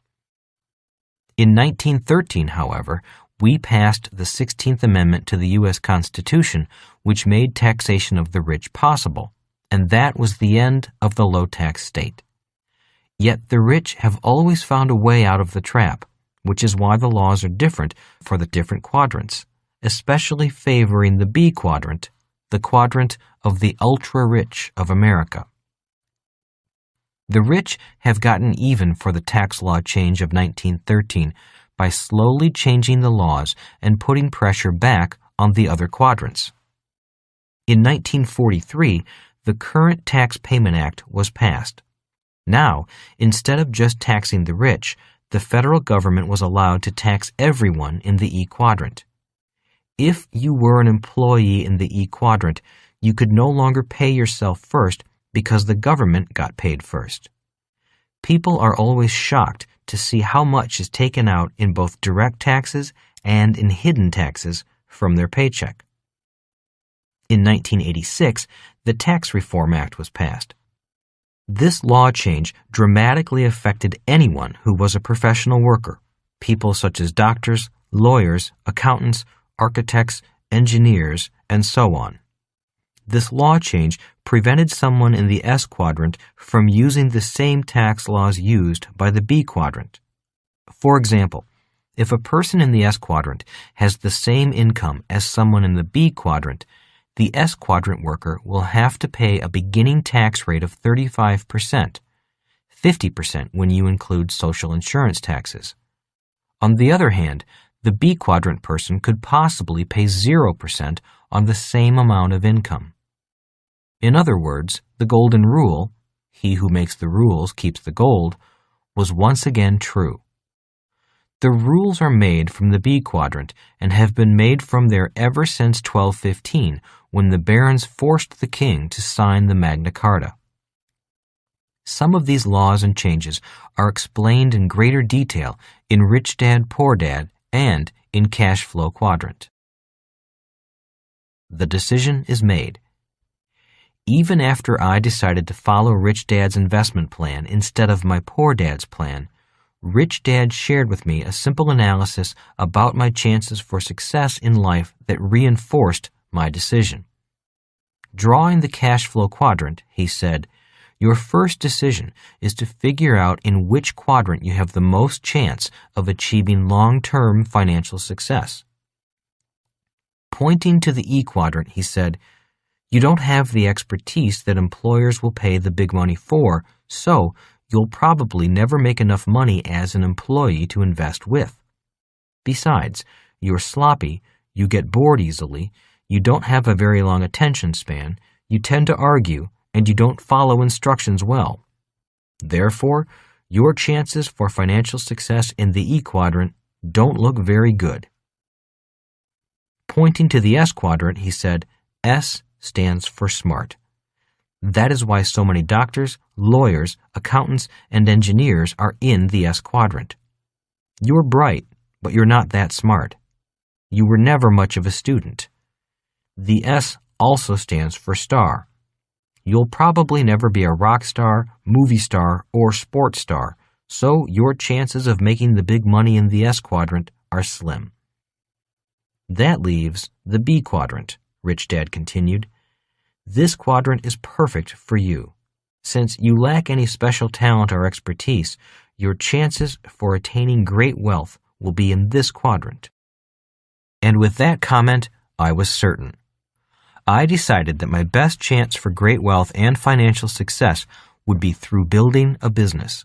In 1913, however, we passed the 16th Amendment to the U.S. Constitution, which made taxation of the rich possible, and that was the end of the low-tax state. Yet the rich have always found a way out of the trap, which is why the laws are different for the different quadrants, especially favoring the B quadrant, the quadrant of the ultra-rich of America. The rich have gotten even for the tax law change of 1913 by slowly changing the laws and putting pressure back on the other quadrants. In 1943, the Current Tax Payment Act was passed. Now, instead of just taxing the rich, the federal government was allowed to tax everyone in the E quadrant. If you were an employee in the E quadrant, you could no longer pay yourself first because the government got paid first. People are always shocked to see how much is taken out in both direct taxes and in hidden taxes from their paycheck. In 1986, the Tax Reform Act was passed. This law change dramatically affected anyone who was a professional worker, people such as doctors, lawyers, accountants, architects, engineers, and so on. This law change prevented someone in the S quadrant from using the same tax laws used by the B quadrant. For example, if a person in the S quadrant has the same income as someone in the B quadrant, the S quadrant worker will have to pay a beginning tax rate of 35%, 50% when you include social insurance taxes. On the other hand, the B quadrant person could possibly pay 0% on the same amount of income. In other words, the golden rule, he who makes the rules keeps the gold, was once again true. The rules are made from the B quadrant and have been made from there ever since 1215, when the barons forced the king to sign the Magna Carta. Some of these laws and changes are explained in greater detail in Rich Dad, Poor Dad and in Cash Flow Quadrant. The decision is made. Even after I decided to follow Rich Dad's investment plan instead of my Poor Dad's plan, Rich Dad shared with me a simple analysis about my chances for success in life that reinforced my decision. Drawing the cash flow quadrant, he said, your first decision is to figure out in which quadrant you have the most chance of achieving long-term financial success. Pointing to the E quadrant, he said, you don't have the expertise that employers will pay the big money for, so you'll probably never make enough money as an employee to invest with. Besides, you're sloppy, you get bored easily, you don't have a very long attention span, you tend to argue, and you don't follow instructions well. Therefore, your chances for financial success in the E quadrant don't look very good. Pointing to the S quadrant, he said, S stands for smart. That is why so many doctors, lawyers, accountants, and engineers are in the S quadrant. You're bright, but you're not that smart. You were never much of a student. The S also stands for star. You'll probably never be a rock star, movie star, or sports star, so your chances of making the big money in the S quadrant are slim. That leaves the B quadrant, Rich Dad continued. This quadrant is perfect for you. Since you lack any special talent or expertise, your chances for attaining great wealth will be in this quadrant. And with that comment, I was certain. I decided that my best chance for great wealth and financial success would be through building a business.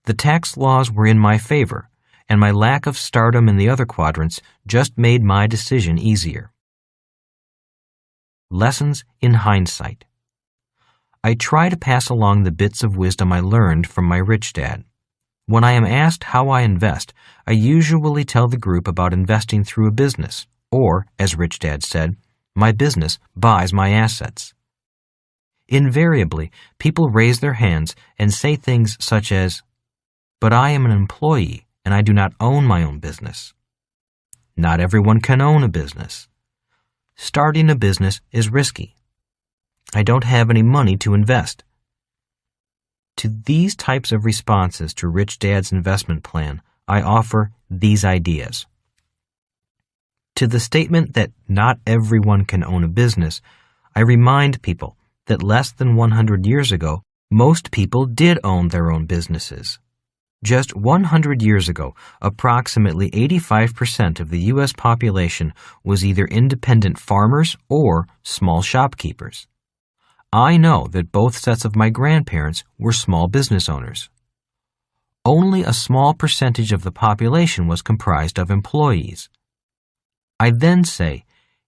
The tax laws were in my favor, and my lack of stardom in the other quadrants just made my decision easier. Lessons in hindsight. I try to pass along the bits of wisdom I learned from my Rich Dad. When I am asked how I invest, I usually tell the group about investing through a business, or, as Rich Dad said, my business buys my assets. Invariably, people raise their hands and say things such as, "But I am an employee and I do not own my own business." Not everyone can own a business. Starting a business is risky. I don't have any money to invest. To these types of responses to Rich Dad's investment plan, I offer these ideas. To the statement that not everyone can own a business, I remind people that less than 100 years ago, most people did own their own businesses. Just 100 years ago, approximately 85% of the U.S. population was either independent farmers or small shopkeepers. I know that both sets of my grandparents were small business owners. Only a small percentage of the population was comprised of employees. I then say,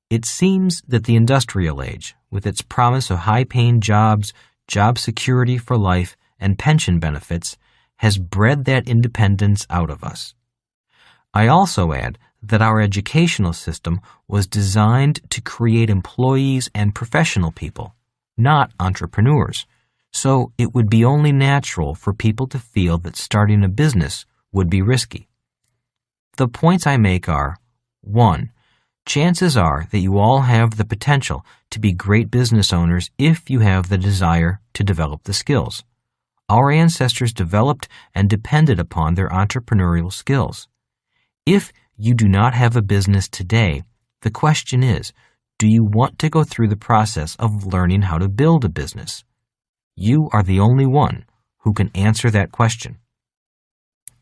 It seems that the industrial age, with its promise of high-paying jobs, job security for life, and pension benefits, has bred that independence out of us. I also add that our educational system was designed to create employees and professional people, not entrepreneurs, so it would be only natural for people to feel that starting a business would be risky. The points I make are: 1. Chances are that you all have the potential to be great business owners if you have the desire to develop the skills. Our ancestors developed and depended upon their entrepreneurial skills. If you do not have a business today, the question is, do you want to go through the process of learning how to build a business? You are the only one who can answer that question.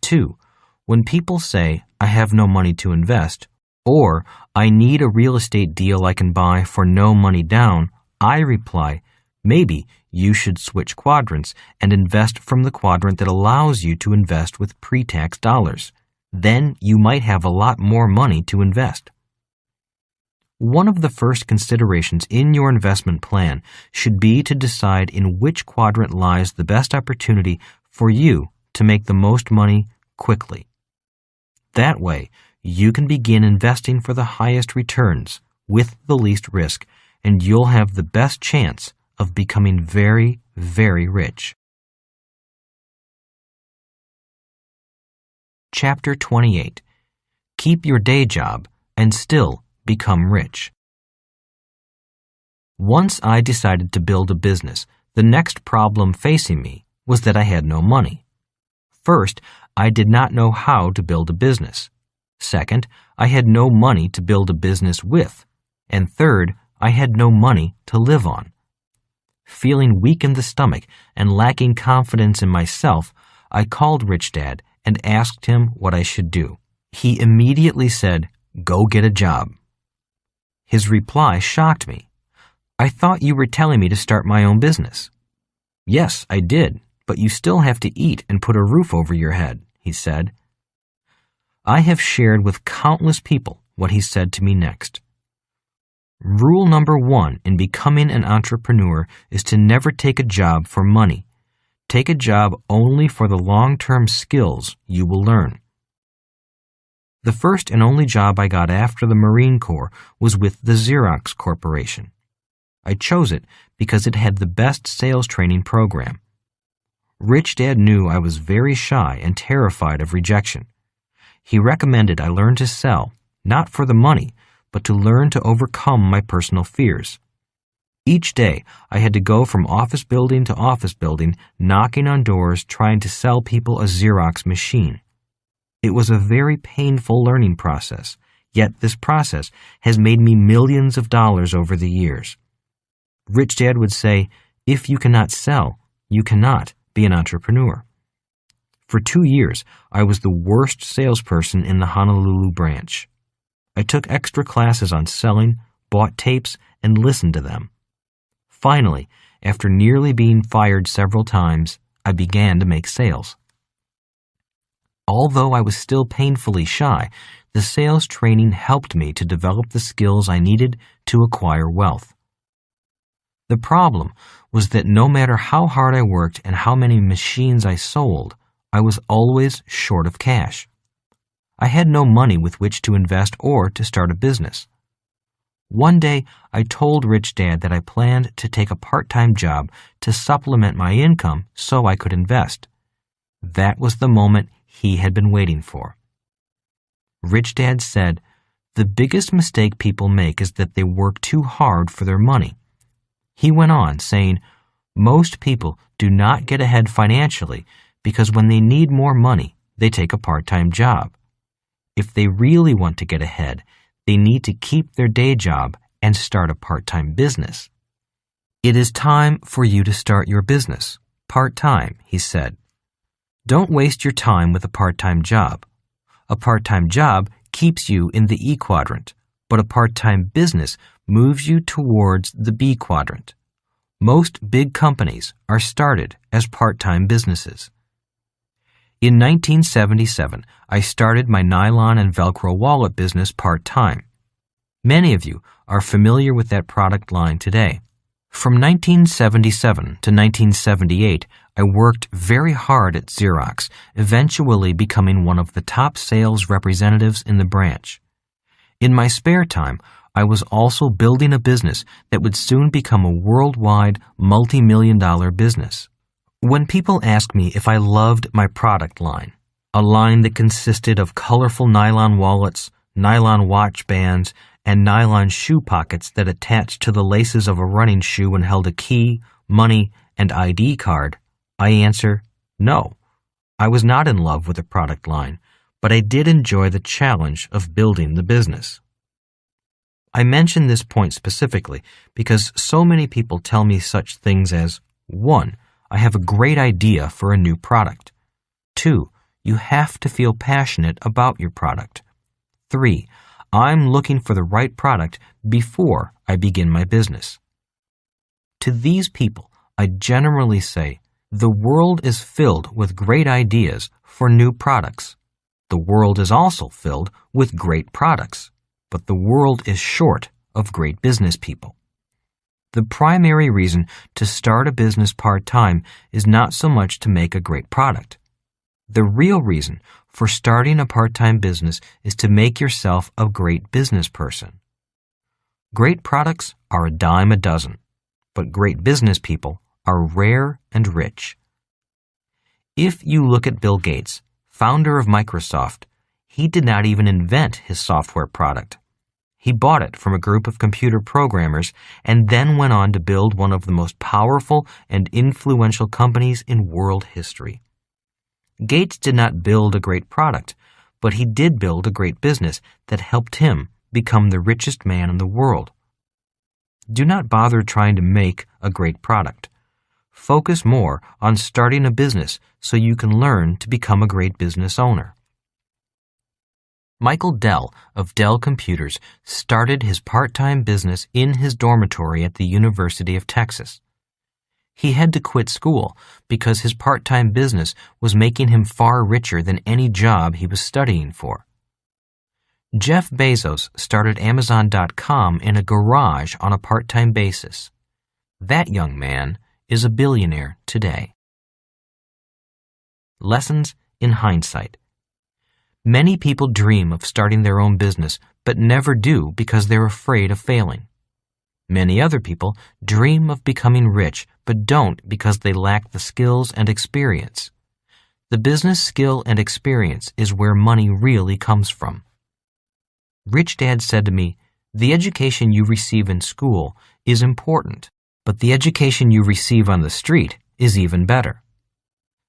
2. When people say, "I have no money to invest," or "I need a real estate deal I can buy for no money down," I reply, maybe you should switch quadrants and invest from the quadrant that allows you to invest with pre-tax dollars. Then you might have a lot more money to invest. One of the first considerations in your investment plan should be to decide in which quadrant lies the best opportunity for you to make the most money quickly. That way, you can begin investing for the highest returns with the least risk, and you'll have the best chance of becoming very, very rich. Chapter 28. Keep your day job and still become rich. Once I decided to build a business, the next problem facing me was that I had no money. First, I did not know how to build a business. Second, I had no money to build a business with. And third, I had no money to live on. Feeling weak in the stomach and lacking confidence in myself, I called Rich Dad and asked him what I should do. He immediately said, "Go get a job." His reply shocked me. "I thought you were telling me to start my own business." "Yes, I did, but you still have to eat and put a roof over your head," he said. I have shared with countless people what he said to me next. Rule number 1 in becoming an entrepreneur is to never take a job for money. Take a job only for the long-term skills you will learn. The first and only job I got after the Marine Corps was with the Xerox Corporation. I chose it because it had the best sales training program. Rich Dad knew I was very shy and terrified of rejection. He recommended I learn to sell, not for the money, but to learn to overcome my personal fears. Each day, I had to go from office building to office building, knocking on doors, trying to sell people a Xerox machine. It was a very painful learning process, yet this process has made me millions of dollars over the years. Rich Dad would say, "If you cannot sell, you cannot be an entrepreneur." For 2 years, I was the worst salesperson in the Honolulu branch. I took extra classes on selling, bought tapes, and listened to them. Finally, after nearly being fired several times, I began to make sales. Although I was still painfully shy, the sales training helped me to develop the skills I needed to acquire wealth. The problem was that no matter how hard I worked and how many machines I sold, I was always short of cash. I had no money with which to invest or to start a business. One day, I told Rich Dad that I planned to take a part-time job to supplement my income so I could invest. That was the moment he had been waiting for. Rich Dad said, "The biggest mistake people make is that they work too hard for their money." He went on, saying, "Most people do not get ahead financially because when they need more money, they take a part-time job. If they really want to get ahead, they need to keep their day job and start a part-time business." "It is time for you to start your business, part-time," he said. "Don't waste your time with a part-time job. A part-time job keeps you in the E quadrant, but a part-time business moves you towards the B quadrant. Most big companies are started as part-time businesses." In 1977, I started my nylon and Velcro wallet business part-time. Many of you are familiar with that product line today. From 1977 to 1978, I worked very hard at Xerox, eventually becoming one of the top sales representatives in the branch. In my spare time, I was also building a business that would soon become a worldwide multi-million-dollar business. When people ask me if I loved my product line, a line that consisted of colorful nylon wallets, nylon watch bands, and nylon shoe pockets that attached to the laces of a running shoe and held a key, money, and ID card, I answer, no. I was not in love with the product line, but I did enjoy the challenge of building the business. I mention this point specifically because so many people tell me such things as, 1. I have a great idea for a new product. 2. You have to feel passionate about your product. 3. I'm looking for the right product before I begin my business. To these people, I generally say, the world is filled with great ideas for new products. The world is also filled with great products, but the world is short of great business people. The primary reason to start a business part-time is not so much to make a great product. The real reason for starting a part-time business is to make yourself a great business person. Great products are a dime a dozen, but great business people are rare and rich. If you look at Bill Gates, founder of Microsoft, he did not even invent his software product. He bought it from a group of computer programmers and then went on to build one of the most powerful and influential companies in world history. Gates did not build a great product, but he did build a great business that helped him become the richest man in the world. Do not bother trying to make a great product. Focus more on starting a business so you can learn to become a great business owner. Michael Dell of Dell Computers started his part-time business in his dormitory at the University of Texas. He had to quit school because his part-time business was making him far richer than any job he was studying for. Jeff Bezos started Amazon.com in a garage on a part-time basis. That young man is a billionaire today. Lessons in hindsight. Many people dream of starting their own business, but never do because they're afraid of failing. Many other people dream of becoming rich, but don't because they lack the skills and experience. The business skill and experience is where money really comes from. Rich Dad said to me, "The education you receive in school is important, but the education you receive on the street is even better."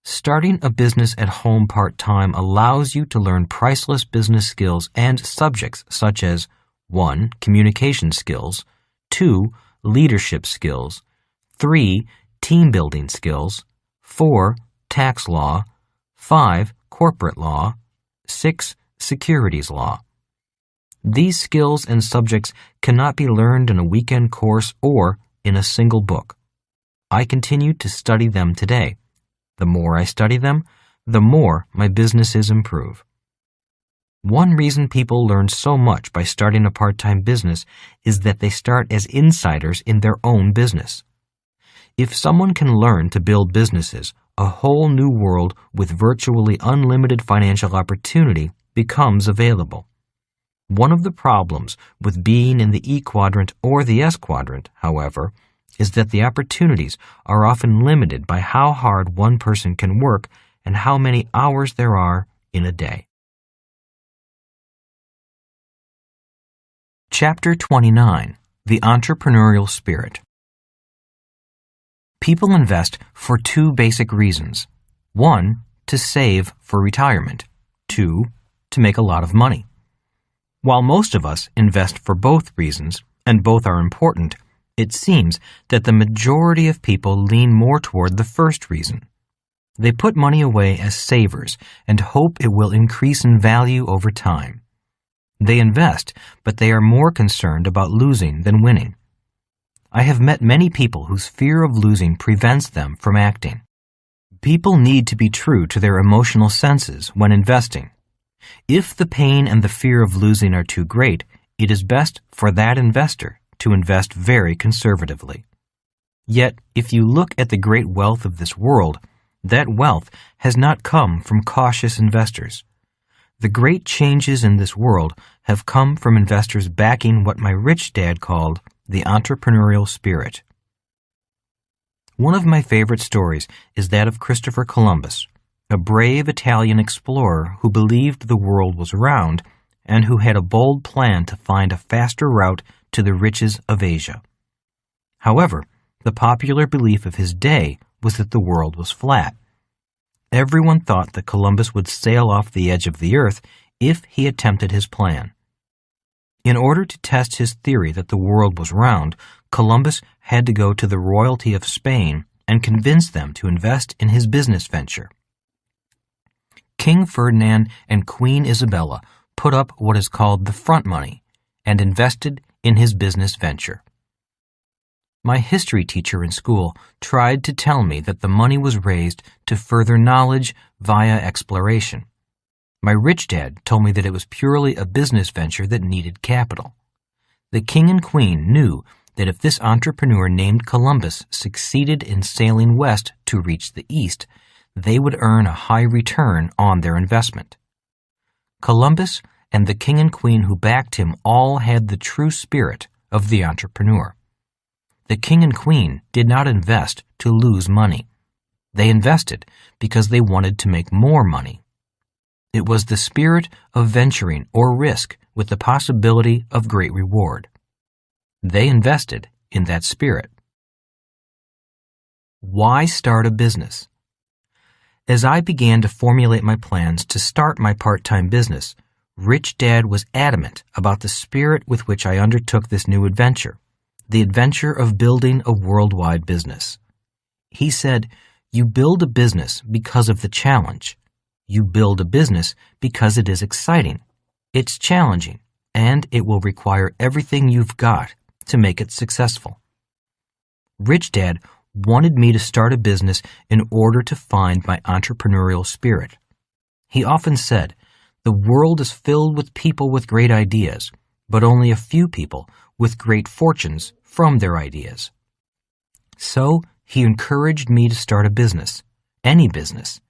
Starting a business at home part-time allows you to learn priceless business skills and subjects such as 1. Communication skills, 2. Leadership skills, 3. Team-building skills, 4. Tax law, 5. Corporate law, 6. Securities law. These skills and subjects cannot be learned in a weekend course or in a single book. I continue to study them today. The more I study them, the more my businesses improve. One reason people learn so much by starting a part-time business is that they start as insiders in their own business. If someone can learn to build businesses, a whole new world with virtually unlimited financial opportunity becomes available. One of the problems with being in the E quadrant or the S quadrant, however, is that the opportunities are often limited by how hard one person can work and how many hours there are in a day. Chapter 29. The Entrepreneurial Spirit. People invest for two basic reasons. 1. To save for retirement. 2. To make a lot of money. While most of us invest for both reasons, and both are important, it seems that the majority of people lean more toward the first reason. They put money away as savers and hope it will increase in value over time. They invest, but they are more concerned about losing than winning. I have met many people whose fear of losing prevents them from acting. People need to be true to their emotional senses when investing. If the pain and the fear of losing are too great, it is best for that investor to invest very conservatively. Yet, if you look at the great wealth of this world, that wealth has not come from cautious investors. The great changes in this world have come from investors backing what my rich dad called the entrepreneurial spirit. One of my favorite stories is that of Christopher Columbus, a brave Italian explorer who believed the world was round and who had a bold plan to find a faster route to the riches of Asia. However, the popular belief of his day was that the world was flat. Everyone thought that Columbus would sail off the edge of the earth if he attempted his plan. In order to test his theory that the world was round, Columbus had to go to the royalty of Spain and convince them to invest in his business venture. King Ferdinand and Queen Isabella put up what is called the front money and invested in his business venture. My history teacher in school tried to tell me that the money was raised to further knowledge via exploration. My rich dad told me that it was purely a business venture that needed capital. The king and queen knew that if this entrepreneur named Columbus succeeded in sailing west to reach the east, they would earn a high return on their investment. Columbus and the king and queen who backed him all had the true spirit of the entrepreneur. The king and queen did not invest to lose money. They invested because they wanted to make more money. It was the spirit of venturing or risk with the possibility of great reward. They invested in that spirit. Why start a business? As I began to formulate my plans to start my part-time business, Rich Dad was adamant about the spirit with which I undertook this new adventure, the adventure of building a worldwide business. He said, "You build a business because of the challenge. You build a business because it is exciting, it's challenging, and it will require everything you've got to make it successful." Rich Dad wanted me to start a business in order to find my entrepreneurial spirit. He often said, "The world is filled with people with great ideas, but only a few people with great fortunes from their ideas." So he encouraged me to start a business, any business.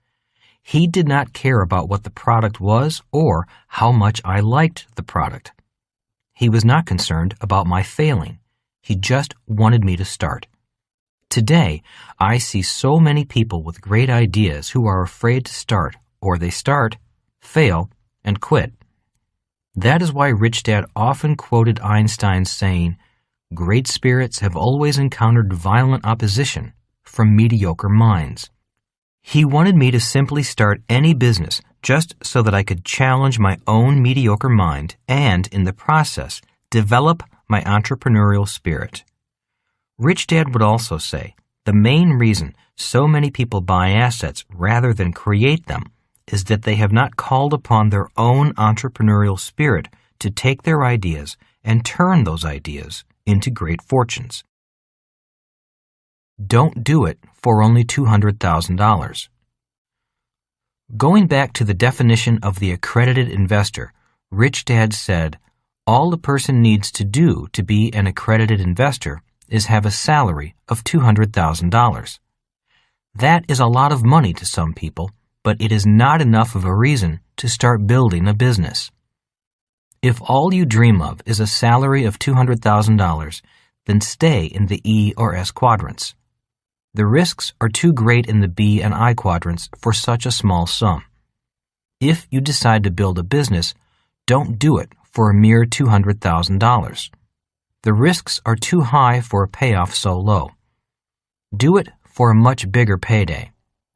He did not care about what the product was or how much I liked the product. He was not concerned about my failing. He just wanted me to start. Today, I see so many people with great ideas who are afraid to start, or they start, fail, and quit. That is why Rich Dad often quoted Einstein's saying, "Great spirits have always encountered violent opposition from mediocre minds." He wanted me to simply start any business just so that I could challenge my own mediocre mind and, in the process, develop my entrepreneurial spirit. Rich Dad would also say, the main reason so many people buy assets rather than create them is that they have not called upon their own entrepreneurial spirit to take their ideas and turn those ideas into great fortunes. Don't do it for only $200,000. Going back to the definition of the accredited investor, Rich Dad said, all the person needs to do to be an accredited investor is have a salary of $200,000. That is a lot of money to some people, but it is not enough of a reason to start building a business. If all you dream of is a salary of $200,000, then stay in the E or S quadrants. The risks are too great in the B and I quadrants for such a small sum. If you decide to build a business, don't do it for a mere $200,000. The risks are too high for a payoff so low. Do it for a much bigger payday.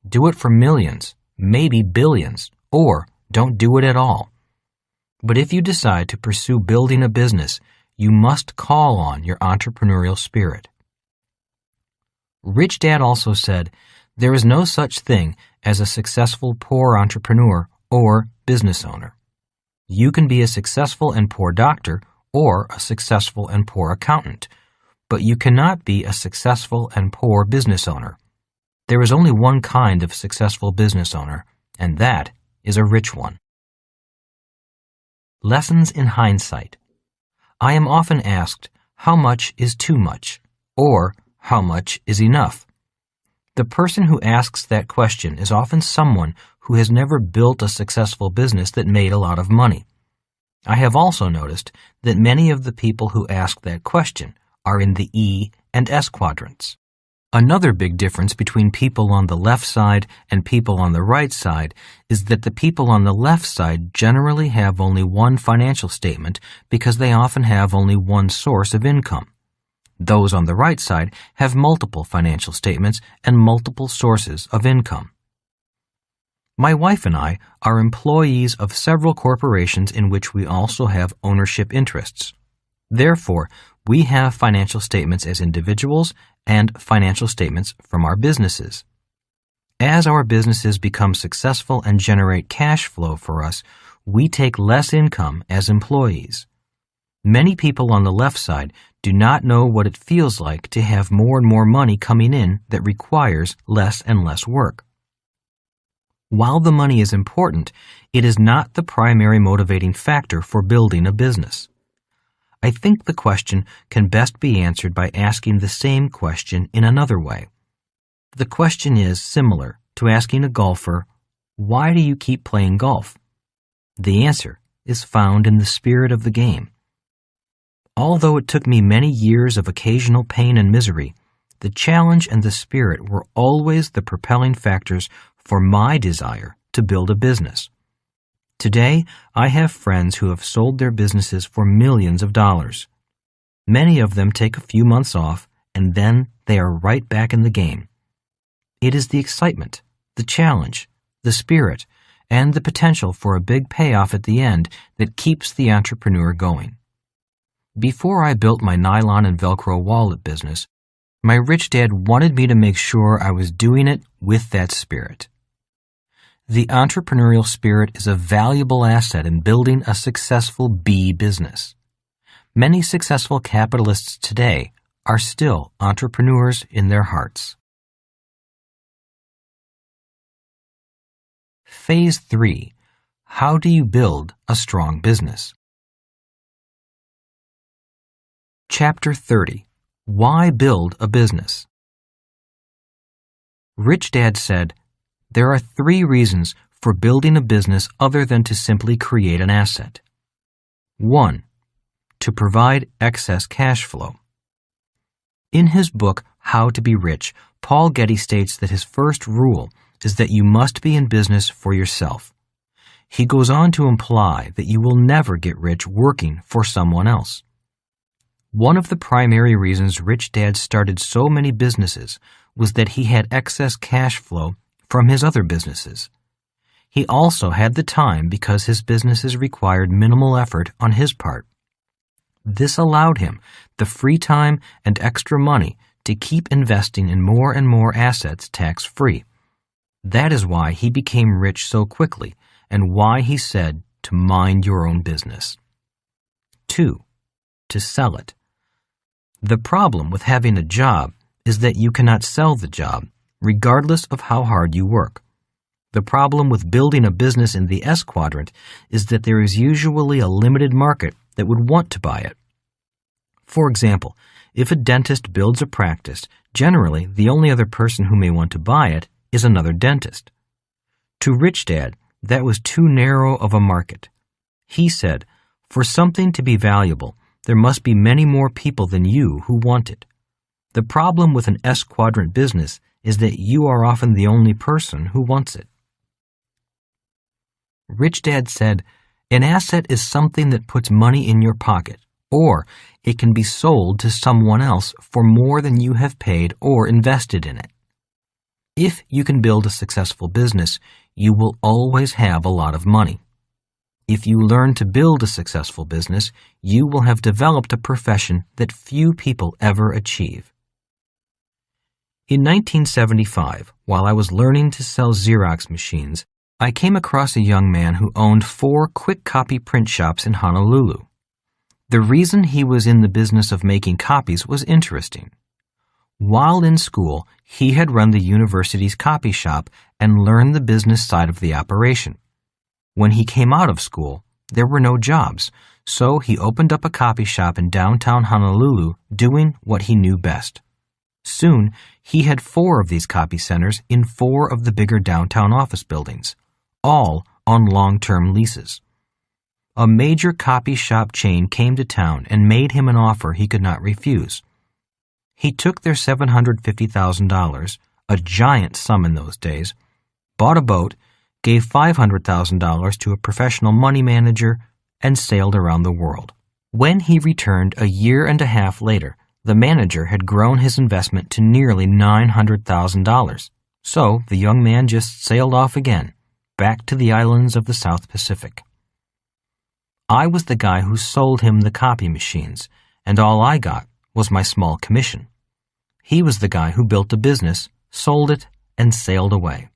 Do it for millions, maybe billions, or don't do it at all. But if you decide to pursue building a business, you must call on your entrepreneurial spirit. Rich Dad also said, there is no such thing as a successful poor entrepreneur or business owner. You can be a successful and poor doctor or a successful and poor accountant, but you cannot be a successful and poor business owner. There is only one kind of successful business owner, and that is a rich one. Lessons in hindsight. I am often asked, how much is too much? Or, how much is enough? The person who asks that question is often someone who has never built a successful business that made a lot of money. I have also noticed that many of the people who ask that question are in the E and S quadrants. Another big difference between people on the left side and people on the right side is that the people on the left side generally have only one financial statement because they often have only one source of income. Those on the right side have multiple financial statements and multiple sources of income. My wife and I are employees of several corporations in which we also have ownership interests. Therefore, we have financial statements as individuals and financial statements from our businesses. As our businesses become successful and generate cash flow for us, we take less income as employees. Many people on the left side do not know what it feels like to have more and more money coming in that requires less and less work. While the money is important, it is not the primary motivating factor for building a business. I think the question can best be answered by asking the same question in another way. The question is similar to asking a golfer, why do you keep playing golf? The answer is found in the spirit of the game. Although it took me many years of occasional pain and misery, the challenge and the spirit were always the propelling factors for my desire to build a business. Today, I have friends who have sold their businesses for millions of dollars. Many of them take a few months off, and then they are right back in the game. It is the excitement, the challenge, the spirit, and the potential for a big payoff at the end that keeps the entrepreneur going. Before I built my nylon and Velcro wallet business, my rich dad wanted me to make sure I was doing it with that spirit. The entrepreneurial spirit is a valuable asset in building a successful B business. Many successful capitalists today are still entrepreneurs in their hearts. Phase 3. How do you build a strong business? Chapter 30. Why build a business? Rich Dad said, there are 3 reasons for building a business other than to simply create an asset. 1. To provide excess cash flow. In his book, How to Be Rich, Paul Getty states that his first rule is that you must be in business for yourself. He goes on to imply that you will never get rich working for someone else. One of the primary reasons Rich Dad started so many businesses was that he had excess cash flow from his other businesses. He also had the time because his businesses required minimal effort on his part. This allowed him the free time and extra money to keep investing in more and more assets tax-free. That is why he became rich so quickly and why he said to mind your own business. 2. To sell it. The problem with having a job is that you cannot sell the job, regardless of how hard you work. The problem with building a business in the S quadrant is that there is usually a limited market that would want to buy it. For example, if a dentist builds a practice, generally the only other person who may want to buy it is another dentist. To Rich Dad, that was too narrow of a market. He said, for something to be valuable, there must be many more people than you who want it. The problem with an S quadrant business is that you are often the only person who wants it. Rich Dad said, an asset is something that puts money in your pocket, or it can be sold to someone else for more than you have paid or invested in it. If you can build a successful business, you will always have a lot of money. If you learn to build a successful business, you will have developed a profession that few people ever achieve. In 1975, while I was learning to sell Xerox machines, I came across a young man who owned 4 quick copy print shops in Honolulu. The reason he was in the business of making copies was interesting. While in school, he had run the university's copy shop and learned the business side of the operation. When he came out of school, there were no jobs, So he opened up a copy shop in downtown Honolulu, doing what he knew best. Soon, he had 4 of these copy centers in 4 of the bigger downtown office buildings, all on long-term leases. A major copy shop chain came to town and made him an offer he could not refuse. He took their $750,000, a giant sum in those days, bought a boat, gave $500,000 to a professional money manager, and sailed around the world. When he returned a year and a half later, the manager had grown his investment to nearly $900,000. So the young man just sailed off again, back to the islands of the South Pacific. I was the guy who sold him the copy machines, and all I got was my small commission. He was the guy who built a business, sold it, and sailed away.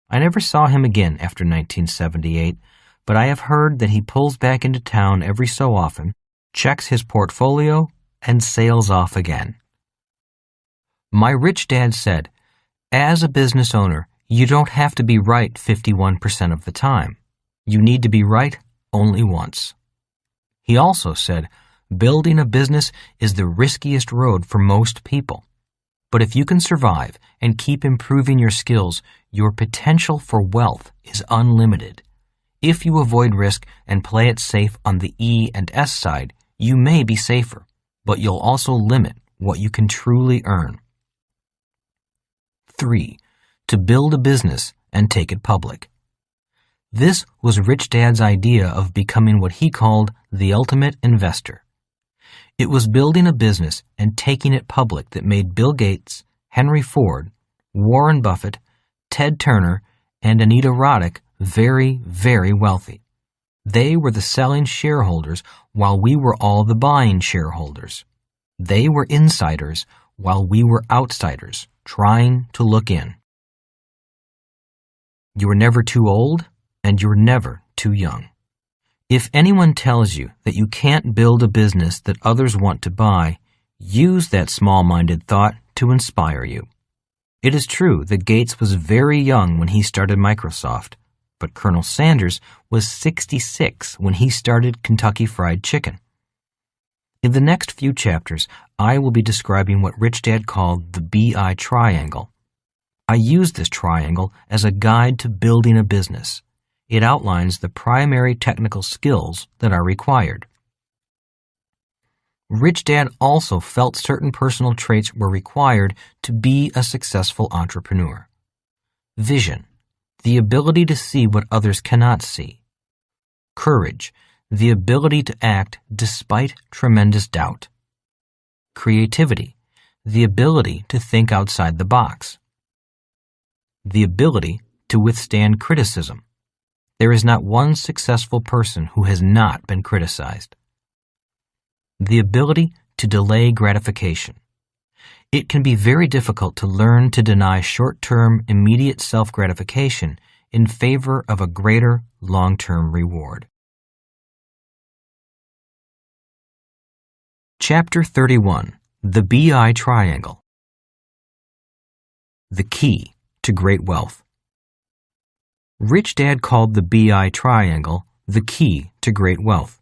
I never saw him again after 1978, but I have heard that he pulls back into town every so often, checks his portfolio, and sails off again. My rich dad said, "As a business owner, you don't have to be right 51% of the time. You need to be right only once." He also said, "Building a business is the riskiest road for most people. But if you can survive and keep improving your skills, your potential for wealth is unlimited. If you avoid risk and play it safe on the E and S side, you may be safer, but you'll also limit what you can truly earn." 3. To build a business and take it public. This was Rich Dad's idea of becoming what he called the ultimate investor. It was building a business and taking it public that made Bill Gates, Henry Ford, Warren Buffett, Ted Turner, and Anita Roddick very, very wealthy. They were the selling shareholders while we were all the buying shareholders. They were insiders while we were outsiders, trying to look in. You are never too old, and you're never too young. If anyone tells you that you can't build a business that others want to buy, use that small-minded thought to inspire you. It is true that Gates was very young when he started Microsoft, but Colonel Sanders was 66 when he started Kentucky Fried Chicken. In the next few chapters, I will be describing what Rich Dad called the BI triangle. I use this triangle as a guide to building a business. It outlines the primary technical skills that are required. Rich Dad also felt certain personal traits were required to be a successful entrepreneur. Vision, the ability to see what others cannot see. Courage, the ability to act despite tremendous doubt. Creativity, the ability to think outside the box. The ability to withstand criticism. There is not one successful person who has not been criticized. The ability to delay gratification. It can be very difficult to learn to deny short-term, immediate self-gratification in favor of a greater, long-term reward. Chapter 31. The BI Triangle. The Key to Great Wealth. Rich Dad called the BI triangle the key to great wealth.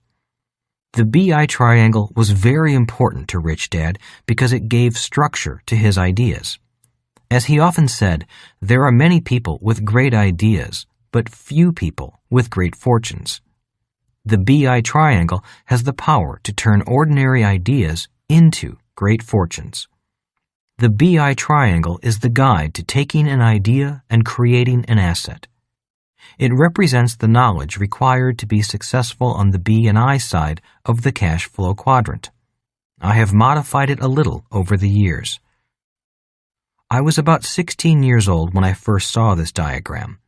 The BI triangle was very important to Rich Dad because it gave structure to his ideas. As he often said, there are many people with great ideas, but few people with great fortunes. The BI triangle has the power to turn ordinary ideas into great fortunes. The BI triangle is the guide to taking an idea and creating an asset. It represents the knowledge required to be successful on the B and I side of the cash flow quadrant. I have modified it a little over the years. I was about 16 years old when I first saw this diagram.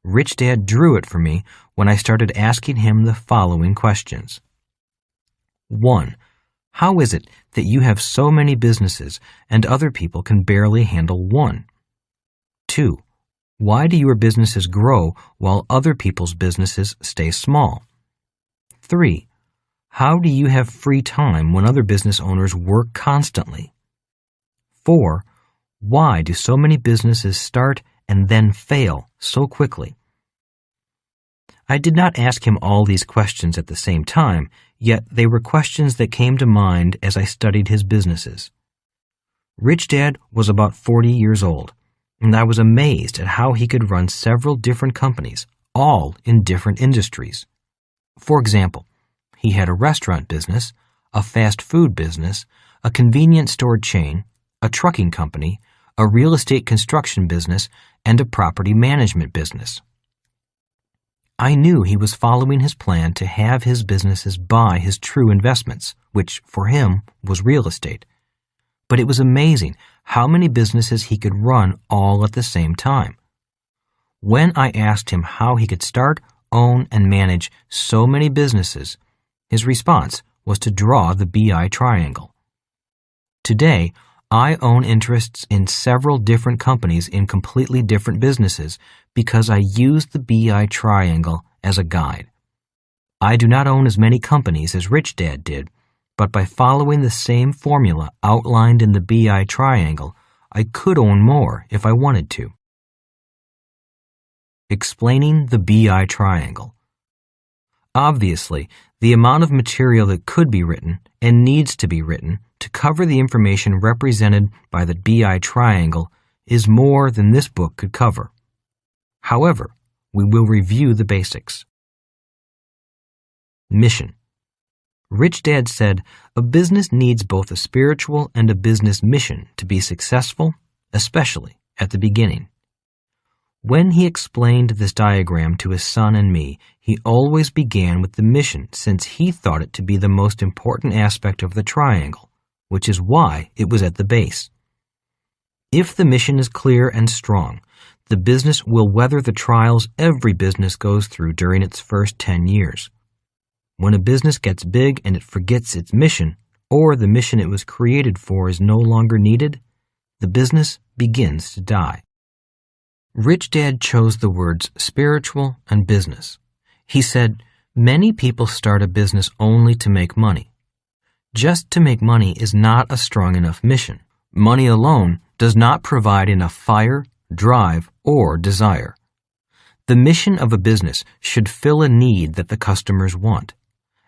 Rich Dad drew it for me when I started asking him the following questions. 1. How is it that you have so many businesses and other people can barely handle one? 2. Why do your businesses grow while other people's businesses stay small? 3. How do you have free time when other business owners work constantly? 4. Why do so many businesses start and then fail so quickly? I did not ask him all these questions at the same time, yet they were questions that came to mind as I studied his businesses. Rich Dad was about 40 years old, and I was amazed at how he could run several different companies, all in different industries. For example, he had a restaurant business, a fast food business, a convenience store chain, a trucking company, a real estate construction business, and a property management business. I knew he was following his plan to have his businesses buy his true investments, which, for him, was real estate. But it was amazing how many businesses he could run all at the same time. When I asked him how he could start, own, and manage so many businesses, his response was to draw the BI triangle. Today, I own interests in several different companies in completely different businesses because I use the BI triangle as a guide. I do not own as many companies as Rich Dad did, but by following the same formula outlined in the BI triangle, I could own more if I wanted to. Explaining the BI triangle. Obviously, the amount of material that could be written and needs to be written to cover the information represented by the BI triangle is more than this book could cover. However, we will review the basics. Mission. Rich Dad said, a business needs both a spiritual and a business mission to be successful, especially at the beginning. When he explained this diagram to his son and me, he always began with the mission since he thought it to be the most important aspect of the triangle, which is why it was at the base. If the mission is clear and strong, the business will weather the trials every business goes through during its first 10 years. When a business gets big and it forgets its mission, or the mission it was created for is no longer needed, the business begins to die. Rich Dad chose the words spiritual and business. He said, many people start a business only to make money. Just to make money is not a strong enough mission. Money alone does not provide enough fire, drive, or desire. The mission of a business should fill a need that the customers want.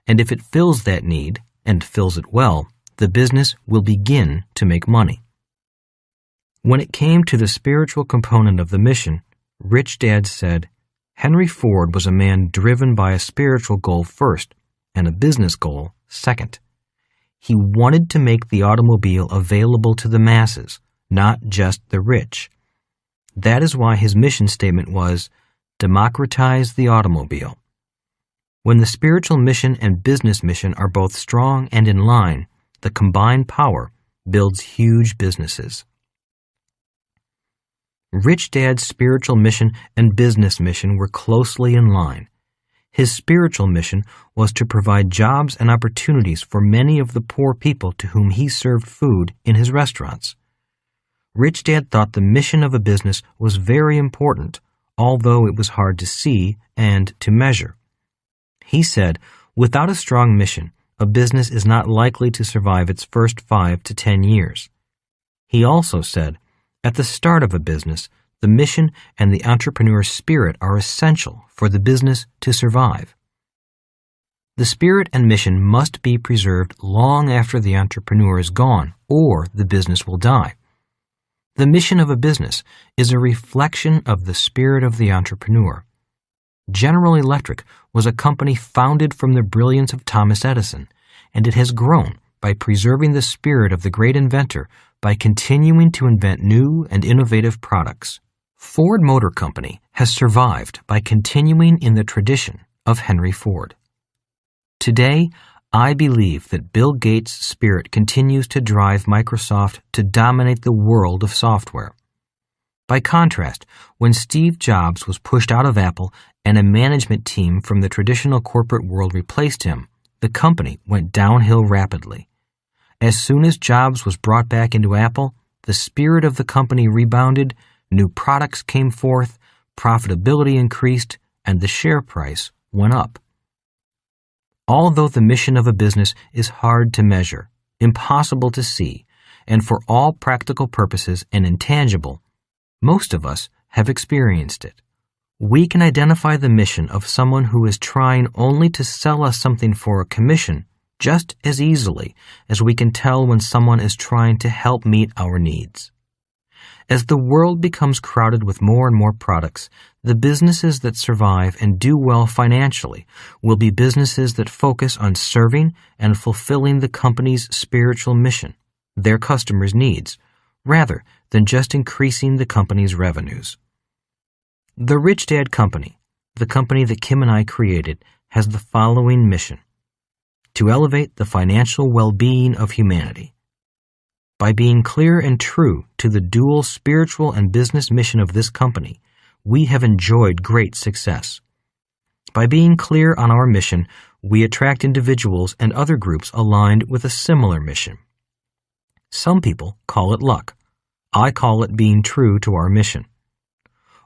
And if it fills that need, and fills it well, the business will begin to make money. When it came to the spiritual component of the mission, Rich Dad said, Henry Ford was a man driven by a spiritual goal first and a business goal second. He wanted to make the automobile available to the masses, not just the rich. That is why his mission statement was, democratize the automobile. When the spiritual mission and business mission are both strong and in line, the combined power builds huge businesses. Rich Dad's spiritual mission and business mission were closely in line. His spiritual mission was to provide jobs and opportunities for many of the poor people to whom he served food in his restaurants. Rich Dad thought the mission of a business was very important, although it was hard to see and to measure. He said, without a strong mission, a business is not likely to survive its first 5 to 10 years. He also said, at the start of a business, the mission and the entrepreneur's spirit are essential for the business to survive. The spirit and mission must be preserved long after the entrepreneur is gone, or the business will die. The mission of a business is a reflection of the spirit of the entrepreneur. General Electric was a company founded from the brilliance of Thomas Edison, and it has grown by preserving the spirit of the great inventor by continuing to invent new and innovative products. Ford Motor Company has survived by continuing in the tradition of Henry Ford. Today, I believe that Bill Gates' spirit continues to drive Microsoft to dominate the world of software. By contrast, when Steve Jobs was pushed out of Apple and a management team from the traditional corporate world replaced him, the company went downhill rapidly. As soon as Jobs was brought back into Apple, the spirit of the company rebounded, new products came forth, profitability increased, and the share price went up. Although the mission of a business is hard to measure, impossible to see, and for all practical purposes an intangible, most of us have experienced it. We can identify the mission of someone who is trying only to sell us something for a commission just as easily as we can tell when someone is trying to help meet our needs. As the world becomes crowded with more and more products, the businesses that survive and do well financially will be businesses that focus on serving and fulfilling the company's spiritual mission, their customers' needs, rather than just increasing the company's revenues. The Rich Dad Company, the company that Kim and I created, has the following mission: to elevate the financial well-being of humanity. By being clear and true to the dual spiritual and business mission of this company, we have enjoyed great success. By being clear on our mission, we attract individuals and other groups aligned with a similar mission. Some people call it luck. I call it being true to our mission.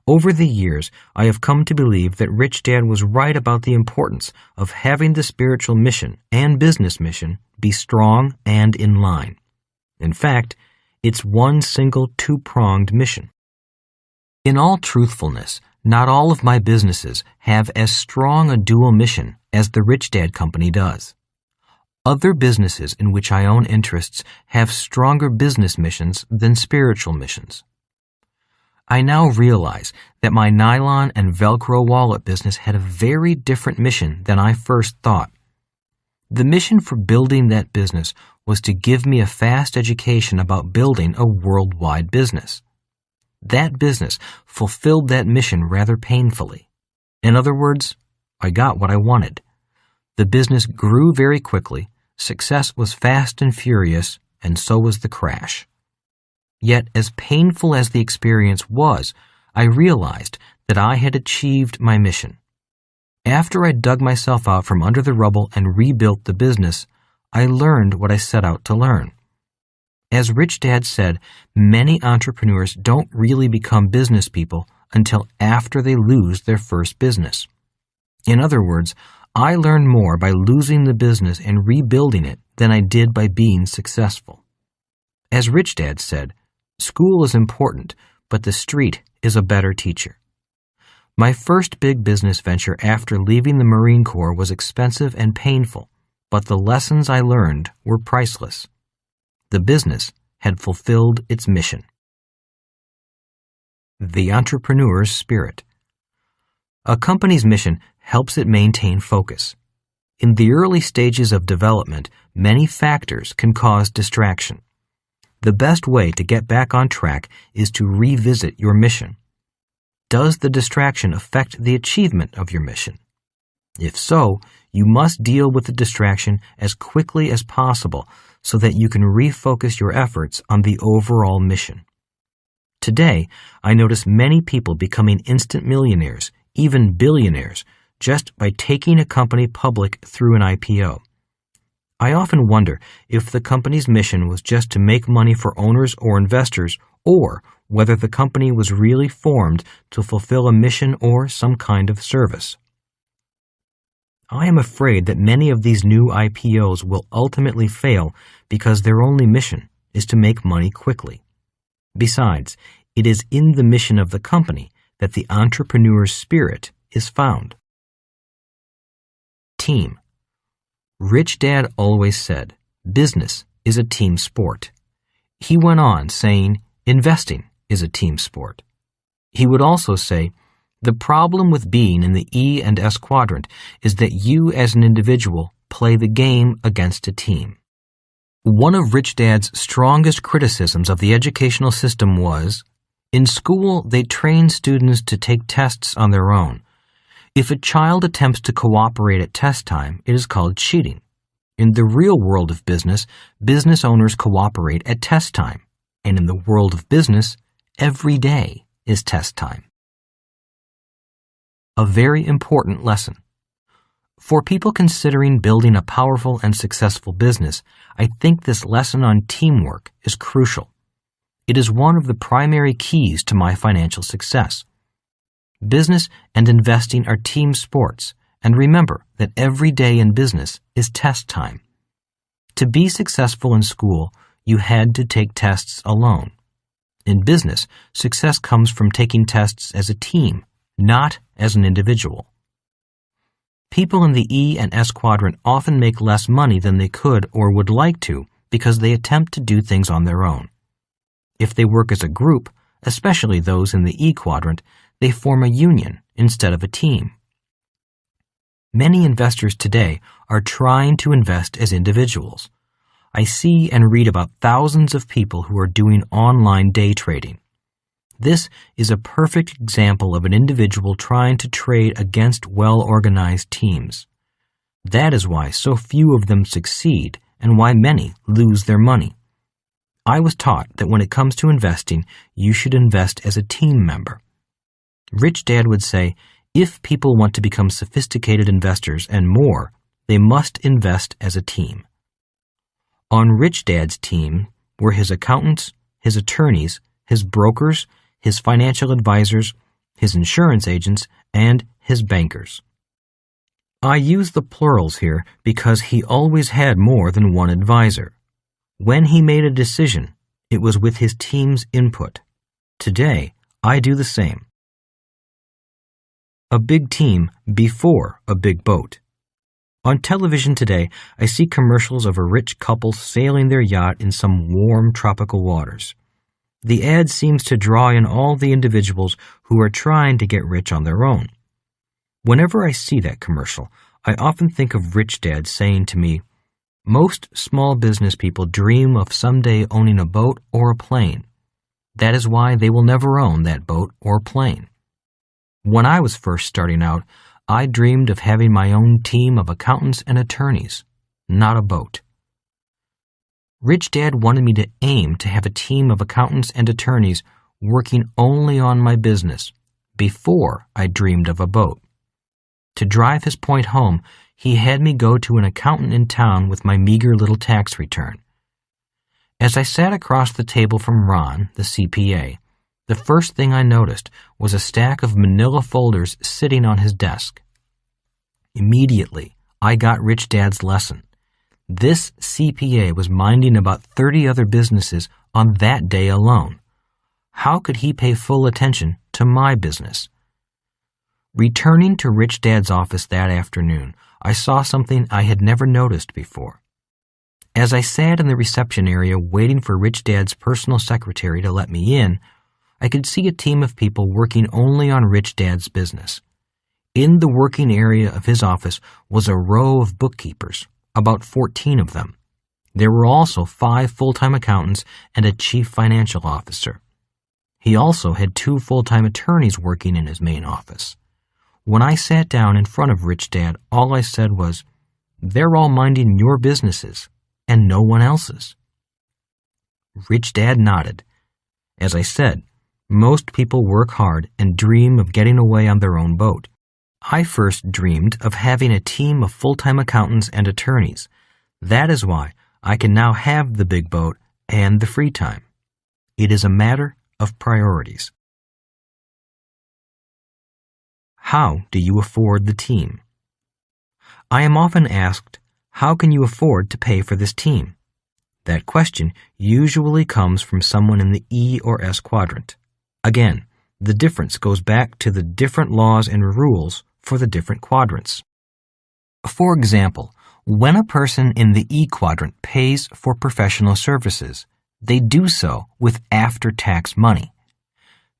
Over the years, I have come to believe that Rich Dad was right about the importance of having the spiritual mission and business mission be strong and in line. In fact, it's one single two-pronged mission. In all truthfulness, not all of my businesses have as strong a dual mission as the Rich Dad Company does. Other businesses in which I own interests have stronger business missions than spiritual missions. I now realize that my nylon and Velcro wallet business had a very different mission than I first thought. The mission for building that business was to give me a fast education about building a worldwide business. That business fulfilled that mission rather painfully. In other words, I got what I wanted. The business grew very quickly, success was fast and furious, and so was the crash. Yet, as painful as the experience was, I realized that I had achieved my mission. After I dug myself out from under the rubble and rebuilt the business, I learned what I set out to learn. As Rich Dad said, many entrepreneurs don't really become business people until after they lose their first business. In other words, I learned more by losing the business and rebuilding it than I did by being successful. As Rich Dad said, school is important, but the street is a better teacher. My first big business venture after leaving the Marine Corps was expensive and painful, but the lessons I learned were priceless. The business had fulfilled its mission. The entrepreneur's spirit. A company's mission helps it maintain focus. In the early stages of development, many factors can cause distraction. The best way to get back on track is to revisit your mission. Does the distraction affect the achievement of your mission? If so, you must deal with the distraction as quickly as possible so that you can refocus your efforts on the overall mission. Today, I notice many people becoming instant millionaires, even billionaires, just by taking a company public through an IPO. I often wonder if the company's mission was just to make money for owners or investors, or whether the company was really formed to fulfill a mission or some kind of service. I am afraid that many of these new IPOs will ultimately fail because their only mission is to make money quickly. Besides, it is in the mission of the company that the entrepreneur's spirit is found. Team. Rich Dad always said, business is a team sport. He went on saying, investing is a team sport. He would also say, the problem with being in the E and S quadrant is that you as an individual play the game against a team. One of Rich Dad's strongest criticisms of the educational system was, in school they train students to take tests on their own. If a child attempts to cooperate at test time, it is called cheating. In the real world of business, business owners cooperate at test time. And in the world of business, every day is test time. A very important lesson. For people considering building a powerful and successful business, I think this lesson on teamwork is crucial. It is one of the primary keys to my financial success. Business and investing are team sports, and remember that every day in business is test time. To be successful in school, you had to take tests alone. In business, success comes from taking tests as a team, not as an individual. People in the E and S quadrant often make less money than they could or would like to because they attempt to do things on their own. If they work as a group, especially those in the E quadrant, they form a union instead of a team. Many investors today are trying to invest as individuals. I see and read about thousands of people who are doing online day trading. This is a perfect example of an individual trying to trade against well-organized teams. That is why so few of them succeed and why many lose their money. I was taught that when it comes to investing, you should invest as a team member. Rich Dad would say, if people want to become sophisticated investors and more, they must invest as a team. On Rich Dad's team were his accountants, his attorneys, his brokers, his financial advisors, his insurance agents, and his bankers. I use the plurals here because he always had more than one advisor. When he made a decision, it was with his team's input. Today, I do the same. A big team before a big boat. On television today, I see commercials of a rich couple sailing their yacht in some warm tropical waters. The ad seems to draw in all the individuals who are trying to get rich on their own. Whenever I see that commercial, I often think of Rich Dad saying to me, most small business people dream of someday owning a boat or a plane. That is why they will never own that boat or plane. When I was first starting out, I dreamed of having my own team of accountants and attorneys, not a boat. Rich Dad wanted me to aim to have a team of accountants and attorneys working only on my business before I dreamed of a boat. To drive his point home, he had me go to an accountant in town with my meager little tax return. As I sat across the table from Ron, the CPA, the first thing I noticed was a stack of manila folders sitting on his desk. Immediately, I got Rich Dad's lesson. This CPA was minding about 30 other businesses on that day alone. How could he pay full attention to my business? Returning to Rich Dad's office that afternoon, I saw something I had never noticed before. As I sat in the reception area waiting for Rich Dad's personal secretary to let me in, I could see a team of people working only on Rich Dad's business. In the working area of his office was a row of bookkeepers, about 14 of them. There were also 5 full-time accountants and a chief financial officer. He also had 2 full-time attorneys working in his main office. When I sat down in front of Rich Dad, all I said was, "They're all minding your businesses and no one else's." Rich Dad nodded. As I said, most people work hard and dream of getting away on their own boat. I first dreamed of having a team of full-time accountants and attorneys. That is why I can now have the big boat and the free time. It is a matter of priorities. How do you afford the team? I am often asked, how can you afford to pay for this team? That question usually comes from someone in the E or S quadrant. Again, the difference goes back to the different laws and rules for the different quadrants. For example, when a person in the E quadrant pays for professional services, they do so with after-tax money.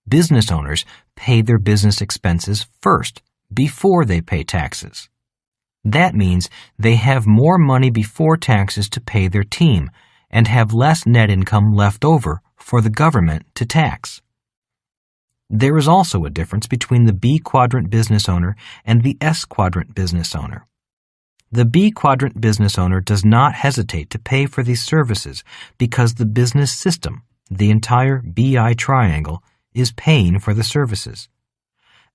Business owners pay their business expenses first, before they pay taxes. That means they have more money before taxes to pay their team and have less net income left over for the government to tax. There is also a difference between the B quadrant business owner and the S quadrant business owner. The B quadrant business owner does not hesitate to pay for these services because the business system, the entire BI triangle, is paying for the services.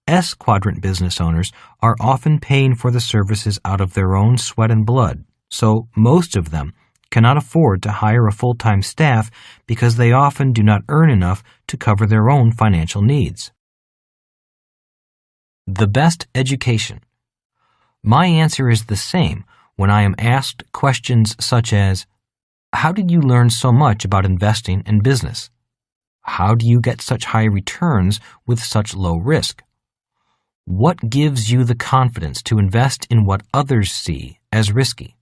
S quadrant business owners are often paying for the services out of their own sweat and blood, so most of them cannot afford to hire a full-time staff because they often do not earn enough to cover their own financial needs. The best education. My answer is the same when I am asked questions such as, how did you learn so much about investing and business? How do you get such high returns with such low risk? What gives you the confidence to invest in what others see as risky?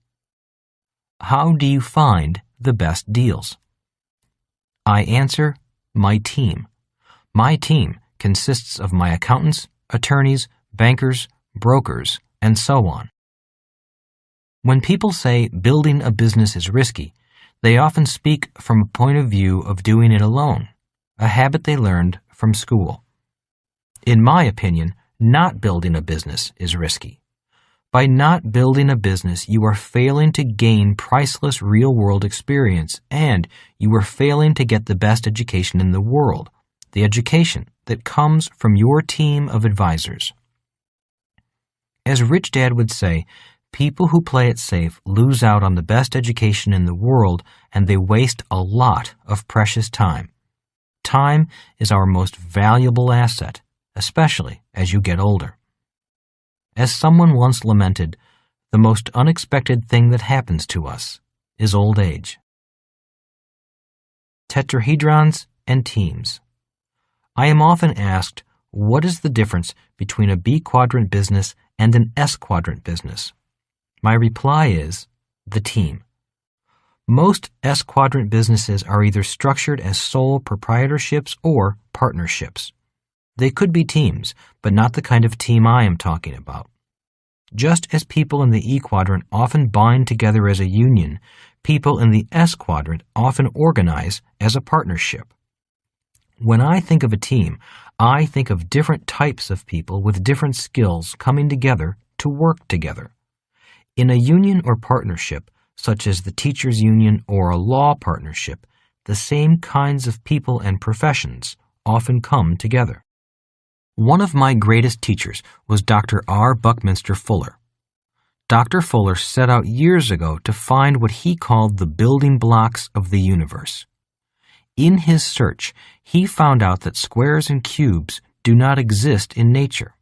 How do you find the best deals? I answer, my team. My team consists of my accountants, attorneys, bankers, brokers, and so on. When people say building a business is risky, they often speak from a point of view of doing it alone, a habit they learned from school. In my opinion, not building a business is risky. By not building a business, you are failing to gain priceless real-world experience, and you are failing to get the best education in the world, the education that comes from your team of advisors. As Rich Dad would say, people who play it safe lose out on the best education in the world, and they waste a lot of precious time. Time is our most valuable asset, especially as you get older. As someone once lamented, the most unexpected thing that happens to us is old age. Tetrahedrons and teams. I am often asked, what is the difference between a B quadrant business and an S quadrant business? My reply is, the team. Most S quadrant businesses are either structured as sole proprietorships or partnerships. They could be teams, but not the kind of team I am talking about. Just as people in the E quadrant often bind together as a union, people in the S quadrant often organize as a partnership. When I think of a team, I think of different types of people with different skills coming together to work together. In a union or partnership, such as the teachers' union or a law partnership, the same kinds of people and professions often come together. One of my greatest teachers was Dr. R. Buckminster Fuller. Dr. Fuller set out years ago to find what he called the building blocks of the universe. In his search, he found out that squares and cubes do not exist in nature.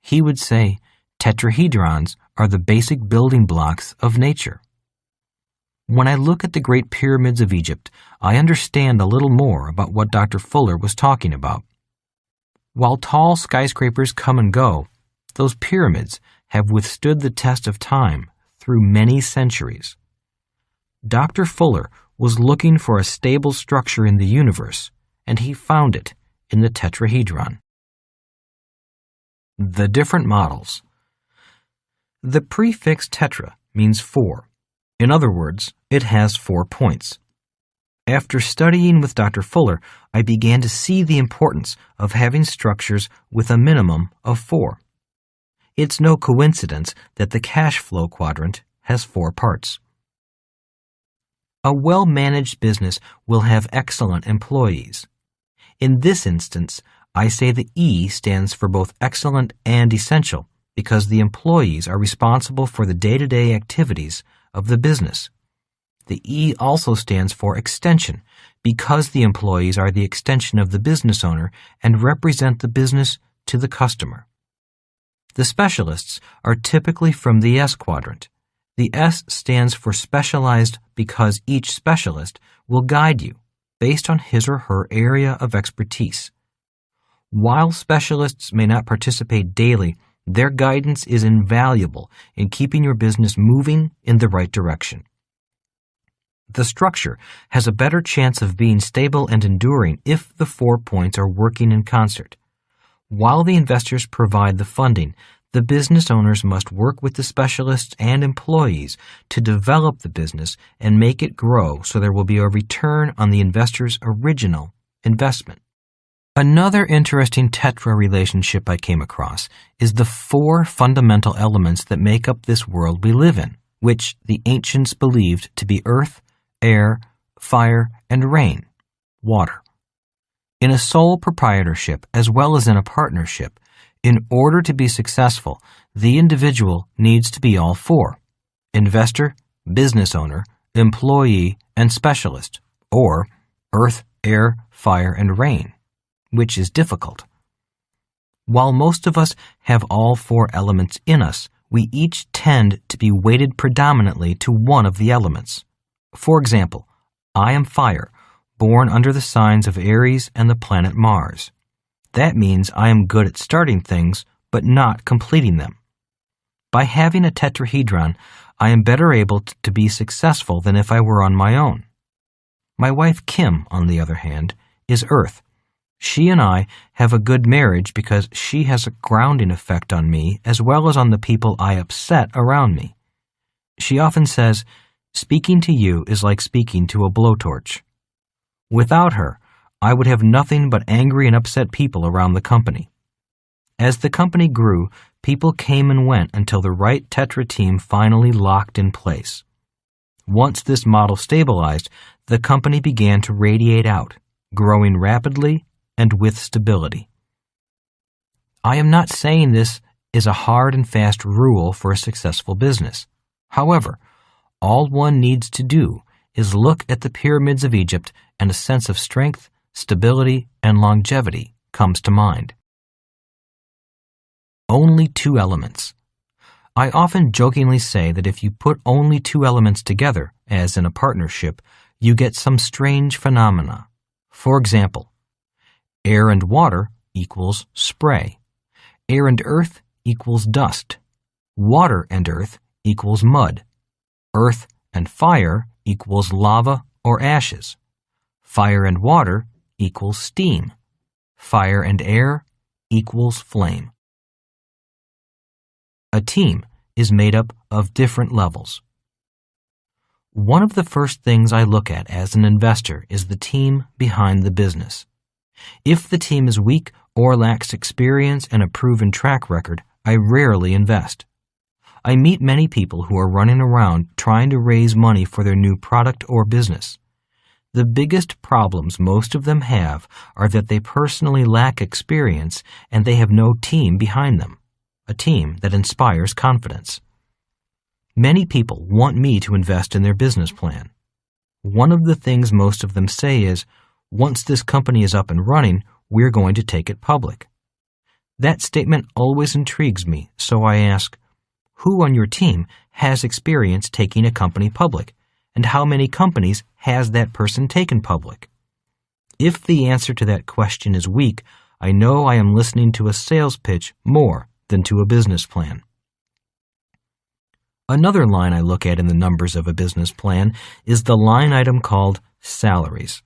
He would say, tetrahedrons are the basic building blocks of nature. When I look at the Great Pyramids of Egypt, I understand a little more about what Dr. Fuller was talking about. While tall skyscrapers come and go, those pyramids have withstood the test of time through many centuries. Dr. Fuller was looking for a stable structure in the universe, and he found it in the tetrahedron. The different models. The prefix tetra means 4. In other words, it has 4 points. After studying with Dr. Fuller, I began to see the importance of having structures with a minimum of 4. It's no coincidence that the cash flow quadrant has 4 parts. A well-managed business will have excellent employees. In this instance, I say the E stands for both excellent and essential because the employees are responsible for the day-to-day activities of the business. The E also stands for extension because the employees are the extension of the business owner and represent the business to the customer. The specialists are typically from the S quadrant. The S stands for specialized because each specialist will guide you based on his or her area of expertise. While specialists may not participate daily, their guidance is invaluable in keeping your business moving in the right direction. The structure has a better chance of being stable and enduring if the 4 points are working in concert. While the investors provide the funding, the business owners must work with the specialists and employees to develop the business and make it grow so there will be a return on the investor's original investment. Another interesting tetra relationship I came across is the 4 fundamental elements that make up this world we live in, which the ancients believed to be earth, air, fire, and rain, water. In a sole proprietorship as well as in a partnership, in order to be successful, the individual needs to be all 4: investor, business owner, employee, and specialist, or earth, air, fire, and rain, which is difficult. While most of us have all 4 elements in us, we each tend to be weighted predominantly to one of the elements. For example, I am fire, born under the signs of Aries and the planet Mars. That means I am good at starting things, but not completing them. By having a tetrahedron, I am better able to be successful than if I were on my own. My wife Kim, on the other hand, is Earth. She and I have a good marriage because she has a grounding effect on me as well as on the people I upset around me. She often says, "Speaking to you is like speaking to a blowtorch." Without her, I would have nothing but angry and upset people around the company. As the company grew, people came and went until the right Tetra team finally locked in place. Once this model stabilized, the company began to radiate out, growing rapidly and with stability. I am not saying this is a hard and fast rule for a successful business. However, all one needs to do is look at the pyramids of Egypt and a sense of strength, stability, and longevity comes to mind. Only two elements. I often jokingly say that if you put only two elements together, as in a partnership, you get some strange phenomena. For example, air and water equals spray. Air and earth equals dust. Water and earth equals mud. Earth and fire equals lava or ashes. Fire and water equals steam. Fire and air equals flame. A team is made up of different levels. One of the first things I look at as an investor is the team behind the business. If the team is weak or lacks experience and a proven track record, I rarely invest. I meet many people who are running around trying to raise money for their new product or business. The biggest problems most of them have are that they personally lack experience and they have no team behind them, a team that inspires confidence. Many people want me to invest in their business plan. One of the things most of them say is, "Once this company is up and running, we're going to take it public." That statement always intrigues me, so I ask, who on your team has experience taking a company public, and how many companies has that person taken public? If the answer to that question is weak, I know I am listening to a sales pitch more than to a business plan. Another line I look at in the numbers of a business plan is the line item called salaries.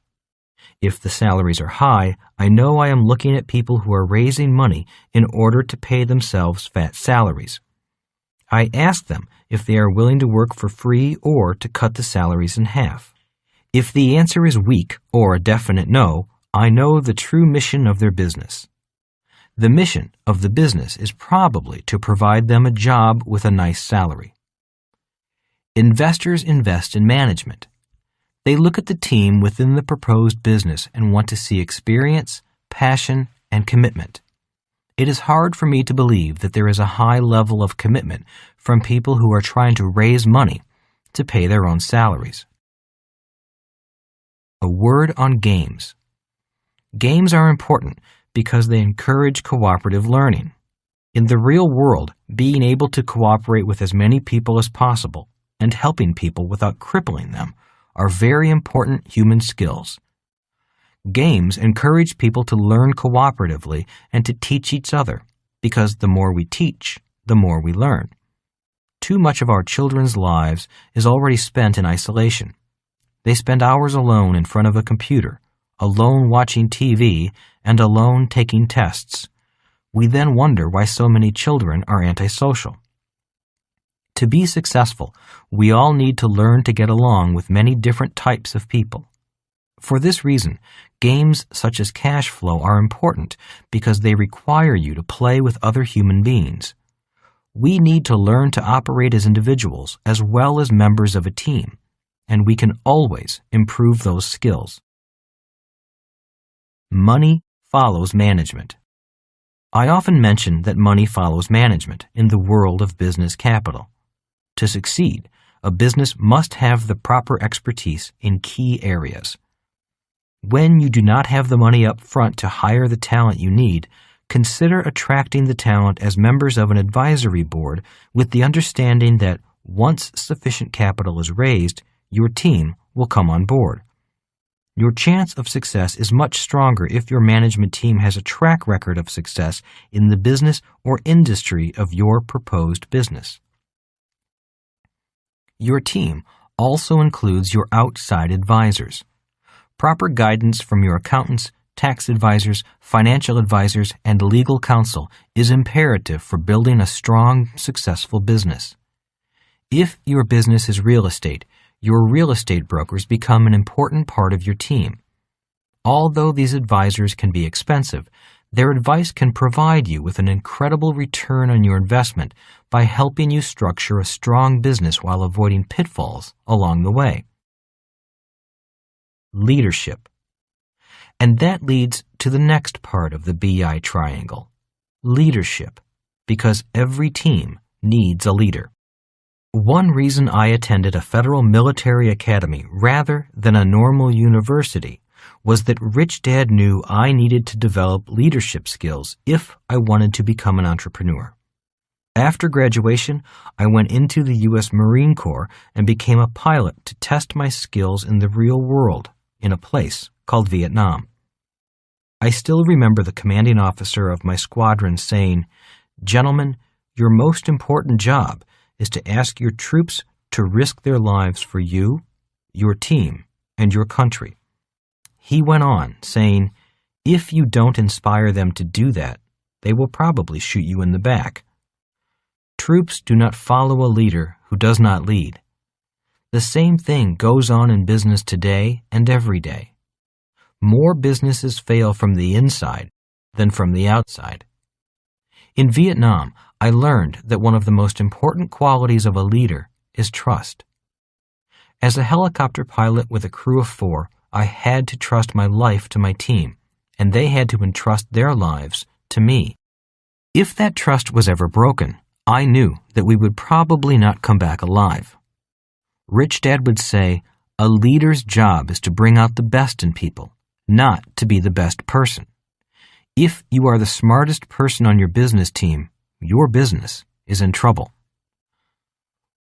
If the salaries are high, I know I am looking at people who are raising money in order to pay themselves fat salaries. I ask them if they are willing to work for free or to cut the salaries in half. If the answer is weak or a definite no, I know the true mission of their business. The mission of the business is probably to provide them a job with a nice salary. Investors invest in management. They look at the team within the proposed business and want to see experience, passion, and commitment. It is hard for me to believe that there is a high level of commitment from people who are trying to raise money to pay their own salaries. A word on games. Games are important because they encourage cooperative learning. In the real world, being able to cooperate with as many people as possible and helping people without crippling them are very important human skills. Games encourage people to learn cooperatively and to teach each other, because the more we teach, the more we learn. Too much of our children's lives is already spent in isolation. They spend hours alone in front of a computer, alone watching TV, and alone taking tests. We then wonder why so many children are antisocial. To be successful, we all need to learn to get along with many different types of people. For this reason, games such as cash flow are important because they require you to play with other human beings. We need to learn to operate as individuals as well as members of a team, and we can always improve those skills. Money follows management. I often mention that money follows management in the world of business capital. To succeed, a business must have the proper expertise in key areas. When you do not have the money up front to hire the talent you need, consider attracting the talent as members of an advisory board with the understanding that once sufficient capital is raised, your team will come on board. Your chance of success is much stronger if your management team has a track record of success in the business or industry of your proposed business. Your team also includes your outside advisors. Proper guidance from your accountants, tax advisors, financial advisors, and legal counsel is imperative for building a strong, successful business. If your business is real estate, your real estate brokers become an important part of your team. Although these advisors can be expensive, their advice can provide you with an incredible return on your investment by helping you structure a strong business while avoiding pitfalls along the way. Leadership. And that leads to the next part of the BI triangle, leadership, because every team needs a leader. One reason I attended a federal military academy rather than a normal university was that Rich Dad knew I needed to develop leadership skills if I wanted to become an entrepreneur. After graduation, I went into the U.S. Marine Corps and became a pilot to test my skills in the real world in a place called Vietnam. I still remember the commanding officer of my squadron saying, "Gentlemen, your most important job is to ask your troops to risk their lives for you, your team, and your country." He went on, saying, "If you don't inspire them to do that, they will probably shoot you in the back." Troops do not follow a leader who does not lead. The same thing goes on in business today and every day. More businesses fail from the inside than from the outside. In Vietnam, I learned that one of the most important qualities of a leader is trust. As a helicopter pilot with a crew of 4, I had to trust my life to my team, and they had to entrust their lives to me. If that trust was ever broken, I knew that we would probably not come back alive. Rich Dad would say, "A leader's job is to bring out the best in people, not to be the best person." If you are the smartest person on your business team, your business is in trouble.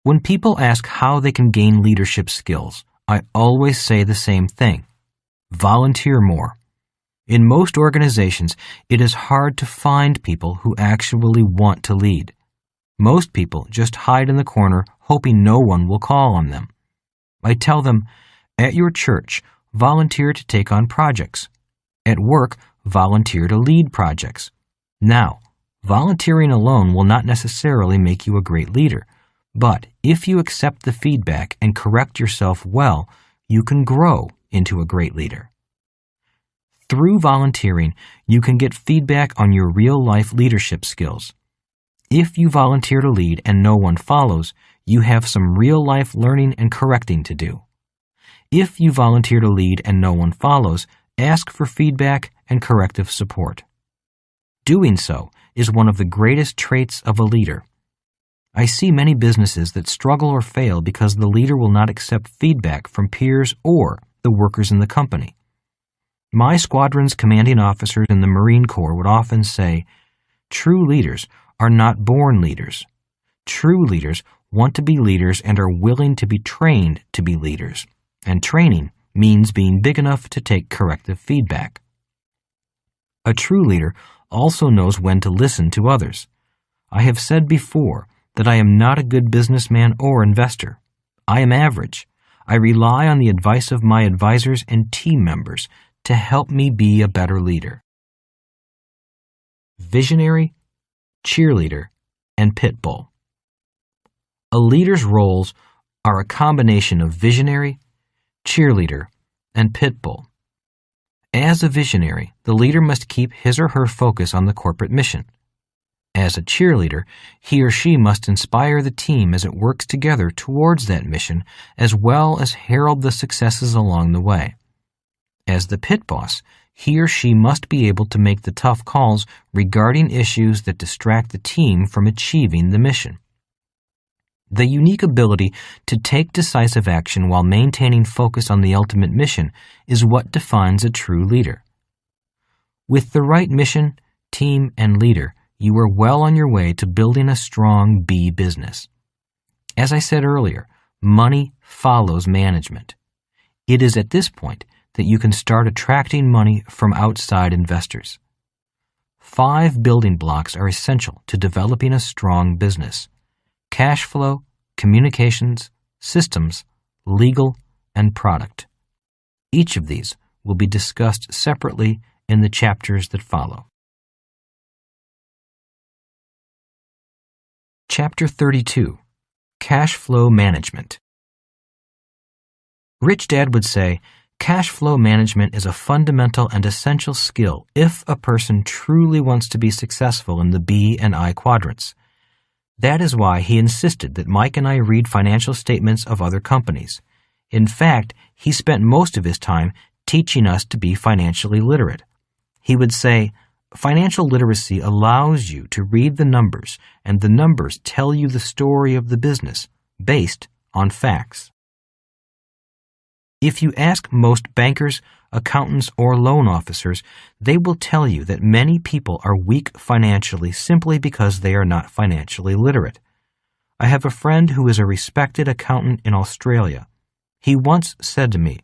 When people ask how they can gain leadership skills, I always say the same thing: volunteer more. In most organizations, it is hard to find people who actually want to lead. Most people just hide in the corner hoping no one will call on them. I tell them, at your church, volunteer to take on projects. At work, volunteer to lead projects. Now, volunteering alone will not necessarily make you a great leader, but if you accept the feedback and correct yourself well, you can grow into a great leader. Through volunteering, you can get feedback on your real-life leadership skills. If you volunteer to lead and no one follows, you have some real-life learning and correcting to do. If you volunteer to lead and no one follows, ask for feedback and corrective support. Doing so is one of the greatest traits of a leader. I see many businesses that struggle or fail because the leader will not accept feedback from peers or the workers in the company. My squadron's commanding officers in the Marine Corps would often say, "True leaders are not born leaders. True leaders want to be leaders and are willing to be trained to be leaders. And training means being big enough to take corrective feedback." A true leader also knows when to listen to others. I have said before that I am not a good businessman or investor. I am average. I rely on the advice of my advisors and team members to help me be a better leader. Visionary, cheerleader, and pit bull. A leader's roles are a combination of visionary, cheerleader, and pit bull. As a visionary, the leader must keep his or her focus on the corporate mission. As a cheerleader, he or she must inspire the team as it works together towards that mission, as well as herald the successes along the way. As the pit boss, he or she must be able to make the tough calls regarding issues that distract the team from achieving the mission. The unique ability to take decisive action while maintaining focus on the ultimate mission is what defines a true leader. With the right mission, team, and leader, you are well on your way to building a strong B business. As I said earlier, money follows management. It is at this point that you can start attracting money from outside investors. 5 building blocks are essential to developing a strong business: cash flow, communications, systems, legal, and product. Each of these will be discussed separately in the chapters that follow. Chapter 32: Cash Flow Management. Rich Dad would say, cash flow management is a fundamental and essential skill if a person truly wants to be successful in the B and I quadrants. That is why he insisted that Mike and I read financial statements of other companies. In fact, he spent most of his time teaching us to be financially literate. He would say, financial literacy allows you to read the numbers, and the numbers tell you the story of the business based on facts. If you ask most bankers, accountants, or loan officers, they will tell you that many people are weak financially simply because they are not financially literate. I have a friend who is a respected accountant in Australia. He once said to me,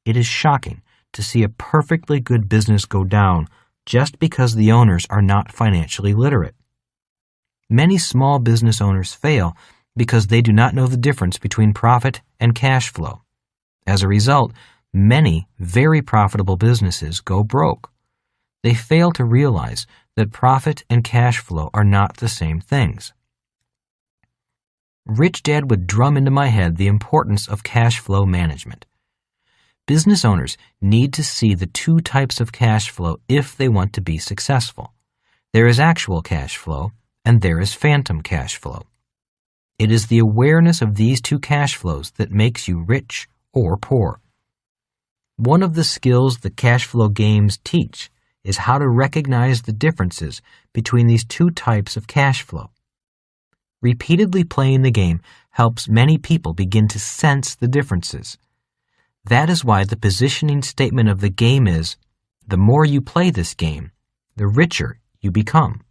"It is shocking to see a perfectly good business go down just because the owners are not financially literate." Many small business owners fail because they do not know the difference between profit and cash flow. As a result, many very profitable businesses go broke. They fail to realize that profit and cash flow are not the same things. Rich Dad would drum into my head the importance of cash flow management. Business owners need to see the 2 types of cash flow if they want to be successful. There is actual cash flow, and there is phantom cash flow. It is the awareness of these 2 cash flows that makes you rich or poor. One of the skills the cash flow games teach is how to recognize the differences between these 2 types of cash flow. Repeatedly playing the game helps many people begin to sense the differences. That is why the positioning statement of the game is, the more you play this game, the richer you become.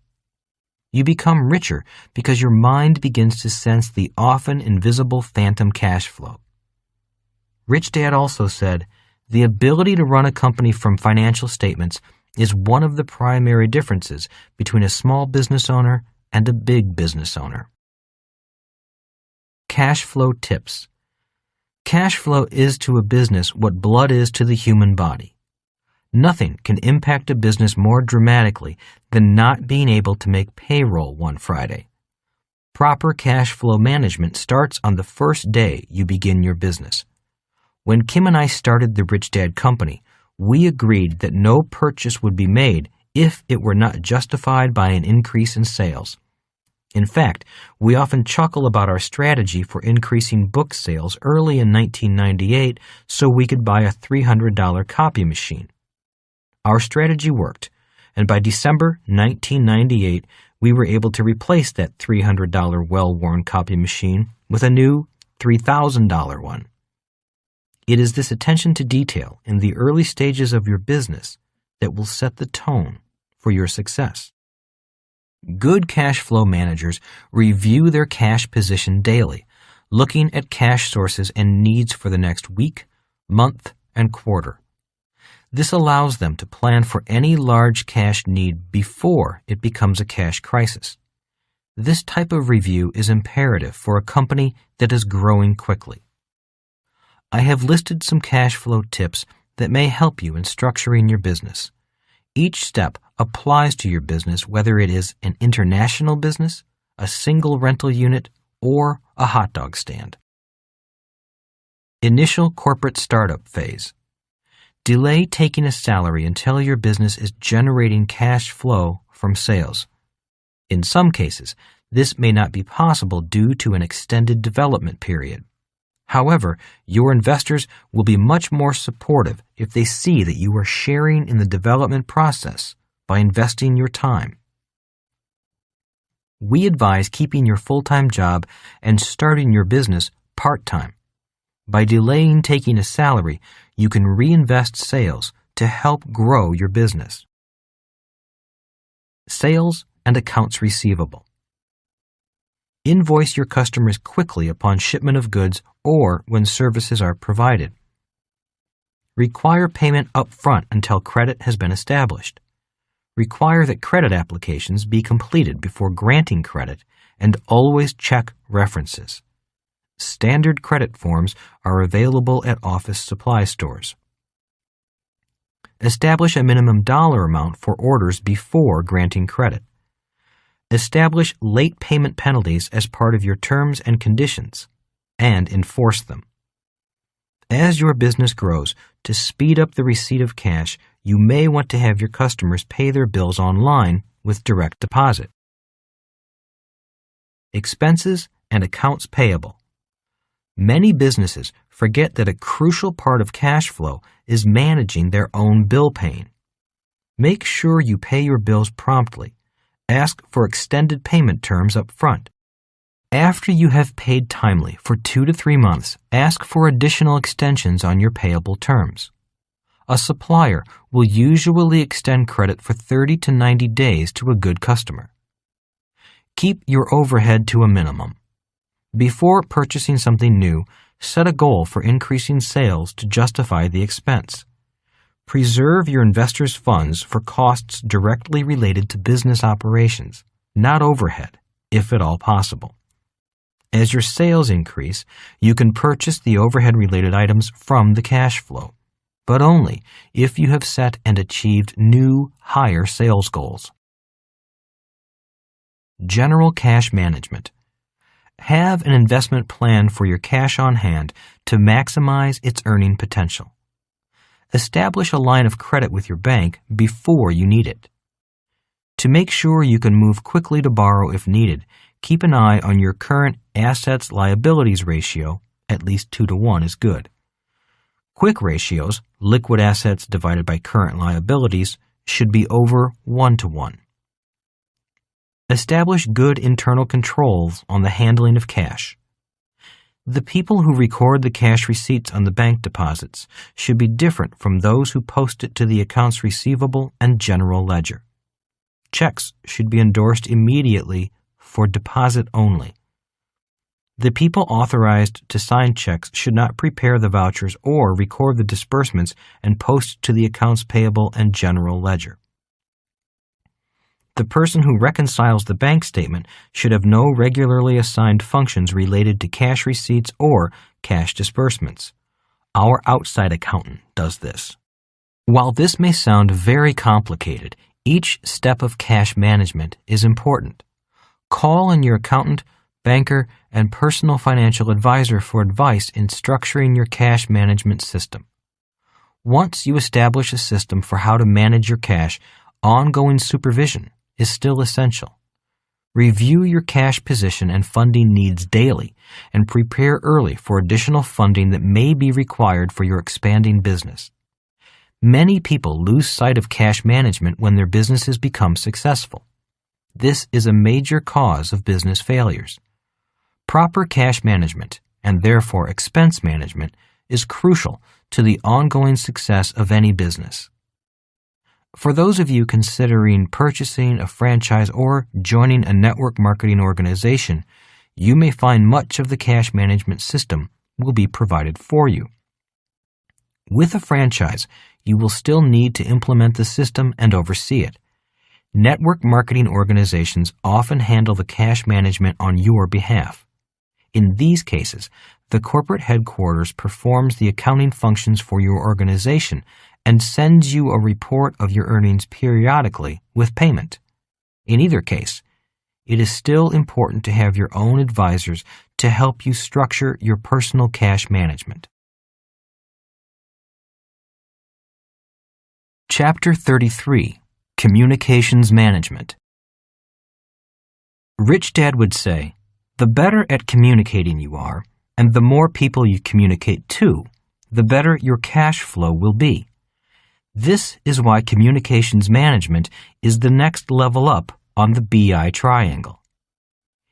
You become richer because your mind begins to sense the often invisible phantom cash flow. Rich Dad also said, the ability to run a company from financial statements is one of the primary differences between a small business owner and a big business owner. Cash flow tips. Cash flow is to a business what blood is to the human body. Nothing can impact a business more dramatically than not being able to make payroll one Friday. Proper cash flow management starts on the first day you begin your business. When Kim and I started the Rich Dad Company, we agreed that no purchase would be made if it were not justified by an increase in sales. In fact, we often chuckle about our strategy for increasing book sales early in 1998 so we could buy a $300 copy machine. Our strategy worked, and by December 1998, we were able to replace that $300 well-worn copy machine with a new $3,000 one. It is this attention to detail in the early stages of your business that will set the tone for your success. Good cash flow managers review their cash position daily, looking at cash sources and needs for the next week, month, and quarter. This allows them to plan for any large cash need before it becomes a cash crisis. This type of review is imperative for a company that is growing quickly. I have listed some cash flow tips that may help you in structuring your business. Each step applies to your business whether it is an international business, a single rental unit, or a hot dog stand. Initial corporate startup phase. Delay taking a salary until your business is generating cash flow from sales. In some cases, this may not be possible due to an extended development period. However, your investors will be much more supportive if they see that you are sharing in the development process by investing your time. We advise keeping your full-time job and starting your business part-time. By delaying taking a salary, you can reinvest sales to help grow your business. Sales and accounts receivable. Invoice your customers quickly upon shipment of goods or when services are provided. Require payment up front until credit has been established. Require that credit applications be completed before granting credit, and always check references. Standard credit forms are available at office supply stores. Establish a minimum dollar amount for orders before granting credit. Establish late payment penalties as part of your terms and conditions, and enforce them. As your business grows, to speed up the receipt of cash, you may want to have your customers pay their bills online with direct deposit. Expenses and accounts payable. Many businesses forget that a crucial part of cash flow is managing their own bill paying. Make sure you pay your bills promptly. Ask for extended payment terms up front. After you have paid timely for 2 to 3 months, ask for additional extensions on your payable terms. A supplier will usually extend credit for 30 to 90 days to a good customer. Keep your overhead to a minimum. Before purchasing something new, set a goal for increasing sales to justify the expense. Preserve your investors' funds for costs directly related to business operations, not overhead, if at all possible. As your sales increase, you can purchase the overhead-related items from the cash flow, but only if you have set and achieved new, higher sales goals. General cash management. Have an investment plan for your cash on hand to maximize its earning potential. Establish a line of credit with your bank before you need it. To make sure you can move quickly to borrow if needed, keep an eye on your current assets-liabilities ratio, at least 2 to 1 is good. Quick ratios, liquid assets divided by current liabilities, should be over 1 to 1. Establish good internal controls on the handling of cash. The people who record the cash receipts on the bank deposits should be different from those who post it to the accounts receivable and general ledger. Checks should be endorsed immediately for deposit only. The people authorized to sign checks should not prepare the vouchers or record the disbursements and post to the accounts payable and general ledger. The person who reconciles the bank statement should have no regularly assigned functions related to cash receipts or cash disbursements. Our outside accountant does this. While this may sound very complicated, each step of cash management is important. Call on your accountant, banker, and personal financial advisor for advice in structuring your cash management system. Once you establish a system for how to manage your cash, ongoing supervision is still essential. Review your cash position and funding needs daily and prepare early for additional funding that may be required for your expanding business. Many people lose sight of cash management when their businesses become successful. This is a major cause of business failures. Proper cash management, and therefore expense management, is crucial to the ongoing success of any business. For those of you considering purchasing a franchise or joining a network marketing organization, you may find much of the cash management system will be provided for you. With a franchise, you will still need to implement the system and oversee it. Network marketing organizations often handle the cash management on your behalf. In these cases, the corporate headquarters performs the accounting functions for your organization and sends you a report of your earnings periodically with payment. In either case, it is still important to have your own advisors to help you structure your personal cash management. Chapter 33. Communications Management. Rich Dad would say, the better at communicating you are, and the more people you communicate to, the better your cash flow will be. This is why communications management is the next level up on the BI triangle.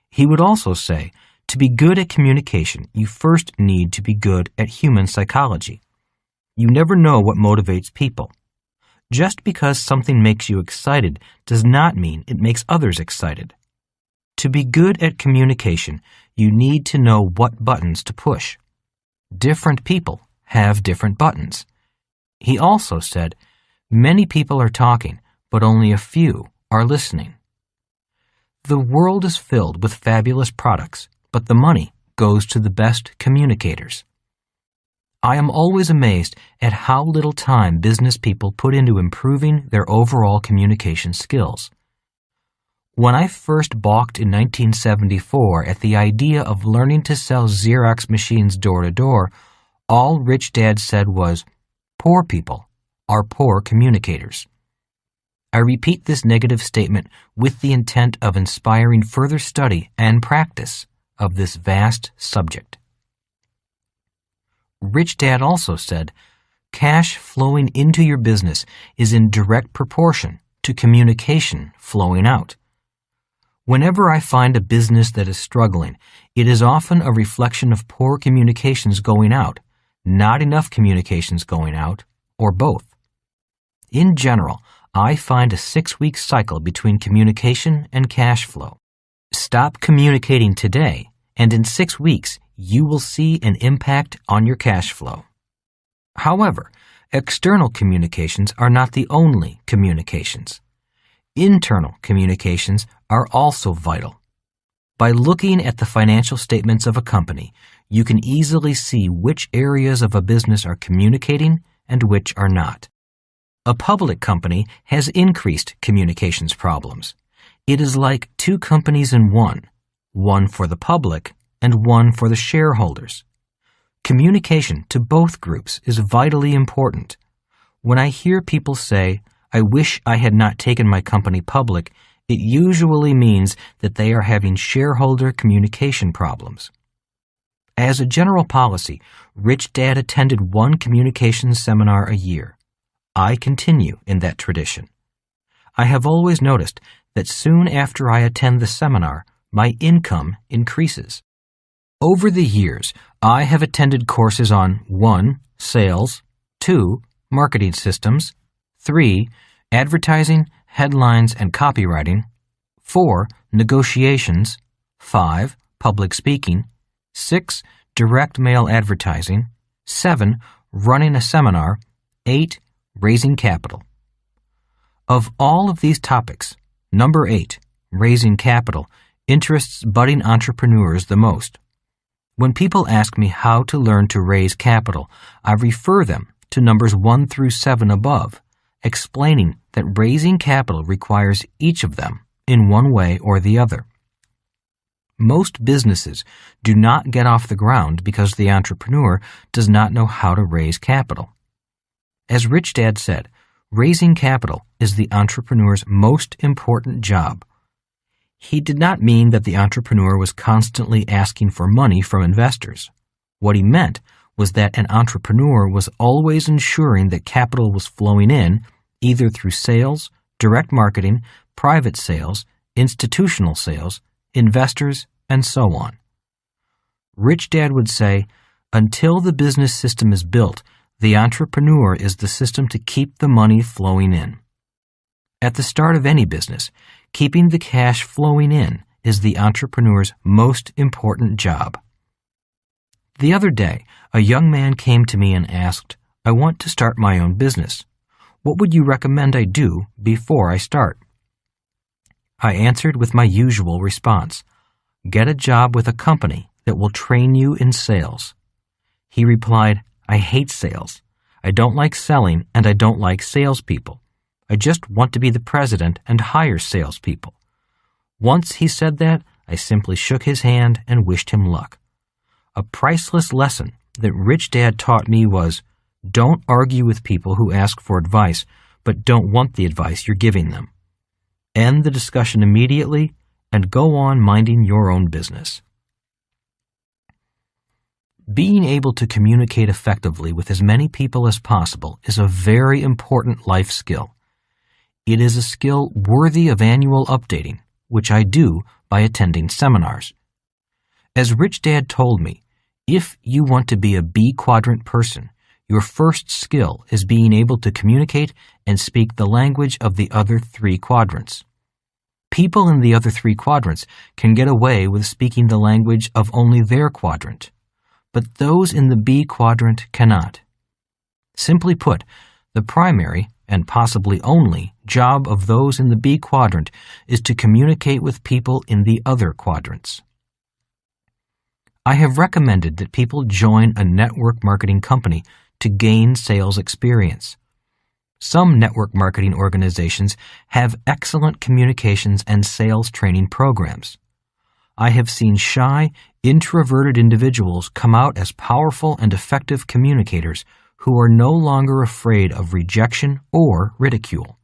He would also say, to be good at communication, you first need to be good at human psychology. You never know what motivates people. Just because something makes you excited does not mean it makes others excited. To be good at communication, you need to know what buttons to push. Different people have different buttons. He also said, "Many people are talking, but only a few are listening." The world is filled with fabulous products, but the money goes to the best communicators. I am always amazed at how little time business people put into improving their overall communication skills. When I first balked in 1974 at the idea of learning to sell Xerox machines door to door, all Rich Dad said was, "Poor people are poor communicators." I repeat this negative statement with the intent of inspiring further study and practice of this vast subject. Rich Dad also said, "Cash flowing into your business is in direct proportion to communication flowing out." Whenever I find a business that is struggling, it is often a reflection of poor communications going out, not enough communications going out, or both. In general, I find a 6-week cycle between communication and cash flow. Stop communicating today, and in 6 weeks, you will see an impact on your cash flow. However, external communications are not the only communications. Internal communications are also vital. By looking at the financial statements of a company, you can easily see which areas of a business are communicating and which are not. A public company has increased communications problems. It is like two companies in one for the public and one for the shareholders. Communication to both groups is vitally important. When I hear people say, "I wish I had not taken my company public," it usually means that they are having shareholder communication problems. As a general policy, Rich Dad attended one communications seminar a year. I continue in that tradition. I have always noticed that soon after I attend the seminar, my income increases. Over the years, I have attended courses on 1. Sales, 2. Marketing systems, 3. Advertising, headlines, and copywriting, 4. Negotiations, 5. Public speaking, 6. Direct mail advertising, 7. Running a seminar, 8. Raising capital. Of all of these topics, number 8, raising capital, interests budding entrepreneurs the most. When people ask me how to learn to raise capital, I refer them to numbers 1 through 7 above, explaining that raising capital requires each of them in one way or the other. Most businesses do not get off the ground because the entrepreneur does not know how to raise capital. As Rich Dad said, raising capital is the entrepreneur's most important job. He did not mean that the entrepreneur was constantly asking for money from investors. What he meant was that an entrepreneur was always ensuring that capital was flowing in, either through sales, direct marketing, private sales, institutional sales, investors, and so on. Rich Dad would say, until the business system is built, the entrepreneur is the system to keep the money flowing in. At the start of any business, keeping the cash flowing in is the entrepreneur's most important job. The other day, a young man came to me and asked, "I want to start my own business. What would you recommend I do before I start?" I answered with my usual response, "Get a job with a company that will train you in sales." He replied, "I hate sales. I don't like selling and I don't like salespeople. I just want to be the president and hire salespeople." Once he said that, I simply shook his hand and wished him luck. A priceless lesson that Rich Dad taught me was, don't argue with people who ask for advice but don't want the advice you're giving them. End the discussion immediately and go on minding your own business. Being able to communicate effectively with as many people as possible is a very important life skill. It is a skill worthy of annual updating, which I do by attending seminars. As Rich Dad told me, if you want to be a B quadrant person, your first skill is being able to communicate and speak the language of the other 3 quadrants. People in the other 3 quadrants can get away with speaking the language of only their quadrant, but those in the B quadrant cannot. Simply put, The primary, and possibly only, job of those in the B quadrant is to communicate with people in the other quadrants. I have recommended that people join a network marketing company to gain sales experience. Some network marketing organizations have excellent communications and sales training programs. I have seen shy, introverted individuals come out as powerful and effective communicators who are no longer afraid of rejection or ridicule.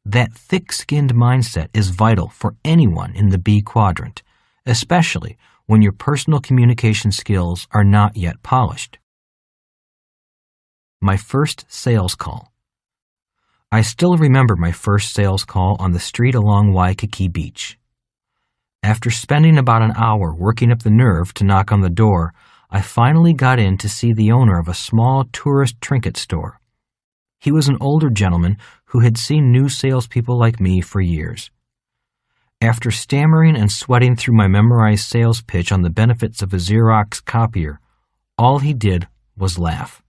That thick-skinned mindset is vital for anyone in the B quadrant, especially when your personal communication skills are not yet polished. My first sales call. I still remember my first sales call on the street along Waikiki Beach. After spending about an hour working up the nerve to knock on the door, I finally got in to see the owner of a small tourist trinket store. He was an older gentleman who had seen new salespeople like me for years. After stammering and sweating through my memorized sales pitch on the benefits of a Xerox copier, all he did was laugh.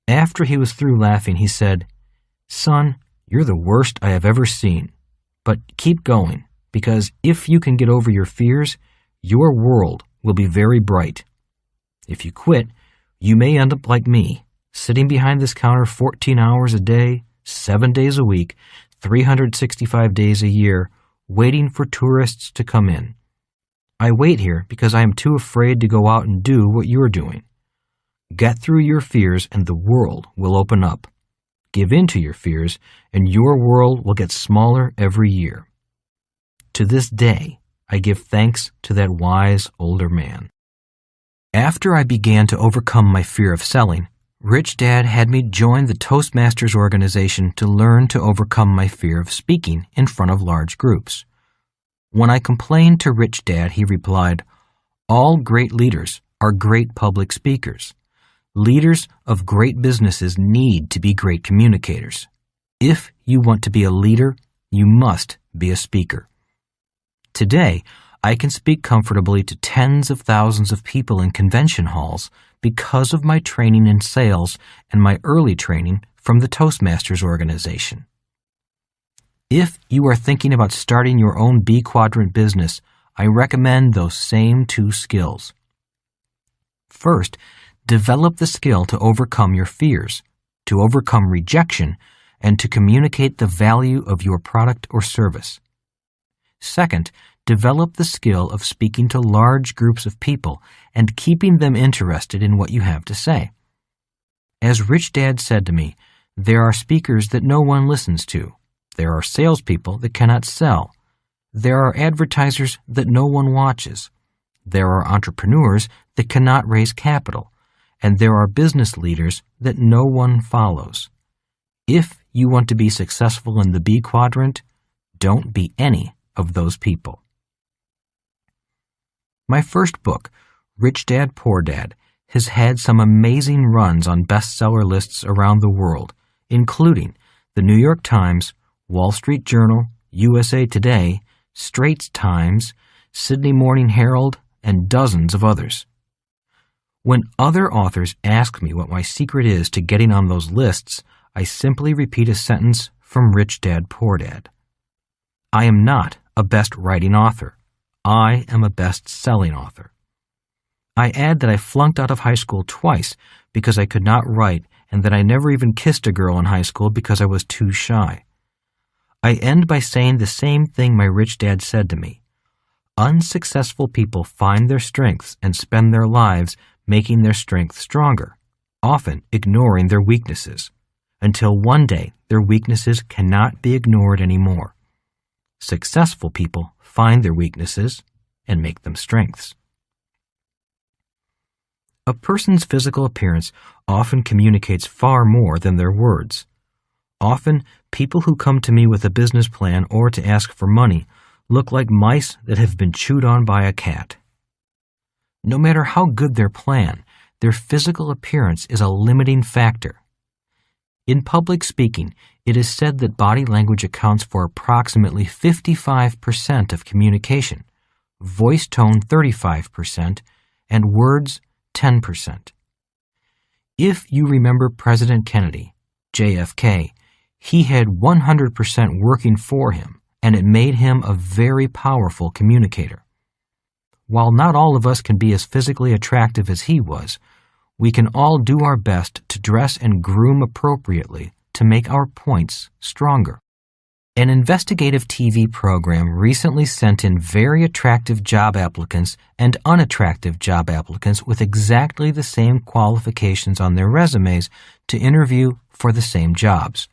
After he was through laughing, he said, "Son, you're the worst I have ever seen. But keep going, because if you can get over your fears, your world will be very bright. If you quit, you may end up like me, sitting behind this counter 14 hours a day, 7 days a week, 365 days a year, waiting for tourists to come in. I wait here because I am too afraid to go out and do what you're doing. Get through your fears and the world will open up. Give in to your fears and your world will get smaller every year." To this day, I give thanks to that wise older man. After I began to overcome my fear of selling, Rich Dad had me join the Toastmasters organization to learn to overcome my fear of speaking in front of large groups. When I complained to Rich Dad, he replied, "All great leaders are great public speakers. Leaders of great businesses need to be great communicators. If you want to be a leader, you must be a speaker." Today, I can speak comfortably to tens of thousands of people in convention halls because of my training in sales and my early training from the Toastmasters organization. If you are thinking about starting your own B quadrant business, I recommend those same two skills. First, develop the skill to overcome your fears, to overcome rejection, and to communicate the value of your product or service. Second, develop the skill of speaking to large groups of people and keeping them interested in what you have to say. As Rich Dad said to me, there are speakers that no one listens to. There are salespeople that cannot sell. There are advertisers that no one watches. There are entrepreneurs that cannot raise capital. And there are business leaders that no one follows. If you want to be successful in the B quadrant, don't be any of those people. My first book, Rich Dad, Poor Dad, has had some amazing runs on bestseller lists around the world, including the New York Times, Wall Street Journal, USA Today, Straits Times, Sydney Morning Herald, and dozens of others. When other authors ask me what my secret is to getting on those lists, I simply repeat a sentence from Rich Dad, Poor Dad. I am not a best-writing author. I am a best-selling author. I add that I flunked out of high school twice because I could not write and that I never even kissed a girl in high school because I was too shy. I end by saying the same thing my rich dad said to me. Unsuccessful people find their strengths and spend their lives making their strengths stronger, often ignoring their weaknesses, until one day their weaknesses cannot be ignored anymore. Successful people find their weaknesses and make them strengths. A person's physical appearance often communicates far more than their words. Often, people who come to me with a business plan or to ask for money look like mice that have been chewed on by a cat. No matter how good their plan, their physical appearance is a limiting factor. In public speaking, it is said that body language accounts for approximately 55% of communication, voice tone 35%, and words 10%. If you remember President Kennedy, JFK, he had 100% working for him, and it made him a very powerful communicator. While not all of us can be as physically attractive as he was, we can all do our best to dress and groom appropriately to make our points stronger. An investigative TV program recently sent in very attractive job applicants and unattractive job applicants with exactly the same qualifications on their resumes to interview for the same jobs.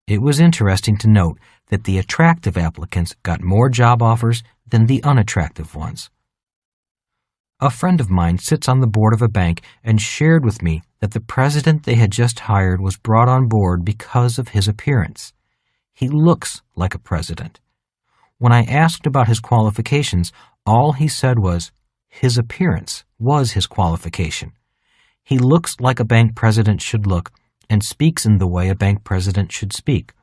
It was interesting to note that the attractive applicants got more job offers than the unattractive ones. A friend of mine sits on the board of a bank and shared with me that the president they had just hired was brought on board because of his appearance. He looks like a president. When I asked about his qualifications, all he said was, his appearance was his qualification. He looks like a bank president should look and speaks in the way a bank president should speak.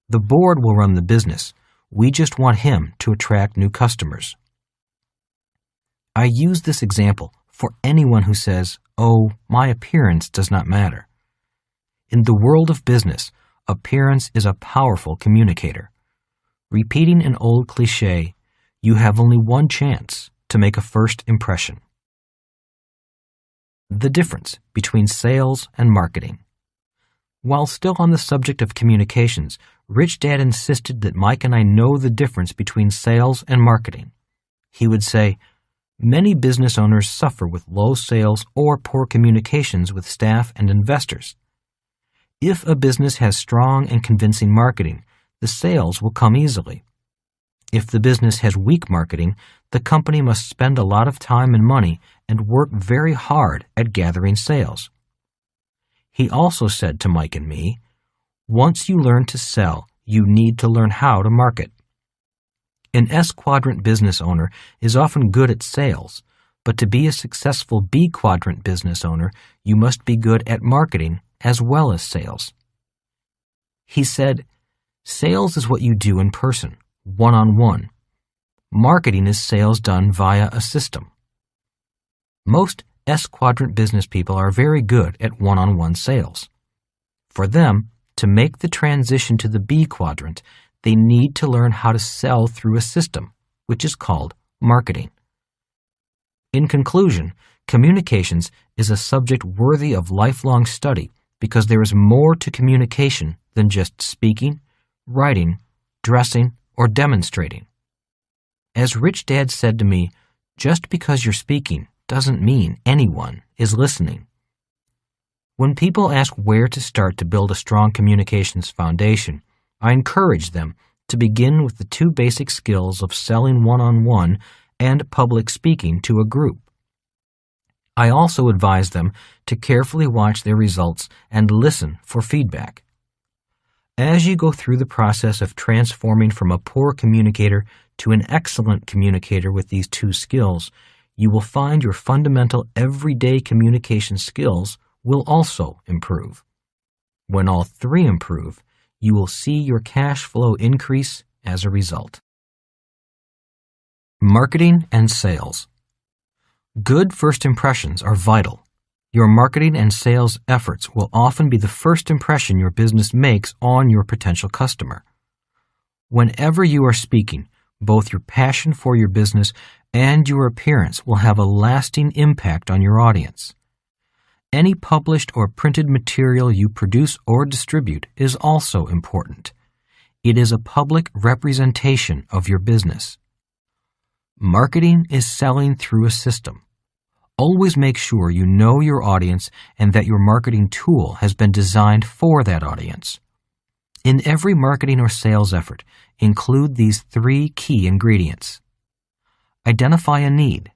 The board will run the business. We just want him to attract new customers. I use this example for anyone who says, "Oh, my appearance does not matter." In the world of business, appearance is a powerful communicator. Repeating an old cliché, you have only one chance to make a first impression. The difference between sales and marketing. While still on the subject of communications, Rich Dad insisted that Mike and I know the difference between sales and marketing. He would say, many business owners suffer with low sales or poor communications with staff and investors. If a business has strong and convincing marketing, the sales will come easily. If the business has weak marketing, the company must spend a lot of time and money and work very hard at gathering sales. He also said to Mike and me, once you learn to sell, you need to learn how to market. An S-quadrant business owner is often good at sales, but to be a successful B-quadrant business owner, you must be good at marketing as well as sales. He said, sales is what you do in person, one-on-one. Marketing is sales done via a system. Most S-quadrant business people are very good at one-on-one sales. For them, to make the transition to the B-quadrant, they need to learn how to sell through a system, which is called marketing. In conclusion, communications is a subject worthy of lifelong study because there is more to communication than just speaking, writing, dressing, or demonstrating. As Rich Dad said to me, just because you're speaking doesn't mean anyone is listening. When people ask where to start to build a strong communications foundation, I encourage them to begin with the two basic skills of selling one-on-one and public speaking to a group. I also advise them to carefully watch their results and listen for feedback. As you go through the process of transforming from a poor communicator to an excellent communicator with these two skills, you will find your fundamental everyday communication skills will also improve. When all three improve, you will see your cash flow increase as a result. Marketing and sales. Good first impressions are vital. Your marketing and sales efforts will often be the first impression your business makes on your potential customer. Whenever you are speaking, both your passion for your business and your appearance will have a lasting impact on your audience. Any published or printed material you produce or distribute is also important. It is a public representation of your business. Marketing is selling through a system. Always make sure you know your audience and that your marketing tool has been designed for that audience. In every marketing or sales effort, include these three key ingredients. Identify a need,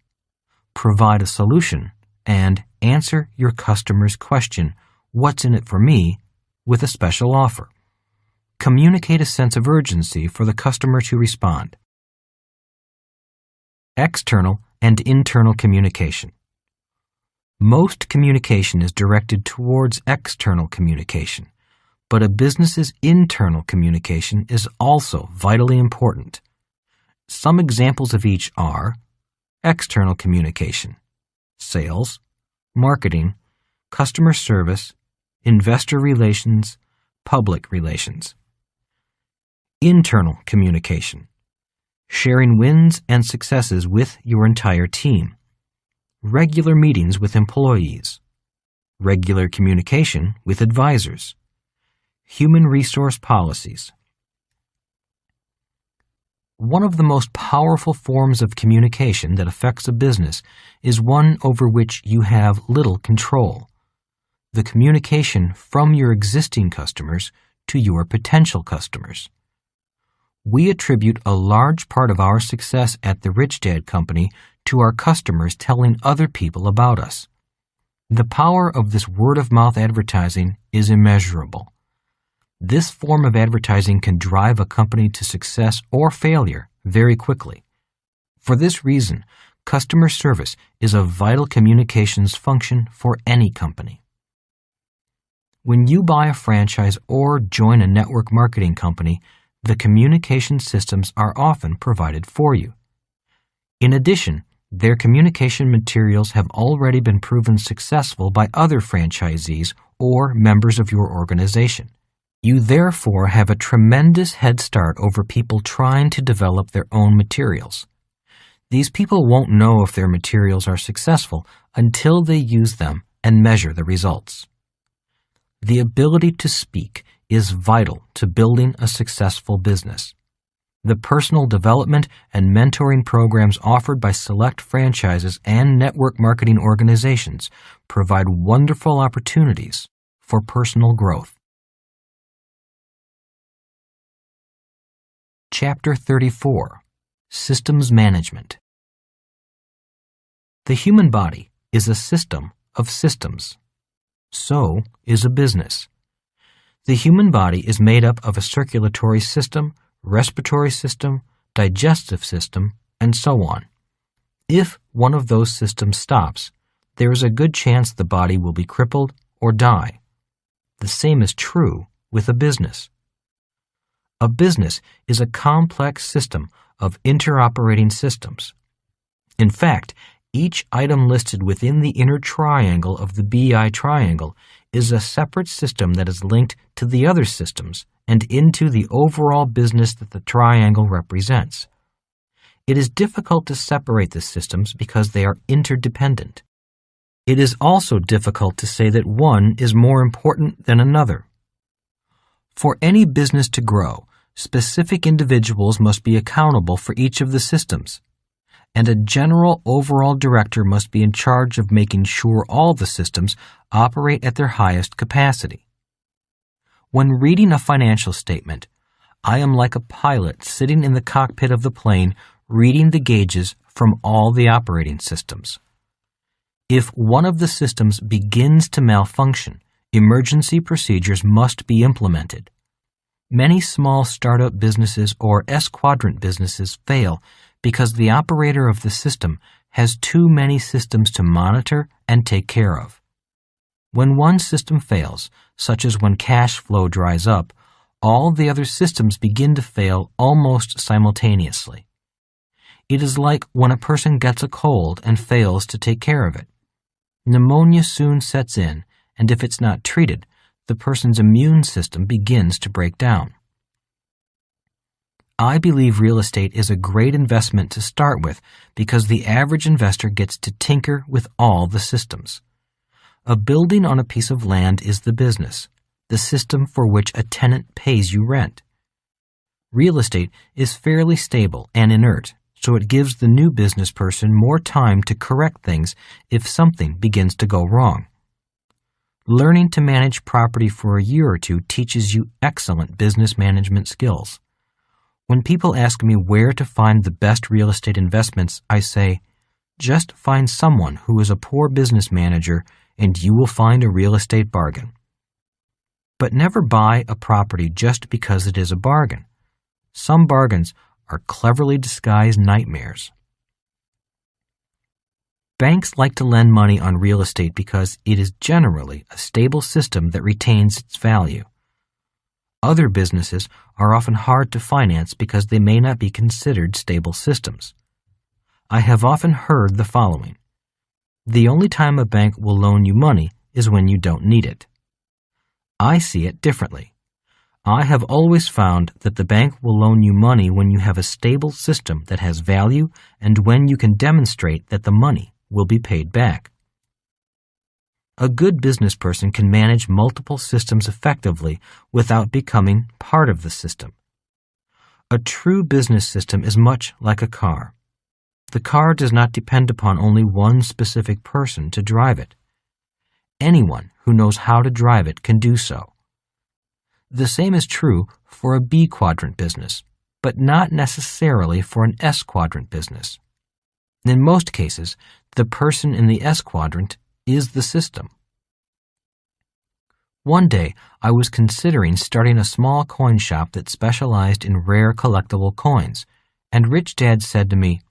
provide a solution, and answer your customer's question, "What's in it for me?" with a special offer. Communicate a sense of urgency for the customer to respond. External and internal communication. Most communication is directed towards external communication, but a business's internal communication is also vitally important. Some examples of each are external communication, sales, marketing, customer service, investor relations, public relations. Internal communication, sharing wins and successes with your entire team. Regular meetings with employees. Regular communication with advisors. Human resource policies. One of the most powerful forms of communication that affects a business is one over which you have little control. The communication from your existing customers to your potential customers. We attribute a large part of our success at the Rich Dad Company to our customers telling other people about us. The power of this word-of-mouth advertising is immeasurable. This form of advertising can drive a company to success or failure very quickly. For this reason, customer service is a vital communications function for any company. When you buy a franchise or join a network marketing company, the communication systems are often provided for you. In addition, their communication materials have already been proven successful by other franchisees or members of your organization. You therefore have a tremendous head start over people trying to develop their own materials. These people won't know if their materials are successful until they use them and measure the results. The ability to speak is vital to building a successful business. The personal development and mentoring programs offered by select franchises and network marketing organizations provide wonderful opportunities for personal growth. Chapter 34. Systems Management. The human body is a system of systems. So is a business. The human body is made up of a circulatory system, respiratory system, digestive system, and so on. If one of those systems stops, there is a good chance the body will be crippled or die. The same is true with a business. A business is a complex system of interoperating systems. In fact, each item listed within the inner triangle of the BI triangle is a separate system that is linked to the other systems and into the overall business that the triangle represents. It is difficult to separate the systems because they are interdependent. It is also difficult to say that one is more important than another. For any business to grow, specific individuals must be accountable for each of the systems, and a general overall director must be in charge of making sure all the systems operate at their highest capacity. When reading a financial statement, I am like a pilot sitting in the cockpit of the plane reading the gauges from all the operating systems. If one of the systems begins to malfunction, emergency procedures must be implemented. Many small startup businesses or S-quadrant businesses fail because the operator of the system has too many systems to monitor and take care of. When one system fails, such as when cash flow dries up, all the other systems begin to fail almost simultaneously. It is like when a person gets a cold and fails to take care of it. Pneumonia soon sets in, and if it's not treated, the person's immune system begins to break down. I believe real estate is a great investment to start with because the average investor gets to tinker with all the systems. A building on a piece of land is the business, the system for which a tenant pays you rent. Real estate is fairly stable and inert, so it gives the new business person more time to correct things if something begins to go wrong. Learning to manage property for a year or two teaches you excellent business management skills. When people ask me where to find the best real estate investments, I say, just find someone who is a poor business manager and you will find a real estate bargain. But never buy a property just because it is a bargain. Some bargains are cleverly disguised nightmares. Banks like to lend money on real estate because it is generally a stable system that retains its value. Other businesses are often hard to finance because they may not be considered stable systems. I have often heard the following: the only time a bank will loan you money is when you don't need it. I see it differently. I have always found that the bank will loan you money when you have a stable system that has value and when you can demonstrate that the money will be paid back. A good business person can manage multiple systems effectively without becoming part of the system. A true business system is much like a car. The car does not depend upon only one specific person to drive it. Anyone who knows how to drive it can do so. The same is true for a B quadrant business, but not necessarily for an S quadrant business. In most cases, the person in the S quadrant is the system. One day, I was considering starting a small coin shop that specialized in rare collectible coins, and Rich Dad said to me,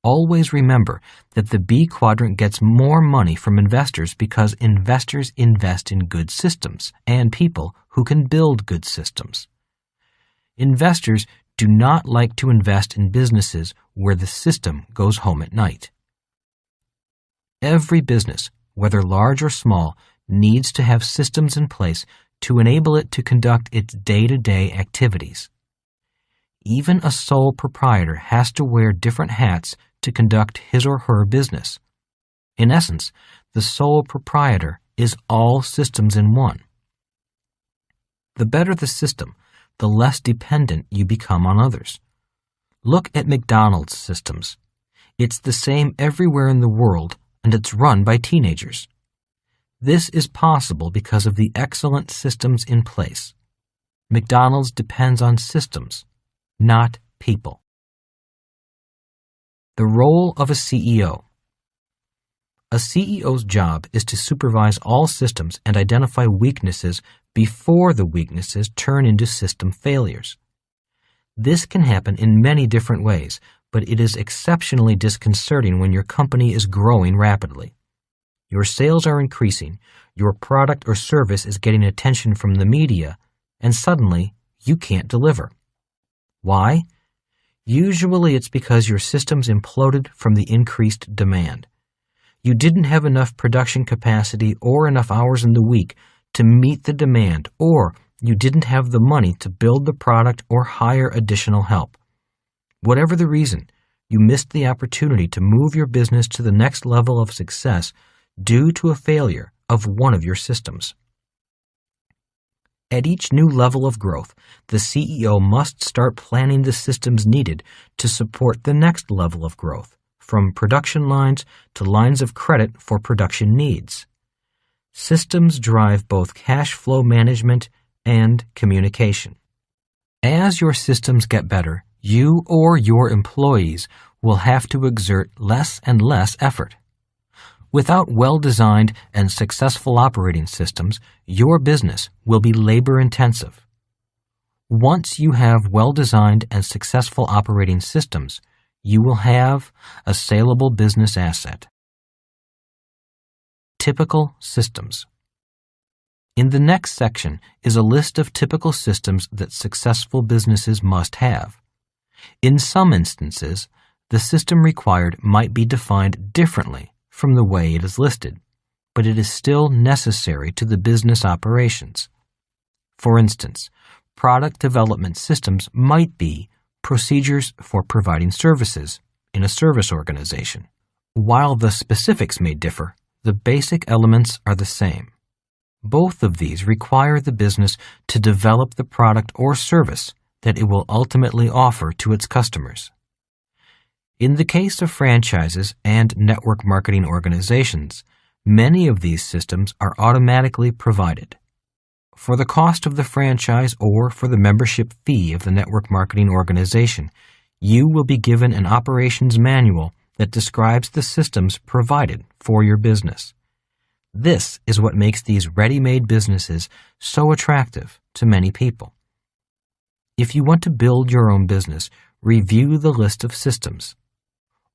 "Always remember that the B quadrant gets more money from investors because investors invest in good systems and people who can build good systems. Investors do not like to invest in businesses where the system goes home at night." Every business, whether large or small, needs to have systems in place to enable it to conduct its day-to-day activities. Even a sole proprietor has to wear different hats to conduct his or her business. In essence, the sole proprietor is all systems in one. The better the system, the less dependent you become on others. Look at McDonald's systems. It's the same everywhere in the world, and it's run by teenagers. This is possible because of the excellent systems in place. McDonald's depends on systems, not people. The role of a CEO. A CEO's job is to supervise all systems and identify weaknesses before the weaknesses turn into system failures. This can happen in many different ways, but it is exceptionally disconcerting when your company is growing rapidly. Your sales are increasing, your product or service is getting attention from the media, and suddenly you can't deliver. Why? Usually it's because your systems imploded from the increased demand. You didn't have enough production capacity or enough hours in the week to meet the demand, or you didn't have the money to build the product or hire additional help. Whatever the reason, you missed the opportunity to move your business to the next level of success due to a failure of one of your systems. At each new level of growth, the CEO must start planning the systems needed to support the next level of growth, from production lines to lines of credit for production needs. Systems drive both cash flow management and communication. As your systems get better, you or your employees will have to exert less and less effort. Without well-designed and successful operating systems, your business will be labor-intensive. Once you have well-designed and successful operating systems, you will have a saleable business asset. Typical systems. In the next section is a list of typical systems that successful businesses must have. In some instances, the system required might be defined differently from the way it is listed, but it is still necessary to the business operations. For instance, product development systems might be procedures for providing services in a service organization. While the specifics may differ, the basic elements are the same. Both of these require the business to develop the product or service that it will ultimately offer to its customers. In the case of franchises and network marketing organizations, many of these systems are automatically provided. For the cost of the franchise or for the membership fee of the network marketing organization, you will be given an operations manual that describes the systems provided for your business. This is what makes these ready-made businesses so attractive to many people. If you want to build your own business, review the list of systems.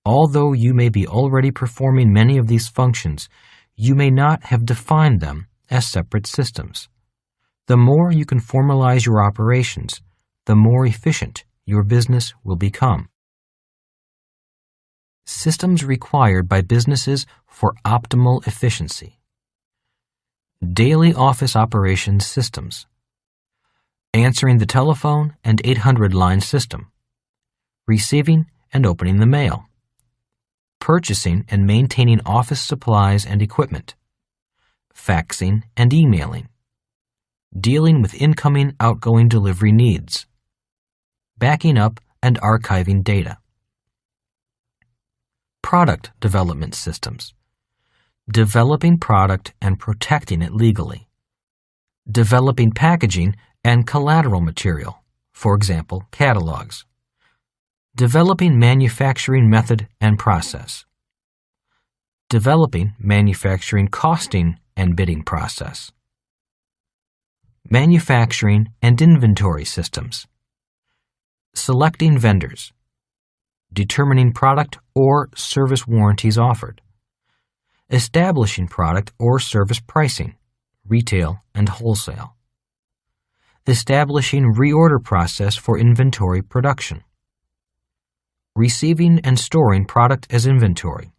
Although you may be already performing many of these functions, you may not have defined them as separate systems. The more you can formalize your operations, the more efficient your business will become. Systems required by businesses for optimal efficiency. Daily office operations systems. answering the telephone and 800 line system, receiving and opening the mail, purchasing and maintaining office supplies and equipment, faxing and emailing, dealing with incoming-outgoing delivery needs, backing up and archiving data. Product development systems, developing product and protecting it legally, developing packaging and collateral material, for example, catalogs, developing manufacturing method and process, developing manufacturing costing and bidding process, manufacturing and inventory systems, selecting vendors, determining product or service warranties offered, establishing product or service pricing, retail and wholesale, establishing reorder process for inventory production, receiving and storing product as inventory,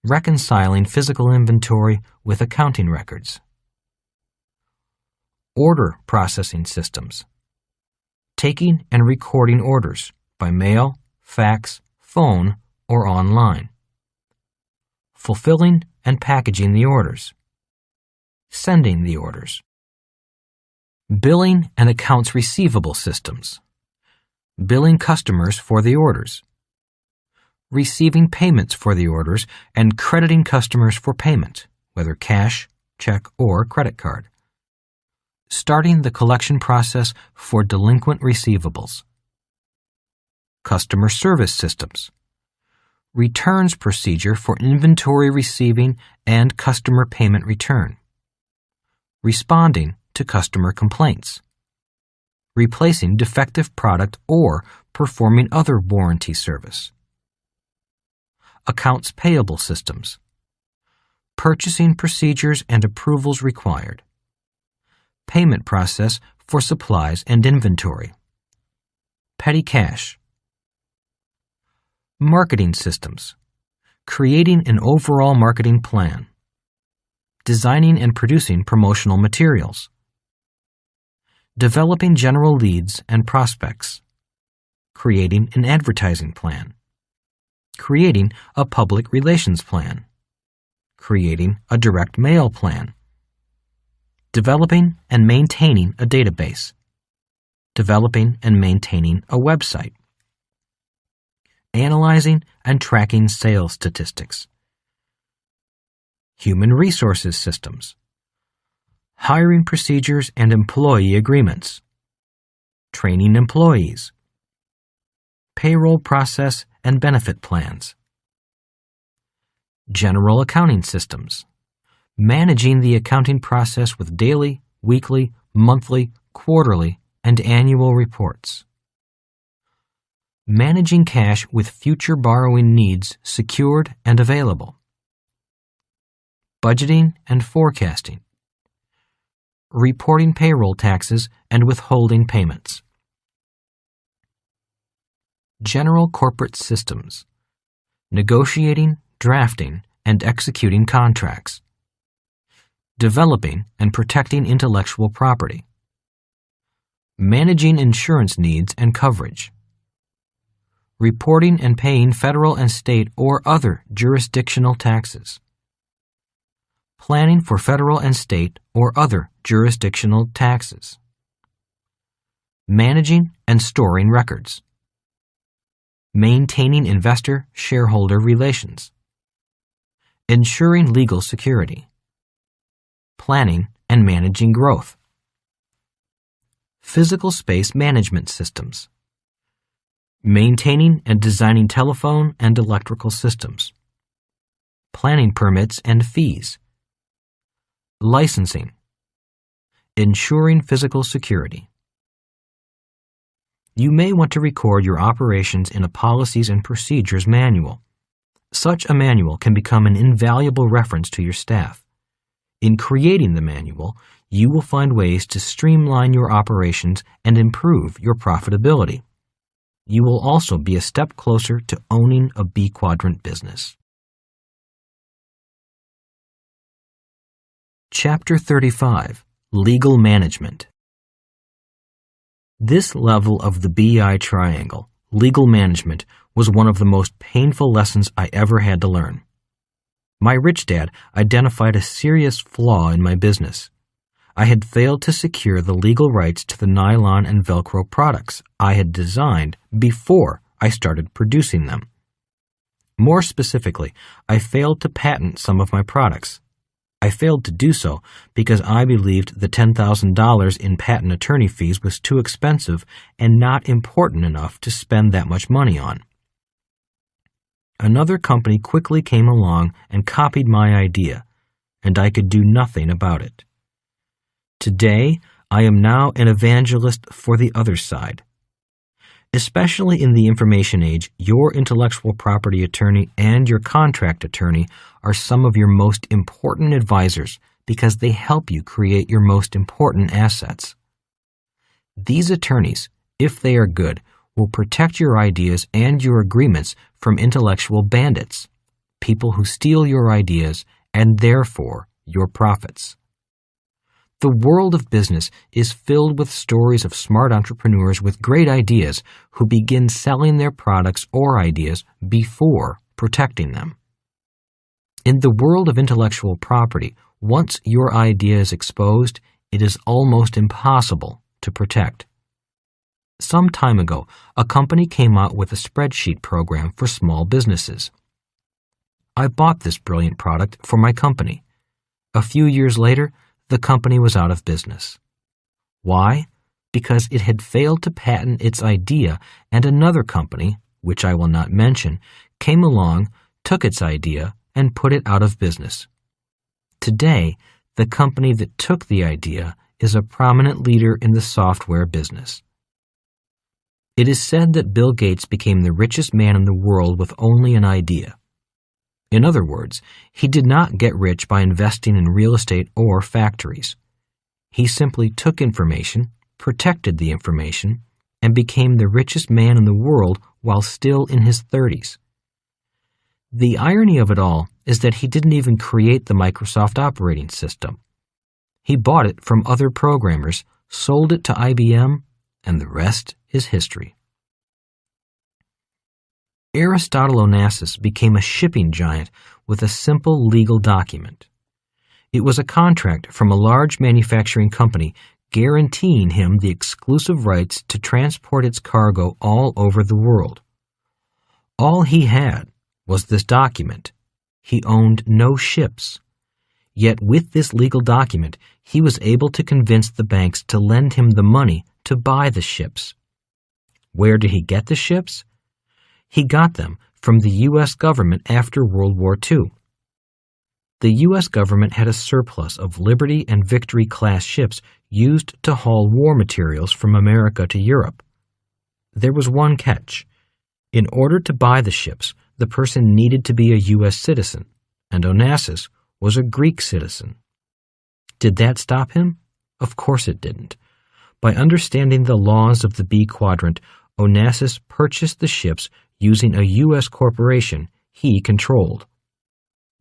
reconciling physical inventory with accounting records, order processing systems, taking and recording orders by mail, fax, phone, or online, fulfilling and packaging the orders, sending the orders, billing and accounts receivable systems, billing customers for the orders, receiving payments for the orders and crediting customers for payment, whether cash, check, or credit card, starting the collection process for delinquent receivables, customer service systems, returns procedure for inventory receiving and customer payment return, responding to customer complaints, replacing defective product or performing other warranty service, accounts payable systems, purchasing procedures and approvals required, payment process for supplies and inventory, petty cash, marketing systems, creating an overall marketing plan, designing and producing promotional materials, developing general leads and prospects, creating an advertising plan, creating a public relations plan, creating a direct mail plan, developing and maintaining a database, developing and maintaining a website, analyzing and tracking sales statistics, human resources systems, hiring procedures and employee agreements, training employees, payroll process and benefit plans, general accounting systems, managing the accounting process with daily, weekly, monthly, quarterly, and annual reports, managing cash with future borrowing needs secured and available, budgeting and forecasting, reporting payroll taxes and withholding payments, general corporate systems, negotiating, drafting, and executing contracts, developing and protecting intellectual property, managing insurance needs and coverage, reporting and paying federal and state or other jurisdictional taxes, planning for federal and state or other jurisdictional taxes, managing and storing records, maintaining investor-shareholder relations, ensuring legal security, planning and managing growth, physical space management systems, maintaining and designing telephone and electrical systems, planning permits and fees, licensing, ensuring physical security. You may want to record your operations in a Policies and Procedures manual. Such a manual can become an invaluable reference to your staff. In creating the manual, you will find ways to streamline your operations and improve your profitability. You will also be a step closer to owning a B Quadrant business. Chapter 35, Legal Management. This level of the BI triangle, legal management, was one of the most painful lessons I ever had to learn. My rich dad identified a serious flaw in my business. I had failed to secure the legal rights to the nylon and Velcro products I had designed before I started producing them. More specifically, I failed to patent some of my products. I failed to do so because I believed the $10,000 in patent attorney fees was too expensive and not important enough to spend that much money on. Another company quickly came along and copied my idea, and I could do nothing about it. Today, I am now an evangelist for the other side. Especially in the information age, your intellectual property attorney and your contract attorney are some of your most important advisors because they help you create your most important assets. These attorneys, if they are good, will protect your ideas and your agreements from intellectual bandits, people who steal your ideas and therefore your profits. The world of business is filled with stories of smart entrepreneurs with great ideas who begin selling their products or ideas before protecting them. In the world of intellectual property, once your idea is exposed, it is almost impossible to protect. Some time ago, a company came out with a spreadsheet program for small businesses. I bought this brilliant product for my company. A few years later, the company was out of business. Why? Because it had failed to patent its idea, and another company, which I will not mention, came along, took its idea, and put it out of business. Today, the company that took the idea is a prominent leader in the software business. It is said that Bill Gates became the richest man in the world with only an idea. In other words, he did not get rich by investing in real estate or factories. He simply took information, protected the information, and became the richest man in the world while still in his 30s. The irony of it all is that he didn't even create the Microsoft operating system. He bought it from other programmers, sold it to IBM, and the rest is history. Aristotle Onassis became a shipping giant with a simple legal document. It was a contract from a large manufacturing company guaranteeing him the exclusive rights to transport its cargo all over the world. All he had was this document. He owned no ships. Yet with this legal document, he was able to convince the banks to lend him the money to buy the ships. Where did he get the ships? He got them from the U.S. government after World War II. The U.S. government had a surplus of Liberty and Victory class ships used to haul war materials from America to Europe. There was one catch. In order to buy the ships, the person needed to be a U.S. citizen, and Onassis was a Greek citizen. Did that stop him? Of course it didn't. By understanding the laws of the B quadrant, Onassis purchased the ships using a U.S. corporation he controlled.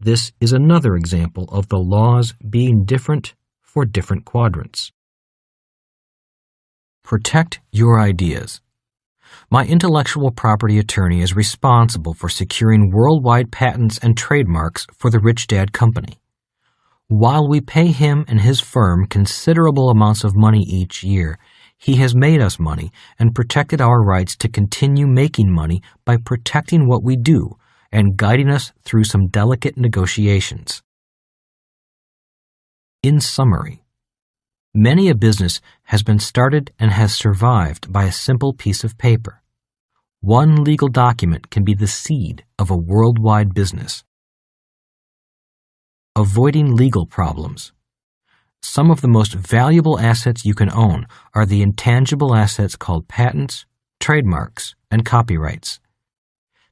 This is another example of the laws being different for different quadrants. Protect your ideas. My intellectual property attorney is responsible for securing worldwide patents and trademarks for the Rich Dad Company. While we pay him and his firm considerable amounts of money each year, he has made us money and protected our rights to continue making money by protecting what we do and guiding us through some delicate negotiations. In summary, many a business has been started and has survived by a simple piece of paper. One legal document can be the seed of a worldwide business. Avoiding legal problems. Some of the most valuable assets you can own are the intangible assets called patents, trademarks, and copyrights.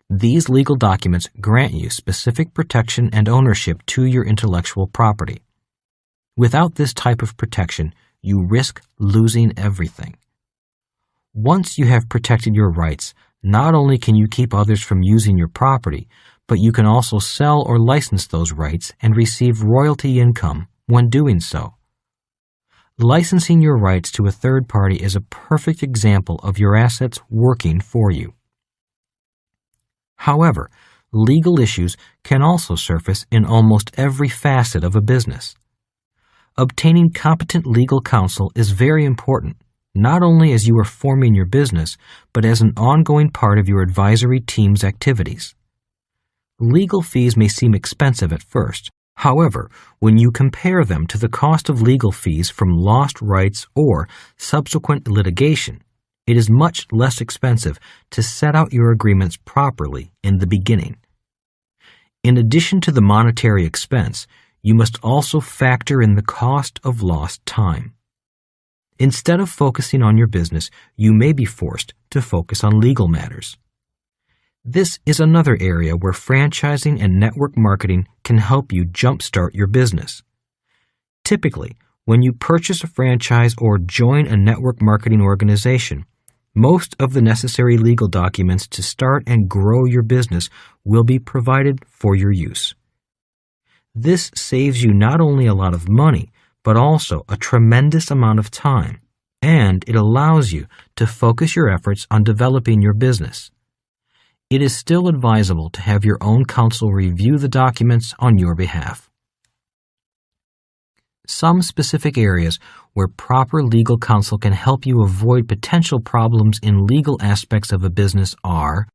These legal documents grant you specific protection and ownership to your intellectual property. Without this type of protection, you risk losing everything. Once you have protected your rights, not only can you keep others from using your property, but you can also sell or license those rights and receive royalty income when doing so. Licensing your rights to a third party is a perfect example of your assets working for you. However, legal issues can also surface in almost every facet of a business. Obtaining competent legal counsel is very important, not only as you are forming your business, but as an ongoing part of your advisory team's activities. Legal fees may seem expensive at first. However, when you compare them to the cost of legal fees from lost rights or subsequent litigation, it is much less expensive to set out your agreements properly in the beginning. In addition to the monetary expense, you must also factor in the cost of lost time. Instead of focusing on your business, you may be forced to focus on legal matters. This is another area where franchising and network marketing can help you jumpstart your business. Typically, when you purchase a franchise or join a network marketing organization, most of the necessary legal documents to start and grow your business will be provided for your use. This saves you not only a lot of money, but also a tremendous amount of time, and it allows you to focus your efforts on developing your business. It is still advisable to have your own counsel review the documents on your behalf. Some specific areas where proper legal counsel can help you avoid potential problems in legal aspects of a business are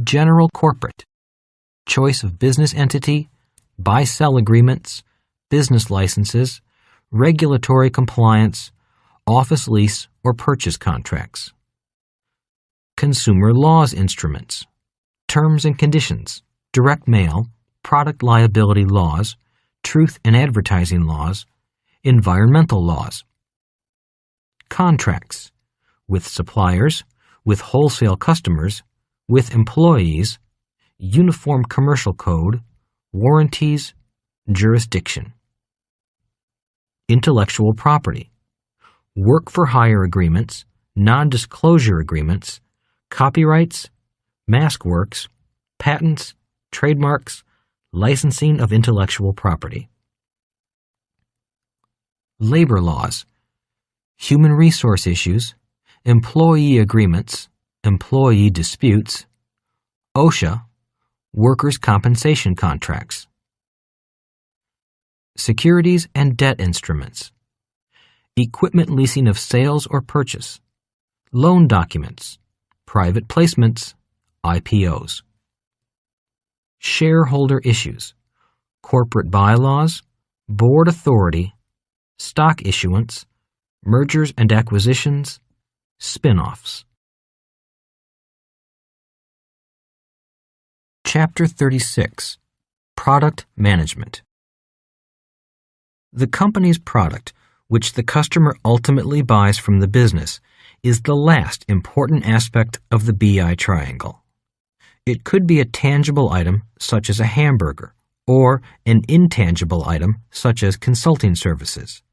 general corporate, choice of business entity, buy-sell agreements, business licenses, regulatory compliance, office lease or purchase contracts. Consumer laws instruments, terms and conditions, direct mail, product liability laws, truth in advertising laws, environmental laws. Contracts, with suppliers, with wholesale customers, with employees, Uniform Commercial Code, warranties, jurisdiction. Intellectual property, work-for-hire agreements, non-disclosure agreements, copyrights, mask works, patents, trademarks, licensing of intellectual property. Labor laws, human resource issues, employee agreements, employee disputes, OSHA, workers' compensation contracts. Securities and debt instruments, equipment leasing of sales or purchase, loan documents, private placements, IPOs. Shareholder issues, corporate bylaws, board authority, stock issuance, mergers and acquisitions, spin-offs. Chapter 36. Product Management. The company's product, which the customer ultimately buys from the business, is the last important aspect of the BI triangle. It could be a tangible item, such as a hamburger, or an intangible item, such as consulting services.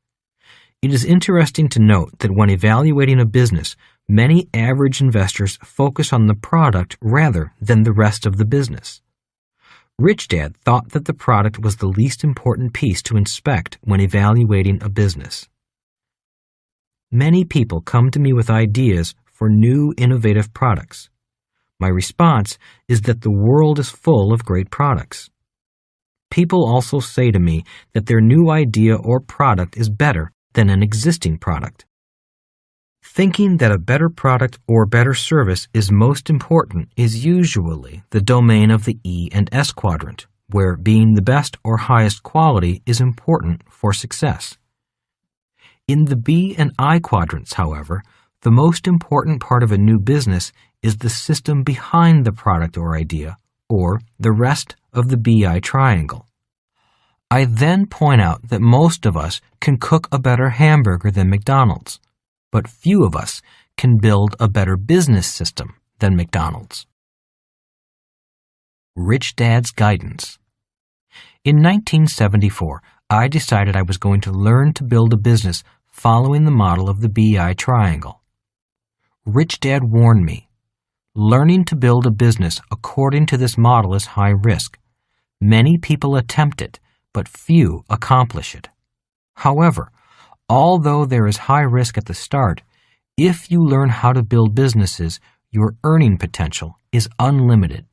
It is interesting to note that when evaluating a business, many average investors focus on the product rather than the rest of the business. Rich Dad thought that the product was the least important piece to inspect when evaluating a business. Many people come to me with ideas for new, innovative products. My response is that the world is full of great products. People also say to me that their new idea or product is better than an existing product. Thinking that a better product or better service is most important is usually the domain of the E and S quadrant, where being the best or highest quality is important for success. In the B and I quadrants, however, the most important part of a new business is the system behind the product or idea, or the rest of the BI triangle. I then point out that most of us can cook a better hamburger than McDonald's, but few of us can build a better business system than McDonald's. Rich Dad's Guidance. In 1974, I decided I was going to learn to build a business following the model of the BI triangle. Rich Dad warned me, learning to build a business according to this model is high risk. Many people attempt it, but few accomplish it. However, Although there is high risk at the start, if you learn how to build businesses, your earning potential is unlimited.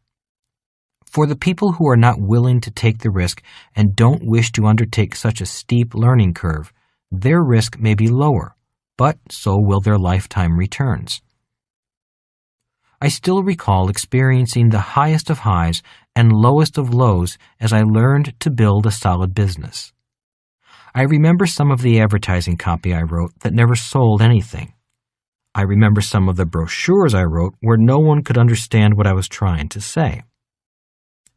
For the people who are not willing to take the risk and don't wish to undertake such a steep learning curve, their risk may be lower, but so will their lifetime returns. I still recall experiencing the highest of highs and lowest of lows as I learned to build a solid business. I remember some of the advertising copy I wrote that never sold anything. I remember some of the brochures I wrote where no one could understand what I was trying to say.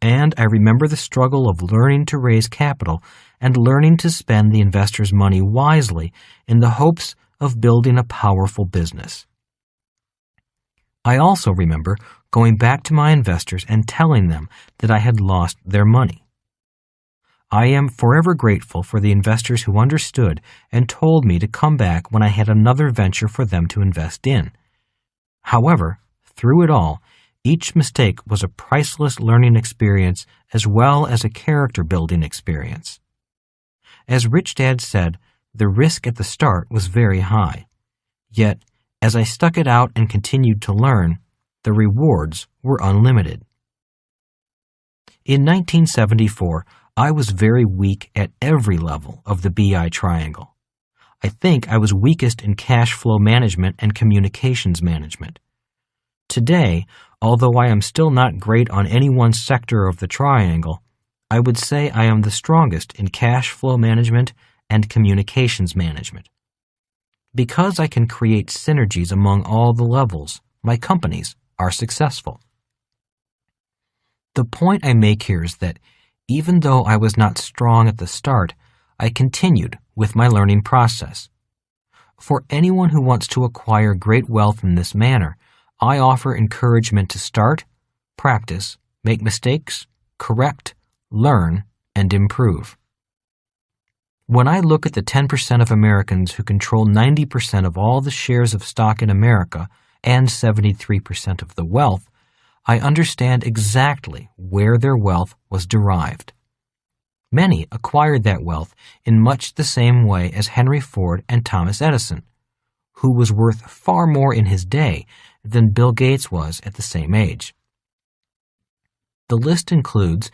And I remember the struggle of learning to raise capital and learning to spend the investors' money wisely in the hopes of building a powerful business. I also remember going back to my investors and telling them that I had lost their money. I am forever grateful for the investors who understood and told me to come back when I had another venture for them to invest in. However, through it all, each mistake was a priceless learning experience as well as a character-building experience. As Rich Dad said, the risk at the start was very high. Yet, as I stuck it out and continued to learn, the rewards were unlimited. In 1974, I was very weak at every level of the BI triangle. I think I was weakest in cash flow management and communications management. Today, although I am still not great on any one sector of the triangle, I would say I am the strongest in cash flow management and communications management. Because I can create synergies among all the levels, my companies are successful. The point I make here is that even though I was not strong at the start, I continued with my learning process. For anyone who wants to acquire great wealth in this manner, I offer encouragement to start, practice, make mistakes, correct, learn, and improve. When I look at the 10% of Americans who control 90% of all the shares of stock in America and 73% of the wealth, I understand exactly where their wealth was derived. Many acquired that wealth in much the same way as Henry Ford and Thomas Edison, who was worth far more in his day than Bill Gates was at the same age. The list includes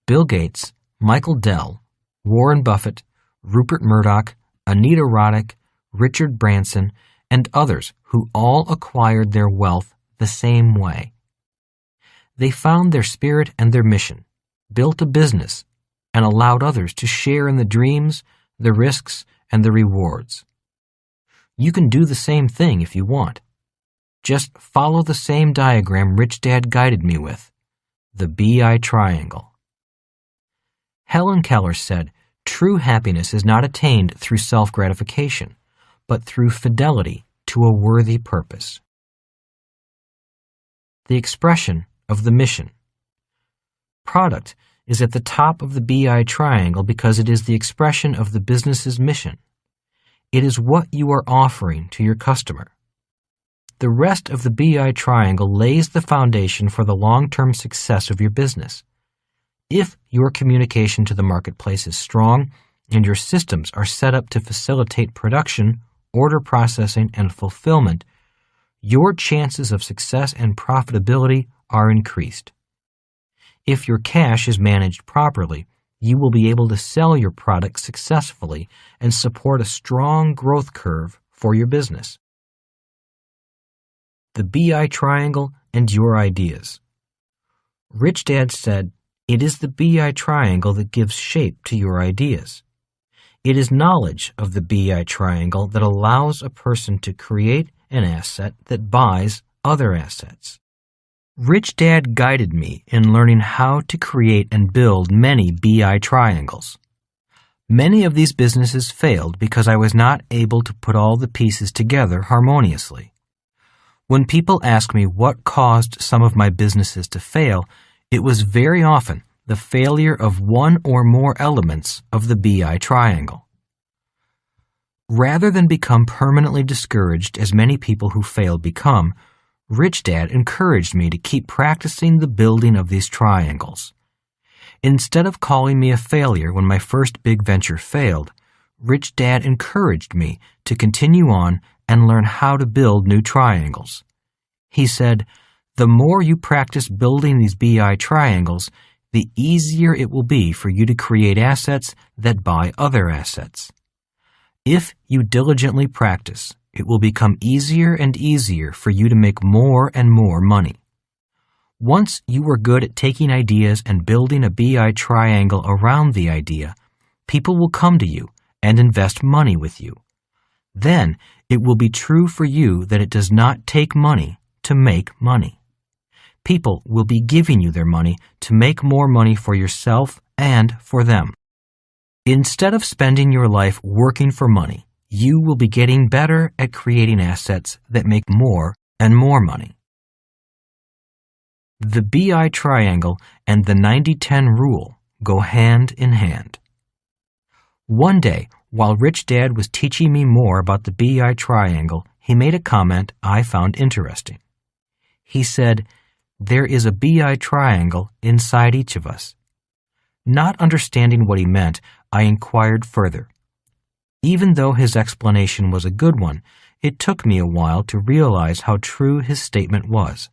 Bill Gates, Michael Dell, Warren Buffett, Rupert Murdoch, Anita Roddick, Richard Branson, and others who all acquired their wealth the same way. They found their spirit and their mission, built a business, and allowed others to share in the dreams, the risks, and the rewards. You can do the same thing if you want. Just follow the same diagram Rich Dad guided me with, the BI triangle. Helen Keller said, "True happiness is not attained through self-gratification, but through fidelity to a worthy purpose." The expression of the mission. Product is at the top of the BI triangle because it is the expression of the business's mission. It is what you are offering to your customer. The rest of the BI triangle lays the foundation for the long-term success of your business. If your communication to the marketplace is strong and your systems are set up to facilitate production, order processing, and fulfillment, your chances of success and profitability are increased. If your cash is managed properly, you will be able to sell your product successfully and support a strong growth curve for your business. The BI triangle and your ideas. Rich Dad said, "It is the BI triangle that gives shape to your ideas. It is knowledge of the BI triangle that allows a person to create an asset that buys other assets." Rich Dad guided me in learning how to create and build many BI triangles. Many of these businesses failed because I was not able to put all the pieces together harmoniously. When people ask me what caused some of my businesses to fail, it was very often the failure of one or more elements of the BI triangle. Rather than become permanently discouraged as many people who fail become, Rich Dad encouraged me to keep practicing the building of these triangles. Instead of calling me a failure when my first big venture failed, Rich Dad encouraged me to continue on and learn how to build new triangles. He said, "The more you practice building these BI triangles, the easier it will be for you to create assets that buy other assets. If you diligently practice, it will become easier and easier for you to make more and more money. Once you are good at taking ideas and building a BI triangle around the idea, people will come to you and invest money with you. Then it will be true for you that it does not take money to make money. People will be giving you their money to make more money for yourself and for them. Instead of spending your life working for money, you will be getting better at creating assets that make more and more money." The BI triangle and the 90-10 rule go hand in hand. One day, while Rich Dad was teaching me more about the BI triangle, he made a comment I found interesting. He said, "There is a BI triangle inside each of us." Not understanding what he meant, I inquired further. Even though his explanation was a good one, it took me a while to realize how true his statement was.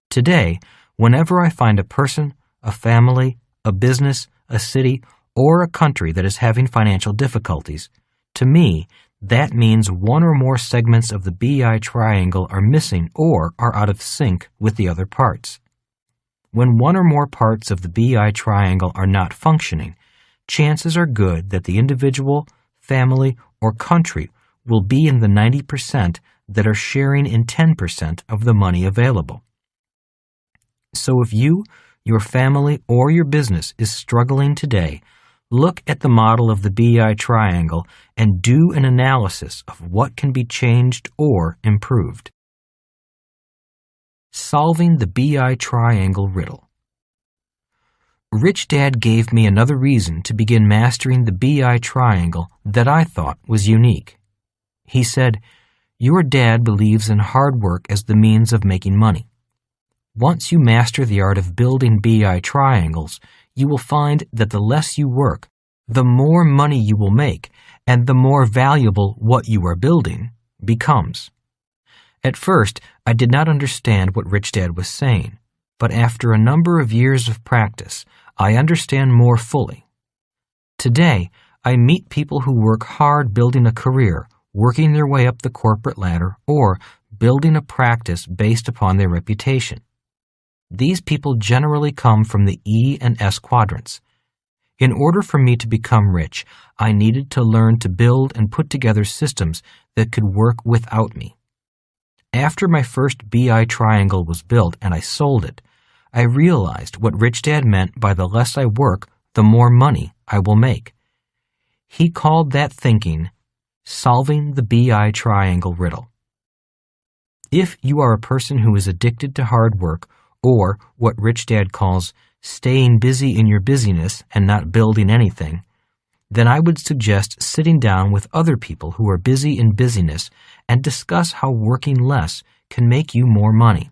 Today, whenever I find a person, a family, a business, a city, or a country that is having financial difficulties, to me, that means one or more segments of the BI triangle are missing or are out of sync with the other parts. When one or more parts of the BI triangle are not functioning, chances are good that the individual, family, or country will be in the 90% that are sharing in 10% of the money available. So if you, your family, or your business is struggling today, look at the model of the BI triangle and do an analysis of what can be changed or improved. Solving the BI triangle riddle. Rich Dad gave me another reason to begin mastering the BI triangle that I thought was unique. He said, "Your dad believes in hard work as the means of making money. Once you master the art of building BI triangles, you will find that the less you work, the more money you will make, and the more valuable what you are building becomes." At first, I did not understand what Rich Dad was saying, but after a number of years of practice, I understand more fully. Today, I meet people who work hard building a career, working their way up the corporate ladder, or building a practice based upon their reputation. These people generally come from the E and S quadrants. In order for me to become rich, I needed to learn to build and put together systems that could work without me. After my first BI triangle was built and I sold it, I realized what Rich Dad meant by the less I work, the more money I will make. He called that thinking solving the BI triangle riddle. If you are a person who is addicted to hard work, or what Rich Dad calls staying busy in your busyness and not building anything, then I would suggest sitting down with other people who are busy in busyness and discuss how working less can make you more money.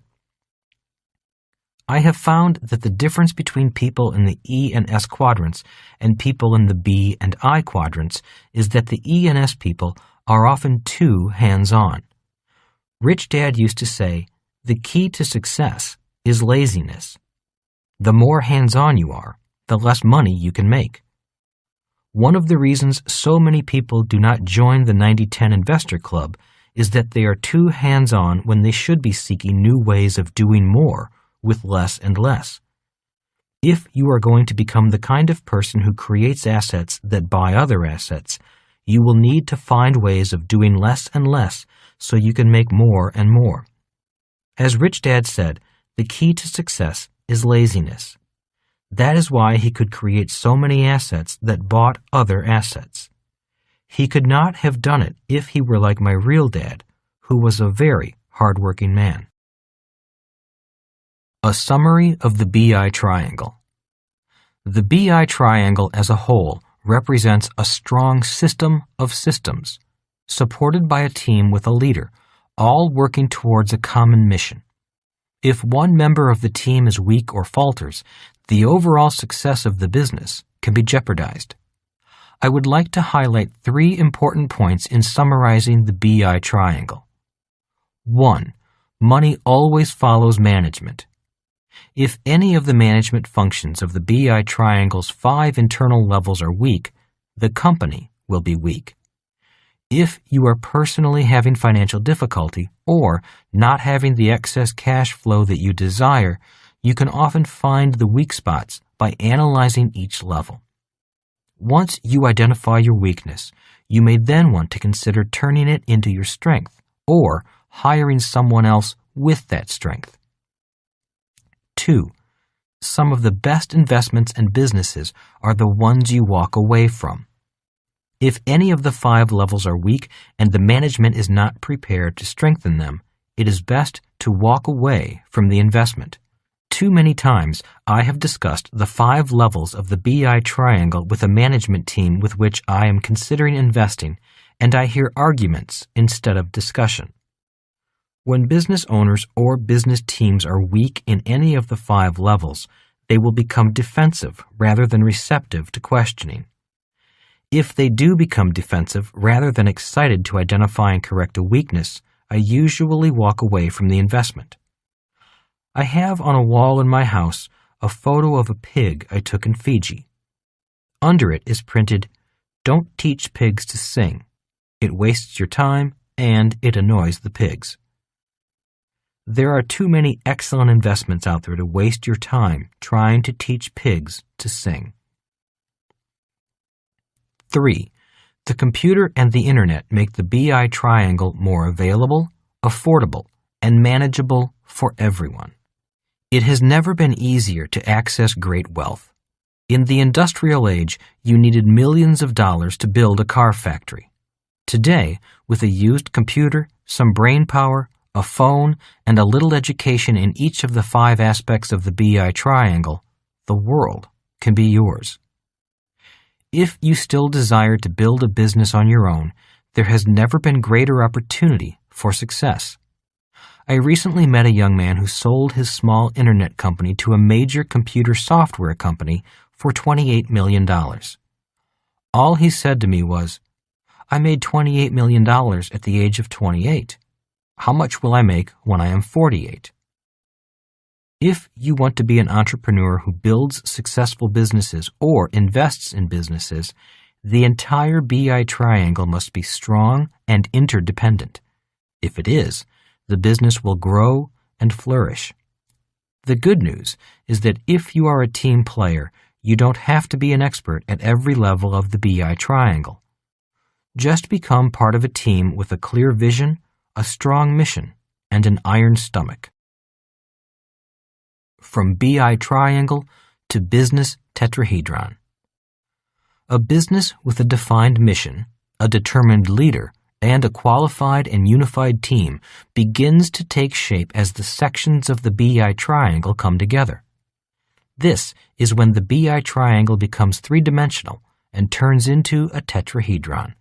I have found that the difference between people in the E and S quadrants and people in the B and I quadrants is that the E and S people are often too hands-on. Rich Dad used to say, "The key to success is laziness." The more hands-on you are, the less money you can make. One of the reasons so many people do not join the 90-10 Investor Club is that they are too hands-on when they should be seeking new ways of doing more with less and less. If you are going to become the kind of person who creates assets that buy other assets, you will need to find ways of doing less and less so you can make more and more. As Rich Dad said, the key to success is laziness. That is why he could create so many assets that bought other assets. He could not have done it if he were like my real dad, who was a very hard-working man. A summary of the BI triangle. The BI triangle as a whole represents a strong system of systems, supported by a team with a leader, all working towards a common mission. If one member of the team is weak or falters, the overall success of the business can be jeopardized. I would like to highlight 3 important points in summarizing the BI triangle. 1. Money always follows management. If any of the management functions of the BI triangle's 5 internal levels are weak, the company will be weak. If you are personally having financial difficulty or not having the excess cash flow that you desire, you can often find the weak spots by analyzing each level. Once you identify your weakness, you may then want to consider turning it into your strength or hiring someone else with that strength. 2. Some of the best investments and businesses are the ones you walk away from. If any of the 5 levels are weak and the management is not prepared to strengthen them, it is best to walk away from the investment. Too many times I have discussed the 5 levels of the BI triangle with a management team with which I am considering investing, and I hear arguments instead of discussion. When business owners or business teams are weak in any of the 5 levels, they will become defensive rather than receptive to questioning. If they do become defensive rather than excited to identify and correct a weakness, I usually walk away from the investment. I have on a wall in my house a photo of a pig I took in Fiji. Under it is printed, "Don't teach pigs to sing. It wastes your time and it annoys the pigs." There are too many excellent investments out there to waste your time trying to teach pigs to sing. 3. The computer and the internet make the BI triangle more available, affordable, and manageable for everyone. It has never been easier to access great wealth. In the industrial age, you needed millions of dollars to build a car factory. Today, with a used computer, some brain power, a phone, and a little education in each of the 5 aspects of the BI triangle, the world can be yours. If you still desire to build a business on your own, there has never been greater opportunity for success. I recently met a young man who sold his small internet company to a major computer software company for $28 million. All he said to me was, "I made $28 million at the age of 28. How much will I make when I am 48? If you want to be an entrepreneur who builds successful businesses or invests in businesses, the entire BI triangle must be strong and interdependent. If it is, the business will grow and flourish. The good news is that if you are a team player, you don't have to be an expert at every level of the BI triangle. Just become part of a team with a clear vision, a strong mission, and an iron stomach. From BI triangle to business tetrahedron. A business with a defined mission, a determined leader, and a qualified and unified team begins to take shape as the sections of the BI triangle come together. This is when the BI triangle becomes 3-dimensional and turns into a tetrahedron.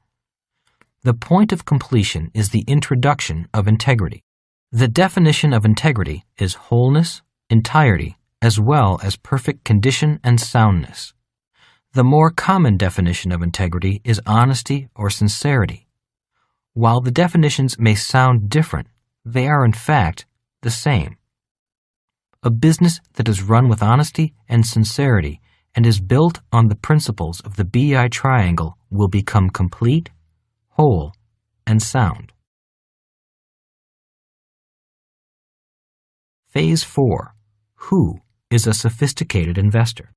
The point of completion is the introduction of integrity. The definition of integrity is wholeness, entirety, as well as perfect condition and soundness. The more common definition of integrity is honesty or sincerity. While the definitions may sound different, they are in fact the same. A business that is run with honesty and sincerity and is built on the principles of the BI triangle will become complete, whole, and sound. Phase 4. Who is a sophisticated investor?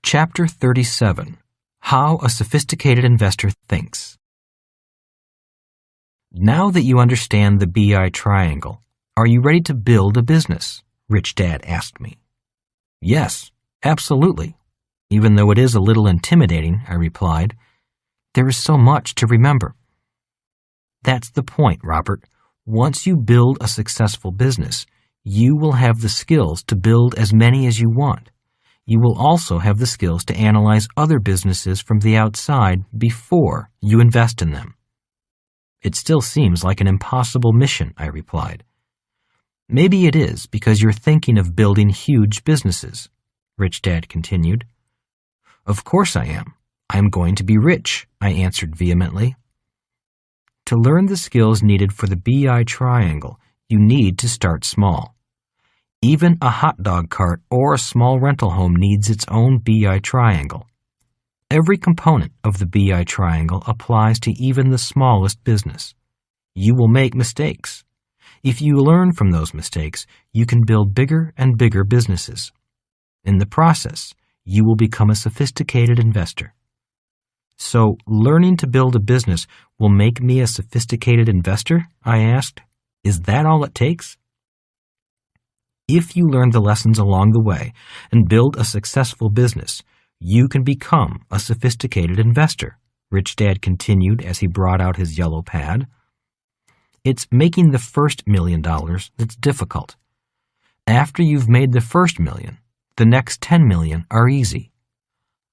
Chapter 37. How a sophisticated investor thinks. Now that you understand the BI triangle, are you ready to build a business? Rich Dad asked me. Yes, absolutely. Even though it is a little intimidating, I replied. There is so much to remember. That's the point, Robert. Once you build a successful business, you will have the skills to build as many as you want. You will also have the skills to analyze other businesses from the outside before you invest in them. It still seems like an impossible mission, I replied. Maybe it is because you're thinking of building huge businesses, Rich Dad continued. "Of course I am. I am going to be rich," I answered vehemently. To learn the skills needed for the BI triangle, you need to start small. Even a hot dog cart or a small rental home needs its own BI triangle. Every component of the BI triangle applies to even the smallest business. You will make mistakes. If you learn from those mistakes, you can build bigger and bigger businesses. In the process, you will become a sophisticated investor. "So, learning to build a business will make me a sophisticated investor?" I asked. "Is that all it takes?" If you learn the lessons along the way and build a successful business, you can become a sophisticated investor, Rich Dad continued as he brought out his yellow pad. It's making the first $1 million that's difficult. After you've made the first $1 million, the next 10 million are easy.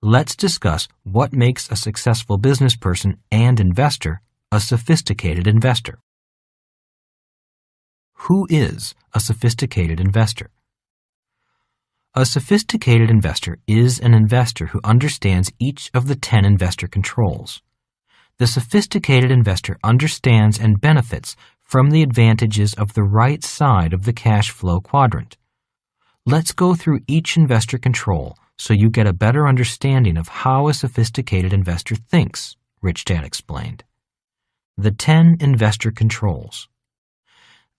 Let's discuss what makes a successful business person and investor a sophisticated investor. Who is a sophisticated investor? A sophisticated investor is an investor who understands each of the 10 investor controls. The sophisticated investor understands and benefits from the advantages of the right side of the cash flow quadrant. Let's go through each investor control so you get a better understanding of how a sophisticated investor thinks, Rich Dad explained. The 10 investor controls.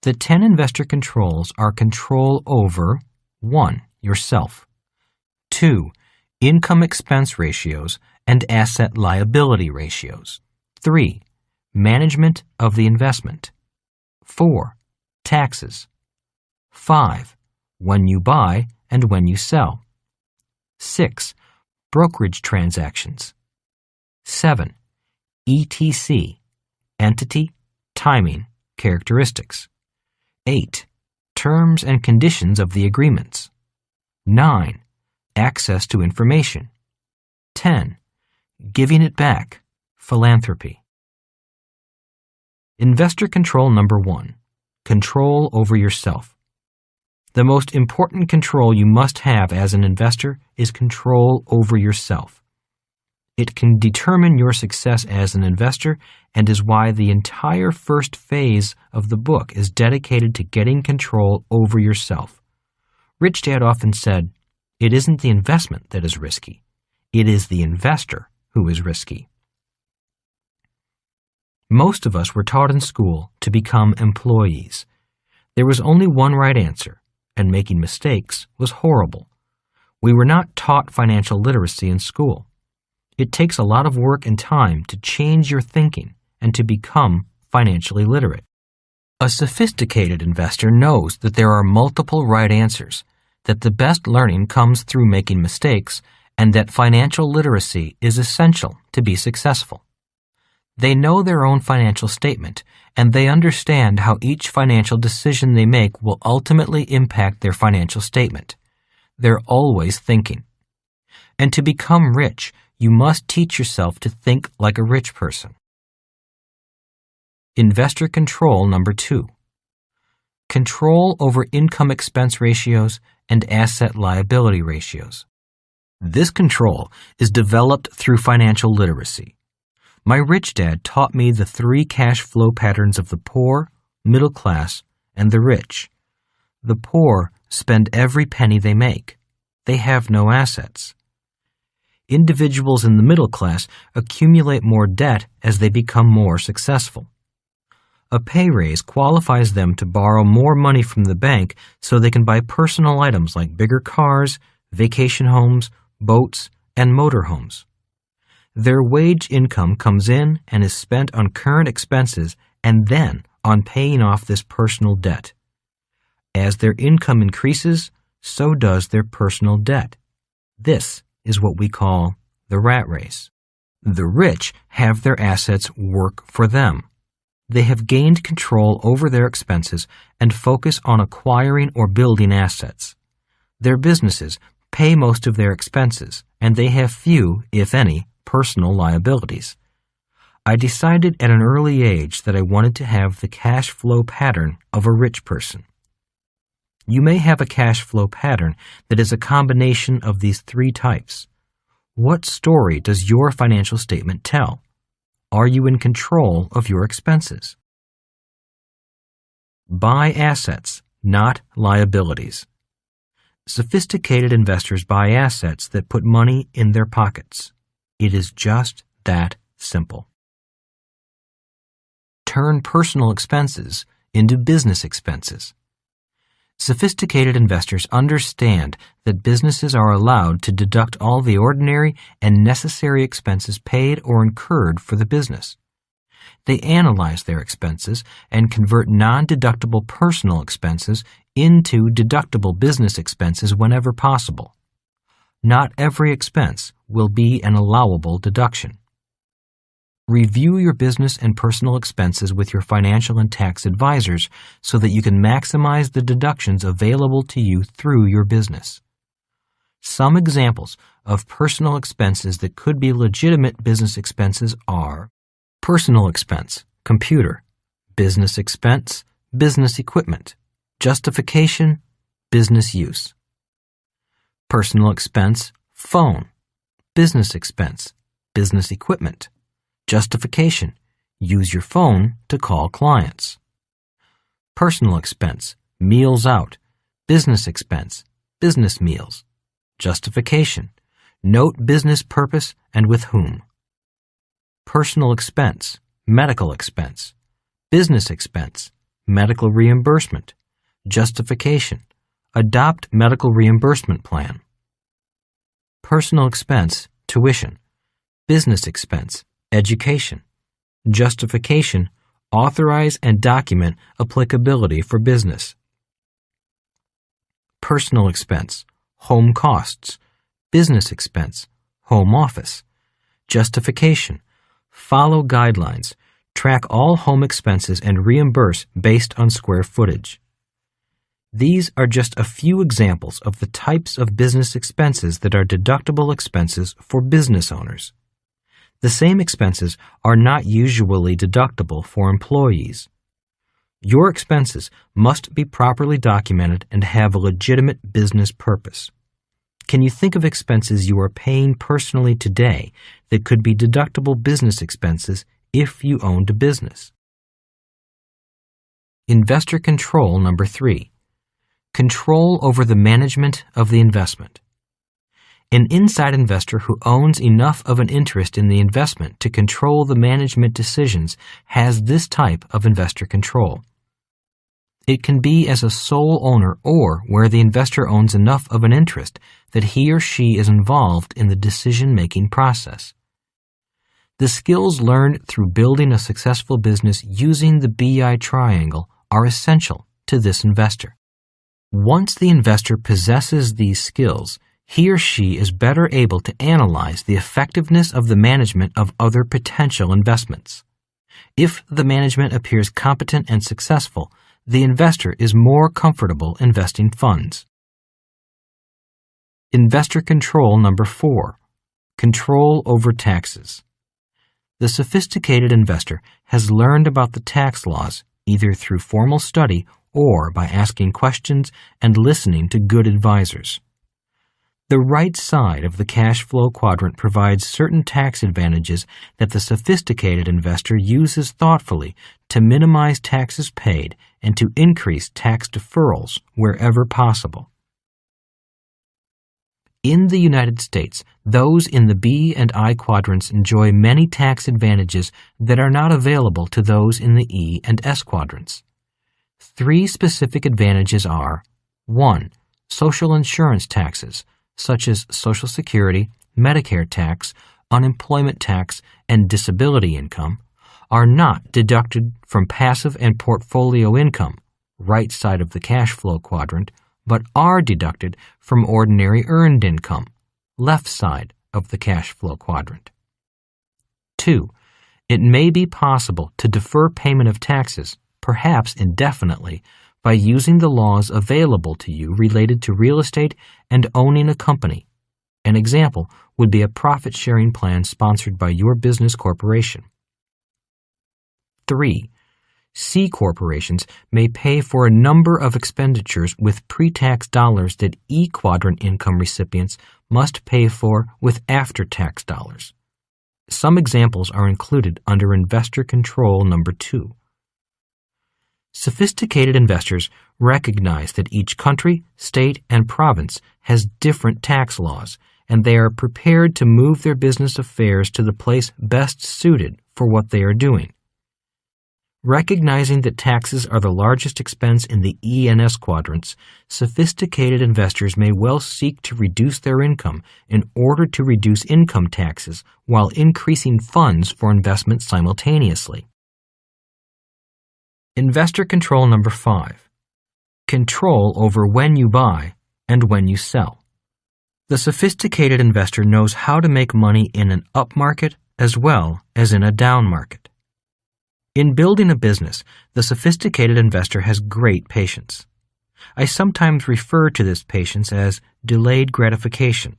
The 10 investor controls are control over 1. Yourself. 2. Income-expense ratios and asset-liability ratios. 3. Management of the investment. 4. Taxes. 5. When you buy and when you sell. 6. Brokerage transactions. 7. ETC. Entity, timing, characteristics. 8. Terms and conditions of the agreements. 9. Access to information. 10. Giving it back, philanthropy. Investor control number 1. Control over yourself. The most important control you must have as an investor is control over yourself. It can determine your success as an investor and is why the entire first phase of the book is dedicated to getting control over yourself. Rich Dad often said, "It isn't the investment that is risky. It is the investor who is risky." Most of us were taught in school to become employees. There was only one right answer, and making mistakes was horrible. We were not taught financial literacy in school. It takes a lot of work and time to change your thinking and to become financially literate. A sophisticated investor knows that there are multiple right answers, that the best learning comes through making mistakes, and that financial literacy is essential to be successful. They know their own financial statement, and they understand how each financial decision they make will ultimately impact their financial statement. They're always thinking. And to become rich, you must teach yourself to think like a rich person. Investor control number 2. Control over income-expense ratios and asset-liability ratios. This control is developed through financial literacy. My rich dad taught me the 3 cash flow patterns of the poor, middle class, and the rich. The poor spend every penny they make. They have no assets. Individuals in the middle class accumulate more debt as they become more successful. A pay raise qualifies them to borrow more money from the bank so they can buy personal items like bigger cars, vacation homes, boats, and motorhomes. Their wage income comes in and is spent on current expenses and then on paying off this personal debt. As their income increases, so does their personal debt. This is what we call the rat race. The rich have their assets work for them. They have gained control over their expenses and focus on acquiring or building assets. Their businesses pay most of their expenses, and they have few, if any, personal liabilities. I decided at an early age that I wanted to have the cash flow pattern of a rich person. You may have a cash flow pattern that is a combination of these 3 types. What story does your financial statement tell? Are you in control of your expenses? Buy assets, not liabilities. Sophisticated investors buy assets that put money in their pockets. It is just that simple. Turn personal expenses into business expenses. Sophisticated investors understand that businesses are allowed to deduct all the ordinary and necessary expenses paid or incurred for the business. They analyze their expenses and convert non-deductible personal expenses into deductible business expenses whenever possible. Not every expense will be an allowable deduction. Review your business and personal expenses with your financial and tax advisors so that you can maximize the deductions available to you through your business. Some examples of personal expenses that could be legitimate business expenses are personal expense, computer; business expense, business equipment; justification, business use. Personal expense, phone; business expense, business equipment; justification, use your phone to call clients. Personal expense, meals out; business expense, business meals; justification, note business purpose and with whom. Personal expense, medical expense; business expense, medical reimbursement; justification, adopt medical reimbursement plan. Personal expense, tuition; business expense, education; justification, authorize and document applicability for business. Personal expense, home costs; business expense, home office; justification, follow guidelines, track all home expenses and reimburse based on square footage. These are just a few examples of the types of business expenses that are deductible expenses for business owners. The same expenses are not usually deductible for employees. Your expenses must be properly documented and have a legitimate business purpose. Can you think of expenses you are paying personally today that could be deductible business expenses if you owned a business? Investor control number 3. Control over the management of the investment. An inside investor who owns enough of an interest in the investment to control the management decisions has this type of investor control. It can be as a sole owner or where the investor owns enough of an interest that he or she is involved in the decision-making process. The skills learned through building a successful business using the BI triangle are essential to this investor. Once the investor possesses these skills, he or she is better able to analyze the effectiveness of the management of other potential investments. If the management appears competent and successful, the investor is more comfortable investing funds. Investor control number 4. Control over taxes. The sophisticated investor has learned about the tax laws either through formal study or by asking questions and listening to good advisors. The right side of the cash flow quadrant provides certain tax advantages that the sophisticated investor uses thoughtfully to minimize taxes paid and to increase tax deferrals wherever possible. In the United States, those in the B and I quadrants enjoy many tax advantages that are not available to those in the E and S quadrants. 3 specific advantages are: 1. Social insurance taxes, such as Social Security, Medicare tax, unemployment tax, and disability income, are not deducted from passive and portfolio income, right side of the cash flow quadrant, but are deducted from ordinary earned income, left side of the cash flow quadrant. 2. It may be possible to defer payment of taxes, perhaps indefinitely, by using the laws available to you related to real estate and owning a company. An example would be a profit-sharing plan sponsored by your business corporation. 3. C corporations may pay for a number of expenditures with pre-tax dollars that E quadrant income recipients must pay for with after-tax dollars. Some examples are included under Investor Control Number 2. Sophisticated investors recognize that each country, state, and province has different tax laws, and they are prepared to move their business affairs to the place best suited for what they are doing. Recognizing that taxes are the largest expense in the E and S quadrants, sophisticated investors may well seek to reduce their income in order to reduce income taxes while increasing funds for investment simultaneously. Investor Control Number 5. Control over when you buy and when you sell. The sophisticated investor knows how to make money in an up market as well as in a down market. In building a business, the sophisticated investor has great patience. I sometimes refer to this patience as delayed gratification.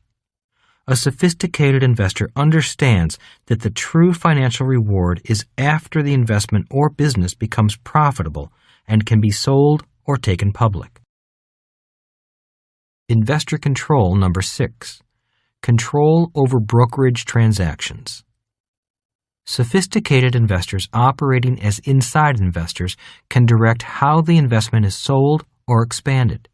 A sophisticated investor understands that the true financial reward is after the investment or business becomes profitable and can be sold or taken public. Investor Control Number 6. Control over brokerage transactions. Sophisticated investors operating as inside investors can direct how the investment is sold or expanded.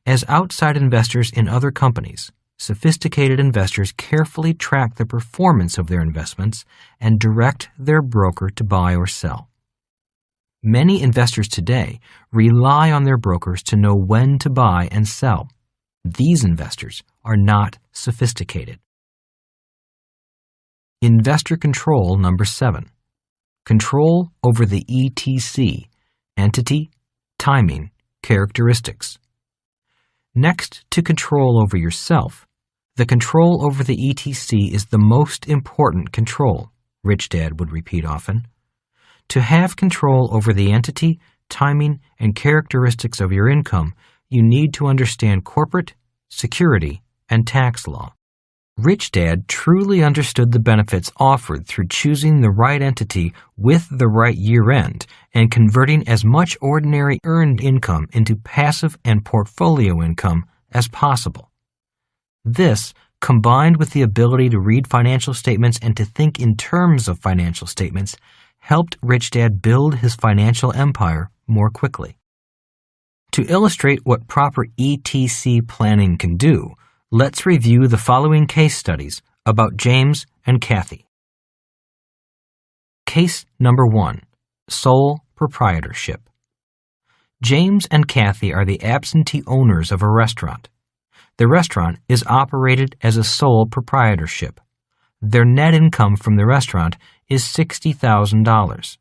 As outside investors in other companies, sophisticated investors carefully track the performance of their investments and direct their broker to buy or sell. Many investors today rely on their brokers to know when to buy and sell. These investors are not sophisticated. Investor Control Number 7. Control over the ETC, entity, timing, characteristics. Next to control over yourself, the control over the ETC is the most important control, Rich Dad would repeat often. To have control over the entity, timing, and characteristics of your income, you need to understand corporate, security, and tax law. Rich Dad truly understood the benefits offered through choosing the right entity with the right year-end and converting as much ordinary earned income into passive and portfolio income as possible. This, combined with the ability to read financial statements and to think in terms of financial statements, helped Rich Dad build his financial empire more quickly. To illustrate what proper ETC planning can do, let's review the following case studies about James and Kathy. Case number 1. Sole proprietorship. James and Kathy are the absentee owners of a restaurant. The restaurant is operated as a sole proprietorship. Their net income from the restaurant is $60,000.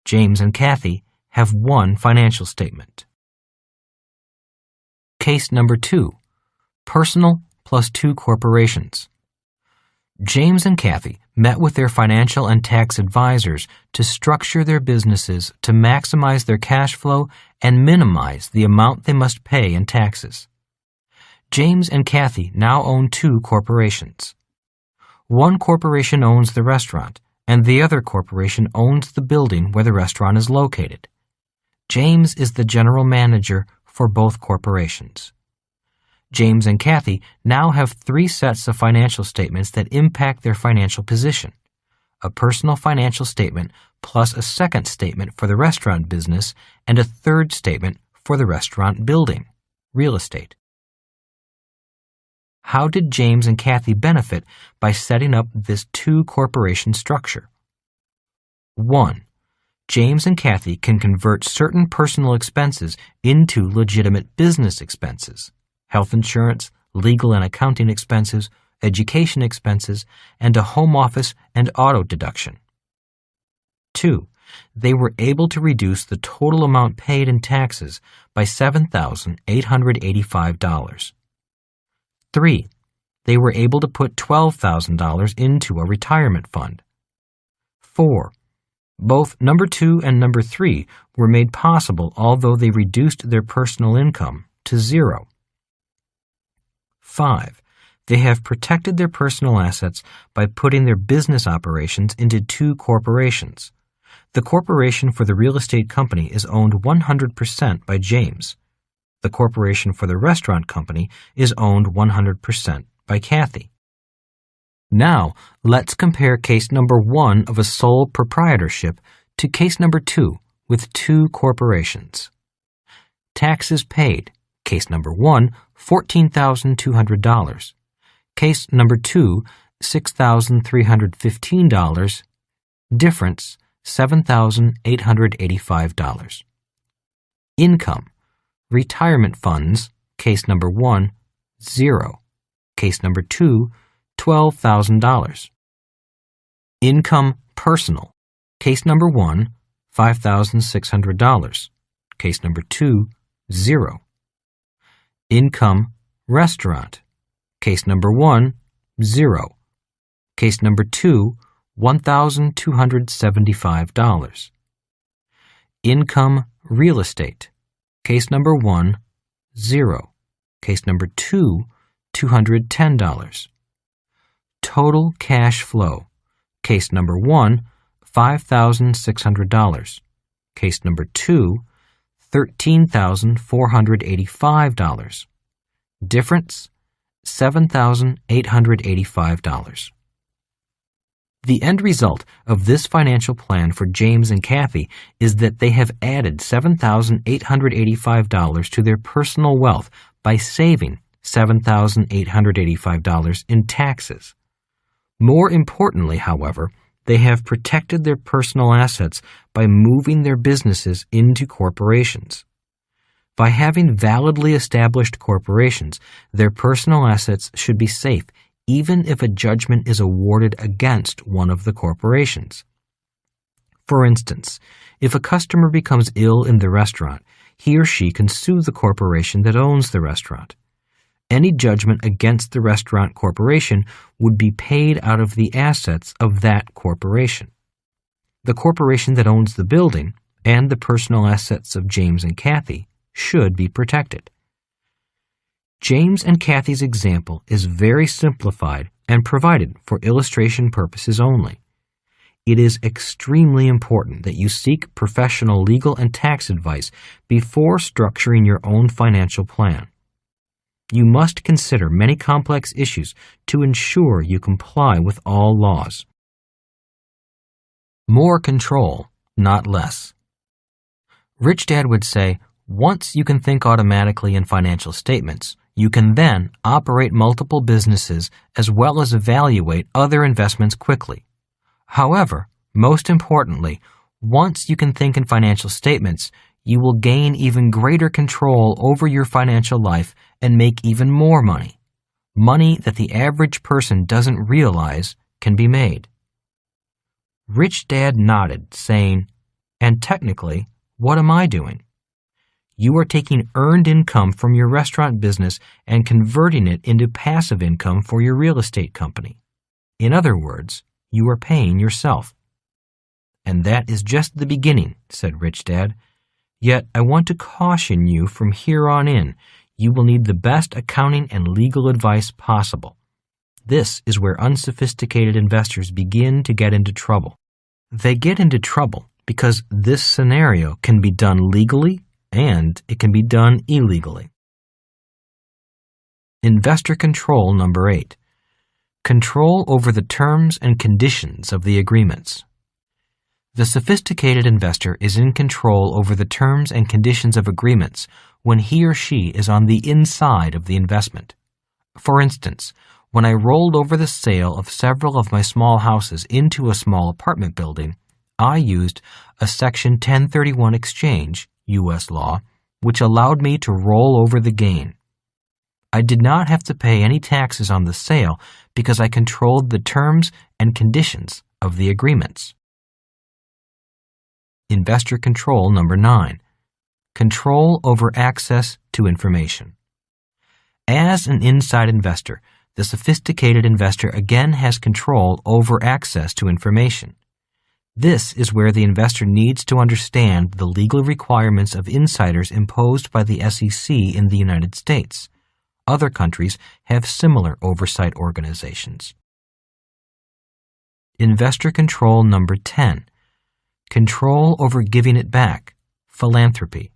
James and Kathy have one financial statement. Case number 2. Personal plus 2 corporations. James and Kathy met with their financial and tax advisors to structure their businesses to maximize their cash flow and minimize the amount they must pay in taxes. James and Kathy now own 2 corporations. One corporation owns the restaurant, and the other corporation owns the building where the restaurant is located. James is the general manager for both corporations. James and Kathy now have 3 sets of financial statements that impact their financial position: a personal financial statement plus a second statement for the restaurant business and a third statement for the restaurant building, real estate. How did James and Kathy benefit by setting up this 2-corporation structure? 1. James and Kathy can convert certain personal expenses into legitimate business expenses: health insurance, legal and accounting expenses, education expenses, and a home office and auto deduction. 2. They were able to reduce the total amount paid in taxes by $7,885. 3. They were able to put $12,000 into a retirement fund. 4. Both number 2 and number 3 were made possible although they reduced their personal income to 0. 5. They have protected their personal assets by putting their business operations into 2 corporations. The corporation for the real estate company is owned 100% by James. The corporation for the restaurant company is owned 100% by Kathy. Now, let's compare case number 1 of a sole proprietorship to case number 2 with 2 corporations. Taxes paid. Case number 1, $14,200. Case number 2, $6,315. Difference, $7,885. Income. Retirement funds. Case number 1, 0. Case number 2, $12,000. Income personal. Case number 1, $5,600. Case number 2, 0. Income restaurant. Case number 1, 0. Case number 2, $1,275. Income real estate. Case number 1, 0. Case number 2, $210. Total cash flow. Case number 1, $5,600. Case number 2, $13,485. Difference, $7,885. The end result of this financial plan for James and Kathy is that they have added $7,885 to their personal wealth by saving $7,885 in taxes. More importantly, however, they have protected their personal assets by moving their businesses into corporations. By having validly established corporations, their personal assets should be safe even if a judgment is awarded against one of the corporations. For instance, if a customer becomes ill in the restaurant, he or she can sue the corporation that owns the restaurant. Any judgment against the restaurant corporation would be paid out of the assets of that corporation. The corporation that owns the building and the personal assets of James and Kathy should be protected. James and Kathy's example is very simplified and provided for illustration purposes only. It is extremely important that you seek professional legal and tax advice before structuring your own financial plan. You must consider many complex issues to ensure you comply with all laws. More control, not less. Rich Dad would say, once you can think automatically in financial statements, you can then operate multiple businesses as well as evaluate other investments quickly. However, most importantly, once you can think in financial statements, you will gain even greater control over your financial life and make even more money. Money that the average person doesn't realize can be made. Rich Dad nodded, saying, "And technically, what am I doing?" You are taking earned income from your restaurant business and converting it into passive income for your real estate company. In other words, you are paying yourself. And that is just the beginning, said Rich Dad. Yet I want to caution you from here on in, you will need the best accounting and legal advice possible. This is where unsophisticated investors begin to get into trouble. They get into trouble because this scenario can be done legally and it can be done illegally. Investor control number 8. Control over the terms and conditions of the agreements. The sophisticated investor is in control over the terms and conditions of agreements when he or she is on the inside of the investment. For instance, when I rolled over the sale of several of my small houses into a small apartment building, I used a Section 1031 exchange, U.S. law, which allowed me to roll over the gain. I did not have to pay any taxes on the sale because I controlled the terms and conditions of the agreements. Investor control number 9. Control over access to information. As an inside investor, the sophisticated investor again has control over access to information. This is where the investor needs to understand the legal requirements of insiders imposed by the SEC in the United States. Other countries have similar oversight organizations. Investor control number 10. control over giving it back, philanthropy.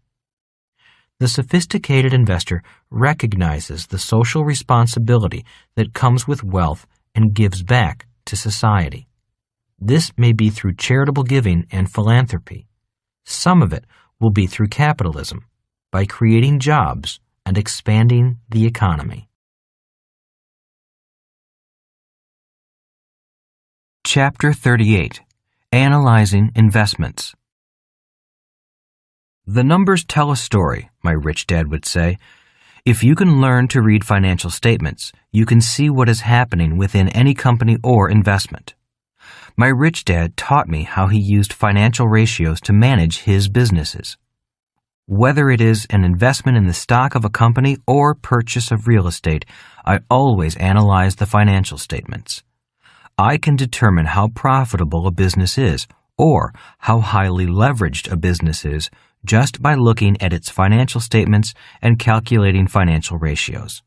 The sophisticated investor recognizes the social responsibility that comes with wealth and gives back to society. This may be through charitable giving and philanthropy. Some of it will be through capitalism, by creating jobs and expanding the economy. Chapter 38. Analyzing Investments. The numbers tell a story, my rich dad would say. If you can learn to read financial statements, you can see what is happening within any company or investment. My rich dad taught me how he used financial ratios to manage his businesses. Whether it is an investment in the stock of a company or purchase of real estate, I always analyze the financial statements. I can determine how profitable a business is or how highly leveraged a business is just by looking at its financial statements and calculating financial ratios.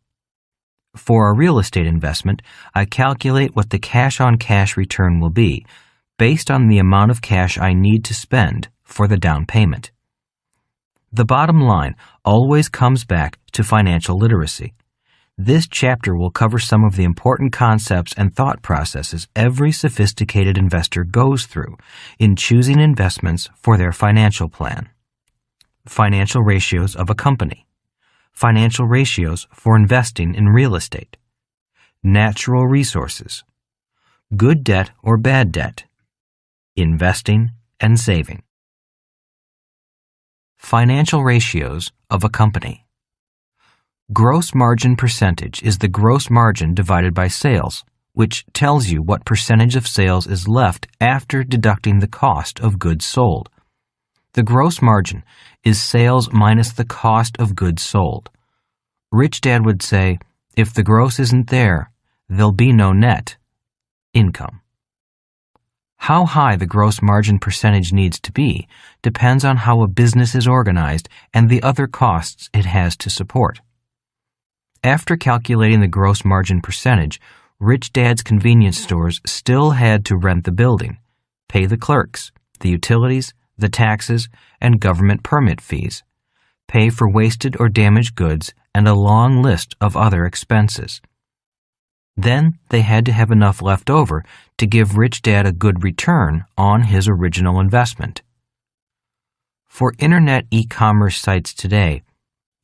For a real estate investment, I calculate what the cash-on-cash return will be based on the amount of cash I need to spend for the down payment. The bottom line always comes back to financial literacy. This chapter will cover some of the important concepts and thought processes every sophisticated investor goes through in choosing investments for their financial plan. Financial ratios of a company. Financial ratios for investing in real estate. Natural resources. Good debt or bad debt. Investing and saving. Financial ratios of a company. Gross margin percentage is the gross margin divided by sales, which tells you what percentage of sales is left after deducting the cost of goods sold. The gross margin is sales minus the cost of goods sold. Rich Dad would say, if the gross isn't there, there'll be no net income. How high the gross margin percentage needs to be depends on how a business is organized and the other costs it has to support. After calculating the gross margin percentage, Rich Dad's convenience stores still had to rent the building, pay the clerks, the utilities, the taxes, and government permit fees, pay for wasted or damaged goods, and a long list of other expenses. Then they had to have enough left over to give Rich Dad a good return on his original investment. For internet e-commerce sites today,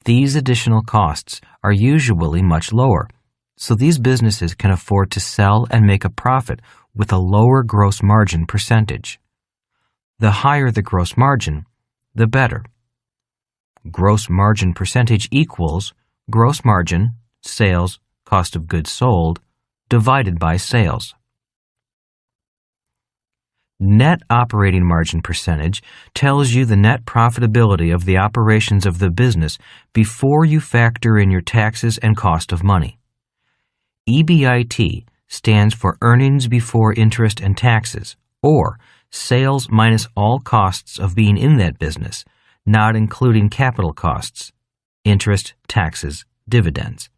these additional costs are usually much lower, so these businesses can afford to sell and make a profit with a lower gross margin percentage. The higher the gross margin, the better. Gross margin percentage equals gross margin, sales, cost of goods sold, divided by sales. Net operating margin percentage tells you the net profitability of the operations of the business before you factor in your taxes and cost of money. EBIT stands for earnings before interest and taxes, or sales minus all costs of being in that business, not including capital costs, interest, taxes, dividends.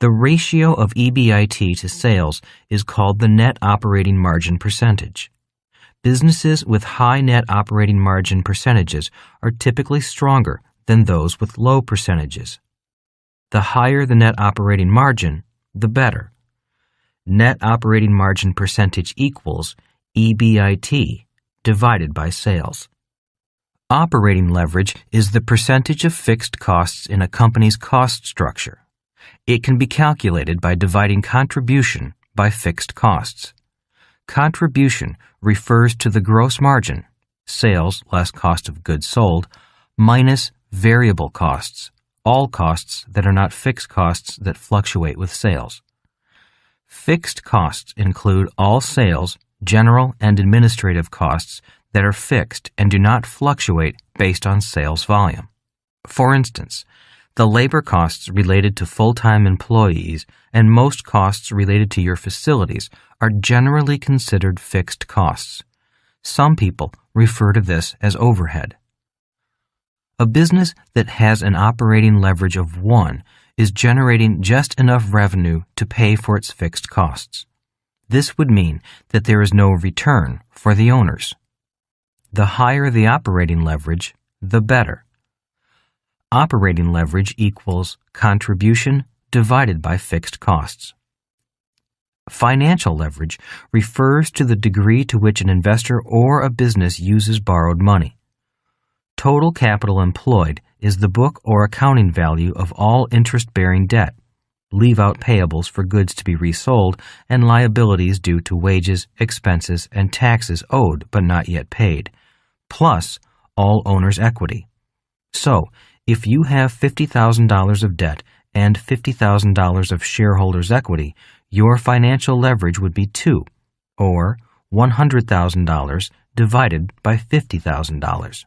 The ratio of EBIT to sales is called the net operating margin percentage. Businesses with high net operating margin percentages are typically stronger than those with low percentages. The higher the net operating margin, the better. Net operating margin percentage equals EBIT divided by sales. Operating leverage is the percentage of fixed costs in a company's cost structure. It can be calculated by dividing contribution by fixed costs. Contribution refers to the gross margin, sales less cost of goods sold, minus variable costs, all costs that are not fixed costs that fluctuate with sales. Fixed costs include all sales, general and administrative costs that are fixed and do not fluctuate based on sales volume. For instance, the labor costs related to full-time employees and most costs related to your facilities are generally considered fixed costs. Some people refer to this as overhead. A business that has an operating leverage of 1 is generating just enough revenue to pay for its fixed costs. This would mean that there is no return for the owners. The higher the operating leverage, the better. Operating leverage equals contribution divided by fixed costs. Financial leverage refers to the degree to which an investor or a business uses borrowed money. Total capital employed is the book or accounting value of all interest-bearing debt. Leave out payables for goods to be resold and liabilities due to wages, expenses, and taxes owed but not yet paid, plus all owner's equity. So, if you have $50,000 of debt and $50,000 of shareholders' equity, your financial leverage would be 2, or $100,000 divided by $50,000.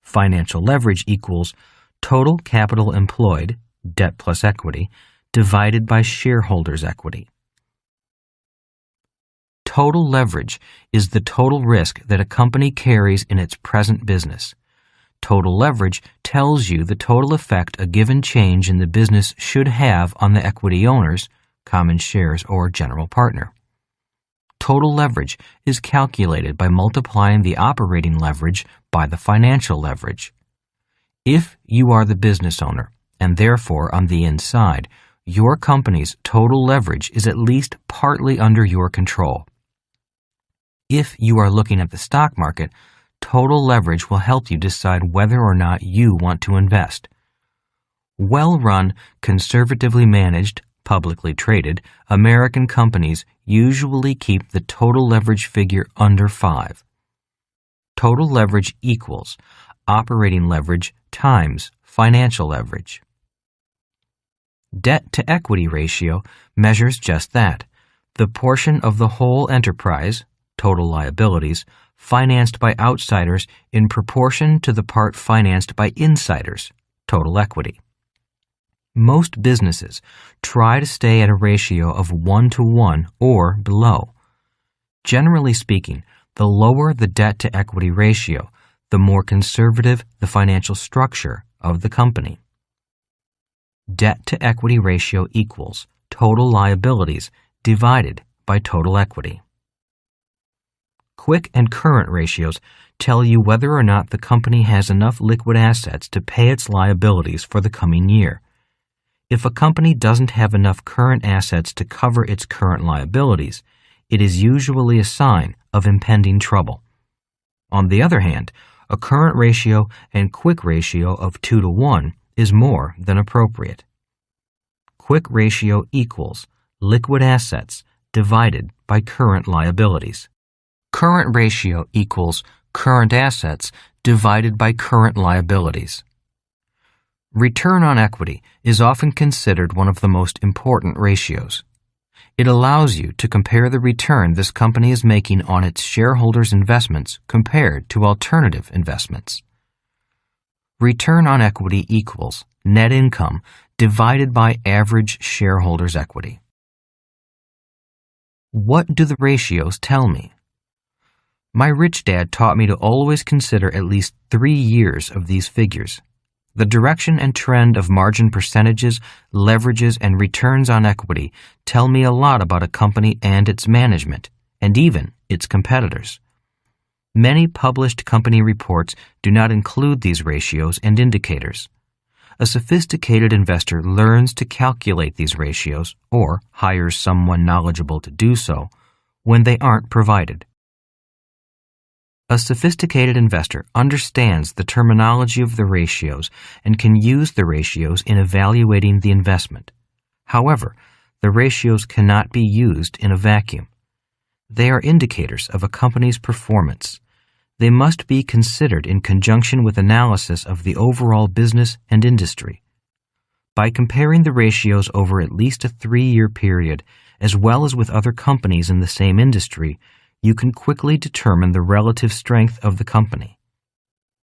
Financial leverage equals total capital employed, debt plus equity, divided by shareholders' equity. Total leverage is the total risk that a company carries in its present business. Total leverage tells you the total effect a given change in the business should have on the equity owners, common shares, or general partner. Total leverage is calculated by multiplying the operating leverage by the financial leverage. If you are the business owner, and therefore on the inside, your company's total leverage is at least partly under your control. If you are looking at the stock market, total leverage will help you decide whether or not you want to invest. Well-run, conservatively managed, publicly traded American companies usually keep the total leverage figure under 5. Total leverage equals operating leverage times financial leverage. Debt-to-equity ratio measures just that, the portion of the whole enterprise, total liabilities, financed by outsiders in proportion to the part financed by insiders, total equity. Most businesses try to stay at a ratio of 1-to-1 or below. Generally speaking, the lower the debt-to-equity ratio, the more conservative the financial structure of the company. Debt-to-equity ratio equals total liabilities divided by total equity. Quick and current ratios tell you whether or not the company has enough liquid assets to pay its liabilities for the coming year. If a company doesn't have enough current assets to cover its current liabilities, it is usually a sign of impending trouble. On the other hand, a current ratio and quick ratio of 2-to-1 is more than appropriate. Quick ratio equals liquid assets divided by current liabilities. Current ratio equals current assets divided by current liabilities. Return on equity is often considered one of the most important ratios. It allows you to compare the return this company is making on its shareholders' investments compared to alternative investments. Return on equity equals net income divided by average shareholders' equity. What do the ratios tell me? My rich dad taught me to always consider at least 3 years of these figures. The direction and trend of margin percentages, leverages, and returns on equity tell me a lot about a company and its management, and even its competitors. Many published company reports do not include these ratios and indicators. A sophisticated investor learns to calculate these ratios, or hires someone knowledgeable to do so, when they aren't provided. A sophisticated investor understands the terminology of the ratios and can use the ratios in evaluating the investment. However, the ratios cannot be used in a vacuum. They are indicators of a company's performance. They must be considered in conjunction with analysis of the overall business and industry. By comparing the ratios over at least a 3-year period, as well as with other companies in the same industry, you can quickly determine the relative strength of the company.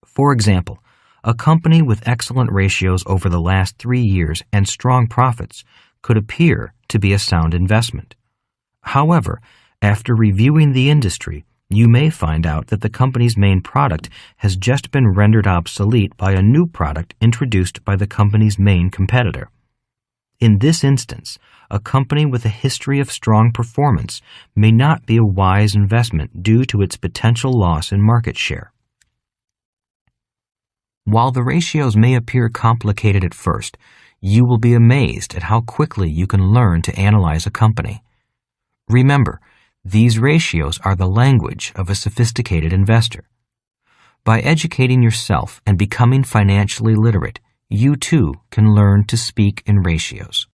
For example, a company with excellent ratios over the last 3 years and strong profits could appear to be a sound investment. However, after reviewing the industry, you may find out that the company's main product has just been rendered obsolete by a new product introduced by the company's main competitor. In this instance, a company with a history of strong performance may not be a wise investment due to its potential loss in market share. While the ratios may appear complicated at first, you will be amazed at how quickly you can learn to analyze a company. Remember, these ratios are the language of a sophisticated investor. By educating yourself and becoming financially literate, you too can learn to speak in ratios.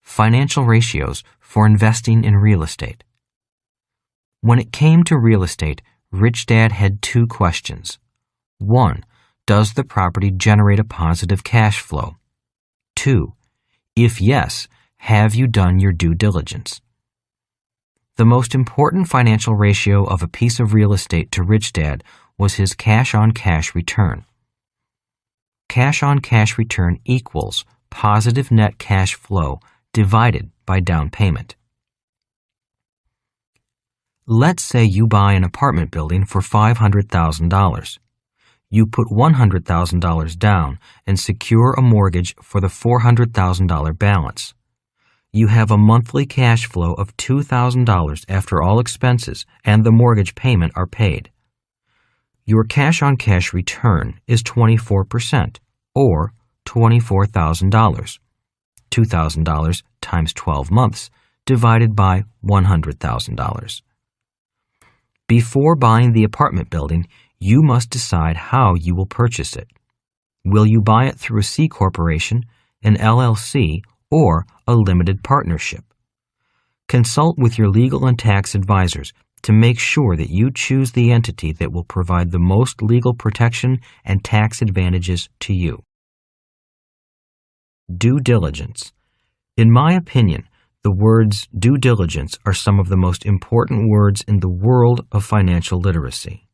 Financial ratios for investing in real estate. When it came to real estate, Rich Dad had two questions. 1. Does the property generate a positive cash flow? 2. If yes, have you done your due diligence? The most important financial ratio of a piece of real estate to Rich Dad was his cash-on-cash return. Cash-on-cash return equals positive net cash flow divided by down payment. Let's say you buy an apartment building for $500,000. You put $100,000 down and secure a mortgage for the $400,000 balance. You have a monthly cash flow of $2,000 after all expenses and the mortgage payment are paid. Your cash-on-cash return is 24%, or $24,000. $2,000 times 12 months, divided by $100,000. Before buying the apartment building, you must decide how you will purchase it. Will you buy it through a C corporation, an LLC, or a limited partnership? Consult with your legal and tax advisors to make sure that you choose the entity that will provide the most legal protection and tax advantages to you. Due diligence. In my opinion, the words due diligence are some of the most important words in the world of financial literacy.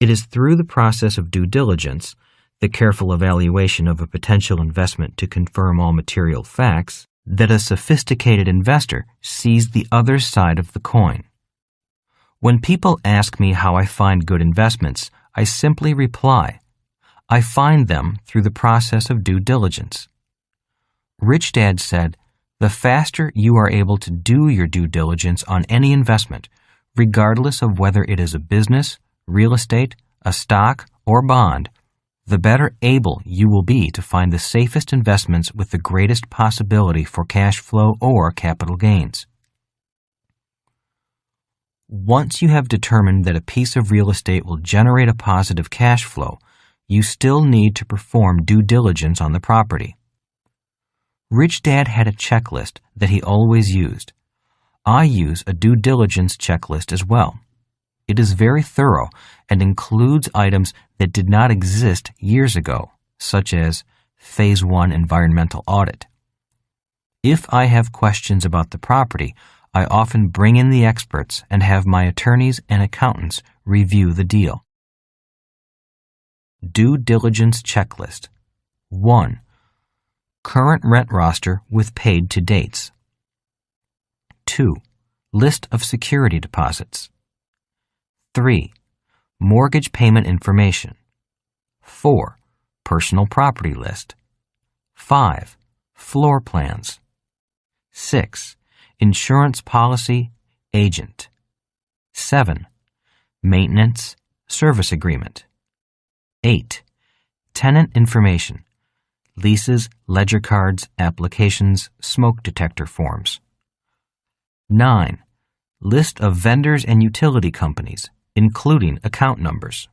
It is through the process of due diligence, the careful evaluation of a potential investment to confirm all material facts, that a sophisticated investor sees the other side of the coin. When people ask me how I find good investments, I simply reply, I find them through the process of due diligence. Rich Dad said, the faster you are able to do your due diligence on any investment, regardless of whether it is a business, real estate, a stock, or bond, the better able you will be to find the safest investments with the greatest possibility for cash flow or capital gains. Once you have determined that a piece of real estate will generate a positive cash flow, you still need to perform due diligence on the property. Rich Dad had a checklist that he always used. I use a due diligence checklist as well. It is very thorough and includes items that did not exist years ago, such as Phase 1 environmental audit. If I have questions about the property, I often bring in the experts and have my attorneys and accountants review the deal. Due diligence checklist. 1. Current rent roster with paid to dates. 2. List of security deposits. 3. Mortgage payment information. 4. Personal property list. 5. Floor plans. 6. Insurance policy, agent. 7. Maintenance, service agreement. 8. Tenant information. Leases, ledger cards, applications, smoke detector forms. 9. List of vendors and utility companies, including account numbers.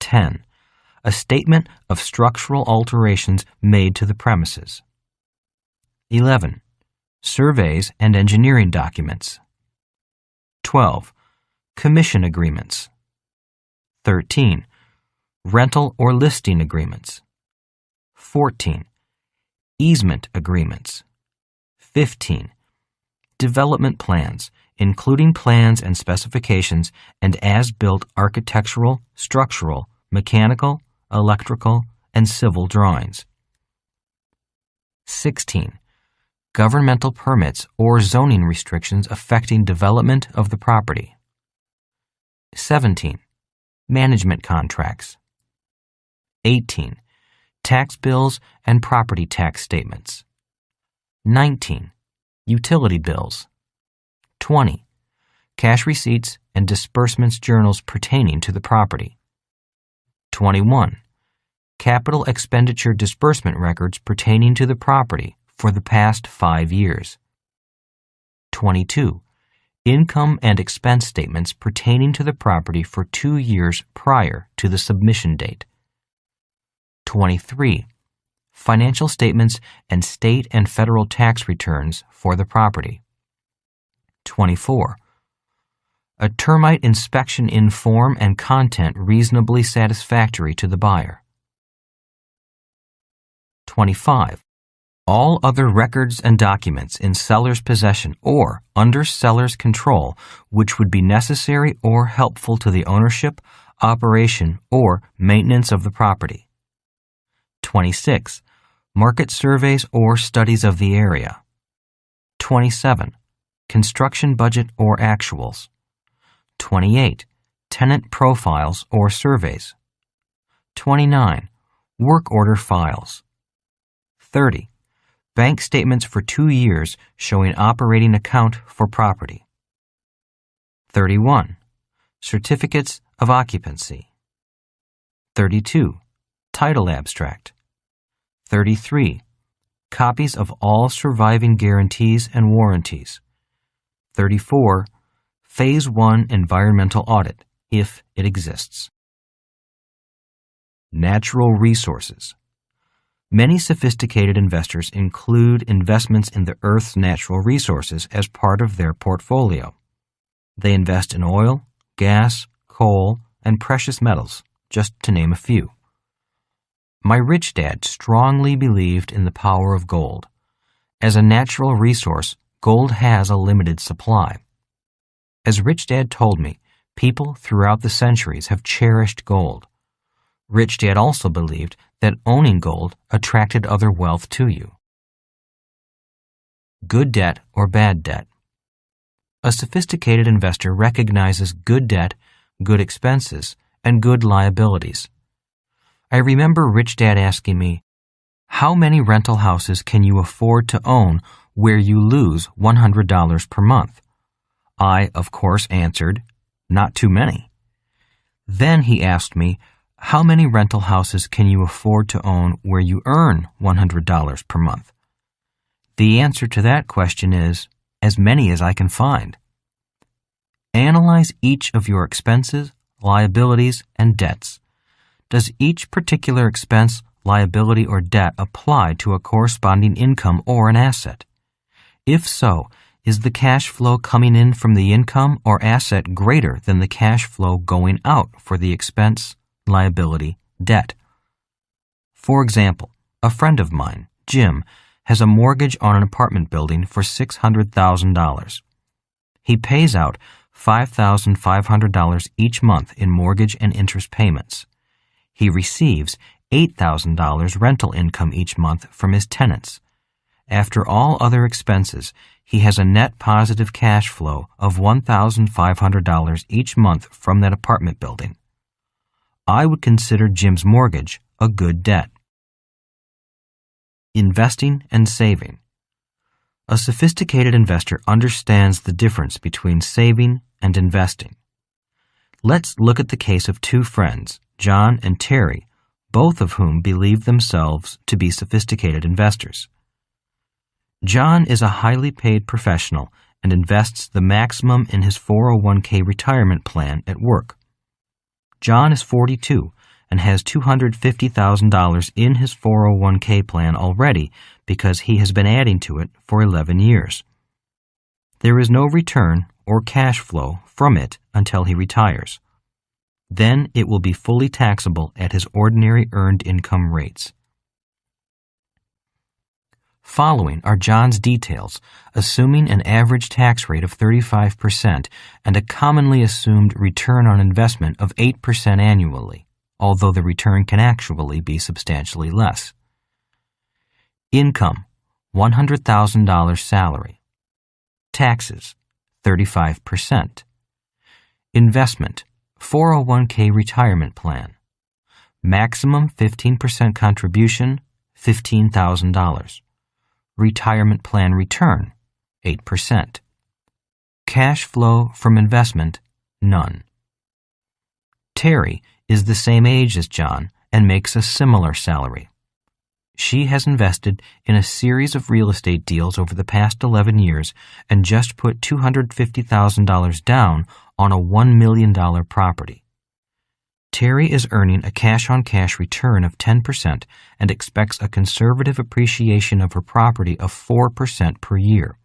10. A statement of structural alterations made to the premises. 11. Surveys and engineering documents. 12. Commission agreements. 13. Rental or listing agreements. 14. Easement agreements. 15. Development plans, including plans and specifications and as-built architectural, structural, mechanical, electrical, and civil drawings. 16. Governmental permits or zoning restrictions affecting development of the property. 17. Management contracts. 18. tax bills and property tax statements. 19. Utility bills. 20. Cash receipts and disbursements journals pertaining to the property. 21. Capital expenditure disbursement records pertaining to the property for the past 5 years. 22. Income and expense statements pertaining to the property for 2 years prior to the submission date. 23. Financial statements and state and federal tax returns for the property. 24. A termite inspection in form and content reasonably satisfactory to the buyer. 25. All other records and documents in seller's possession or under seller's control which would be necessary or helpful to the ownership, operation, or maintenance of the property. 26. Market surveys or studies of the area. 27. Construction budget or actuals. 28. Tenant profiles or surveys. 29. Work order files. 30. Bank statements for 2 years showing operating account for property. 31. Certificates of occupancy. 32. Title abstract. 33. Copies of all surviving guarantees and warranties. 34. Phase 1 environmental audit, if it exists. Natural resources. Many sophisticated investors include investments in the Earth's natural resources as part of their portfolio. They invest in oil, gas, coal, and precious metals, just to name a few. My rich dad strongly believed in the power of gold. As a natural resource, gold has a limited supply. As Rich Dad told me, people throughout the centuries have cherished gold. Rich Dad also believed that owning gold attracted other wealth to you. Good debt or bad debt. A sophisticated investor recognizes good debt, good expenses, and good liabilities. I remember Rich Dad asking me, "How many rental houses can you afford to own where you lose $100 per month?" I, of course, answered, "Not too many." Then he asked me, "How many rental houses can you afford to own where you earn $100 per month?" The answer to that question is, as many as I can find. Analyze each of your expenses, liabilities, and debts. Does each particular expense, liability, or debt apply to a corresponding income or an asset? If so, is the cash flow coming in from the income or asset greater than the cash flow going out for the expense, liability, debt? For example, a friend of mine, Jim, has a mortgage on an apartment building for $600,000. He pays out $5,500 each month in mortgage and interest payments. He receives $8,000 rental income each month from his tenants. After all other expenses, he has a net positive cash flow of $1,500 each month from that apartment building. I would consider Jim's mortgage a good debt. Investing and saving. A sophisticated investor understands the difference between saving and investing. Let's look at the case of two friends, John and Terry, both of whom believe themselves to be sophisticated investors. John is a highly paid professional and invests the maximum in his 401k retirement plan at work. John is 42 and has $250,000 in his 401k plan already because he has been adding to it for 11 years. There is no return or cash flow from it until he retires. Then it will be fully taxable at his ordinary earned income rates. Following are John's details, assuming an average tax rate of 35% and a commonly assumed return on investment of 8% annually, although the return can actually be substantially less. Income, $100,000 salary. Taxes, 35%. Investment, 401k retirement plan. Maximum 15% contribution, $15,000. Retirement plan return, 8%. Cash flow from investment, none. Terry is the same age as John and makes a similar salary. She has invested in a series of real estate deals over the past 11 years and just put $250,000 down on a $1 million property. Terry is earning a cash-on-cash return of 10% and expects a conservative appreciation of her property of 4% per year.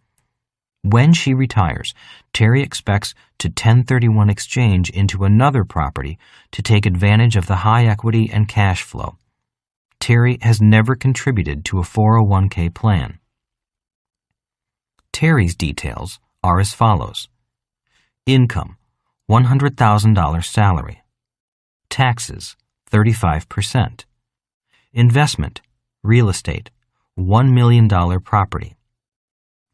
When she retires, Terry expects to 1031 exchange into another property to take advantage of the high equity and cash flow. Terry has never contributed to a 401k plan. Terry's details are as follows. Income, $100,000 salary. Taxes, 35%. Investment, real estate, $1 million property.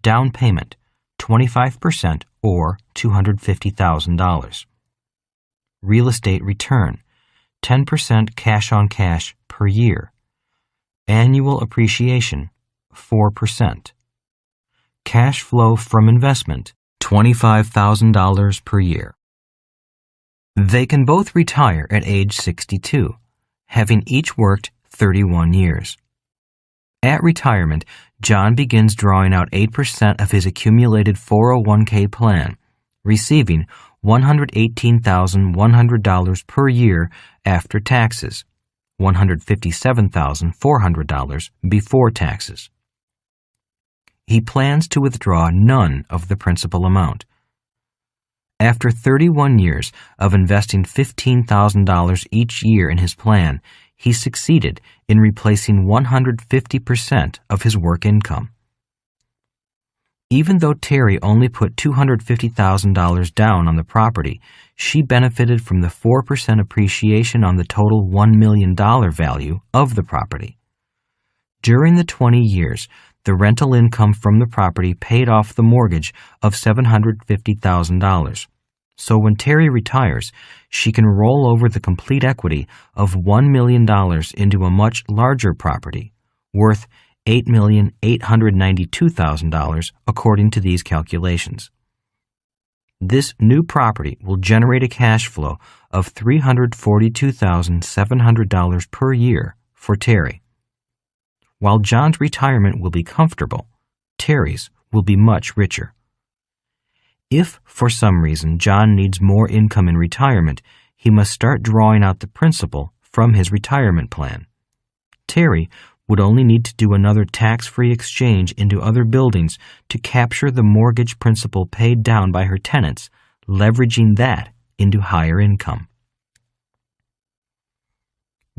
Down payment, 25% or $250,000. Real estate return, 10% cash on cash per year. Annual appreciation, 4%. Cash flow from investment, $25,000 per year. They can both retire at age 62, having each worked 31 years. At retirement, John begins drawing out 8% of his accumulated 401k plan, receiving $118,100 per year after taxes, $157,400 before taxes. He plans to withdraw none of the principal amount. After 31 years of investing $15,000 each year in his plan, he succeeded in replacing 150% of his work income. Even though Terry only put $250,000 down on the property, she benefited from the 4% appreciation on the total $1 million value of the property. During the 20 years, the rental income from the property paid off the mortgage of $750,000. So when Terry retires, she can roll over the complete equity of $1 million into a much larger property, worth $8,892,000 according to these calculations. This new property will generate a cash flow of $342,700 per year for Terry. While John's retirement will be comfortable, Terry's will be much richer. If, for some reason, John needs more income in retirement, he must start drawing out the principal from his retirement plan. Terry would only need to do another tax-free exchange into other buildings to capture the mortgage principal paid down by her tenants, leveraging that into higher income.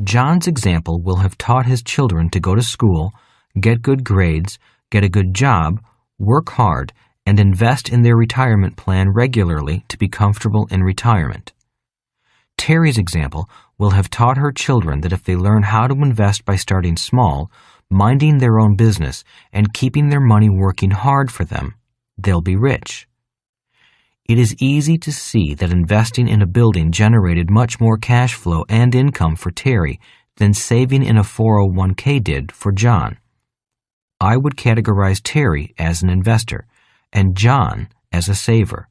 John's example will have taught his children to go to school, get good grades, get a good job, work hard, and invest in their retirement plan regularly to be comfortable in retirement. Terry's example will have taught her children that if they learn how to invest by starting small, minding their own business, and keeping their money working hard for them, they'll be rich. It is easy to see that investing in a building generated much more cash flow and income for Terry than saving in a 401k did for John. I would categorize Terry as an investor and John as a saver.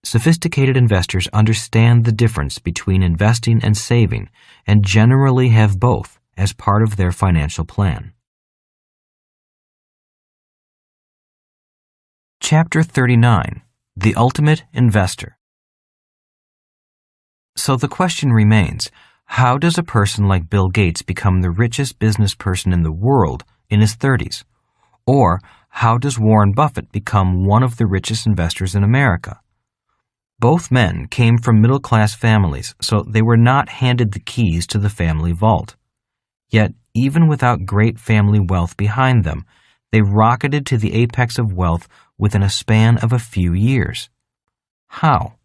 Sophisticated investors understand the difference between investing and saving and generally have both as part of their financial plan. Chapter 39. The Ultimate Investor. So the question remains, how does a person like Bill Gates become the richest business person in the world in his 30s? Or how does Warren Buffett become one of the richest investors in America? Both men came from middle-class families, so they were not handed the keys to the family vault. Yet, even without great family wealth behind them, they rocketed to the apex of wealth within a span of a few years. How?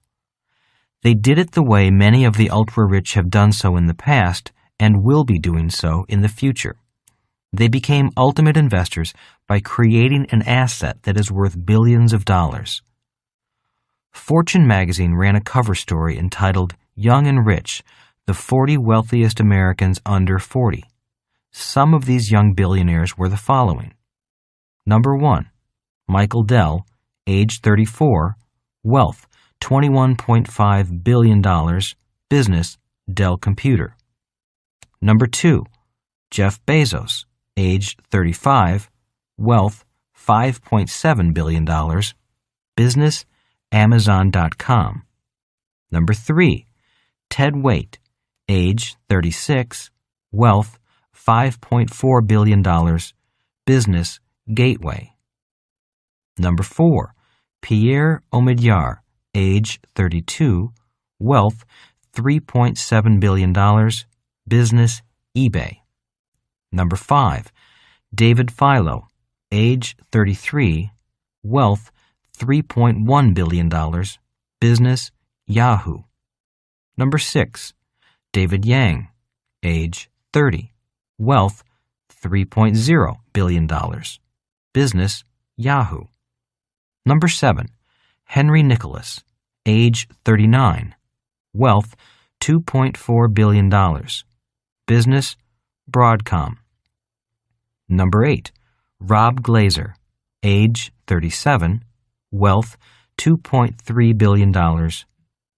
They did it the way many of the ultra-rich have done so in the past and will be doing so in the future. They became ultimate investors by creating an asset that is worth billions of dollars. Fortune magazine ran a cover story entitled Young and Rich the 40 wealthiest Americans under 40. Some of these young billionaires were the following. Number 1, Michael Dell, age 34, wealth $21.5 billion, business Dell Computer. Number 2, Jeff Bezos, age 35, wealth $5.7 billion, business Amazon.com. Number 3, Ted Waite, age 36, wealth $5.4 billion, business Gateway. Number 4, Pierre Omidyar, age 32, wealth $3.7 billion, business eBay. Number 5, David Filo, age 33, wealth $3.1 billion, business Yahoo. Number 6, David Yang, age 30, wealth $3.0 billion, business Yahoo. Number 7, Henry Nicholas, age 39, wealth $2.4 billion, business Broadcom. Number 8, Rob Glazer, age 37, wealth $2.3 billion,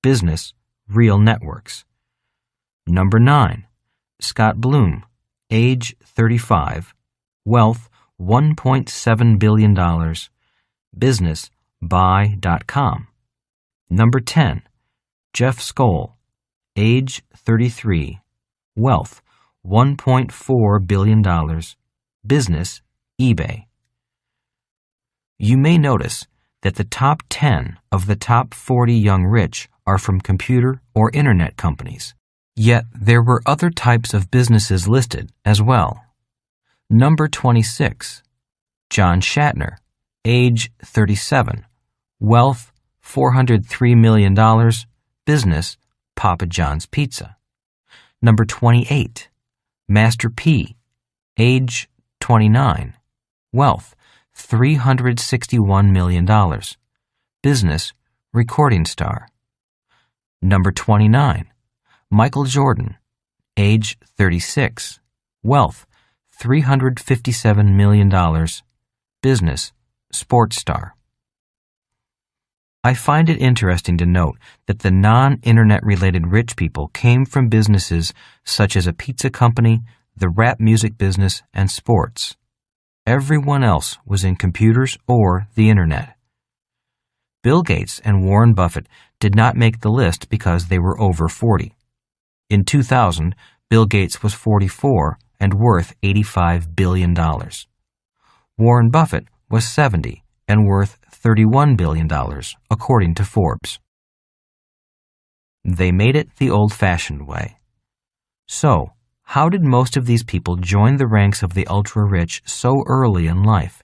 business Real Networks. Number 9, Scott Bloom, age 35, wealth $1.7 billion, business Buy.com. Number 10, Jeff Skoll, age 33, wealth $1.4 billion, business eBay. You may notice that the top 10 of the top 40 young rich are from computer or internet companies. Yet there were other types of businesses listed as well. Number 26, John Shatner, age 37, wealth $403 million, business Papa John's Pizza. Number 28, Master P, age 29, wealth $361 million, business Recording Star. Number 29, Michael Jordan, age 36, wealth $357 million, business Sports Star. I find it interesting to note that the non-internet related rich people came from businesses such as a pizza company, the rap music business, and sports. Everyone else was in computers or the internet. Bill Gates and Warren Buffett did not make the list because they were over 40. In 2000, Bill Gates was 44 and worth $85 billion. Warren Buffett was 70 and worth $31 billion, according to Forbes. They made it the old-fashioned way. So, how did most of these people join the ranks of the ultra-rich so early in life?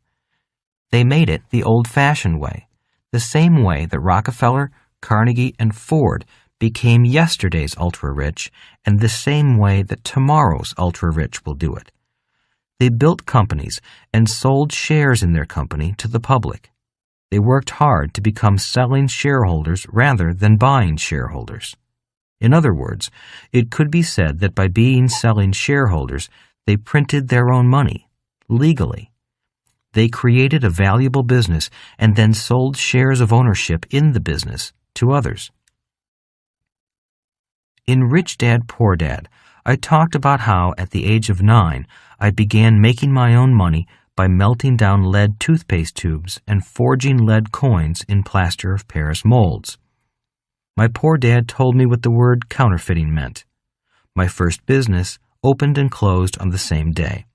They made it the old-fashioned way, the same way that Rockefeller, Carnegie, and Ford became yesterday's ultra-rich, and the same way that tomorrow's ultra-rich will do it. They built companies and sold shares in their company to the public. They worked hard to become selling shareholders rather than buying shareholders. In other words, it could be said that by being selling shareholders, they printed their own money, legally. They created a valuable business and then sold shares of ownership in the business to others. In Rich Dad, Poor Dad, I talked about how at the age of 9, I began making my own money by melting down lead toothpaste tubes and forging lead coins in plaster of Paris molds. My poor dad told me what the word counterfeiting meant. My first business opened and closed on the same day.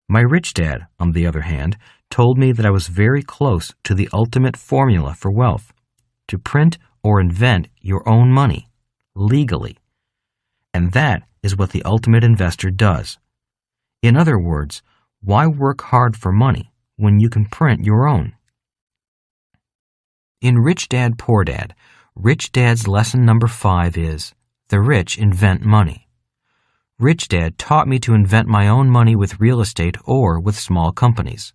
My rich dad, on the other hand, told me that I was very close to the ultimate formula for wealth, to print or invent your own money, legally. And that is what the ultimate investor does. In other words, why work hard for money when you can print your own? In Rich Dad, Poor Dad, Rich Dad's lesson number 5 is, the rich invent money. Rich Dad taught me to invent my own money with real estate or with small companies.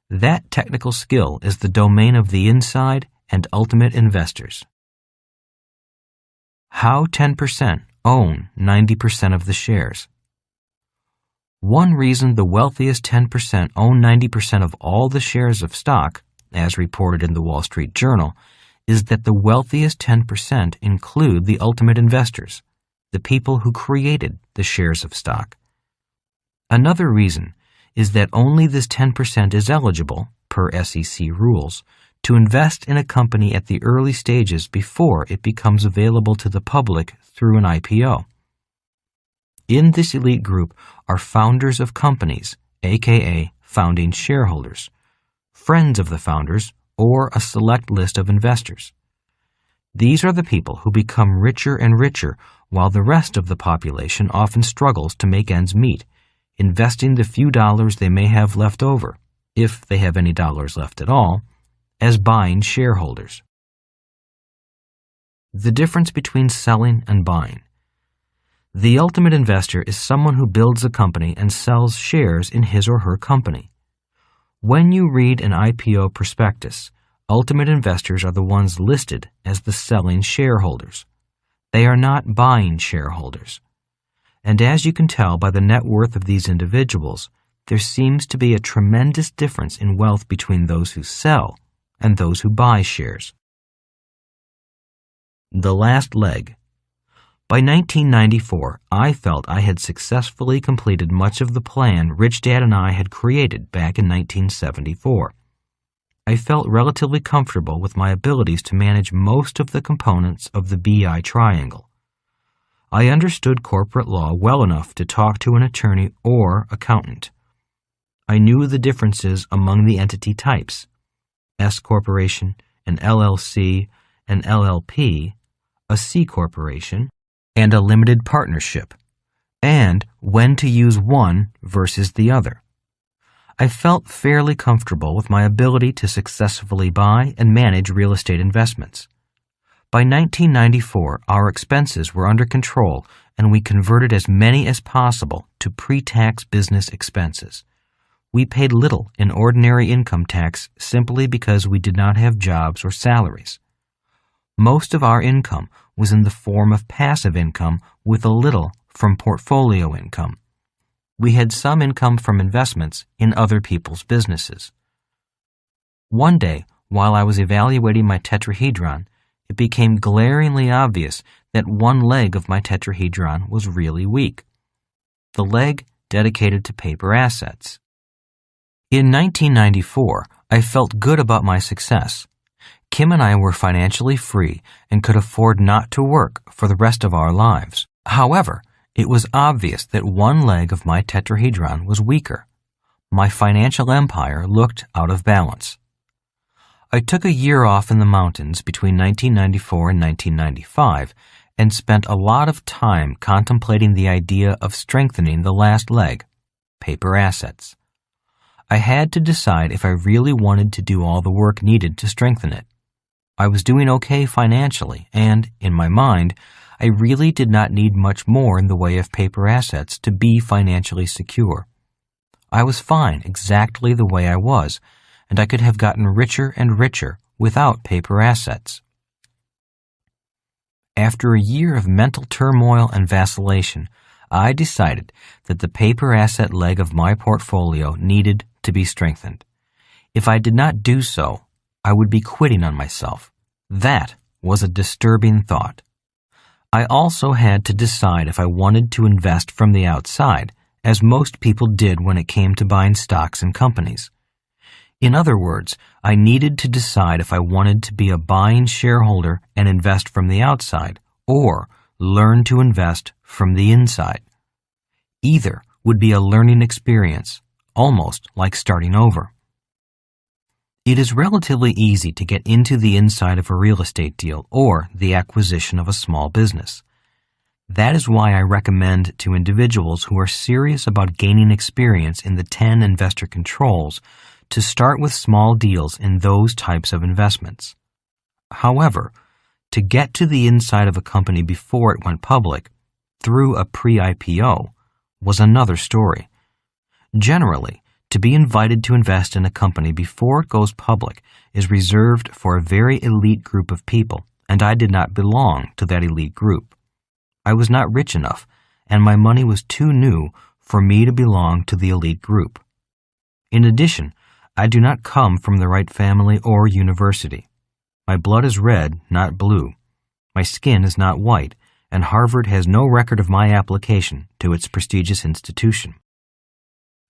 That technical skill is the domain of the inside and ultimate investors. How 10% own 90% of the shares. One reason the wealthiest 10% own 90% of all the shares of stock, as reported in the Wall Street Journal, is that the wealthiest 10% include the ultimate investors, the people who created the shares of stock. Another reason is that only this 10% is eligible, per SEC rules, to invest in a company at the early stages before it becomes available to the public through an IPO. In this elite group are founders of companies, aka founding shareholders, friends of the founders, or a select list of investors. These are the people who become richer and richer while the rest of the population often struggles to make ends meet, investing the few dollars they may have left over, if they have any dollars left at all, as buying shareholders. The difference between selling and buying. The ultimate investor is someone who builds a company and sells shares in his or her company. When you read an IPO prospectus, ultimate investors are the ones listed as the selling shareholders. They are not buying shareholders. And as you can tell by the net worth of these individuals, there seems to be a tremendous difference in wealth between those who sell and those who buy shares. The last leg. By 1994, I felt I had successfully completed much of the plan Rich Dad and I had created back in 1974. I felt relatively comfortable with my abilities to manage most of the components of the BI triangle. I understood corporate law well enough to talk to an attorney or accountant. I knew the differences among the entity types, S corporation, an LLC, an LLP, a C corporation, and a limited partnership, and when to use one versus the other. I felt fairly comfortable with my ability to successfully buy and manage real estate investments. By 1994, our expenses were under control, and we converted as many as possible to pre-tax business expenses. We paid little in ordinary income tax simply because we did not have jobs or salaries. Most of our income was in the form of passive income with a little from portfolio income. We had some income from investments in other people's businesses. One day, while I was evaluating my tetrahedron, it became glaringly obvious that one leg of my tetrahedron was really weak. The leg dedicated to paper assets. In 1994, I felt good about my success. Kim and I were financially free and could afford not to work for the rest of our lives. However, it was obvious that one leg of my tetrahedron was weaker. My financial empire looked out of balance. I took a year off in the mountains between 1994 and 1995 and spent a lot of time contemplating the idea of strengthening the last leg, paper assets. I had to decide if I really wanted to do all the work needed to strengthen it. I was doing okay financially, and, in my mind, I really did not need much more in the way of paper assets to be financially secure. I was fine exactly the way I was, and I could have gotten richer and richer without paper assets. After a year of mental turmoil and vacillation, I decided that the paper asset leg of my portfolio needed to be strengthened. If I did not do so, I would be quitting on myself. That was a disturbing thought. I also had to decide if I wanted to invest from the outside, as most people did when it came to buying stocks and companies. In other words, I needed to decide if I wanted to be a buying shareholder and invest from the outside, or learn to invest from the inside. Either would be a learning experience, almost like starting over. It is relatively easy to get into the inside of a real estate deal or the acquisition of a small business. That is why I recommend to individuals who are serious about gaining experience in the 10 investor controls to start with small deals in those types of investments. However, to get to the inside of a company before it went public, through a pre-IPO, was another story. Generally, to be invited to invest in a company before it goes public is reserved for a very elite group of people, and I did not belong to that elite group. I was not rich enough, and my money was too new for me to belong to the elite group. In addition, I do not come from the right family or university. My blood is red, not blue. My skin is not white, and Harvard has no record of my application to its prestigious institution.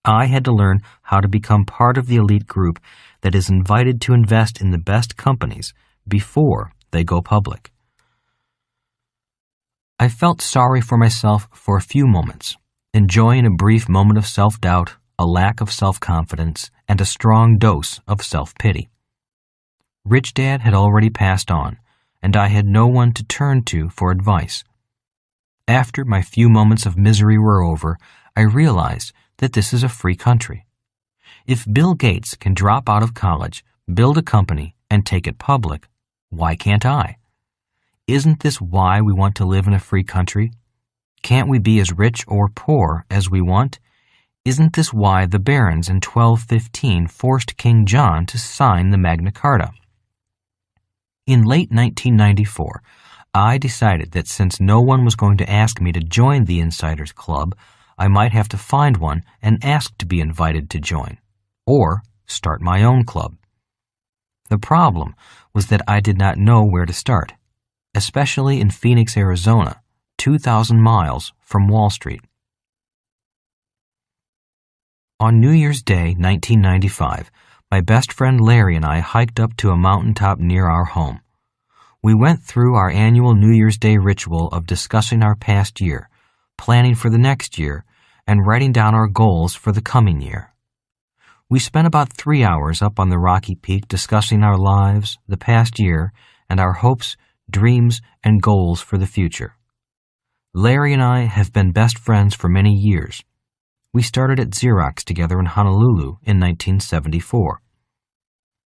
I had to learn how to become part of the elite group that is invited to invest in the best companies before they go public. I felt sorry for myself for a few moments, enjoying a brief moment of self-doubt, a lack of self-confidence, and a strong dose of self-pity. Rich Dad had already passed on, and I had no one to turn to for advice. After my few moments of misery were over, I realized that this is a free country. If Bill Gates can drop out of college, build a company, and take it public, why can't I? Isn't this why we want to live in a free country? Can't we be as rich or poor as we want? Isn't this why the barons in 1215 forced King John to sign the Magna Carta? In late 1994, I decided that since no one was going to ask me to join the Insiders Club, I might have to find one and ask to be invited to join, or start my own club. The problem was that I did not know where to start, especially in Phoenix, Arizona, 2,000 miles from Wall Street. On New Year's Day, 1995, my best friend Larry and I hiked up to a mountaintop near our home. We went through our annual New Year's Day ritual of discussing our past year, planning for the next year, and writing down our goals for the coming year. We spent about 3 hours up on the rocky peak discussing our lives, the past year, and our hopes, dreams, and goals for the future. Larry and I have been best friends for many years. We started at Xerox together in Honolulu in 1974.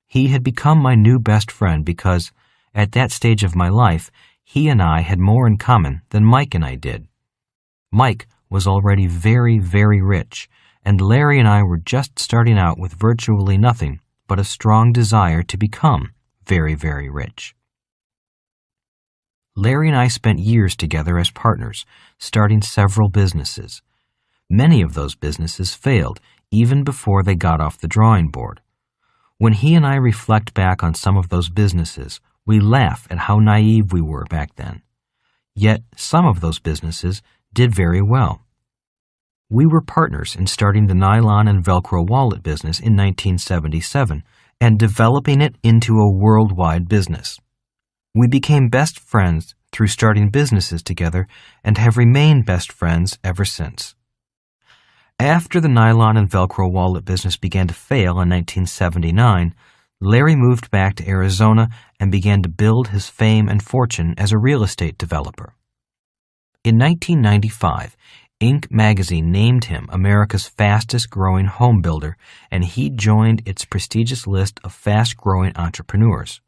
He had become my new best friend because, at that stage of my life, he and I had more in common than Mike and I did. Mike was already very, very rich, and Larry and I were just starting out with virtually nothing but a strong desire to become very, very rich. Larry and I spent years together as partners, starting several businesses. Many of those businesses failed even before they got off the drawing board. When he and I reflect back on some of those businesses, we laugh at how naive we were back then. Yet some of those businesses did very well. We were partners in starting the nylon and Velcro wallet business in 1977 and developing it into a worldwide business. We became best friends through starting businesses together and have remained best friends ever since. After the nylon and Velcro wallet business began to fail in 1979, Larry moved back to Arizona and began to build his fame and fortune as a real estate developer. In 1995, Inc. magazine named him America's fastest-growing home builder, and he joined its prestigious list of fast-growing entrepreneurs.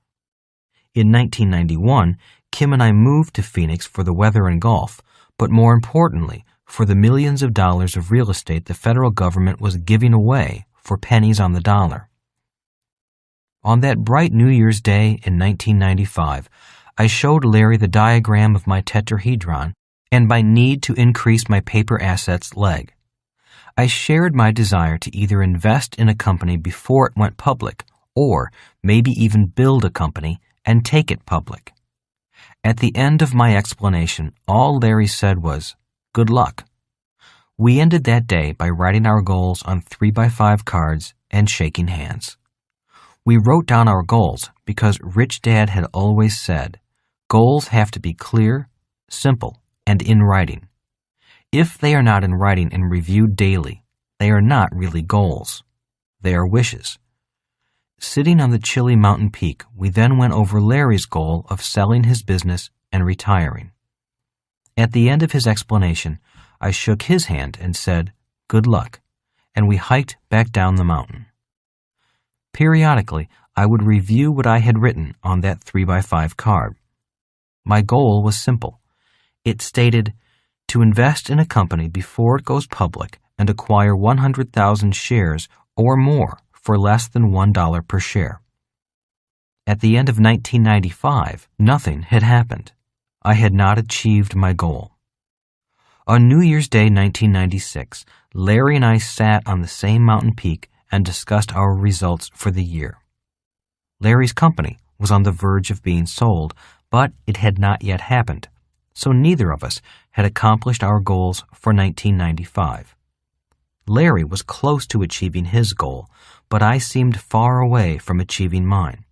In 1991, Kim and I moved to Phoenix for the weather and golf, but more importantly, for the millions of dollars of real estate the federal government was giving away for pennies on the dollar. On that bright New Year's Day in 1995, I showed Larry the diagram of my tetrahedron and my need to increase my paper assets leg. I shared my desire to either invest in a company before it went public or maybe even build a company and take it public. At the end of my explanation, all Larry said was, "Good luck." We ended that day by writing our goals on 3x5 cards and shaking hands. We wrote down our goals because Rich Dad had always said, goals have to be clear, simple, and in writing. If they are not in writing and reviewed daily, they are not really goals. They are wishes. Sitting on the chilly mountain peak, we then went over Larry's goal of selling his business and retiring. At the end of his explanation, I shook his hand and said, "Good luck," and we hiked back down the mountain. Periodically, I would review what I had written on that 3x5 card. My goal was simple. It stated, to invest in a company before it goes public and acquire 100,000 shares or more for less than $1 per share. At the end of 1995, nothing had happened. I had not achieved my goal. On New Year's Day 1996, Larry and I sat on the same mountain peak and discussed our results for the year. Larry's company was on the verge of being sold, but it had not yet happened, so neither of us had accomplished our goals for 1995. Larry was close to achieving his goal, but I seemed far away from achieving mine.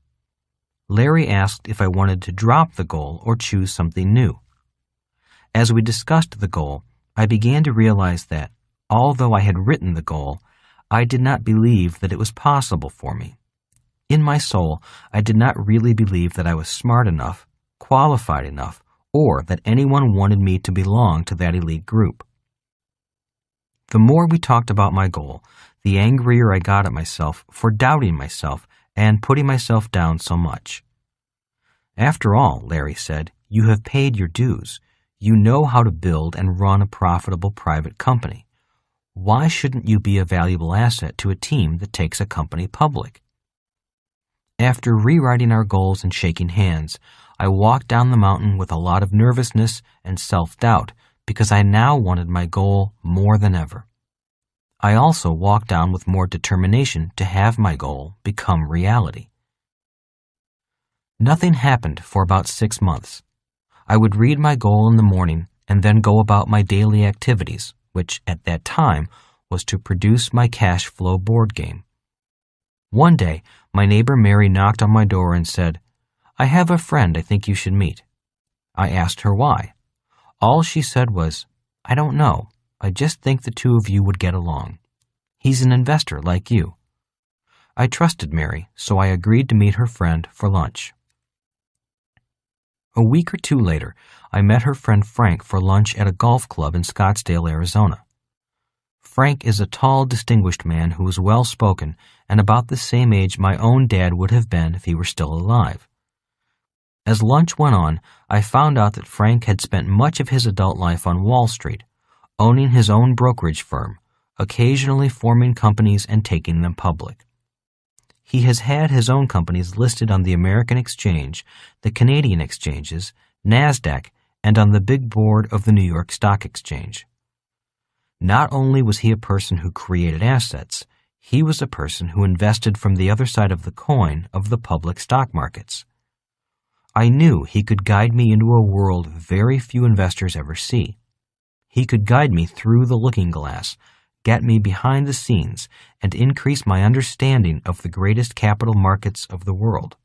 Larry asked if I wanted to drop the goal or choose something new. As we discussed the goal, I began to realize that, although I had written the goal, I did not believe that it was possible for me. In my soul, I did not really believe that I was smart enough, qualified enough, or that anyone wanted me to belong to that elite group. The more we talked about my goal, the angrier I got at myself for doubting myself and putting myself down so much. After all, Larry said, you have paid your dues. You know how to build and run a profitable private company. Why shouldn't you be a valuable asset to a team that takes a company public? After rewriting our goals and shaking hands, I walked down the mountain with a lot of nervousness and self-doubt because I now wanted my goal more than ever. I also walked down with more determination to have my goal become reality. Nothing happened for about 6 months. I would read my goal in the morning and then go about my daily activities, which at that time was to produce my cash flow board game. One day, my neighbor Mary knocked on my door and said, "I have a friend I think you should meet." I asked her why. All she said was, "I don't know. I just think the two of you would get along. He's an investor like you." I trusted Mary, so I agreed to meet her friend for lunch. A week or two later, I met her friend Frank for lunch at a golf club in Scottsdale, Arizona. Frank is a tall, distinguished man who is well-spoken and about the same age my own dad would have been if he were still alive. As lunch went on, I found out that Frank had spent much of his adult life on Wall Street, owning his own brokerage firm, occasionally forming companies and taking them public. He has had his own companies listed on the American Exchange, the Canadian Exchanges, NASDAQ, and on the big board of the New York Stock Exchange. Not only was he a person who created assets, he was a person who invested from the other side of the coin of the public stock markets. I knew he could guide me into a world very few investors ever see. He could guide me through the looking glass, get me behind the scenes, and increase my understanding of the greatest capital markets of the world.